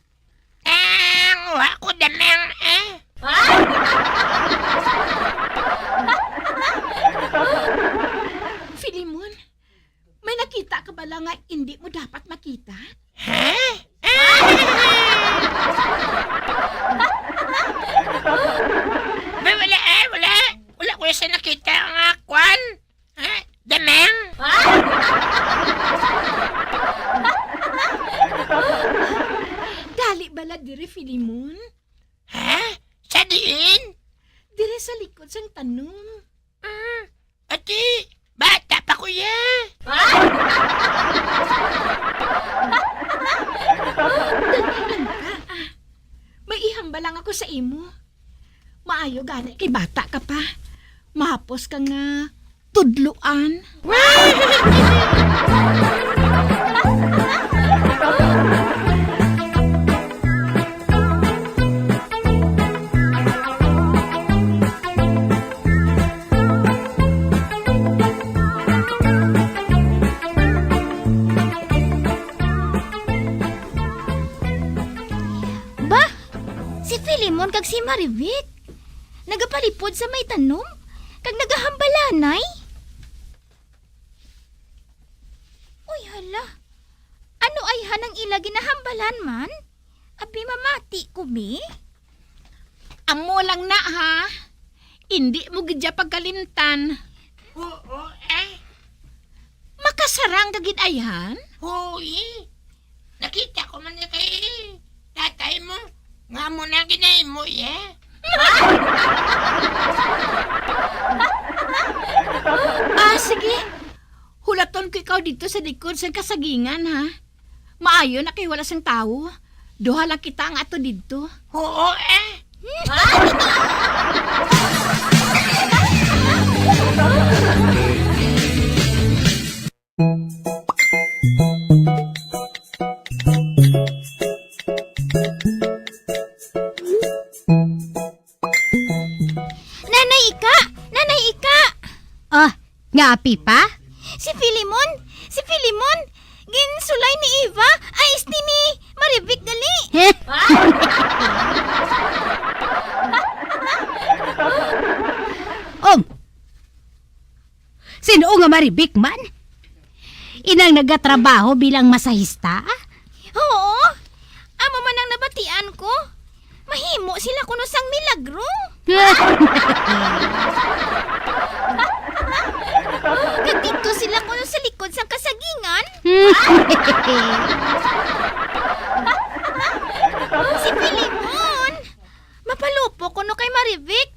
Ako damang Filimon, may nakita ka ba lang nga hindi mo dapat makita? Wala. Wala ko sa nakita nga kwan. Damang. Dali bala dire, Filimon. Sa diin? Dire sa likod sang tanong. Ati, bata pa kuya. Dali lang ka. May ihamba lang ako sa imo. Maayo gani kay bata ka pa. Mahapos ka nga tudluan. Filimon kag si Maribik. Nagapalipod sa may tanom kag nagahambalanay. Uy hala. Ano ay hanang ila ginahambalan man? Abi mamati ko mi. Amo lang na ha. Hindi mo gidya pagkalintan. Makasarang kagid ayhan? Hoy. Nakita ko man na kay tatay mo. Nga mo na ginay mo, Sige. Hulaton ko ikaw dito sa likod sa kasagingan, ha? Maayo na kay wala sang tao. Duha lang kita ang ato dito. Oo, Nanay Ika! Nga api pa? Si Filimon! Ginsulay ni Eva, ayos ni Maribik gali. Sino nga Maribik man? Inang nagatrabaho bilang masahista? Oo. Amo man ang nabatian ko. Mahimo sila kuno sang milagro. Nagdito sila kuno sa likod sang kasagingan. Si Filimon. Mapalupo kuno kay Maribik.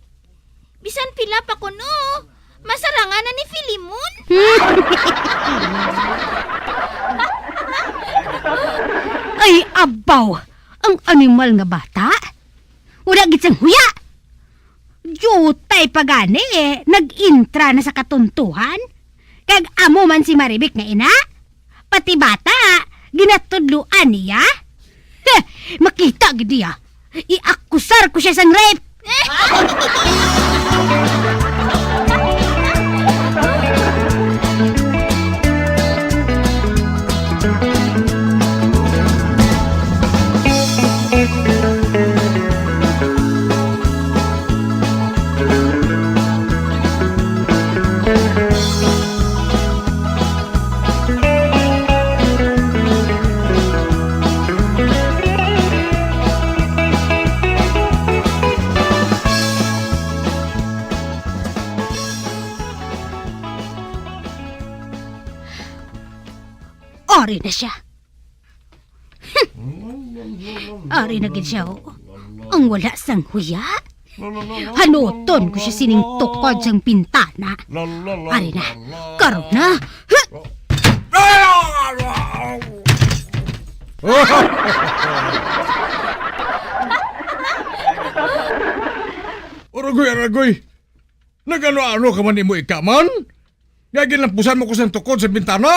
Bisan pila pa kuno. Masarangan na ni Filimon. Ay, abaw! Ang animal nga bata? Wala gitsang huya! Jutay pa gani nag-intra na sa katuntuhan. Kag amo man si Maribik nga ina. Pati bata, ginatudluan niya. Makita gidi iakusar ko siya sang rape. Ari na siya. Ari na gid siya. Ang wala sang huya. Hanuton ko siya sining tukod sang pintana. Ari na. Karon na. Aragoy. Nagano-ano ka man mo ikaman? Nga ginlampusan mo ko sa tukod sa bintana?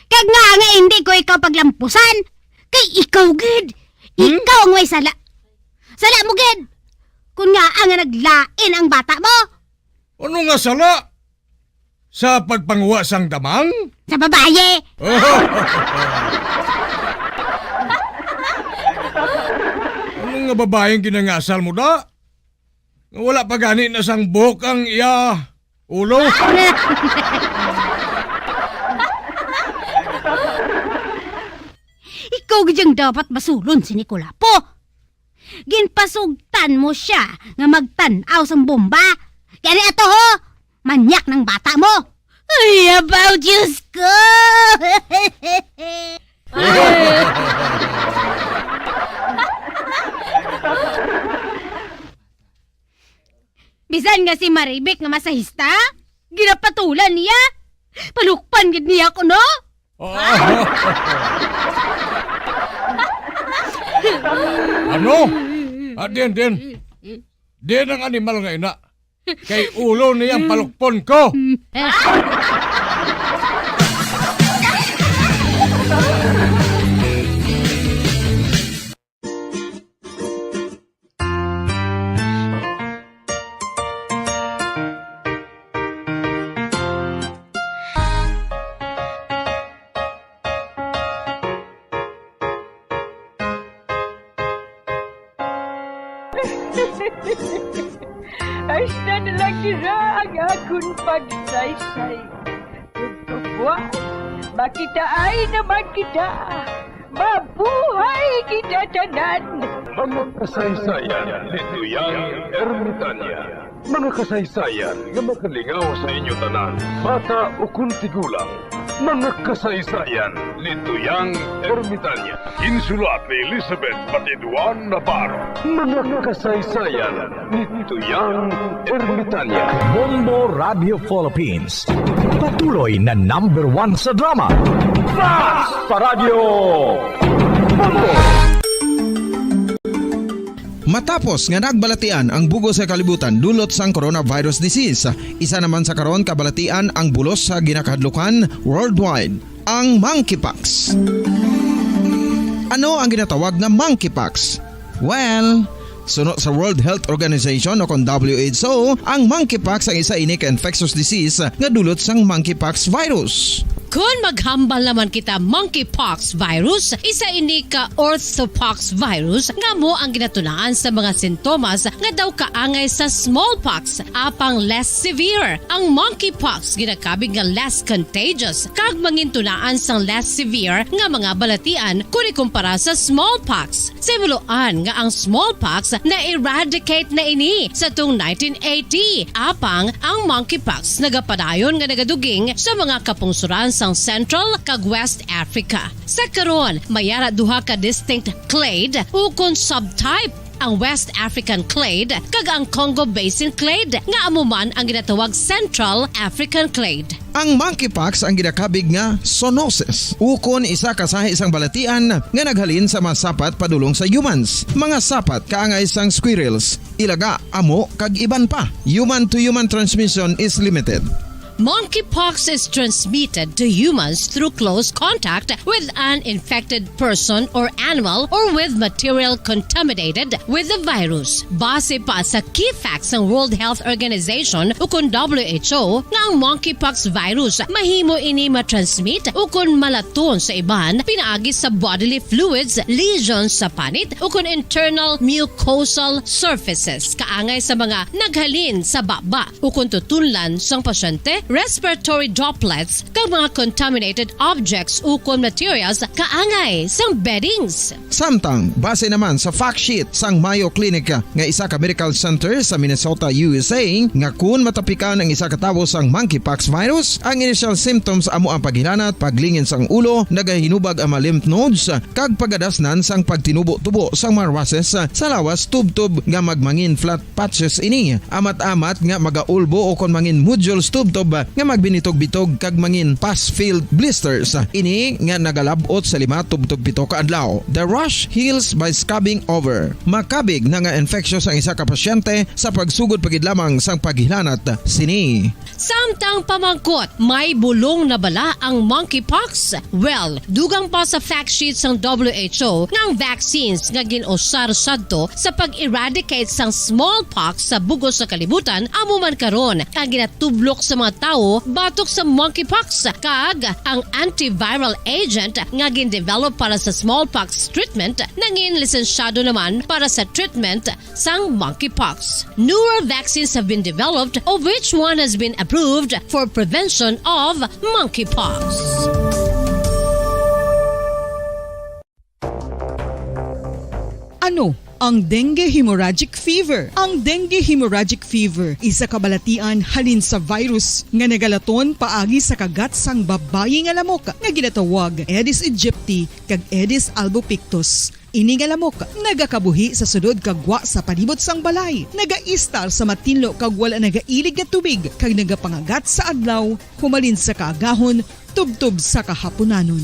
Kag nga hindi ko ikaw paglampusan. Kay ikaw, gid. Ikaw ang may sala. Sala mo, gid. Kung nga ang naglain ang bata mo. Ano nga sala? Sa pagpanguwa sang damang? Sa babaye. Ano nga babayeng ginangasal mo da? Wala pa gani na sang buhok ang iya ulo. Ikaw gidyang dapat masulon si Nicolapo. Ginpasugtan mo siya nga magtanaw sang bomba. Kaya ato ho, manyak ng bata mo. Ay, about Diyos ko! Bisan nga si Maribek nga masahista, ginapatulan niya. Palukpan gid niya ako, no? Ano? Den. Den ang animal nga ina. Kay ulo niyang palukpon ko. Ay, na lang nila ang akong pagsaysay. Kung buwan, makita ay naman kita. Mabuhay kita tanan. Mga kasaysayan ni Tuyang Ermitanya. Mga kasaysayan nga makalingaw sa inyo tanan, bata o kuntigulang. Mga kasaysayan ni Tuyang Ermitanya. Insulat ni Elizabeth Batiduan Navarro. Mga kasaysayan ni Tuyang Ermitanya. Bombo Radio Philippines. Patuloy na #1 sa drama. Fast sa Radio Bombo! Matapos nga nagbalatian ang bugo sa kalibutan dulot sang coronavirus disease, isa naman sa karon kabalatian ang bulos sa ginakahadlukan worldwide, ang monkeypox. Ano ang ginatawag na monkeypox? Well, sunod sa World Health Organization o kung WHO, ang monkeypox ang isa ini ka infectious disease nga dulot sang monkeypox virus. Kung maghambal naman kita monkeypox virus, isa ini ka orthopox virus nga mo ang ginatunaan sa mga sintomas nga daw kaangay sa smallpox apang less severe. Ang monkeypox ginakabig nga less contagious kag mangintunaan sang less severe nga mga balatian kung ikumpara sa smallpox. Simuloan nga ang smallpox na eradicate na ini sa tung 1980 apang ang monkeypox nagapadayon nga nagaduging sa mga kapungsuran sang Central kag West Africa. Sa karon, mayara duha ka distinct clade ukon subtype, ang West African clade kag ang Congo Basin clade nga amuman ang ginatawag Central African clade. Ang monkeypox ang ginakabig nga zoonosis. Ukon isa kasahi isang balatian nga naghalin sa mga sapat padulong sa humans. Mga sapat kaangay sang squirrels, ilaga, amo kag iban pa. Human to human transmission is limited. Monkeypox is transmitted to humans through close contact with an infected person or animal or with material contaminated with the virus. Base pa sa key facts ng World Health Organization ukon WHO nga ang monkeypox virus mahimo ini matransmit ukon malaton sa iban pinaagi sa bodily fluids, lesions sa panit ukon internal mucosal surfaces kaangay sa mga naghalin sa baba ukon tutunlan sang pasyente, respiratory droplets kag mga contaminated objects ukon materials kaangay sang beddings. Samtang base naman sa fact sheet sang Mayo Clinic nga isa ka medical center sa Minnesota, USA, nga kun matapikan ang isa ka tawo sang monkeypox virus, ang initial symptoms amo ang paghinanat, paglingin sang ulo, nagahinubag ang mga lymph nodes kag pagadasnan sang pagtinubo-tubo sang mga rashes sa lawas tubtob nga magmangin flat patches ini. Amat-amat nga magaulbo o kon mangin nodules tubtob nga magbinitog-bitog kag mangin pus-filled blisters. Ini nga nagalabot sa 5-7 ka adlaw. The rash heals by scabbing over. Makabig na nga infectious ang isa ka pasyente sa pagsugod pagid lamang sang paghilanat sini. Samtang pamangkot, may bulong na bala ang monkeypox? Well, dugang pa sa fact sheet sang WHO nga ang vaccines nga ginusar sadto sa pag-eradicate sang smallpox sa bugos sa kalibutan amo man karon ang ginatublok sa mga tao batok sa monkeypox kag ang antiviral agent nga gin-develop para sa smallpox treatment nangin lisensyado naman para sa treatment sang monkeypox. Newer vaccines have been developed of which one has been approved for prevention of monkeypox. Ano ang dengue hemorrhagic fever? Ang dengue hemorrhagic fever isa kabalatian halin sa virus nga nagalaton paagi sa kagat sang babayi nga lamok nga ginatawag Aedes aegypti kag Aedes albopictus. Ini nga lamok nagakabuhi sa sudod kagwa sa palibot sang balay, nagaistar sa matinlo kag wala nagailig nga tubig kag nagapangagat sa adlaw humalin sa kaagahon tubtob sa kahaponanon.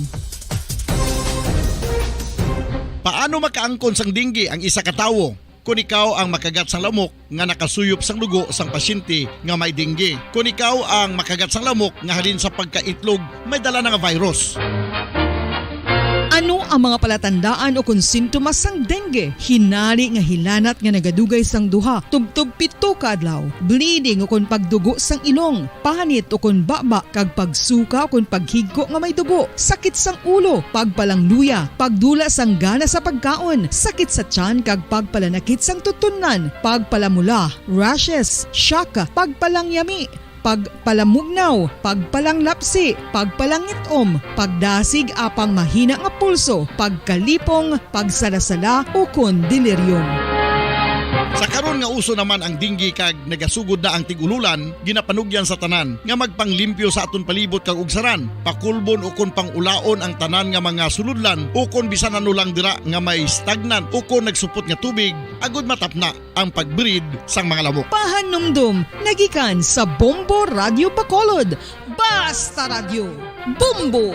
Paano makaangkon sang dengue ang isa ka tawo? Kung ikaw ang makagat sang lamok nga nakasuyop sang dugo sang pasyente nga may dengue. Kung ikaw ang makagat sang lamok nga halin sa pagkaitlog may dala nga virus. Ano ang mga palatandaan o kung sintomas sang dengue? Hinali nga hilanat nga nagadugay sang duha, tubtob 7 ka adlaw, bleeding o kung pagdugo sang ilong, panit o kung baba, kag pagsuka o kung paghigko nga may dugo, sakit sang ulo, pagpalangluya, pagdula sang gana sa pagkaon, sakit sa tiyan kag pagpalanakit sang tutunan, pagpalamula, rashes, shock, pagpalangyami, pagpalamugnaw, pagpalanglapsi, pagpalangitom, pagdasig apang mahina nga pulso, pagkalipong, pagsalasala o kun delirium. Sa karon nga uso naman ang dengue kag nagasugod na ang tigululan, ginapanugyan sa tanan nga magpanglimpyo sa aton palibot kag ugsaran, pakulbon o kon pangulaon ang tanan nga mga suludlan o kon bisan ano lang dira nga may stagnant o kon nagsupot nga tubig, agud matapna ang pagbreed sang mga lamok. Pahanumdum, nagikan sa Bombo Radio Bacolod. Basta Radio, Bombo!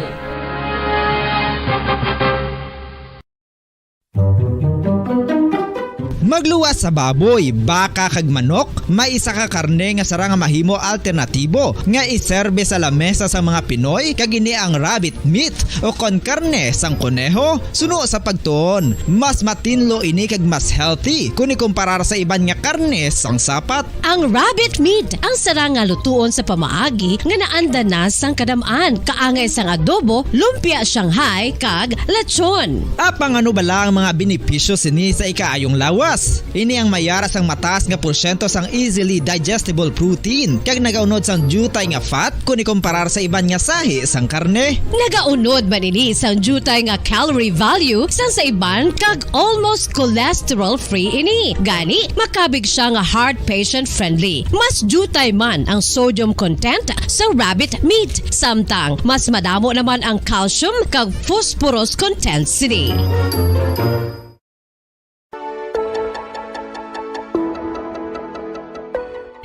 Magluwas sa baboy, baka kag manok, may isa ka karne nga sara nga mahimo alternatibo nga iserbe sa lamesa sa mga Pinoy kag ini ang rabbit meat o kon karne sang kuneho. Suno sa pagtuon, mas matinlo ini kag mas healthy kung ikumparar sa iban nga karne sang sapat. Ang rabbit meat ang sara nga lutuon sa pamaagi nga naanda na sang kadamaan, kaangay sang adobo, lumpia Shanghai kag lechon. Apang ano bala ang mga benepisyo sini sa ikaayong lawas? Ini ang mayara sang mataas nga porsyento sang easily digestible protein kag nagaunod sang jutay nga fat kung ikumparar sa iban nga sahi sang karne. Nagaunod man ini sang jutay nga calorie value sang sa iban kag almost cholesterol free ini. Gani makabig siya nga heart patient friendly. Mas jutay man ang sodium content sa rabbit meat, samtang mas madamo naman ang calcium kag phosphorus content sini.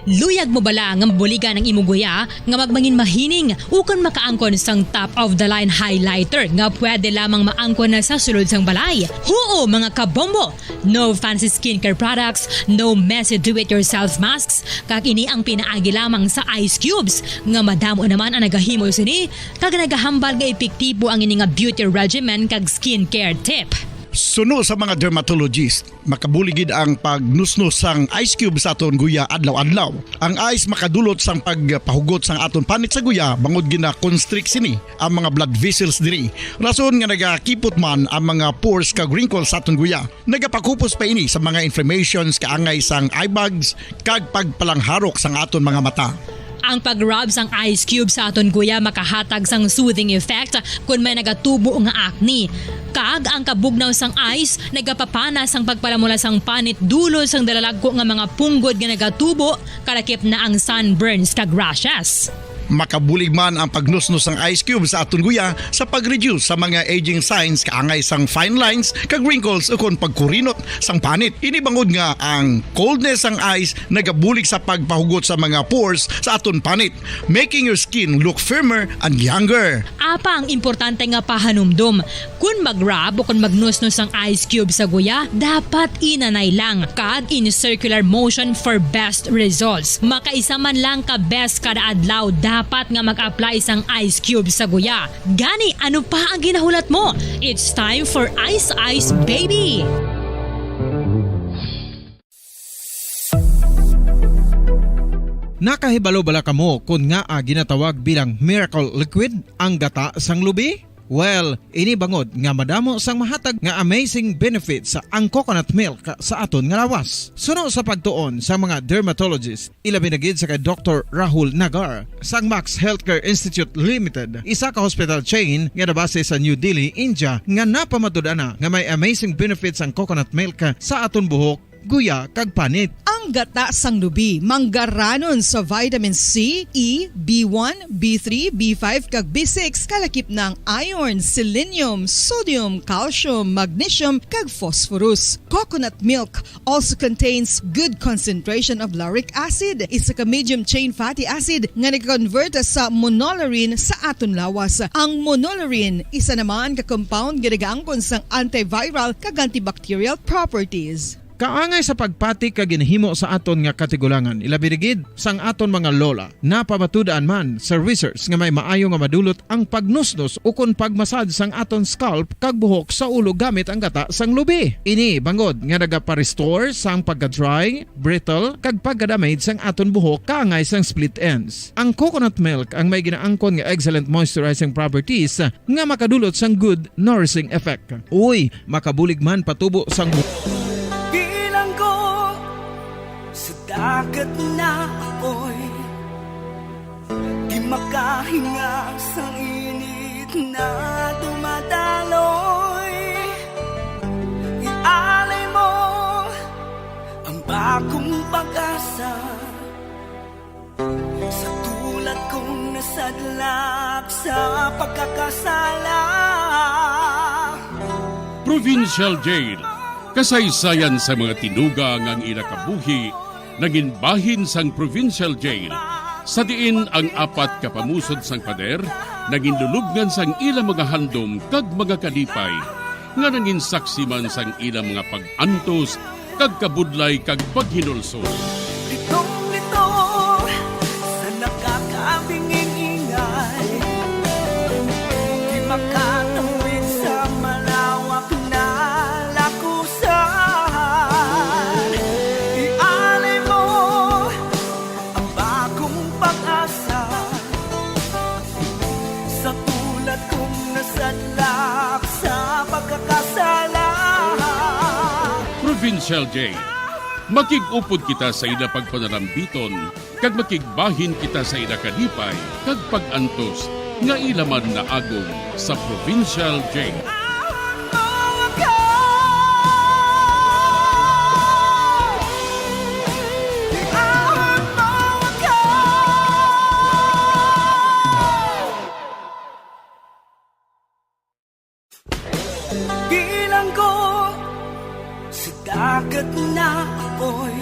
Luyag mo bala nga buliga ng imuguya nga magmangin mahining ukon makaangkon sang top of the line highlighter nga pwede lamang maangkon na sa sulod sang balay. Huo mga kabombo! No fancy skincare products, no messy do-it-yourself masks, kag ini ang pinaagi lamang sa ice cubes nga madamo naman ang nagahimo sini kag nagahambal nga epektibo ang ini nga beauty regimen kag skincare tip. Suno sa mga dermatologist, makabuligid ang pagnusnos sang ice cube sa aton guya adlaw-adlaw. Ang ice makadulot sang pagpahugot sang aton panit sa guya bangod gina-constrict sini ang mga blood vessels diri. Rason nga nagakipot man ang mga pores kag wrinkles sa aton guya. Nagapakupos pa ini sa mga inflammations kaangay sang eye bags kag pagpalangharok sang aton mga mata. Ang pag-rub sang ice cube sa aton guya makahatag sang soothing effect kung may nagatubo nga acne. Kag ang kabugnaw sang ice nagapapana sang pagpalamula sang panit dulo sang dalalagko nga mga punggod nga nagatubo kalakip na ang sunburns kag rashes. Makabulig man ang pagnusnos ng ice cube sa aton guya sa pag-reduce sa mga aging signs kaangay sang fine lines kag wrinkles ukon pagkurinot sang panit. Ini bangod nga ang coldness sang ice nagabulig sa pagpahugot sa mga pores sa aton panit, making your skin look firmer and younger. Apa ang importante nga pahanumdum. Kung mag-rub o kung magnusnos ang ice cube sa guya, dapat inanay lang kag in circular motion for best results. Makaisa man lang ka best kada adlaw, dapat nga mag-apply sang ice cube sa guya. Gani, ano pa ang ginahulat mo? It's time for Ice Ice Baby! Nakahibalo bala kamo kung nga ginatawag bilang miracle liquid ang gata sang lubi? Well, ini bangod nga madamo sang mahatag nga amazing benefits sa ang coconut milk sa aton nga lawas. Suno sa pagtuon sa mga dermatologist, ilabi na gid sa kay Dr. Rahul Nagar sang Max Healthcare Institute Limited, isa ka hospital chain nga nabase sa New Delhi, India, nga napamatud-ana nga may amazing benefits ang coconut milk sa aton buhok, guya kag panit. Ang gata sang lubi manggaranon sa vitamin C, E, B1, B3, B5 kag B6 kalakip ng iron, selenium, sodium, calcium, magnesium kag phosphorus. Coconut milk also contains good concentration of lauric acid, isa ka medium chain fatty acid nga nag-convert sa monolarin sa aton lawas. Ang monolarin isa naman ka compound nga nagaangkon sang antiviral kag antibacterial properties. Kaangay sa pagpatik kag ginhimo sa aton nga katigulangan, ilabirigid sang aton mga lola, napamatudan man sa research nga may maayo nga madulot ang pagnusnos ukon pagmasad sang aton scalp kag buhok sa ulo gamit ang gata sang lubi. Ini bangod nga nagapa-restore sang pagka-dry, brittle kag pagka-damage sang aton buhok kaangay sang split ends. Ang coconut milk ang may ginaangkon nga excellent moisturizing properties nga makadulot sang good nourishing effect. Uy, makabulig man patubo sang dagat na apoy, di makahinga sa init na dumadaloy. Ialay mo ang bagong pag-asa sa tulad kong nasadlak sa pagkakasala. Provincial Jail, kasaysayan sa mga tinuga ngang ilakabuhi naging bahin sang Provincial Jail sa diin ang apat kapamusod sang pader naging lulubngan sang ilang mga handom kag mga kalipay nga naging saksi man sang ilang mga pag-antos kag kabudlay kag paghinulsol. Litong-lito sa nakakabinging ingay, di makatawid sa malawak na lakusan. Nasadlak sa pagkakasala. Provincial Jail, makig-upod kita sa ila pagpanarambiton kag makigbahin kita sa ila kalipay kag pag-antos nga ilaman na agong sa Provincial Jail. Bilang ko sa dagat na apoy,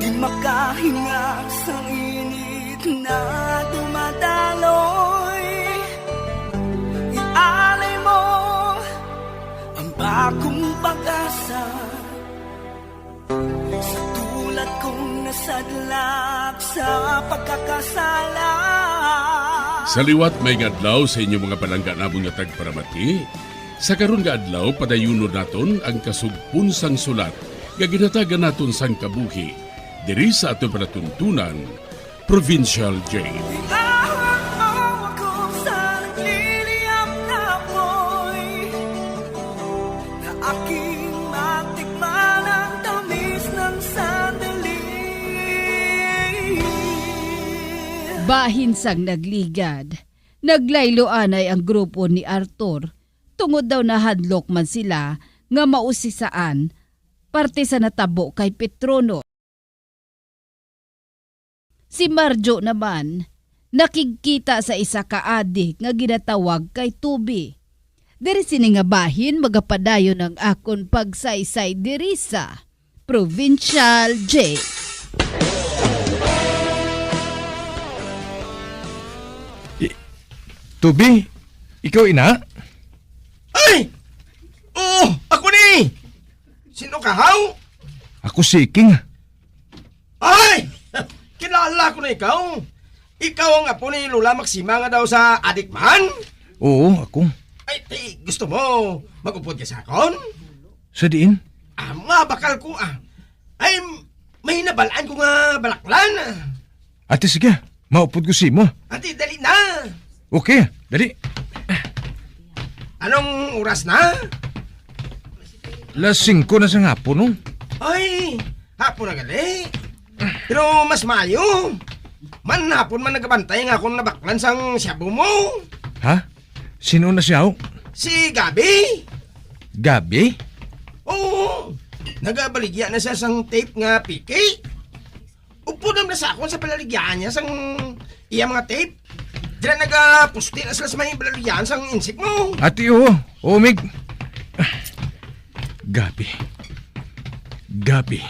di makahinga sa init na dumadaloy. Ialay mo ang bagong pag-asa sa tulad kong nasadlak sa pagkakasala. Sa liwat may adlaw sa inyong mga palangga namong nga tagparamati. Sa karon nga adlaw padayuno naton ang kasugpon sang sulat nga ginatagan naton sang kabuhi diri sa aton panatuntunan Provincial Jail. Bahin sang nagligad, naglayloanay ang grupo ni Arthur, tungod daw na hadlok man sila nga mausisaan, parte sa natabo kay Petrono. Si Marjo naman, nakikita sa isa ka adik nga ginatawag kay Tubi. Diri sini nga bahin magapadayon ng akon pagsaysay diri sa Provincial J. Tubi, ikaw ina? Ay! Oo, ako ni! Sino ka, haw? Ako si King. Ay! Kilala ko na ikaw. Ikaw ang apo ni Lola Maxima nga daw sa Adikman? Oo, ako. Ay, gusto mo mag-upod ka sa akon? Sa diin? Mabakal ko Ay, may nabalaan ko nga balaklan. Ate, sige. Maupod ko si mo. Ate, dali na. Okay, dali. Anong oras na? 5:00 na sa hapon, no? Ay, hapon na gali. Pero mas mayo. Man hapon man nagabantay nga akong nabaklan sang shabu mo. Ha? Sino na siya? Si Gabi. Gabi? Oo. Nagabaligya na siya sang tape nga piki. Upo na sa akon sa palaligyan niya sang iya mga tape. Diyan nagapusti na sila sa mga palaligyan sang insik mo. Ati, Mig. Gabi.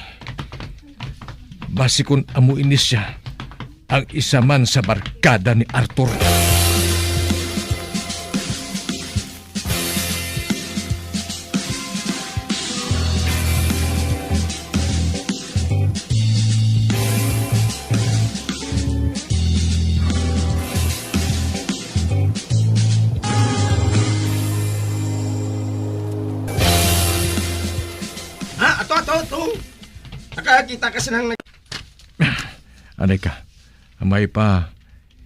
Basi kung amuin siya ang isa man sa barkada ni Arthur. Ato. Nakakita kasi ng... Anay ka, amay pa,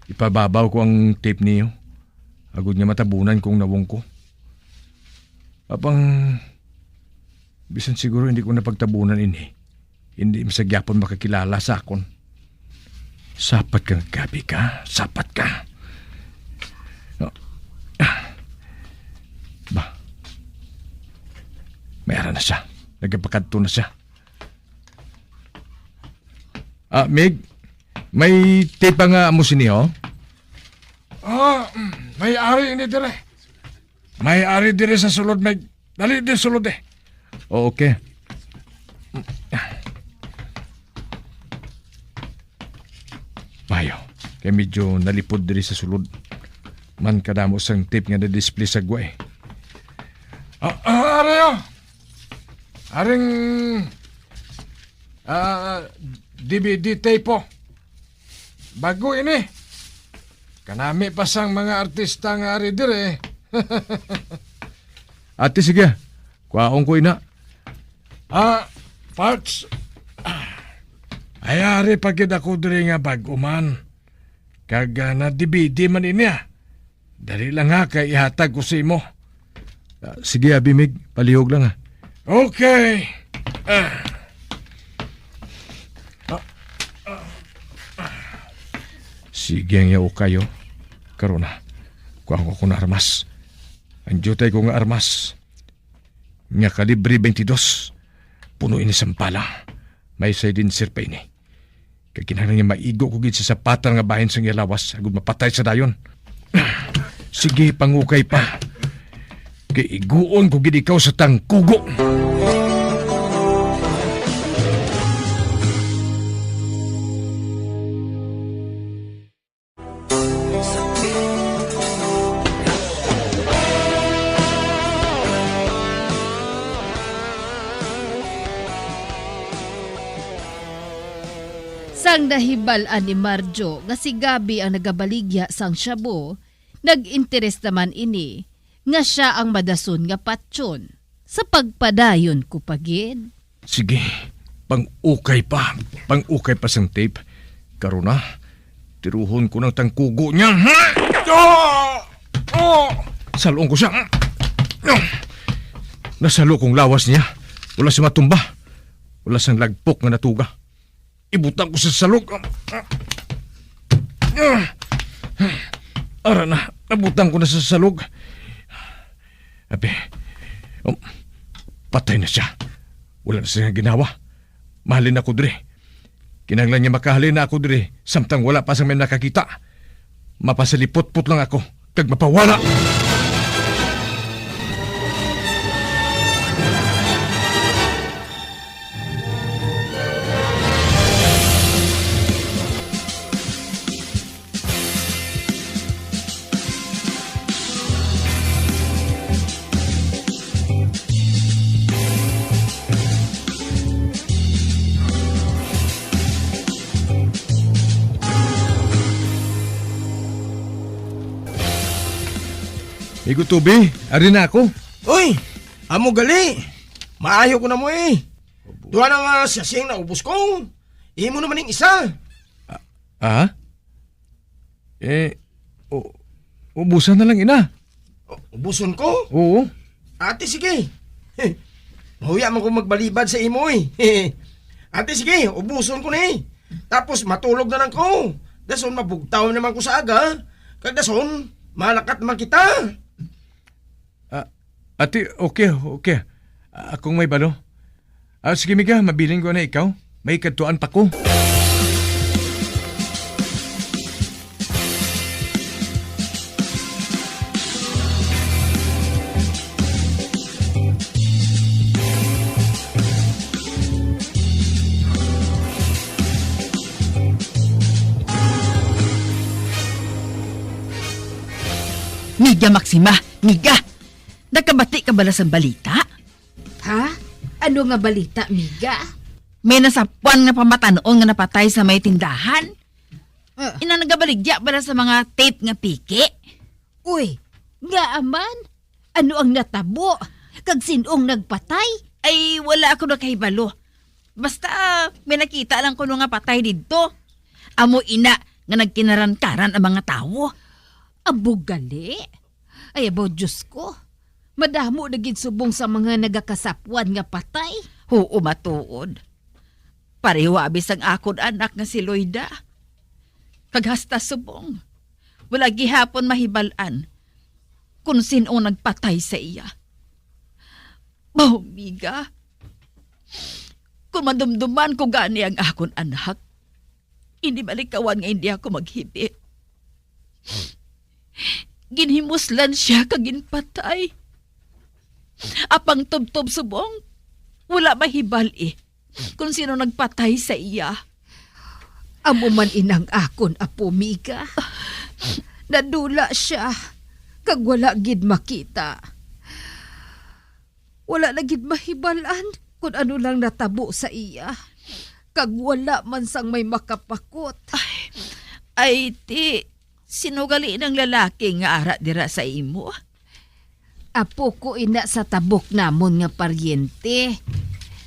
ipababaw ko ang tape niyo. Agud nga matabunan kung nawong ko. Apang, bisan siguro hindi ko napagtabunan ini. Hindi masagyapon makakilala sa akon. Sapat kang Gabi ka, sapat ka. Mayroon na siya. Nagpakadto na siya. Mig, may tape nga mo siniyo? May ari ini dire. May ari dire sa sulod, Meg. Dali din sulod eh. Okay. Mayo, kaya medyo nalipod diri sa sulod. Man kadamo sang tape nga na-display sa gwa eh. Aring DVD tape po. Bago ini. Kanami pa sang mga artista nga ari dire. Ate, sige. Kuhaon ko ina. Parts. Ay, ari pagid ako dire nga bago man. Kaga na DVD man ini Dali lang kay ihatag ko sa imo. Sige, Abimig. Palihog lang Okay. Sige ang yaw kayo. Karon na. Kuha ko na armas. Ang jutay ko nga armas. Nga kalibre 22. Puno ini sampala. May din sirpa ini. Kaya kinahanglan niya maigo ko gid sa sapatan nga bahin sa ilawas. Agud mapatay sa dayon. Sige, pangukay pa. Kay iguon ko gid ikaw sa tangkugo. Sang nahibalan ni Marjo nga si Gabi ang nagabaligya sang shabu, nag-interes naman ini nga siya ang madason nga patsyon sa pagpadayon ko pagid. Sige, pang-ukay pa sang tape. Karon na, tiruhon ko ng tangkugo niya. Salong ko siya. Nasalo kong lawas niya. Wala siya matumba. Wala siyang lagpok nga natuga. Ibutang ko sa salog. Ara na, nabutang ko na sa salog. Abe, patay na siya. Wala na siyang ginawa. Mahalin ako dire. Kinahanglan niya makahalin na ako diri samtang wala pa sa may nakakita. Mapasalipot-pot lang ako kag mapawala. Igo tubi, ari na ako. Uy, amo gali. Maayo ko na mo eh. Duha na nga siyasing na ubos ko. Imo naman yung isa. Ah? Ubusan na lang ina. Ubuson ko? Oo. Ate, sige. Mahuya man ko magbalibad sa imo eh. Ate, sige, ubuson ko na eh. Tapos matulog na lang ko. Dason mabugtaw naman ko sa aga. Kag dason, malakat man kita. Ate, okay. Akong may balo. Sige Miga, mabiling ko na ikaw. May katuan pa ko. Miga Maxima, Miga! Nakabati ka bala sa balita? Ha? Ano nga balita, Miga? May nasapuan nga pamatanon nga napatay sa may tindahan. Ina nagabaligya bala sa mga tape nga piki. Uy, nga aman? Ano ang natabo? Kag sinong nagpatay? Ay, wala ako nakahibalo. Basta may nakita lang ko nga patay dito. Amo ina nga nagkinarankaran ang mga tao. Abo gali? Ay, abo Diyos ko. Madamo na ginsubong sa mga nagakasapwan nga patay. Oo, matuod. Pareho abis ang akon anak nga si Loida. Kaghasta subong. Wala gihapon mahibalan kung sino nagpatay sa iya. Miga. Kung madumduman ko gani ang akon anak, hindi balikawan nga hindi ako maghibit. Ginhimuslan siya kaginpatay. Apang tubtob subong, wala mahibal kung sino nagpatay sa iya. Amo man inang akon, Apo Miga. Nadula siya, kag wala gid makita. Wala na gid mahibalan kung ano lang natabo sa iya. Kag wala man sang may makapakot. Ay ti, sinugali ng lalaki nga ara dira sa imo? Apo ko ina sa tabok namon nga paryente.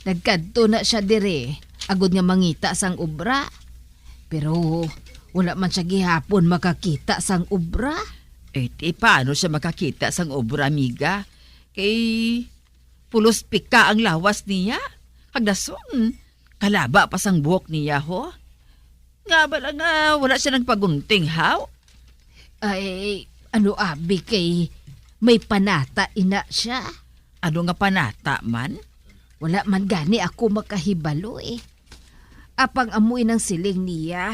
Nagkadto na siya dire, agud nga mangita sang ubra. Pero wala man siya gihapon makakita sang ubra. Paano siya makakita sang ubra, Miga? Kay pulos pika ang lawas niya. Hagdason, kalaba pa sang buhok niya, ho? Nga bala nga wala siya nagpagunting, haw? Ay, ano abi kay may panata ina siya. Ano nga panata man? Wala man gani ako makahibalo Apang amoy ng siling niya,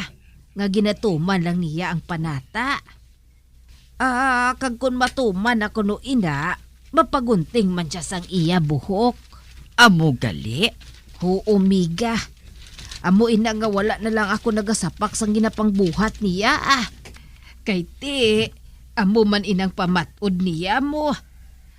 nga ginatuman lang niya ang panata. Kag kun matuman ako no ina, mapagunting man siya sang iya buhok. Amo gali? Oo, Miga. Amo ina nga wala na lang ako nagasapak sang ginapang buhat niya Kay ti, amo man inang pamatod niya mo.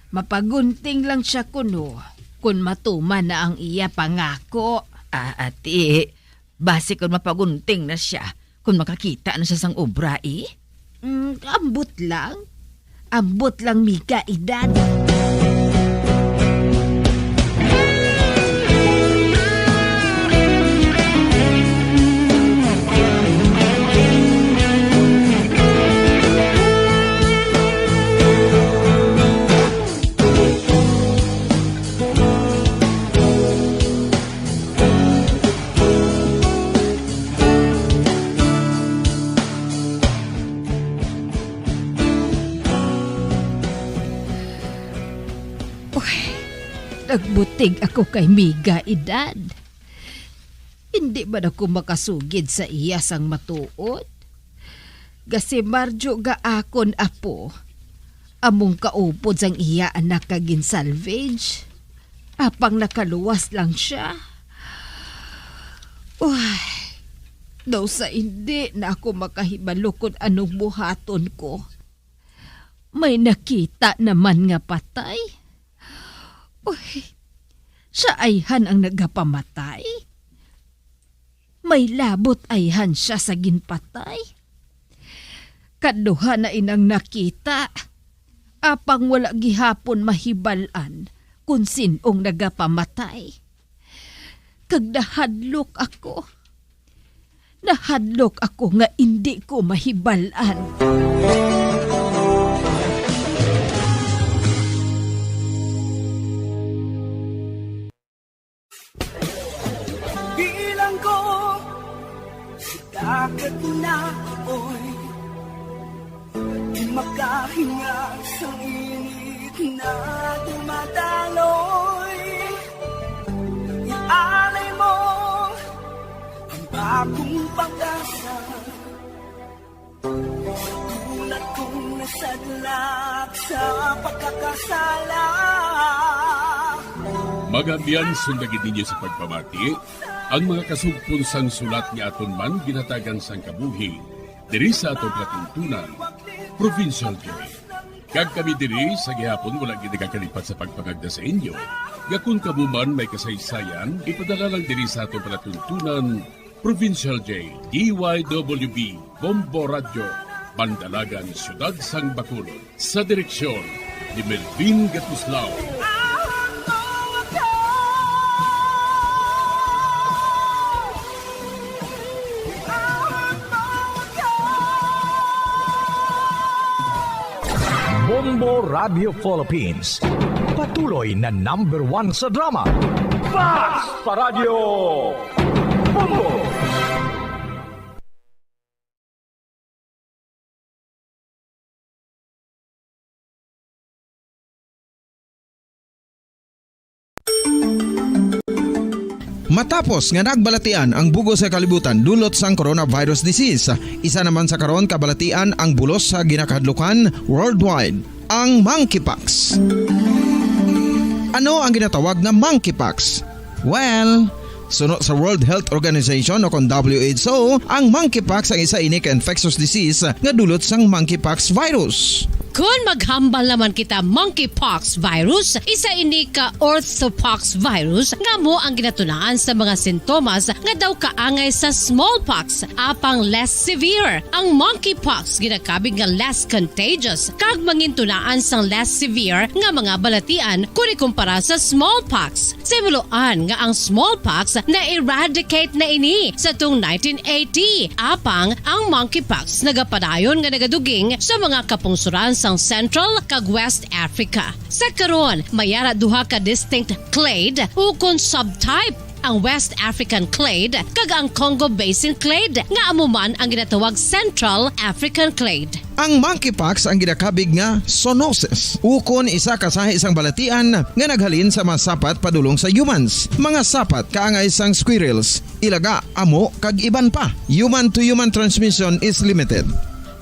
Mapagunting lang siya kuno, kun matuman na ang iya pangako. Ate, base kung mapagunting na siya, kung makakita na siya sang obra ambot lang. Ambot lang, Miga, edad. Nagbutig ako kay Miga, edad. Hindi ba na ko makasugid sa iya sang matuod? Gasi marjo ga akon apo. Among kaupod sang iya anak kagin salvage. Apang nakaluwas lang siya. Uy, daw sa hindi na ako makahibalo kung anong buhaton ko. May nakita naman nga patay. Uy, siya ayhan ang nagapamatay. May labot ayhan siya sa ginpatay. Kaduha na inang nakita. Apang wala gihapon mahibalan kung sinong nagapamatay. Kagdahadlok ako. Nahadlok ako nga hindi ko mahibalan. Bilang ko sa dagat na apoy, di makahinga sa init na dumadaloy. Ialay mo ang bagong pag-asa, tulad kong nasadlak sa pagkakasala. Magabiyan sundagin ninyo sa pagpamati ang mga kasugpon sang sulat ni aton man ginatagan sang kabuhi diri sa atong katuntunan, Provincial Joy. Kag kami diri sa gihapon wala gid kakalipat sa pagpangagda sa inyo. Gakun kabuman may kasaysayan, ipadala lang diri sa atong palatuntunan, Provincial J, DYWB, Bombo Radio, Bandalagan, Siyudad Sang Bacolod, sa direksyon ni Melvin Gatuslao. Bombo Radio Philippines. Patuloy na #1 sa drama. Fast Paradio Bombo! Matapos nga nagbalatian ang bugo sa kalibutan dulot sang coronavirus disease, isa naman sa karon kabalatian ang bulos sa ginakahadlukan worldwide, ang monkeypox. Ano ang ginatawag na monkeypox? Well, sunod sa World Health Organization o kung WHO, ang monkeypox ang isa ini ka infectious disease nga dulot sang monkeypox virus. Kung maghambal naman kita monkeypox virus, isa ini ka orthopox virus nga mo ang ginatunaan sa mga sintomas nga daw kaangay sa smallpox, apang less severe. Ang monkeypox ginakabig nga less contagious kag mangintunaan sang less severe nga mga balatian kung ikumpara sa smallpox. Simuloan nga ang smallpox na eradicate na ini sa tung 1980, apang ang monkeypox nagapadayon nga nagaduging sa mga kapungsuran sang Central kag West Africa. Sa karon, mayara duha ka distinct clade ukon subtype, ang West African clade kag ang Congo Basin clade nga amuman ang ginatawag Central African clade. Ang monkeypox ang ginakabig nga zoonosis, ukon isa kasahi isang balatian nga naghalin sa mga sapat padulong sa humans. Mga sapat kaangay sang squirrels, ilaga, amo kag iban pa. Human to human transmission is limited.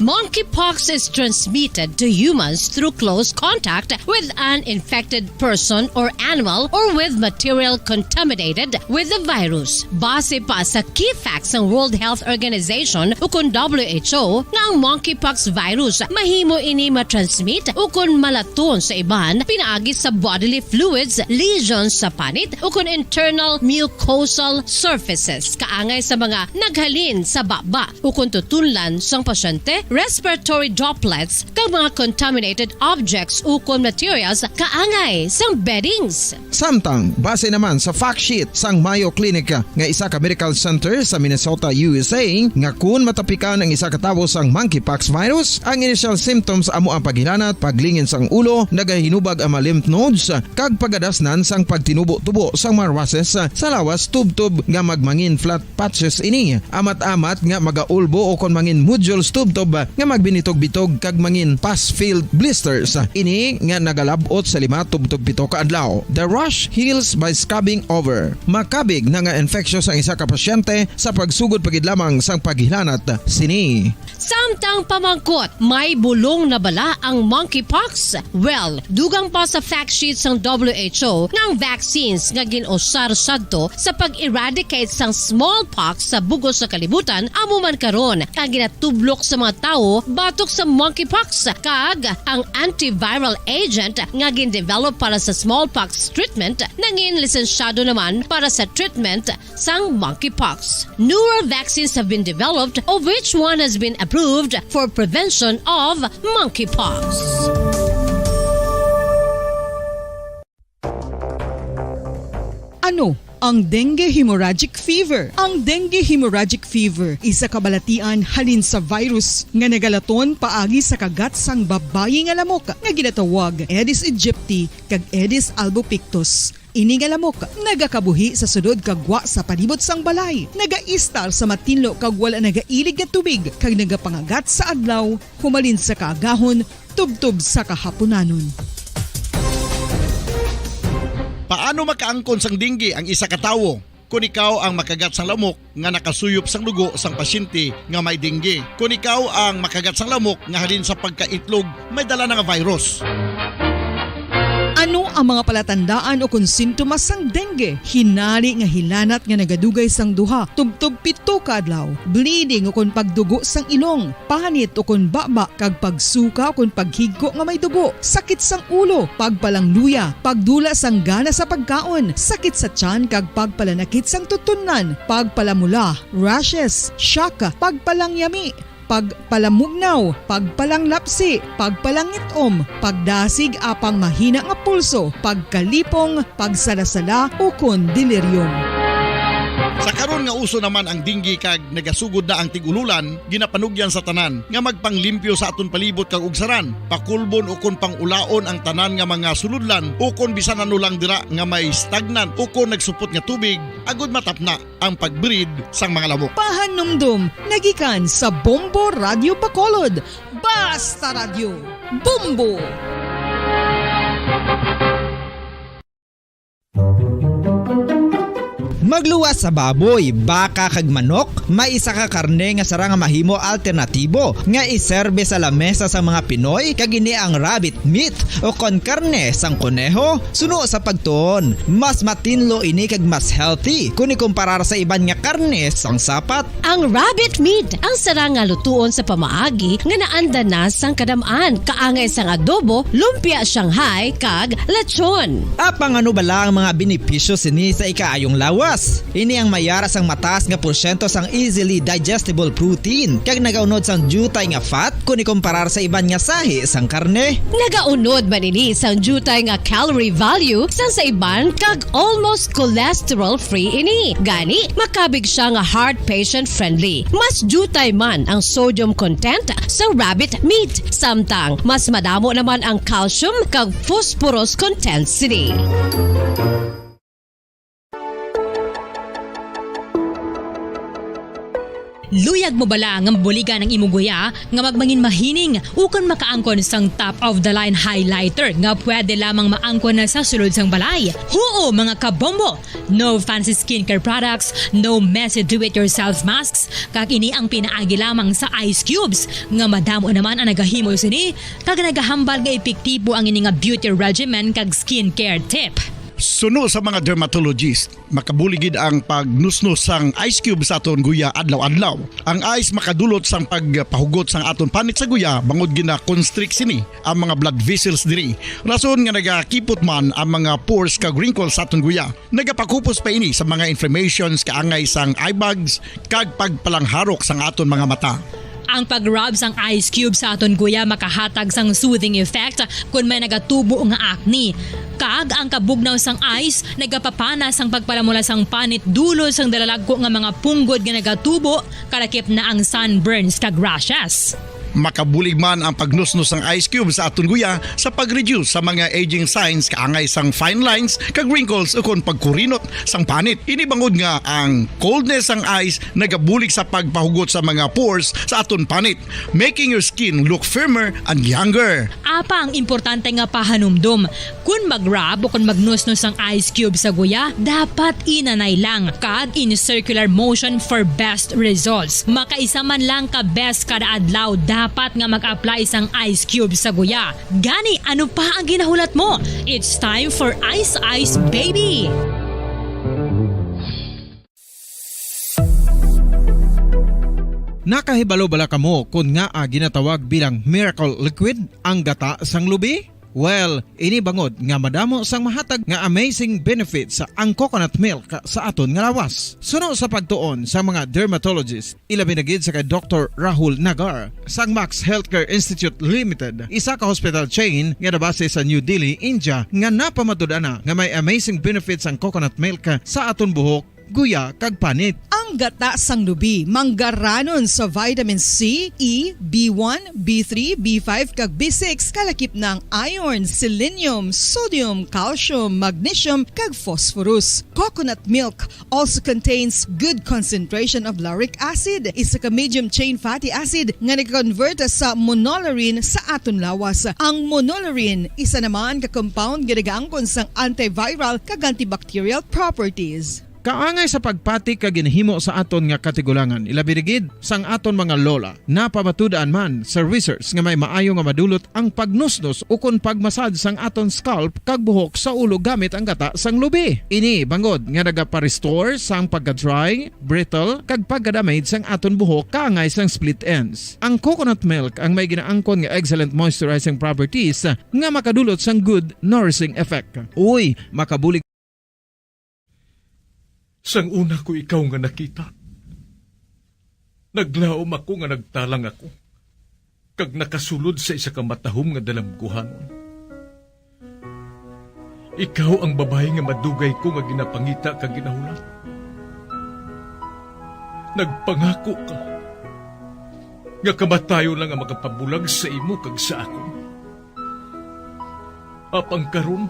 Monkeypox is transmitted to humans through close contact with an infected person or animal or with material contaminated with the virus. Base pa sa key facts ng World Health Organization ukon WHO nga ang monkeypox virus mahimo ini matransmit ukon malaton sa iban pinaagi sa bodily fluids, lesions sa panit ukon internal mucosal surfaces kaangay sa mga naghalin sa baba ukon tutunlan sang pasyente, respiratory droplets kag mga contaminated objects ukon materials kaangay sang beddings. Samtang base naman sa fact sheet sang Mayo Clinic nga isa ka medical center sa Minnesota, USA, nga kun matapikan ang isa ka tawo sang monkeypox virus, ang initial symptoms amo ang paghilanat, paglingin sang ulo, nagahinubag ang mga lymph nodes kag pagadasnan sang pagtinubo-tubo sang mga rashes sa lawas tub-tub nga magmangin flat patches ini. Amat-amat nga magaulbo o kon mangin nodules tub-tub nga magbinitog-bitog kag mangin pus-filled blisters. Ini nga nagalabot sa 5-7 ka adlaw. The rash heals by scabbing over. Makabig na nga infectious ang isa ka pasyente sa pagsugod pagid lamang sang paghilanat sini. Samtang pamangkot, may bulong na bala ang monkeypox? Well, dugang pa sa fact sheet ng WHO nga ang vaccines nga ginusar sadto sa pag-eradicate sang smallpox sa bugos sa kalibutan amo man karon ang ginatublok sa mga tao batok sa monkeypox kag ang antiviral agent nga gin-develop para sa smallpox treatment nangin lisensyado naman para sa treatment sang monkeypox. Newer vaccines have been developed of which one has been approved for prevention of monkeypox. Ano ang dengue hemorrhagic fever? Ang dengue hemorrhagic fever isa kabalatian halin sa virus nga nagalaton paagi sa kagat sang babayi nga lamok nga ginatawag Aedes aegypti kag Aedes albopictus. Ini nga lamok nagakabuhi sa sudod kagwa sa palibot sang balay, nagaistar sa matinlo kag wala nagailig nga tubig kag nagapangagat sa adlaw humalin sa kaagahon tubtob sa kahaponanon. Paano makaangkon sang dengue ang isa ka tawo? Kung ikaw ang makagat sang lamok nga nakasuyop sang dugo sang pasyente nga may dengue. Kung ikaw ang makagat sang lamok nga halin sa pagkaitlog may dala nga virus. Ano ang mga palatandaan o kung sintomas sang dengue? Hinali nga hilanat nga nagadugay sang duha, tubtob 7 ka adlaw, bleeding o kung pagdugo sang ilong, panit o kung baba, kag pagsuka o kung paghigko nga may dugo, sakit sang ulo, pagpalangluya, pagdula sang gana sa pagkaon, sakit sa tiyan kag pagpalanakit sang tutunan, pagpalamula, rashes, shock, pagpalangyami, pagpalamugnaw, pagpalanglapsi, pagpalangitom, pagdasig apang mahina nga pulso, pagkalipong, pagsalasala o kun delirium. Sa karon nga uso naman ang dengue kag nagasugod na ang tigululan, ginapanugyan sa tanan nga magpanglimpyo sa aton palibot kag ugsaran, pakulbon o kon pangulaon ang tanan nga mga suludlan o kon bisan ano lang dira nga may stagnant o kon nagsupot nga tubig, agud matapna ang pagbreed sang mga lamok. Pahanumdum, nagikan sa Bombo Radio Bacolod. Basta Radio, Bombo! Magluwas sa baboy, baka kag manok, may isa ka karne nga sara nga mahimo alternatibo nga iserbe sa lamesa sa mga Pinoy kag ini ang rabbit meat o kon karne sang kuneho. Suno sa pagtuon, mas matinlo ini kag mas healthy kung ikumparar sa iban nga karne sang sapat. Ang rabbit meat ang sara nga lutuon sa pamaagi nga naanda na sang kadamaan, kaangay sang adobo, lumpia Shanghai kag lechon. Apang ano bala ang mga benepisyo sini sa ikaayong lawas? Ini ang mayara sang mataas nga porsyento sang easily digestible protein kag nagaunod sang jutay nga fat kung ikumparar sa iban nga sahi sang karne. Nagaunod man ini sang jutay nga calorie value sang sa iban kag almost cholesterol free ini. Gani makabig siya nga heart patient friendly. Mas jutay man ang sodium content sa rabbit meat, samtang mas madamo naman ang calcium kag phosphorus content sini. Luyag mo bala nga buliga ng imuguya nga magmangin mahining ukon makaangkon sang top of the line highlighter nga pwede lamang maangkon na sa sulod sang balay. Huo mga kabombo! No fancy skincare products, no messy do-it-yourself masks, kag ini ang pinaagi lamang sa ice cubes nga madamo naman ang nagahimo sini kag nagahambal nga epektibo ang ini nga beauty regimen kag skincare tip. Suno sa mga dermatologist, makabuligid ang pagnusnos sang ice cube sa aton guya adlaw-adlaw. Ang ice makadulot sang pagpahugot sang aton panit sa guya bangod gina-constrict sini ang mga blood vessels diri. Rason nga nagakipot man ang mga pores kag wrinkles sa aton guya. Nagapakupos pa ini sa mga inflammations kaangay sang eye bags kag pagpalangharok sang aton mga mata. Ang pag-rub sang ice cube sa aton guya makahatag sang soothing effect kung may nagatubo nga acne. Kag ang kabugnaw sang ice nagapapana sang pagpalamula sang panit dulo sang dalalagko nga mga punggod nga nagatubo kalakip na ang sunburns kag rashes. Makabulig man ang pagnusnos ng ice cube sa aton guya sa pag-reduce sa mga aging signs kaangay sang fine lines kag wrinkles ukon pagkurinot sang panit. Ini bangod nga ang coldness sang ice nagabulig sa pagpahugot sa mga pores sa aton panit, making your skin look firmer and younger. Apa ang importante nga pahanumdum. Kung mag-rub o kung magnusnos ang ice cube sa guya, dapat inanay lang kag in circular motion for best results. Makaisa man lang ka best kada adlaw, dapat nga mag-apply sang ice cube sa guya. Gani, ano pa ang ginahulat mo? It's time for Ice Ice Baby! Nakahibalo bala kamo kung nga ginatawag bilang miracle liquid ang gata sang lubi? Well, ini bangod nga madamo sang mahatag nga amazing benefits sa ang coconut milk sa aton nga lawas. Suno sa pagtuon sa mga dermatologist, ilabi na gid sa kay Dr. Rahul Nagar sang Max Healthcare Institute Limited, isa ka hospital chain nga nabase sa New Delhi, India, nga napamatud-ana nga may amazing benefits ang coconut milk sa aton buhok, guya kag panit. Ang gata sang lubi manggaranon sa vitamin C, E, B1, B3, B5 kag B6 kalakip ng iron, selenium, sodium, calcium, magnesium kag phosphorus. Coconut milk also contains good concentration of lauric acid, isa ka medium chain fatty acid nga nag-convert sa monolarin sa aton lawas. Ang monolarin isa naman ka compound nga nagaangkon sang antiviral kag antibacterial properties. Kaangay sa pagpatik kag ginhimo sa aton nga katigulangan, ilabirigid sang aton mga lola, napamatudan man sa research nga may maayo nga madulot ang pagnusnos ukon pagmasad sang aton scalp kag buhok sa ulo gamit ang gata sang lubi. Ini bangod nga nagapa-restore sang pagka-dry, brittle kag pagka-damage sang aton buhok kaangay sang split ends. Ang coconut milk ang may ginaangkon nga excellent moisturizing properties nga makadulot sang good nourishing effect. Uy, makabulig. Sang una ko ikaw nga nakita, naglaom ako nga nagtalang ako, kag nakasulod sa isa ka matahom nga dalamguhanon. Ikaw ang babae nga madugay ko nga ginapangita kag ginahulat. Nagpangako ka, nga kamatayo lang ang makapabulag sa imo kag sa ako. Apang karon,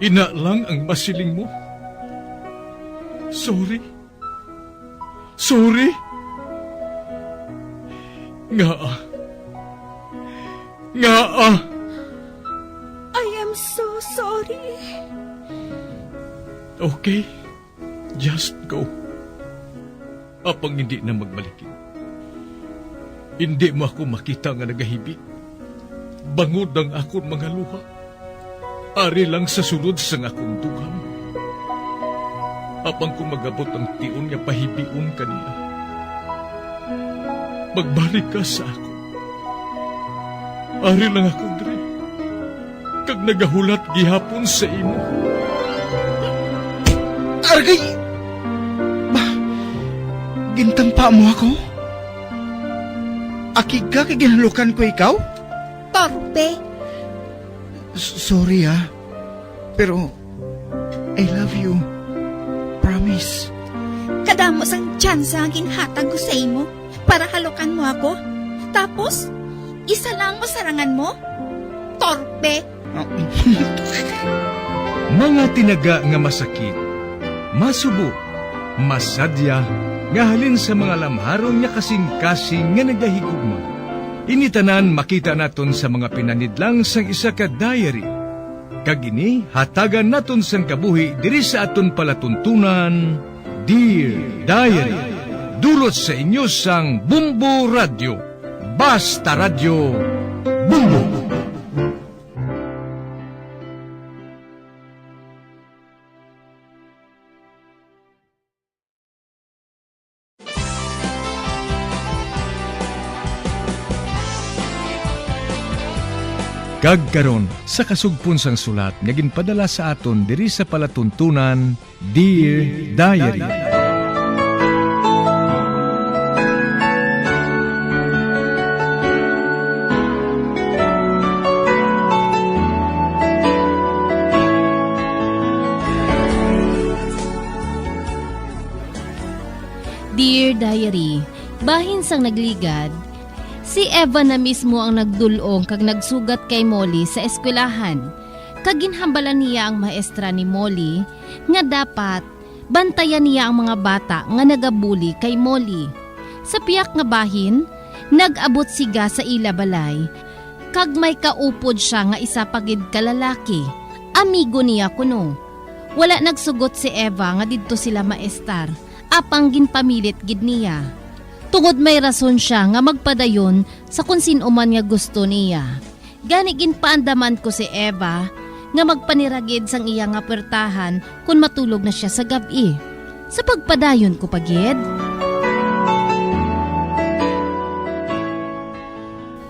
ina lang ang masiling mo. Sorry. Nga. I am so sorry. Okay, just go. Apang hindi na magbalikin. Hindi mo ako makita nga nagahibi. Bangod ang akong mga luha. Ari lang sa sulod sang akong dugham. Apang kung magabot ang tiun nga pahibiun kanila. Magbalik ka sa ako. Ari lang ako, Dre. Kag nagahulat gihapon sa imo. Argay! Gintampa mo ako? Akig ka kay ginalukan ko ikaw? Torpe! Sorry pero I love you. Promise. Kadamo sang tsansa ang ginhatag ko sa imo para halukan mo ako. Tapos, isa lang masarangan mo? Torpe! Mga tinaga nga masakit, masubo, masadya, nga halin sa mga lamharon nga kasing-kasing nga nagahigugma. Initanan makita naton sa mga pinanidlang sang isa ka diary. Kagini, hatagan naton sang kabuhi diri sa aton palatuntunan, Dear Diary. Dulot sa inyo sang Bumbo Radio. Basta Radio Bumbo. Kagkaron sa kasugpon sang sulat nga ginpadala sa aton diri sa palatuntunan, Dear Diary. Dear Diary, bahin sang nagligad, Si Eva na mismo ang nagdulong kag nagsugat kay Molly sa eskwelahan. Kaginhambalan niya ang maestra ni Molly nga dapat bantayan niya ang mga bata nga nagabuli kay Molly. Sa piyak nga bahin, nag-abot siga sa ila balay kag may kaupod siya nga isa pagid kalalaki. Amigo niya kuno. Wala nagsugot si Eva nga didto sila maestar, apang ginpamilit gid niya. Tungod may rason siya nga magpadayon sa kung sino man nga gusto niya. Gani ginpaandaman ko si Eva nga magpaniragid sang iya nga pertahan kung matulog na siya sa gabi. Sa pagpadayon ko pagid.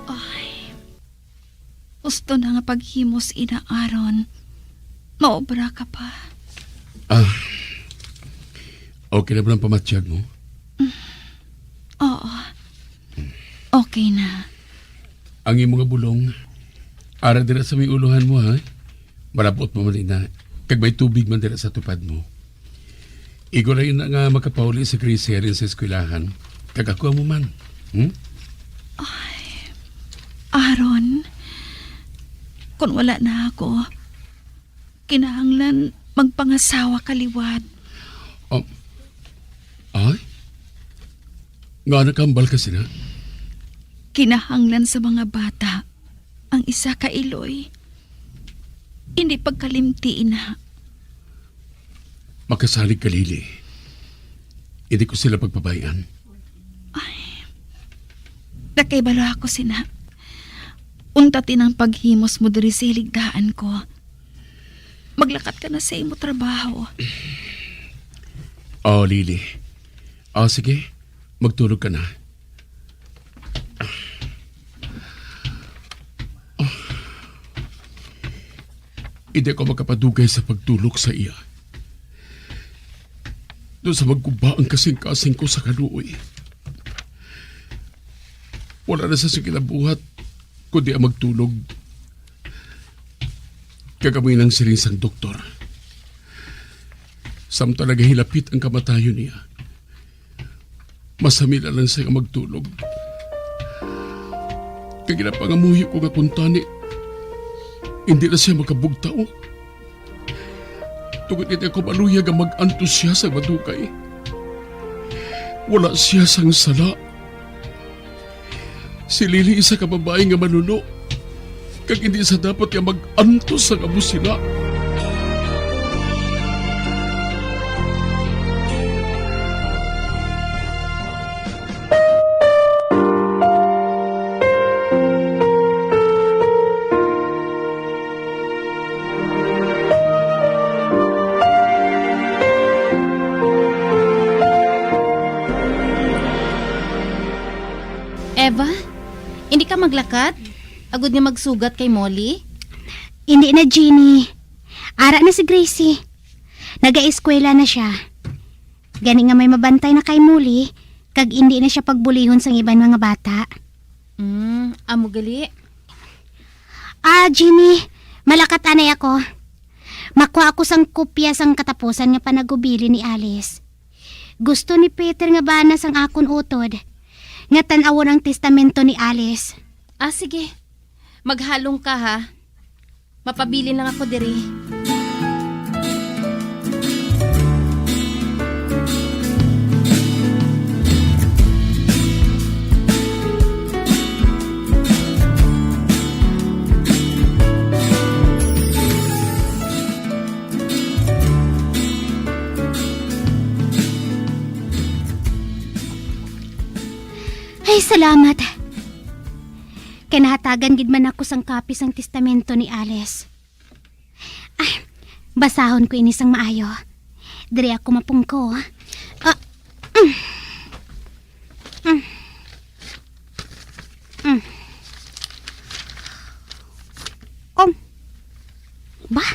Ay, gusto na nga paghimos ina aron. Maobra ka pa. Okay na ba ang pamatsyag mo? Oo. Okay na. Ang imo nga bulong, ara dira sa may uluhan mo, ha? Malapot mo man na, kag may tubig man dira sa tupad mo. Igo rin na nga makapauli sa kriserin sa eskwelahan, kag ako mo man. Ay, Aaron, kung wala na ako, kinahanglan magpangasawa kaliwat. Ay? Nga nakambal ka sila? Kinahanglan sa mga bata ang isa ka Iloy. Hindi pagkalimtiin na. Makasalig ka, Lili. Hindi ko sila pagpabayan. Nakaibalo ako sina. Untatin ang paghimos mo diri sa hiligdaan ko. Maglakat ka na sa imo trabaho. Lili. Sige. Magtulog ka na. Hindi ko makapadugay sa pagtulog sa iya. Doon sa magkuba ang kasing-kasing ko sa kaluoy. Wala na sa sikinabuhat kundi ang magtulog. Kagamoy ng sirisang doktor. Samtang nagahilapit ang kamatayon niya. Masami na lang siya magtulog. Kaginapangamuhi ko nga kuntani. Hindi na siya makabugtao. Tungkol hindi ako maluyag ang mag-antos siya sa madukay. Wala siya sang sala. Si Lili isa ka babae nga manuno. Kag hindi sa dapat nga mag-antos sa abo sila. Eva, hindi ka maglakat? Agud nga magsugat kay Molly? Hindi na, Jeannie. Ara na si Gracie. Naga-eskwela na siya. Gani nga may mabantay na kay Molly, kag hindi na siya pagbulihon sang iban mga bata. Amo gali. Jeannie, malakat anay ako. Makuha ako sang kopya sang katapusan nga panagubili ni Alice. Gusto ni Peter nga bana sang akon utod. Nga tan-awon ang testamento ni Alice. Sige. Maghalong ka ha. Mapabili lang ako diri. Ay, salamat. Kinahatagan gid man ako sang kapi sang testamento ni Alice. Basahon ko ini sang maayo. Diri ako mapungko. Ba?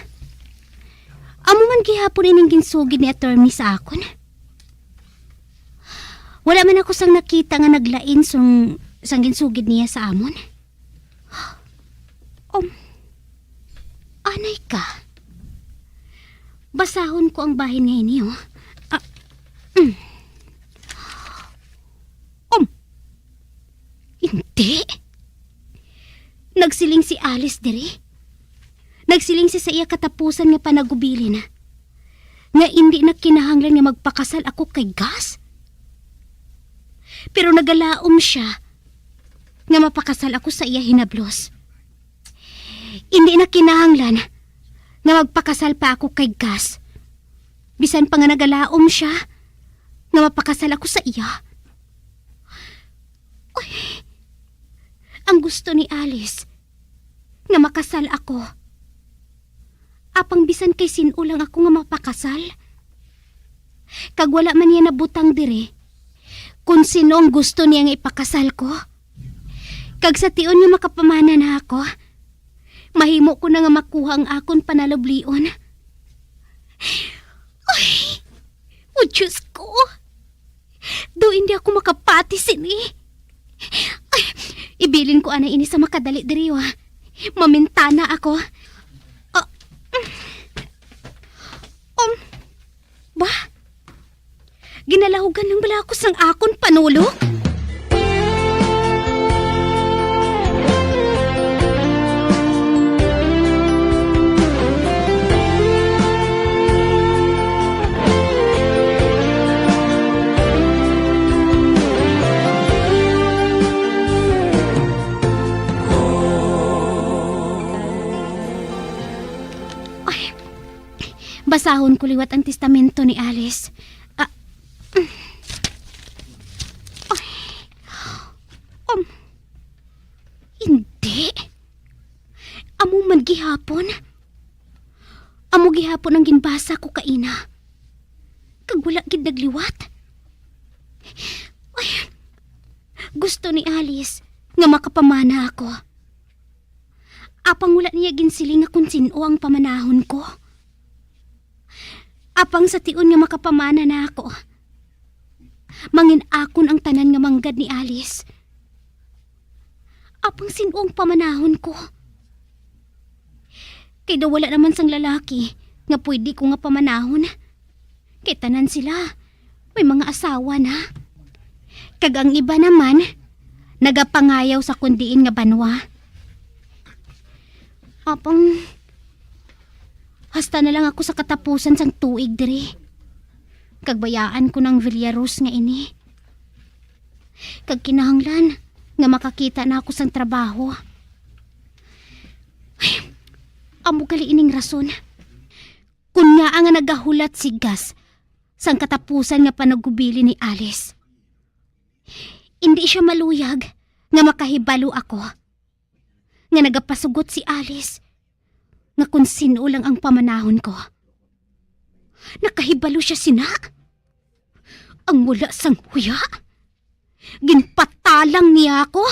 Amo man gihapon ining ginsugid ni attorney sa akon. Wala man ako sang nakita nga naglain sang ginsugid niya sa amon. Anay ka. Basahon ko ang bahin ngayon niyo. Hindi. Alice diri. Nagsiling siya sa iya katapusan nga panagubilin nga hindi na kinahanglan nga magpakasal ako kay Gus. Pero nagalaom siya nga mapakasal ako sa iya hinablos. Hindi na kinahanglan nga magpakasal pa ako kay Gus. Bisan pa nga nagalaom siya nga mapakasal ako sa iya. Uy, ang gusto ni Alice nga makasal ako. Apang bisan kay sinulang ako nga mapakasal. Kag wala man niya nabutang dire kung sinong gusto niya nga ipakasal ko. Kag sa tion niya makapamana na ako, mahimo ko na nga makuha ang akon panaloblion. Ay, o Diyos ko. Do hindi ako makapati sini. Ay, ibilin ko ana ini sa makadali diri wa. Mamintana ako. Ba? Ginalahugan ng balakos ang akon panulo? Basahon ko liwat ang testamento ni Alice. Hindi. Amo man gihapon. Amo gihapon ang ginbasa ko kaina. Kag wala gid nagliwat. Ay, gusto ni Alice nga makapamana ako. Apang wala niya ginsiling nga kung sino ang pamanahon ko. Apang sa tion nga makapamana na ako. Mangin akon ang tanan nga manggad ni Alice. Apang sino ang pamanahon ko. Kay daw wala naman sang lalaki nga pwede ko nga pamanahon. Kay tanan sila, may mga asawa na. Kag ang iba naman, nagapangayaw sa kundiin nga banwa. Apang hasta na lang ako sa katapusan sang tuig diri. Kagbayaan ko ng Villaros nga ini. Kag kinahanglan nga makakita na ako sang trabaho. Ay, amo gali ining rason. Kun nga nga nagahulat si Gus sang katapusan nga panagubili ni Alice. Hindi siya maluyag nga makahibalo ako. Nga nagapasugot si Alice nga kung sino lang ang pamanahon ko. Nakahibalo siya sina. Ang wala sang huya. Ginpatalang niya ako.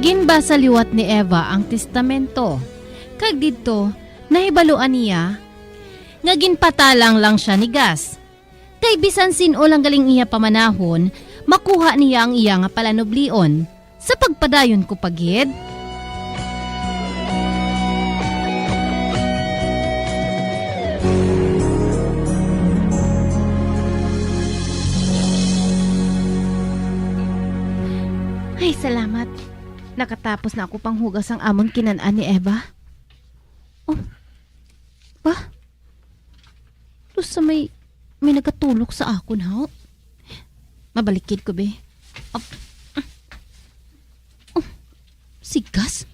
Ginbasa liwat ni Eva ang testamento. Kag dito, nahibaluan niya nga ginpatalang lang siya ni Gus. Kay bisan sino lang galing iya pamanahon, makuha niya ang iya nga palanoblion. Sa pagpadayon ko pagid. Ay, salamat. Nakatapos na ako panghugas ang amon kinanaan ni Eva. Oh, ba? Tapos sa may nagatulok sa akon, ha? Mabalikid ko, be. Oh, si Gus?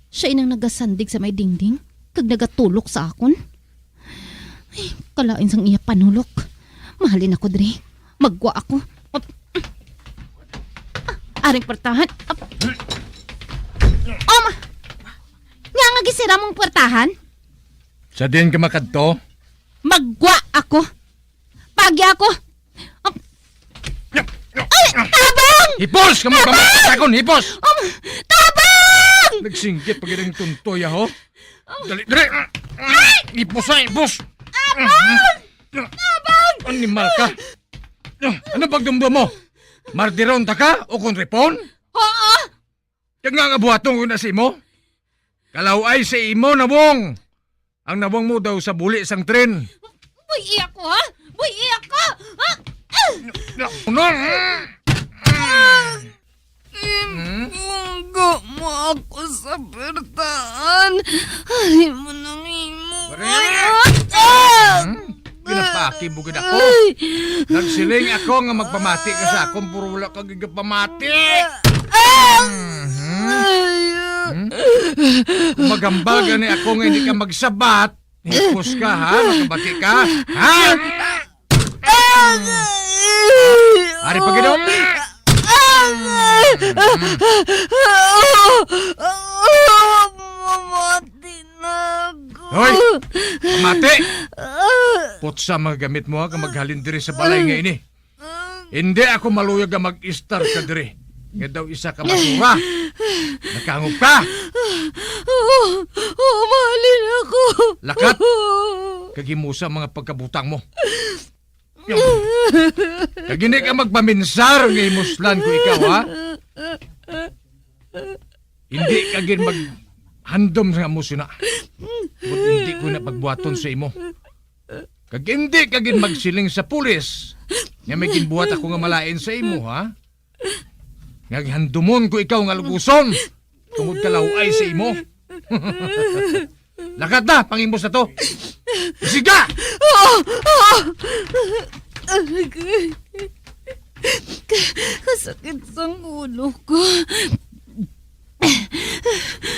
Siya inang nagasandig sa may dingding, kag nagatulok sa akon. Ay, kalain sang iya panulok. Mahalin ako, Dre. Magwa ako. Aring portahan. Nga nga gisira mong portahan? Sa din ka makadto? Magwa ako. Pagi ako. Ay, tabang! Hipos! Kamu kamakasakon, hipos! Tabang! Nagsinggit pag ilang tuntoy, ho? Dali, dali! Hipos na, hipos! Tabang! Animal ka! Ano pagdumdum mo? Mardiron ta ka o kontrepon? Oo! Kaya nga buhatong ko na si mo? Kalaway sa imo, nabong! Ang nabong mo daw sa buli sang tren. Boy, iyak ko ha? Boy, iyak ka! Ha? Imbunggo mo ako sa bertaan. Ay mo nang imo. Pinapaki bugid ako. Nagsiling ako nga magpamati ka sa akong puro wala ka gigapamati. Kung magambal gani ako nga hindi ka magsabat, hipos ka ha, magkabati ka. Ha? Ari pagidom. Mamati na ako. Hoy! Pamati! Putsa mga gamit mo ha, ka maghalin diri sa balay nga ini. Hindi ako maluyag nga mag-star ka diri. Nga daw isa ka basura. Nakangog ka. Mahalin ako. Lakat! Kagimusa mga pagkabutang mo. Kag hindi ka magpaminsar nga imuslan ko ikaw ha. Hindi ka gin maghandom sa amo sina. But hindi ko na pagbuhaton sa imo. Kag hindi ka gin magsiling sa pulis. Nga may ginbuhat ako nga malain sa imo ha. Nga handumon ko ikaw nga luguson. Tungod ka laway sa imo. Lakat na, pangimos na to. Siga! Kasakit sa ulo ko.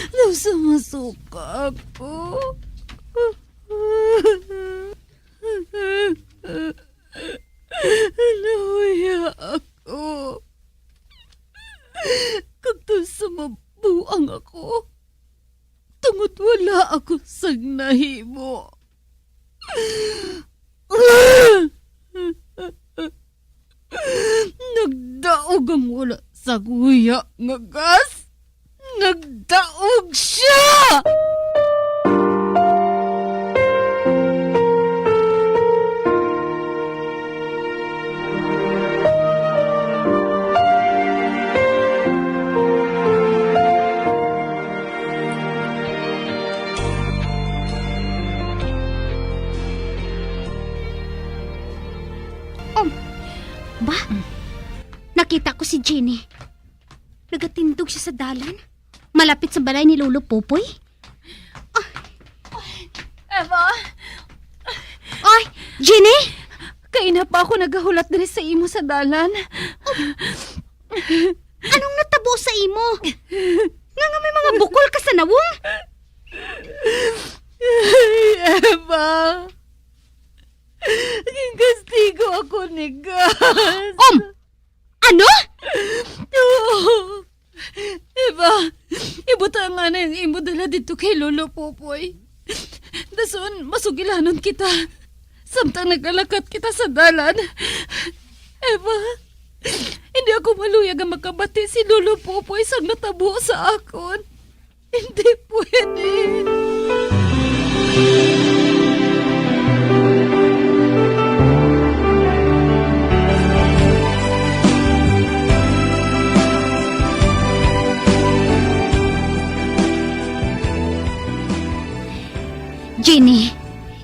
Daw sumasuka ako. Nahuya ako. Kagto sumabuang ako. Tungod wala ako sa nahimo. Nagdaog ang wala sa kuya nga gas. Nagdaog siya! Ba? Nakita ko si Jenny. Nagatindog siya sa dalan. Malapit sa balay ni Lolo Popoy. Eva? Ay, Jenny? Kaina pa ako nagahulat diri sa imo sa dalan. Anong natabo sa imo? Nga may mga bukol ka sa nawong? Eva? Gingastigo ako ni Gas. Ano? Eva, ibuta nga na yung imo dala dito kay Lolo Popoy. Dason, masugilanon kita. Samtang nagalakat kita sa dalan. Eva, hindi ako maluyag ang makabati si Lolo Popoy sang natabo sa akon. Hindi pwede. Jenny,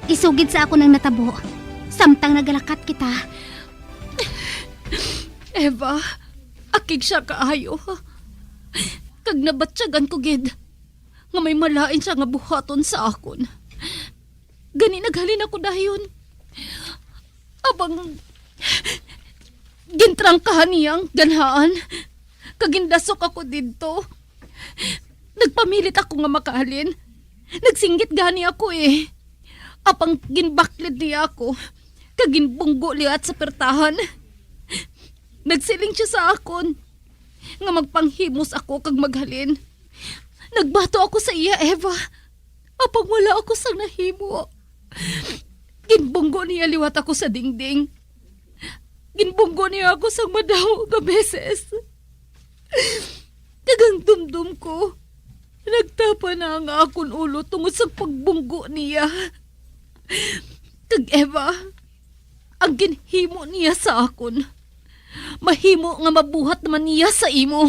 isugid sa ako ng natabo. Samtang nagalakat kita. Eva, akig siya kaayo. Kag nabatsagan ko gid. Nga may malain siya nga buhaton sa akon. Gani naghalin ako dayon. Abang gintrangkahan niyang ganhaan. Kagindasok ako dito. Nagpamilit ako nga makahalin. Nagsinggit gani ako eh. Apang ginbaklid niya ako. Kaginbunggo liat sa pertahan. Nagsiling siya sa akon. Nga magpanghimos ako kag maghalin. Nagbato ako sa iya, Eva. Apang wala ako sa nahimo. Ginbunggo niya liwat ako sa dingding. Ginbunggo niya ako sa madaw nga beses. Kagang dumdum ko. Nagtapa na ang akon ulo tungod sa pagbunggo niya. Kag Eva, ang ginhimo niya sa akon, mahimo nga mabuhat naman niya sa imo.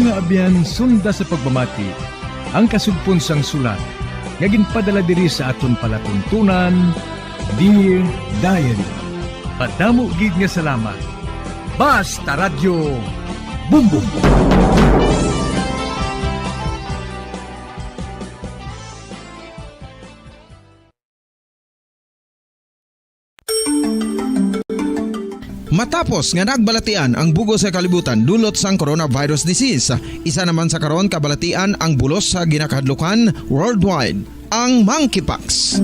Mga abyan sunda sa pagmamati, ang kasugpon sang sulat, nga ginpadala diri sa aton palatuntunan, Dear Diary. Padamo gid nga salamat. Basta Radio Bumbum. Matapos nga nagbalatian ang bugo sa kalibutan dulot sang coronavirus disease, isa naman sa karon kabalatian ang bulos sa ginakahadlukan worldwide, ang monkeypox.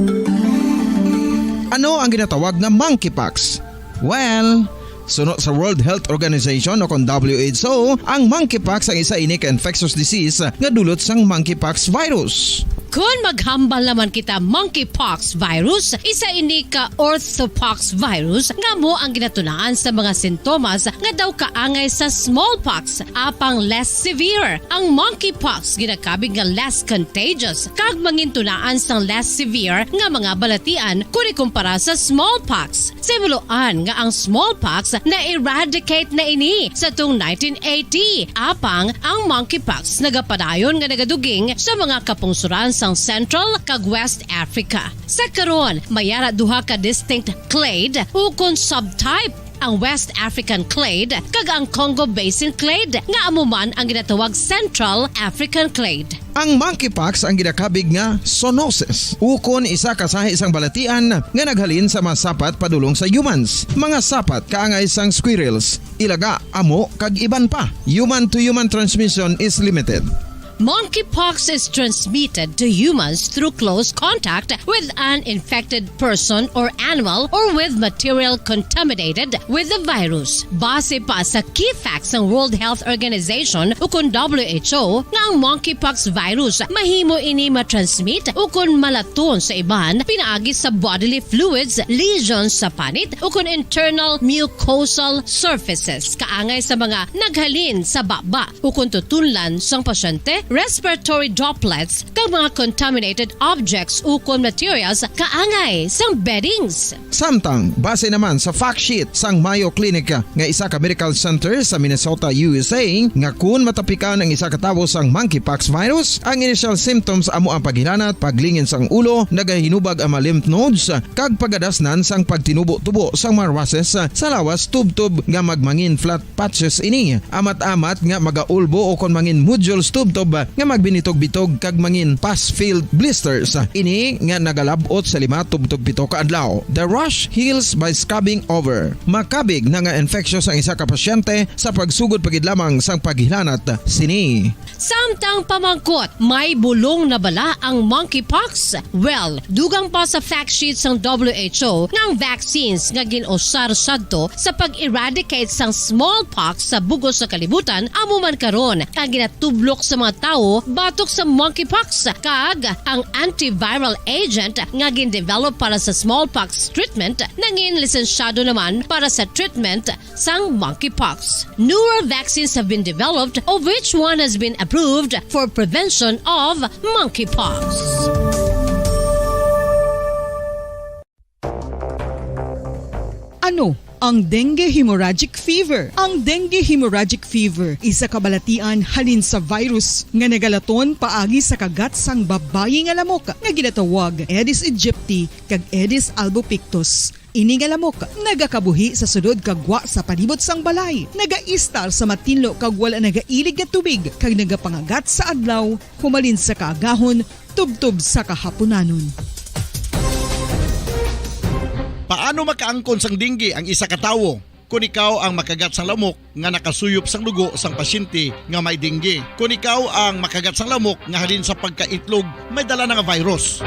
Ano ang ginatawag na monkeypox? Well, sunod sa World Health Organization o kung WHO, ang monkeypox ang isa ini ka infectious disease nga dulot sang monkeypox virus. Kung maghambal naman kita monkeypox virus, isa ini ka orthopox virus nga mo ang ginatunaan sa mga sintomas nga daw kaangay sa smallpox, apang less severe. Ang monkeypox ginakabig nga less contagious kag mangintunaan sang less severe nga mga balatian kung ikumpara sa smallpox. Simuloan nga ang smallpox na eradicate na ini sa tung 1980, apang ang monkeypox nagapadayon nga nagaduging sa mga kapungsuran sang Central kag West Africa. Sa karon, mayara duha ka distinct clade ukon subtype, ang West African clade kag ang Congo Basin clade nga amuman ang ginatawag Central African clade. Ang monkeypox ang ginakabig nga zoonosis, ukon isa ka sa isang balatian nga naghalin sa mga sapat padulong sa humans. Mga sapat kaangay sang squirrels, ilaga, amo kag iban pa. Human to human transmission is limited. Monkeypox is transmitted to humans through close contact with an infected person or animal or with material contaminated with the virus. Base pa sa key facts ng World Health Organization ukon WHO nga ang monkeypox virus mahimo ini matransmit ukon malaton sa iban pinaagi sa bodily fluids, lesions sa panit ukon internal mucosal surfaces kaangay sa mga naghalin sa baba ukon tutunlan sang pasyente, respiratory droplets kag mga contaminated objects ukon materials kaangay sang beddings. Samtang base naman sa fact sheet sang Mayo Clinic nga isa ka medical center sa Minnesota, USA, nga kun matapikan ang isa ka tawo sang monkeypox virus, ang initial symptoms amo ang paghilanat, paglingin sang ulo, nagahinubag ang mga lymph nodes kag pagadasnan sang pagtinubo-tubo sang mga rashes sa lawas tubtob nga magmangin flat patches ini, amat-amat nga magaulbo o kon mangin nodules tubtob nga magbinitog-bitog kag mangin pus-filled blisters. Ini nga nagalabot sa 5 tubtog 7 ka adlaw. The rash heals by scabbing over. Makabig na nga infectious ang isa ka pasyente sa pagsugod pagid lamang sang paghilanat sini. Samtang pamangkot, may bulong na bala ang monkeypox? Well, dugang pa sa fact sheet sang WHO nga ang vaccines nga ginusar sadto sa pag-eradicate sang smallpox sa bugos sa kalibutan amo man karon ang ginatublok sa mga tao batok sa monkeypox kag ang antiviral agent nga gin-develop para sa smallpox treatment nangin lisensyado naman para sa treatment sang monkeypox. Newer vaccines have been developed, of which one has been approved for prevention of monkeypox. Ano ang dengue hemorrhagic fever? Ang dengue hemorrhagic fever isa kabalatian halin sa virus nga nagalaton paagi sa kagat sang babayi nga lamok nga ginatawag Aedes aegypti kag Aedes albopictus. Ini nga lamok nagakabuhi sa sudod kagwa sa palibot sang balay, nagaistar sa matinlo kag wala nagailig nga tubig kag nagapangagat sa adlaw humalin sa kaagahon tubtob sa kahaponanon. Paano makaangkon sang dengue ang isa ka tawo? Kung ikaw ang makagat sang lamok nga nakasuyop sang dugo sang pasyente nga may dengue. Kung ikaw ang makagat sang lamok nga halin sa pagkaitlog may dala nga virus.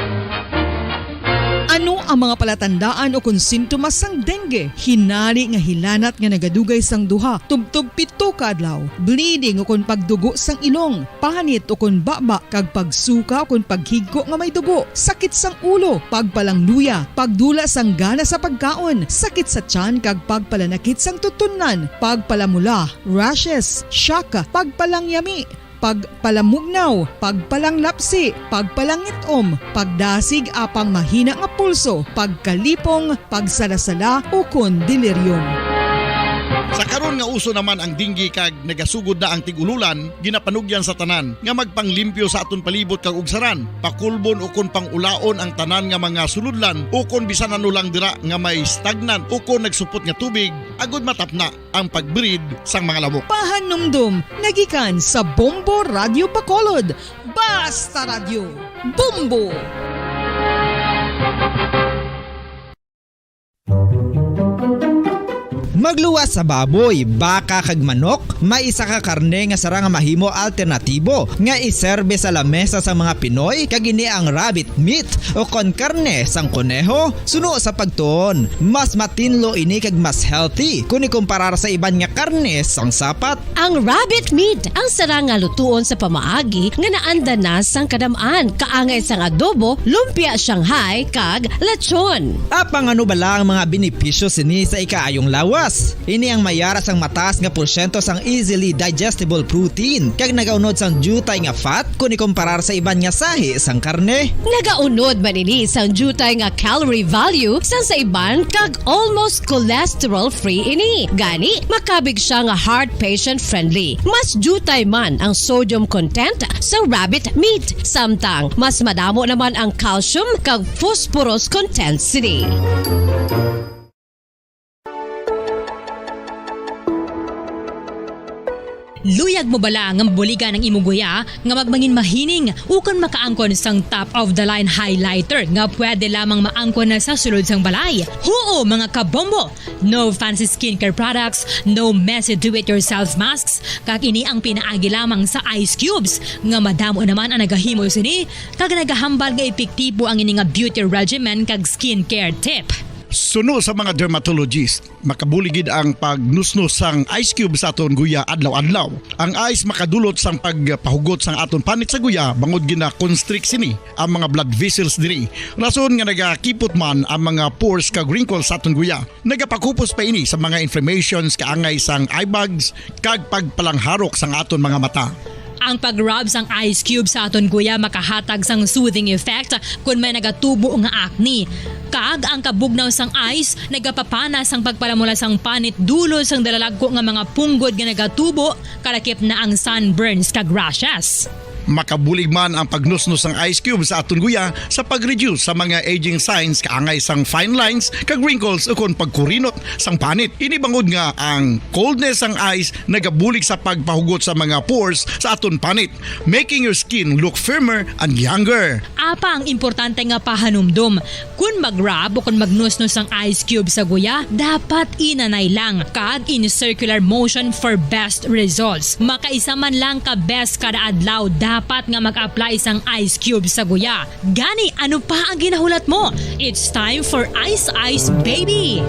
Ano ang mga palatandaan o kung sintomas sang dengue? Hinari nga hilanat nga nagadugay sang duha, tubtob 7 ka adlaw, bleeding o kung pagdugo sang ilong, panit o kung baba, kag pagsuka o kung paghigko nga may dugo, sakit sang ulo, pagpalangluya, pagdula sang gana sa pagkaon, sakit sa tiyan kag pagpalanakit sang tutunan, pagpalamula, rashes, shock, pagpalangyami, pagpalamugnaw, pagpalanglapsi, pagpalangitom, pagdasig apang mahina nga pulso, pagkalipong, pagsalasala o kon delirium. Sa karon nga uso naman ang dinggi kag nagasugod na ang tigululan, ginapanugyan sa tanan nga magpanglimpyo sa aton palibot kag ugsaran, pakulbon ukon pangulaon ang tanan nga mga suludlan ukon bisan ano lang dira nga may stagnant ukon nagsupot nga tubig agud matapna ang pagbreed sang mga lamok. Pahanumdum, nagikan sa Bombo Radio Bacolod. Basta Radio, Bombo! Magluwas sa baboy, baka kag manok, may isa ka karne nga sara nga mahimo alternatibo nga iserbe sa lamesa sa mga Pinoy kag ini ang rabbit meat o kon karne sang koneho. Suno sa pagtuon, mas matinlo ini kag mas healthy kung ikumparar sa iban nga karne sang sapat. Ang rabbit meat ang sara nga lutuon sa pamaagi nga naanda na sang kadamaan, kaangay sang adobo, lumpia Shanghai kag lechon. Apang ano bala ang mga benepisyo sini sa ikaayong lawas? Ini ang mayaras ang mataas nga porsyento sang easily digestible protein kag nagaunod sang jutay nga fat kung ikumparar sa iban nga sahi sang karne. Nagaunod man ini sang jutay nga calorie value sang sa iban kag almost cholesterol free ini. Gani makabig siya nga heart patient friendly. Mas jutay man ang sodium content sa rabbit meat, samtang mas madamo naman ang calcium kag phosphorus content sini. Luyag mo bala nga mabuligan ang imong guya nga magmangin mahining ukon makaangkon sang top of the line highlighter nga pwede lamang maangkon na sa sulod sang balay. Huo mga kabombo! No fancy skincare products, no messy do-it-yourself masks, kag ini ang pinaagi lamang sa ice cubes nga madamo naman ang nagahimo sini kag nagahambal nga epektibo ang ini nga beauty regimen kag skincare tip. Suno sa mga dermatologist, makabuligid ang pagnusnos sang ice cube sa aton guya adlaw-adlaw. Ang ice makadulot sang pagpahugot sang aton panit sa guya bangod gina-constrict sini ang mga blood vessels diri. Rason nga nagakipot man ang mga pores kag wrinkles sa aton guya. Nagapakupos pa ini sa mga inflammations kaangay sang eye bags kag pagpalangharok sang aton mga mata. Ang pag-rub sang ice cube sa aton guya makahatag sang soothing effect kung may nagatubo nga acne. Kag ang kabugnaw sang ice nagapapana sang pagpalamula sang panit dulot sang dalalagko nga mga punggod nga nagatubo kalakip na ang sunburns kag rashes. Makabulig man ang pagnusnos ng ice cube sa aton guya sa pag-reduce sa mga aging signs kaangay sang fine lines kag wrinkles ukon pagkurinot sang panit. Ini bangod nga ang coldness sang ice nagabulig sa pagpahugot sa mga pores sa aton panit, making your skin look firmer and younger. Apa ang importante nga pahanumdum, kung mag-rub o kung magnusnos ang ice cube sa guya, dapat inanay lang kag in circular motion for best results. Makaisa man lang ka best kada adlaw dapat nga mag-apply sang ice cube sa guya. Gani, ano pa ang ginahulat mo? It's time for Ice Ice Baby!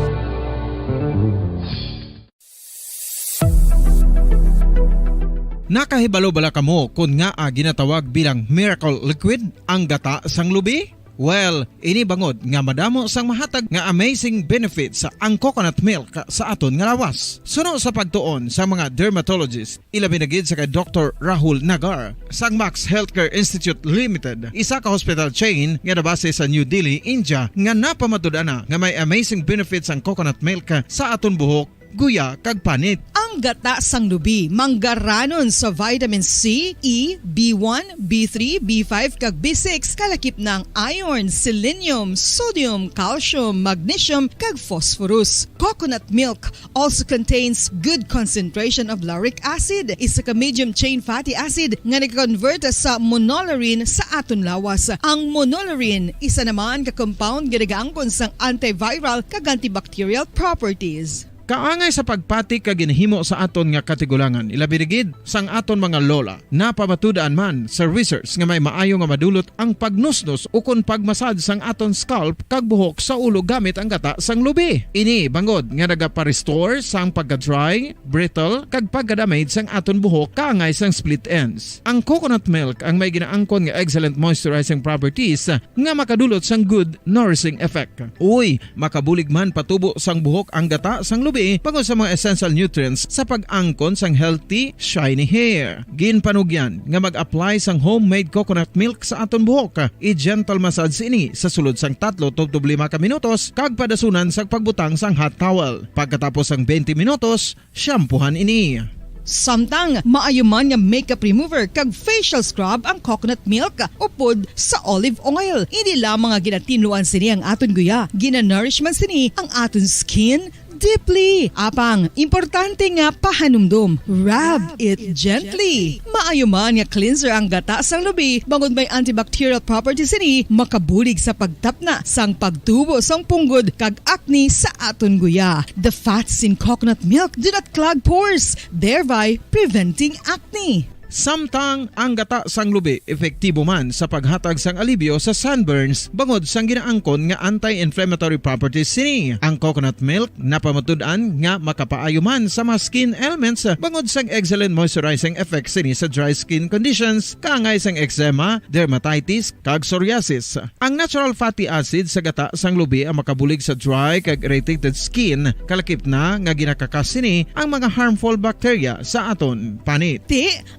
Nakahibalo bala kamo kung nga ginatawag bilang miracle liquid ang gata sang lubi? Well, ini bangod nga madamo sang mahatag nga amazing benefit sa ang coconut milk sa aton nga lawas. Suno sa pagtuon sa mga dermatologist, ilabi na gid sa kay Dr. Rahul Nagar sang Max Healthcare Institute Limited, isa ka hospital chain nga nabase sa New Delhi, India, nga napamatud-ana nga may amazing benefits ang coconut milk sa aton buhok, guya kag panit. Ang gata sang lubi manggaranon sa vitamin C, E, B1, B3, B5 kag B6 kalakip ng iron, selenium, sodium, calcium, magnesium kag phosphorus. Coconut milk also contains good concentration of lauric acid, isa ka medium chain fatty acid nga nag-convert sa monolaurin sa aton lawas. Ang monolaurin isa naman ka compound nga nagaangkon sang antiviral kag antibacterial properties. Kaangay sa pagpati ka ginhimo sa aton nga katigulangan, ilabirigid sang aton mga lola, napamatudan man sa research nga may maayo nga madulot ang pagnusnos ukon pagmasad sang aton scalp kag buhok sa ulo gamit ang gata sang lubi. Ini bangod nga nagapa-restore sang pagka-dry, brittle kag pagka-damage sang aton buhok kaangay sang split ends. Ang coconut milk ang may ginaangkon nga excellent moisturizing properties nga makadulot sang good nourishing effect. Uy, makabulig man patubo sang buhok ang gata sang lubi lubi bangod sa mga essential nutrients sa pag-angkon sang healthy, shiny hair. Ginpanugyan nga mag-apply sang homemade coconut milk sa aton buhok. I-gentle massage ini sa sulod sang 3 to 5 ka minutos kag padasunan sa pagbutang sang hot towel. Pagkatapos sang 20 minutos, shampoohan ini. Samtang maayo man nga makeup remover kag facial scrub ang coconut milk upod sa olive oil. Hindi lamang nga ginatinluan sini ang aton guya, ginanourishment sini ang aton skin deeply. Apang, importante nga pahanumdum. Rub it gently. Maayo man nga cleanser ang gata sang lubi bangod may antibacterial properties ini makabulig sa pagtapna sang pagtubo sang punggod kag acne sa aton guya. The fats in coconut milk do not clog pores, thereby preventing acne. Samtang ang gata sang lubi epektibo man sa paghatag sang alibyo sa sunburns bangod sang ginaangkon nga anti-inflammatory properties sini. Ang coconut milk napamatud-an nga makapaayo man sa mga skin ailments bangod sang excellent moisturizing effects sini sa dry skin conditions kaangay sang eczema, dermatitis kag psoriasis. Ang natural fatty acid sa gata sang lubi ang makabulig sa dry kag irritated skin kalakip na nga ginakakas sini ang mga harmful bacteria sa aton panit.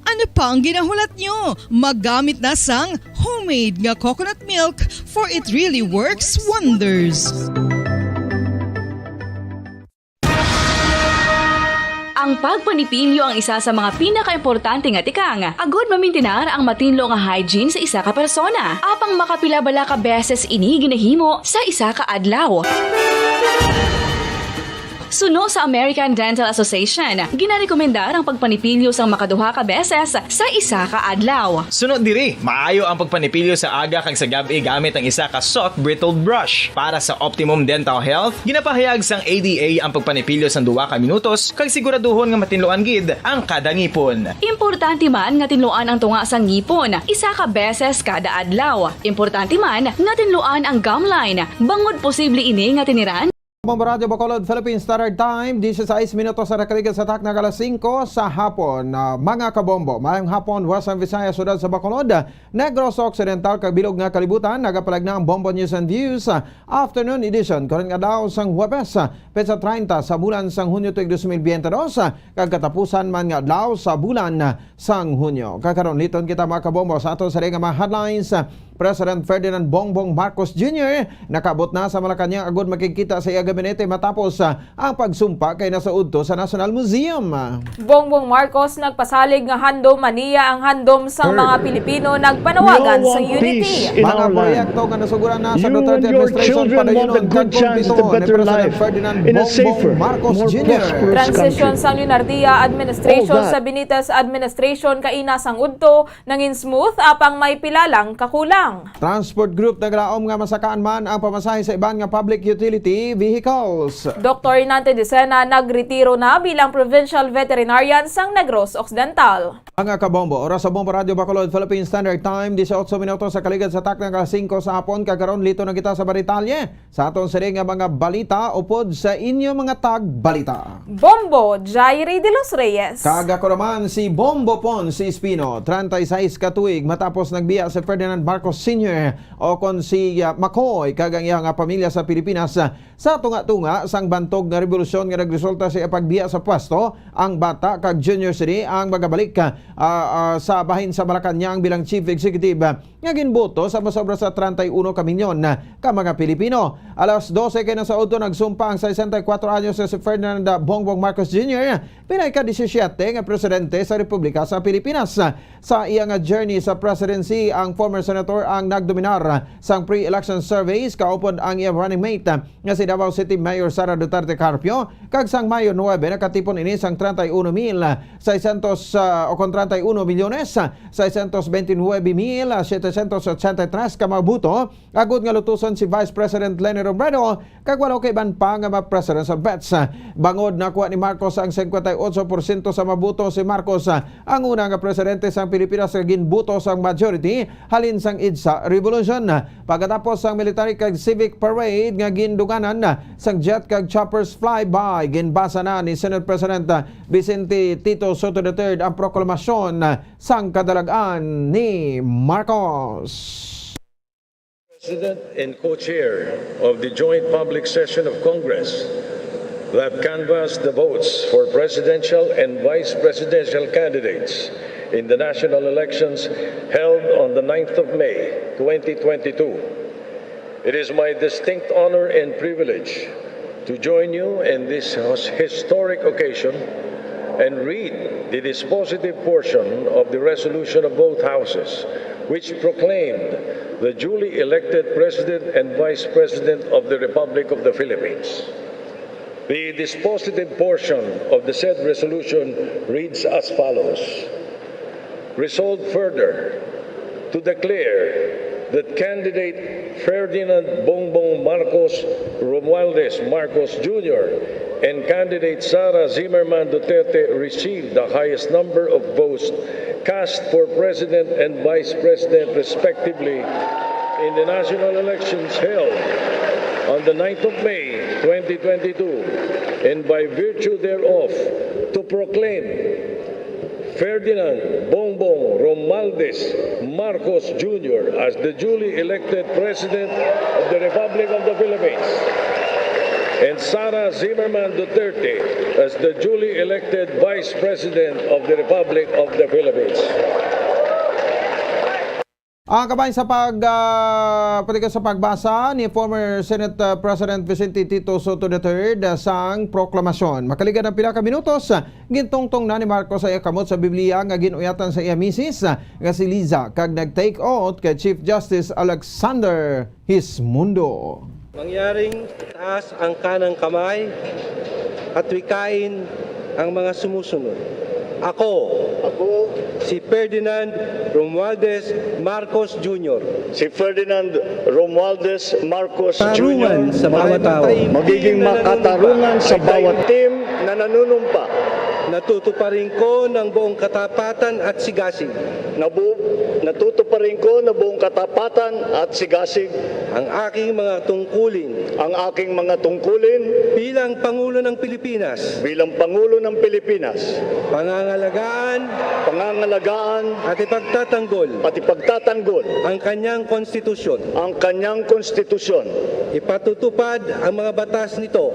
Ano pa ang ginahulat nyo? Maggamit na sang homemade nga coconut milk for it really works wonders. Ang pagpanipilyo ang isa sa mga pinaka-importante nga tikang. Agod mamintinar ang matinlo nga hygiene sa isa ka persona. Apang makapila-bala ka beses ini ginahimo sa isa ka adlaw. Suno sa American Dental Association, ginarekomendar ang pagpanipilyo sang makaduha ka beses sa isa ka adlaw. Sunod diri, maayo ang pagpanipilyo sa aga kag sa gabi gamit ang isa ka soft brittled brush. Para sa optimum dental health, ginapahayag sang ADA ang pagpanipilyo sang 2 ka minutos kag siguraduhon nga matinluan gid ang kada ngipon. Importante man nga tinluan ang tunga sang ngipon, isa ka beses kada adlaw. Importante man nga tinluan ang gum line, bangod posible ini nga tiniran. Bombo Radio Bacolod, Philippine Standard Time, 16 minutos sa nakaligas sa takna alas 5 sa hapon. Mga kabombo, mayang hapon, Western Visayas, Sudad sa Bacolod, Negros Occidental, kabilog nga kalibutan, nagapalag na ang Bombo News and Views afternoon edition. Karon nga daw sang Huwebes, petsa 30 sa bulan sang Hunyo tuig 2022, kagkatapusan man nga daw sa bulan sang Hunyo. Kakaroon liton kita mga kabombo sa ato sa mga headlines. President Ferdinand Bongbong Marcos Jr. nakabot na sa Malacanang agud makikita sa iya gabinete matapos ang pagsumpa kay nasa udto sa National Museum. Bongbong Marcos nagpasalig nga handom maniya ang handom sang mga Pilipino nagpanawagan sa unity. Mga proyekto nga nasuguran na sa Duterte administration padayonon kag kumpito ni President Ferdinand Bongbong Marcos Jr. Transition sang Leonardia administration sa Benitez administration kaina sang udto nangin smooth apang may pilalang kakulang. Transport Group naglaom nga masakaan man ang pamasahe sa iban nga public utility vehicles. Dr. Inante Dicena nagretiro na bilang Provincial Veterinarian sang Negros Occidental. Mga kabombo, oras sa Bombo Radio Bacolod, Philippine Standard Time, 18 minutos sa kaligad sa takna alas 5 sa hapon. Kagaron lito na kita sa Baritalye. Sa aton siring nga mga balita upod sa inyo mga tag-balita. Bombo, Jairi de los Reyes. Kagako naman si Bombo Pon si Espino, 36 katuig matapos nagbiya si Ferdinand Marcos Sr. o kon si Macoy kagang iyang pamilya sa Pilipinas sa tunga-tunga sang bantog nga revolusyon nga nagresulta sa pagbiya sa pwesto ang bata kag Junior City ang magabalik sa bahin sa Malacanang bilang Chief Executive nga ginboto sa masobra sa 31 ka milyon ka mga Pilipino. Alas 12 kay nasa udto nagsumpa ang 64 anyos si Ferdinand Bongbong Marcos Jr. pinaka-17 nga presidente sa Republika sa Pilipinas. Sa iyang journey sa presidency, ang former senator ang nagdominar sang pre-election surveys kaupod ang iyang running mate nga si Davao City Mayor Sara Duterte Carpio kag sang Mayo 9 nakatipon ini sang 31,629,629,783 ka mga buto agud nga lutuson si Vice President Leni Robredo kag walo kay ban pa nga presidential bets. Bangod nakuha ni Marcos ang 58% sa mabuto. Si Marcos ang una nga presidente sang Pilipinas nga ginbuto sang majority halin sang EDSA Revolution. Pagkatapos sang military kag civic parade nga ginduganan sang jet kag choppers flyby, ginbasa na ni Senate President Vicente Tito Soto III ang proklamasyon sang kadalagan ni Marcos. President and co-chair of the joint public session of Congress, that canvassed the votes for presidential and vice presidential candidates in the national elections held on the 9th of May, 2022. It is my distinct honor and privilege to join you in this historic occasion and read the dispositive portion of the resolution of both houses, which proclaimed the duly elected President and Vice President of the Republic of the Philippines. The dispositive portion of the said resolution reads as follows. Resolved further to declare that candidate Ferdinand Bongbong Marcos Romualdez Marcos Jr. and candidate Sara Zimmerman Duterte received the highest number of votes cast for President and Vice President respectively in the national elections held on the 9th of May, 2022, and by virtue thereof, to proclaim Ferdinand Bongbong Romualdez Marcos Jr. as the duly elected President of the Republic of the Philippines and Sara Zimmerman Duterte as the duly elected Vice President of the Republic of the Philippines. Ang kabayan sa patikas sa pagbasa ni former Senate President Vicente Tito Soto III sang proklamasyon. Makaligan ng pila ka minutos, gintungtong na ni Marcos sa kamot sa Biblia nga ginuyatan sa iya misis nga si Liza kag nag-take oath kay Chief Justice Alexander Hismundo. Mangyaring taas ang kanang kamay at wikain ang mga sumusunod. Ako, si Ferdinand Romualdez Marcos Jr. Si Ferdinand Romualdez Marcos Tarungan Jr. sa bawat tao. Magiging makatarungan sa bawat team na nanunumpa. Natutuparin ko ng buong katapatan at sigasig. Natutuparin ko ng buong katapatan at sigasig ang aking mga tungkulin. Ang aking mga tungkulin bilang Pangulo ng Pilipinas. Bilang Pangulo ng Pilipinas. Pangangalagaan at ipagtatanggol ang kanyang konstitusyon. Ang kanyang konstitusyon. Ipatutupad ang mga batas nito.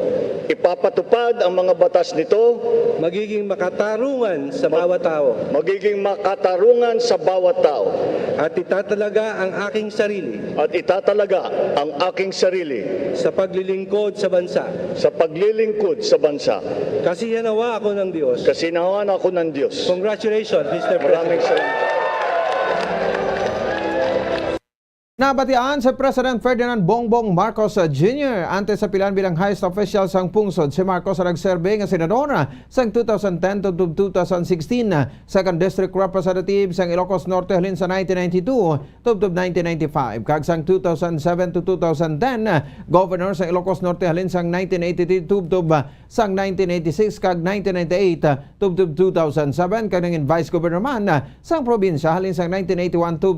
Ipapatupad ang mga batas nito. Magiging makatarungan sa bawat tao. Magiging makatarungan sa bawat tao. At itatalaga ang aking sarili. At itatalaga ang aking sarili. Sa paglilingkod sa bansa. Sa paglilingkod sa bansa. Kasinawa ako ng Diyos. Kasinawa ako ng Diyos. Congratulations, Mr. President. Maraming salamat. Nabatian sa President Ferdinand Bongbong Marcos Jr. ante sa pilan bilang highest official sang pungsod. Si Marcos ang nagserbe nga senador sang 2010 to 2016, second district representative sang Ilocos Norte halin sa 1992 to 1995, kag sang 2007 to 2010 governor sang Ilocos Norte halin sang 1983 to sang 1986 kag 1998 to 2007, kag naging vice governor man sang probinsya halin sang 1981 to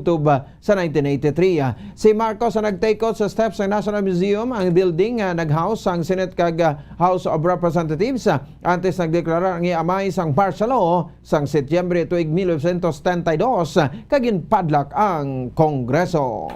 sa 1983. Si Marcos ang nag-take out sa steps ng National Museum, ang building nag-house ang Senate kag House of Representatives. Antes nagdeklara ang iamay sang martial law sang Setyembre tuig 1972 kag ginpadlak ang Kongreso.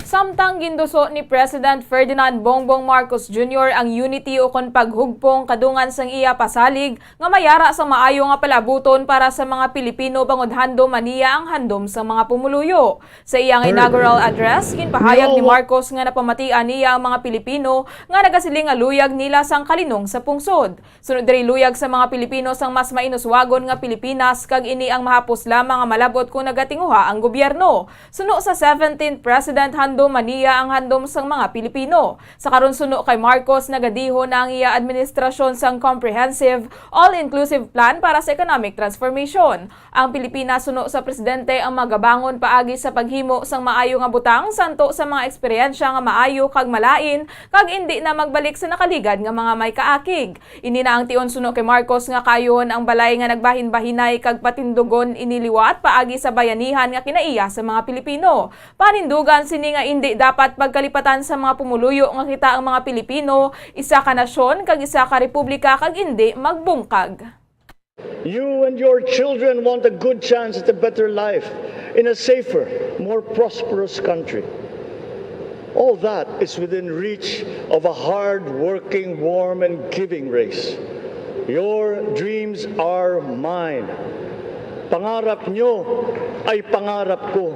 Samtang ginduso ni President Ferdinand Bongbong Marcos Jr. ang unity o kon paghugpong kadungan sang iya pasalig nga mayara sa maayo nga palabuton para sa mga Pilipino bangod handom maniya ang handom sa mga pumuluyo. Sa iyang inaugural address, ginpahayag ni Marcos nga napamatian niya ang mga Pilipino nga nagasiling nga luyag nila sang kalinong sa pungsod. Sunod diri luyag sa mga Pilipino sang mas mainuswagon nga Pilipinas kag ini ang mahapos lamang nga malabot kung nagatinguha ang gobyerno. Suno sa 17th President handom maniya ang handom sang mga Pilipino. Sa karon suno kay Marcos nagadiho na ang iya administrasyon sang comprehensive all-inclusive plan para sa economic transformation. Ang Pilipinas suno sa presidente ang magabangon paagi sa paghimo sang maayo nga butang santo sa mga eksperyensya nga maayo kag malain kag indi na magbalik sa nakaligad nga mga may kaakig. Ini na ang tion suno kay Marcos nga kayon ang balay nga nagbahin-bahinay kag patindugon iniliwat paagi sa bayanihan nga kinaiya sa mga Pilipino. Panindugan sini nga hindi dapat pagkalipatan sa mga pumuluyo nga kita ang mga Pilipino, isa ka nasyon kag isa ka republika kag hindi magbungkag. You and your children want a good chance at a better life in a safer, more prosperous country. All that is within reach of a hard-working, warm, and giving race. Your dreams are mine. Pangarap nyo ay pangarap ko.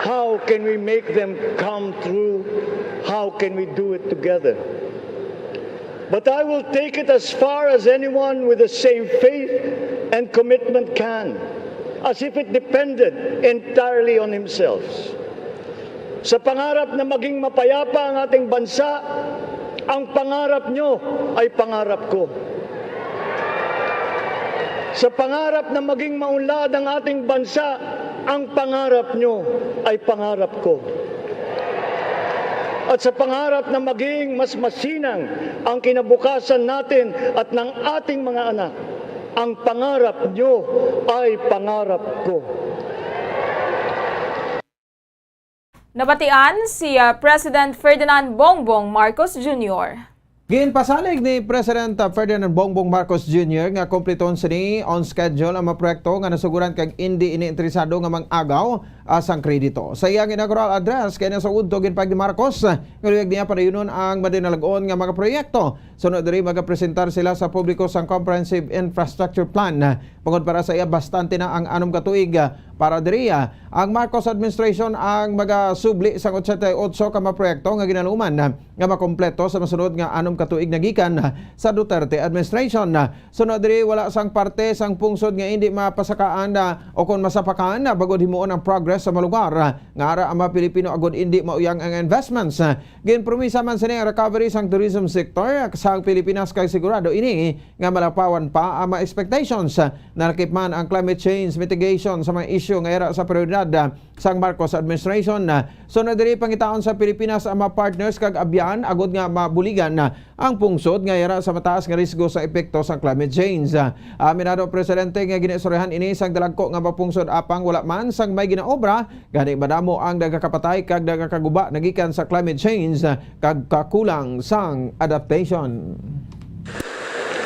How can we make them come true? How can we do it together? But I will take it as far as anyone with the same faith and commitment can, as if it depended entirely on himself. Sa pangarap na maging mapayapa ang ating bansa, ang pangarap nyo ay pangarap ko. Sa pangarap na maging maunlad ang ating bansa, ang pangarap nyo ay pangarap ko. At sa pangarap na maging mas masinang ang kinabukasan natin at ng ating mga anak, ang pangarap nyo ay pangarap ko. Nabatian si President Ferdinand Bongbong Marcos Jr. Ginpasalig ni President Ferdinand Bongbong Marcos Jr. nga kompleton sini on schedule ang mga proyekto nga nasuguran kag hindi iniinteresado nga mang-agaw asang kredito. Sa iyang inaugural address kay nasa udto ginpag ni Marcos ngayag niya padayunon ang madinalagon nga mga proyekto. Sunod diri magapresentar sila sa publiko sang Comprehensive Infrastructure Plan. Pagod para sa iya bastante na ang 6 ka tuig para diri ang Marcos administration ang magasubli sang 88 ka mga proyekto nga ginaluman nga makompleto sa masunod nga 6 ka tuig na gikan sa Duterte administration. Sunod diri wala sang parte sang pungsod nga hindi mapasakaan o kon masapakaan bagod himuon ang progress sa malugar nga ara ang mga Pilipino agud hindi mauyang ang investments. Ginpromisa man sini ang recovery sang tourism sector sa Pilipinas kay sigurado ini nga malapawan pa ang mga expectations. Nalakip man ang climate change mitigation sa mga issue nga era sa prioridad sang Marcos administration. Sunod diri pangitaon sa Pilipinas ang mga partners kag abyan agud nga mabuligan ang pungsod nga era sa mataas nga risgo sa epekto sa climate change. Aminado presidente nga ginaistoryahan ini sang dalagko nga mapungsod apang wala man sang may ginaobra gani madamo ang dagakapatay kag dagakaguba nagikan sa climate change kag kakulang sang adaptation.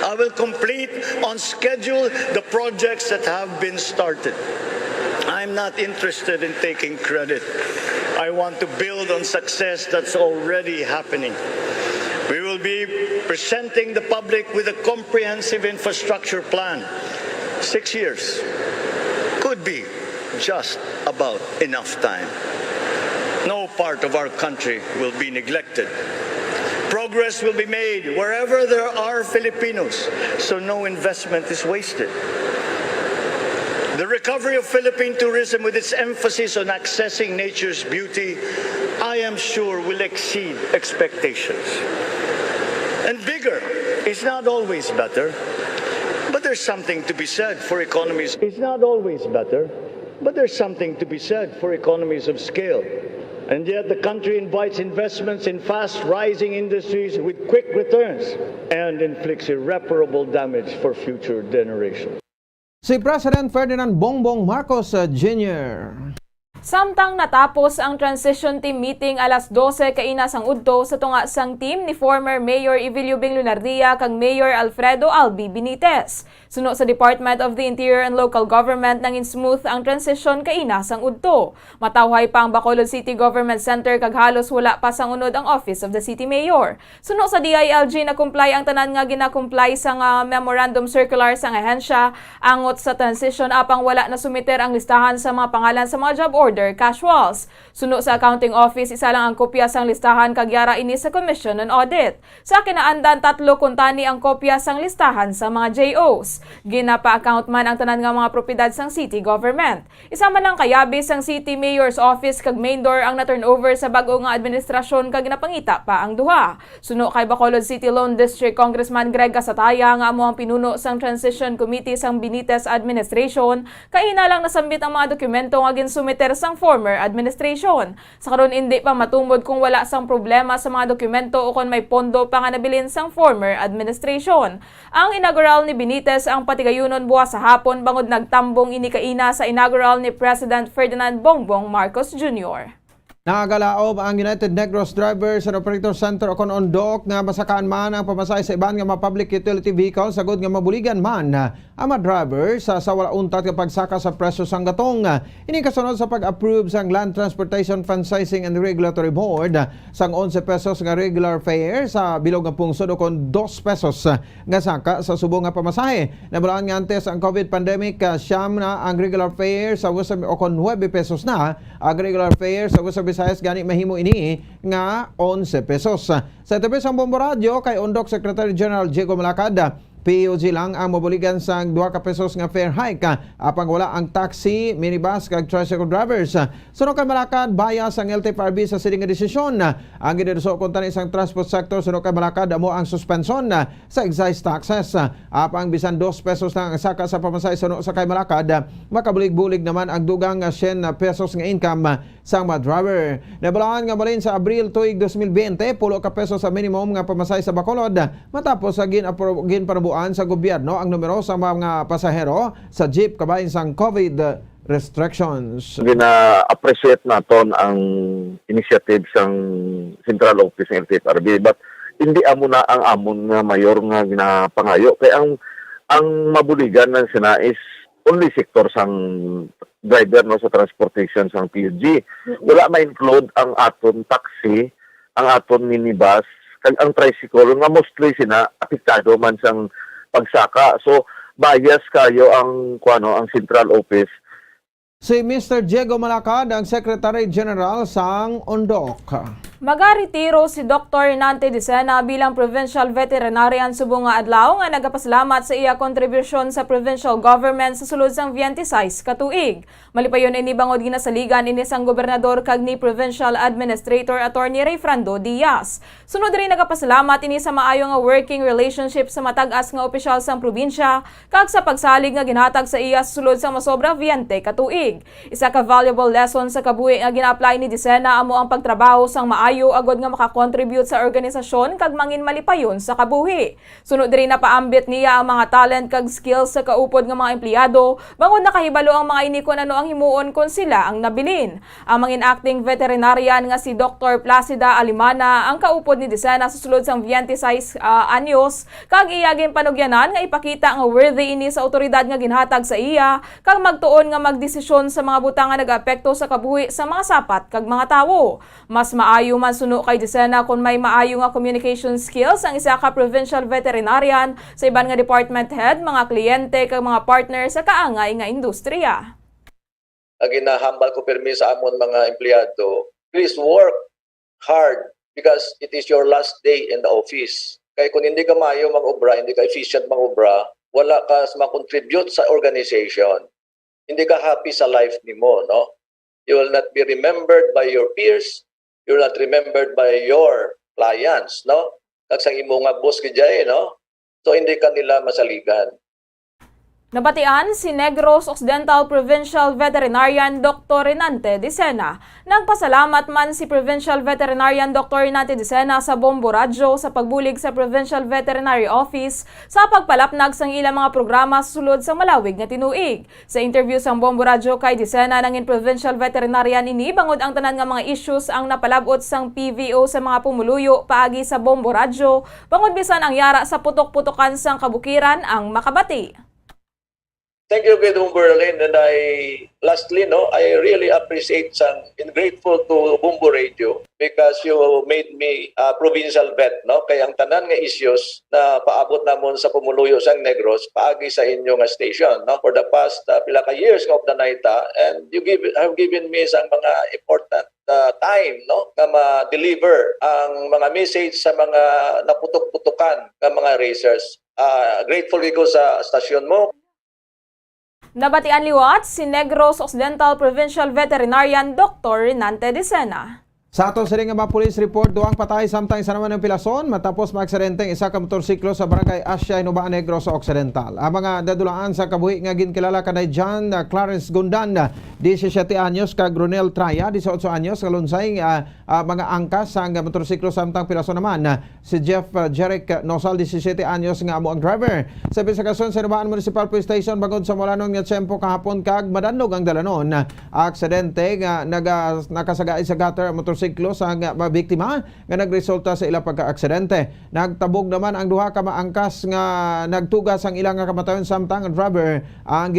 I will complete on schedule the projects that have been started. I'm not interested in taking credit. I want to build on success that's already happening. We will be presenting the public with a comprehensive infrastructure plan. 6 years could be just about enough time. No part of our country will be neglected. Progress will be made wherever there are Filipinos, so no investment is wasted. The recovery of Philippine tourism with its emphasis on accessing nature's beauty, I am sure will exceed expectations. And bigger is not always better, but there's something to be said for economies. It's not always better, but there's something to be said for economies of scale. And yet the country invites investments in fast-rising industries with quick returns and inflicts irreparable damage for future generations. Si President Ferdinand Bongbong Marcos Jr. Samtang natapos ang transition team meeting alas 12 kaina sang udto sa tunga sang team ni former Mayor Evilio Bing Lunardia kag Mayor Alfredo Albi Benitez. Suno sa Department of the Interior and Local Government nangin smooth ang transition kaina sang udto. Matawhay pa ang Bacolod City Government Center kag halos wala pa sang unod ang Office of the City Mayor. Suno sa DILG na comply ang tanan nga gina-comply sang memorandum circular sang ahensya angot sa transition apang wala na sumiter ang listahan sa mga pangalan sa mga job order casuals. Suno sa Accounting Office, isa lang ang kopya sang listahan kagyara ini sa Commission on Audit. Sa kinaandan 3 kuntani ang kopya sang listahan sa mga JOs. Ginapa-account man ang tanan nga mga propiedad sang city government. Isa man lang kayabi sang City Mayor's Office kag main door ang na-turnover sa bag-o nga administrasyon kag ginapangita pa ang duha. Suno kay Bacolod City Lone District Congressman Greg Casataya nga amo ang pinuno sang Transition Committee sang Benitez Administration, kaina lang nasambit ang mga dokumento nga ginsumiter sang former administration. Sa karon hindi pa matumod kung wala sang problema sa mga dokumento o kung may pondo pa nga nabilin sang former administration. Ang inaugural ni Benitez ang patigayunon buwas sa hapon bangod nagtambong ini kaina sa inaugural ni President Ferdinand Bongbong Marcos Jr. Nagalaob ang United Negros Drivers and Operator Center o ondok nga masakaan man ang pamasay sa iban nga mga public utility vehicles sagod nga mabuligan man ang mga driver sa wala untat kapag saka sa presyo sang gatong. Ini kasunod sa pag-approve sang Land Transportation Franchising and Regulatory Board sang 11 pesos nga regular fare sa bilog nga pungsod o kon 2 pesos nga saka sa subong nga pamasahe. Nabulaan nga antes ang COVID pandemic, siyam na ang regular fare sa West o kon 9 pesos na ang regular fare sa West Visayas gani mahimo ini nga 11 pesos. Sa tabi sang Bombo Radio kay Undok Secretary General Diego Malacad, POG lang ang mabuligan sa 2 pesos nga fare hike apang wala ang taxi, minibus kag tricycle drivers. Suno kay Malacad bias ang LTFRB sa siling nga desisyon. Ang gideso kon tani isang transport sector suno kay Malacad amo ang suspension sa excise taxes. Apang bisan 2 pesos na ang saka sa pamasahe suno sa kay Malacad, makabulig-bulig naman ang dugang 100 pesos nga income sa mga driver. Nabalaan nga balin sa Abril tuig 2020, 10 ka pesos sa minimum nga pamasahe sa Bacolod matapos sa ginpanabuan sa gobyerno ang numero sa mga pasahero sa jeep kabahin sang COVID restrictions. Gina-appreciate naton ang initiative sang Central Office ng LTFRB, but hindi amo na ang amon nga mayor nga ginapangayo. Kaya ang mabuligan ng sina is only sector sang driver no sa transportation sang PUG. Wala ma-include ang aton taxi, ang aton minibus, kag ang tricycle nga mostly sina apektado man sang pagsaka. So bias kayo ang ang Central Office. Si Mr. Diego Malacad, ang Secretary General sang Undok. Magaretiro si Dr. Nante Dicena bilang Provincial Veterinarian subong nga adlaw nga nagapasalamat sa iya kontribusyon sa provincial government sa sulod sang 26 ka tuig. Malipayon ini bangod ginasaligan ini sang gobernador kag ni Provincial Administrator Attorney Rayfrando Diaz. Sunod rin nagapasalamat ini sa maayo nga working relationship sa matag-as nga opisyal sang probinsya kag sa pagsalig nga ginhatag sa iya sa sulod sang masobra 20 ka tuig. Isa ka valuable lesson sa kabuhi nga gina-apply ni Dicena amo ang pagtrabaho sang maayo agod nga makakontribute sa organisasyon kag mangin malipayon sa kabuhi. Sunod diri na paambit niya ang mga talent kag skills sa kaupod nga mga empleyado bangod nakahibalo ang mga ini kung ano ang himuon kon sila ang nabilin. Ang mangin acting veterinarian nga si Dr. Placida Alimana ang kaupod ni Dicena sa sulod sang 26 anyos kag iyaging panugyanan nga ipakita nga worthy ini sa otoridad nga ginhatag sa iya kag magtuon nga magdesisyon sa mga butang nga nag-apekto sa kabuhi sa mga sapat kag mga tawo. Mas maayo man suno kay Dicena kung may maayo nga communication skills ang isa ka provincial veterinarian sa iban nga department head, mga kliyente kag mga partner sa kaangay nga industriya. Ginahambal ko permi sa amon mga empleyado, please work hard because it is your last day in the office. Kaya kung hindi ka maayo mag-obra, hindi ka efficient mag-obra, wala ka ma-contribute sa organization. Hindi ka happy sa life nimo, no? You will not be remembered by your peers. You will not remembered by your clients, no? Kag sang imo nga boss kajay, no? So hindi ka nila masaligan. Nabatian si Negros Occidental Provincial Veterinarian Dr. Renante Dicena. Nagpasalamat man si Provincial Veterinarian Dr. Renante Dicena sa Bombo Radio sa pagbulig sa Provincial Veterinary Office sa pagpalapnag sang ilang mga programa sa sulod sa malawig nga tinuig. Sa interview sang Bombo Radio kay Dicena nangin Provincial Veterinarian ini bangod ang tanan nga mga issues ang napalabot sang PVO sa mga pumuluyo paagi sa Bombo Radio bangod bisan ang yara sa putok-putokan sang kabukiran ang makabati. Thank you, Pedro Berlin. And lastly, I really appreciate and grateful to Bumbo Radio because you made me a provincial vet, no? Kaya ang tanan nga issues na paabot namon sa pumuluyo sang Negros, paagi sa inyo nga station, no? For the past pila ka years of the night, and you have given me sang mga important time, no? Na ma-deliver ang mga message sa mga naputok-putukan ng mga racers. Grateful ko sa stasyon mo. Nabatian liwat si Negros Occidental Provincial Veterinarian Dr. Renante Dicena. Sa ato sa nga police report, duwang patay samtang isa naman ng pilason matapos maaksidenteng isa ka motorsiklo sa barangay Asya, Inubaan Negros sa Occidental. Ang mga dadulaan sa kabuhi nga ginkilala kanay John Clarence Gundan, 17 anyos, kag Ronel Traya, 18 anyos, kalunsay mga angkas sa motorsiklo samtang pilason naman. Si Jeff Jeric Nosal, 17 anyos nga amo ang driver. Sa bisakason sa Inubaan Municipal Police Station bangod sa Molanong nga tiyempo kahapon kag madanog ang dalanon. Aksidente nga nakasagay sa gutter ang motorsiklo motorsiklo sa nga biktima nga nagresulta sa ilang pagka-aksidente. Nagtabog naman ang duha ka maangkas nga nagtugas ang ilang nga kamatayon samtang ang driver ang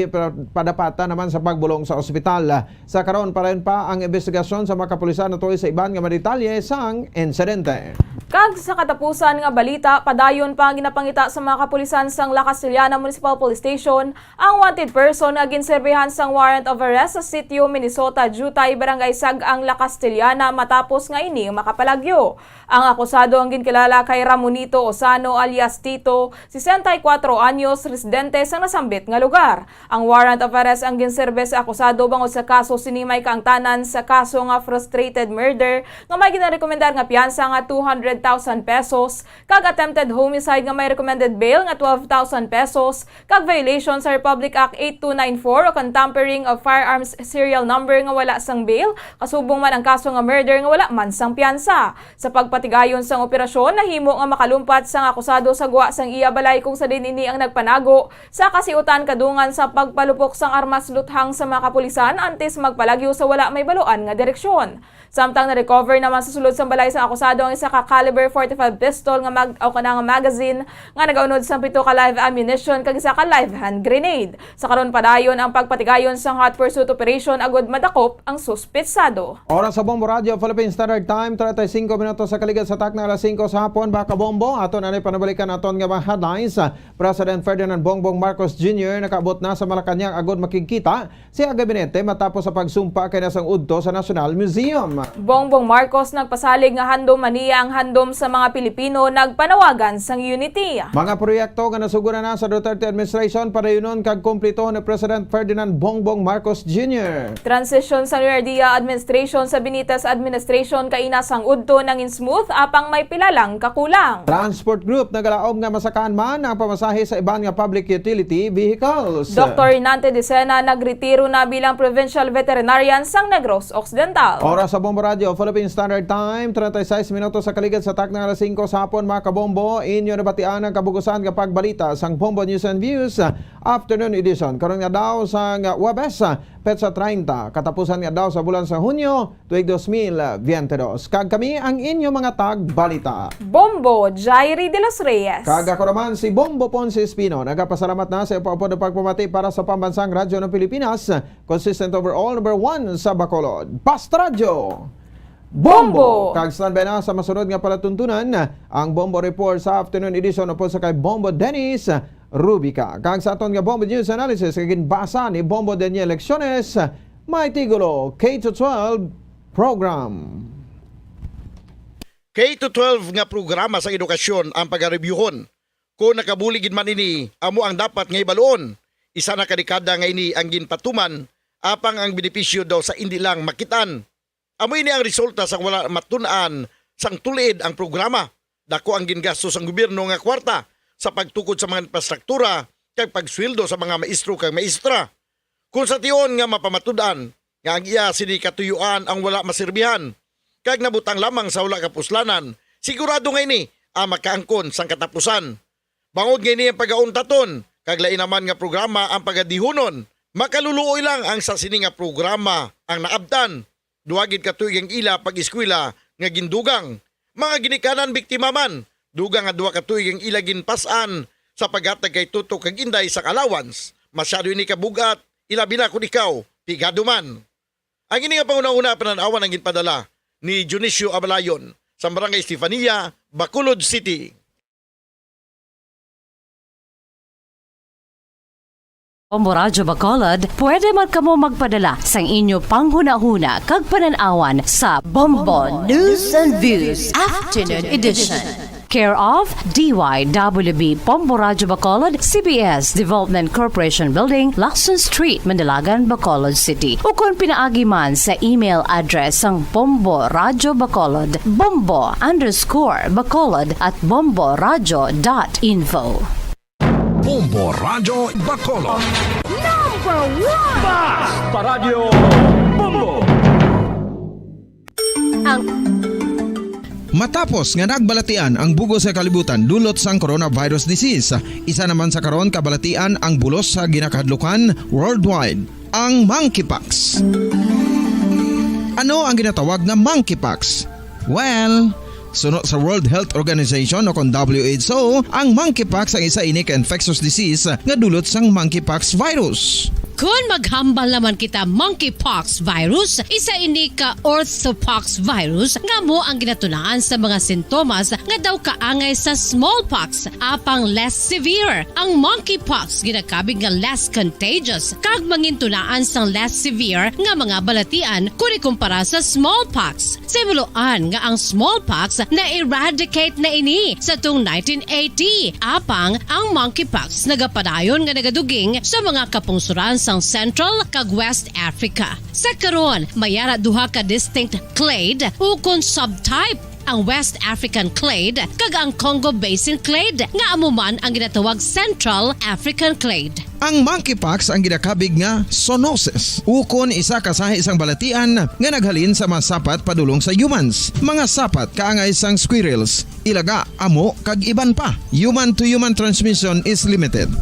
padapata naman sa pagbulong sa ospital. Sa karon pa rin pa ang investigasyon sa mga kapulisan natuloy sa iban nga madetalye sang insidente. Kag sa katapusan nga balita, padayon pa ang ginapangita sa mga kapulisan sang La Castellana Municipal Police Station ang wanted person nga ginserbihan sang warrant of arrest sa sitio Minnesota, Jutay, Barangay Sag-ang La Castellana matapos nga ini makapalagyo. Ang akusado ang ginkilala kay Ramonito Osano alias Tito, 64 anyos, residente sa nasambit nga lugar. Ang warrant of arrest ang ginserbe sa akusado bangod sa kaso sinimay kaangtanan sa kaso nga frustrated murder nga may ginarekomendar nga piyansa nga 200,000 pesos, kag attempted homicide nga may recommended bail nga 12,000 pesos, kag violation sa Republic Act 8294 o tampering of firearms serial number nga wala sang bail, kasubong man ang kaso nga murder nga wala man sang piyansa. Sa pagpatigayon sang operasyon, nahimo nga makalumpat sang akusado sa guwa sang iya balay kung sa din ini ang nagpanago sa kasiutan kadungan sa pagpalupok sang armas luthang sa mga kapulisan antes magpalagyo sa wala may baluan nga direksyon. Samtang na-recover naman sa sulod sang balay sang akusado ang isa ka caliber 45 pistol nga nga magazine nga nagaunod sa 7 ka live ammunition kag isa ka live hand grenade. Sa karon padayon ang pagpatigayon sang hot pursuit operation agud madakop ang suspetsado. Oras sa Bombo Radio Philippine Standard Time 35 minutos sa kaligid sa takna alas 5 sa hapon. Baka Bombo aton anay panabalikan aton nga mga headlines. President Ferdinand Bongbong Marcos Jr. nakaabot na sa Malacañang agud makikita siya gabinete matapos sa pagsumpa kay nasang udto sa National Museum. Bongbong Marcos nagpasalig nga handom maniya ang handom sa mga Pilipino nagpanawagan sang unity. Mga proyekto nga nasugura na sa Duterte administration padayunon kag kumpleto ni President Ferdinand Bongbong Marcos Jr. Transition sa Nuerdia administration sa Benitez administration kainasang udto nangin smooth apang may pilalang kakulang. Transport Group nagalaom nga masakaan man ang pamasahe sa iban nga public utility vehicles. Dr. Nante Dicena nagretiro na bilang provincial veterinarian sang Negros Occidental. Oras sa Bombo Radio Philippine Standard Time 36 minutos sa kaligid sa takna alas 5 sa hapon. Mga kabombo, inyo nabatian ang kabugusan kapag balita sang Bombo News and Views afternoon edition. Karon nga daw sa Webes petsa 30 katapusan nga daw sa bulan sa Hunyo tuig 2022. Kag kami ang inyo mga tagbalita. Bombo Jairi de los Reyes. Kag ako naman si Bombo Ponce Espino. Nagapasalamat na sa ipaupod na pagpamati para sa pambansang radyo ng Pilipinas. Consistent overall number 1 sa Bacolod. Basta Radyo Bombo! Kag standby na sa masunod nga palatuntunan ang Bombo Report sa afternoon edition upon sa kay Bombo Dennis Rubica. Kag sa aton nga Bombo News Analysis kag ginbasa ni Bombo Daniel Lecciones may tigulo K-12 program. K-12 nga programa sa edukasyon ang pag-reviewon. Kung nakabuligid man ini, amo ang dapat nga ibaluon. Isa na kadekada nga ini ang ginpatuman, apang ang benepisyo daw sa hindi lang makitan. Amo ini ang resulta sa wala matunaan sang tulid ang programa. Dako ang gingasto sang gobyerno nga kwarta sa pagtukod sa mga infrastruktura kag pagsweldo sa mga maestro kag maestra. Kung sa tiyon nga mapamatudan, nga ang iya sini katuyuan ang wala maserbihan, kag nabutang lamang sa wala kapuslanan, sigurado nga ini ang makaangkon sang katapusan. Bangod nga ini ang pagauntaton, kag lain naman nga programa ang pagadihunon. Makaluluoy lang ang sa sini nga programa ang naabtan. Duwagid katuig ang ila pag-eskwela nga gindugang. Mga ginikanan biktima man, dugang nga duwa katuig ang ila ginpasan sa paghatag kay tutok kag inday sa allowance. Masyado ini kabugat, ilabi na kung ikaw, pigado man. Ang ini nga panguna-una pananawan ang ginpadala ni Dionisio Abalayon sa Barangay Estefania, Bacolod City. Bombo Radyo Bacolod, pwede man kamo magpadala sang inyo panghuna-huna kag pananawan sa Bombo News and Views Afternoon Edition. Care of DYWB Bombo Radyo Bacolod, CBS Development Corporation Building, Lacson Street, Mandalagan, Bacolod City. O kung pinaagi man sa email address ang Bombo Radyo Bacolod, bombo_bacolod@bomboradyo.info. Bombo Radyo Bacolod. Number 1! Basta Radio Bombo! Matapos nga nagbalatian ang bugos sa kalibutan dulot sang coronavirus disease, isa naman sa karon kabalatian ang bulos sa ginakahadlukan worldwide, ang monkeypox. Ano ang ginatawag na monkeypox? Well, suno sa World Health Organization o kung WHO, ang monkeypox ang isa ini ka infectious disease nga dulot sang monkeypox virus. Kung maghambal naman kita monkeypox virus, isa ini ka orthopox virus nga mo ang ginatunaan sa mga sintomas nga daw kaangay sa smallpox, apang less severe. Ang monkeypox ginakabig nga less contagious kag mangintunaan sang less severe nga mga balatian kung ikumpara sa smallpox. Simuloan nga ang smallpox na-eradicate na ini sa tung 1980, apang ang monkeypox nagapadayon nga nagaduging sa mga kapungsuran sang Central kag West Africa. Sa karon, mayara duha ka distinct clade ukon subtype, ang West African clade kag ang Congo Basin clade nga amuman ang ginatawag Central African clade. Ang monkeypox ang ginakabig nga zoonosis. Ukon isa kasahi isang balatian nga naghalin sa mga sapat padulong sa humans. Mga sapat kaangay sang squirrels, ilaga, amo kag iban pa. Human to human transmission is limited.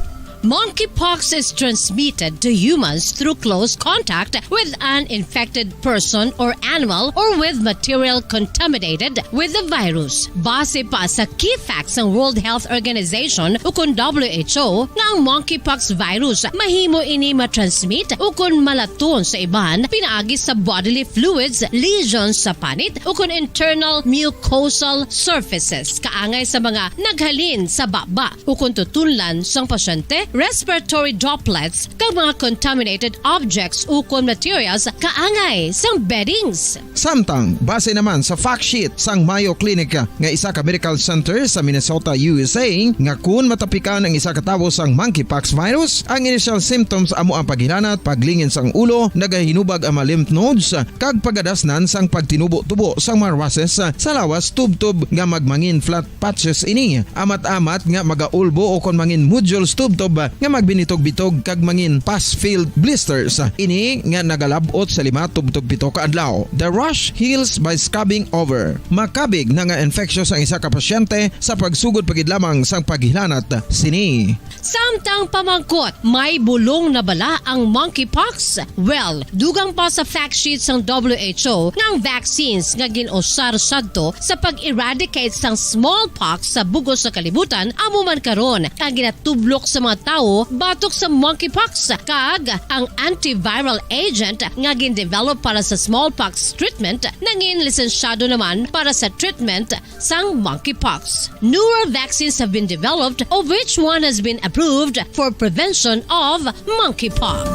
Monkeypox is transmitted to humans through close contact with an infected person or animal or with material contaminated with the virus. Base pa sa key facts ng World Health Organization ukon WHO nga ang monkeypox virus mahimo ini matransmit ukon malaton sa iban pinaagi sa bodily fluids, lesions sa panit ukon internal mucosal surfaces kaangay sa mga naghalin sa baba ukon tutunlan sang pasyente, respiratory droplets kag mga contaminated objects ukon materials kaangay sang beddings. Samtang, base naman sa fact sheet sang Mayo Clinic nga isa ka medical center sa Minnesota, USA, nga kun matapikan ang isa ka tawo sang monkeypox virus, ang initial symptoms amo ang paghilanat, paglingin sang ulo, nagahinubag ang mga lymph nodes, kag pagadasnan sang pagtinubo-tubo sang mga rashes sa lawas tubtob nga magmangin flat patches ini. Amat-amat nga magaulbo o kon mangin nodules tubtob nga magbinitog-bitog kag mangin pus-filled blisters. Ini nga nagalabot sa 5 tubtob 7 ka adlaw. The rash heals by scabbing over. Makabig na nga infectious ang isa ka pasyente sa pagsugod pagid lamang sang paghilanat sini. Samtang pamangkot, may bulong na bala ang monkeypox? Well, dugang pa sa fact sheet sang WHO nga ang vaccines nga ginusar sadto sa pag-eradicate sang smallpox sa bugos sa kalibutan amo man karon ang ginatublok sa mga tao batok sa monkeypox kag ang antiviral agent nga gin-develop para sa smallpox treatment nangin lisensyado naman para sa treatment sang monkeypox. Newer vaccines have been developed of which one has been approved for prevention of monkeypox.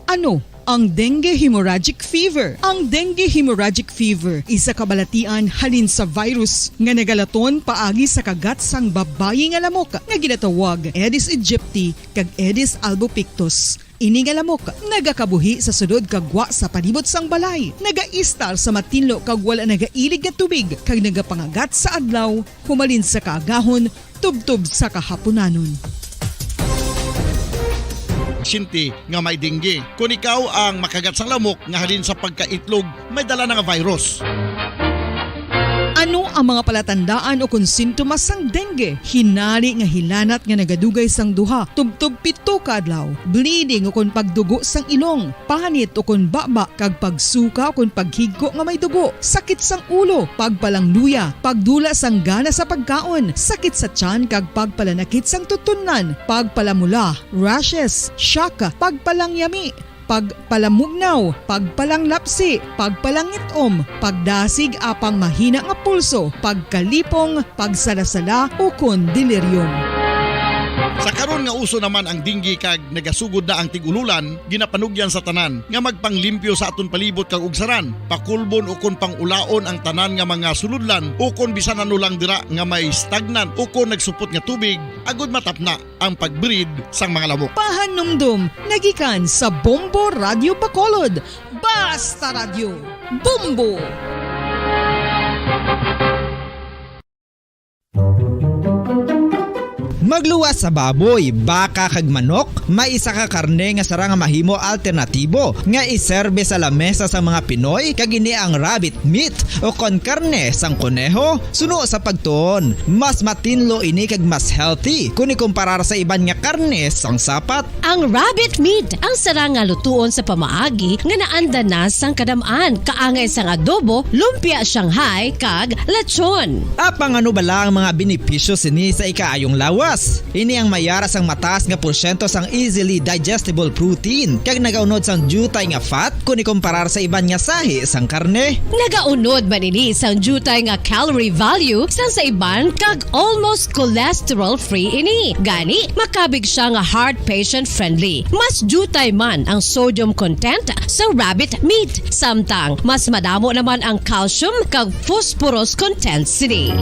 Ano ang dengue hemorrhagic fever? Ang dengue hemorrhagic fever isa kabalatian halin sa virus nga nagalaton paagi sa kagat sang babayi nga lamok nga ginatawag Aedes aegypti kag Aedes albopictus. Ini nga lamok nagakabuhi sa sudod kagwa sa palibot sang balay, nagaistar sa matinlo kag wala nagailig nga tubig kag nagapangagat sa adlaw, humalin sa kaagahon, tubtob sa kahaponanon. Sinti nga may dengue. Kung ikaw ang makagat sang lamok nga halin sa pagkaitlog, may dala nga virus. Ano ang mga palatandaan o kung sintomas sang dengue? Hinali nga hilanat nga nagadugay sang duha, tubtob 7 ka adlaw, bleeding o kung pagdugo sang ilong, panit o kung baba, kag pagsuka o kung paghigko nga may dugo, sakit sang ulo, pagpalangluya, pagdula sang gana sa pagkaon, sakit sa tiyan kag pagpalanakit sang tutunan, pagpalamula, rashes, shock, pagpalangyami, pagpalamugnaw, pagpalanglapsi, pagpalangitom, pagdasig apang mahina nga pulso, pagkalipong, pagsalasala o kun delirium. Sa karon nga uso naman ang dengue kag nagasugod na ang tigululan, ginapanugyan sa tanan nga magpanglimpyo sa aton palibot kag ugsaran, pakulbon o kon pangulaon ang tanan nga mga suludlan o kon bisan ano lang dira nga may stagnan o kon nagsupot nga tubig, agud matapna ang pagbreed sang mga lamok. Pahanumdum, nagikan sa Bombo Radio Bacolod. Basta Radio, Bombo! Magluwas sa baboy, baka kag manok, may isa ka karne nga sara nga mahimo alternatibo nga iserbe sa lamesa sa mga Pinoy kag ini ang rabbit meat o kon karne sang koneho. Suno sa pagtuon, mas matinlo ini kag mas healthy kung ikumparar sa iban nga karne sang sapat. Ang rabbit meat ang sara nga lutuon sa pamaagi nga naanda na sang kadamaan, kaangay sang adobo, lumpia Shanghai kag lechon. Apang ano bala ang mga benepisyo sini sa ikaayong lawas? Ini ang mayara sang mataas nga porsyento sang easily digestible protein kag nagaunod sang jutay nga fat kung ikumparar sa iban nga sahi sang karne. Nagaunod man ini sang jutay nga calorie value sang sa iban kag almost cholesterol free ini. Gani makabig siya nga heart patient friendly. Mas jutay man ang sodium content sa rabbit meat, samtang mas madamo naman ang calcium kag phosphorus content sini.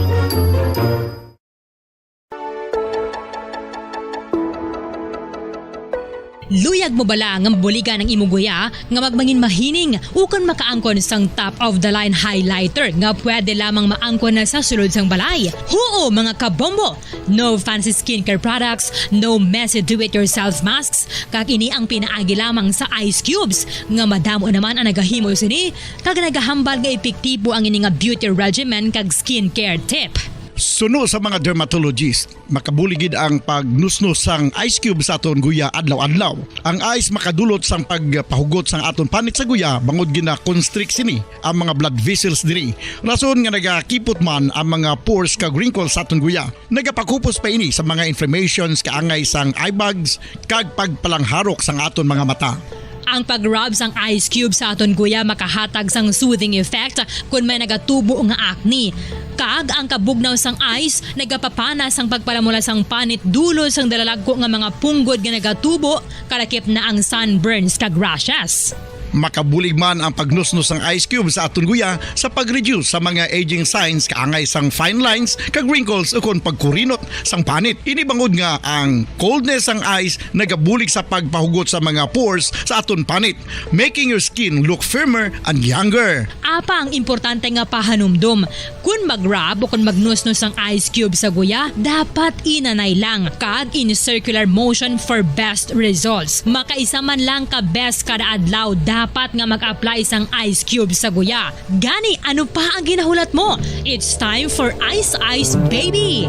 Luyag mo bala nga buligan ng imong guya nga magmangin mahining ukon makaangkon sang top of the line highlighter nga pwede lamang maangkon na sa sulod sang balay. Huo mga kabombo! No fancy skincare products, no messy do-it-yourself masks, kag ini ang pinaagi lamang sa ice cubes nga madamo naman ang nagahimo sini kag nagahambal nga epektibo ang ini nga beauty regimen kag skincare tip. Suno sa mga dermatologist, makabuligid ang pagnusnos sang ice cube sa aton guya adlaw-adlaw. Ang ice makadulot sang pagpahugot sang aton panit sa guya bangod gina-constrict sini ang mga blood vessels diri. Rason nga nagakipot man ang mga pores kag wrinkles sa aton guya. Nagapakupos pa ini sa mga inflammations kaangay sang eye bags kag pagpalangharok sang aton mga mata. Ang pag-rub sang ice cube sa aton guya makahatag sang soothing effect kung may nagatubo nga acne. Kag ang kabugnaw sang ice nagapapana sang pagpalamula sang panit dulo sang dalalagko nga mga punggod nga nagatubo kalakip na ang sunburns kag rashes. Makabulig man ang pagnusnos ng ice cube sa aton guya sa pag-reduce sa mga aging signs kaangay sang fine lines kag wrinkles ukon pagkurinot sang panit. Ini bangod nga ang coldness sang ice nagabulig sa pagpahugot sa mga pores sa aton panit, making your skin look firmer and younger. Apa ang importante nga pahanumdum, kung mag-rub o kung magnusnos ang ice cube sa guya, dapat inanay lang kag in circular motion for best results. Makaisa man lang ka best kada adlaw dapat nga mag-apply sang ice cube sa guya. Gani, ano pa ang ginahulat mo? It's time for Ice Ice Baby!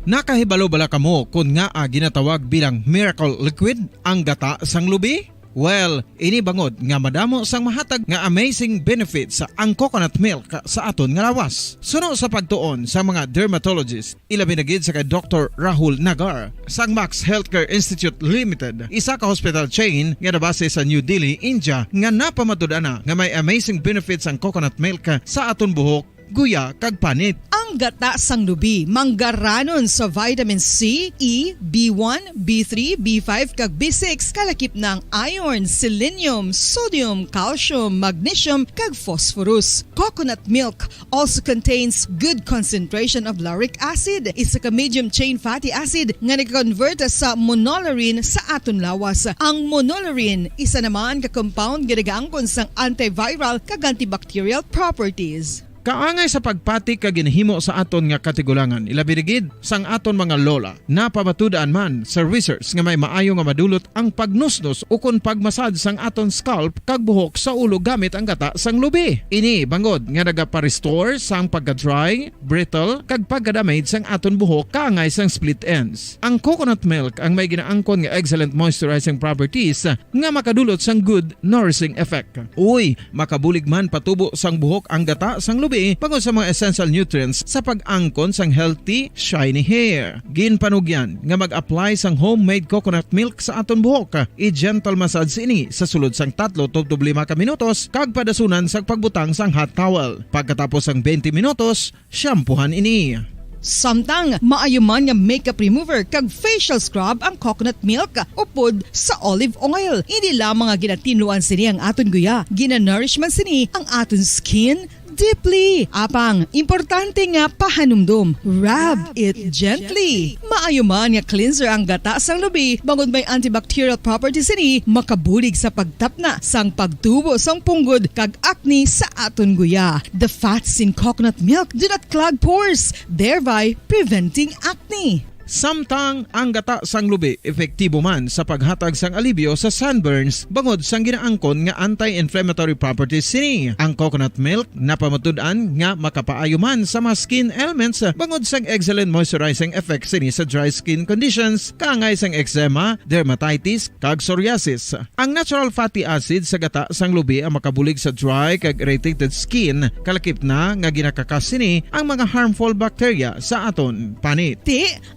Nakahibalo bala kamo kung nga ginatawag bilang miracle liquid ang gata sang lubi? Well, ini bangod nga madamo sang mahatag nga amazing benefit sa ang coconut milk sa aton nga lawas. Suno sa pagtuon sa mga dermatologist, ilabi na gid sa kay Dr. Rahul Nagar sang Max Healthcare Institute Limited, isa ka hospital chain nga nabase sa New Delhi, India, nga napamatud-ana nga may amazing benefits ang coconut milk sa aton buhok, guya kag panit. Ang gata sang lubi manggaranon sa vitamin C, E, B1, B3, B5 kag B6 kalakip ng iron, selenium, sodium, calcium, magnesium kag phosphorus. Coconut milk also contains good concentration of lauric acid, isa ka medium chain fatty acid nga nag-convert sa monolaurin sa aton lawas. Ang monolaurin isa naman ka compound nga nagaangkon sang antiviral kag antibacterial properties. Kaangay sa pagpati ka ginhimo sa aton nga katigulangan, ilabirigid sang aton mga lola, napamatudan man sa research nga may maayo nga madulot ang pagnusnos o kon pagmasad sang aton scalp kag buhok sa ulo gamit ang gata sang lubi. Ini bangod nga nagapa-restore sang pagka-dry, brittle kag pagka-damage sang aton buhok kaangay sang split ends. Ang coconut milk ang may ginaangkon nga excellent moisturizing properties nga makadulot sang good nourishing effect. Uy, makabulig man patubo sang buhok ang gata sang lubi pagod sa mga essential nutrients sa pag-angkon sang healthy, shiny hair. Ginpanugyan nga mag-apply sang homemade coconut milk sa aton buhok. I-gentle massage ini sa sulod sang 3 to 5 ka minutos kag padasunan sang pagbutang sang hot towel. Pagkatapos sang 20 minutos, shampoohan ini. Samtang maayo man nga makeup remover kag facial scrub ang coconut milk upod sa olive oil. Hindi lamang nga ginatinluan sini ang aton guya, gina-nourish man sini ang aton skin, deeply. Apang, importante nga pahanumdum. Rub it gently. Maayo man nga cleanser ang gata sang lubi, bangod may antibacterial properties ini, makabulig sa pagtapna sang pagtubo sang punggod kag acne sa aton guya. The fats in coconut milk do not clog pores, thereby preventing acne. Samtang ang gata sang lubi epektibo man sa paghatag sang alibyo sa sunburns bangod sang ginaangkon nga anti-inflammatory properties sini. Ang coconut milk napamatud-an nga makapaayo man sa mga skin ailments bangod sang excellent moisturizing effect sini sa dry skin conditions kaangay sang eczema, dermatitis kag psoriasis. Ang natural fatty acid sa gata sang lubi ang makabulig sa dry kag irritated skin, kalakip na nga ginakakas sini ang mga harmful bacteria sa aton panit.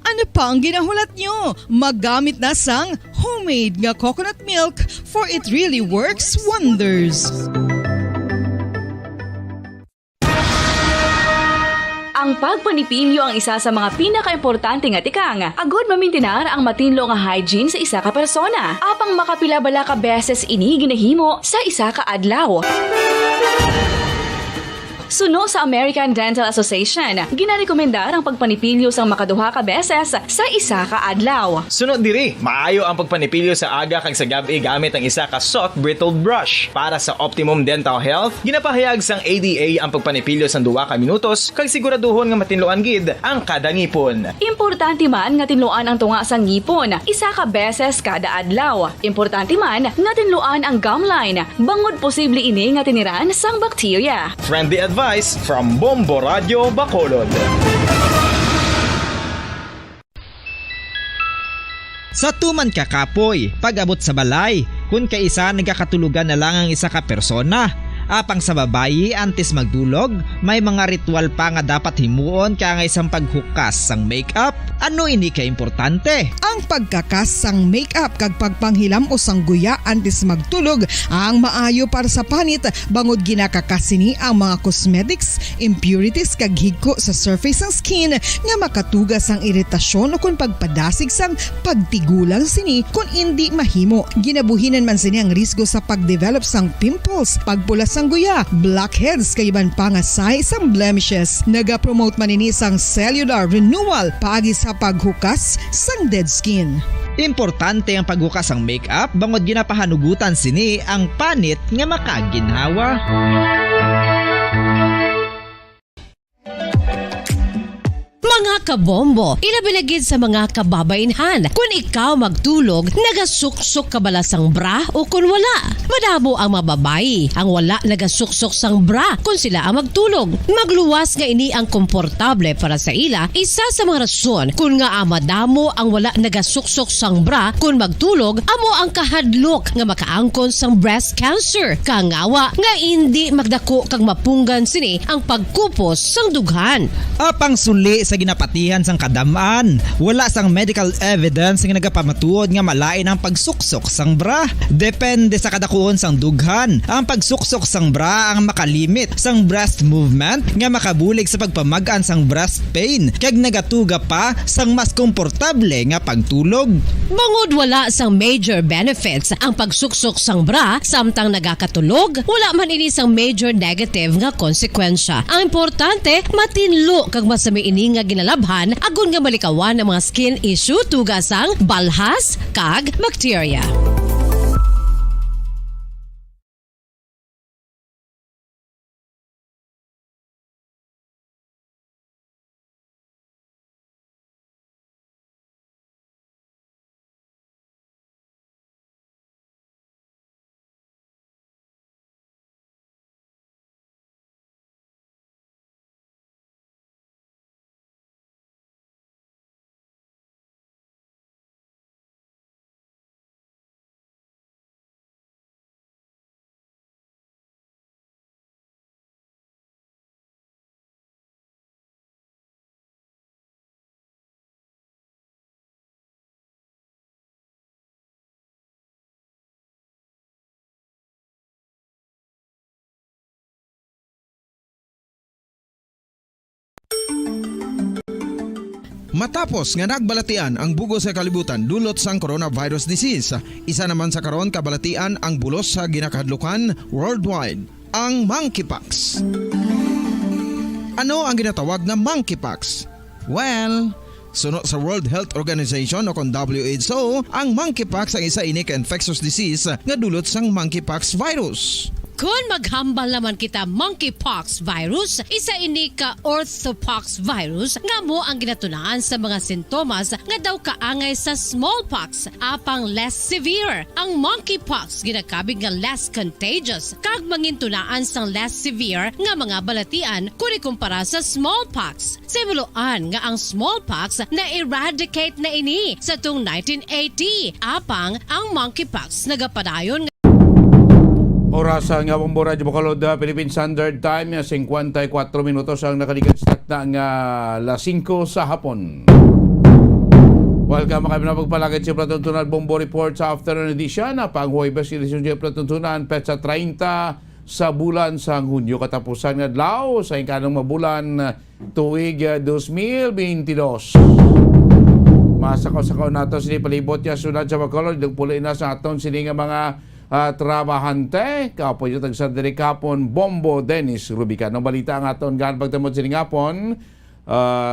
Ano pa ang ginahulat nyo? Maggamit na sang homemade nga coconut milk for it really works wonders. Ang pagpanipilyo ang isa sa mga pinaka-importante nga tikang. Agod mamintinar ang matinlo nga hygiene sa isa ka persona. Apang makapila bala ka beses ini ginahimo sa isa ka adlaw. Suno sa American Dental Association, ginarekomendar ang pagpanipilyo sang makaduha ka beses sa isa ka adlaw. Sunod diri, maayo ang pagpanipilyo sa aga kag sa gabi gamit ang isa ka soft brittled brush. Para sa optimum dental health, ginapahayag sang ADA ang pagpanipilyo sang 2 ka minutos kag siguraduhon nga matinluan gid ang kada ngipon. Importante man nga tinluan ang tunga sang ngipon, isa ka beses kada adlaw. Importante man nga tinluan ang gum line, bangod posible ini nga tiniran sang bakterya. Friendly advice from Bombo Radio Bacolod. Sa tuman ka kapoy, pag-abot sa balay, kung kaisa nagkakatulugan na lang ang isa ka persona. Apang sa babayi antes magdulog, may mga ritual pa nga dapat himuon kaya nga isang paghukas sang makeup. Ano ini ka importante? Ang pagkakas sang makeup kag pagpanghilam o sang guya antes magtulog ang maayo para sa panit bangod ginakakas sini ang mga cosmetics, impurities kag higko sa surface sang skin nga makatugas sang iritasyon o kung pagpadasig sang pagtigulang sini kung hindi mahimo. Ginabuhinan man sini ang risgo sa pagdevelop sang pimples, pagpula sang guya, blackheads kay iban pa nga size sang blemishes. Naga-promote man ini sang cellular renewal paagi sa paghukas sang dead skin. Importante ang paghukas sang makeup bangod ginapahanugutan sini ang panit nga makaginhawa. Mga kabombo, ilabilagid sa mga kababainhan. Kung ikaw magtulog, nagasuksok ka bala sang bra o kung wala. Madamo ang mababayi, ang wala nagasuksok sang bra kung sila ang magtulog. Magluwas nga ini ang komportable para sa ila, isa sa mga rason kung nga madamo ang wala nagasuksok sang bra kung magtulog, amo ang kahadlok nga makaangkon sang breast cancer. Kangawa nga hindi magdako kag mapunggan sini ang pagkupos sang dughan. Apang suli sa ginapatihan sang kadamaan, wala sang medical evidence nga nagapamatuod nga malain ang pagsuksok sang bra. Depende sa kadakuon sang dughan. Ang pagsuksok sang bra ang makalimit sang breast movement nga makabulig sa pagpamagaan sang breast pain kag nagatuga pa sang mas komportable nga pagtulog. Bangod wala sang major benefits ang pagsuksok sang bra samtang nagakatulog, wala man ini sang major negative nga konsekwensya. Ang importante, matinlo kag masami ini nga ginalabhan agon nga malikawan ang mga skin issue tugasang balhas kag bacteria. Matapos nga nagbalatian ang bugo sa kalibutan dulot sang coronavirus disease, isa naman sa karon kabalatian ang bulos sa ginakahadlukan worldwide. ang monkeypox. Ano ang ginatawag na monkeypox? Well, sunod sa World Health Organization o kung WHO, ang monkeypox ang isa ini ka infectious disease nga dulot sang monkeypox virus. Kung maghambal naman kita monkeypox virus, isa ini ka orthopox virus nga mo ang ginatunaan sa mga sintomas nga daw kaangay sa smallpox, apang less severe. Ang monkeypox ginakabig nga less contagious kag mangintunaan sang less severe nga mga balatian kung ikumpara sa smallpox. Simuloan nga ang smallpox na eradicate na ini sa tung 1980, apang ang monkeypox nagapadayon. Oras nga Bombo Radyo Bacolod, Philippine Standard Time, 54 minutos ang nakalikat na nga alas 5 sa hapon. Welcome kami na pagpalagay sa Platuntunan Bombo Report sa afternoon edition. Pang-Huwebes, edisyon sa Platuntunan, petsa 30 sa bulan sa Hunyo. Katapusan nga adlaw sa ikanong mabulan tuig 2022. Masakaw-sakaw nato sini palibot niya sunod sa Bacolod. Nagpuli na sa aton sini nga mga trabahante. Kapo yung tagsadiri kapon Bombo Dennis Rubica. Nang balita ang aton gaan pagtamod sining kapon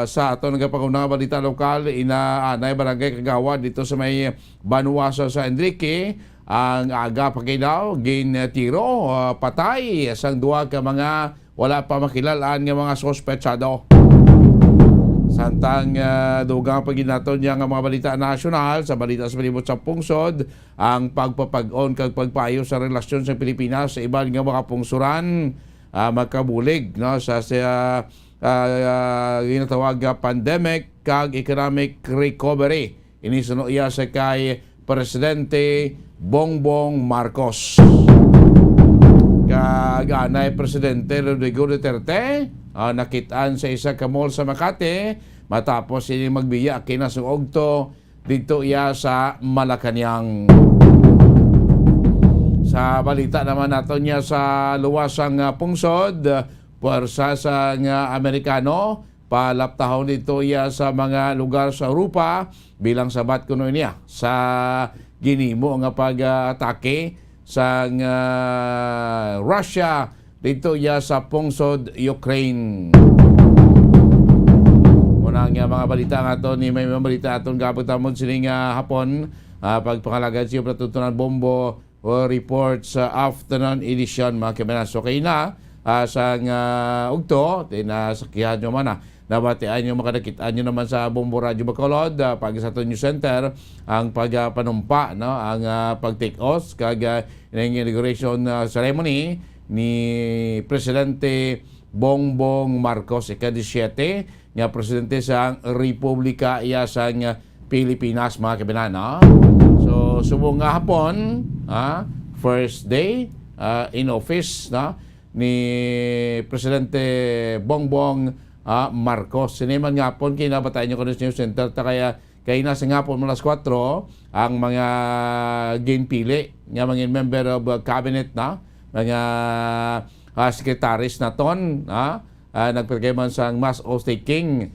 sa aton nagapagunang balita lokal inaanay barangay Kagawa dito sa may Banuasa sa Enrique. Ang aga pagkinaw gin-tiro patay sang duwa ka mga wala pa makilalaan nga mga sospetsado. Santang dugang paginaton niya nga mga balita nasyonal sa balita sa palibot sa pungsod ang pagpapag-on kag pagpayo sa relasyon sa Pilipinas sa iban nga mga pungsuran magkabulig no sa ginatawag pandemic kag economic recovery. Inisuno iya sa kay Presidente Bongbong Marcos. Kag anay Presidente Rodrigo Duterte nakitaan sa isa ka mall sa Makati matapos ini magbiya kinasugto dito iya sa Malacañang. Sa balita naman nato niya sa luwasang pungsod, puwersa sa Amerikano palaptahon dito iya sa mga lugar sa Europa bilang sabat kuno niya sa ginimo nga pag-atake sa Russia dito ya sa pungsod Ukraine. Muna nga mga balita nga to ni may mga balita aton gapagtamon sining hapon pagpangalagad siya Platuntunan Bombo report sa afternoon edition mga kamanas. So kay na sa ugto tinasakyan nyo man nabatian nyo makadakitaan nyo naman sa Bombo Radyo Bacolod pag sa News Center ang pagpanumpa no ang pag-take off kag inauguration ceremony ni Presidente Bongbong Marcos ika-17 nga presidente sa Republika iya sa Pilipinas mga kabinan. So subong nga hapon first day in office ni Presidente Bongbong Marcos. Siniman nga hapon kinabatayan nyo ko sa News Center kaya nasa nga hapon malas 4 ang mga ginpili nga mga member of cabinet mga sekretaris na ton nagpagayman sa mass oath-taking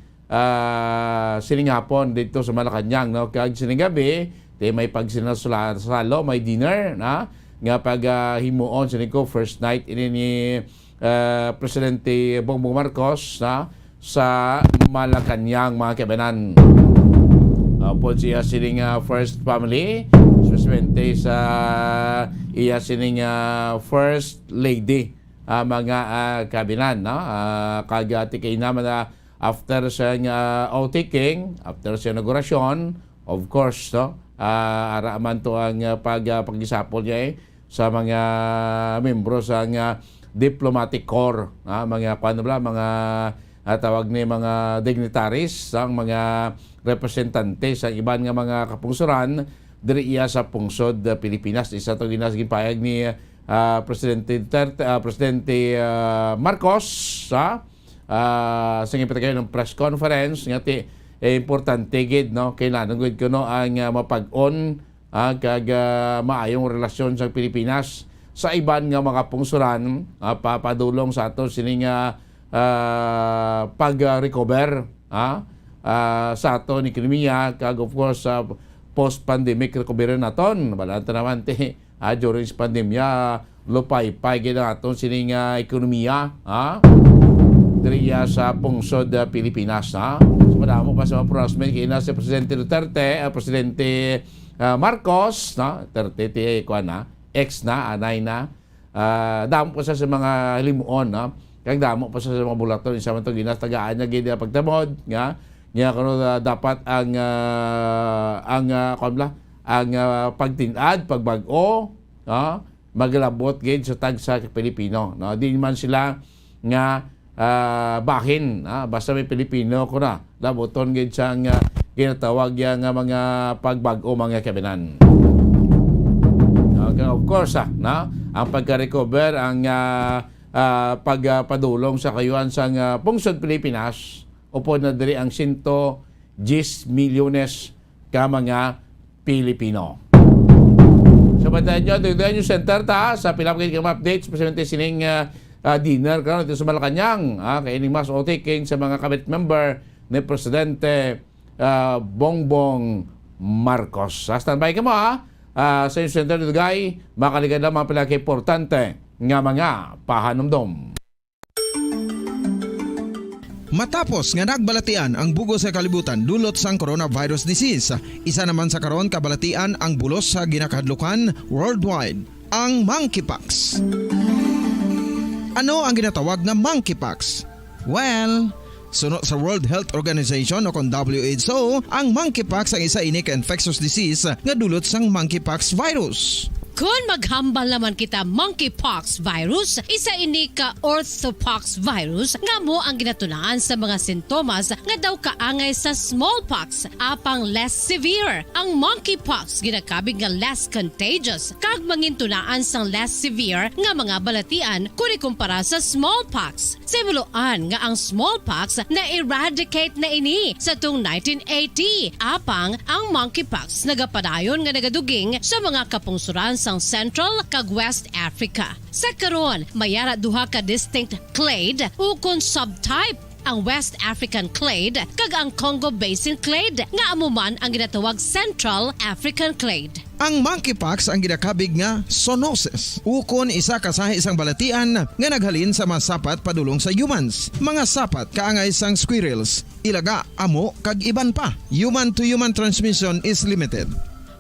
sining hapon dito sa Malacañang no kag sining gabi may pagsinasalo may dinner nga pag himuon sining ko first night ini ni Presidente Bongbong Marcos sa Malacañang mga kabanan. Po siya sining first family especially sa iya sining first lady mga kabinan kagati kay naman after sa outtaking after sa inaugurasyon of course araman to ang pag-isapol niya sa mga membro sa diplomatic corps mga mga tawag ni mga dignitaries ang mga representante sa iban nga mga kapungsuran diri iya sa pungsod Pilipinas. Isa to ginasging payag ni Presidente Marcos sa ipatagay ng press conference nga importante gid no kailangan gid kuno ang mapag-on kag maayong relasyon sa Pilipinas sa iban nga mga pungsuran papadulong sa ato sining pag-recover sa ato ni ekonomiya kag of course post-pandemic recovery naton balanta naman during sa pandemya, lupay-pay gina atong sining ekonomiya, diriya sa pungsod Pilipinas, So, madamo pa sa mga pronouncement kina si Presidente Duterte, Presidente Marcos, Duterte ex na, anay na, damo pa sa mga limuon, kag damo pa sa mga bulaton, isa man ito ginatagaan niya gina pagtamod, nga kuno dapat ang pagtinad, pagbag-o, maglabot gid sa tag sa Pilipino, di man sila nga bahin, basta may Pilipino ko na laboton gid sang ginatawag yang mga pagbag-o mga kabinan. Of course, ang pagka-recover, ang pagpadulong sa kayuan sang pungsod Pilipinas, upo na diri ang 110 milyones ka mga Pilipino. So, bantayan nyo, dugdayan nyo center sa pinapagay kang updates, specialmente sining dinner karon dito sa Malacanang, kay ining mas otaking sa mga cabinet member ni Presidente Bongbong Marcos. Standby ka mo, sa yung center dito, guy, makaligad lang mga pinaka-importante nga mga pahanumdom. Matapos nga nagbalatian ang bugo sa kalibutan dulot sang coronavirus disease, isa naman sa karon kabalatian ang bulos sa ginakadlukan worldwide, ang monkeypox. Ano ang ginatawag na monkeypox? Well, sunod sa World Health Organization o kung WHO, ang monkeypox ang isa inik infectious disease nga dulot sang monkeypox virus. Kung maghambal naman kita monkeypox virus, isa ini ka orthopox virus nga mo ang ginatulaan sa mga sintomas nga daw kaangay sa smallpox, apang less severe. Ang monkeypox ginakabig nga less contagious, kag mangintunaan sang less severe nga mga balatian kung ikumpara sa smallpox. Simuloan nga ang smallpox na eradicate na ini sa tung 1980, apang ang monkeypox nagapadayon nga nagaduging sa mga kapungsuran sang Central kag West Africa. Sa karon, mayara duha ka distinct clade ukon subtype, ang West African clade kag ang Congo Basin clade nga amuman ang ginatawag Central African clade. Ang monkeypox ang ginakabig nga zoonosis, ukon isa kasahi isang balatian nga naghalin sa mga sapat padulong sa humans. Mga sapat kaangay sang squirrels, ilaga, amo kag iban pa. Human to human transmission is limited.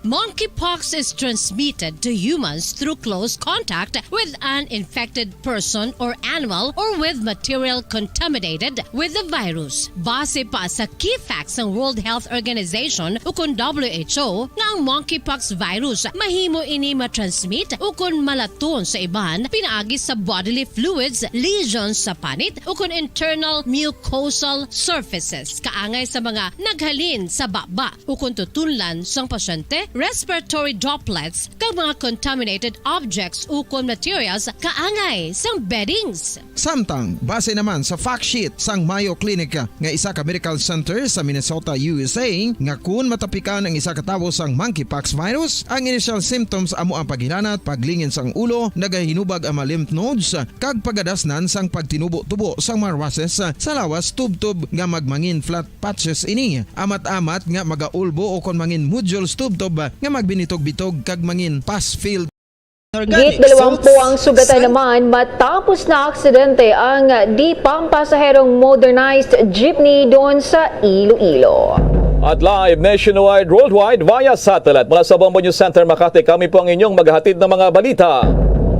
Monkeypox is transmitted to humans through close contact with an infected person or animal or with material contaminated with the virus. Base pa sa key facts ng World Health Organization ukon WHO nga ang monkeypox virus mahimo ini matransmit ukon malaton sa iban pinaagi sa bodily fluids, lesions sa panit ukon internal mucosal surfaces kaangay sa mga naghalin sa baba ukon tutunlan sang pasyente, respiratory droplets kag mga contaminated objects ukon materials kaangay sang beddings. Samtang, base naman sa fact sheet sang Mayo Clinic nga isa ka medical center sa Minnesota, USA, nga kun matapikan ang isa ka tawo sang monkeypox virus, ang initial symptoms amo ang paghinanat, paglingin sang ulo, nagahinubag ang mga lymph nodes, kag pagadasnan sang pagtinubo-tubo sang mga rashes sa lawas tubtob nga magmangin flat patches ini. Amat-amat nga magaulbo o kon mangin nodules tubtob nga magbinitog-bitog kag mangin pus-filled. Git 20 ang sugatan naman matapos na aksidente ang di pampasaherong modernized jeepney doon sa Iloilo. At live nationwide, worldwide, via satellite mula sa Bombo News Center Makati, kami po ang inyong maghahatid ng mga balita.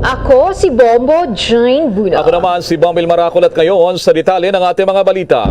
Ako si Bombo Jane Buna. Ako naman si Bombil Maracol at ngayon sa detalye ng ating mga balita.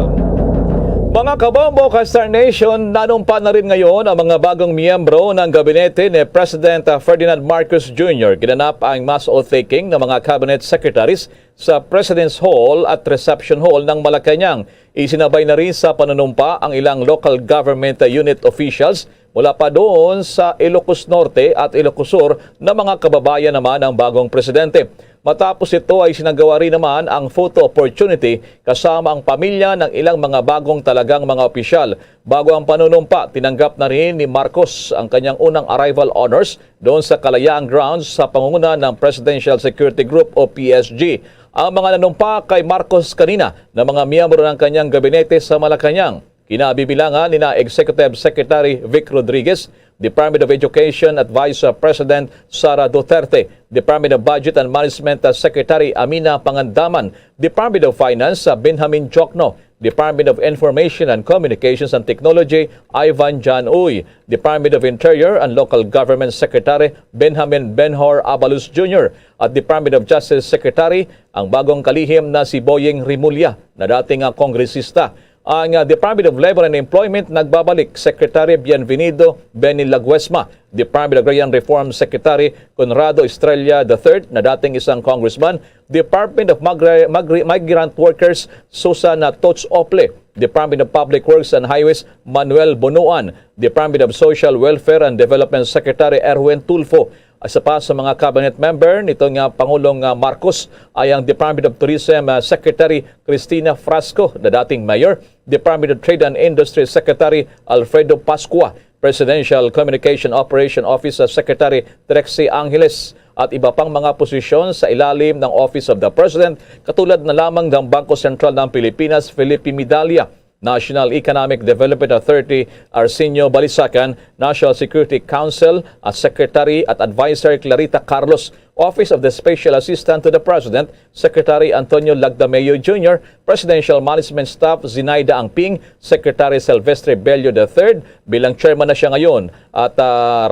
Mga kabombo ka Star Nation, nanumpa na rin ngayon ang mga bagong miyembro ng gabinete ni President Ferdinand Marcos Jr. Ginanap ang mass oath-taking ng mga cabinet secretaries sa President's Hall at Reception Hall ng Malacanang. Isinabay na rin sa panunumpa ang ilang local government unit officials mula pa doon sa Ilocos Norte at Ilocos Sur na mga kababayan naman ng bagong presidente. Matapos ito ay sinagawa rin naman ang photo opportunity kasama ang pamilya ng ilang mga bagong talagang mga opisyal. Bago ang panunumpa, tinanggap na rin ni Marcos ang kanyang unang arrival honors doon sa Kalayaan Grounds sa pangunguna ng Presidential Security Group o PSG. Ang mga nanumpa kay Marcos kanina na mga miyembro ng kanyang gabinete sa Malacanang, Kinabibilangan nina Executive Secretary Vic Rodriguez, Department of Education at Vice President Sara Duterte, Department of Budget and Management Secretary Amina Pangandaman, Department of Finance Benjamin Jokno, Department of Information and Communications and Technology Ivan Jan Uy, Department of Interior and Local Government Secretary Benjamin Benhor Abalus Jr. at Department of Justice Secretary ang bagong kalihim na si Boyeng Rimulya na dating kongresista. Ang Department of Labor and Employment nagbabalik Secretary Bienvenido Benny Laguesma, Department of Agrarian Reform Secretary Conrado Estrella III na dating isang congressman, Department of Migrant Workers Susana Tots Ople, Department of Public Works and Highways Manuel Bonoan, Department of Social Welfare and Development Secretary Erwin Tulfo. Isa pa sa mga cabinet member nitong Pangulong Marcos ay ang Department of Tourism Secretary Cristina Frasco na dating mayor, Department of Trade and Industry Secretary Alfredo Pascua, Presidential Communication Operation Office Secretary Trexie Angeles at iba pang mga posisyon sa ilalim ng Office of the President katulad na lamang ng Bangko Sentral ng Pilipinas, Felipe Midalia, National Economic Development Authority Arsenio Balisacan, National Security Council at Secretary at Advisor Clarita Carlos, Office of the Special Assistant to the President, Secretary Antonio Lagdameo Jr., Presidential Management Staff Zinaida Angping, Secretary Silvestre Bello III bilang chairman na siya ngayon at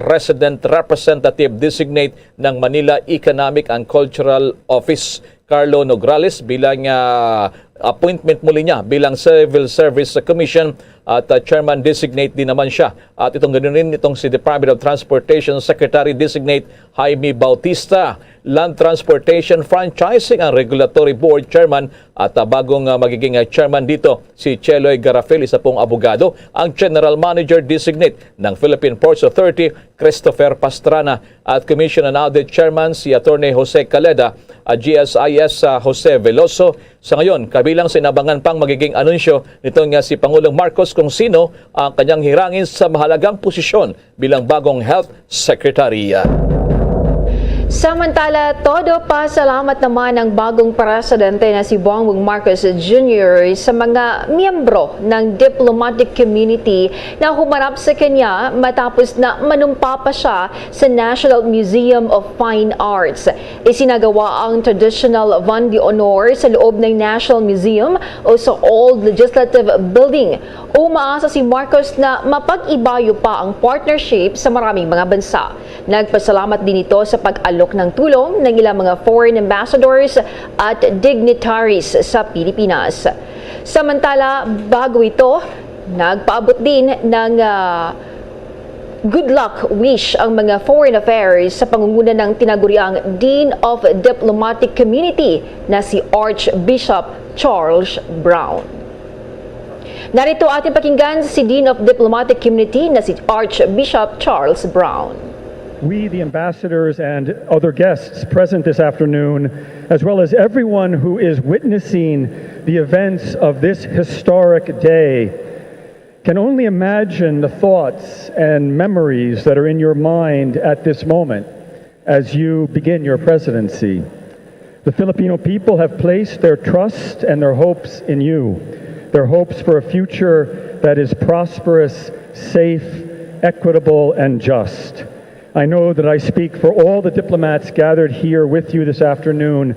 Resident Representative Designate ng Manila Economic and Cultural Office, Carlo Nograles bilang appointment muli niya bilang Civil Service Commission at Chairman Designate din naman siya. At itong ganoon rin itong si Department of Transportation Secretary Designate Jaime Bautista, Land Transportation Franchising and Regulatory Board Chairman at bagong magiging chairman dito si Cheloy Garafil, isa pong abogado, ang General Manager Designate ng Philippine Ports Authority Christopher Pastrana at Commission and Audit Chairman si Attorney Jose Caleda at GSIS Jose Veloso. Sa ngayon, kabilang sinabangan pang magiging anunsyo nitong si Pangulong Marcos kung sino ang kanyang hirangin sa mahalagang posisyon bilang bagong Health Secretary. Samantala, todo pasalamat naman ng bagong presidente na si Bongbong Marcos Jr. sa mga miyembro ng diplomatic community na humarap sa kanya matapos na manumpa pa siya sa National Museum of Fine Arts. Isinagawa ang traditional Van de Honor sa loob ng National Museum o sa Old Legislative Building. Umaasa si Marcos na mapag-ibayo pa ang partnership sa maraming mga bansa. Nagpasalamat din ito sa pag-alok ng tulong ng ilang mga foreign ambassadors at dignitaries sa Pilipinas. Samantala, bago ito, nagpaabot din ng good luck wish ang mga foreign affairs sa pangunguna ng tinaguriang Dean of Diplomatic Community na si Archbishop Charles Brown. Narito ating pakinggan si Dean of Diplomatic Community na si Archbishop Charles Brown. We, the ambassadors and other guests present this afternoon, as well as everyone who is witnessing the events of this historic day, can only imagine the thoughts and memories that are in your mind at this moment as you begin your presidency. The Filipino people have placed their trust and their hopes in you, their hopes for a future that is prosperous, safe, equitable, and just. I know that I speak for all the diplomats gathered here with you this afternoon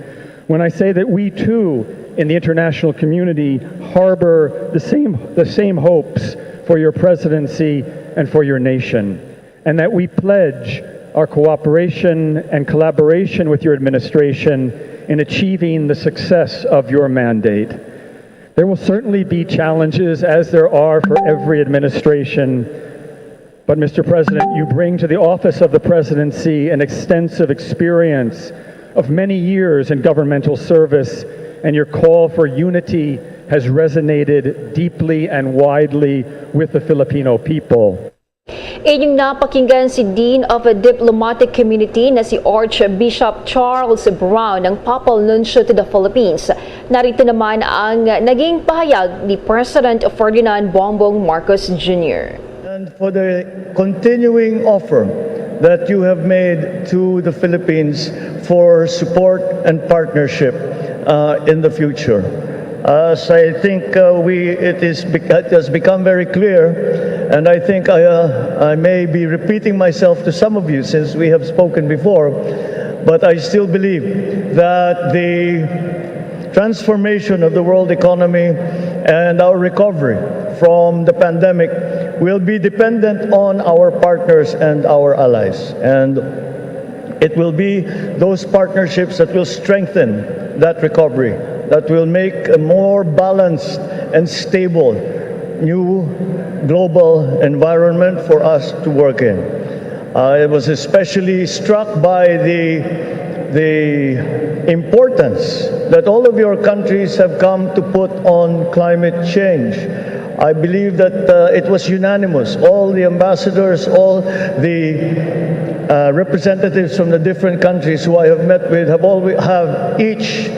when I say that we too in the international community harbor the same hopes for your presidency and for your nation, and that we pledge our cooperation and collaboration with your administration in achieving the success of your mandate. There will certainly be challenges, as there are for every administration. But, Mr. President, you bring to the office of the presidency an extensive experience of many years in governmental service, and your call for unity has resonated deeply and widely with the Filipino people. Inyong napakinggan si Dean of a Diplomatic Community na si Archbishop Charles Brown ng Papal Nuncio to the Philippines. Narito naman ang naging pahayag ni President Ferdinand Bongbong Marcos Jr. And for the continuing offer that you have made to the Philippines for support and partnership in the future. As I think it has become very clear, and I think I may be repeating myself to some of you since we have spoken before, but I still believe that the transformation of the world economy and our recovery from the pandemic will be dependent on our partners and our allies. And it will be those partnerships that will strengthen that recovery, that will make a more balanced and stable new global environment for us to work in. I was especially struck by the importance that all of your countries have come to put on climate change. I believe that it was unanimous. All the ambassadors, all the representatives from the different countries who I have met with have each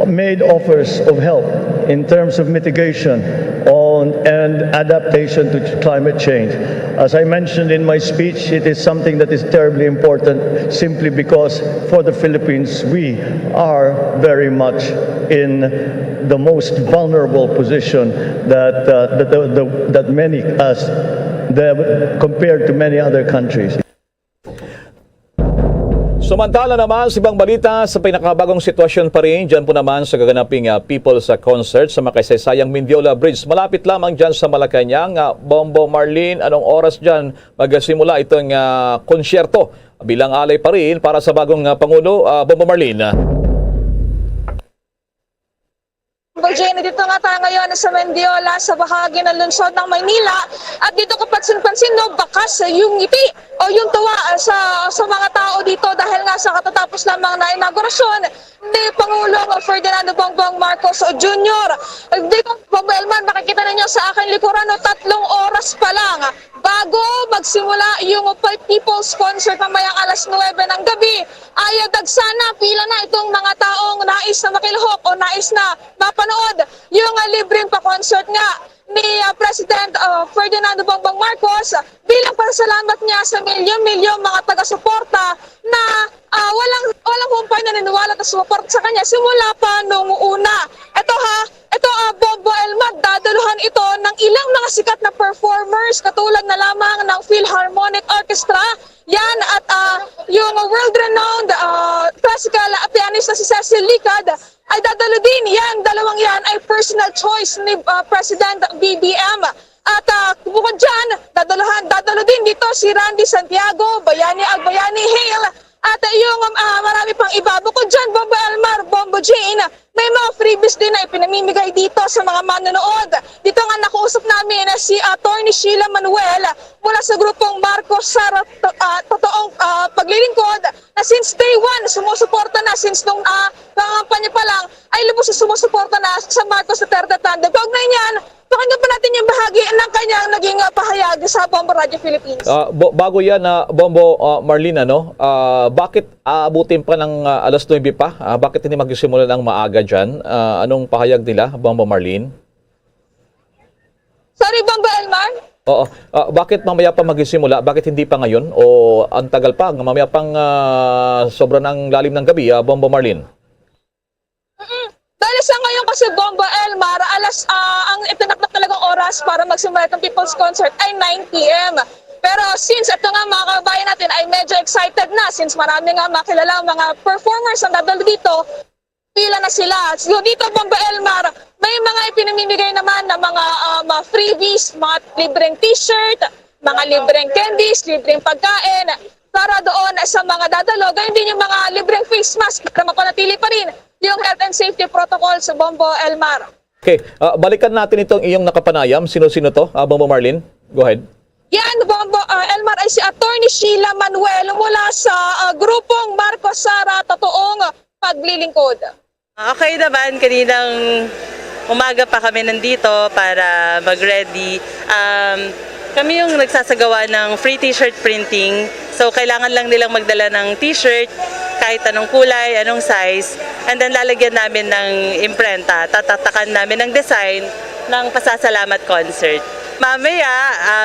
made offers of help in terms of mitigation and adaptation to climate change. As I mentioned in my speech, it is something that is terribly important simply because for the Philippines, we are very much in the most vulnerable position that many compared to many other countries. Samantala naman sa ibang balita, sa pinakabagong sitwasyon pa rin, dyan po naman sa gaganaping People's Concert sa makasaysayang Mindiola Bridge. Malapit lamang dyan sa Malacanang. Bombo Marlene, anong oras dyan magsimula itong konsyerto? Bilang alay pa rin para sa bagong Pangulo, Bombo Marlene. Jane, dito nga tayo ngayon sa Mendiola, sa bahagi ng lungsod ng Maynila. At dito kapag pansin no, bakas yung ngiti o yung tuwa sa mga tao dito dahil nga sa katatapos lamang na inaugurasyon ni Pangulong Ferdinand Bongbong Marcos Jr. Dito, Bob Elman, makikita ninyo sa aking likuran, 3 oras pa lang bago magsimula yung People's Concert mamayang alas 9 ng gabi, ay dagsana, pila na itong mga taong nais na makilahok o nais na mapanood yung libreng pa-concert nga ni President Ferdinand Bongbong Marcos bilang pasalamat niya sa milyon-milyon mga taga-suporta na walang humpay na niniwala at sumuporta sa kanya simula pa noong una. Ito Bombo Elmad, dadaluhan ito ng ilang mga sikat na performers katulad na lamang ng Philharmonic Orchestra. Yan at yung world-renowned classical pianist na si Cecil Licad ay dadalo din. Yan, dalawang yan ay personal choice ni President BBM. At bukod dyan, dadalo din dito si Randy Santiago, Bayani Agbayani Hale, at yung marami pang iba. Bukod dyan, Bombo Elmar, Bombo Jane, may mga freebies din na ipinamimigay dito sa mga manonood. Dito nga nakuusap namin si Atty. Sheila Manuel mula sa grupong Marcos sa totoong paglilingkod na since day one sumusuporta na, since nung pangampanya pa lang ay lubos na sumusuporta na sa Marcos Duterte Tandem. Kaugnay niyan, pakinggan pa natin yung bahagi ng kanyang naging pahayag sa Bombo Radio Philippines. Bago yan, Bombo Marlene, bakit aabutin pa ng alas 9 pa? Bakit hindi magsisimula ng maaga dyan? Anong pahayag nila, Bombo Marlene? Sorry, Bombo Elmar? Oo. Bakit mamaya pa magsisimula? Bakit hindi pa ngayon? O ang tagal pa, mamaya pang sobra ng lalim ng gabi, Bombo Marlene? Dahil sa ngayon kasi Bombo Elmar, ang itinakdak talagang oras para magsimula itong People's Concert ay 9 p.m. Pero since ito nga mga kababayan natin ay medyo excited na, since marami nga makilala mga performers ang dadalo dito, pila na sila. So dito Bombo Elmar, may mga ipinamimigay naman na mga freebies, mga libreng t-shirt, mga libreng candies, libreng pagkain, para doon sa mga dadalo. Ganyan din yung mga libreng face mask para mapanatili pa rin yung health and safety protocol sa Bombo Elmar. Okay, balikan natin itong iyong nakapanayam. Sino-sino to, Bombo Marlene? Go ahead. Yan, Bombo Elmar, ay si Atty. Sheila Manuel mula sa grupong Marcos Sara Totoong Paglilingkod. Okay naman, kaninang umaga pa kami nandito para mag-ready. Kami yung nagsasagawa ng free t-shirt printing. So, kailangan lang nilang magdala ng t-shirt, kahit anong kulay, anong size. And then, lalagyan namin ng imprenta. Tatatakan namin ng design ng pasasalamat concert. Mamaya,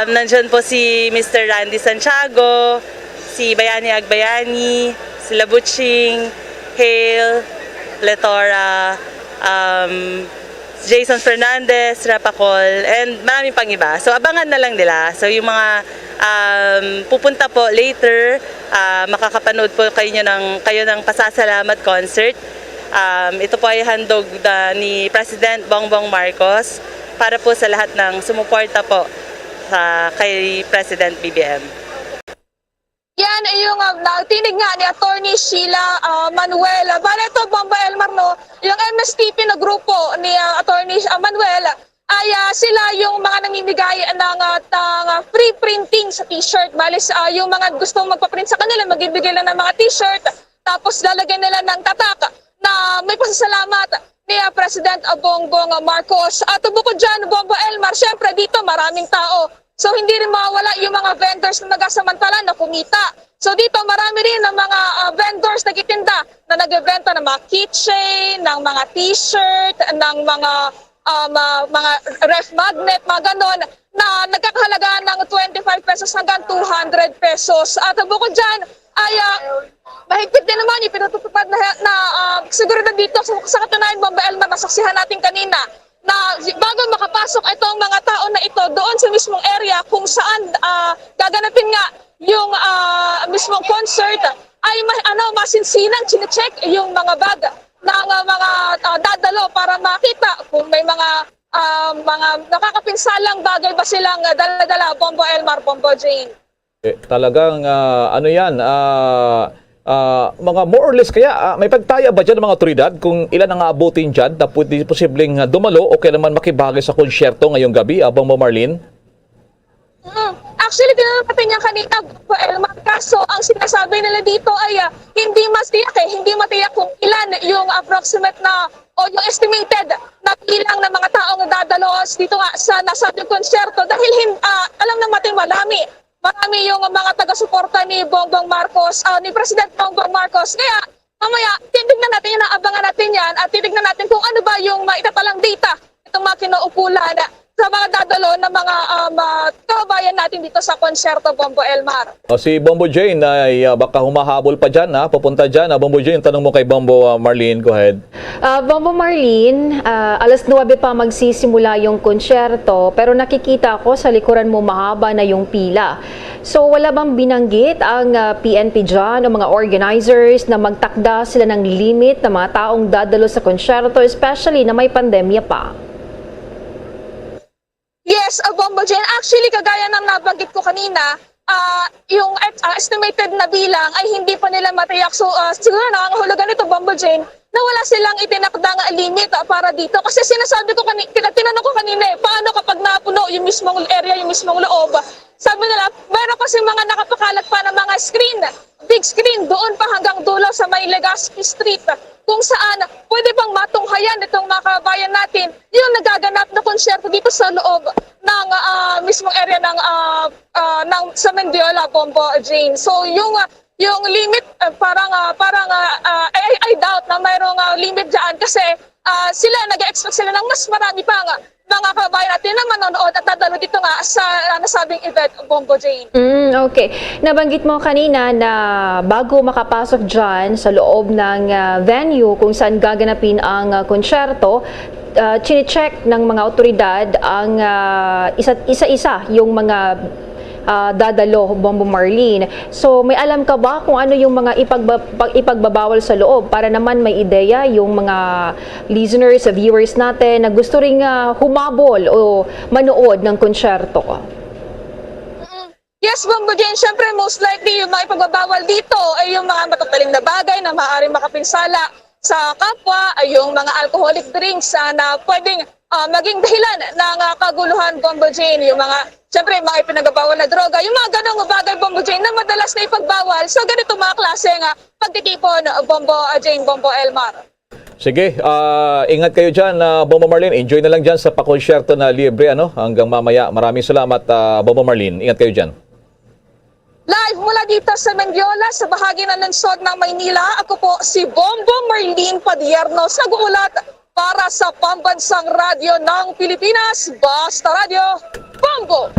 nandyan po si Mr. Randy Santiago, si Bayani Agbayani, si Labuching, Hale, Letora, Jason Fernandez, Rapacol, and maraming pang iba. So abangan na lang nila. So yung mga pupunta po later, makakapanood po kayo ng pasasalamat concert. Ito po ay handog ni President Bongbong Marcos para po sa lahat ng sumuporta po kay President BBM. Yan ay yung tinig nga ni Attorney Sheila Manuel. Bale ito, Bombo Elmar, no? Yung MSTP na grupo ni Attorney Manuel ay sila yung mga namimigay ng free printing sa t-shirt. Bale yung mga gustong magpaprint sa kanila, magbibigay lang ng mga t-shirt, tapos lalagyan nila ng tatak na may pasasalamat ni President Bongbong Marcos. At bukod dyan, Bombo Elmar, syempre dito maraming tao. So hindi rin mawala yung mga vendors na nagasamantala na kumita. So dito marami rin ng mga vendors na nagtitinda na nagbebenta ng mga keychain, ng mga t-shirt, ng mga ref magnet, mga ganon, na nagkakahalaga ng 25 pesos hanggang 200 pesos. At bukod dyan ay mahigpit din naman yung pinatutupad na seguridad dito sa katunayan, Bomba Elmar, nasaksihan natin kanina na bago makapasok itong mga tao na ito doon sa mismong area kung saan gaganapin nga yung mismong concert ay masinsinang chinecheck yung mga bag ng mga dadalo para makita kung may mga nakakapinsalang bagay ba silang dala-dala, Bombo Elmar, Bombo Jane. Talagang mga more or less kaya may pagtaya ba dyan ng mga otoridad kung ilan ang aabutin dyan na posibleng dumalo o kaya naman makibagay sa konsyerto ngayong gabi, Bombo Marlene? Actually, tinanong natin niya kanina, Elmar, kaso ang sinasabi nila dito ay hindi matiyak kung ilan yung approximate na o yung estimated na bilang ng mga taong dadalos dito nga sa nasabing konsyerto dahil alam natin marami yung mga taga-suporta ni Bongbong Marcos, ni President Bongbong Marcos. Kaya mamaya, titignan natin yan, abangan natin yan at titignan natin kung ano ba yung maitatalang data itong mga kinuukulan sa mga dadalo ng mga kababayan natin dito sa konsyerto, Bombo Elmar. Si Bombo Jane ay baka humahabol pa dyan, papunta dyan. Bombo Jane, tanong mo kay Bombo Marlene, go ahead. Bombo Marlene, alas 9 pa magsisimula yung konsyerto, pero nakikita ko sa likuran mo mahaba na yung pila. So wala bang binanggit ang PNP dyan o mga organizers na magtakda sila ng limit ng mga taong dadalo sa konsyerto, especially na may pandemya pa? Yes, Bombo Jane. Actually, kagaya ng nabanggit ko kanina, yung estimated na bilang ay hindi pa nila matiyak. So, siguro nangangahulugan nito, Bombo Jane, na wala silang itinakdang limit para dito. Kasi sinasabi ko tinanong ko kanina, paano kapag napuno yung mismong area, yung mismong loob? Sabi nila, meron kasi mga nakapakalat pa ng mga screen, big screen, doon pa hanggang dulo sa may Legazpi Street, kung saan pwede pang matunghayan itong mga kabayan natin yung nagaganap na konsyerto dito sa loob ng mismong area ng sa Mendiola, Bombo Jane. So yung limit I doubt na mayroong limit diyan kasi sila nag-expect sila ng mas marami pang mga kababayan natin na manonood at dadalo dito nga sa nasabing event, Bombo Jane. Okay. Nabanggit mo kanina na bago makapasok dyan sa loob ng venue kung saan gaganapin ang konsyerto, chine-check ng mga otoridad ang isa-isa yung mga dadalo, Bombo Marlene. So may alam ka ba kung ano yung mga ipagbabawal sa loob para naman may ideya yung mga listeners, viewers natin na gusto ring humabol o manood ng konsyerto? Yes, Bombo Jane, syempre most likely yung mga ipagbabawal dito ay yung mga matataling na bagay na maaaring makapinsala sa kapwa, ay yung mga alcoholic drinks na pwedeng maging dahilan ng kaguluhan, Bombo Jane, yung mga siyempre, mga ipinagbabawal na droga, yung mga ganong bagay, Bombo Jane, na madalas na ipagbawal. So, ganito mga klase nga pagtitipon, Bombo Jane, Bombo Elmar. Sige, ingat kayo dyan, Bombo Marlene. Enjoy na lang dyan sa pakonsyerto na libre, hanggang mamaya. Maraming salamat, Bombo Marlene. Ingat kayo dyan. Live mula dito sa Mendiola, sa bahagi ng lungsod ng Maynila, ako po si Bombo Marlene Padiernos, nag-uulat para sa Pambansang Radyo ng Pilipinas, Basta Radio, Bombo!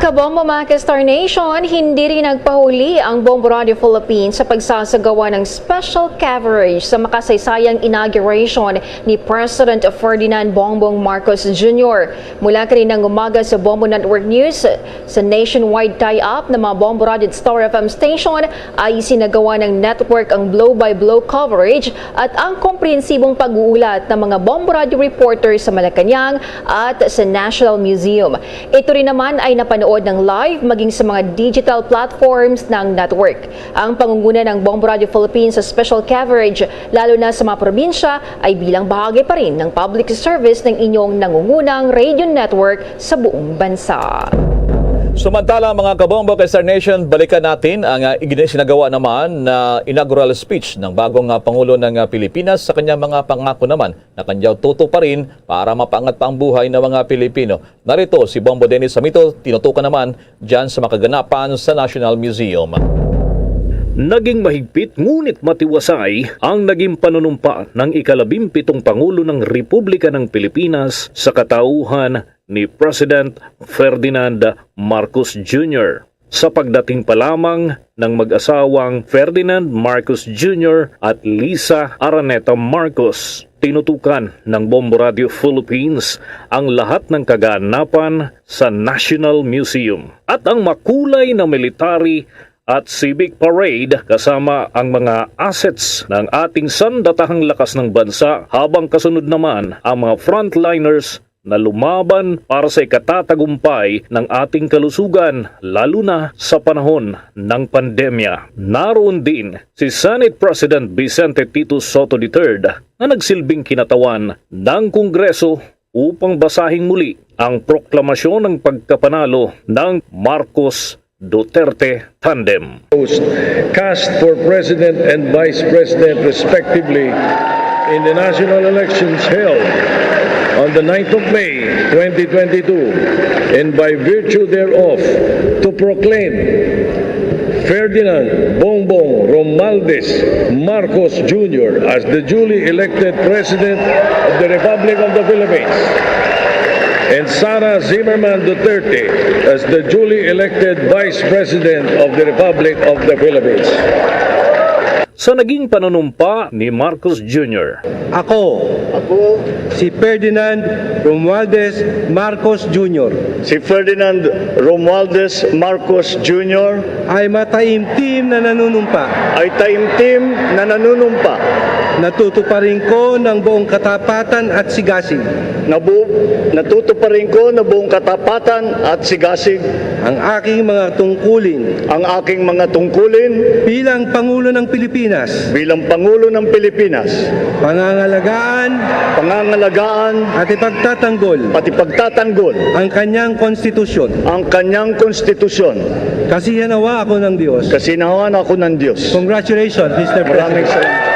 Kabombo mga Star Nation, hindi rin nagpahuli ang Bombo Radio Philippines sa pagsasagawa ng special coverage sa makasaysayang inauguration ni President Ferdinand Bongbong Marcos Jr. Mula kaninang umaga sa Bombo Network News, sa nationwide tie-up ng mga Bombo Radio at Star FM station ay sinagawa ng network ang blow-by-blow coverage at ang komprehensibong pag-uulat ng mga Bombo Radio reporters sa Malacanang at sa National Museum. Ito rin naman ay napanood ng live maging sa mga digital platforms ng network. Ang pangunguna ng Bombo Radio Philippines sa special coverage, lalo na sa mga probinsya, ay bilang bahagi pa rin ng public service ng inyong nangungunang radio network sa buong bansa. Samantala mga kabombo kay Star Nation, balikan natin ang isinagawa naman na inaugural speech ng bagong Pangulo ng Pilipinas sa kanyang mga pangako naman na kanyang tutuparin para mapaangat pa ang buhay ng mga Pilipino. Narito si Bombo Dennis Samito, tinutukan naman dyan sa makaganapan sa National Museum. Naging mahigpit ngunit matiwasay ang naging panunumpa ng ika-17 Pangulo ng Republika ng Pilipinas sa katauhan ni President Ferdinand Marcos Jr. Sa pagdating pa lamang ng mag-asawang Ferdinand Marcos Jr. at Lisa Araneta Marcos, tinutukan ng Bombo Radio Philippines ang lahat ng kaganapan sa National Museum at ang makulay na military at civic parade kasama ang mga assets ng ating sandatahang lakas ng bansa, habang kasunod naman ang mga frontliners na lumaban para sa ikatatagumpay ng ating kalusugan, lalo na sa panahon ng pandemya. Naroon din si Senate President Vicente Tito Soto III na nagsilbing kinatawan ng Kongreso upang basahin muli ang proklamasyon ng pagkapanalo ng Marcos Duterte tandem. Cast for President and Vice President respectively in the national elections held on the 9th of May 2022, and by virtue thereof to proclaim Ferdinand Bongbong Romualdez Marcos Jr. as the duly elected President of the Republic of the Philippines, and Sara Zimmerman Duterte as the duly elected Vice President of the Republic of the Philippines. Sa naging panunumpa ni Marcos Jr. Ako, si Ferdinand Romualdez Marcos Jr. Si Ferdinand Romualdez Marcos Jr. ay mataimtim na nanunumpa. Natutuparin ko ng buong katapatan at sigasig. Natutuparin ko ng buong katapatan at sigasig ang aking mga tungkulin bilang Pangulo ng Pilipinas. Pangangalagaan at ipagtatanggol ang kanyang konstitusyon. Kasinawa ako ng Diyos. Congratulations, Mr. President.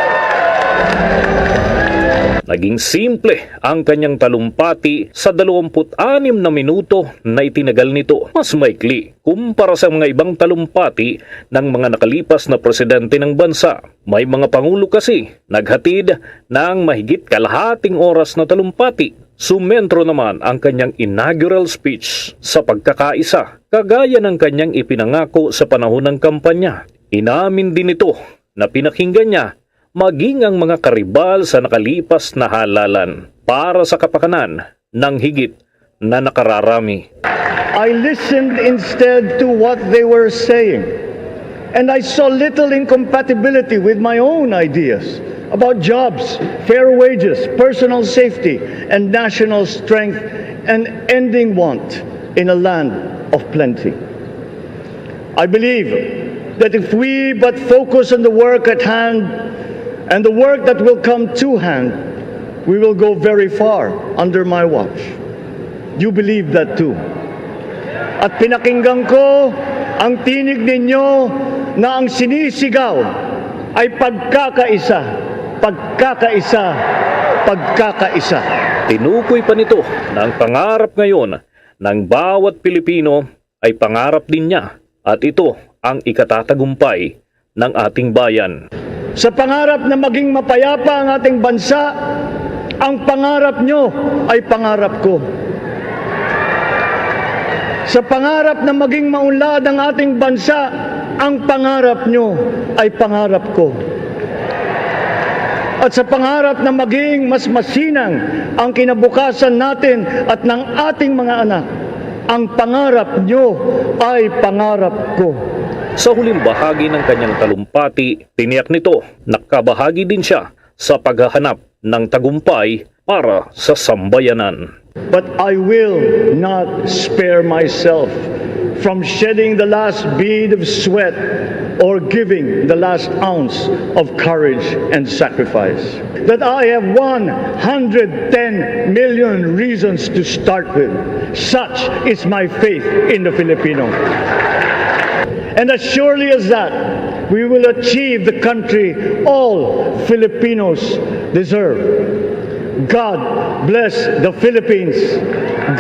Naging simple ang kanyang talumpati sa 26 na minuto na itinagal nito. Mas maikli kumpara sa mga ibang talumpati ng mga nakalipas na presidente ng bansa. May mga pangulo kasi naghatid ng mahigit kalahating oras na talumpati. Sumentro naman ang kanyang inaugural speech sa pagkakaisa, kagaya ng kanyang ipinangako sa panahon ng kampanya. Inamin din ito na pinakinggan niya maging ang mga karibal sa nakalipas na halalan para sa kapakanan ng higit na nakararami. I listened instead to what they were saying, and I saw little incompatibility with my own ideas about jobs, fair wages, personal safety, and national strength, and ending want in a land of plenty. I believe that if we but focus on the work at hand and the work that will come to hand, we will go very far under my watch. You believe that too. At pinakinggan ko ang tinig ninyo na ang sinisigaw ay pagkakaisa. Tinukoy pa nito na ang pangarap ngayon ng bawat Pilipino ay pangarap din niya, at ito ang ikatatagumpay ng ating bayan. Sa pangarap na maging mapayapa ang ating bansa, ang pangarap nyo ay pangarap ko. Sa pangarap na maging maunlad ang ating bansa, ang pangarap nyo ay pangarap ko. At sa pangarap na maging mas masinang ang kinabukasan natin at ng ating mga anak, ang pangarap nyo ay pangarap ko. Sa huling bahagi ng kanyang talumpati, tiniyak nito nakabahagi din siya sa paghahanap ng tagumpay para sa sambayanan. But I will not spare myself from shedding the last bead of sweat or giving the last ounce of courage and sacrifice. That I have 110 million reasons to start with. Such is my faith in the Filipino. And as surely as that, we will achieve the country all Filipinos deserve. God bless the Philippines.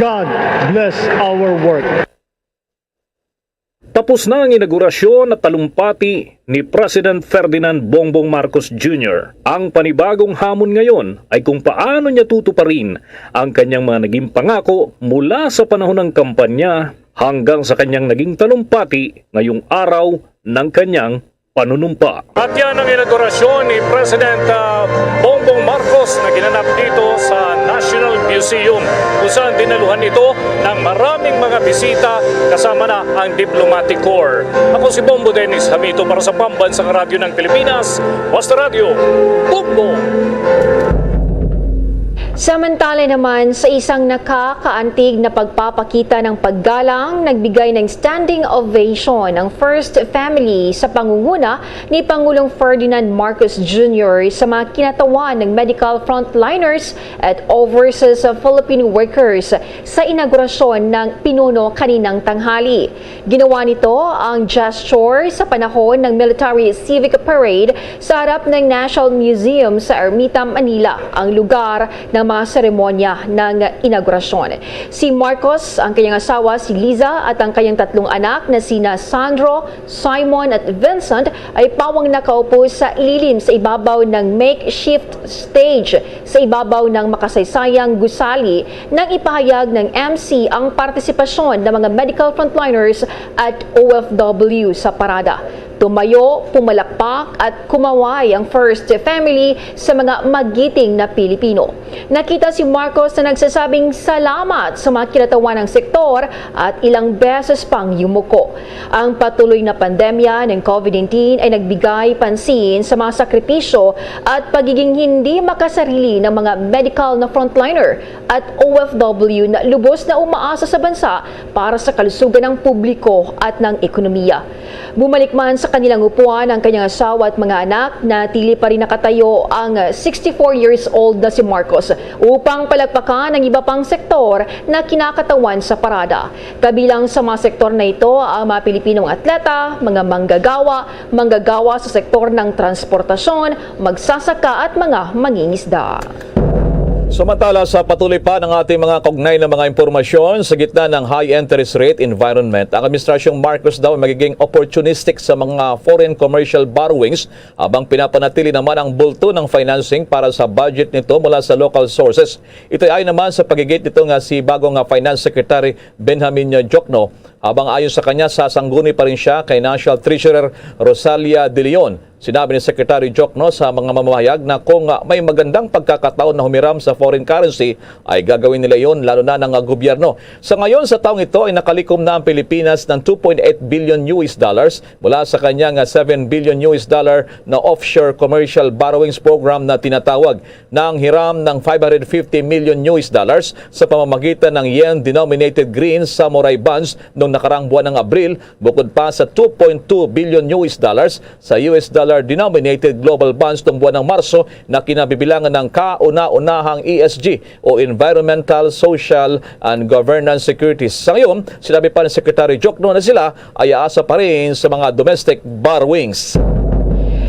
God bless our work. Tapos na ang inaugurasyon at talumpati ni President Ferdinand Bongbong Marcos Jr. Ang panibagong hamon ngayon ay kung paano niya tutuparin ang kanyang mga naging pangako mula sa panahon ng kampanya hanggang sa kanyang naging talumpati ngayong araw ng kanyang panunumpa. At yan ang inaugurasyon ni President Bongbong Marcos na ginanap dito sa National Museum kung saan dinaluhan ito ng maraming mga bisita kasama na ang Diplomatic Corps. Ako si Bombo Dennis Hamito para sa Pambansang Radyo ng Pilipinas, Basta Radio, Bombo! Samantala naman sa isang nakakaantig na pagpapakita ng paggalang, nagbigay ng standing ovation ang First Family sa pangunguna ni Pangulong Ferdinand Marcos Jr. sa mga kinatawan ng medical frontliners at overseas Filipino workers sa inaugurasyon ng pinuno kaninang tanghali. Ginawa nito ang gesture sa panahon ng Military Civic Parade sa harap ng National Museum sa Ermita, Manila, ang lugar ng mga seremonya ng inaugurasyon. Si Marcos, ang kanyang asawa si Liza at ang kanyang tatlong anak na sina Sandro, Simon at Vincent ay pawang nakaupo sa ililim sa ibabaw ng makeshift stage sa ibabaw ng makasaysayang gusali nang ipahayag ng MC ang partisipasyon ng mga medical frontliners at OFW sa parada. Tumayo, pumalakpak at kumaway ang First Family sa mga magiting na Pilipino. Nakita si Marcos na nagsasabing salamat sa mga kinatawan ng sektor at ilang beses pang yumuko. Ang patuloy na pandemya ng COVID-19 ay nagbigay pansin sa mga sakripisyo at pagiging hindi makasarili ng mga medical na frontliner at OFW na lubos na umaasa sa bansa para sa kalusugan ng publiko at ng ekonomiya. Bumalik man sa kanilang upuan ang kanyang asawa at mga anak, natili pa rin nakatayo ang 64 years old na si Marcos upang palagpakan ang iba pang sektor na kinakatawan sa parada. Kabilang sa mga sektor na ito ang mga Pilipinong atleta, mga manggagawa sa sektor ng transportasyon, magsasaka at mga mangingisda. Samantala sa patuloy pa ng ating mga kaugnay na mga impormasyon sa gitna ng high interest rate environment, ang Administrasyong Marcos daw ay magiging opportunistic sa mga foreign commercial borrowings habang pinapanatili naman ang bulto ng financing para sa budget nito mula sa local sources. Ito ay naman sa pagigit nito nga si bagong Finance Secretary Benjamin Diokno, habang ayon sa kanya sasangguni pa rin siya kay National Treasurer Rosalia De Leon. Sinabi ni Secretary Diokno sa mga mamahayag na kung may magandang pagkakataon na humiram sa foreign currency ay gagawin nila yon lalo na ng gobyerno. Sa ngayon sa taong ito ay nakalikom na ang Pilipinas ng 2.8 billion US dollars mula sa kanyang 7 billion US dollar na offshore commercial borrowings program na tinatawag na ang hiram ng 550 million US dollars sa pamamagitan ng yen-denominated green samurai bonds noong nakarang buwan ng Abril, bukod pa sa 2.2 billion US dollars sa US dollar-denominated global bonds noong buwan ng Marso na kinabibilangan ng kauna-unahang ESG o Environmental, Social and Governance Securities. Sa ngayon, sinabi pa ni Secretary Diokno na sila ay aasa pa rin sa mga domestic borrowings.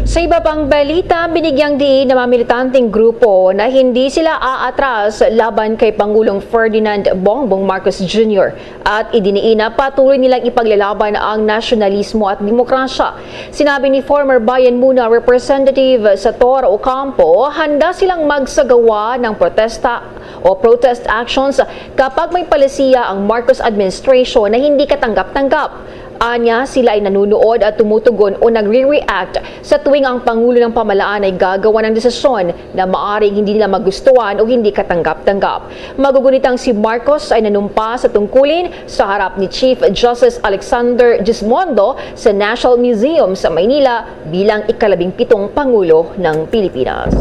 Sa iba pang balita, binigyang diin ng mga militanteng grupo na hindi sila aatras laban kay Pangulong Ferdinand Bongbong Marcos Jr. at idiniin na patuloy nilang ipaglalaban ang nasyonalismo at demokrasya. Sinabi ni former Bayan Muna Representative Sator Ocampo, handa silang magsagawa ng protesta o protest actions kapag may palisiya ang Marcos administration na hindi katanggap-tanggap. Anya, sila ay nanunood at tumutugon o nagre-react sa tuwing ang Pangulo ng Pamalaan ay gagawa ng desisyon na maaring hindi nila magustuhan o hindi katanggap-tanggap. Magugunitang si Marcos ay nanumpa sa tungkulin sa harap ni Chief Justice Alexander Gismondo sa National Museum sa Maynila bilang ika-17 Pangulo ng Pilipinas.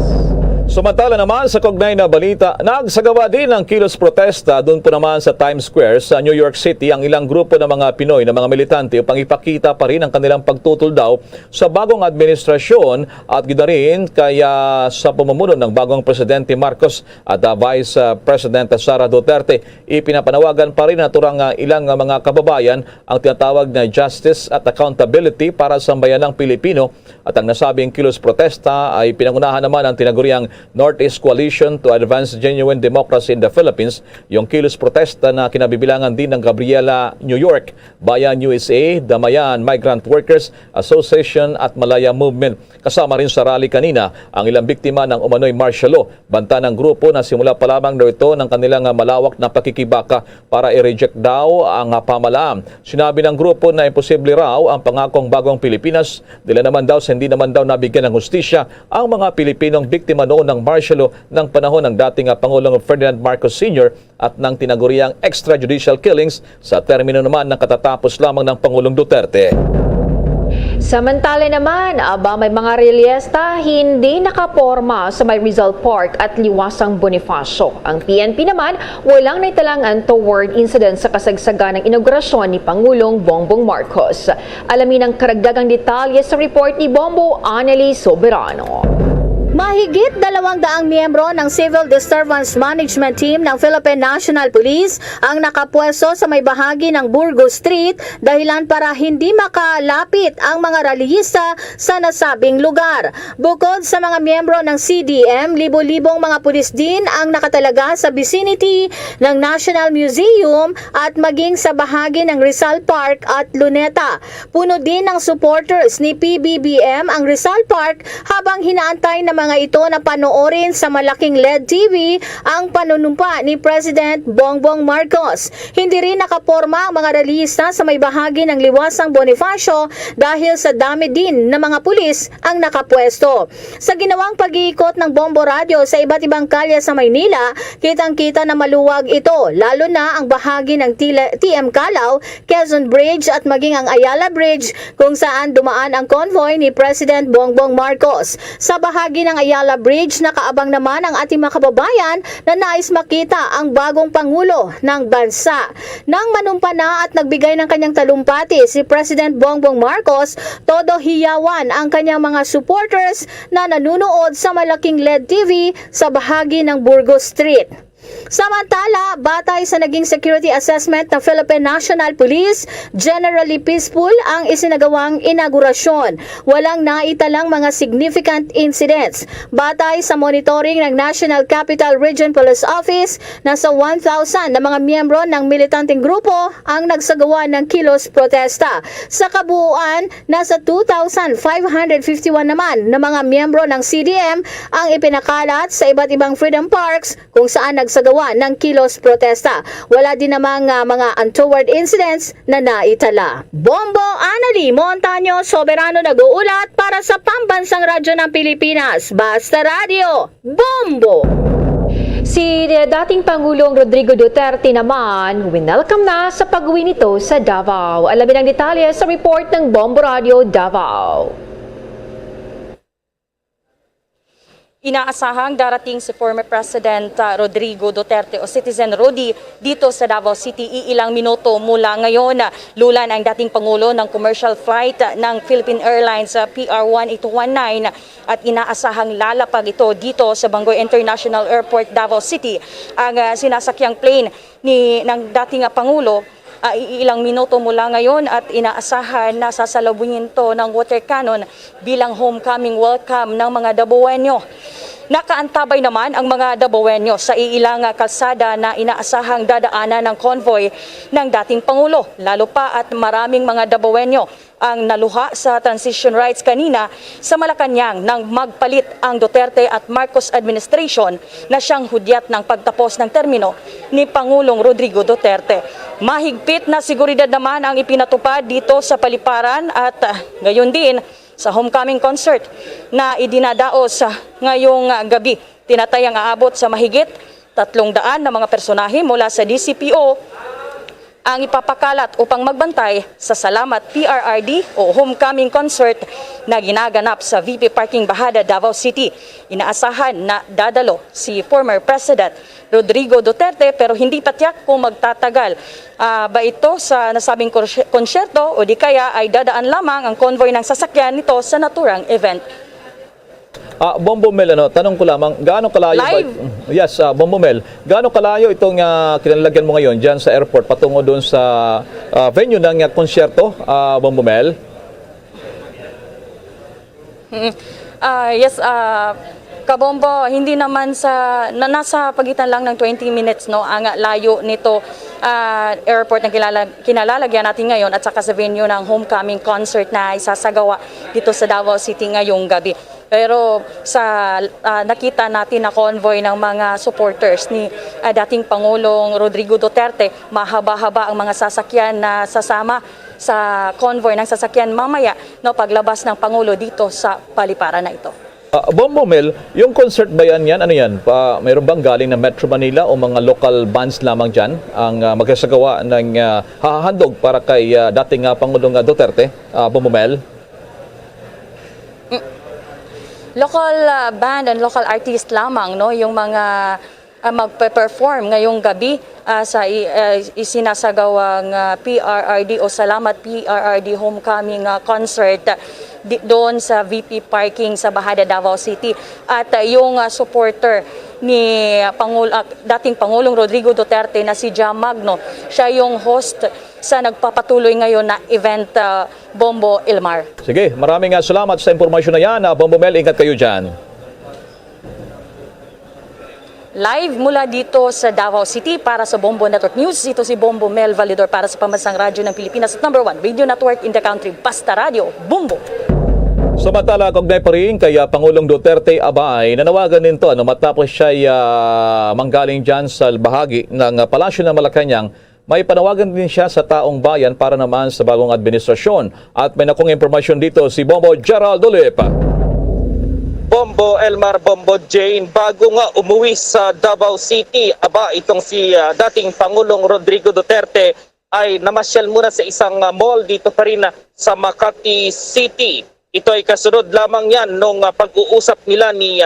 Samantala naman sa kaugnay na balita, nagsagawa din ng kilos protesta doon po naman sa Times Square sa New York City ang ilang grupo ng mga Pinoy na mga militante upang ipakita pa rin ang kanilang pagtutol daw sa bagong administrasyon at gina rin kaya sa pamumuno ng bagong Presidente Marcos at Vice President Sara Duterte. Ipinapanawagan pa rin naturang ilang mga kababayan ang tinatawag na justice at accountability para sa bayanang Pilipino at ang nasabing kilos protesta ay pinangunahan naman ang tinaguriang Northeast Coalition to Advance Genuine Democracy in the Philippines, yung kilos protesta na kinabibilangan din ng Gabriela New York, Bayan USA, Damayan Migrant Workers Association at Malaya Movement. Kasama rin sa rally kanina ang ilang biktima ng umano'y martial law. Banta ng grupo na simula pa lamang daw ito ng kanilang malawak na pakikibaka para i-reject daw ang pamalaan. Sinabi ng grupo na imposible raw ang pangakong bagong Pilipinas. Dila naman daw sa hindi naman daw nabigyan ng hustisya ang mga Pilipinong biktima noon ng martial law ng panahon ng dating Pangulong Ferdinand Marcos Sr. at ng tinaguriang extrajudicial killings sa termino naman ng katatapos lamang ng Pangulong Duterte. Samantala naman, may mga relyesta hindi nakaporma sa may Rizal Park at Liwasang Bonifacio. Ang PNP naman, walang naitalang untoward incident sa kasagsagan ng inaugurasyon ni Pangulong Bongbong Marcos. Alamin ang karagdagang detalye sa report ni Bombo Annalise Soberano. Mahigit 200 miyembro ng Civil Disturbance Management Team ng Philippine National Police ang nakapwesto sa may bahagi ng Burgos Street dahilan para hindi makalapit ang mga rallyista sa nasabing lugar. Bukod sa mga miyembro ng CDM, libo-libong mga pulis din ang nakatalaga sa vicinity ng National Museum at maging sa bahagi ng Rizal Park at Luneta. Puno din ng supporters ni PBBM ang Rizal Park habang hinaantay na mga ito na panoorin sa malaking LED TV ang panunumpa ni President Bongbong Marcos. Hindi rin nakaporma ang mga rallyista sa may bahagi ng Liwasang Bonifacio dahil sa dami din na mga pulis ang nakapwesto. Sa ginawang pag-iikot ng Bombo Radio sa iba't ibang kalye sa Maynila, kitang-kita na maluwag ito, lalo na ang bahagi ng TM Calao, Quezon Bridge at maging ang Ayala Bridge kung saan dumaan ang convoy ni President Bongbong Marcos. Sa bahagi ng Ayala Bridge, nakaabang naman ang ating mga kababayan na nais makita ang bagong Pangulo ng bansa. Nang manumpa na at nagbigay ng kanyang talumpati si President Bongbong Marcos, todo hiyawan ang kanyang mga supporters na nanunood sa malaking LED TV sa bahagi ng Burgos Street. Samantala, batay sa naging security assessment ng Philippine National Police, generally peaceful ang isinagawang inaugurasyon. Walang naitalang mga significant incidents. Batay sa monitoring ng National Capital Region Police Office, nasa 1,000 na mga miyembro ng militanteng grupo ang nagsagawa ng kilos protesta. Sa kabuuan, nasa 2,551 naman na mga miyembro ng CDM ang ipinakalat sa iba't ibang freedom parks kung saan nagsagawa ng kilos protesta. Wala din namang mga untoward incidents na naitala. Bombo Annalise Montaño Soberano nag-uulat para sa Pambansang Radyo ng Pilipinas. Basta Radio, Bombo! Si dating Pangulong Rodrigo Duterte naman, winelcome na sa pag-uwi nito sa Davao. Alamin ang detalye sa report ng Bombo Radio Davao. Inaasahang darating si former President Rodrigo Duterte o Citizen Rodi dito sa Davao City iilang minuto mula ngayon. Lulan ang dating Pangulo ng commercial flight ng Philippine Airlines PR-1819 at inaasahang lalapag ito dito sa Bangoy International Airport, Davao City. Ang sinasakyang plane ng dating Pangulo ilang minuto mula ngayon at inaasahan na sasalubungin to ng water cannon bilang homecoming welcome ng mga Dabawenyo. Nakaantabay naman ang mga Dabawenyo sa iilang kalsada na inaasahang dadaanan ng convoy ng dating Pangulo. Lalo pa at maraming mga Dabawenyo ang naluha sa transition rights kanina sa Malacanang nang magpalit ang Duterte at Marcos administration na siyang hudyat ng pagtapos ng termino ni Pangulong Rodrigo Duterte. Mahigpit na seguridad naman ang ipinatupad dito sa Paliparan at gayon din sa homecoming concert na idinadaos ngayong gabi. Tinatayang aabot sa mahigit 300 na mga personahe mula sa DCPO ang ipapakalat upang magbantay sa Salamat PRRD o homecoming concert na ginaganap sa VP Parking Bahada, Davao City. Inaasahan na dadalo si former President Rodrigo Duterte pero hindi pa tiyak kung magtatagal ba ito sa nasabing konsyerto o di kaya ay dadaan lamang ang convoy ng sasakyan nito sa naturang event. Bombo Mel, tanong ko lamang, gaano kalayo Live? Yes, Bombo Mel, gaano kalayo itong kinalagyan mo ngayon dyan sa airport patungo doon sa venue ng konsyerto, Bombo Mel? Yes, Kabombo, hindi naman nasa pagitan lang ng 20 minutes ang layo nito airport na kinalalagyan natin ngayon at saka sa venue ng homecoming concert na isasagawa dito sa Davao City ngayong gabi. Pero sa nakita natin na convoy ng mga supporters ni dating Pangulong Rodrigo Duterte, mahaba-haba ang mga sasakyan na sasama sa convoy ng sasakyan mamaya paglabas ng Pangulo dito sa Paliparan na ito. Bombo Mel, yung concert ba yan? Ano yan? Mayroon bang galing na Metro Manila o mga local bands lamang dyan ang magsasagawa ng hahandog para kay dating Pangulong Duterte? Bombo Mel? Local band and local artist lamang yung mga magpe-perform ngayong gabi sa isinasagawang PRRD o Salamat PRRD homecoming concert doon sa VP Parking sa Bahada, Davao City. At yung supporter ni dating Pangulong Rodrigo Duterte na si Jam Magno, siya yung host sa nagpapatuloy ngayon na event, Bombo Ilmar. Sige, maraming salamat sa impormasyon na yan. Bombo Mel, ingat kayo dyan. Live mula dito sa Davao City para sa Bombo Network News. Ito si Bombo Mel Validor para sa Pambansang Radyo ng Pilipinas at #1 radio network in the country, Basta Radio, Bombo. Samantala, kaugnay pa rin kay Pangulong Duterte Abay, nanawagan nito matapos siya manggaling dyan sa bahagi ng Palasyo ng Malacanang. May panawagan din siya sa taong bayan para naman sa bagong administrasyon. At may nakong impormasyon dito si Bombo Gerald Ulip. Bombo Elmar, Bombo Jane, bago nga umuwi sa Davao City, itong si dating Pangulong Rodrigo Duterte ay namasyal muna sa isang mall dito pa rin sa Makati City. Ito ay kasunod lamang yan nung pag-uusap nila ni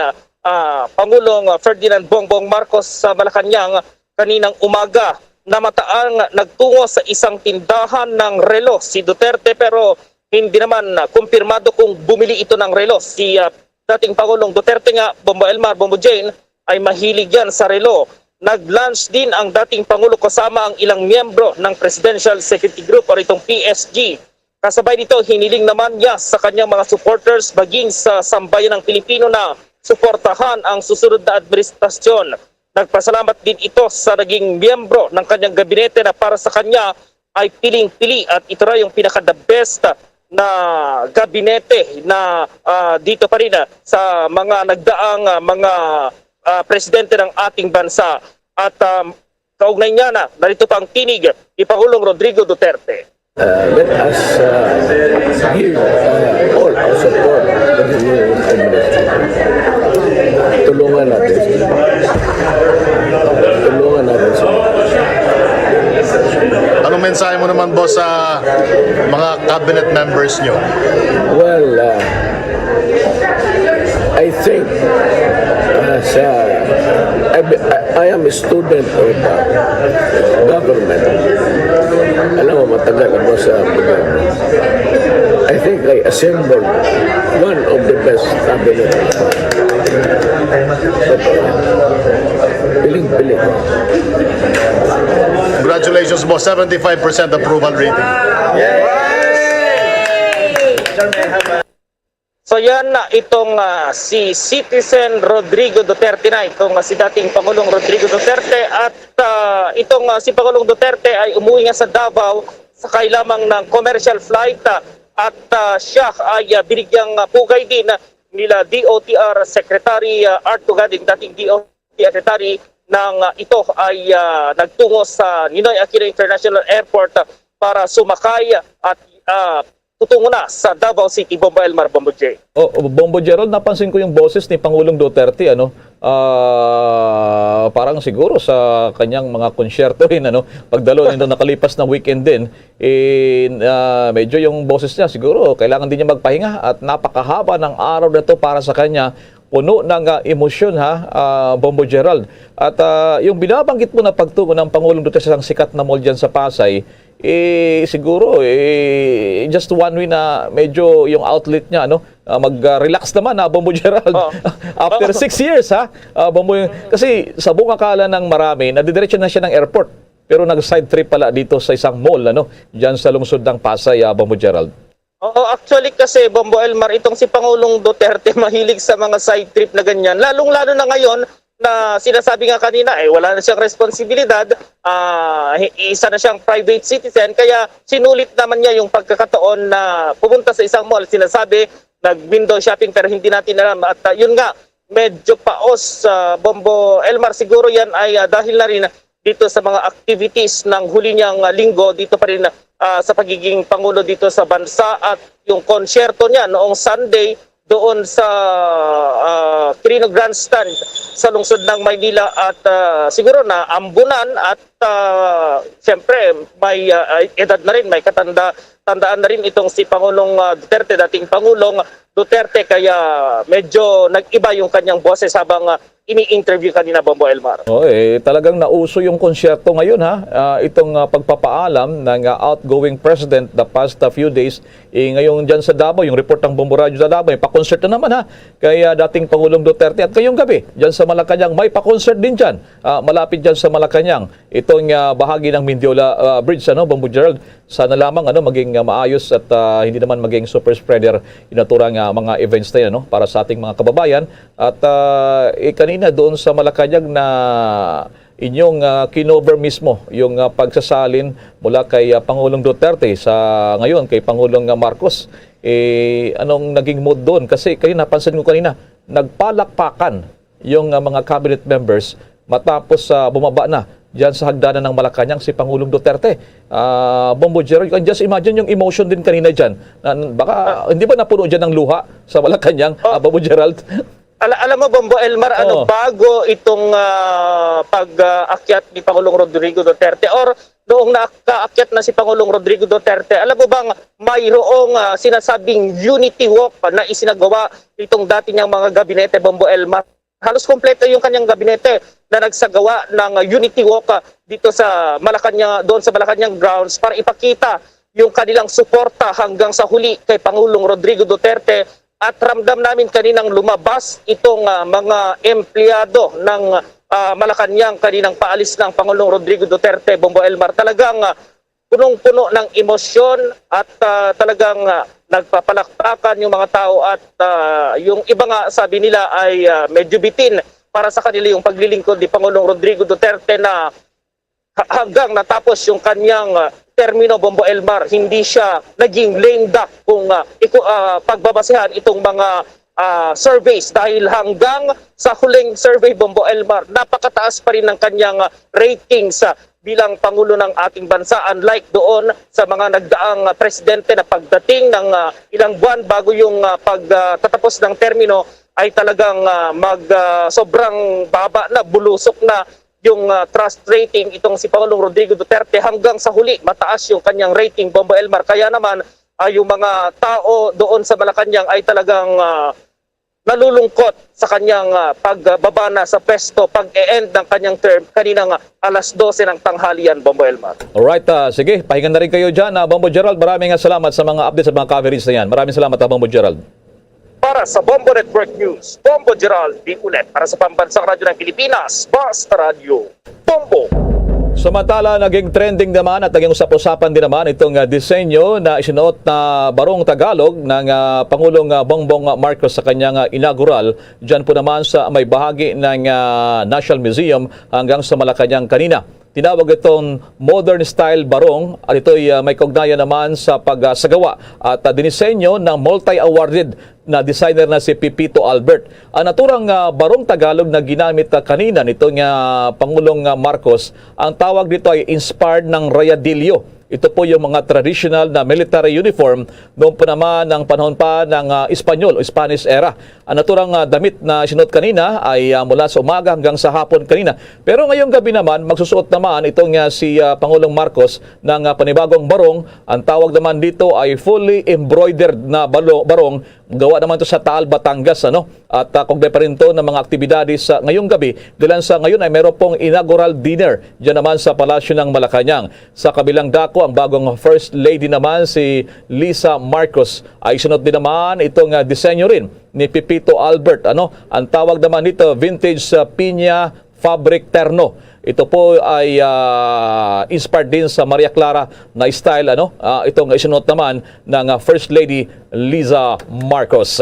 Pangulong Ferdinand Bongbong Marcos sa Malacanang kaninang umaga. Namataang nagtungo sa isang tindahan ng relo si Duterte pero hindi naman kumpirmado kung bumili ito ng relo. Si dating Pangulong Duterte nga, Bombo Elmar, Bombo Jane, ay mahilig yan sa relo. Nag-lunch din ang dating Pangulo kasama ang ilang miyembro ng Presidential Security Group o itong PSG. Kasabay nito, hiniling naman niya sa kanyang mga supporters maging sa sambayan ng Pilipino na suportahan ang susunod na administrasyon. Nagpasalamat din ito sa naging miyembro ng kanyang gabinete na para sa kanya ay piling-pili at ito na yung pinaka-the best na gabinete na dito pa rin sa mga nagdaang mga presidente ng ating bansa. At kaugnay niya narito pang tinig ni Pangulong Rodrigo Duterte. Let us give all our support to the new administration. Tulungan natin sila. Tulungan natin sila. Anong mensahe mo naman, boss, sa mga cabinet members nyo? Well, I think I am a student of government. Alam mo, matagal ako sa gobyerno. I think I assembled one of the best cabinet. Piling-piling. Congratulations, boss. 75% approval rating. So yan na itong si Citizen Rodrigo Duterte na, itong si dating Pangulong Rodrigo Duterte at itong si Pangulong Duterte ay umuwi nga sa Davao sakay lamang ng commercial flight at siya ay binigyang pugay din nila DOTR Secretary Art Tugading, dating DOTR Secretary, nang ito ay nagtungo sa Ninoy Aquino International Airport para sumakay at tutungo na sa Davao City. Bombo Elmar, Bombo J. Bombo Gerald, napansin ko yung boses ni Pangulong Duterte, parang siguro sa kanyang mga konsyerto pagdalo nito nakalipas na weekend din, medyo yung boses niya siguro kailangan din niya magpahinga at napakahaba ng araw na to para sa kanya. Puno ng emosyon Bombo Gerald. At yung binabanggit mo na pagtungo ng Pangulong Duterte sa sikat na mall dyan sa Pasay, siguro just one way na medyo yung outlet niya mag-relax naman Bombo Gerald. After 6 years Bombo, kasi sa buong akala ng marami nadidiretso na siya ng airport, pero nag-side trip pala dito sa isang mall dyan sa lungsod ng Pasay, Bombo Gerald. Oo, actually kasi Bombo Elmar, itong si Pangulong Duterte mahilig sa mga side trip na ganyan. Lalong-lalo na ngayon na sinasabi nga kanina, wala na siyang responsibilidad, isa na siyang private citizen, kaya sinulit naman niya yung pagkakataon na pumunta sa isang mall. Sinasabi, nag-window shopping pero hindi natin alam. At yun nga, medyo paos, Bombo Elmar, siguro yan ay dahil na rin dito sa mga activities ng huli niyang linggo, dito pa rin sa pagiging Pangulo dito sa bansa, at yung konsyerto niya noong Sunday doon sa Quirino Grandstand sa lungsod ng Maynila, at siguro na ambunan at siyempre may edad na rin, may tandaan na rin itong si Pangulong Duterte, dating Pangulong Duterte, kaya medyo nag-iba yung kanyang boses habang ini-interview kanina, Bombo Elmar. Talagang nauso yung konsyerto ngayon itong pagpapaalam ng outgoing president the past few days. Ngayon dyan sa Davao, yung report ng Bombo Radio sa Davao, may pa-concert na naman kaya dating Pangulong Duterte. At ngayong gabi, dyan sa Malacanang, may pa-concert din dyan. Malapit dyan sa Malacanang. Itong bahagi ng Mindiola Bridge, Bombo Gerald. Sana lamang maging maayos at hindi naman maging super spreader inaturang mga events na yan para sa ating mga kababayan. At kanina doon sa Malacanang na inyong kinover mismo yung pagsasalin mula kay Pangulong Duterte sa ngayon kay Pangulong Marcos. Anong naging mood doon? Kasi kayo napansin ko kanina, nagpalakpakan yung mga cabinet members matapos bumaba na diyan sa hagdanan ng Malacanang si Pangulong Duterte. Bombo Gerald, you can just imagine yung emotion din kanina dyan. Baka hindi ba napuno dyan ng luha sa Malacanang, Bombo Gerald? Alam mo, Bombo Elmar, bago itong pag-akyat ni Pangulong Rodrigo Duterte, or noong nakaakyat na si Pangulong Rodrigo Duterte, alam mo bang mayroong sinasabing unity walk na isinagawa itong dati niyang mga gabinete, Bombo Elmar? Halos kompleto yung kanyang gabinete na nagsagawa ng unity walk dito sa Malacanang, doon sa Malacanang grounds, para ipakita yung kanilang suporta hanggang sa huli kay Pangulong Rodrigo Duterte. At ramdam namin kaninang lumabas itong mga empleyado ng Malacanang kaninang paalis ng Pangulong Rodrigo Duterte, Bombo Elmar. Talagang punong-puno ng emosyon at talagang nagpapalakpakan yung mga tao, at yung iba nga sabi nila ay medyo bitin para sa kanila yung paglilingkod ni Pangulong Rodrigo Duterte, na hanggang natapos yung kanyang termino, Bombo Elmar, hindi siya naging lame duck kung pagbabasehan itong mga surveys, dahil hanggang sa huling survey, Bombo Elmar, napakataas pa rin ng kanyang ratings bilang Pangulo ng ating bansa, unlike doon sa mga nagdaang presidente na pagdating ng ilang buwan bago yung pagtatapos ng termino ay talagang sobrang baba na, bulusok na yung trust rating itong si Pangulong Rodrigo Duterte. Hanggang sa huli, mataas yung kanyang rating, Bombo Elmar. Kaya naman, yung mga tao doon sa Malacanang ay talagang nalulungkot sa kanyang pagbaba na sa pwesto, pag-e-end ng kanyang term kaninang alas 12 ng tanghalian, Bombo Elmar. Alright, sige, pahinga na rin kayo dyan, Bombo Gerald. Maraming salamat sa mga updates at mga coverage na yan. Maraming salamat, Bombo Gerald. Para sa Bombo Network News, Bombo Gerald D. Ulet. Para sa Pambansang Radyo ng Pilipinas, Basta Radio, Bombo. Samantala, naging trending naman at naging usap-usapan din naman itong disenyo na isinuot na barong Tagalog ng Pangulong Bongbong Marcos sa kanyang inaugural. Diyan po naman sa may bahagi ng National Museum hanggang sa Malacanang kanina. Tinawag itong modern style barong at ito'y may kaugnayan naman sa pagsagawa at dinisenyo ng multi-awarded na designer na si Pipito Albert. Ang naturang barong Tagalog na ginamit kanina nitong Pangulong Marcos, ang tawag dito ay inspired ng rayadilyo. Ito po yung mga traditional na military uniform noong pa naman ng panahon pa ng Espanyol o Spanish era. Ang naturang damit na sinuot kanina ay mula sa umaga hanggang sa hapon kanina. Pero ngayong gabi naman, magsusuot naman itong si Pangulong Marcos ng panibagong barong. Ang tawag naman dito ay fully embroidered na barong. Gawa naman ito sa Taal, Batangas. At kugnay pa rin ito ng mga aktibidades ngayong gabi. Dahil sa ngayon ay meron pong inaugural dinner dyan naman sa Palasyo ng Malacanang. Sa kabilang dako, ang bagong First Lady naman si Lisa Marcos ay sunod din naman itong disenyo rin ni Pipito Albert. Ang tawag naman dito, vintage pinya fabric terno. Ito po ay inspired din sa Maria Clara na style. Itong isunod naman ng First Lady Liza Marcos.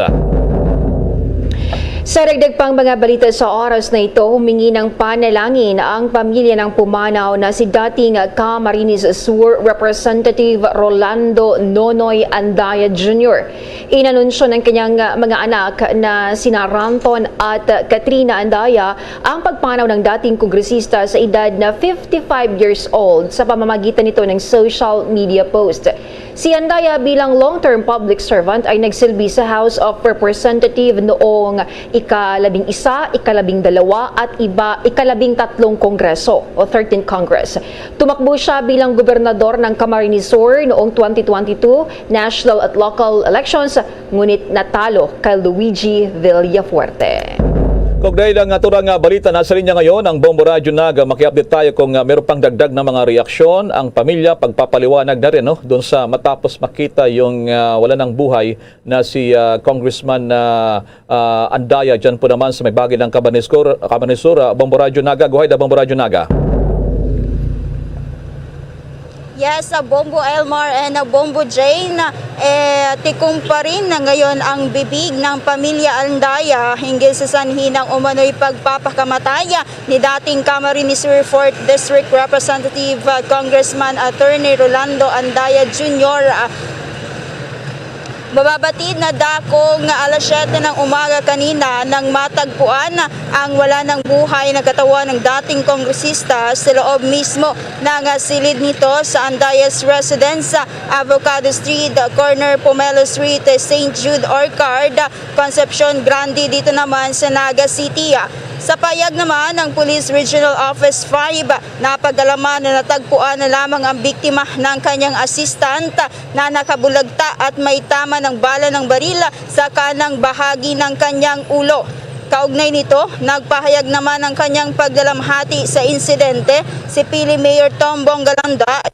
Sa dagdag pang mga balita sa oras na ito, humingi ng panalangin ang pamilya ng pumanaw na si dating Camarines Sur Representative Rolando Nonoy Andaya Jr. Inanunsyo ng kanyang mga anak na sina Ranton at Katrina Andaya ang pagpanaw ng dating kongresista sa edad na 55 years old sa pamamagitan nito ng social media post. Si Andaya bilang long-term public servant ay nagsilbi sa House of Representative noong ika-11, ika-12 at ika-13 Kongreso o 13th Congress. Tumakbo siya bilang gobernador ng Camarines Sur noong 2022 national at local elections, ngunit natalo kay Luigi Villafuerte. Kaugnay lang naturang balita, nasa linya ngayon ang Bombo Radio Naga. Maki-update tayo kung meron pang dagdag na mga reaksyon. Ang pamilya, pagpapaliwanag na rin doon sa matapos makita yung wala ng buhay na si Congressman Andaya dyan po naman sa may bagay ng Camarines Sur. Bombo Radio Naga, go ahead, Bombo Radio Naga. Yes, Bombo Elmar and Bombo Jane, tikom pa rin na ngayon ang bibig ng pamilya Andaya hinggil sa sanhi ng umano'y pagpapakamataya ni dating Camarines Sur 4th District Representative Congressman Attorney Rolando Andaya Jr. Mababatid na dakong alas 7 ng umaga kanina nang matagpuan ang wala ng buhay na katawan ng dating kongresista sa loob mismo ng silid nito sa Andaya's residence sa Avocado Street, corner Pomelo Street, St. Jude Orchard, Concepcion Grande dito naman sa Naga City. Sa payag naman ng Police Regional Office 5, napagalaman na natagpuan na lamang ang biktima ng kanyang assistant na nakabulagta at may tama ng bala ng baril sa kanang bahagi ng kanyang ulo. Kaugnay nito, nagpahayag naman ng kanyang pagdalamhati sa insidente si Pili Mayor Tom Bongalanda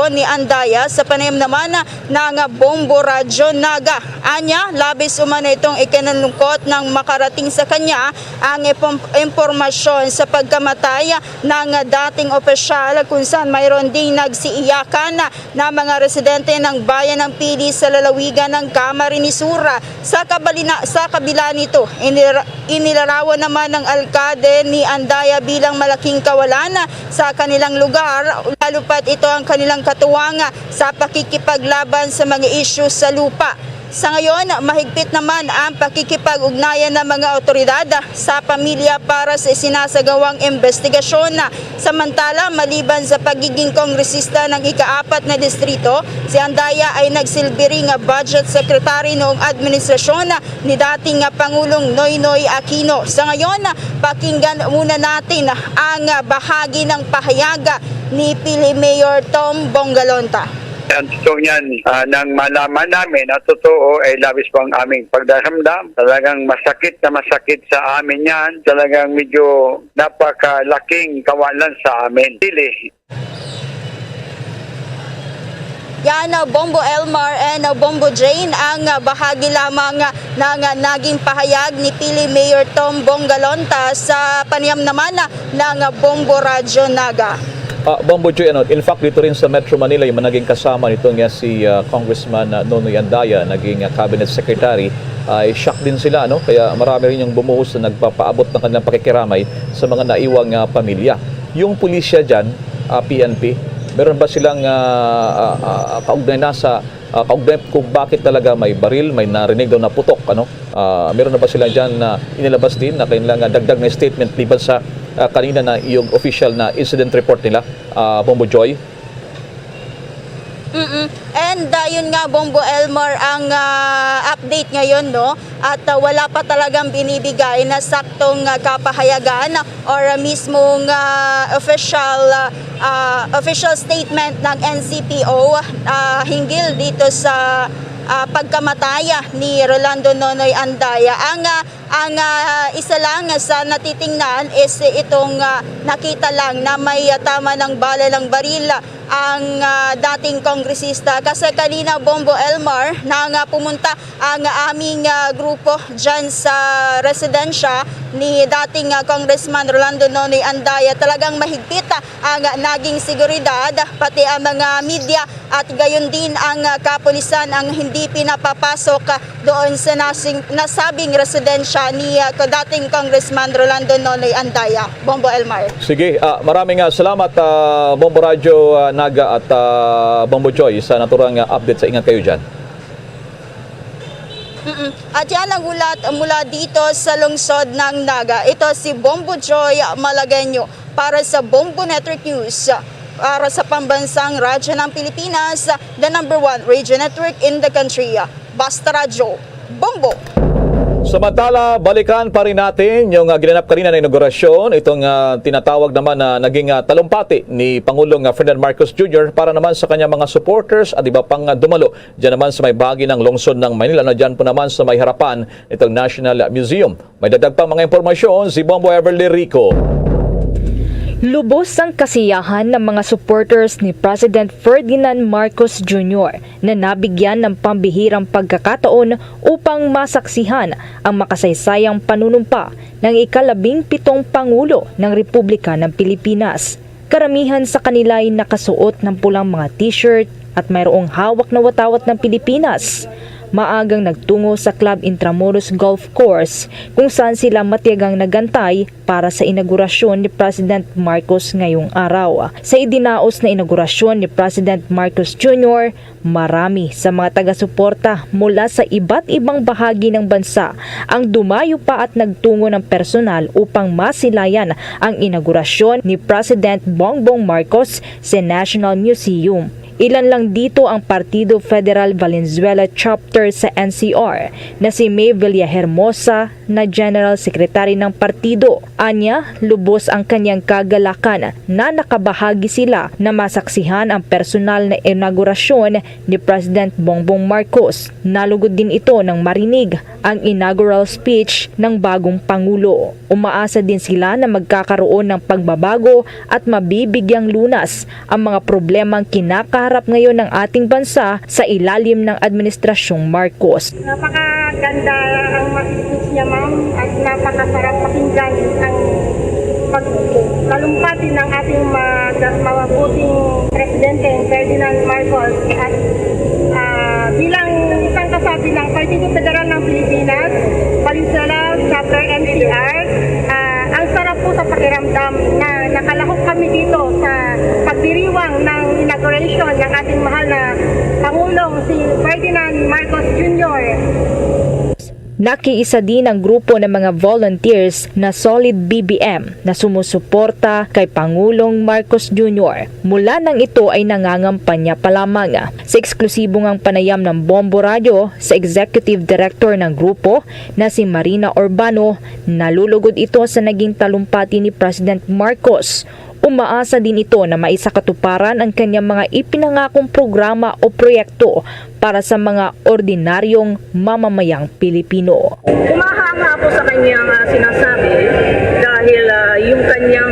ni Andaya sa panayam naman ng Bombo Radyo Naga. Anya, labis umano itong ikinalungkot ng makarating sa kanya ang impormasyon sa pagkamatay ng dating opisyal kung saan mayroon ding nagsiiyakan na mga residente ng bayan ng Pili sa lalawigan ng Camarines Sur. Sa kabila nito, inilarawan naman ng alkade ni Andaya bilang malaking kawalan sa kanilang lugar, lalo pat ito ang kanilang katuwang sa pakikipaglaban sa mga isyu sa lupa. Sa ngayon, mahigpit naman ang pakikipag-ugnayan ng mga otoridad sa pamilya para sa sinasagawang investigasyon. Samantala, maliban sa pagiging kongresista ng ika-4 na distrito, si Andaya ay nagsilbi ring budget secretary noong administrasyon ni dating Pangulong Noynoy Aquino. Sa ngayon, pakinggan muna natin ang bahagi ng pahayag ni Pili Mayor Tom Bongalonta. Ang totoo niyan, nang malaman namin na totoo ay labis po ang aming pagdaramdam. Talagang masakit sa amin yan. Talagang medyo napakalaking kawalan sa amin. Yan, Bombo Elmar and Bombo Jane, ang bahagi lamang ng naging pahayag ni Pili Mayor Tom Bongalonta sa panayam naman ng Bombo Radyo Naga. Bombo Joy, in fact, dito rin sa Metro Manila, yung naging kasama nito nga si Congressman Nonoy Andaya, naging cabinet secretary, ay shock din sila, kaya marami rin yung bumuhos na nagpapaabot ng kanilang pakikiramay sa mga naiwang pamilya. Yung pulisya dyan, PNP, meron ba silang kaugnay na sa kaugnay kung bakit talaga may baril, may narinig daw na putok, meron na ba sila dyan na inilabas din na kailangan dagdag na statement liban sa kanina na yung official na incident report nila, Bombo Joy? And yun nga, Bombo Elmar, ang update ngayon, at wala pa talagang binibigay na saktong kapahayagan or mismong official statement ng NCPO hinggil dito sa pagkamataya ni Rolando Nonoy Andaya. Ang isa lang sa natitingnan is itong nakita lang na may tama ng bala ng baril ang dating kongresista. Kasi kanina, Bombo Elmar, nang pumunta ang aming grupo dyan sa residensya ni dating Congressman Rolando Nonoy Andaya, talagang mahigpit ang naging seguridad, pati ang mga media at gayon din ang kapulisan ang hindi pinapapasok doon sa nasabing residensya ni dating Congressman Rolando Nonoy Andaya. Bombo Elmar. Sige, maraming salamat Bombo Radyo Naga at Bombo Joy sa naturang update. Sa ingat kayo dyan. At yan ang ulat mula dito sa lungsod ng Naga. Ito si Bombo Joy Malagueño para sa Bombo Network News. Para sa pambansang radyo ng Pilipinas, the #1 radio network in the country. Basta Radyo, Bombo! Samantala, balikan pa rin natin yung ginanap kanina na inaugurasyon, itong tinatawag naman na naging talumpati ni Pangulong Ferdinand Marcos Jr. para naman sa kanyang mga supporters at iba pang dumalo. Diyan naman sa may bahagi ng lungsod ng Manila, na diyan po naman sa may harapan itong National Museum. May dagdag pang mga impormasyon si Bombo Everly Rico. Lubos ang kasiyahan ng mga supporters ni President Ferdinand Marcos Jr. na nabigyan ng pambihirang pagkakataon upang masaksihan ang makasaysayang panunumpa ng ika-17 Pangulo ng Republika ng Pilipinas. Karamihan sa kanila ay nakasuot ng pulang mga t-shirt at mayroong hawak na watawat ng Pilipinas. Maagang nagtungo sa Club Intramuros Golf Course kung saan sila matiyagang nagantay para sa inaugurasyon ni President Marcos ngayong araw. Sa idinaos na inaugurasyon ni President Marcos Jr., marami sa mga taga-suporta mula sa iba't ibang bahagi ng bansa ang dumayo pa at nagtungo ng personal upang masilayan ang inaugurasyon ni President Bongbong Marcos sa National Museum. Ilan lang dito ang Partido Federal Valenzuela Chapter sa NCR na si May Villahermosa na General Secretary ng partido. Anya, lubos ang kanyang kagalakan na nakabahagi sila na masaksihan ang personal na inaugurasyon ni President Bongbong Marcos. Nalugod din ito ng marinig ang inaugural speech ng bagong Pangulo. Umaasa din sila na magkakaroon ng pagbabago at mabibigyang lunas ang mga problemang kinakaharap ngayon ng ating bansa sa ilalim ng Administrasyong Marcos. Napakaganda ang speech niya, ma'am, at napakasarap pakinggan ang paglalumpati ng ating mabuting Presidente Ferdinand Marcos at bilang isang kasabi ng Partido Federal ng Pilipinas, Valenzuela Chapter NCR, ang sarap po sa pakiramdam na nakalahok kami dito sa pagdiriwang ng inauguration ng ating mahal na Pangulong si Ferdinand Marcos Jr. Nakiisa din ang grupo ng mga volunteers na Solid BBM na sumusuporta kay Pangulong Marcos Jr. Mula nang ito ay nangangampanya pa lamang. Sa eksklusibong ang panayam ng Bombo Radio sa Executive Director ng grupo na si Marina Urbano, nalulugod ito sa naging talumpati ni President Marcos. Umaasa din ito na maisakatuparan ang kanyang mga ipinangakong programa o proyekto para sa mga ordinaryong mamamayang Pilipino. Umahanga po sa kanyang sinasabi dahil yung kanyang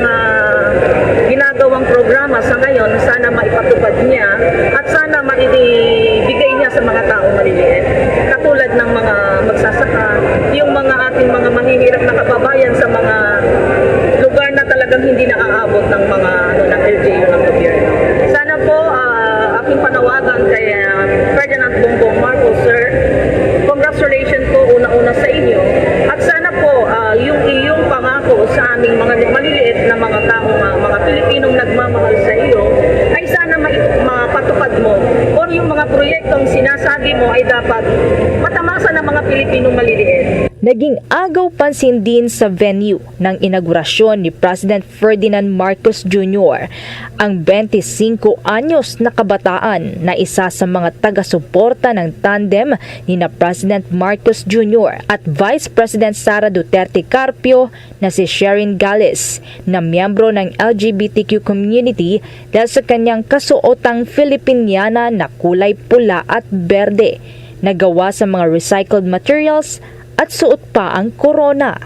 ginagawang programa sa ngayon sana maipatupad niya at sana maibigay niya sa mga taong maliliit. Katulad ng mga magsasaka, yung mga ating mga mahihirap na kababayan sa mga lugar na talagang hindi naaabot ng mga ng LGU ng ay dapat matamasa ng mga Pilipinong maliliit. Naging agaw pansin din sa venue ng inaugurasyon ni President Ferdinand Marcos Jr. ang 25 anyos na kabataan na isa sa mga taga-suporta ng tandem ni na President Marcos Jr. at Vice President Sara Duterte Carpio na si Sherin Gales na miyembro ng LGBTQ community dahil sa kanyang kasuotang Filipiniana na kulay pula at berde na gawa sa mga recycled materials at suot pa ang corona.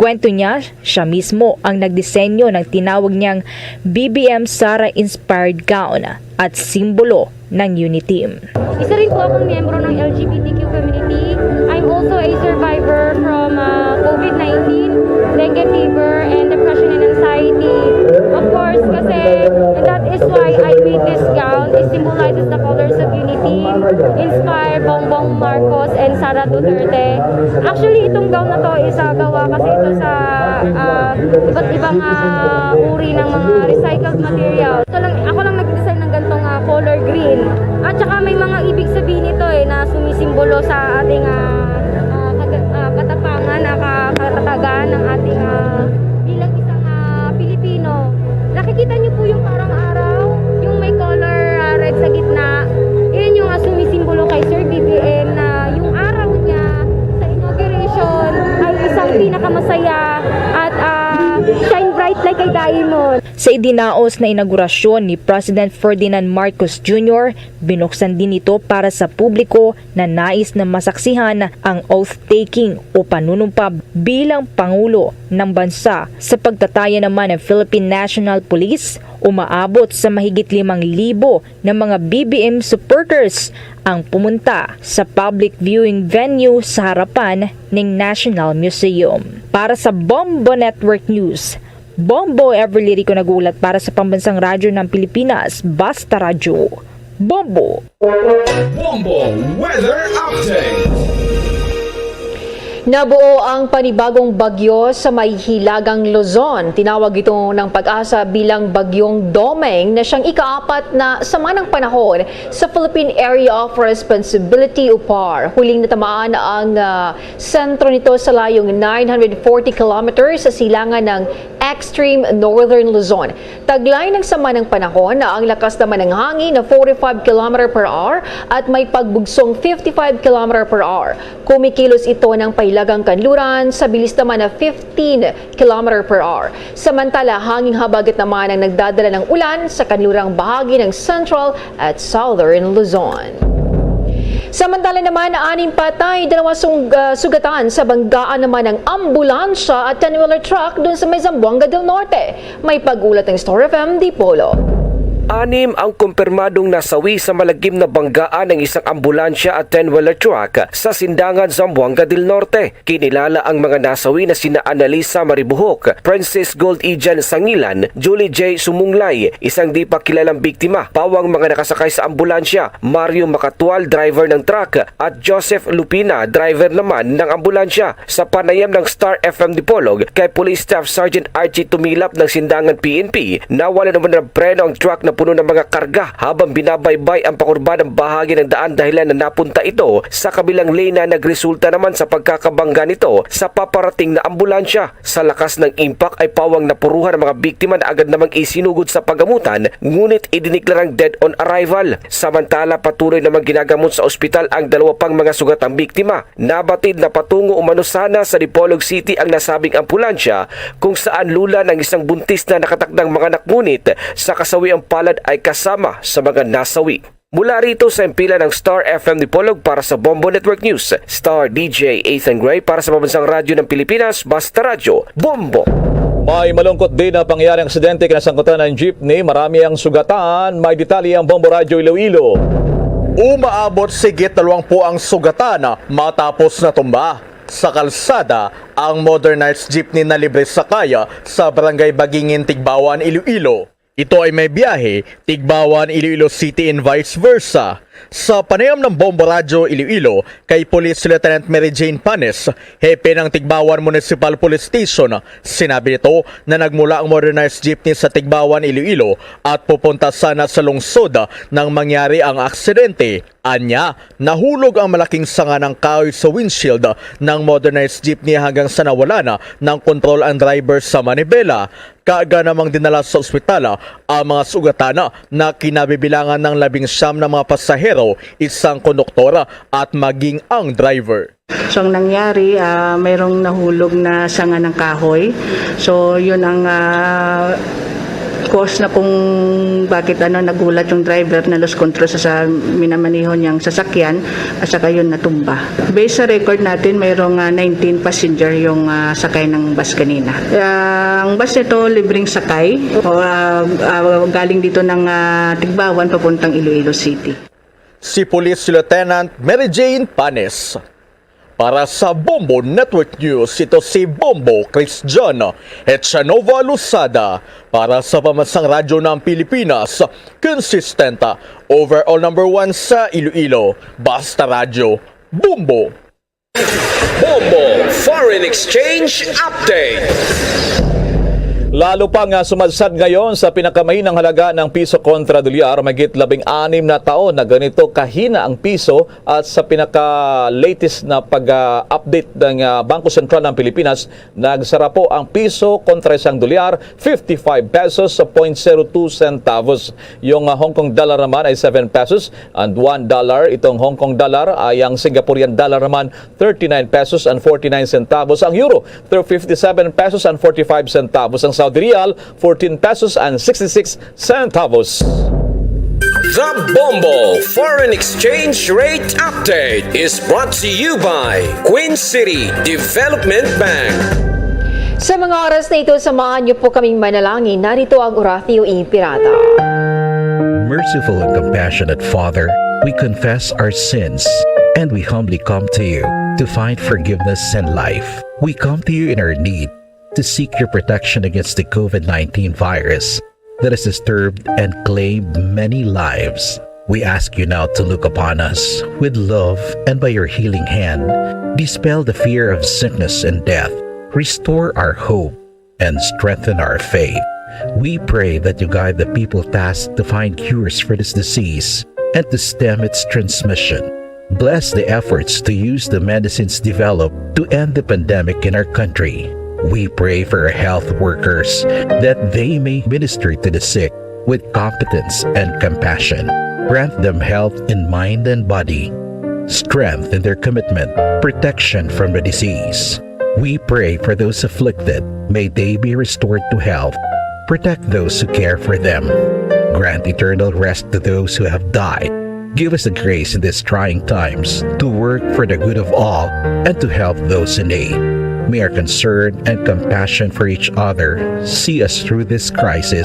Kwento niya, siya mismo ang nagdisenyo ng tinawag niyang BBM Sara Inspired Gown at simbolo ng Uniteam. Isa rin po akong miyembro ng LGBTQ community. I'm also a survivor from COVID-19, dengue fever, and depression and anxiety. Of course, kasi and that is why I made this gown. It symbolizes the colors of unity, inspired Bongbong Marcos and Sara Duterte. Actually, itong gown na to isa gawa kasi ito sa iba't ibang uri ng mga recycled material. Ako lang nag-design ng ganitong color green. At saka may mga ibig sabihin nito na sumisimbolo sa ating katapangan, katatagan ng ating bilang isang Pilipino. Nakikita niyo po yung parang araw, yung may color red sa gitna. Yun yung sumisimbolo kay Sir BBM na yung araw niya sa inauguration ay isang pinakamasaya at shine bright like a diamond. Sa idinaos na inaugurasyon ni President Ferdinand Marcos Jr., binuksan din ito para sa publiko na nais na masaksihan ang oath-taking o panunumpa bilang Pangulo ng bansa. Sa pagtataya naman ng Philippine National Police, umaabot sa mahigit 5,000 na mga BBM supporters ang pumunta sa public viewing venue sa harapan ng National Museum. Para sa Bombo Network News, Bombo Everly Rico nagulat para sa Pambansang Radyo ng Pilipinas, Basta Radyo. Bombo! Bombo Weather Update! Nabuo ang panibagong bagyo sa may hilagang Luzon. Tinawag ito ng Pag-asa bilang Bagyong Domeng na siyang ika-4 na sama ng panahon sa Philippine Area of Responsibility o PAR. Huling natamaan ang sentro nito sa layong 940 kilometers sa silangan ng extreme northern Luzon. Taglay ng sama ng panahon na ang lakas naman ng hangin na 45 km per hour at may pagbugsong 55 km per hour. Kumikilos ito ng Pailagang Kanluran sa bilis naman na 15 km per hour. Samantala, hanging habagat naman ang nagdadala ng ulan sa kanlurang bahagi ng central at southern Luzon. Samantala naman, 6 patay, 2 sugatan sa banggaan naman ng ambulansya at 10-wheeler truck dun sa may Zamboanga del Norte. May pag-ulat ng Star FM Dipolo. 6 ang kumpirmadong nasawi sa malagim na banggaan ng isang ambulansya at 10-wheeler truck sa Sindangan, Zamboanga del Norte. Kinilala ang mga nasawi na sina Annalisa Maribuhok, Princess Gold Ijan Sangilan, Julie J. Sumunglay, isang di pa kilalang biktima. Pawang mga nakasakay sa ambulansya, Mario Makatual, driver ng truck, at Joseph Lupina, driver naman ng ambulansya. Sa panayam ng Star FM Dipolog kay Police Staff Sergeant Archie Tumilap ng Sindangan PNP, nawala naman ng preno ang truck na puno ng mga karga habang binabaybay ang pakurbanang bahagi ng daan dahilan na napunta ito sa kabilang lane na nagresulta naman sa pagkakabangga nito sa paparating na ambulansya. Sa lakas ng impact ay pawang napuruhan ang mga biktima na agad namang isinugod sa paggamutan ngunit idiniklarang dead on arrival. Samantala, patuloy namang ginagamot sa ospital ang 2 pang mga sugatang biktima. Nabatid na patungo umano sana sa Dipolog City ang nasabing ambulansya kung saan lula ng isang buntis na nakatakdang mga anak ngunit sa kasawiang palad ay kasama sa mga nasawi. Mula rito sa impila ng Star FM Dipolog para sa Bombo Network News, Star DJ Ethan Gray para sa Pambansang Radyo ng Pilipinas, Basta Radyo, Bombo! May malungkot din na pangyayaring aksidente kinasangkutan ng jeepney. Marami ang sugatan. May detalye ang Bombo Radyo Iloilo. Umaabot sigit 20 ang sugatan matapos na tumba sa kalsada ang modernized jeepney na libre sakaya sa Barangay Bagingin, Tigbawan, Iloilo. Ito ay may biyahe, Tigbawan, Iloilo City and vice versa. Sa panayam ng Bombo Radyo Iloilo kay Police Lieutenant Mary Jane Panes, hepe ng Tigbawan Municipal Police Station, sinabi nito na nagmula ang modernized jeepney sa Tigbawan Iloilo at pupunta sana sa lungsod nang mangyari ang aksidente. Anya, nahulog ang malaking sanga ng kahoy sa windshield ng modernized jeepney hanggang sa nawala na ng control ang driver sa manibela. Kaaga namang dinala sa ospital ang mga sugatan na kinabibilangan ng 19 na mga pasahero, isang konduktor at maging ang driver. So ang nangyari, mayroong nahulog na sanga ng kahoy. So yun ang cause na kung bakit nagulat yung driver na lost control sa minamaniho niyang sasakyan at saka yun natumba. Based sa record natin, mayroong 19 passenger yung sakay ng bus kanina. Ang bus nito libreng sakay, galing dito ng Tigbawan papuntang Iloilo City. Si Police Lieutenant Mary Jane Panes. Para sa Bombo Network News, ito si Bombo Christian Echanova Lusada. Para sa Pamansang Radyo ng Pilipinas, consistent, overall number 1 sa Iloilo, Basta Radyo, Bombo. Bombo Foreign Exchange Update. Lalo pang sumadsad ngayon sa pinakamahinang halaga ng piso kontra dolyar, mahigit 16 na taon na ganito kahina ang piso, at sa pinaka-latest na pag-update ng Bangko Sentral ng Pilipinas, nagsara po ang piso kontra isang dolyar 55 pesos sa 0.02 centavos. Yung Hong Kong dollar naman ay 7 pesos and $1. Itong Hong Kong dollar ay ang Singaporean dollar naman 39 pesos and 49 centavos. Ang euro 57 pesos and 45 centavos. Ang Saudi Real, 14 pesos and 66 centavos. The Bombo Foreign Exchange Rate Update is brought to you by Queen City Development Bank. Sa mga oras na ito, samahan niyo po kaming manalangin. Narito ang Oratio Impirata. Merciful and compassionate Father, we confess our sins and we humbly come to you to find forgiveness and life. We come to you in our need to seek your protection against the COVID-19 virus that has disturbed and claimed many lives. We ask you now to look upon us with love and by your healing hand, dispel the fear of sickness and death, restore our hope, and strengthen our faith. We pray that you guide the people tasked to find cures for this disease and to stem its transmission. Bless the efforts to use the medicines developed to end the pandemic in our country. We pray for our health workers that they may minister to the sick with competence and compassion. Grant them health in mind and body, strength in their commitment, protection from the disease. We pray for those afflicted. May they be restored to health. Protect those who care for them. Grant eternal rest to those who have died. Give us the grace in these trying times to work for the good of all and to help those in need. May our concern and compassion for each other see us through this crisis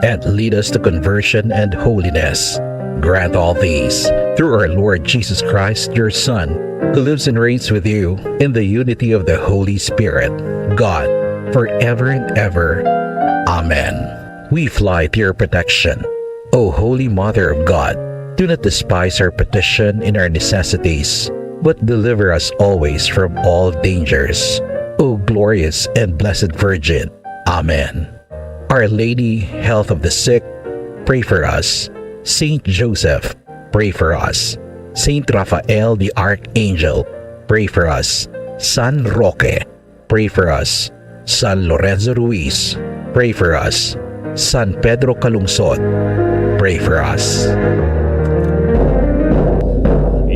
and lead us to conversion and holiness. Grant all these through our Lord Jesus Christ, your Son, who lives and reigns with you in the unity of the Holy Spirit, God, forever and ever. Amen. We fly to your protection. O Holy Mother of God, do not despise our petition in our necessities, but deliver us always from all dangers. O glorious and blessed Virgin. Amen. Our Lady, health of the sick, pray for us. Saint Joseph, pray for us. Saint Raphael the Archangel, pray for us. San Roque, pray for us. San Lorenzo Ruiz, pray for us. San Pedro Calungsod, pray for us.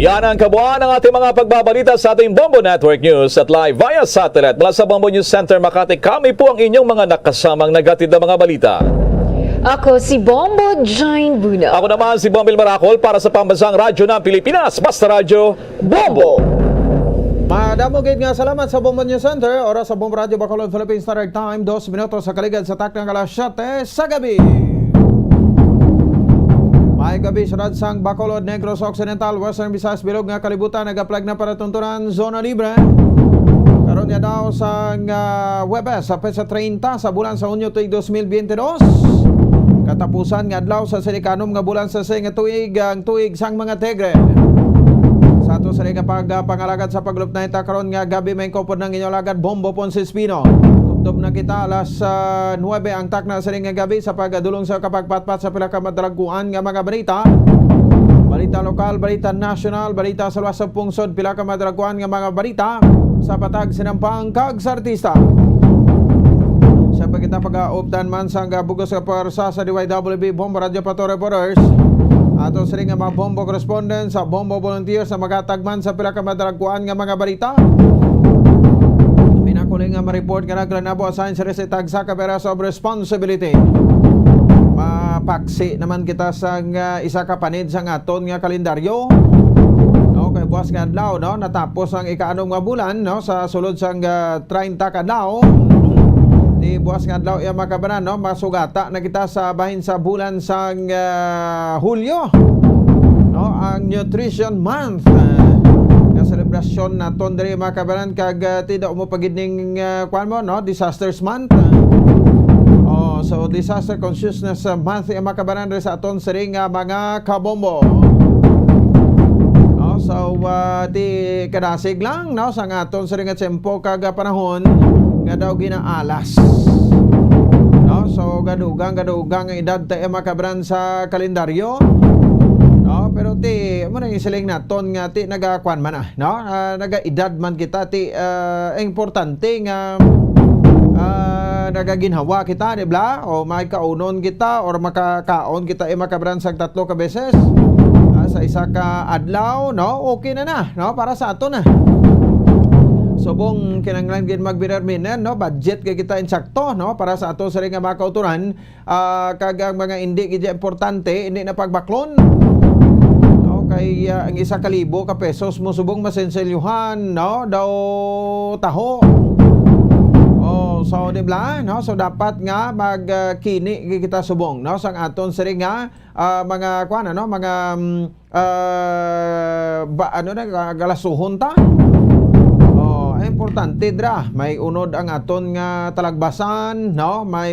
Yan ang kabuuan ng ating mga pagbabalita sa ating Bombo Network News at live via satellite. Mula sa Bombo News Center Makati, kami po ang inyong mga nakasamang nagatid na mga balita. Ako si Bombo Jane Buna. Ako naman si Bombil Maracol para sa Pambansang Radyo ng Pilipinas, Basta Radyo, Bombo! Madamogid nga salamat sa Bombo News Center. Oras sa Bombo Radio Bacolod, Philippine Standard Time, 2 minutos sa kaligid sa taknang alas 7 sa gabi. May gabi sunod sang Bacolod, Negros Occidental, Western Visayas, Bilog nga kalibutan, nag-apply na para tuntunan zona libre. Karon niya daw sang Webes sa petsa 30 sa bulan sa Hunyo tuig 2022. katapusan nga adlaw sa sinikanom nga bulan sa nga tuig ang tuig sang mga Tigre. Sa ato sa nga pangalagad sa paglupnay ta karon nga gabi may kopod ng inyong lagad Bombo Poncespino. Tubtob na kita alas 9 ang takna sa nga gabi sa pagdulong sa kapagpatpat sa pila ka madraguan nga mga balita. Balita lokal, balita national, balita sa luwas sa pungsod, pila ka madraguan nga mga balita sa patag sinampang kag sa artista. Sa pagkita pag-auptan man sa bugos ka parsa sa DYWB Bombo Radio Pato Reporters. Ato sa ring nga mga Bombo correspondents sa Bombo volunteers sa magatagman sa pila ka madraguan nga mga balita. Pinakuling nga ma-report nga naglanabo asahin sa resetag sa Caberas of Responsibility. Mapaksi naman kita sa isa ka panid sa aton nga kalendaryo. No, kay buwas nga adlaw no, natapos ang ika-anom nga bulan no sa sulod sang 30 ka adlaw. Di buwas nga adlaw iya makabanan no, masugata na kita sa bahin sa bulan sang Hulyo. No, ang Nutrition Month. Nga selebrasyon naton diri makabanan kag tidak mo pagidning kwan mo no, Disasters Month. So Disaster Consciousness Month iya makabanan diri sa aton siri nga mga kabombo. So di kadasig lang no sa aton siri nga tiyempo kag panahon nga daw ginaalas. No, so gadugang ang edad ta makabaran sa kalendaryo. No, pero ti mo nang isiling naton nga ti nagakuan man no, naga-edad man kita ti importante nga nagaginhawa kita, di ba? O makaunon kita or makakaon kita makabaran sa 3 ka beses sa isa ka adlaw, no? Okay na no? Para sa ato na. Subong kinanglan gid magbirarminan no, budget kay kita insakto no para sa ato sa ring nga mga kauturan kag ang mga hindi gid importante hindi na pagbaklon no kay ang 1,000 ka pesos mo subong masenselyuhan no daw taho. So di ba no, so dapat nga magkini kita subong no sang aton sa ring nga mga kuan no mga galasuhon ta. Importante dra, may unod ang aton nga talagbasan, no? May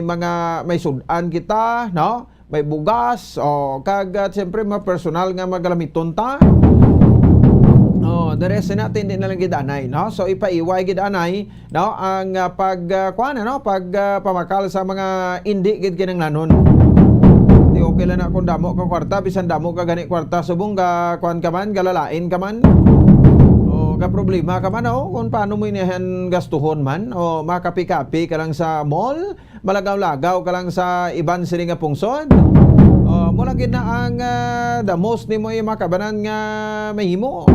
sudan kita, no? May bugas, kag siyempre mga personal nga magalamiton ta. The rest natin din na lang gidanay, no? So ipaiway gidanay, no? Ang pagpamakal sa mga indi gid kinanglanon. Di okay lang na kung damo ka kwarta, bisan damo ka gani kwarta subong ka kuan ka man, galalain ka man. Ka problema ka man kung paano mo inihan gastuhon man o makapi-kapi ka lang sa mall, malagaw-lagaw ka lang sa iban sili nga pungsod. Mula gid na ang the most ni mo makabanan nga mahimo.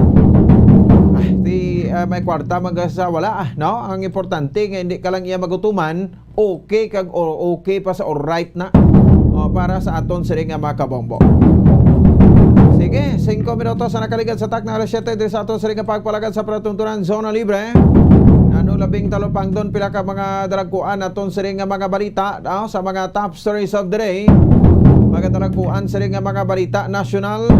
May kwarta magasa wala no. Ang importante nga hindi ka lang iya magutuman, okay kag okay pa sa alright na para sa aton sili nga makabombo. Sige, 5 minutos na nakaligad sa tak na alas 7 din sa ato sa ring pagpalagad sa pratuntunan Zona Libre. Ano labing talopang doon pila ka mga daragkuan aton sa ring mga balita sa mga top stories of the day. Mga daragkuan sa ring mga balita national.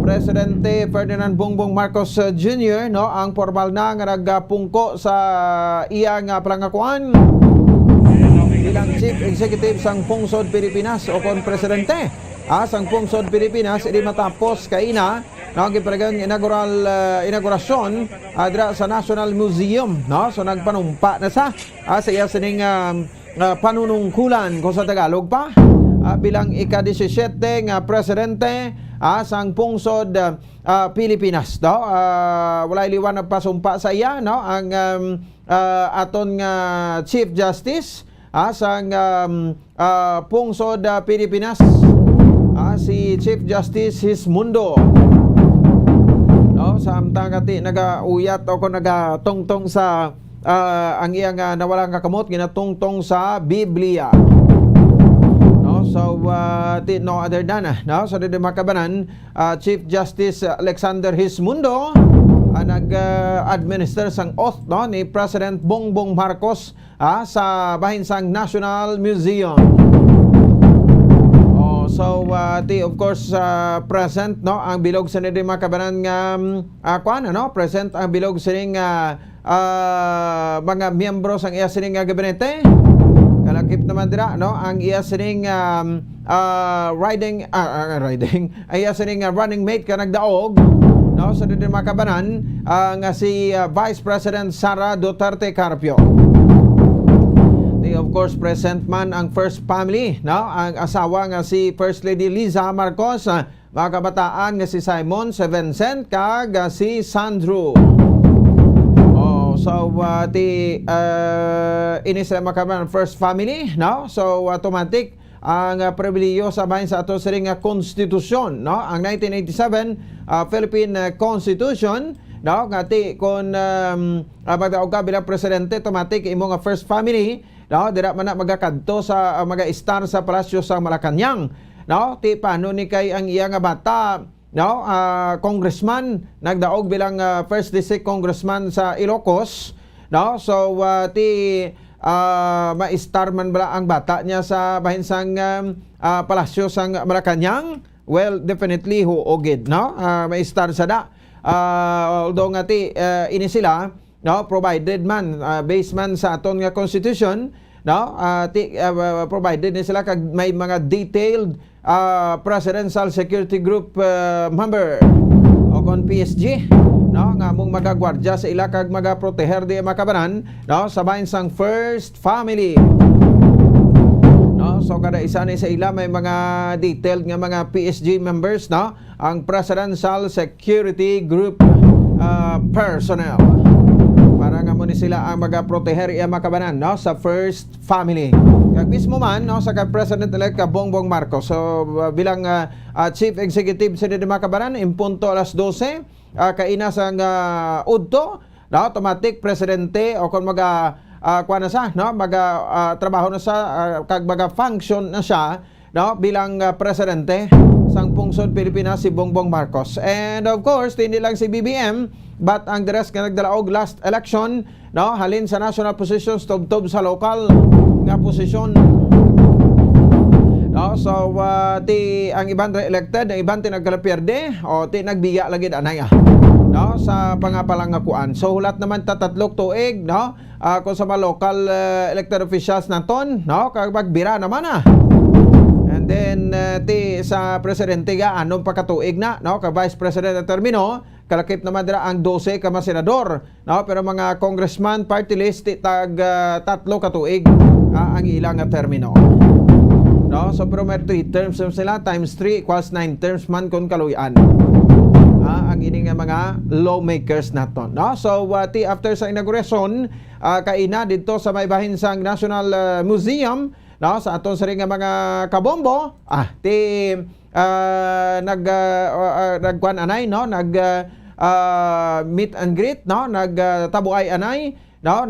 Presidente Ferdinand Bongbong Marcos Jr. no ang formal na nga nagpungko sa iyang palangakuan bilang Chief Executive sang Pungsod Pilipinas o kon Presidente. Sang Pungsod Pilipinas di matapos kaina no gipalagan inaugurasyon adra sa National Museum no, so nagpanumpa na sa iya sining panunungkulan ko sa Tagalog pa bilang ika-17 nga presidente sang Pungsod Pilipinas no. Walay liwan na pasumpa sa iya no ang aton nga Chief Justice sang Pungsod Pilipinas. Si Chief Justice Hismundo no, samtang kati nagauyat o kung nagatungtong sa ang iyang nawalang kakamot ginatungtong sa Biblia no. So no other than no, so dito makabanan Chief Justice Alexander Hismundo nag-administer sang oath no ni President Bongbong Marcos sa bahin sang National Museum. So of course present no ang bilog sa nidi makabanan nga present ang bilog sining mga miyembro sang iya sining nga gabinete kalakip naman dira no ang iya sining running mate ka nagdaog no sa dito makabanan nga si Vice President Sara Duterte Carpio. Of course, present man ang first family, no? Ang asawa nga si First Lady Liza Marcos, mga kabataan nga si Simon, si Vincent, kag si Sandro. So ini sila makabanan first family, no? So automatic ang pribilehiyo sa bahin sa ato sa ring konstitusyon, no? Ang 1987 Philippine Constitution, no? Ngati kon magdaog ka bilang presidente, automatic imo nga first family, no? Dira man na magakadto sa maga-star sa palasyo sa Malacañang, no? Ti paano ni kay ang iya nga bata, no? Congressman nagdaog bilang first district congressman sa Ilocos, no? So ma-star man bala ang bata niya sa bahinsang palasyo sang Malacañang. Well, definitely huogid, no? Ma-star sa da. Although nga ini sila, no, provided man based man sa aton nga constitution, no, provided ni sila kag may mga detailed presidential security group member o kon PSG, no, nga mong magagwardya sa ila kag magaproteher di makabanan, no, sa bahin sang first family, no. So kada isa ni sa ila may mga detailed nga mga PSG members, no, ang presidential security group personnel, para nga mo ni sila ang magaproteher iya makabanan, no, sa first family. Kag mismo man, no, sa President-elect Bongbong Marcos, so bilang Chief Executive sa makabanan, impunto alas 12 kaina sang udto, no, automatic presidente o kung kuha na sa, no, trabaho na sa kag function na siya, no, bilang presidente sang pungsod Pilipinas si Bongbong Marcos. And of course, hindi lang si BBM, but ang deres nga nagdalaog last election, no, halin sa national positions, tubtob sa local nga posisyon. No, so ang iban re-elected, ang iban nagkalapierde o nagbiya lagi anay no, sa pangapalangakuan. So hulat naman tatatlok tuig, no, kung sa mga local elected officials naton, no, kag magbira naman And then sa presidente ga anong pakatuig na, no, ka vice president na termino, kalakip naman dira ang 12 ka mga senador, no, pero mga congressman party list tag tatlo ka tuig ang ilang termino. No, so pero may 3 terms sila times 3 equals 9 terms man kon kaluyan. Ang ining mga lawmakers naton, no. So after sa inauguration kaina dito sa may bahin sang National Museum, no, sa aton sa ring mga kabombo, nagkuan anay, no, meet and greet, no, nagtabuay anay, no,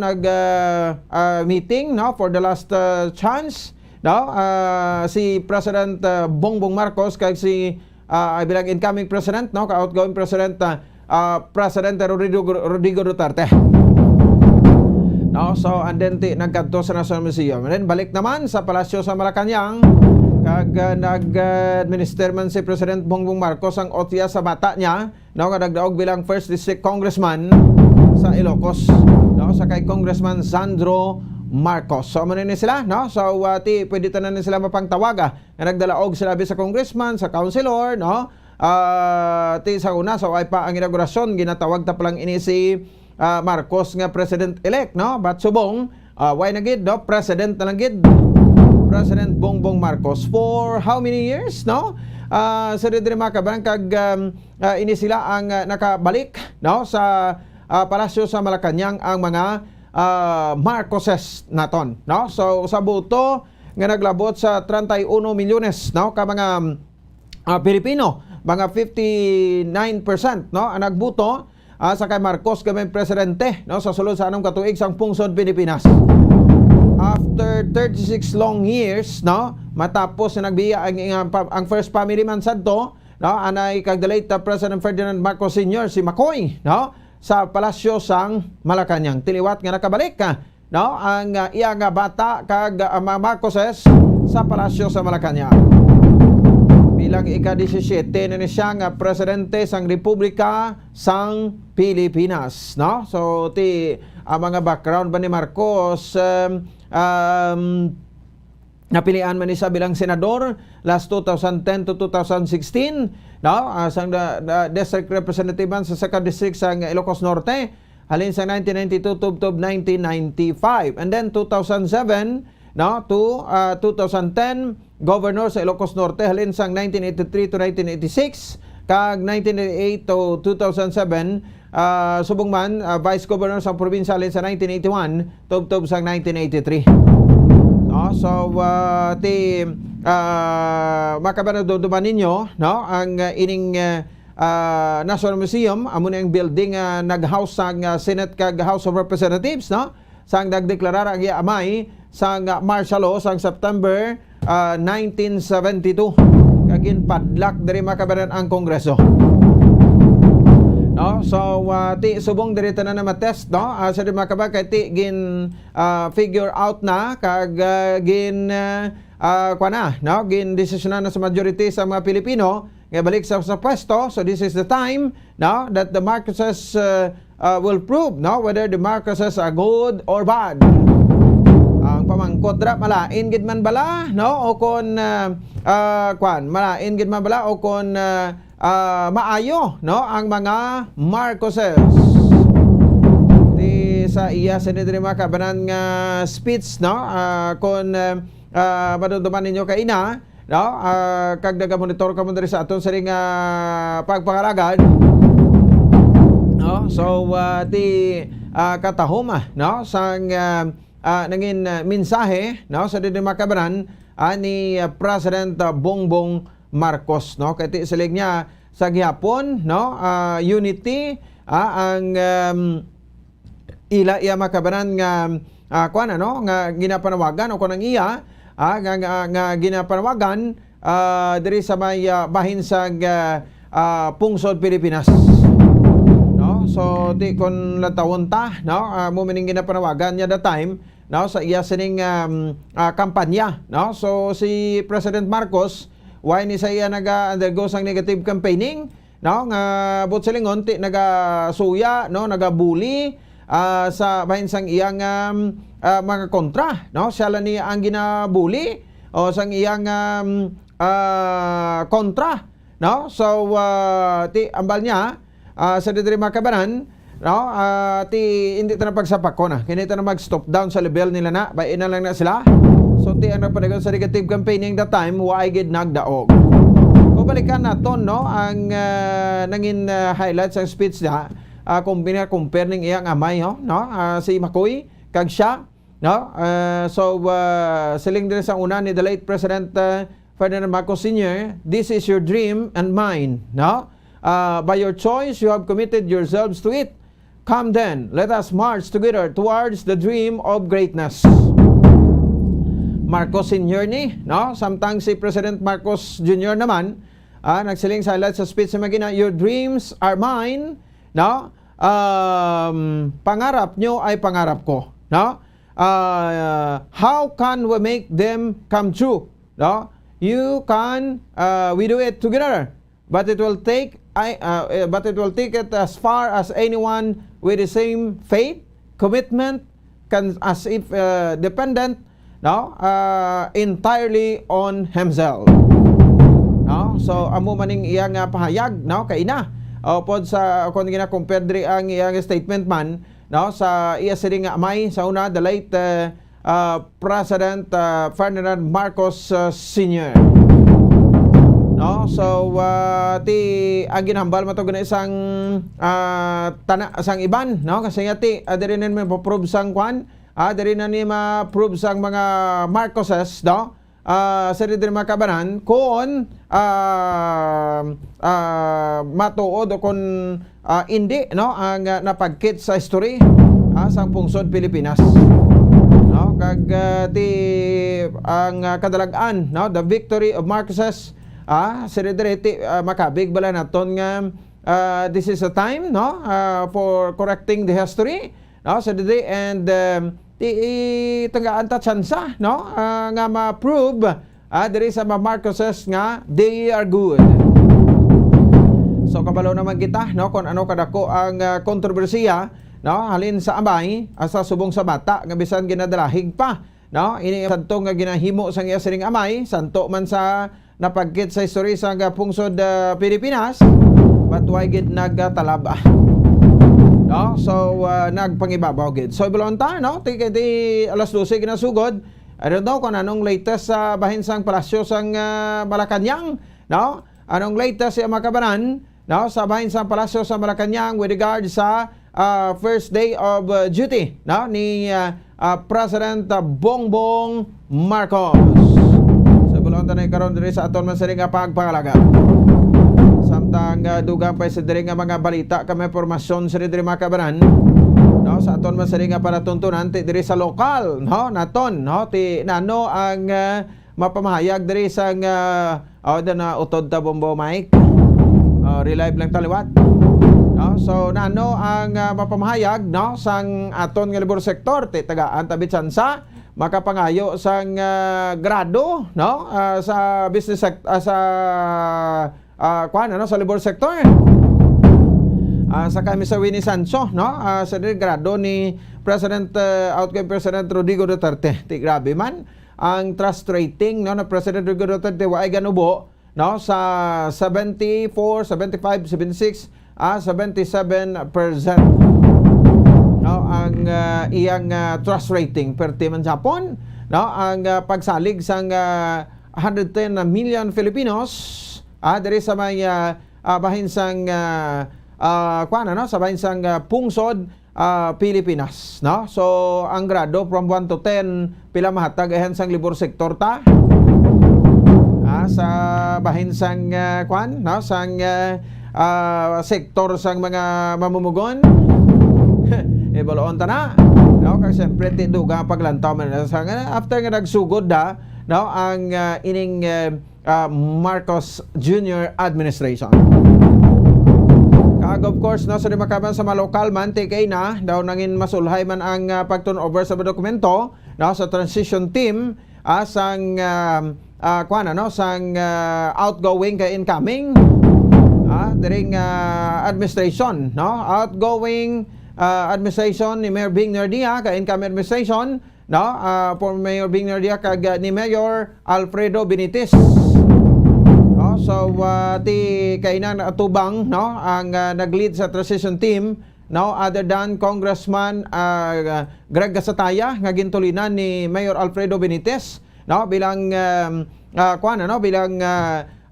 meeting, no, for the last chance, no, si President Bongbong Marcos kag si bilang incoming president, no, ka-outgoing president President Rodrigo Duterte. No, so and then nagkadto sa National Museum. And then balik naman sa palasyo sa Malacañang, kag nag-administer man si President Bongbong Marcos ang otya sa bata niya, no, kadagdaog bilang first district congressman sa Ilocos, no, sa kay Congressman Sandro Marcos. So manin sila, no, so pwede tanan sila mapangtawaga nga nagdalaog sila sa congressman, sa councilor, no, sa una so ay pa ang inaugurasyon ginatawag ta palang ini si Marcos nga president-elect, no, but subong why na gid, no, president na lang gid, President Bongbong Marcos for how many years, no, sa diri makabarang kag ini sila ang nakabalik, no, sa palasyo sa Malacañang ang mga Marcoses naton, no. So sa boto nga naglabot sa 31 milyones, no, ka mga Pilipino, mga 59%, no, ang nagboto sa kay Marcos kami presidente, no, sa sulod sa anong katuig sang pungsod Pilipinas. After 36 long years, no, matapos na nagbiya ang first family man sadto, no, anay kag the late President Ferdinand Marcos Sr. si Macoy, no, sa palasyo sang Malacañang. Tiliwat nga nakabalik no, ang iya nga bata kag mga Marcoses sa palasyo sa Malacañang. Bilang ika-17 na siya nga presidente sang Republika sang Pilipinas, no. So ang mga background ba ni Marcos, napilian man isa bilang senador last 2010 to 2016, no? Sang district representative man sa 2nd district sa Ilocos Norte halin sa 1992 to 1995, and then 2007, no, to 2010 governor sa Ilocos Norte halin sang 1983 to 1986, kag 1988 to 2007 subong man vice governor sa probinsya halin sa 1981 to sang 1983. No, so makabanagduduman ninyo, no, ang ining National Museum amo na ang building nag-house sang Senate kag House of Representatives, no, sang nagdeklarar ang amay sang martial law sang September 1972 kagin padlak diri makabanan ang Kongreso. No, so ti subong diri tanan na matest, no, sa di makaba kay ti gin figure out na kag gin kuana, no, gin desisyonan na sa majority sa mga Pilipino nga balik sa pwesto. So this is the time, no, that the Marcoses will prove, no, whether the Marcoses are good or bad. Ang pamangkot dra malain gid man bala, no, o kon malain gid man bala o kon maayo, no, ang mga Marcoses. Di sa iya Senator makabanan nga speech, no, kon madunduman ninyo kay ina, no, kag naga-monitor ka mo diri sa aton sa ring pagpangalagad, no. So katahom, no, sang nangin mensahe, no, sa diri makabanan ni President Bongbong Marcos, no, kay ti silig niya sa gihapon, no, unity ang ila iya makabanan nga kuan, no, nga ginapanawagan o kunang iya nga ginapanawagan diri sa may bahin sa pungsod Pilipinas, no. So di kon latawon ta, no, mo maning ginapanawagan niya that time, no, sa iya sining kampanya, no. So si President Marcos why ni sa iya naga-undergo sang negative campaigning, no, nga butselingon ti naga-suya, no, naga-bully sa bahin sang iyang mga kontra, no. Siya lang niya ang ginabuli o sang iyang kontra, no. So ti ambal niya sa diri makabanan, no, ti hindi ta na pagsapak ko na kini ta na mag-stop down sa level nila na bayin na lang na sila. So ti ang nagpadagon sa negative campaigning that time why gid nagdaog. Kung balikan naton, no, ang nangin highlights sa speech niya, compare ning iyang amay, no, si Makoy kag siya, no. So siling din sa una ni the late President Ferdinand Marcos Sr., this is your dream and mine, no. By your choice you have committed yourselves to it. Come then, let us march together towards the dream of greatness. Marcos Sr. ni, no, samtang si President Marcos Jr. naman nagsiling sa highlight sa speech sa magina, your dreams are mine, no. Pangarap nyo ay pangarap ko, no. How can we make them come true, no? You can we do it together, but it will take it as far as anyone with the same faith, commitment, can as if dependent, no, entirely on himself, no. So amo maning iyang pahayag, no, kay ina pod sa kon gina-compare diri ang iyang statement man, no, sa iya siring amay sa una the late President Ferdinand Marcos Sr. No, so ti ang ginhambal matog na isang sang iban, no, kasi nga ti diri na ma-prove sang kwan, diri na ni ma-prove sang mga Marcoses, no, sa diri makabanan kung matuod o kung hindi, no, ang napagkit sa history sang pungsod Pilipinas, no, kag ti ang kadalagan, no, the victory of Marcoses sa diri makabig bala naton nga this is a time, no, for correcting the history, no, sa diri and tanggaan ta tsansa, no, nga ma-prove diri sa mga Marcoses nga they are good. So kabalo naman kita, no, kung ano kadako ang kontrobersiya, no, halin sa amay sa subong sa bata nga bisan ginadalahig pa, no, ini santo nga ginahimo sang iya siring amay, santo man sa napagkit sa history sa pungsod Pilipinas, but why gid nagtalaba. No, so nagpangibabaw gid. So ibalonta, no, ti alas 12 ginasugod. I don't know kung anong latest sa bahin sang palasyo sang Malacanang, no? Anong latest sa makabanan, no, sa bahin sang palasyo sa Malacanang with regard sa first day of duty, no, ni President Bongbong Marcos. So ibalonta na karon diri sa aton man sa ring pagpangalaga. Samtang dugang pa sa diri nga mga balita kami pormasyon sa diri makabanan, no, sa aton man sa ring para tuntunan ti diri sa lokal, no, naton, no, ti nano ang mapamahayag diri sa na utod ta Bombo Mike, relive lang taliwat, no, so nano ang mapamahayag, no, sang aton nga libor sektor ti tagaan tabit sansa makapangayo sang grado, no, sa business sa sa labor sector. Sa kami sa Winnie Sancho, no, sa grado ni President outgoing President Rodrigo Duterte. Ti grabe man ang trust rating, no, na President Rodrigo Duterte wa ay ganubo, no, sa 74, 75, 76, 77%. No, ang iyang trust rating perti man Japon, no, ang pagsalig sang 110 million Filipinos diri sa may bahin sang no, sa bahin sang pungsod Pilipinas, no. So ang grado from 1 to 10 pila mahatag ahan sang libor sektor ta sa bahin sang no, sang sektor sang mga mamumugon. Ibaloon ta na, no, kay siyempre ti duga paglantaw man sang after nga nagsugod no, ang ining Marcos Jr. administration. Kag of course, no, sa makaban sa malokal man, tikay na, daw nangin masulhay man ang pag-turnover sa dokumento, no, sa transition team, sang no, sang outgoing kay incoming, during administration, no, outgoing administration ni Mayor Bing Nardia kay incoming administration, no, for Mayor Bing Nardia kag ni Mayor Alfredo Benitez. No, so ti kainan atubang, no, ang nag-lead sa transition team, no, other than Congressman Greg Gasataya nga gintulinan ni Mayor Alfredo Benitez, no, bilang no, bilang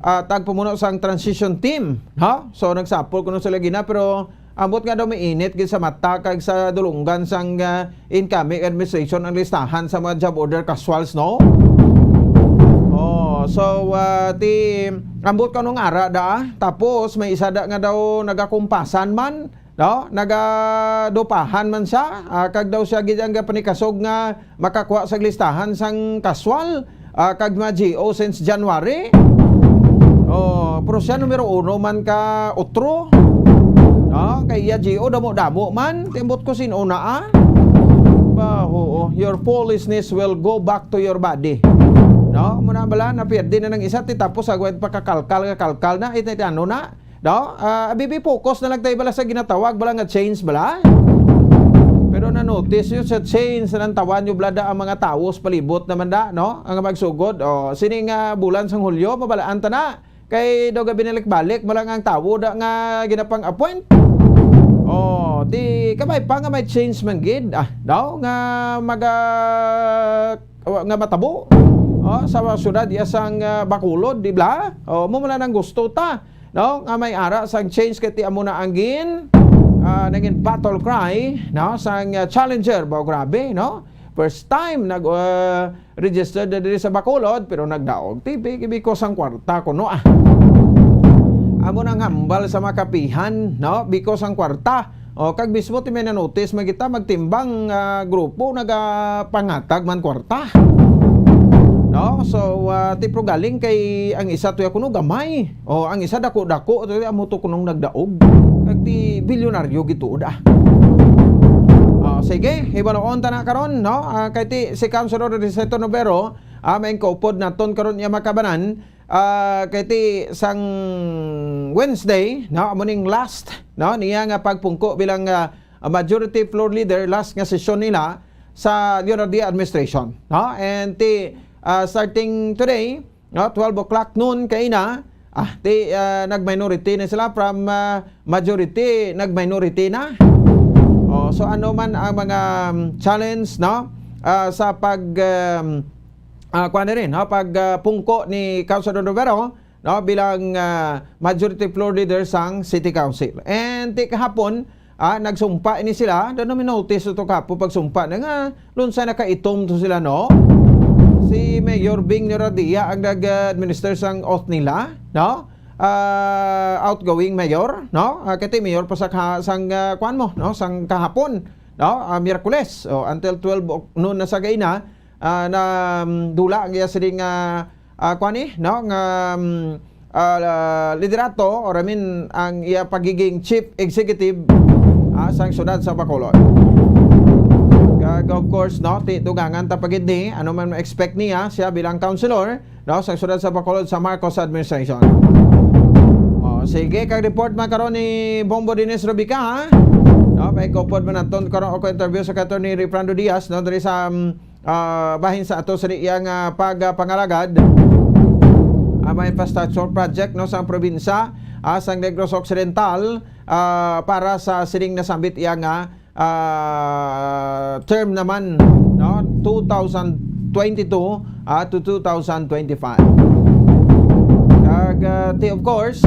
tagpamuno sang transition team, no. So nagsapol kuno sila gina pero ambot nga daw mainit gid sa mata kag sa dulunggan sang incoming administration ang listahan sa mga job order casuals, no. So ti ambot kanong ara tapos may isa nga daw nagakumpasan man, no, nagadupahan man siya, kag daw siya gid ang panikasog nga makakuha sa listahan sang casual kag mga GO since January. Pero siya numero 1 man ka utro. No, kay GO damo-damo man, timbot ko sino na your foolishness will go back to your body. No, muna bala na pierde na ng isa tapos agwet pa kalkal na ito ano na. No, abibi focus na lang tayo bala sa ginatawag bala nga change bala. Pero na notice yun sa change na tawan yung blada ang mga taos palibot naman no, ang magsugod. Sining bulan sang Hulyo mabalaan ta na. Kay daw gabi balik malang ang tawo nga ginapang appoint. Di kamay pa nga may change man gid daw nga nga matabo. Sa syudad isang Bacolod, di ba? Mo mula nang gusto ta, no? Nga may ara sang change kay ti amo na anggin. Naging battle cry, no? Sang challenger ba grabe, no? First time nag registered diri sa Bacolod pero nagdaog TV ko sang kwarta kuno amo nang hambal sa makapihan, no, because ang kwarta kag mismo ti may notice magita magtimbang grupo nagapangatag man kwarta, no. So ti pro galing kay ang isa tuya kuno gamay ang isa dako-dako amo to kunong nagdaog kag ti bilyonaryo gituod sige ibanoon ta na karon, no, kay ti si Councilor Riseto Novero may kopod naton karon iya makabanan kay ti sang Wednesday, no, amuning last, no, niya nga pagpungko bilang majority floor leader last nga session nila sa Leonardo administration, no? And starting today, no, 12 o'clock noon kay na nag-minority na sila from majority nag-minority na. So ano man ang mga challenge, no, sa pagpungko ni Councilor Romero, no, bilang majority floor leader sang City Council. And kahapon nagsumpa ini sila, doon namin notice ito kapo pagsumpa na nga lunsa nakaitom to sila, no. Si Mayor Bing Noradia ang nag-administer sang oath nila, no? Outgoing mayor, no? Kati mayor pa sa sang kuan mo, no? Sang kahapon, no? Miyerkules, until 12 noon na sa gaina, na dula ang sining kuan no? Nga liderato or ang iya pagiging chief executive sang syudad sa Bacolod. Of course, no, tugangan tapagid ni ano man ma-expect niya siya bilang councilor, no, sa syudad sa Bacolod sa Marcos administration. Sige, kag report man karon ni Bombo Dines Rubica, ha? No, paikopod man naton karon ako interview sa kato ni Refrando Diaz, no, diri sa bahin sa ato sa iyang pagpangalagad mga infrastructure project, no, sa probinsya sa Negros Occidental para sa sining nasambit iyang term naman, no, 2022 to 2025. Of course,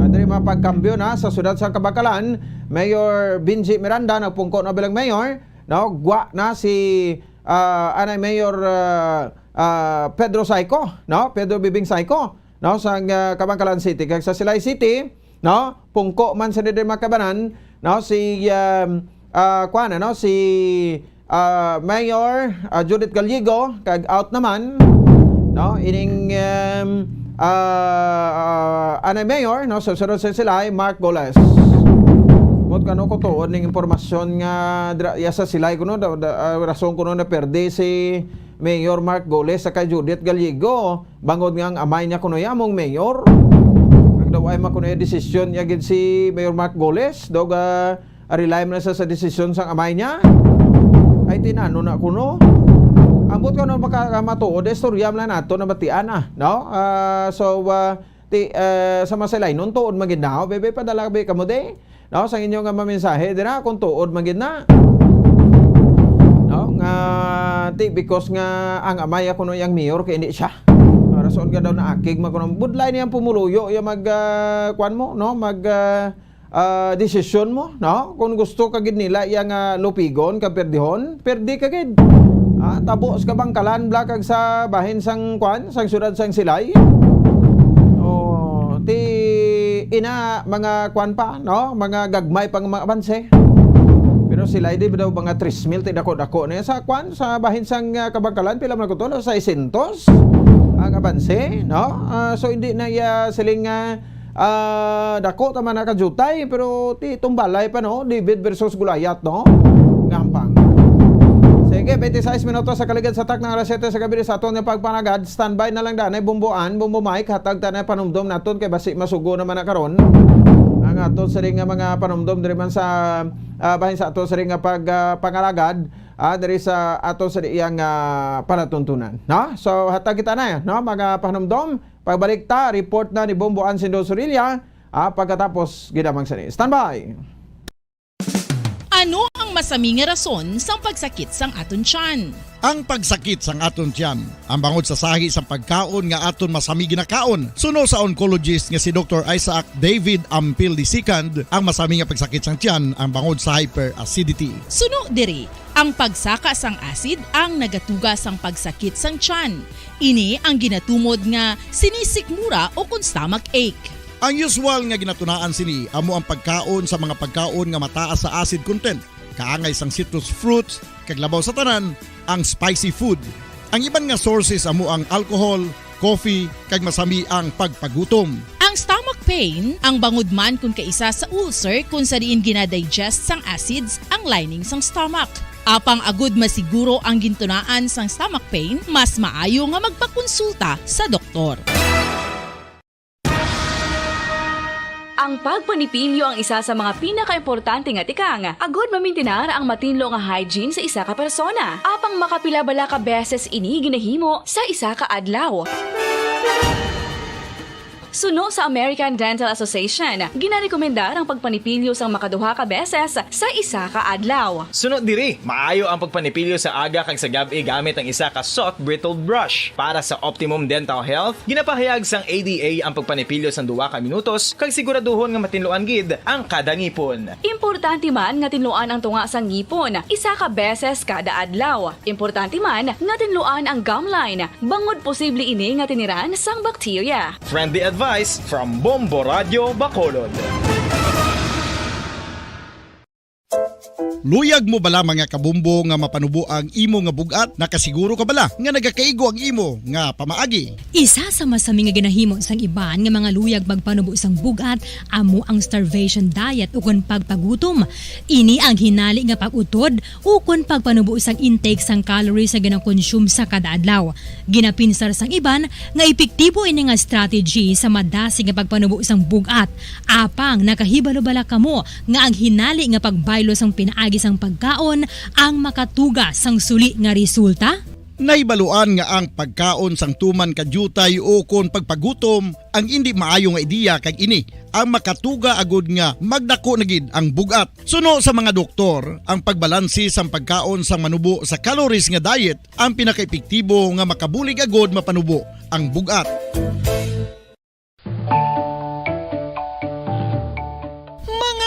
diri mapagkambyo na sa siyudad sa Kabakalan, Mayor Benji Miranda nagpungko na bilang mayor, no, gwa na si anay Mayor Pedro Saico, no, Pedro Bibing Saico, no, sa Kabakalan City. Kag sa Silay City, no, pungko man sa diri makabanan, no, si si Mayor Judith Gallego, kag out naman, no, ining anay mayor, no, susunod sa Silay, Mark Goles. Bot kano ko tuod ning impormasyon nga sa Silay kuno rason kuno na perde si Mayor Mark Goles sa kay Judith Gallego, bangod nga ang amay niya kuno yamong mayor. Ang daw ay makuno desisyon niya gid si Mayor Mark Goles, dog rely man sa desisyon sang amay niya. Ay tinano na kuno. Ambot ko na makamatuod, istorya man nato na batian, no? Sa masalay nun tuod magid na, bebe padala be kamo de, no, sa inyo nga mamensahe dira kung tuod magid na, no, nga because nga ang amay ako no yang mayor kay hindi siya, rason ka daw na akig makuno budlay niyang pumuluyo yung kuan mo, no, desisyon mo, no, kung gusto ka gid nila yang lupigon ka perdihon, perdi ka gid. Tabo sa Kabangkalan blakag sa bahin sang kuan sang syudad sang Silay. Ina mga kuan pa, no, mga gagmay pang mga abanse. Pero Silay di daw mga 3,000 ti dako-dako na sa kuan sa bahin sang Kabangkalan pila man ko to 600 ang abanse, no. So hindi na siling dako ta man nakajutay pero tumbalay pa, no, David versus Goliath, no. Ngampang. Sige, 26 minutos sa kaligid sa tak ng alas 7 sa gabi sa aton yung pagpanagad. Standby na lang danay Bombo Mike, hatag tanay panumdom naton kay basi masugo naman na karon. Ang aton sa ring mga panumdom diri man sa bahin sa aton sa ring pagpangalagad diri sa aton sa iyang panatuntunan, no? So hatag kita na, no, mga panumdom. Pagbalik ta, report na ni Bombo Sindo Sorilla pagkatapos gidamang sani. Standby. Ano ang masaming rason sang pagsakit sang aton tiyan? Ang pagsakit sang aton tiyan, ang bangod sa sahi sang pagkaon nga aton masami ginakaon. Suno sa oncologist nga si Dr. Isaac David Ampil II, ang masami nga pagsakit sang tiyan ang bangod sa hyperacidity. Suno diri, ang pagsaka sang acid ang nagatuga sang pagsakit sang tiyan. Ini ang ginatumod nga sinisikmura o kung stomach ache. Ang usual nga ginatunaan sini amo ang pagkaon sa mga pagkaon nga mataas sa acid content, kaangay sang citrus fruits, kag labaw sa tanan ang spicy food. Ang iban nga sources amo ang alcohol, coffee, kag masami ang pagpagutom. Ang stomach pain ang bangod man kung kaisa sa ulcer kung sa diin ginadigest sang acids ang lining sang stomach. Apang agud masiguro ang gintunaan sang stomach pain, mas maayo nga magpakonsulta sa doktor. Ang pagpanipilyo ang isa sa mga pinaka-importante nga tikang. Agod mamintinar ang matinlo nga hygiene sa isa ka persona. Apang makapila-bala ka beses ini ginahimo sa isa ka adlaw. Suno sa American Dental Association, ginarekomendar ang pagpanipilyo sang makaduha ka beses sa isa ka adlaw. Sunod diri, maayo ang pagpanipilyo sa aga kag sa gabi gamit ang isa ka soft brittle brush. Para sa optimum dental health, ginapahayag sang ADA ang pagpanipilyo sang 2 ka minutos kag siguraduhon nga matinluan gid ang kada ngipon. Importante man nga tinluan ang tunga sang ngipon, isa ka beses kada adlaw. Importante man nga tinluan ang gum line, bangod posible ini nga tiniran sang bakterya. Friendly advice from Bombo Radio Bacolod. Luyag mo bala mga kabumbo nga mapanubo ang imo nga bugat? Nakasiguro ka bala nga nagakaigo ang imo nga pamaagi? Isa sa masami nga ginahimo sang iban nga mga luyag magpanubo sang bugat amo ang starvation diet ukon pagpagutom. Ini ang hinali nga pag-utod ukon pagpanubo sang intake sang calories sa ginakonsume sa kada adlaw. Ginapinsar sang iban nga epektibo ini nga strategy sa madasi nga pagpanubo sang bugat. Apang nakahibalo-bala kamo nga ang hinali nga pagbaylo sang pinaagi sang pagkaon ang makatuga sang suli nga resulta? Naibaluan nga ang pagkaon sang tuman kadyutay o kon pagpagutom ang hindi maayo nga ideya kag ini ang makatuga agud nga magdako na gid ang bugat. Suno sa mga doktor, ang pagbalansi sang pagkaon sang manubo sa calories nga diet ang pinakaepektibo nga makabulig agud mapanubo ang bugat.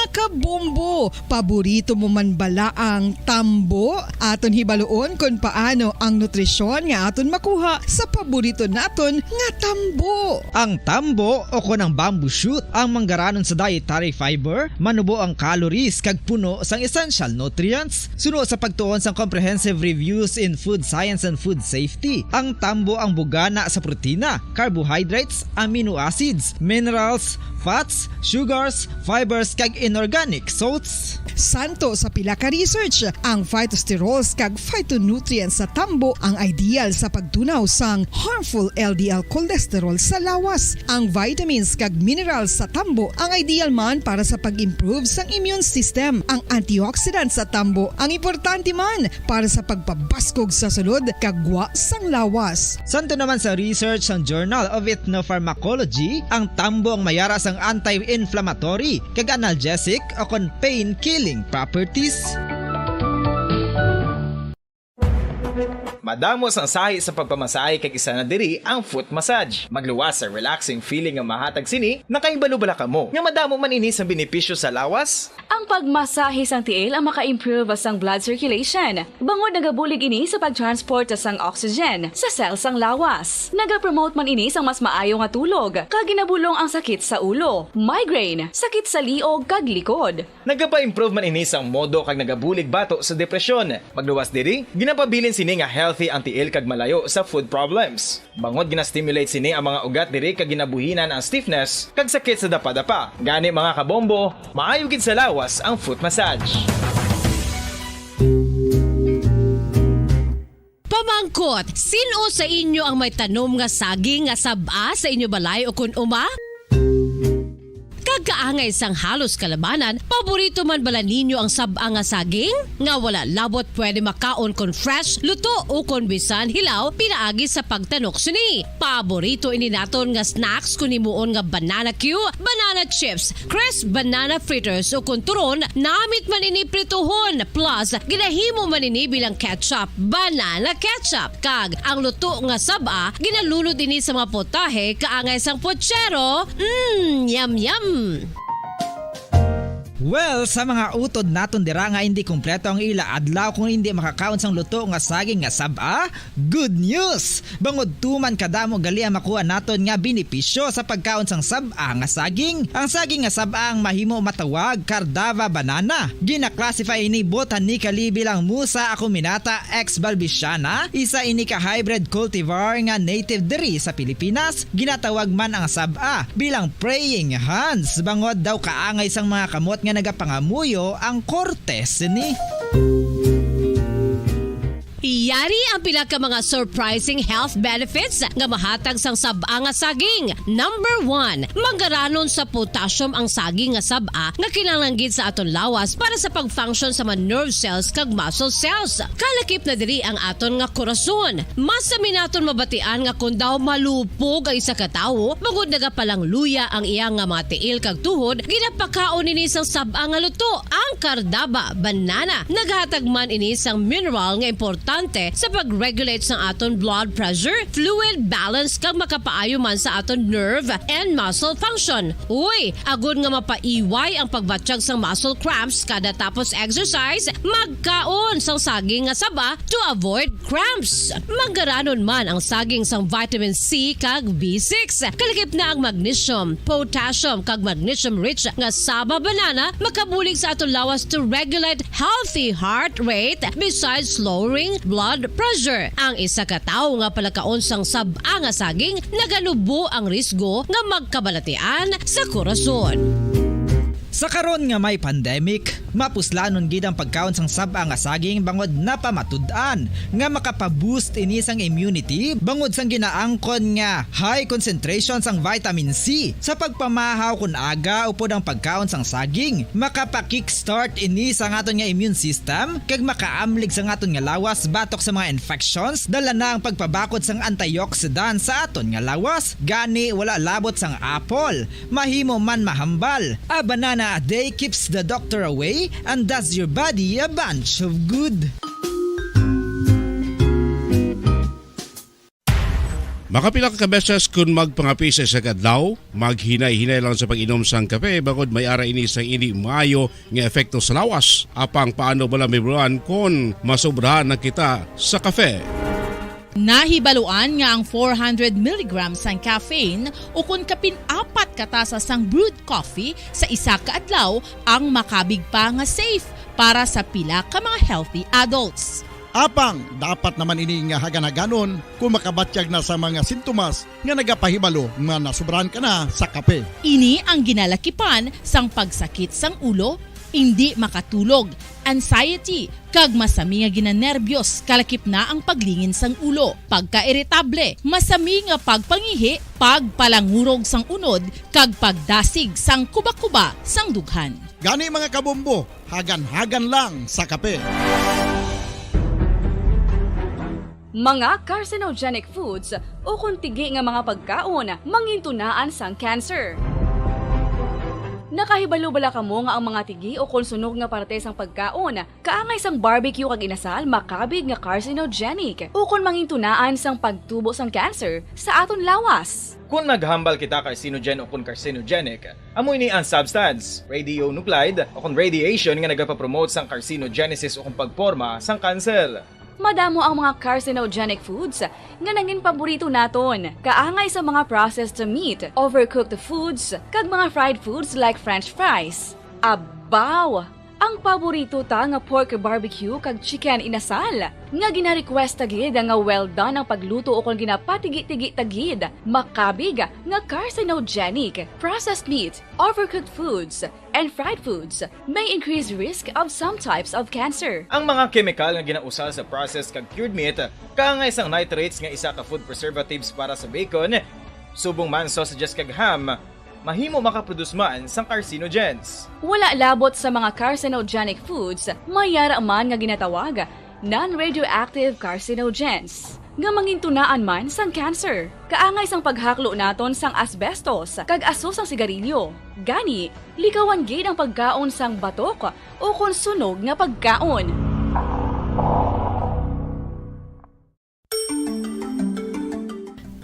Kabumbo, paborito mo man bala ang tambo? Aton hibaloon kung paano ang nutrisyon nga aton makuha sa paborito naton nga tambo. Ang tambo o kon ang bamboo shoot ang manggaranon sa dietary fiber, manubo ang calories kag puno sang essential nutrients. Suno sa pagtuon sang comprehensive reviews in food science and food safety, ang tambo ang bugana sa protina, carbohydrates, amino acids, minerals, fats, sugars, fibers kag inorganic salts. Santo sa pila ka research, ang phytosterols kag phytonutrients sa tambo ang ideal sa pagtunaw sang harmful LDL cholesterol sa lawas. Ang vitamins kag minerals sa tambo ang ideal man para sa pag-improve sang immune system. Ang antioxidants sa tambo ang importante man para sa pagpabaskog sa sulod kag wa sang lawas. Santo naman sa research sang Journal of Ethnopharmacology, ang tambo ang mayara sang anti-inflammatory kag analgesic o kon pain-killing properties. Madamos ang sahi sa pagpamasahe kag isa na diri ang foot massage. Magluwas sa relaxing feeling nga mahatag sini, nakaibalo-bala ka mo. Nga madamo man ini sa benepisyo sa lawas. Ang pagmasahe sang tiil ang maka-improve sang blood circulation. Bangod nagabulig ini sa pagtransport sang oxygen sa cells sang lawas. Nagapromote man ini sang mas maayo nga tulog, kag ginabulong ang sakit sa ulo, migraine, sakit sa liog kag likod. Nagapa-improve man ini sang modo kag nagabulig bato sa depresyon. Magluwas diri, ginapabilin sini nga healthy ang tiil kag malayo sa food problems. Bangod gina-stimulate sini ang mga ugat diri kag ginabuhinan ang stiffness kag sakit sa dapa-dapa. Gani mga kabombo, maayo gid sa lawas ang foot massage. Pamangkot, sino sa inyo ang may tanom nga saging nga saba sa inyo balay o kun uma? Kagkaangay sang halos kalabanan, paborito man bala ninyo ang saba nga saging? Nga wala labot pwede makaon kon fresh, luto o kon bisan hilaw pinaagi sa pagtanok sini. Paborito ini naton nga snacks kun himuon nga banana Q, banana chips, crisp banana fritters o kun turon, namit man ini prituhon plus ginahimo man ini bilang ketchup, banana ketchup. Kag ang luto nga saba ginalunod ini sa mga potahe kaangay sang pochero. Yum yum. Well, sa mga utod naton dira nga hindi kompleto ang ila adlaw kung hindi makakaon sang luto nga saging nga saba, good news! Bangod tuman kadamo gali ang makuha naton nga benepisyo sa pagkaon sang saba nga saging. Ang saging nga saba ang mahimo matawag Cardava banana. Gina-classify ini botanically bilang Musa acuminata ex balbisiana, isa ini ka hybrid cultivar nga native diri sa Pilipinas. Ginatawag man ang saba bilang praying hands, bangod daw kaangay sang mga kamot nga nagapangamuyo ang kortes ni. Yari ang pila ka mga surprising health benefits nga mahatag sang sab-a nga saging. Number 1, manggaranon sa potassium ang saging nga sab-a nga kinahanglan sa aton lawas para sa pag-function sa mga nerve cells kag muscle cells. Kalakip na diri ang aton nga korason. Mas sa minaton mabatian nga kung daw malupog ang isa ka tawo, bangod nagapalang luya ang iyang nga mga tiil kag tuhod, ginapakaon ini sang sab-a nga luto, ang kardaba, banana. Naghatag man ini sang mineral nga importante sa pag-regulate sa aton blood pressure, fluid balance kag makapaayo man sa aton nerve and muscle function. Uy, agud nga mapaiway ang pagbatsyag sang muscle cramps kada tapos exercise, magkaon sang saging nga saba to avoid cramps. Maggaranon man ang saging sang vitamin C kag B6. Kalakip na ang magnesium, potassium kag magnesium rich nga saba banana makabulig sa aton lawas to regulate healthy heart rate besides lowering blood pressure. Ang isa ka tawo nga palakaon sang sab-a nga saging naganubo ang risgo nga magkabalatian sa korason. Sa karon nga may pandemic, mapuslanon gid ang pagkaon sang sab-a nga saging bangod napamatud-an nga makapaboost ini sang immunity bangod sang ginaangkon nga high concentration sang vitamin C sa pagpamahaw kun aga upod ang pagkaon sang saging. Makapa-kickstart ini sa aton nga immune system kag makaamlig sa aton nga lawas batok sa mga infections, dala na ang pagpabakod sang antioxidant sa aton nga lawas. Gani wala labot sang apple, mahimo man mahambal. A banana a day keeps the doctor away and does your body a bunch of good. Makapila ka beses kung magpangapi sa isa kadlaw, maghinay-hinay lang sa pag-inom sang kape bagod may ara ini sang ini maayo nga epekto sa lawas. Apang paano bala mibruan kung masobrahan na kita sa kape? Nahibaluan nga ang 400 mg sang caffeine o kung kapin-4 katasa sang brewed coffee sa isa ka adlaw ang makabig pa nga safe para sa pila ka mga healthy adults. Apang, dapat naman ini nga haganaganon kung makabatyag na sa mga sintomas nga nagapahibalo nga nasubrahan ka na sa kape. Ini ang ginalakipan sang pagsakit sang ulo, hindi makatulog, anxiety, kag masami nga ginanerbiyos, kalakip na ang paglingin sang ulo, pagka-iritable, masami nga pagpangihi, pagpalangurog sang unod, kag pagdasig sang kuba-kuba sang dughan. Gani mga kabombo, hagan-hagan lang sa kape. Mga carcinogenic foods o kuntigi nga mga pagkaon mangintunaan sang cancer. Nakahibalo bala kamo nga ang mga tigi o konsunog nga parte sang pagkaon kaangay sang barbecue kag inasal makabig nga carcinogenic o kon mangintunaan sang pagtubo sang cancer sa aton lawas. Kung naghambal kita carcinogen o kung carcinogenic, amoy ni ang substance, radionuclide o kung radiation nga nagapapromote sang carcinogenesis o kung pagporma sang cancer. Madamo ang mga carcinogenic foods nga naging paborito naton. Kaangay sa mga processed meat, overcooked foods, kag mga fried foods like french fries. Abaw! Ang paborito ta nga pork barbecue kag chicken inasal. Nga gina-request tagid nga well done ang pagluto o kung ginapatigi-tigi-tagid. Makabig nga carcinogenic, processed meat, overcooked foods, and fried foods may increase risk of some types of cancer. Ang mga chemical nga ginausal sa processed kag cured meat, kaangay sang nitrates nga isa ka food preservatives para sa bacon, subong man sausages kag ham, mahimo makaproduce man sang carcinogens. Wala labot sa mga carcinogenic foods, mayara man nga ginatawag non-radioactive carcinogens nga mangintunaan man sang cancer. Kaangay sang paghaklo naton sang asbestos kag aso sang sigarilyo. Gani, likawan gid ang pagkaon sang batok o konsunog nga pagkaon.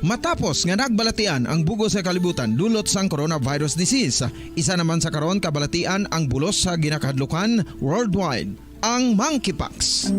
Matapos nga nagbalatian ang bugos sa kalibutan dulot sang coronavirus disease, isa naman sa karon kabalatian ang bulos sa ginakahadlukan worldwide, ang monkeypox.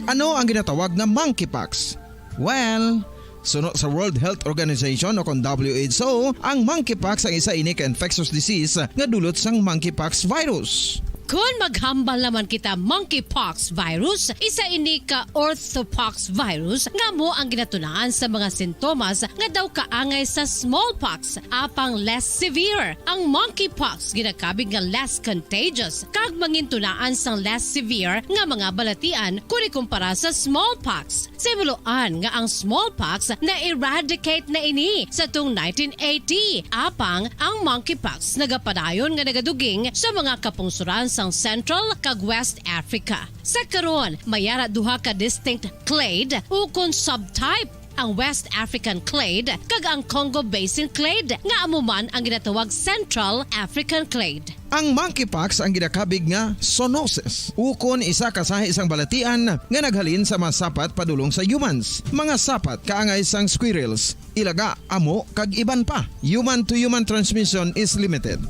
Ano ang ginatawag na monkeypox? Well, suno sa World Health Organization o kung WHO, ang monkeypox ang isa ini ka infectious disease nga dulot sang monkeypox virus. Kung maghambal naman kita monkeypox virus, isa ini ka orthopox virus nga mo ang ginatunaan sa mga sintomas nga daw kaangay sa smallpox, apang less severe. Ang monkeypox ginakabig nga less contagious, kag mangintunaan sang less severe nga mga balatian kung ikumpara sa smallpox. Simuloan nga ang smallpox na eradicate na ini sa tung 1980, apang ang monkeypox nagapadayon nga nagaduging sa mga kapungsuran sang Central kag West Africa. Sa karon, mayara duha ka distinct clade ukon subtype, ang West African clade kag ang Congo Basin clade nga amuman ang ginatawag Central African clade. Ang monkeypox ang ginakabig nga zoonosis. Ukon isa ka sa isang balatian nga naghalin sa mga sapat padulong sa humans. Mga sapat kaangay sang squirrels, ilaga, amo kag iban pa. Human to human transmission is limited.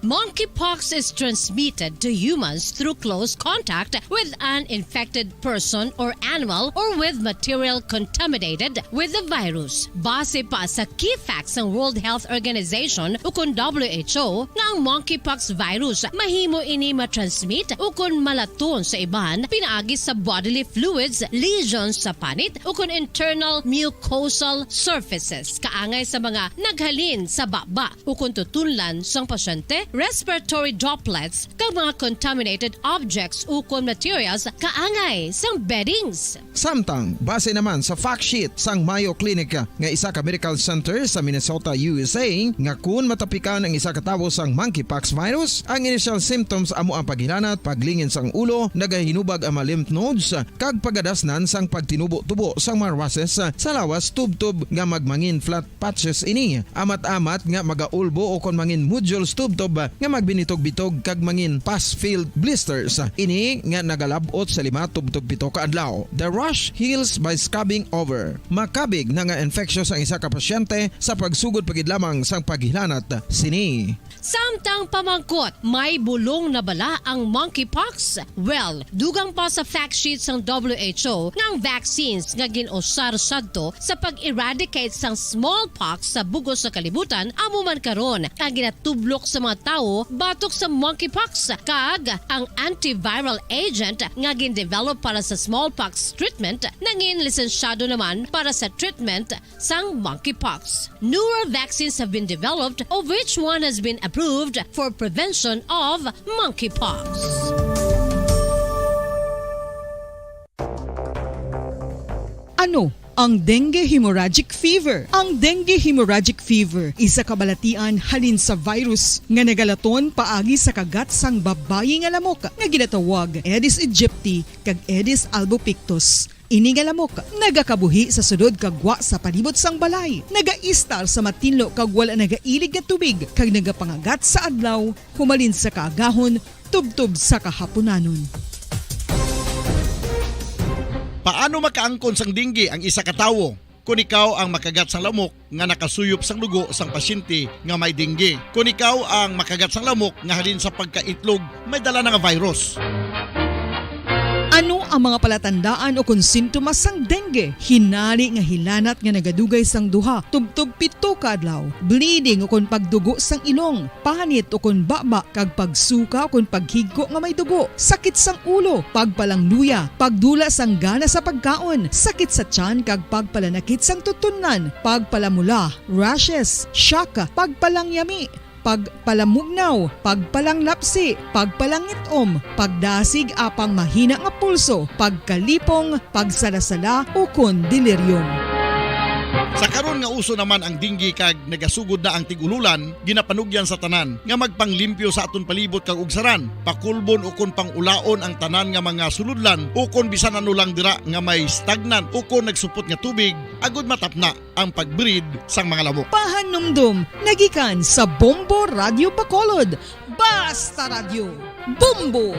Monkeypox is transmitted to humans through close contact with an infected person or animal or with material contaminated with the virus. Base pa sa key facts ng World Health Organization ukon WHO nga ang monkeypox virus mahimo ini matransmit ukon malaton sa iban pinaagi sa bodily fluids, lesions sa panit ukon internal mucosal surfaces kaangay sa mga naghalin sa baba ukon tutunlan sang pasyente, respiratory droplets kag mga contaminated objects ukon materials kaangay sang beddings. Samtang, base naman sa fact sheet sang Mayo Clinic nga isa ka medical center sa Minnesota, USA, nga kun matapikan ang isa ka tawo sang monkeypox virus, ang initial symptoms amo ang paghilanat, paglingin sang ulo, nagahinubag ang mga lymph nodes, kag pagadasnan sang pagtinubo-tubo sang mga rashes sa lawas tubtub nga magmangin flat patches ini. Amat-amat nga magaulbo o kon mangin nodules tubtub nga magbinitog-bitog kag mangin pus-filled blisters. Ini nga nagalabot sa 5 tubtub 7 ka adlaw. The rash heals by scabbing over. Makabig na nga infectious ang isa ka pasyente sa pagsugod pagid lamang sang paghilanat sini. Samtang pamangkot, may bulong na bala ang monkeypox? Well, dugang pa sa fact sheets ng WHO ng vaccines nga ginusar sadto sa pag-eradicate sang smallpox sa bugos sa kalibutan, amo man karon ang ginatublok sa mga tao batok sa monkeypox kag ang antiviral agent nga gin-develop para sa smallpox treatment nangin lisensyado naman para sa treatment sang monkeypox. Newer vaccines have been developed, of which one has been approved for prevention of monkeypox. Ano ang dengue hemorrhagic fever? Ang dengue hemorrhagic fever isa ka balatian halin sa virus nga nagalaton paagi sa kagat sang babayi nga lamok nga ginatawag Aedes aegypti kag Aedes albopictus. Ini nga lamok nagakabuhi sa sudod kagwa sa palibot sang balay, nagaistar sa matinlo kag wala nagailig nga tubig kag nagapangagat sa adlaw humalin sa kaagahon tubtob sa kahaponanon. Paano makaangkon sang dengue ang isa ka tawo? Kung ikaw ang makagat sang lamok nga nakasuyop sang dugo sang pasyente nga may dengue. Kung ikaw ang makagat sang lamok nga halin sa pagkaitlog may dala nga virus. Ano ang mga palatandaan o kung sintomas sang dengue? Hinali nga hilanat nga nagadugay sang duha, tubtub 7 ka adlaw, bleeding o kung pagdugo sang ilong, panit o kung baba, kag pagsuka o kung paghigko nga may dugo, sakit sang ulo, pagpalangluya, pagdula sang gana sa pagkaon, sakit sa tiyan kag pagpalanakit sang tutunan, pagpalamula, rashes, shock, pagpalangyami, pagpalamugnaw, pagpalanglapsi, pagpalangitom, pagdasig apang mahina nga pulso, pagkalipong, pagsalasala o kun delirium. Sa karon nga uso naman ang dengue kag nagasugod na ang tigululan, ginapanugyan sa tanan nga magpanglimpyo sa aton palibot kag ugsaran, pakulbon o kon pangulaon ang tanan nga mga suludlan o kon bisan ano lang dira nga may stagnan o kon nagsupot nga tubig, agud matapna ang pagbreed sang mga lamok. Pahanumdum, nagikan sa Bombo Radio Bacolod. Basta Radio, Bombo!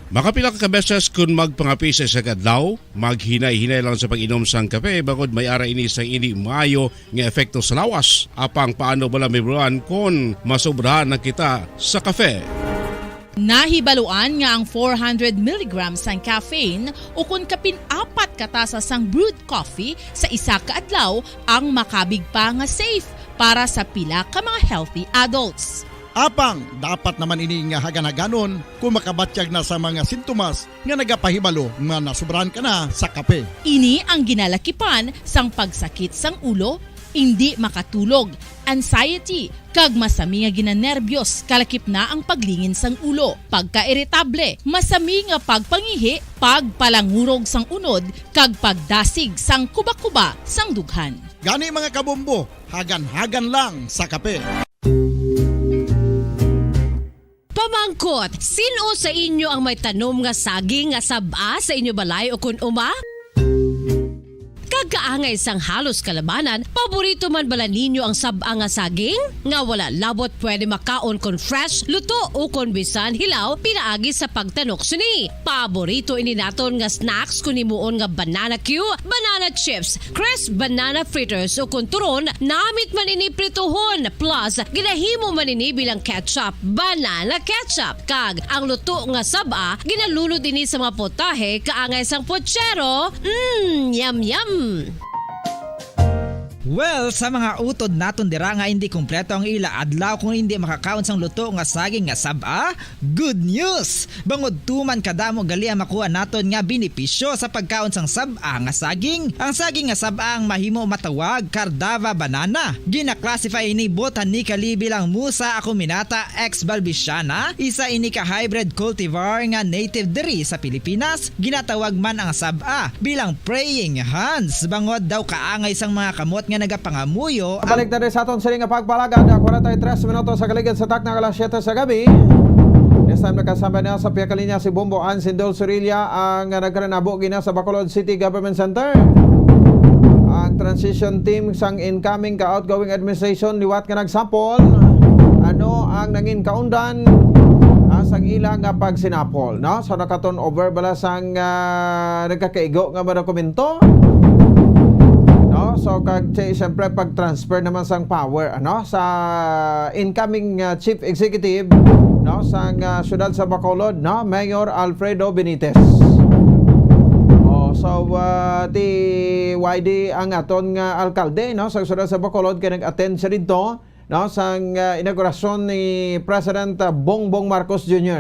Makapila ka beses kung magpangapi sa isa kadlaw, maghinay-hinay lang sa pag-inom sang kape bagod may ara ini sang ini maayo nga epekto sa lawas. Apang paano bala mibruan kung masobrahan na kita sa kape. Nahibaluan nga ang 400 mg sang caffeine o kung kapin-4 katasa sang brewed coffee sa isa ka adlaw ang makabig pa nga safe para sa pila ka mga healthy adults. Apang dapat naman ini nga hagan-haganon kung makabatyag na sa mga sintomas nga nagapahibalo nga nasubran ka na sa kape. Ini ang ginalakipan sang pagsakit sang ulo, hindi makatulog, anxiety, kag masami nga ginanerbiyos, kalakip na ang paglingin sang ulo, pagka-iritable, masami nga pagpangihi, pagpalangurog sang unod, kag pagdasig sang kuba-kuba sang dughan. Gani mga kabombo, hagan-hagan lang sa kape. Pamangkot, sino sa inyo ang may tanom nga saging nga saba sa inyo balay o kun uma? Kagkaangay sang halos kalabanan, paborito man bala ninyo ang saba nga saging? Nga wala labot pwede makaon kon fresh, luto o kon bisan hilaw, pinaagi sa pagtanok suni. Paborito ini naton nga snacks kun himuon nga banana Q, banana chips, crisp banana fritters o kun turon, namit man ini prituhon, plus ginahimo man ini bilang ketchup, banana ketchup. Kag ang luto nga saba, ginalunod ini sa mga potahe kaangay sang pochero. Yum yum. Well, sa mga utod naton dira nga hindi kumpleto ang ila adlaw kung hindi makakaon sang luto nga saging nga saba, good news! Bangod tuman kadamo gali ang makuha naton nga benepisyo sa pagkaon sang saba nga saging. Ang saging nga saba ang mahimo matawag Cardava banana. Gina-classify ini botanically bilang Musa acuminata ex balbisiana, isa ini ka hybrid cultivar nga native diri sa Pilipinas. Ginatawag man ang saba bilang praying hands. Bangod daw kaangay sang mga kamot nga nagapangamuyo. Balik na rin sa aton siling pagpalagan na 43 minutos sa kaligid sa takna alas 7 sa gabi. This time nakasama na sa piyakalinya si Bombo Ansindol Surilla ang nagkaranabo gina sa Bacolod City Government Center. Ang transition team sang incoming ka outgoing administration liwat nga nagsampol ano ang nangin kaundan sang ilang nga pagsinapol, no? So nakaton over bala sang nagkakaigo nga mga dokumento. So kag siyempre pag-transfer naman sang power ano sa incoming chief executive no sang syudad sa Bacolod no Mayor Alfredo Benitez. So ti YD ang aton nga alkalde no sa syudad sa Bacolod kay nag-attend siya dito no sang inaugurasyon ni President Bongbong Marcos Jr.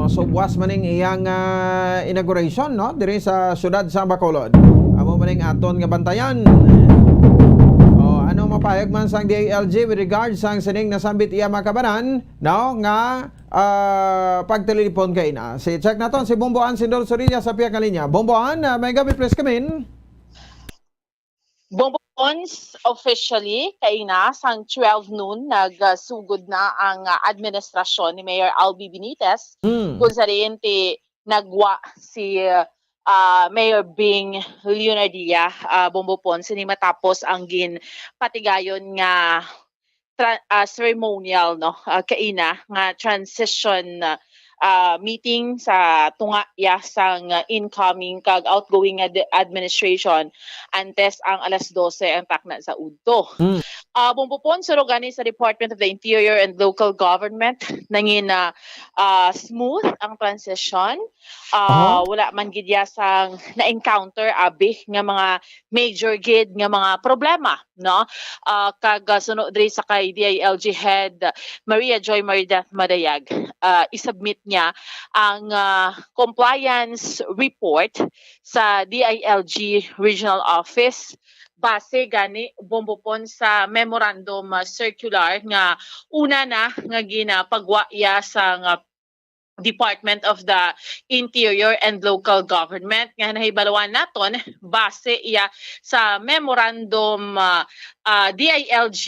So buwas maning iyang inauguration no diri sa syudad sa Bacolod. Amo maning aton nga bantayan. Ano mapayag man sang DILG with regards sang sining nasambit iya makabanan no nga pagtelefon kay na. Si check naton si Bomboan Sindol Surilla sa piya kalinya. Bomboan, may gabi please come in. Bombons officially kay na sang 12 noon nagsugod na ang administrasyon ni Mayor Albi Benitez kung sa rin nagwa si Mayor Bing Leonardia Bombopon sini matapos ang patigayon nga ceremonial no kaina nga transition meeting sa tunga sang incoming kag outgoing administration antes ang alas 12 ang takna sa udto. Bumpupon surogani sa Department of the Interior and Local Government nangin smooth ang transition. Wala man gid sang na-encounter abi nga mga major gid nga mga problema no kag sunod diri sa kay DILG head Maria Joy Maridet Madayag isubmit niya ang compliance report sa DILG Regional Office base gani bombopon sa memorandum circular nga una na nga ginapagwaya sa Department of the Interior and Local Government nga nahibalawan naton base iya sa memorandum DILG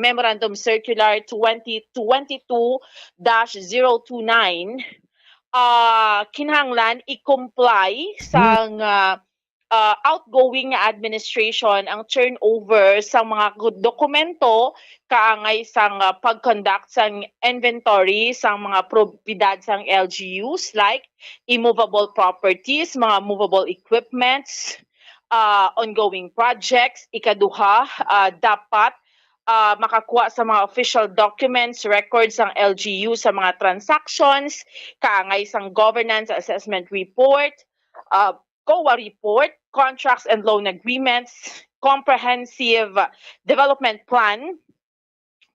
Memorandum Circular 2022-029 kinahanglan i-comply sang outgoing administration ang turnover sa mga dokumento kaangay sang pag-conduct sang inventory sang mga propiedad sang LGUs like immovable properties, mga movable equipments, ongoing projects. Ikaduha, dapat makakuha sa mga official documents, records ng LGU sa mga transactions, kaangay sang governance assessment report, COA report, contracts and loan agreements, comprehensive development plan,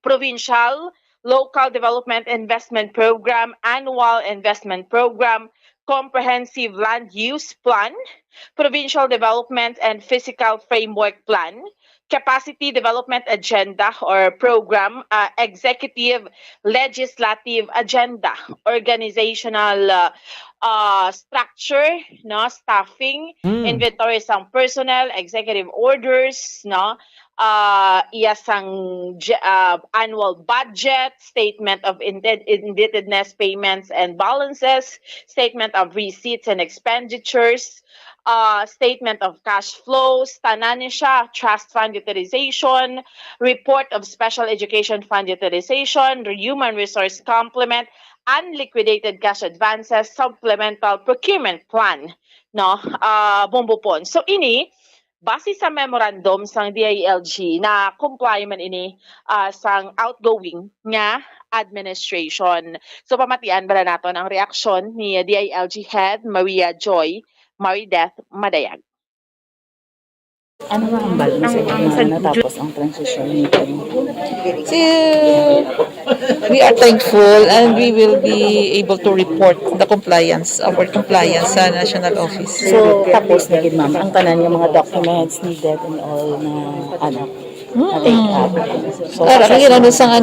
provincial, local development investment program, annual investment program, comprehensive land use plan, provincial development and physical framework plan, capacity development agenda or program, executive legislative agenda, organizational structure, no, staffing, inventory sang personnel, executive orders, no, iyasang annual budget, statement of indebtedness payments and balances, statement of receipts and expenditures, statement of cash flows, tanan siya, trust fund utilization, report of special education fund utilization, human resource complement, unliquidated cash advances, supplemental procurement plan, no, bumbupon. So ini base sa memorandum sang DILG na comply man ini sang outgoing nga administration. So pamatian bala naton ang reaksyon ni DILG head Maria Joy Marideth Madayag. Ano nga hambal na sa inyo natapos ang transition meeting? We are thankful and we will be able to report the compliance, our compliance sa national office. So, tapos na gid ma'am, ang tanan yung mga documents needed and all na take up. So,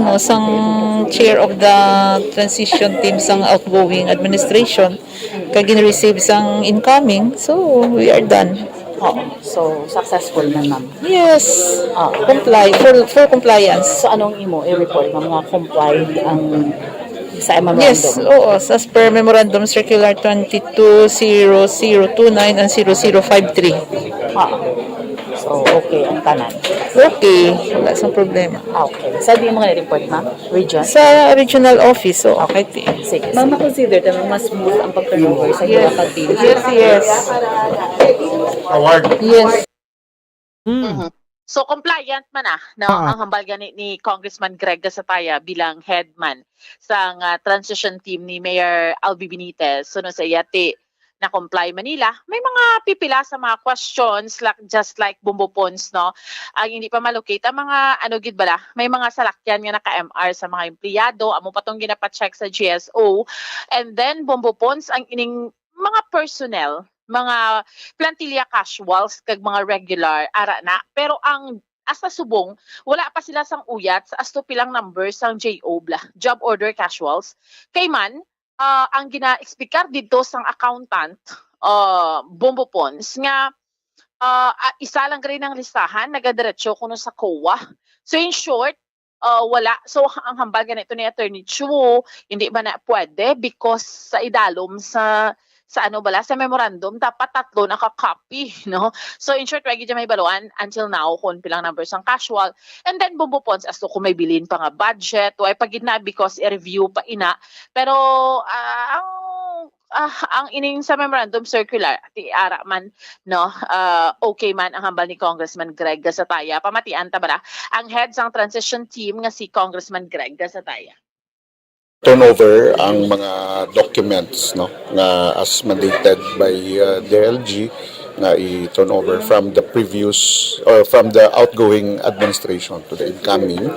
sang chair of the transition team sang outgoing administration kay gin-receive sang incoming, so we are done. So, successful na ma'am. Yes. Full compliance. So, anong imo i-report ma'am nga complied ang sa memorandum? Yes, oo. As per Memorandum Circular 220029 and 0053. So, okay ang tanan. Okay. Wala sang problema. Okay. Saan yung mga report ma'am? Region? Sa regional office, so okay. Sige. Ma'am, consider na mas smooth ang pag-turnover sa mga pag-team. Yes. Award. Yes. So compliant man no, ang hambal gani ni Congressman Greg Gasataya bilang headman sa transition team ni Mayor Albi Benitez. So no sa iyati na comply Manila, may mga pipila sa mga questions just like Bumbo Pons, no. Ang hindi pa malocate ang mga gid bala, may mga salakyan nga naka-MR sa mga empleyado, amo pa tong ginapa-check sa GSO. And then Bumbo Pons ang ining mga personnel, mga plantilla casuals kag mga regular ara na, pero ang asa subong wala pa sila sang uyat sa asto pilang numbers sang JO job order casuals kay man ang gina-explicar dito sang accountant Bumbo Pons nga isa lang rin ang listahan nagadiretso kuno sa COA. So in short, wala. So ang hambal ganito ni Attorney Chu, hindi ba na pwede because sa idalom sa sa memorandum dapat 3 naka-copy, no? So in short, wagi may baluan until now kung pilang numbers ang casual. And then Bumbo Pons as to kung may bilin pa nga budget, way pagid na because i-review pa ina. Pero ang ining sa memorandum circular ti ara man, no, okay man ang hambal ni Congressman Greg Gasataya. Pamatian ta bala ang head sang transition team nga si Congressman Greg Gasataya. Turnover ang mga documents, no, nga as mandated by DILG na i-turn over from the previous or from the outgoing administration to the incoming,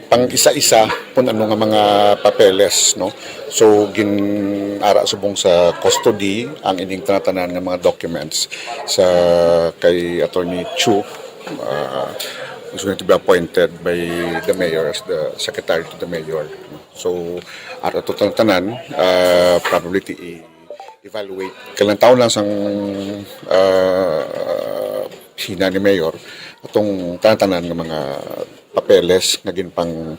pang isa-isa kung ano nga mga papeles, no. So gin ara subong sa custody ang ining tanatanan ng mga documents sa kay Attorney Chu, is going to be appointed by the mayor as the secretary to the mayor. So, at ito tanan, probability evaluate kailang taon lang sang hina ni mayor itong tanan ng mga papeles na ginpang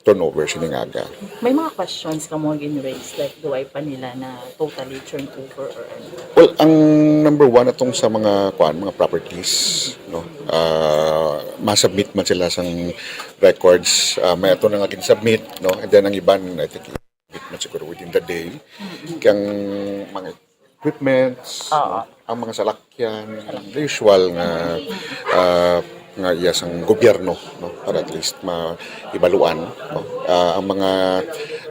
turnover siningaga. May mga questions ka mo gin-raise like duway pa nila na totally turned over or ano? Well, ang number one atong sa mga mga properties, no. Masubmit man sila sang records, may ato na nga gin-submit, no. And then ang iban I think man siguro within the day. Kang mga equipments, ang mga salakyan, the usual nga iyasang gobyerno, no, para at least maibaluan, no, ang mga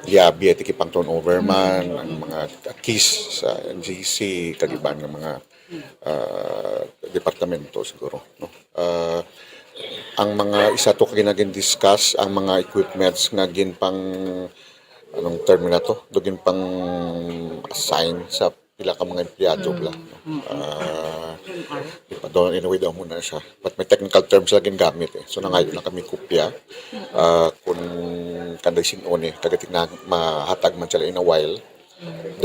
liabi at ikipang turnover man, ang mga keys sa NGC, kagiban ng mga departamento siguro, no. ang mga isa to kinagin discuss ang mga equipments nga gin pang anong term na to dugin pang assign sa pila ka mga empleyado bla. Di pa doon inaway daw muna siya. But may technical terms lang gingamit So nangayon lang kami kopya kung kanday sinone kagatik na mahatag man sila in a while.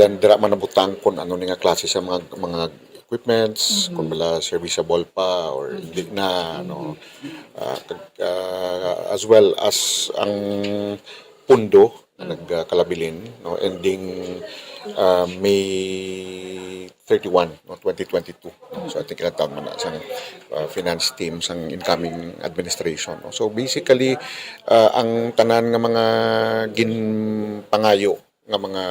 Then dira man nabutang kung ano ni nga klase sa mga equipments, kung wala serviceable pa or hindi na as well as ang pundo na nagkalabilin ending May 31 2022 so I think ilang taon man na isang finance team sang incoming administration so basically ang tanan nga mga ginpangayo nga mga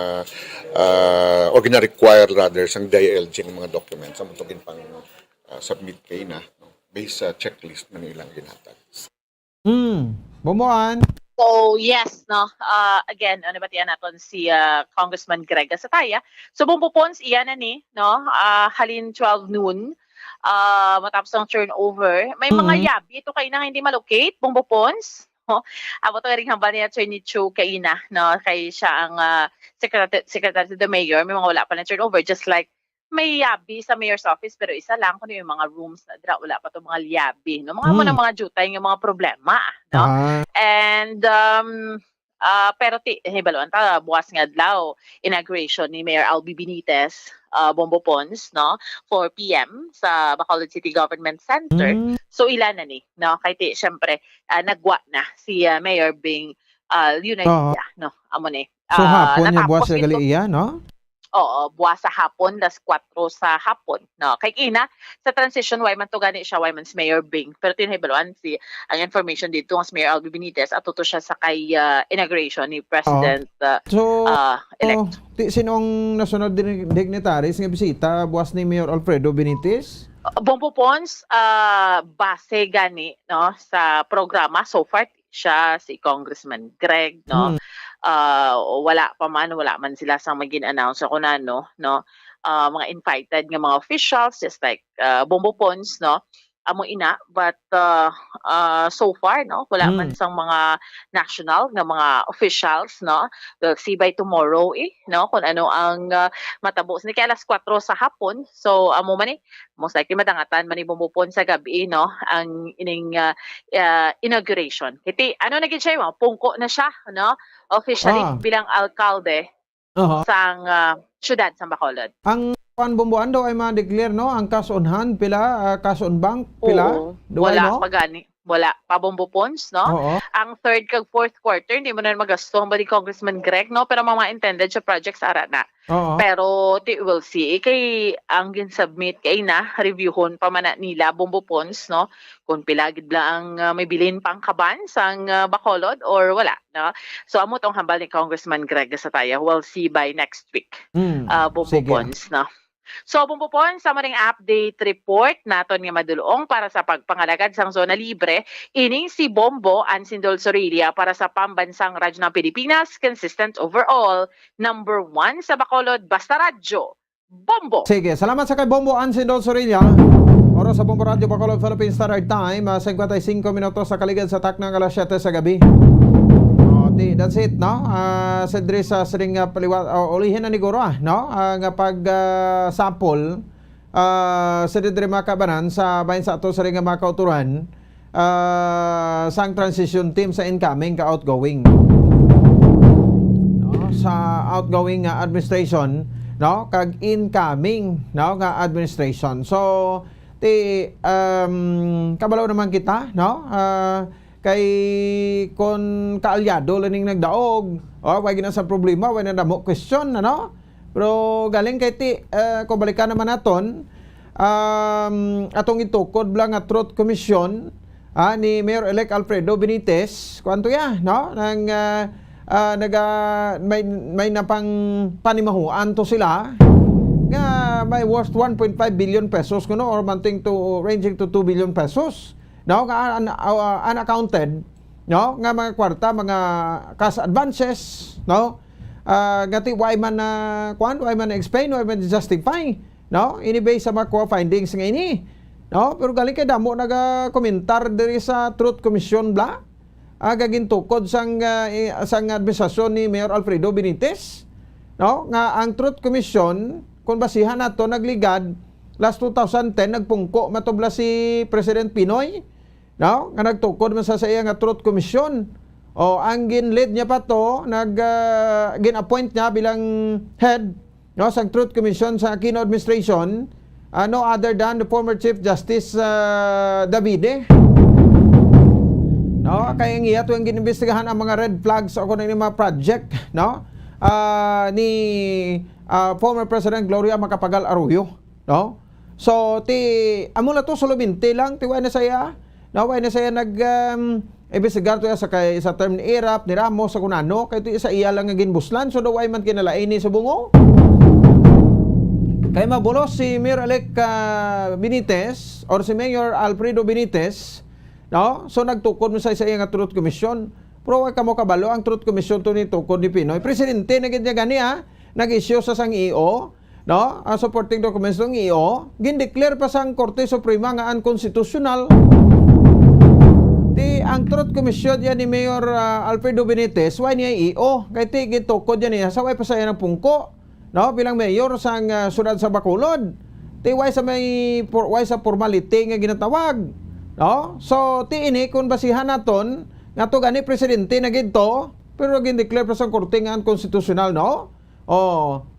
or gina-require rather sang DILG ng mga documents sa mutugin pang submit kay na based sa checklist na nilang ginhatag. Bumuan. So yes, again, nabatian naton si Congressman Greg Gasataya. So bumpupons iyan na ni, halin 12 noon, matapos ang turnover. May mga yabi ito kay na hindi malocate, bumpupons. Abo to ring hambal ni Attorney Chu Kaina, kay siya ang secretary to the mayor. May mga wala pa na turnover, just like may yabi sa mayor's office pero isa lang kuno yung mga rooms na dira wala pa to mga yabi mga jutay yung mga problema and pero hibalon ta buwas nga adlaw inauguration ni Mayor Albi Benitez Bombo Pons 4 PM sa Bacolod City Government Center so ilan na ni kay syempre nagwa na si Mayor Bing Leonadia amo ni so hapon niya buwas sa gali iya Oo, buwas sa hapon, 4 sa hapon. Kay Ina, sa transition, why man to gani siya, why man si Mayor Bing. Pero tinhibaluan ang information dito ng si Mayor Albi Benitez at tuto siya sa kay inauguration ni President elect. Sinong nasunod dignitaries nga bisita buwas ni Mayor Alfredo Benitez? Bombo Pons, base gani sa programa so far siya si Congressman Greg wala man sila sang magin-announce ako na mga invited nga mga officials just like Bombo Pons amo ina but so far wala man sang mga national nga mga officials we'll see by tomorrow kung ano ang matabo ni kay alas 4 sa hapon so amo man most likely madangatan man ni Bombo Pons sa gabi ang ining inauguration kiti ano na gid siya pungko na siya officially bilang alkalde sang syudad sa Bacolod. Ang Bomboan daw ay ma-declare ang cash on hand pila cash on bank pila wala pagani wala pa Bombo Pons ang third kag fourth quarter hindi mo na magasto ang bali Congressman Greg pero mga intended sa projects ara na pero we'll see kay ang gin-submit kay na reviewhon pa man nila Bombo Pons kung pila gid ang may bilin pang kaban sang Bacolod or wala so amo tong hambal ni Congressman Greg Gasataya we'll see by next week Bombo Pons So, bumpupon sa maring update report naton nga madulong para sa pagpangalagad sang zona libre, ining si Bombo Ansindol Sorilia para sa pambansang radyo ng Pilipinas, consistent overall, number 1 sa Bacolod, basta radyo, Bombo! Sige, salamat sa kay Bombo Ansindol Sorilia. Oras sa Bombo Radio Bacolod Philippine Standard Time, 55 minutos sa kaligid sa taknang alas 7 sa gabi. That's it, sa Dres sa sering ulihin na ni Goro, nga pag sample sa Dre makabanan sa bayan sa ato sering nga makauturan sang transition team sa incoming ka outgoing. Sa outgoing administration, kag incoming, nga administration. So, kabalaw naman kita, kay kon kaalyado laning nagdaog wag na sa problema wag na damo question pero galing kay kung balikan naman naton atong itukod lang nga truth commission ni Mayor elect Alfredo Benitez kwanto nang may napang panimahuan to sila nga may worth 1.5 billion pesos or manting to ranging to 2 billion pesos unaccounted nga mga kwarta mga cash advances gati why man explain why man justify ini base sa mga findings nga ini No, pero galing kay damo naga-komentar diri sa Truth Commission bla. Gagin tukod sang administrasyon ni Mayor Alfredo Benitez. No, nga ang Truth Commission kung basihan nato nagligad last 2010 nagpungko matubla si President Pinoy. No, nga nagtukod man sa iya nga Truth Commission. O ang gin-lead niya pa to gin-appoint niya bilang head no sa Truth Commission sa Aquino administration. No other than the former Chief Justice Davide. No, kaya nga ito yung ginimbestigahan ang mga red flags o kung ano yung mga project, no? Ni former President Gloria Macapagal Arroyo, no? So amula to suluminti lang tiway na saya. No, way na saya imbestigar to sa term ni Irap, ni Ramos sa kunano kay to sa iya lang nga ginbuslan so daw ay man kinalain ni sa bungo. Kaya mabulos si Mayor-elect Benitez or si Mayor Alfredo Benitez, no? So nagtukod mo sa iya nga Truth Commission. Pero wag kamo kabalo ang Truth Commission to ni tukod ni Pinoy. Presidente na ganya gani nag-issue sa sang EO, no? Supporting documents ng EO, gin-declare pa sang Korte Suprema nga unconstitutional. Ang Truth Commission yan ni Mayor Alfredo Benitez, why niya EO? Kaya gitukod yan niya, sa way pa sa ng pungko. No, bilang mayor sang siyudad sa Bacolod. Way sa formality nga ginatawag. No? So ini kung basihan naton nga to gani presidente na gidto pero gin-declare pa sang korte nga unconstitutional, no?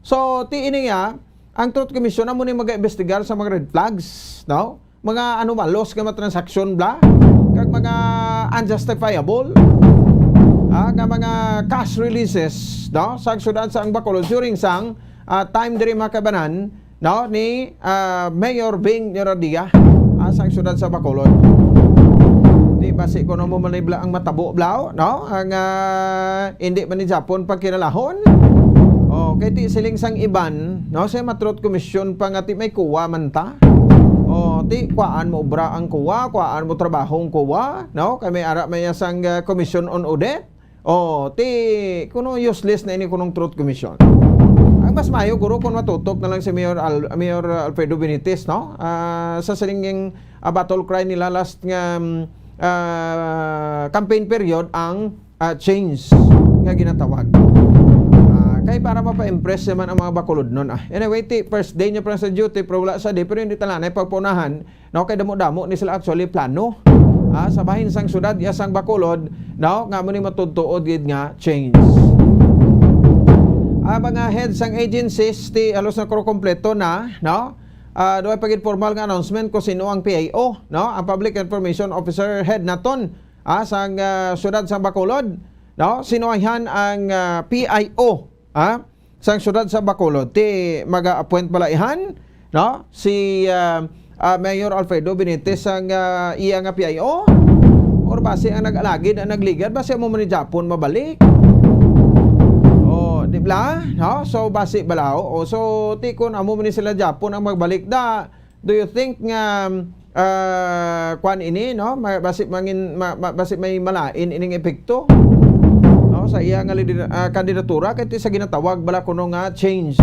So ini nga ang Truth Commission amo ni mag-imbestigar sa mga red flags, no? Mga anomalos nga transaction bla kag mga unjustifiable nga mga cash releases, no, sa siyudad sa Bacolod during sang time diri makabanan, no, ni Mayor Bing Nirodia sa siyudad sa Bacolod. Di basi ko mo manibla ang matabo blaw, no, ang hindi man ni Japon pagkinalahon. Kay ti siling sang iban, no, sa Truth Commission pa nga ti may kuwa man ta. Ti kuwaan mo obra ang kuwa, kuwaan mo trabahong kuwa, no, kay may ara may sang Commission on Audit. Ti kuno useless na ini kunong Truth Commission. Ang mas mayo guro kung matutok na lang si Mayor Alfredo Benitez, no? Sa silinging battle cry nila last nga campaign period ang change nga ginatawag. Kay para mapa-impress naman ang mga Bacolod nun. Anyway, first day niya pa sa duty, pero wala sa day, pero hindi talanay pagpunahan, no, kay damo-damo ni sila actually plano. Sa bahin sang syudad, sang Bacolod, no, nga mo ni matudtuod gid nga change. Mga heads sang agencies, alos na kompleto na, no? Doon pagid formal nga announcement kung sino ang PIO, no? Ang Public Information Officer head naton, sang syudad sang Bacolod, no? Sinuayhan ang PIO, sang syudad sa Bacolod. Maga-appoint balaihan, no? Si Mayor Alfredo Benitez ang iya nga PIO or base ang nag-alagid ang nagligad base mo man ni Japon mabalik. Di ba? No? So base balaw. So tikon amo man ni sila Japon ang magbalik da. Do you think nga kwan ini, no? Base may malain ining epekto, no, sa iya nga kandidatura kay sa ginatawag bala kuno nga change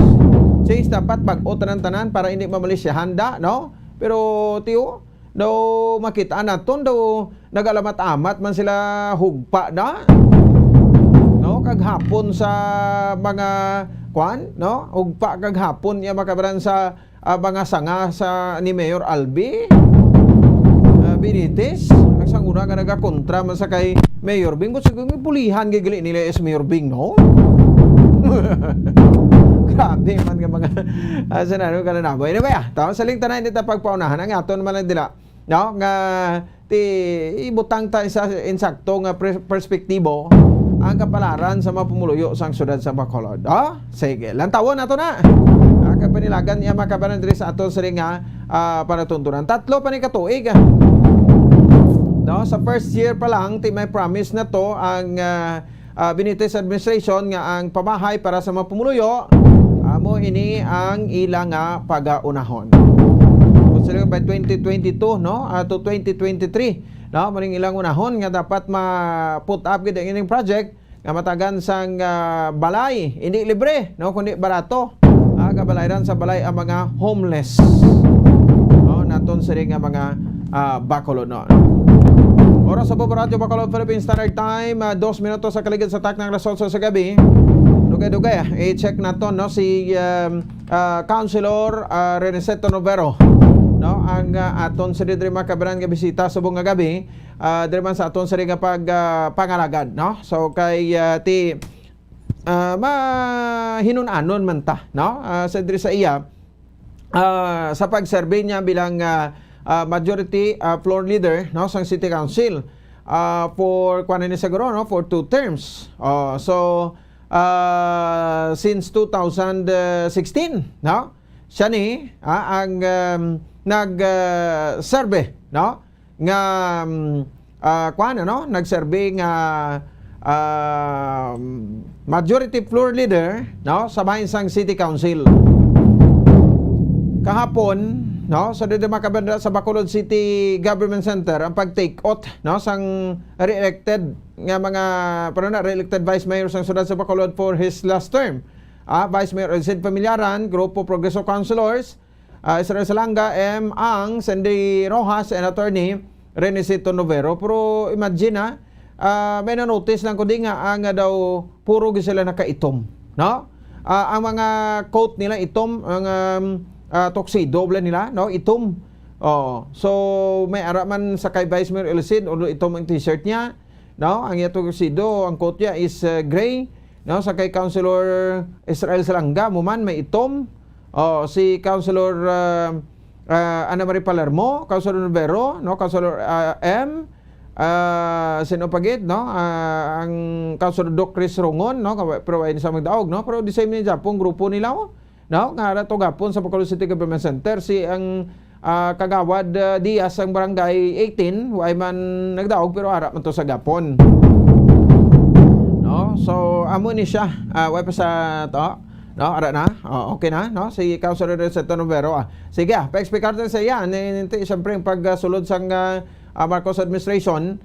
dapat bag-o tanan-tanan para hindi mamalisyahan da, no? Pero tiyo daw makita naton daw nagalamat-amat man sila hugpa da, no, kaghapon sa mga kwan, no, hugpa kaghapon ya makabaran sa mga sanga sa ni Mayor Albi Benitez. Ang sanguna nga nagakontra man sa kay Mayor Bing kung siguro pulihan gigili nila is Mayor Bing, no? Grabe man nga mga senaryo ka na nabo. Anyway, taon sa lingta na hindi ta pagpaunahan ang aton man dila, no, nga ibutang ta isa insakto nga perspektibo ang kapalaran sa mapumuluyo sang syudad sa Bacolod. Sige, lantawon nato na. Kapanilagan niya makabanan diri sa aton sa nga panatuntunan. 3 pa ni katuig. No, sa first year pa lang may promise na to ang Benitez administration nga ang pamahay para sa mapumuluyo amo ini ang ilang pagaunahon. Kung by 2022, no, to 2023, no, maring ilang unahon nga dapat ma-put up gid ang ining project nga matagan sang balay, hindi libre, no, kundi barato. Kabalayran sa balay ang mga homeless. No, nato aton sa nga mga Bacolod no. Oras sa Bombo Radio Bacolod Philippine Standard Time, 2 minutos sa kaligid sa tak ng alas 8 sa gabi. Dugay-dugay, i-check nato no si Councilor Reneseto Novero no ang aton sa diri makabaran nga bisita subong nga gabi diri man sa aton sa nga pangalagad no. So kay ti mahinun-anon man ta no sa diri sa iya sa pag-survey niya bilang majority floor leader no sang City Council for siguro no for 2 terms. So since 2016 no siya ni ang nag-survey no nga nag-survey nga majority floor leader no sa Bahinsang City Council kahapon no sa dito makabanda sa Bacolod City Government Center ang pag-take out no sang re-elected nga mga re-elected Vice Mayor sang siyudad sa Bacolod for his last term. Vice Mayor Elcid Pamilaran, Grupo Progreso Councilors, Israel Salanga, M. Ang, Sandy Rojas, and Attorney Reneseto Novero. Pero imagine may na-notice lang ko di nga ang daw puro sila nakaitom no ang mga coat nila itom ang tuxedo nila no itom so may araman sa kay Vice Mayor Elcid o itom ang t-shirt niya no ang iya tuxedo ang coat niya is gray no sa kay Councilor Israel Salanga muman may itom si Councilor Ana Marie Palermo, Councilor Novero no Councilor M sino pagit no ang Councilor Doc Chris Rongon no pero ay sa magdaog no pero the same ni Japong grupo nila no nga to gapon sa Bacolod City Government Center si ang Kagawad Diaz ang barangay 18 way man nagdaog pero ara man to sa gapon no so amo ni siya way pa sa to no ara na okay na no si Councilor Reneseto Novero sige pa-expect sa iya ninti siyempre ang pagsulod sang Marcos administration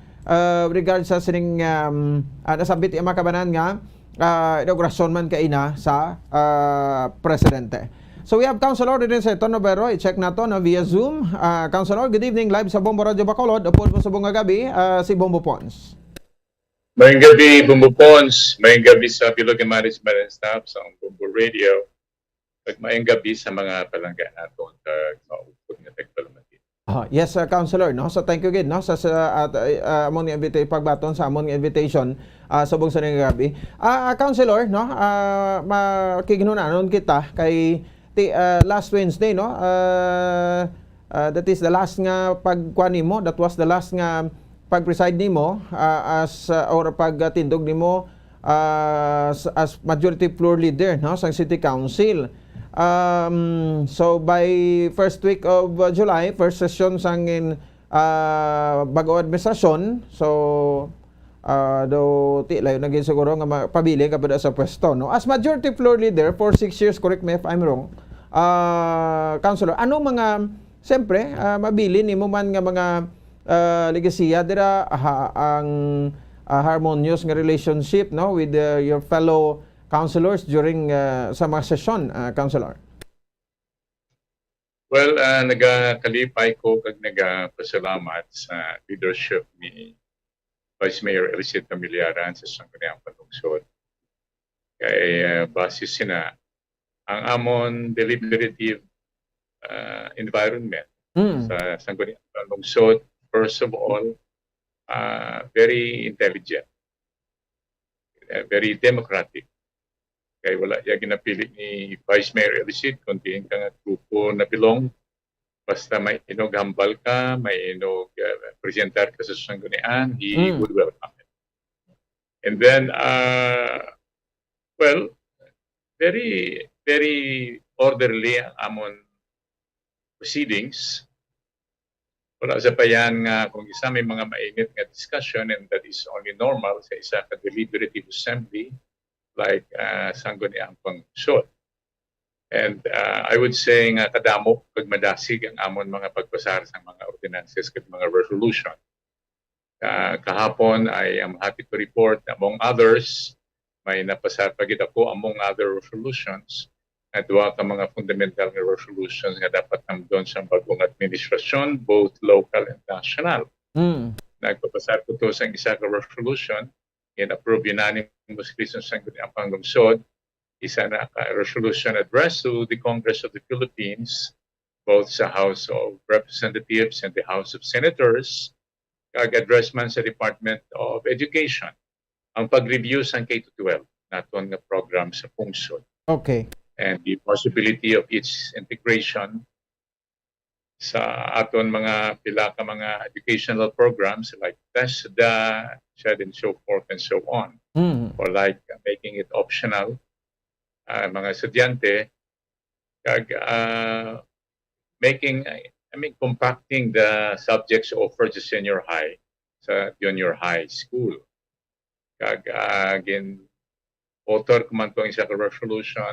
regard sa sining nasabit ang makabanan nga inaugurasyon man kaina sa presidente. So we have Councilor Reneseto Novero, i-check nato na via Zoom. Councilor, good evening, live sa Bombo Radio Bacolod. Upod mo sa bunga gabi, si Bombo Pons. Mayang gabi, Bombo Pons. Mayang gabi sa Bilog and Management and Staff sa Bombo Radio. At mayang gabi sa mga palangga nato sa maupod na tagpalaman. Yes, Councilor, no? So thank you again, no? Sa among pagbaton sa among invitation sa bugso ng gabi. Councilor, no? Makiginunanon kita kay last Wednesday, no? That is the last nga pagkuan nimo, that was the last nga pag-preside nimo as or pagtindog nimo as majority floor leader, no? Sa City Council. So by first week of July, first session sang in bago administrasyon, so do ti layo naging siguro nga pabili kapag sa pwesto no as majority floor leader for 6 years, correct me if I'm wrong. Councilor, ano mga siyempre mabili nimo man nga mga legasiya dira ang harmonious nga relationship no with your fellow councilors during sa mga session, Councilor? Well, nagakalipay ko kag nagapasalamat sa leadership ni Vice Mayor Elcid Pamilaran sa Sangguniang Panungsod. Kay basis sina ang amon deliberative environment sa Sangguniang Panungsod, first of all, very intelligent, very democratic. Kaya wala yung ginapili ni Vice Mayor Elcid, kuntiin ka nga grupo na bilong. Basta may inog hambal ka, may inog presentar ka sa sanggunian, he would welcome it. And then, well, very, very orderly ang amon proceedings. Wala sa payan nga kung isa may mga mainit nga discussion, and that is only normal sa isa ka deliberative assembly like Sangguniang Panungsod. And I would say nga kadamo pag madasig ang amon mga pagpasar sa mga ordinances at mga resolution. Kahapon I am happy to report among others may napasar pagid ako among other resolutions duwa ka mga fundamental nga resolutions nga dapat nandun sa bagong administrasyon, both local and national. Nagpapasar ko to sa isa ka resolution, in-approve unanimously sa Sangguniang Panglungsod, isa na resolution addressed to the Congress of the Philippines, both sa House of Representatives and the House of Senators, kag-address man sa Department of Education, ang pag-review sa K-12 naton nga program sa pungsod. Okay. And the possibility of its integration sa aton mga pila ka mga educational programs like TESDA, and so forth and so on. Or like making it optional, mga estudyante, kag compacting the subjects offered sa senior high sa junior high school. Kag again, author ko man itong isa ka resolution,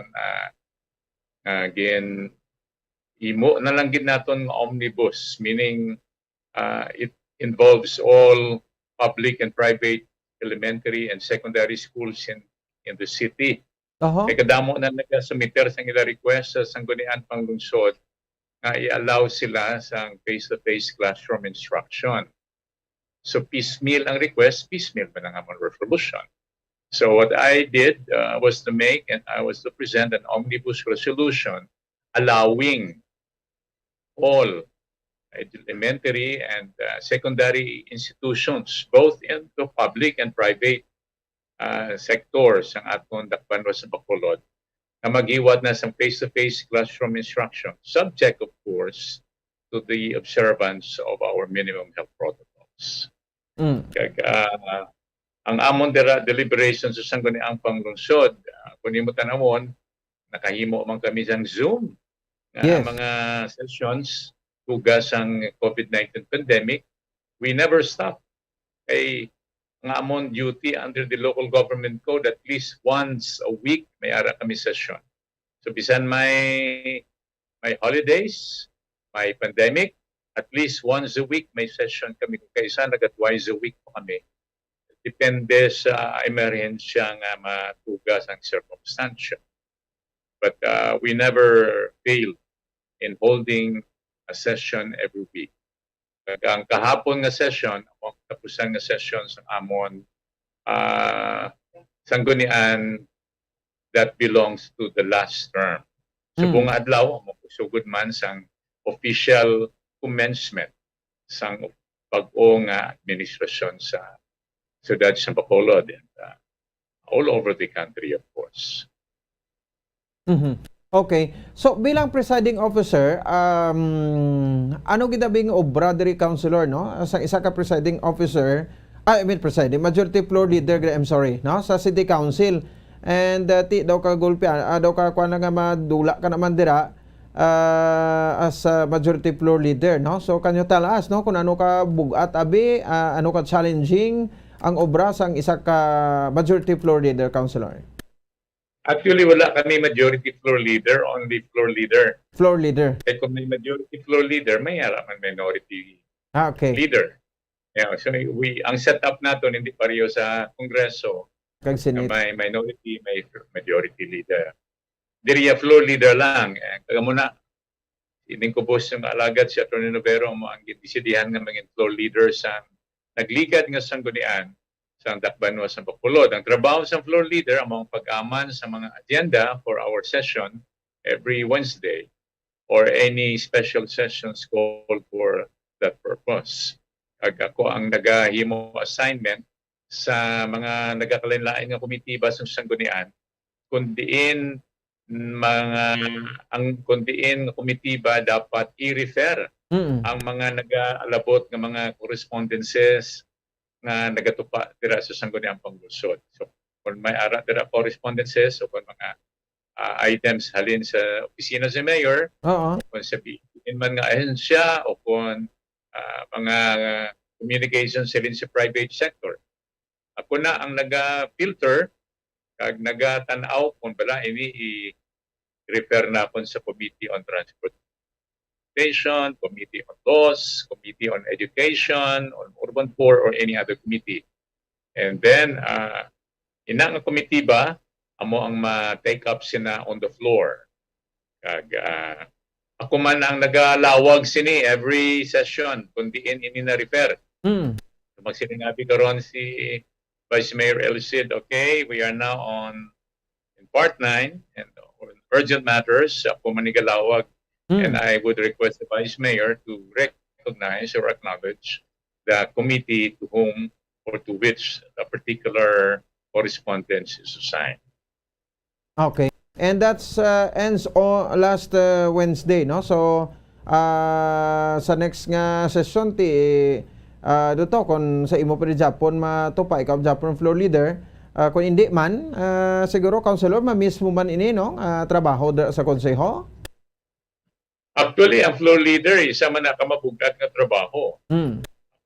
again, imo na lang gid naton omnibus, meaning it involves all public and private elementary and secondary schools in the city. Kay kadamo na nagasumiter sa ila request sa Sangguniang Panglungsod na i-allow sila sa face-to-face classroom instruction. So piecemeal ang request, piecemeal ba na nga ang resolution. So what I did was to present an omnibus resolution allowing all elementary and secondary institutions, both in the public and private sectors ang atong dakpan sa Bacolod, na maghiwat na sa face-to-face classroom instruction, subject of course to the observance of our minimum health protocols. Ang amon deliberations sa Sangguniang Panglungsod, kung imo tanawon, nakahimo man kami sang Zoom mga sessions tugas ang COVID-19 pandemic. We never stop. Kay ang amon duty under the local government code, at least once a week may ara kami session. So bisan may holidays, may pandemic, at least once a week may session kami. Kaysa twice a week po kami. Depende sa emerhensya nga matugas ang circumstansya. But we never fail in holding a session every week. Ang kahapon nga session, ang tapusan nga session sa amon sanggunian that belongs to the last term. So buong adlaw, sugod man sang official commencement sang bag-o nga administrasyon sa siyudad sa Bacolod and all over the country, of course. Okay. So bilang presiding officer, ano gidabing brotherly councilor, no? Sa isa ka presiding officer, majority floor leader, no? Sa city council. And ti daw ka gulpi, daw ka kuan nga madula ka naman dira as majority floor leader, no? So kanyo talas, no, kung ano ka bugat abi, ano ka challenging ang obra sang isa ka majority floor leader, councilor? Actually, wala kami majority floor leader, only floor leader. Floor leader. Kaya kung may majority floor leader, may harapan minority leader. Yeah, so ang setup natin hindi pareho sa Kongreso. May minority, may majority leader. Diriya floor leader lang. Kaya muna, hindi ko boss yung alagad si Atty. Novero mo ang disidihan nga maging floor leader sa nagligad nga sanggunian sa Dakbanwa sa Bacolod. Ang trabaho sa floor leader ang mga pag-aman sa mga agenda for our session every Wednesday or any special sessions called for that purpose. Ako ang nagahimo assignment sa mga nagakalain-lain nga komitiba sa sanggunian, kundiin komitiba dapat i-refer ang mga nag-alabot ng mga correspondences na nagatupa dira sa Sangguniang Panglungsod. So, kung may ara dira correspondences o kung mga items halin sa opisina sa mayor, kung sabihin man nga ahensya o kung mga communications halin sa private sector. Ako na ang naga-filter kag nagatanaw kung bala ini i-refer na kon sa Committee on Transport, Committee on Laws, Committee on Education, on Urban Poor, or any other committee. And then, inang committee ba, amo ang ma-take up sina on the floor. Kag ako man ang nagalawag sini every session kundi ini na refer. Magsininabi karon si Vice Mayor Elcid, okay, we are now in part 9 and on urgent matters. Ako man nigalawag. And I would request the Vice Mayor to recognize or acknowledge the committee to whom or to which a particular correspondence is assigned. Okay. And that's ends on last Wednesday, no? So sa next nga session ti dito kung sa imo pa di Japon matupa ikaw Japon floor leader, kung hindi man siguro councilor ma-miss mo man ini no trabaho sa konseho. Actually, ang floor leader isa man nakamabugat nga trabaho.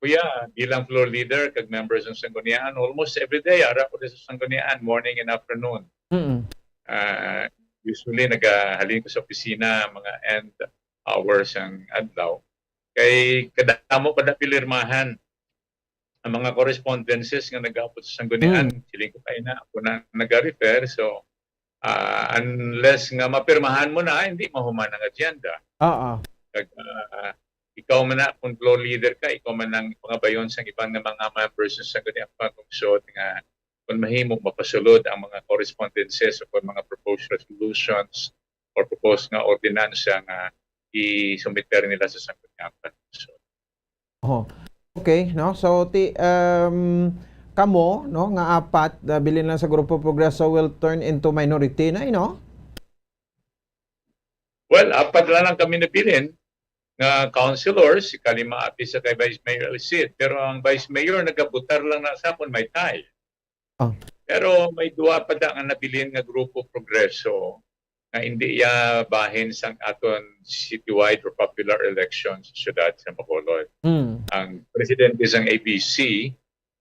Kuya, bilang floor leader kag members ng Sanggunian, almost every day ara ko sa Sanggunian, morning and afternoon. Usually nagahalin ko sa opisina mga end hours ang adlaw. Kay kadamo pa na pilirmahan ang mga correspondences nga nag-aabot sa Sanggunian. Siling ko tayo na ako na nag-refer. So, unless nga mapirmahan mo na, hindi mahuman ang agenda. Kag, ikaw man na, kung floor leader ka, ikaw man ang pangabayon sa ibang na mga members ng Sangguniang Pagkungsod nga kung mahimong mapasulod ang mga correspondences o mga proposed resolutions or proposed nga ordinansa nga i-submiter nila sa Sangguniang Pagkungsod. Okay, no? So kamo no nga apat bilin lang sa Grupo Progreso will turn into minority na, no? Well, apat lang kami napilin nga councilors, si Kalima Api sa kay Vice Mayor Elcid. Pero ang Vice Mayor nagabutar lang na sa akon may tie. Pero may duwa pa da nga nabilin nga Grupo Progreso nga hindi bahin sang aton citywide or popular elections sa syudad sa Bacolod. Ang presidente sang ABC,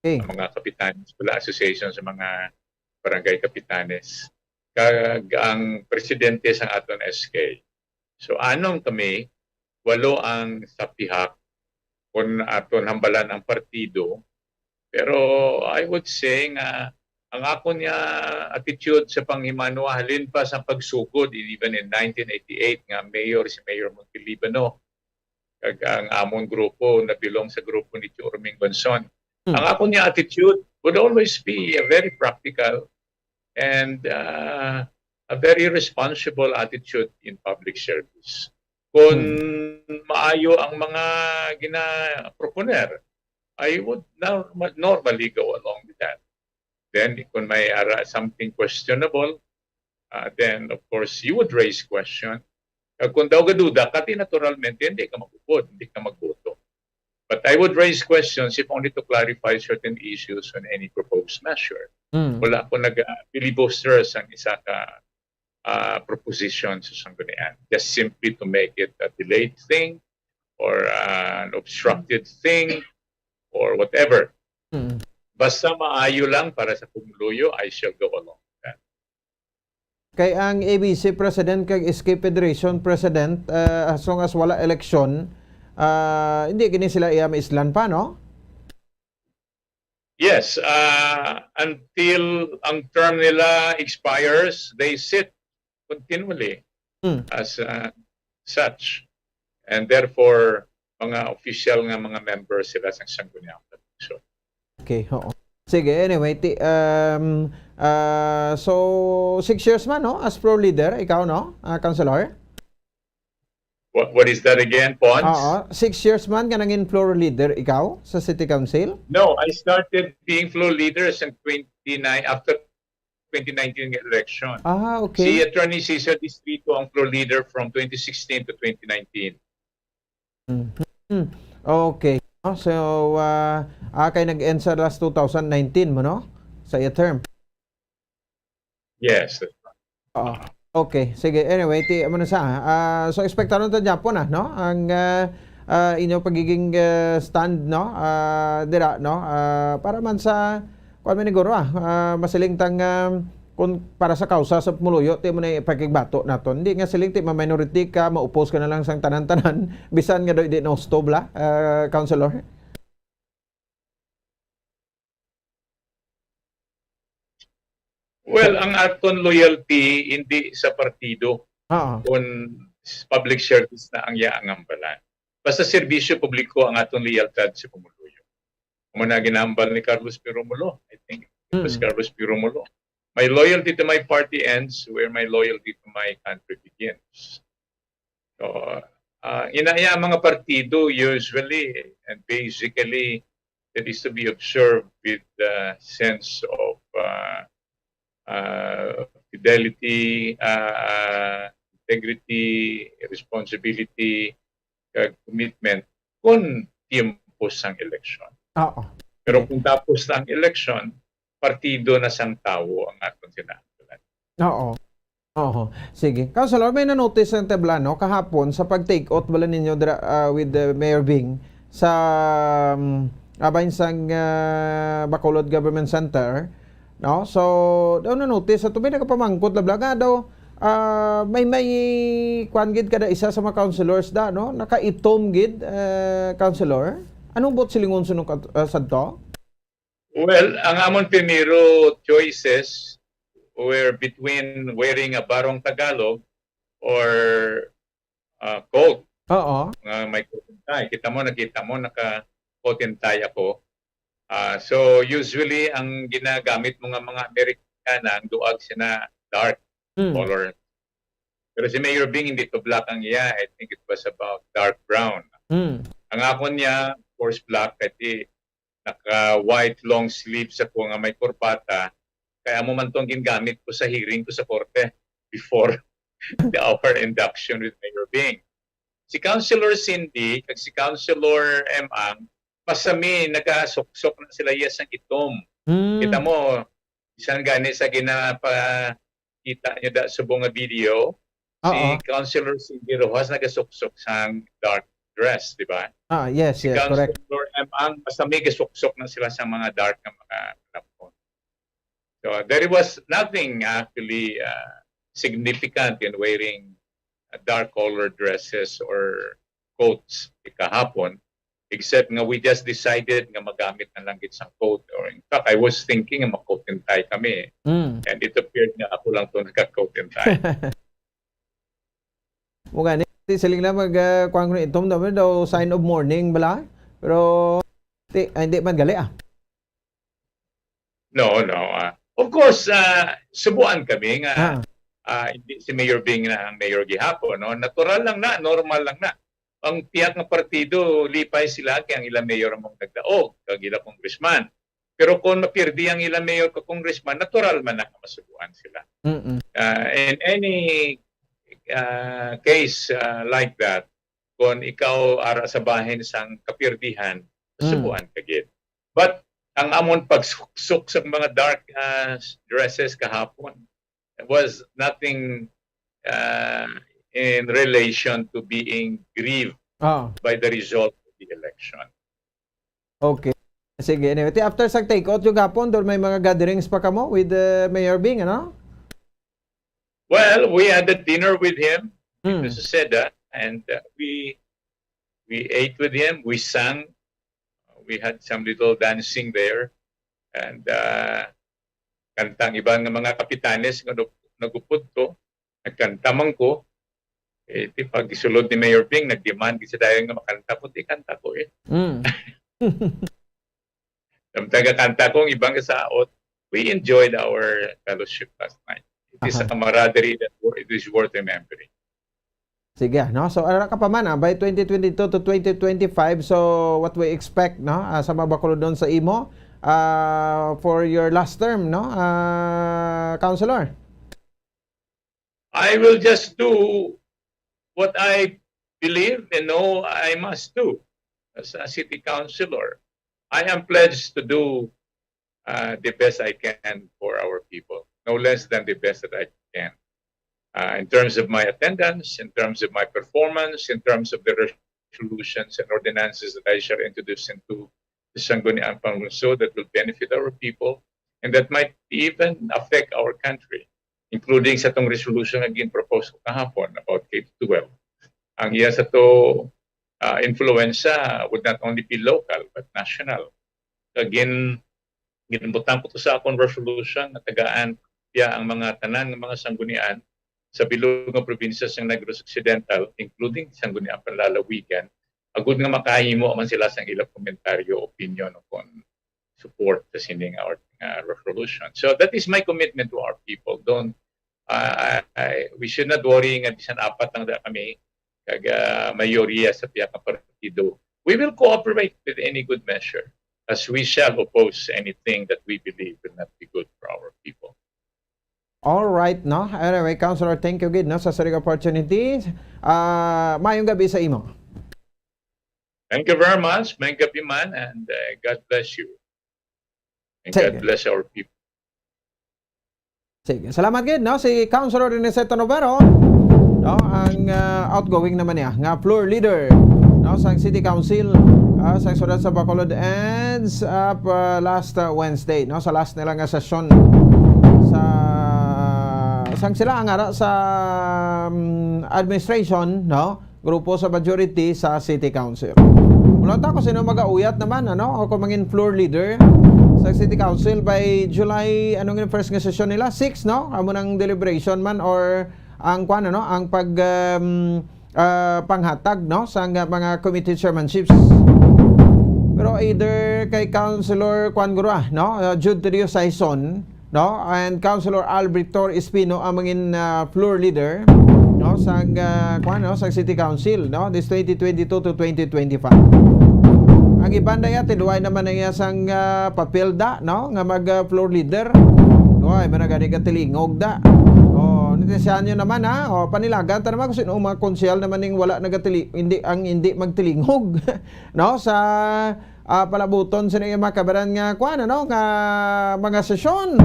ang mga kapitanes, wala association sa mga barangay kapitanes, kag ang presidente sang aton SK. So anong kami, 8 ang sapihak kung aton hambalan ang partido. Pero I would say nga ang ako niya attitude sa panghimanwa halin pa sa pagsugod even in 1988 nga mayor si Mayor Montelibano kag ang amon grupo na bilong sa grupo ni Urming Bonson. Ang ako niya attitude would always be a very practical and a very responsible attitude in public service. Kung maayo ang mga gina-proponer, I would normally go along with that. Then, kung may something questionable, then of course, you would raise question. Kung daw gaduda, kasi naturalmente, hindi ka magupod, hindi ka magboto. But I would raise questions if only to clarify certain issues on any proposed measure. Wala ko nag-filibuster sa isa ka proposition sa Sanggunian. Just simply to make it a delayed thing or an obstructed thing or whatever. Basta maayo lang para sa pumuluyo, I shall go along with that. Kay ang ABC President kag SK Federation President, as long as wala election, hindi gini sila maislan pa, no? Yes, until ang term nila expires, they sit continually as such. And therefore, mga official nga mga members sila sa Sangguniang Pagkungsod. Okay, oo. Sige, anyway, so 6 years man, no? As pro leader, ikaw, no? Councilor? What is that again, Pons? 6 years man ka naging floor leader, ikaw, sa City Council? No, I started being floor leader in after 2019 election. Okay. Si Attorney Cesar Distrito ang floor leader from 2016 to 2019. Okay. So, kay nag-end sa last 2019 mo, no? Sa your term. Yes. Okay. Sige. Anyway, ano so, expectaron ta Japon, no? Ang inyong pagiging stand, no? Dira, no? Para man sa, kung man siguro, masiling tang, kung para sa kausa sa pumuluyo, ti mo na ipagigbato naton. Hindi nga siling ti ma-minority ka, maupos ka na lang sang tanan-tanan, bisan nga do di no stobla, Councilor. Well, ang aton loyalty hindi sa partido. kung public service na ang yaangambalan. Basta serbisyo publiko ang atong lealtad sa pumuluyo. Kung na ginambal ni Carlos P. Romulo, I think it was Carlos P. Romulo. My loyalty to my party ends where my loyalty to my country begins. So, inaya mga partido usually and basically that is to be observed with the sense of fidelity, integrity, responsibility, commitment kung tiempos ang election. Pero kung tapos na ang election, partido na sang tao ang atong sinakalan. Sige. Councilor, may na-notice ng Teblano kahapon sa pag-take out bala ninyo with Mayor Bing sa Abayinsang Bacolod Government Center. No? So, daw na-notice. At may nakapamangkot labla nga daw may kuan-gid kada isa sa mga councilors da, no? Nakaitom gid, councilor. Anong bot silingon sunod sadto? Well, ang amon primero choices were between wearing a barong Tagalog or coat. May coat and tie. Nakita mo, naka-coat and tie ako. So, usually, ang ginagamit mga Amerikana, ang duag sina dark color. Pero si Mayor Bing, hindi to black ang iya. I think it was about dark brown. Ang ako niya, of course, black, kasi naka-white long sleeves ako nga may korbata. Kaya mo man itong gingamit ko sa hearing ko sa korte before our induction with Mayor Bing. Si Councilor Cindy at si Councilor Ang, masami, nag-asok-sok na sila yes ang itom. Kita mo, isang gani sa ginapakita nyo da sa bunga video, si Councilor Cindy Rojas nag-asok-sok sa dark dress, di ba? Yes, si correct. Councilor Ang, masami, gasok-sok na sila sa mga dark na mga lapon. So there was nothing actually significant in wearing dark colored dresses or coats kahapon, except nga we just decided nga magamit na lang isang coat. Or in fact, I was thinking nga mag-coat and tie kami. And it appeared nga ako lang to naka-coat and tie. Mugani, siling na mag-kuang itom daw sign of mourning bala. Pero hindi man gali No. Of course, subuan kami nga hindi si Mayor Bing na ang mayor gihapon. No? Natural lang na, normal lang na. Ang tiyak ng partido, lipay sila kaya ang ilang mayor mong nagdaog, kag ilang congressman. Pero kung mapirdi ang ilang mayor ka congressman, natural man na masubuan sila. In any case like that, kung ikaw ara sa bahin sang kapirdihan, masubuan ka gid. But ang amon pagsuksok sa mga dark dresses kahapon was nothing in relation to being grieved by the result of the election. Okay. Sige, anyway. After sa take-out yung hapon, doon may mga gatherings pa kamo with Mayor Bing, ano? Well, we had a dinner with him, Mr. Seda, and we ate with him, we sang. We had some little dancing there. And kantang ibang mga kapitanes nga nagupod ko, nagkantamang ko. Pag isulod ni Mayor Bing, nag-demand kasi dahil nga makanta ko, di kanta ko eh. Taga-kanta ko, ibang kasaot. We enjoyed our fellowship last night. It is a camaraderie that it is worth remembering. Sige, no? So, ara ka pa man, by 2022 to 2025, so what we expect, no? Sa mabakulo doon sa imo, for your last term, no? Councilor? I will just do what I believe and know I must do as a city councilor. I am pledged to do the best I can for our people, no less than the best that I can. In terms of my attendance, in terms of my performance, in terms of the resolutions and ordinances that I shall introduce into the Sangguniang Panlungsod that will benefit our people and that might even affect our country, including sa itong resolution na gin-propose ko kahapon about K-12. Ang iya sa to influensya would not only be local but national. Again, ginbutan ko to sa akong resolution na tagaan ang mga tanan ng mga sanggunian sa bilog nga probinsya sa Negros Occidental, including Sangguniang Panlalawigan, agud nga makahimo man sila sang ilang komentaryo, opinion upon support sa sining our resolution. So that is my commitment to our people. We should not worry nga bisan apat lang da kami kag mayoriya sa piyak nga partido. We will cooperate with any good measure as we shall oppose anything that we believe will not be good for our people. All right, no? Anyway, Councilor, thank you gid no sa saring opportunity. Mayong gabi sa imo. Thank you very much. May gabi man, and God bless you. And God bless our people. Sige, salamat gid no si Councilor Iniceto Novero, no, ang outgoing naman niya nga floor leader no sa City Council sa sulat sa Bacolod ends up last Wednesday no sa last nila nga session sa sang sila ang ara sa administration no grupo sa majority sa City Council. Wala ta ko sino magauyat naman ano ako mangin floor leader sa City Council by July anong yung first nga session nila 6 no amo nang deliberation man or ang kuan ano ang pag panghatag no sa mga committee chairmanships. Pero either kay Councilor Juan Gurua no Jude Trio Saison no and Councilor Alberto Espino ang mangin floor leader no sa kuan no sa City Council no this 2022 to 2025. Ang ibanda ya tiluay naman niya sang papel da no nga mag floor leader. Oy, managani ka tilingog da. Oh, nitesyan nyo naman ha. Oh, panilagan ta naman kung sino mga konsyal naman ning wala hindi magtilingog no sa palabuton sa mga kabaran nga kuan ano nga mga sesyon.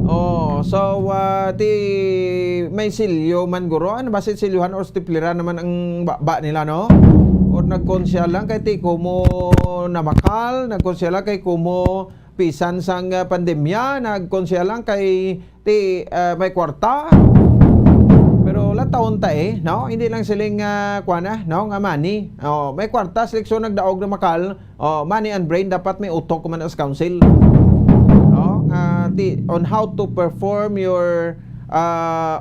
Oh, so ti may silyo man guro ano ba silyuhan or stipliran naman ang ba nila no? Or nagkonsyal lang kay ti kumo namakal, nagkonsyal lang kay kumo pisan sang pandemya, nagkonsyal lang kay ti may kwarta. Pero la taon ta no? Hindi lang siling kuana, no? Nga money. Oh, may kwarta seleksyon nagdaog na makal. Oh, money and brain dapat may utok man as council. No? On how to perform your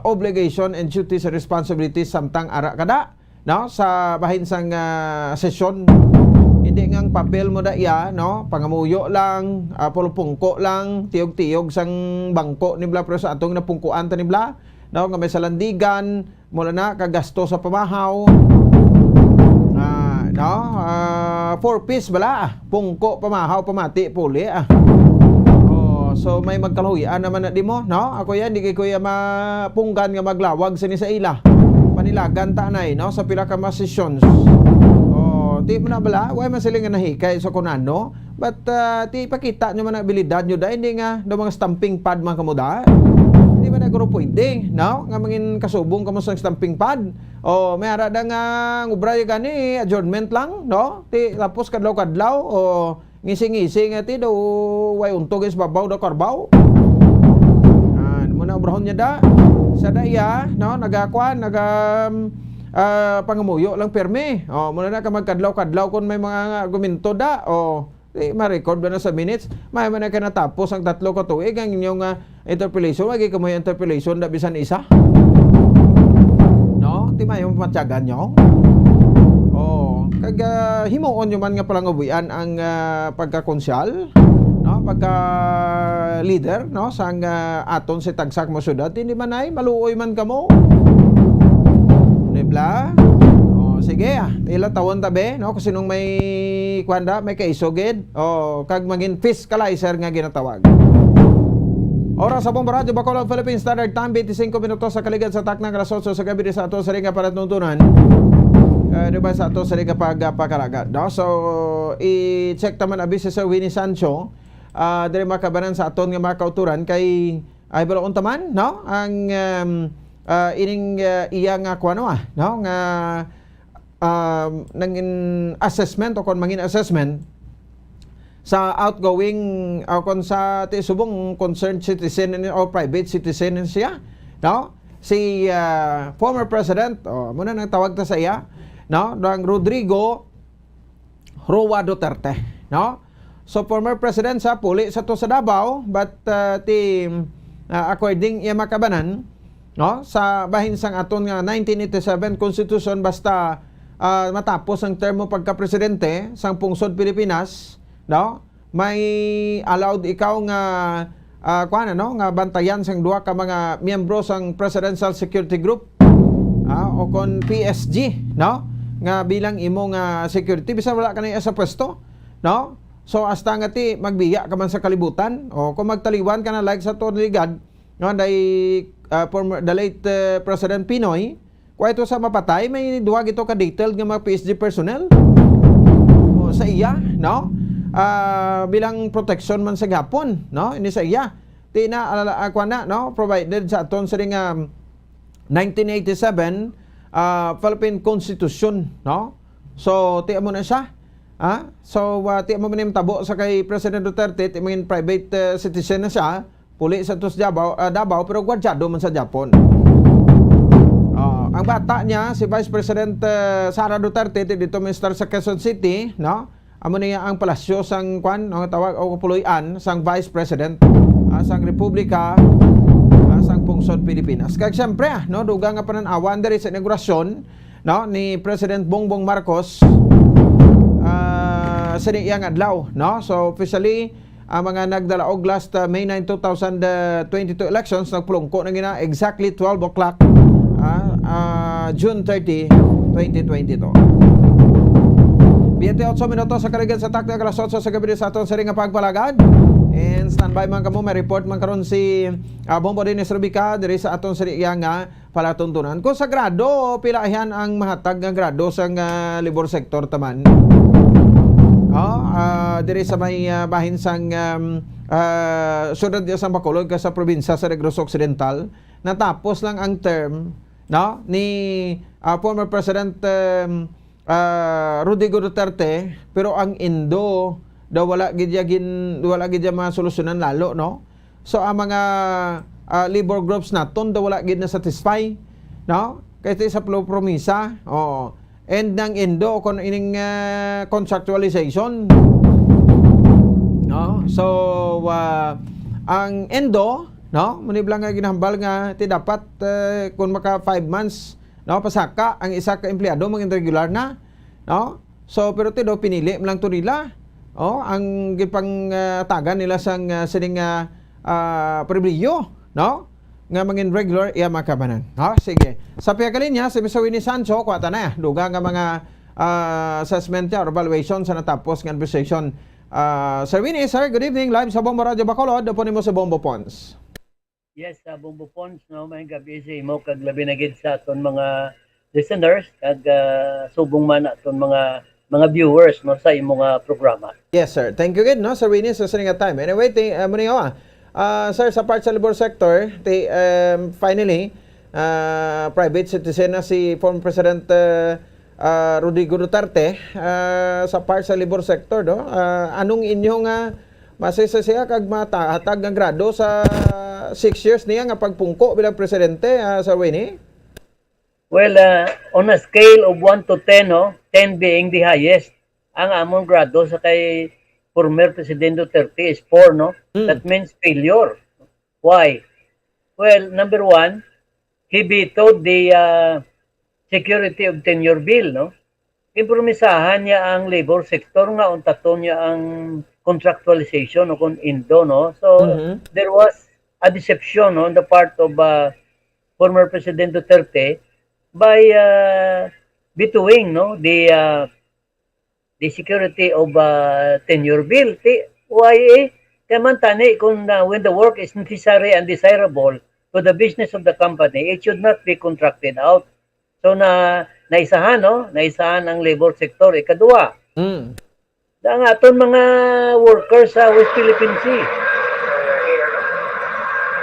obligation and duties and responsibilities samtang ara kada. No, sa bahin sang sesyon hindi ngang papel mo da iya no pangamuyo lang pulupungko lang tiyog-tiyog sang bangko nibla pero sa atong napungkuan ta nibla no nga may salandigan mula na kagasto sa pamahaw no 4 piece bala pungko pamahaw pamati puli so may magkaluyan naman na di mo no ako yan di kay kuya mapunggan nga maglawag sa ni sa ila panilagan ta nay no sa pila ka sessions. Oh, di mo na bala, way man sila nga nahikay sa kunano, but ti pakita nyo man ang abilidad nyo da hindi nga do mga stamping pad man kamo da. Hindi man naguro pwede, no? Nga mangin kasubong kamo sa stamping pad. Oh, may ara da nga ngubra gani adjournment lang, no? Ti tapos kadlaw-kadlaw o ngising-ngising ti do way untog is babaw da karbaw. Muna obrahon niya da sa daya no nagakuan pangamuyo lang permi muna na ka magkadlaw-kadlaw kung may mga argumento da ma-record ba na sa minutes may man na ka natapos ang 3 ka tuig ang inyong interpellation wagi ka mo yung interpellation da bisan isa no di may matyagan nyo kag himuon nyo man nga palangabuyan ang pagkakonsyal no pagka leader no sang aton si tagsak mo syudad hindi man ay maluoy man kamo dibla sige ila tawon tabi no kasi nung may kwanda may kaisogid kag magin fiscalizer nga ginatawag oras sa Bomba Radio Bacolod Philippine Standard Time 25 minutos sa kaligid sa taknang alas 8 sa gabi sa ato sa ringa para tuntunan diba sa ato sa ringa pagpakalaga no so i-check taman abis sa Winnie Sancho diri makabanan sa aton nga mga kauturan kay ay balaon taman no ang ining iya nga kuano no nga nangin assessment o kon mangin assessment sa outgoing kon sa subong concerned citizen or private citizen siya no si former president muna nang tawag ta sa iya no dang Rodrigo Roa Duterte no. So former president sa puli sa to sa Davao but according iya makabanan no, sa bahin sang aton nga 1987 Constitution basta matapos ang termo pagka-presidente sang pungsod Pilipinas, no, may allowed ikaw nga nga bantayan sang duha ka mga miyembro sang Presidential Security Group o kon PSG, no, nga bilang imo nga security bisan wala ka na sa pwesto, no. So hasta nga ti magbiya ka man sa kalibutan o kung magtaliwan ka na like sa Torligad, no, the late President Pinoy, kung ito sa mapatay, may duwag ito ka-detailed nga mga PSG personnel sa iya, no? Bilang protection man sa gapon, no? Ini sa iya. Ti na no? Provided sa aton sa 1987 Philippine Constitution, no? So, ti mo na siya. So, ti mo manim tabo sa kay President Duterte, ti mga private citizen na siya, puli sa tos Davao, pero gwardyado man sa Japon. Ang bata niya, si Vice President Sara Duterte, dito minister sa Quezon City, no? Amo niya ang palasyo sang ang tawag o kapuluyan sang Vice President sang Republika sang pungsod Pilipinas. Kaya siyempre, no, duga nga pananawan diri sa inaugurasyon, no, ni President Bongbong Marcos sa iyang adlaw, no? So officially mga nagdalaog last May 9, 2022 elections nagpulungko na gina exactly 12 o'clock June 30, 2022. 28 minutos sa kaligan sa takto alas 8 sa gabi sa aton sa ring pagpalagad. And standby man kamo, may report man karon si Bombo Dennis Rubica diri sa aton sa iya nga palatuntunan. Kung sa grado, pilahan ang mahatag nga grado sa labor sector taman. Diri sa may bahin sang syudad sa Bacolod sa probinsya sa Negros Occidental, natapos lang ang term, no, ni former President Rodrigo Duterte, pero ang Indo daw wala gid masolusyonan lalo, no. So ang mga labor groups naton daw wala gid na satisfy, no, kaysa sa promisa and ng Indo kon ining contractualization, no. So ang Indo, no, maniblang nga ginahambal nga ti dapat kung maka 5 months, no, pasaka ang isa ka empleyado maging regular na, no. So pero ti do pinili lang to nila, ang gipang tagan nila sang sining pribilehyo, no, nga maging regular iya makabanan. Sige, sa piyakalinya si Mr. Winnie Sancho kwata na duga nga mga assessment or evaluation sa natapos nga administration. Sir Winnie, sir, good evening, live sa Bombo Radio Bacolod, po nimo sa Bombo Pons. Yes, sa Bombo Pons, no, may gabi sa imo kag labi na gid sa aton mga listeners kag subong man aton mga viewers, no, sa imong programa. Yes, sir. Thank you gid, no, Sir Winnie, sa sining time. Anyway, sir, sa part sa labor sector, finally private citizen na si former President Rodrigo Duterte sa part sa labor sector, no. Anong inyong masisa siya kag matahatag ng grado sa 6 years niya nga pagpungko bilang presidente, Sir Winnie? Well, on a scale of 1 to 10, no, 10 being the highest, ang among grado sa kay former President Duterte is 4, no? That means failure. Why? Well, number 1, he vetoed the security of tenure bill, no? Impromisahan niya ang labor sector nga untaton niya ang contractualization o kung Indo, no? So, there was a deception, no, on the part of former President Duterte by vetoing, no, the security of tenure bill. Why? Kaya man tani kung when the work is necessary and desirable to the business of the company, it should not be contracted out. So naisahan, no? Naisahan ang labor sector. Ikadua, ang aton mga workers sa West Philippine Sea.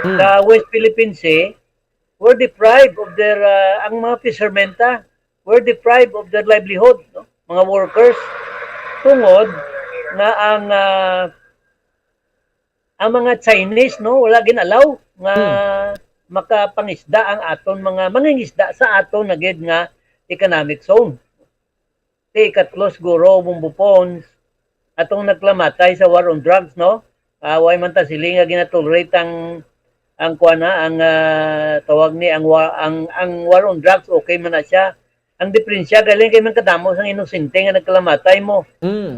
Sa West Philippine Sea, were deprived of their, ang mga fishermenta, were deprived of their livelihood, no? Mga workers, tungod na ang mga Chinese, no, wala ginalaw nga makapangisda ang aton mga mangingisda sa aton na gid nga economic zone. Ikatlo siguro Bombo Pons atong naglamatay sa war on drugs, no. Way man ta sila nga ginatolerate ang ang kuana ang tawag ni ang war on drugs okay man na siya. Ang diferensya galing kay man kadamo sang inosente nga nagkalamatay mo.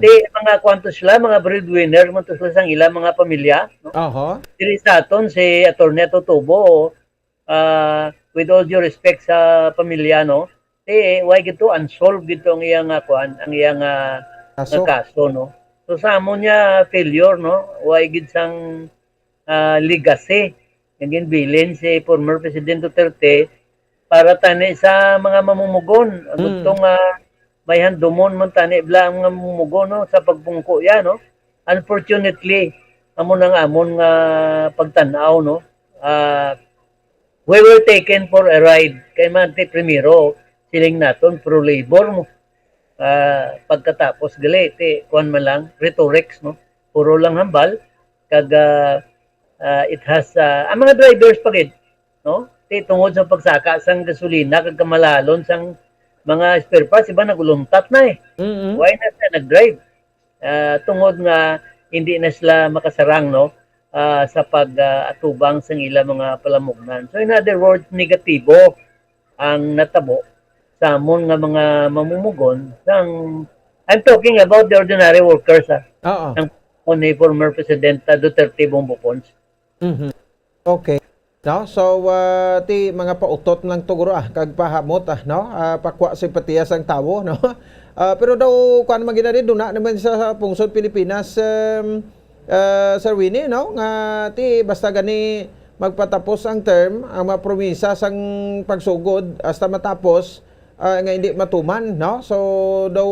Di mga kwanto sila mga breadwinner man to sila sang ila mga pamilya, no? Diri sa aton si Atty. Tutubo with all due respect sa pamilya, no? Why gito unsolved gito ang iyang ang iyang kaso, no? So sa amon niya failure, no? Why gid sang legacy ngin bilin si former President Duterte para tani sa mga mamumugon. Gustong may handumon man tani bla ang mga mamumugon, no? Sa pagpungko ya, no? Unfortunately, amon nga pagtanaw, no? We were taken for a ride kay Mante Primero siling naton pro labor mo. Pagkatapos gali kuan man lang rhetorics, no? Puro lang hambal kag it has ang mga drivers pagid, no? Tungod sa pagsaka sang gasolina kag kamalalon sang mga spare parts iba nagulumtat na Why na sila nag-drive? Tungod nga hindi na sila makasarang, no? Sa pag-atubang sang ila mga palamugnan. So in other words, negatibo ang natabo sa amon nga mga mamumugon sang I'm talking about the ordinary workers ang ni former President Duterte Bongbong Pons. Okay. No, so ti mga pautot lang tuguro kag pahamot no, pakwa simpatiya sang tawo, no. Pero daw kuan man ginari duna naman sa pungsod Pilipinas, Sir Winnie, no, nga ti basta gani magpatapos ang term ang mga promisa sang pagsugod hasta matapos nga hindi matuman, no. So daw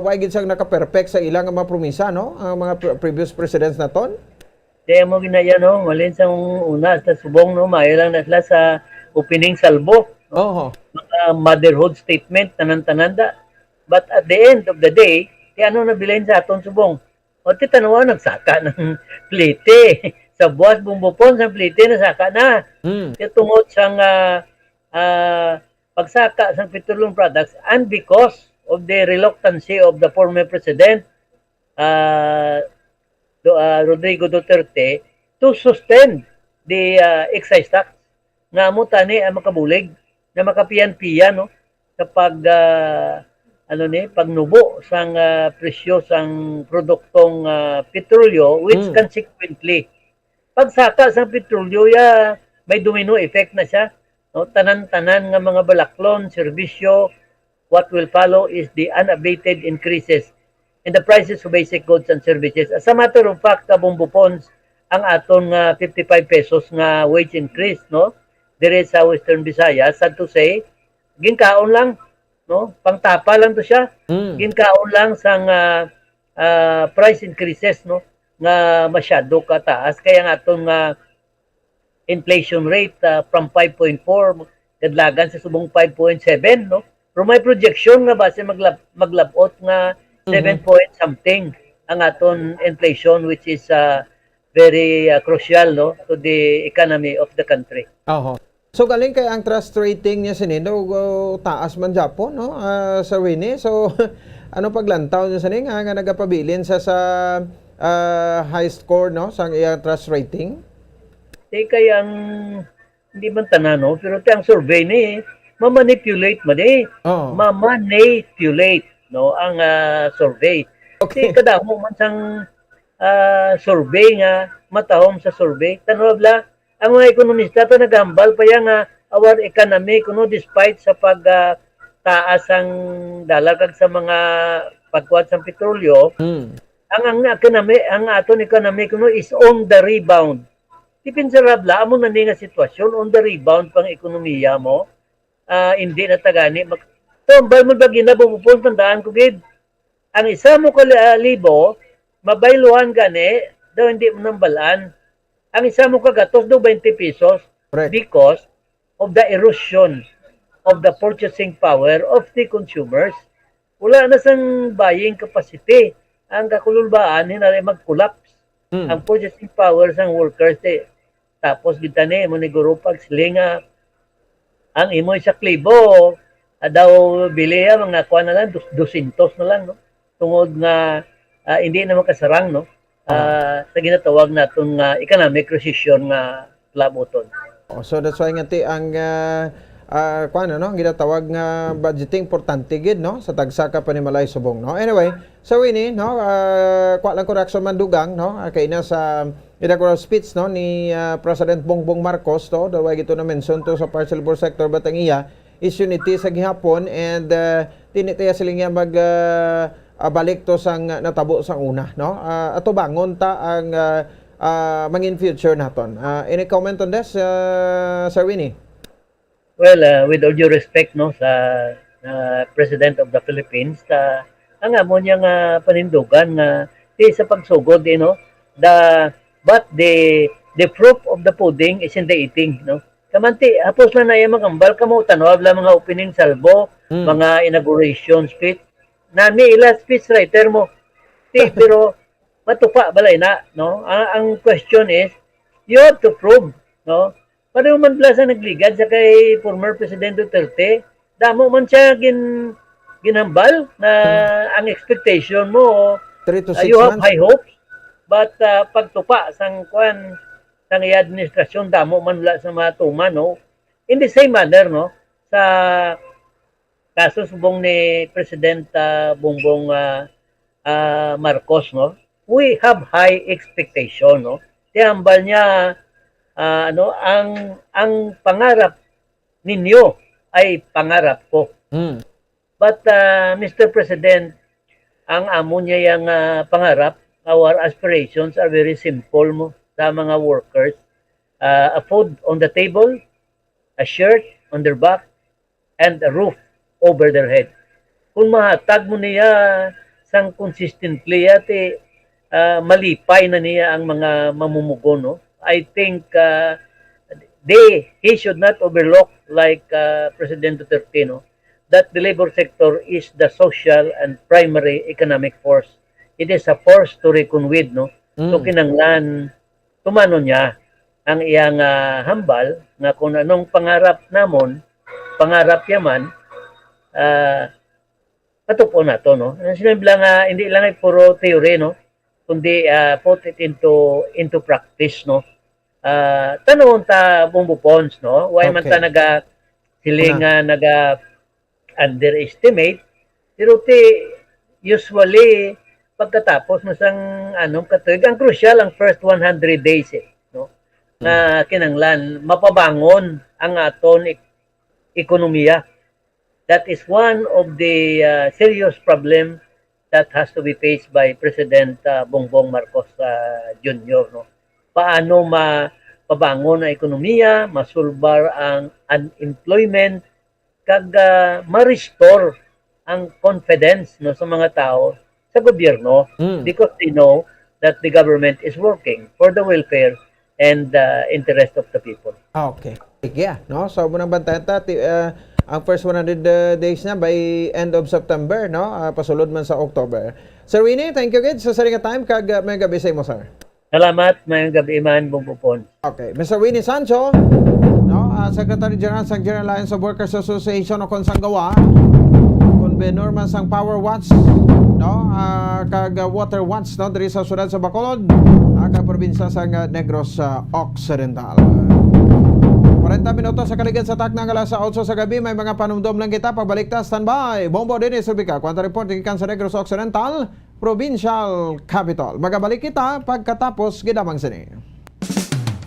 why gid sang naka-perfect sa ilang mga promisa, no, ang mga previous presidents naton. Kaya mo ginaya, no, malin sa una sa subong, no, mayo lang na sila sa opening salvo. Mga motherhood statement, tanan-tananda. But at the end of the day, ano nabilin sa aton subong? O ti tanawa, nagsaka ng plite. Sa buwas bumbupon sa plite, nasaka na. Tungod sang pagsaka sang petroleum products and because of the reluctancy of the former president, Rodrigo Duterte, to sustain the excise tax nga mo tani ang makabulig na makapiyan-piyan, no, sa pagnubo sang presyo sang produktong petrolyo, which consequently pagsaka sang petrolyo may domino effect na siya, no? Tanan-tanan nga mga balaklon, serbisyo, what will follow is the unabated increases in the prices of basic goods and services. As a matter of fact, Bongbong, ang aton 55 pesos nga wage increase, no? Dire sa Western Visayas, sad to say, ginkaon lang, no? Pangtapa lang to siya. Ginkaon lang sang price increases, no? Nga masyado kataas kaya ang aton inflation rate from 5.4 kadlagan sa subong 5.7, no? Pero may projection nga base maglabot nga 7 point something ang aton inflation, which is very crucial, no, to the economy of the country. So galing kay ang trust rating niya sinindo taas man Japon, no, sa Winnie. So ano paglantaw niya sini nga nagapabilin sa high score, no, sa iyang trust rating? Kay ang hindi man tanan, no, pero ang survey ni ma-manipulate man ma-manipulate, no, ang survey. Okay. Kadamo man sang survey nga matahom sa survey. Tanawag la ang mga ekonomista to nagambal pa yang our economy kuno despite sa taas ang dollar kag sa mga pagkuhat sa petrolyo. Ang aton economy kuno is on the rebound. Dipensarabla amo na ni nga sitwasyon on the rebound pang ekonomiya mo. Hindi na tagani tumbal mo ba ginabupon tandaan ko gid. Ang isa mo libo mabayluhan gani daw hindi mo nambalaan. Ang isa mo kagatos daw 20 pesos because of the erosion of the purchasing power of the consumers. Wala na sang buying capacity. Ang kakululbaan hinari mag-collapse. Ang purchasing power sang workers tapos kita ni mo ni guro pag silinga ang imo sa klibo daw bili mga kuha na lang 200 na lang, no, tungod nga hindi na makasarang, no, sa ginatawag natong economic recession nga labuton. So that's why nga ti ang ang ginatawag nga budgeting importante gid no sa tagsaka pa ni Malay Subong no. Anyway, so Winnie no kwa lang correction man dugang no kay na sa inaugural speech no ni President Bongbong Marcos to daway gito na mention to sa parcel board sector batang iya is unity sa gihapon and tinitiya sila nga mag balik to sang natabo sang una no ato bangon ta ang mangin future naton. Any comment on this Sir Winnie? Well, with all due respect no sa President of the Philippines, ang amo niya nga panindugan nga sa pagsugod no, but the proof of the pudding is in the eating no. Kamanti hapos na yung mga kambal kamo tanawag la mga opening salvo, mga inauguration speech. Nani ila speech writer mo. Pero matupa balay na no. Ang question is you have to prove no. Pareho man pala sa nagligad sa kay former President Duterte, damo man siya ginhambal na ang expectation mo 3 to 6 you have months. high hopes, but pagtupa sang kuan sang administrasyon damo man la sa matuman no. In the same manner no sa kaso subong ni President Bongbong Marcos no, we have high expectation no. Hambal niya ang pangarap ninyo ay pangarap ko. But Mr. President, ang amo niya yung pangarap, our aspirations are very simple mo sa mga workers. A food on the table, a shirt on their back, and a roof over their head. Kung mahatag mo niya sang consistently ati malipay na niya ang mga mamumugo no. I think he should not overlook like President Duterte no, that the labor sector is the social and primary economic force. It is a force to reckon with no. So kinanglan tumano niya ang iyang hambal nga kung anong pangarap namon, pangarap yaman patupo na to no. Sinabi lang hindi lang ay puro theory no, kundi put it into practice no. Tanong ta bumbupons no, why man ta naga siling naga underestimate pero usually pagkatapos ng anong katuig ang crucial ang first 100 days no na kinanglan mapabangon ang aton ekonomiya. That is one of the serious problem that has to be faced by President Bongbong Marcos Jr. no. Paano mapabangon ang ekonomiya, masulbar ang unemployment, kag ma-restore ang confidence no sa mga tao sa gobyerno because they know that the government is working for the welfare and the interest of the people. Okay. Yeah, no. So munang bantayan ta ang first 100 days na by end of September no, pasulod man sa October. Sir Winnie, thank you gid sa saring time kag may gabi sa imo sir. Salamat, may gabi man bumbupon. Okay, Mr. Winnie Sancho, no, Secretary General sa General Alliance of Workers Association o Consanggawa, convenor man sang Power Watch, no, kag Water Watch no diri sa syudad sa Bacolod, kag probinsya sa Negros Occidental. 40 minutos sa kaligid sa taknang alas 8 sa gabi, may mga panumdom lang kita pagbalik ta standby. Bombo din Subika, kwanta report gikan sa Negros Occidental, Provincial Capital. Magabalik kita pagkatapos gidamang sini.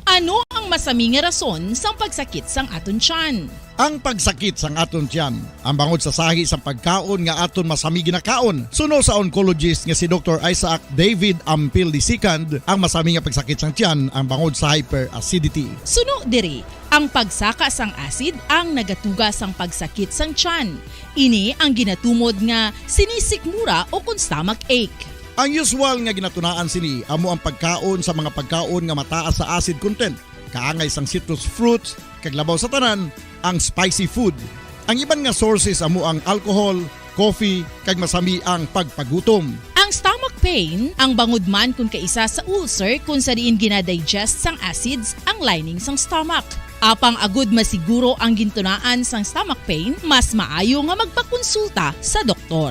Ano ang masaming rason sa pagsakit sang aton tiyan? Ang pagsakit sang aton tiyan, ang bangod sa sahi sa pagkaon nga aton masami ginakaon. Suno sa oncologist nga si Dr. Isaac David Ampil II, ang masami nga pagsakit sang tiyan ang bangod sa hyperacidity. Suno diri, ang pagsaka sang acid ang nagatuga sang pagsakit sang tiyan. Ini ang ginatumod nga sinisikmura o kung stomach ache. Ang usual nga ginatunaan sini amo ang pagkaon sa mga pagkaon nga mataas sa acid content, kaangay sang citrus fruits, kag labaw sa tanan ang spicy food. Ang iban nga sources amo ang alcohol, coffee, kag masami ang pagpagutom. Ang stomach pain ang bangod man kung kaisa sa ulcer kung sa diin ginadigest sang acids ang lining sang stomach. Apang agud masiguro ang gintunaan sang stomach pain, mas maayo nga magpakonsulta sa doktor.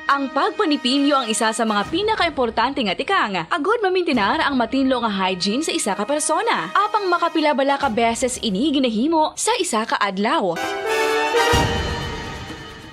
Ang pagpanipilyo ang isa sa mga pinakaimportante nga tikang. Agod mamintinar ang matinlo nga hygiene sa isa ka persona. Apang makapila-bala ka beses ini ginahimo sa isa ka adlaw.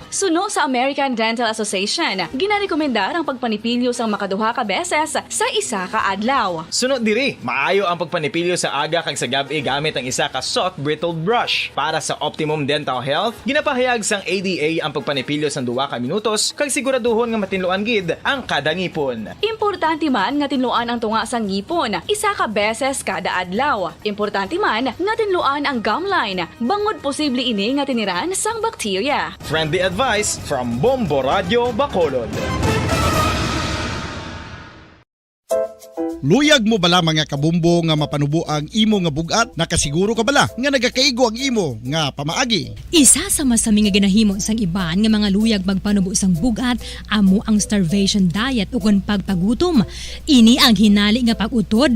Suno sa American Dental Association, ginarekomendar ang pagpanipilyo sang makaduha ka beses sa isa ka adlaw. Sunod diri, maayo ang pagpanipilyo sa aga kag sa gabi gamit ang isa ka soft brittled brush. Para sa optimum dental health, ginapahayag sang ADA ang pagpanipilyo sang 2 ka minutos kag siguraduhon nga matinluan gid ang kada ngipon. Importante man nga tinluan ang tunga sang ngipon, isa ka beses kada adlaw. Importante man nga tinluan ang gum line, bangod posible ini nga tiniran sang bakterya. Friendly advice from Bombo Radio Bacolod. Luyag mo bala mga kabumbo nga mapanubo ang imo nga bugat? Nakasiguro ka bala nga nagakaigo ang imo nga pamaagi? Isa sa masami nga ginahimo sang iban nga mga luyag magpanubo sang bugat amo ang starvation diet o kon pagpagutom. Ini ang hinali nga pag-utod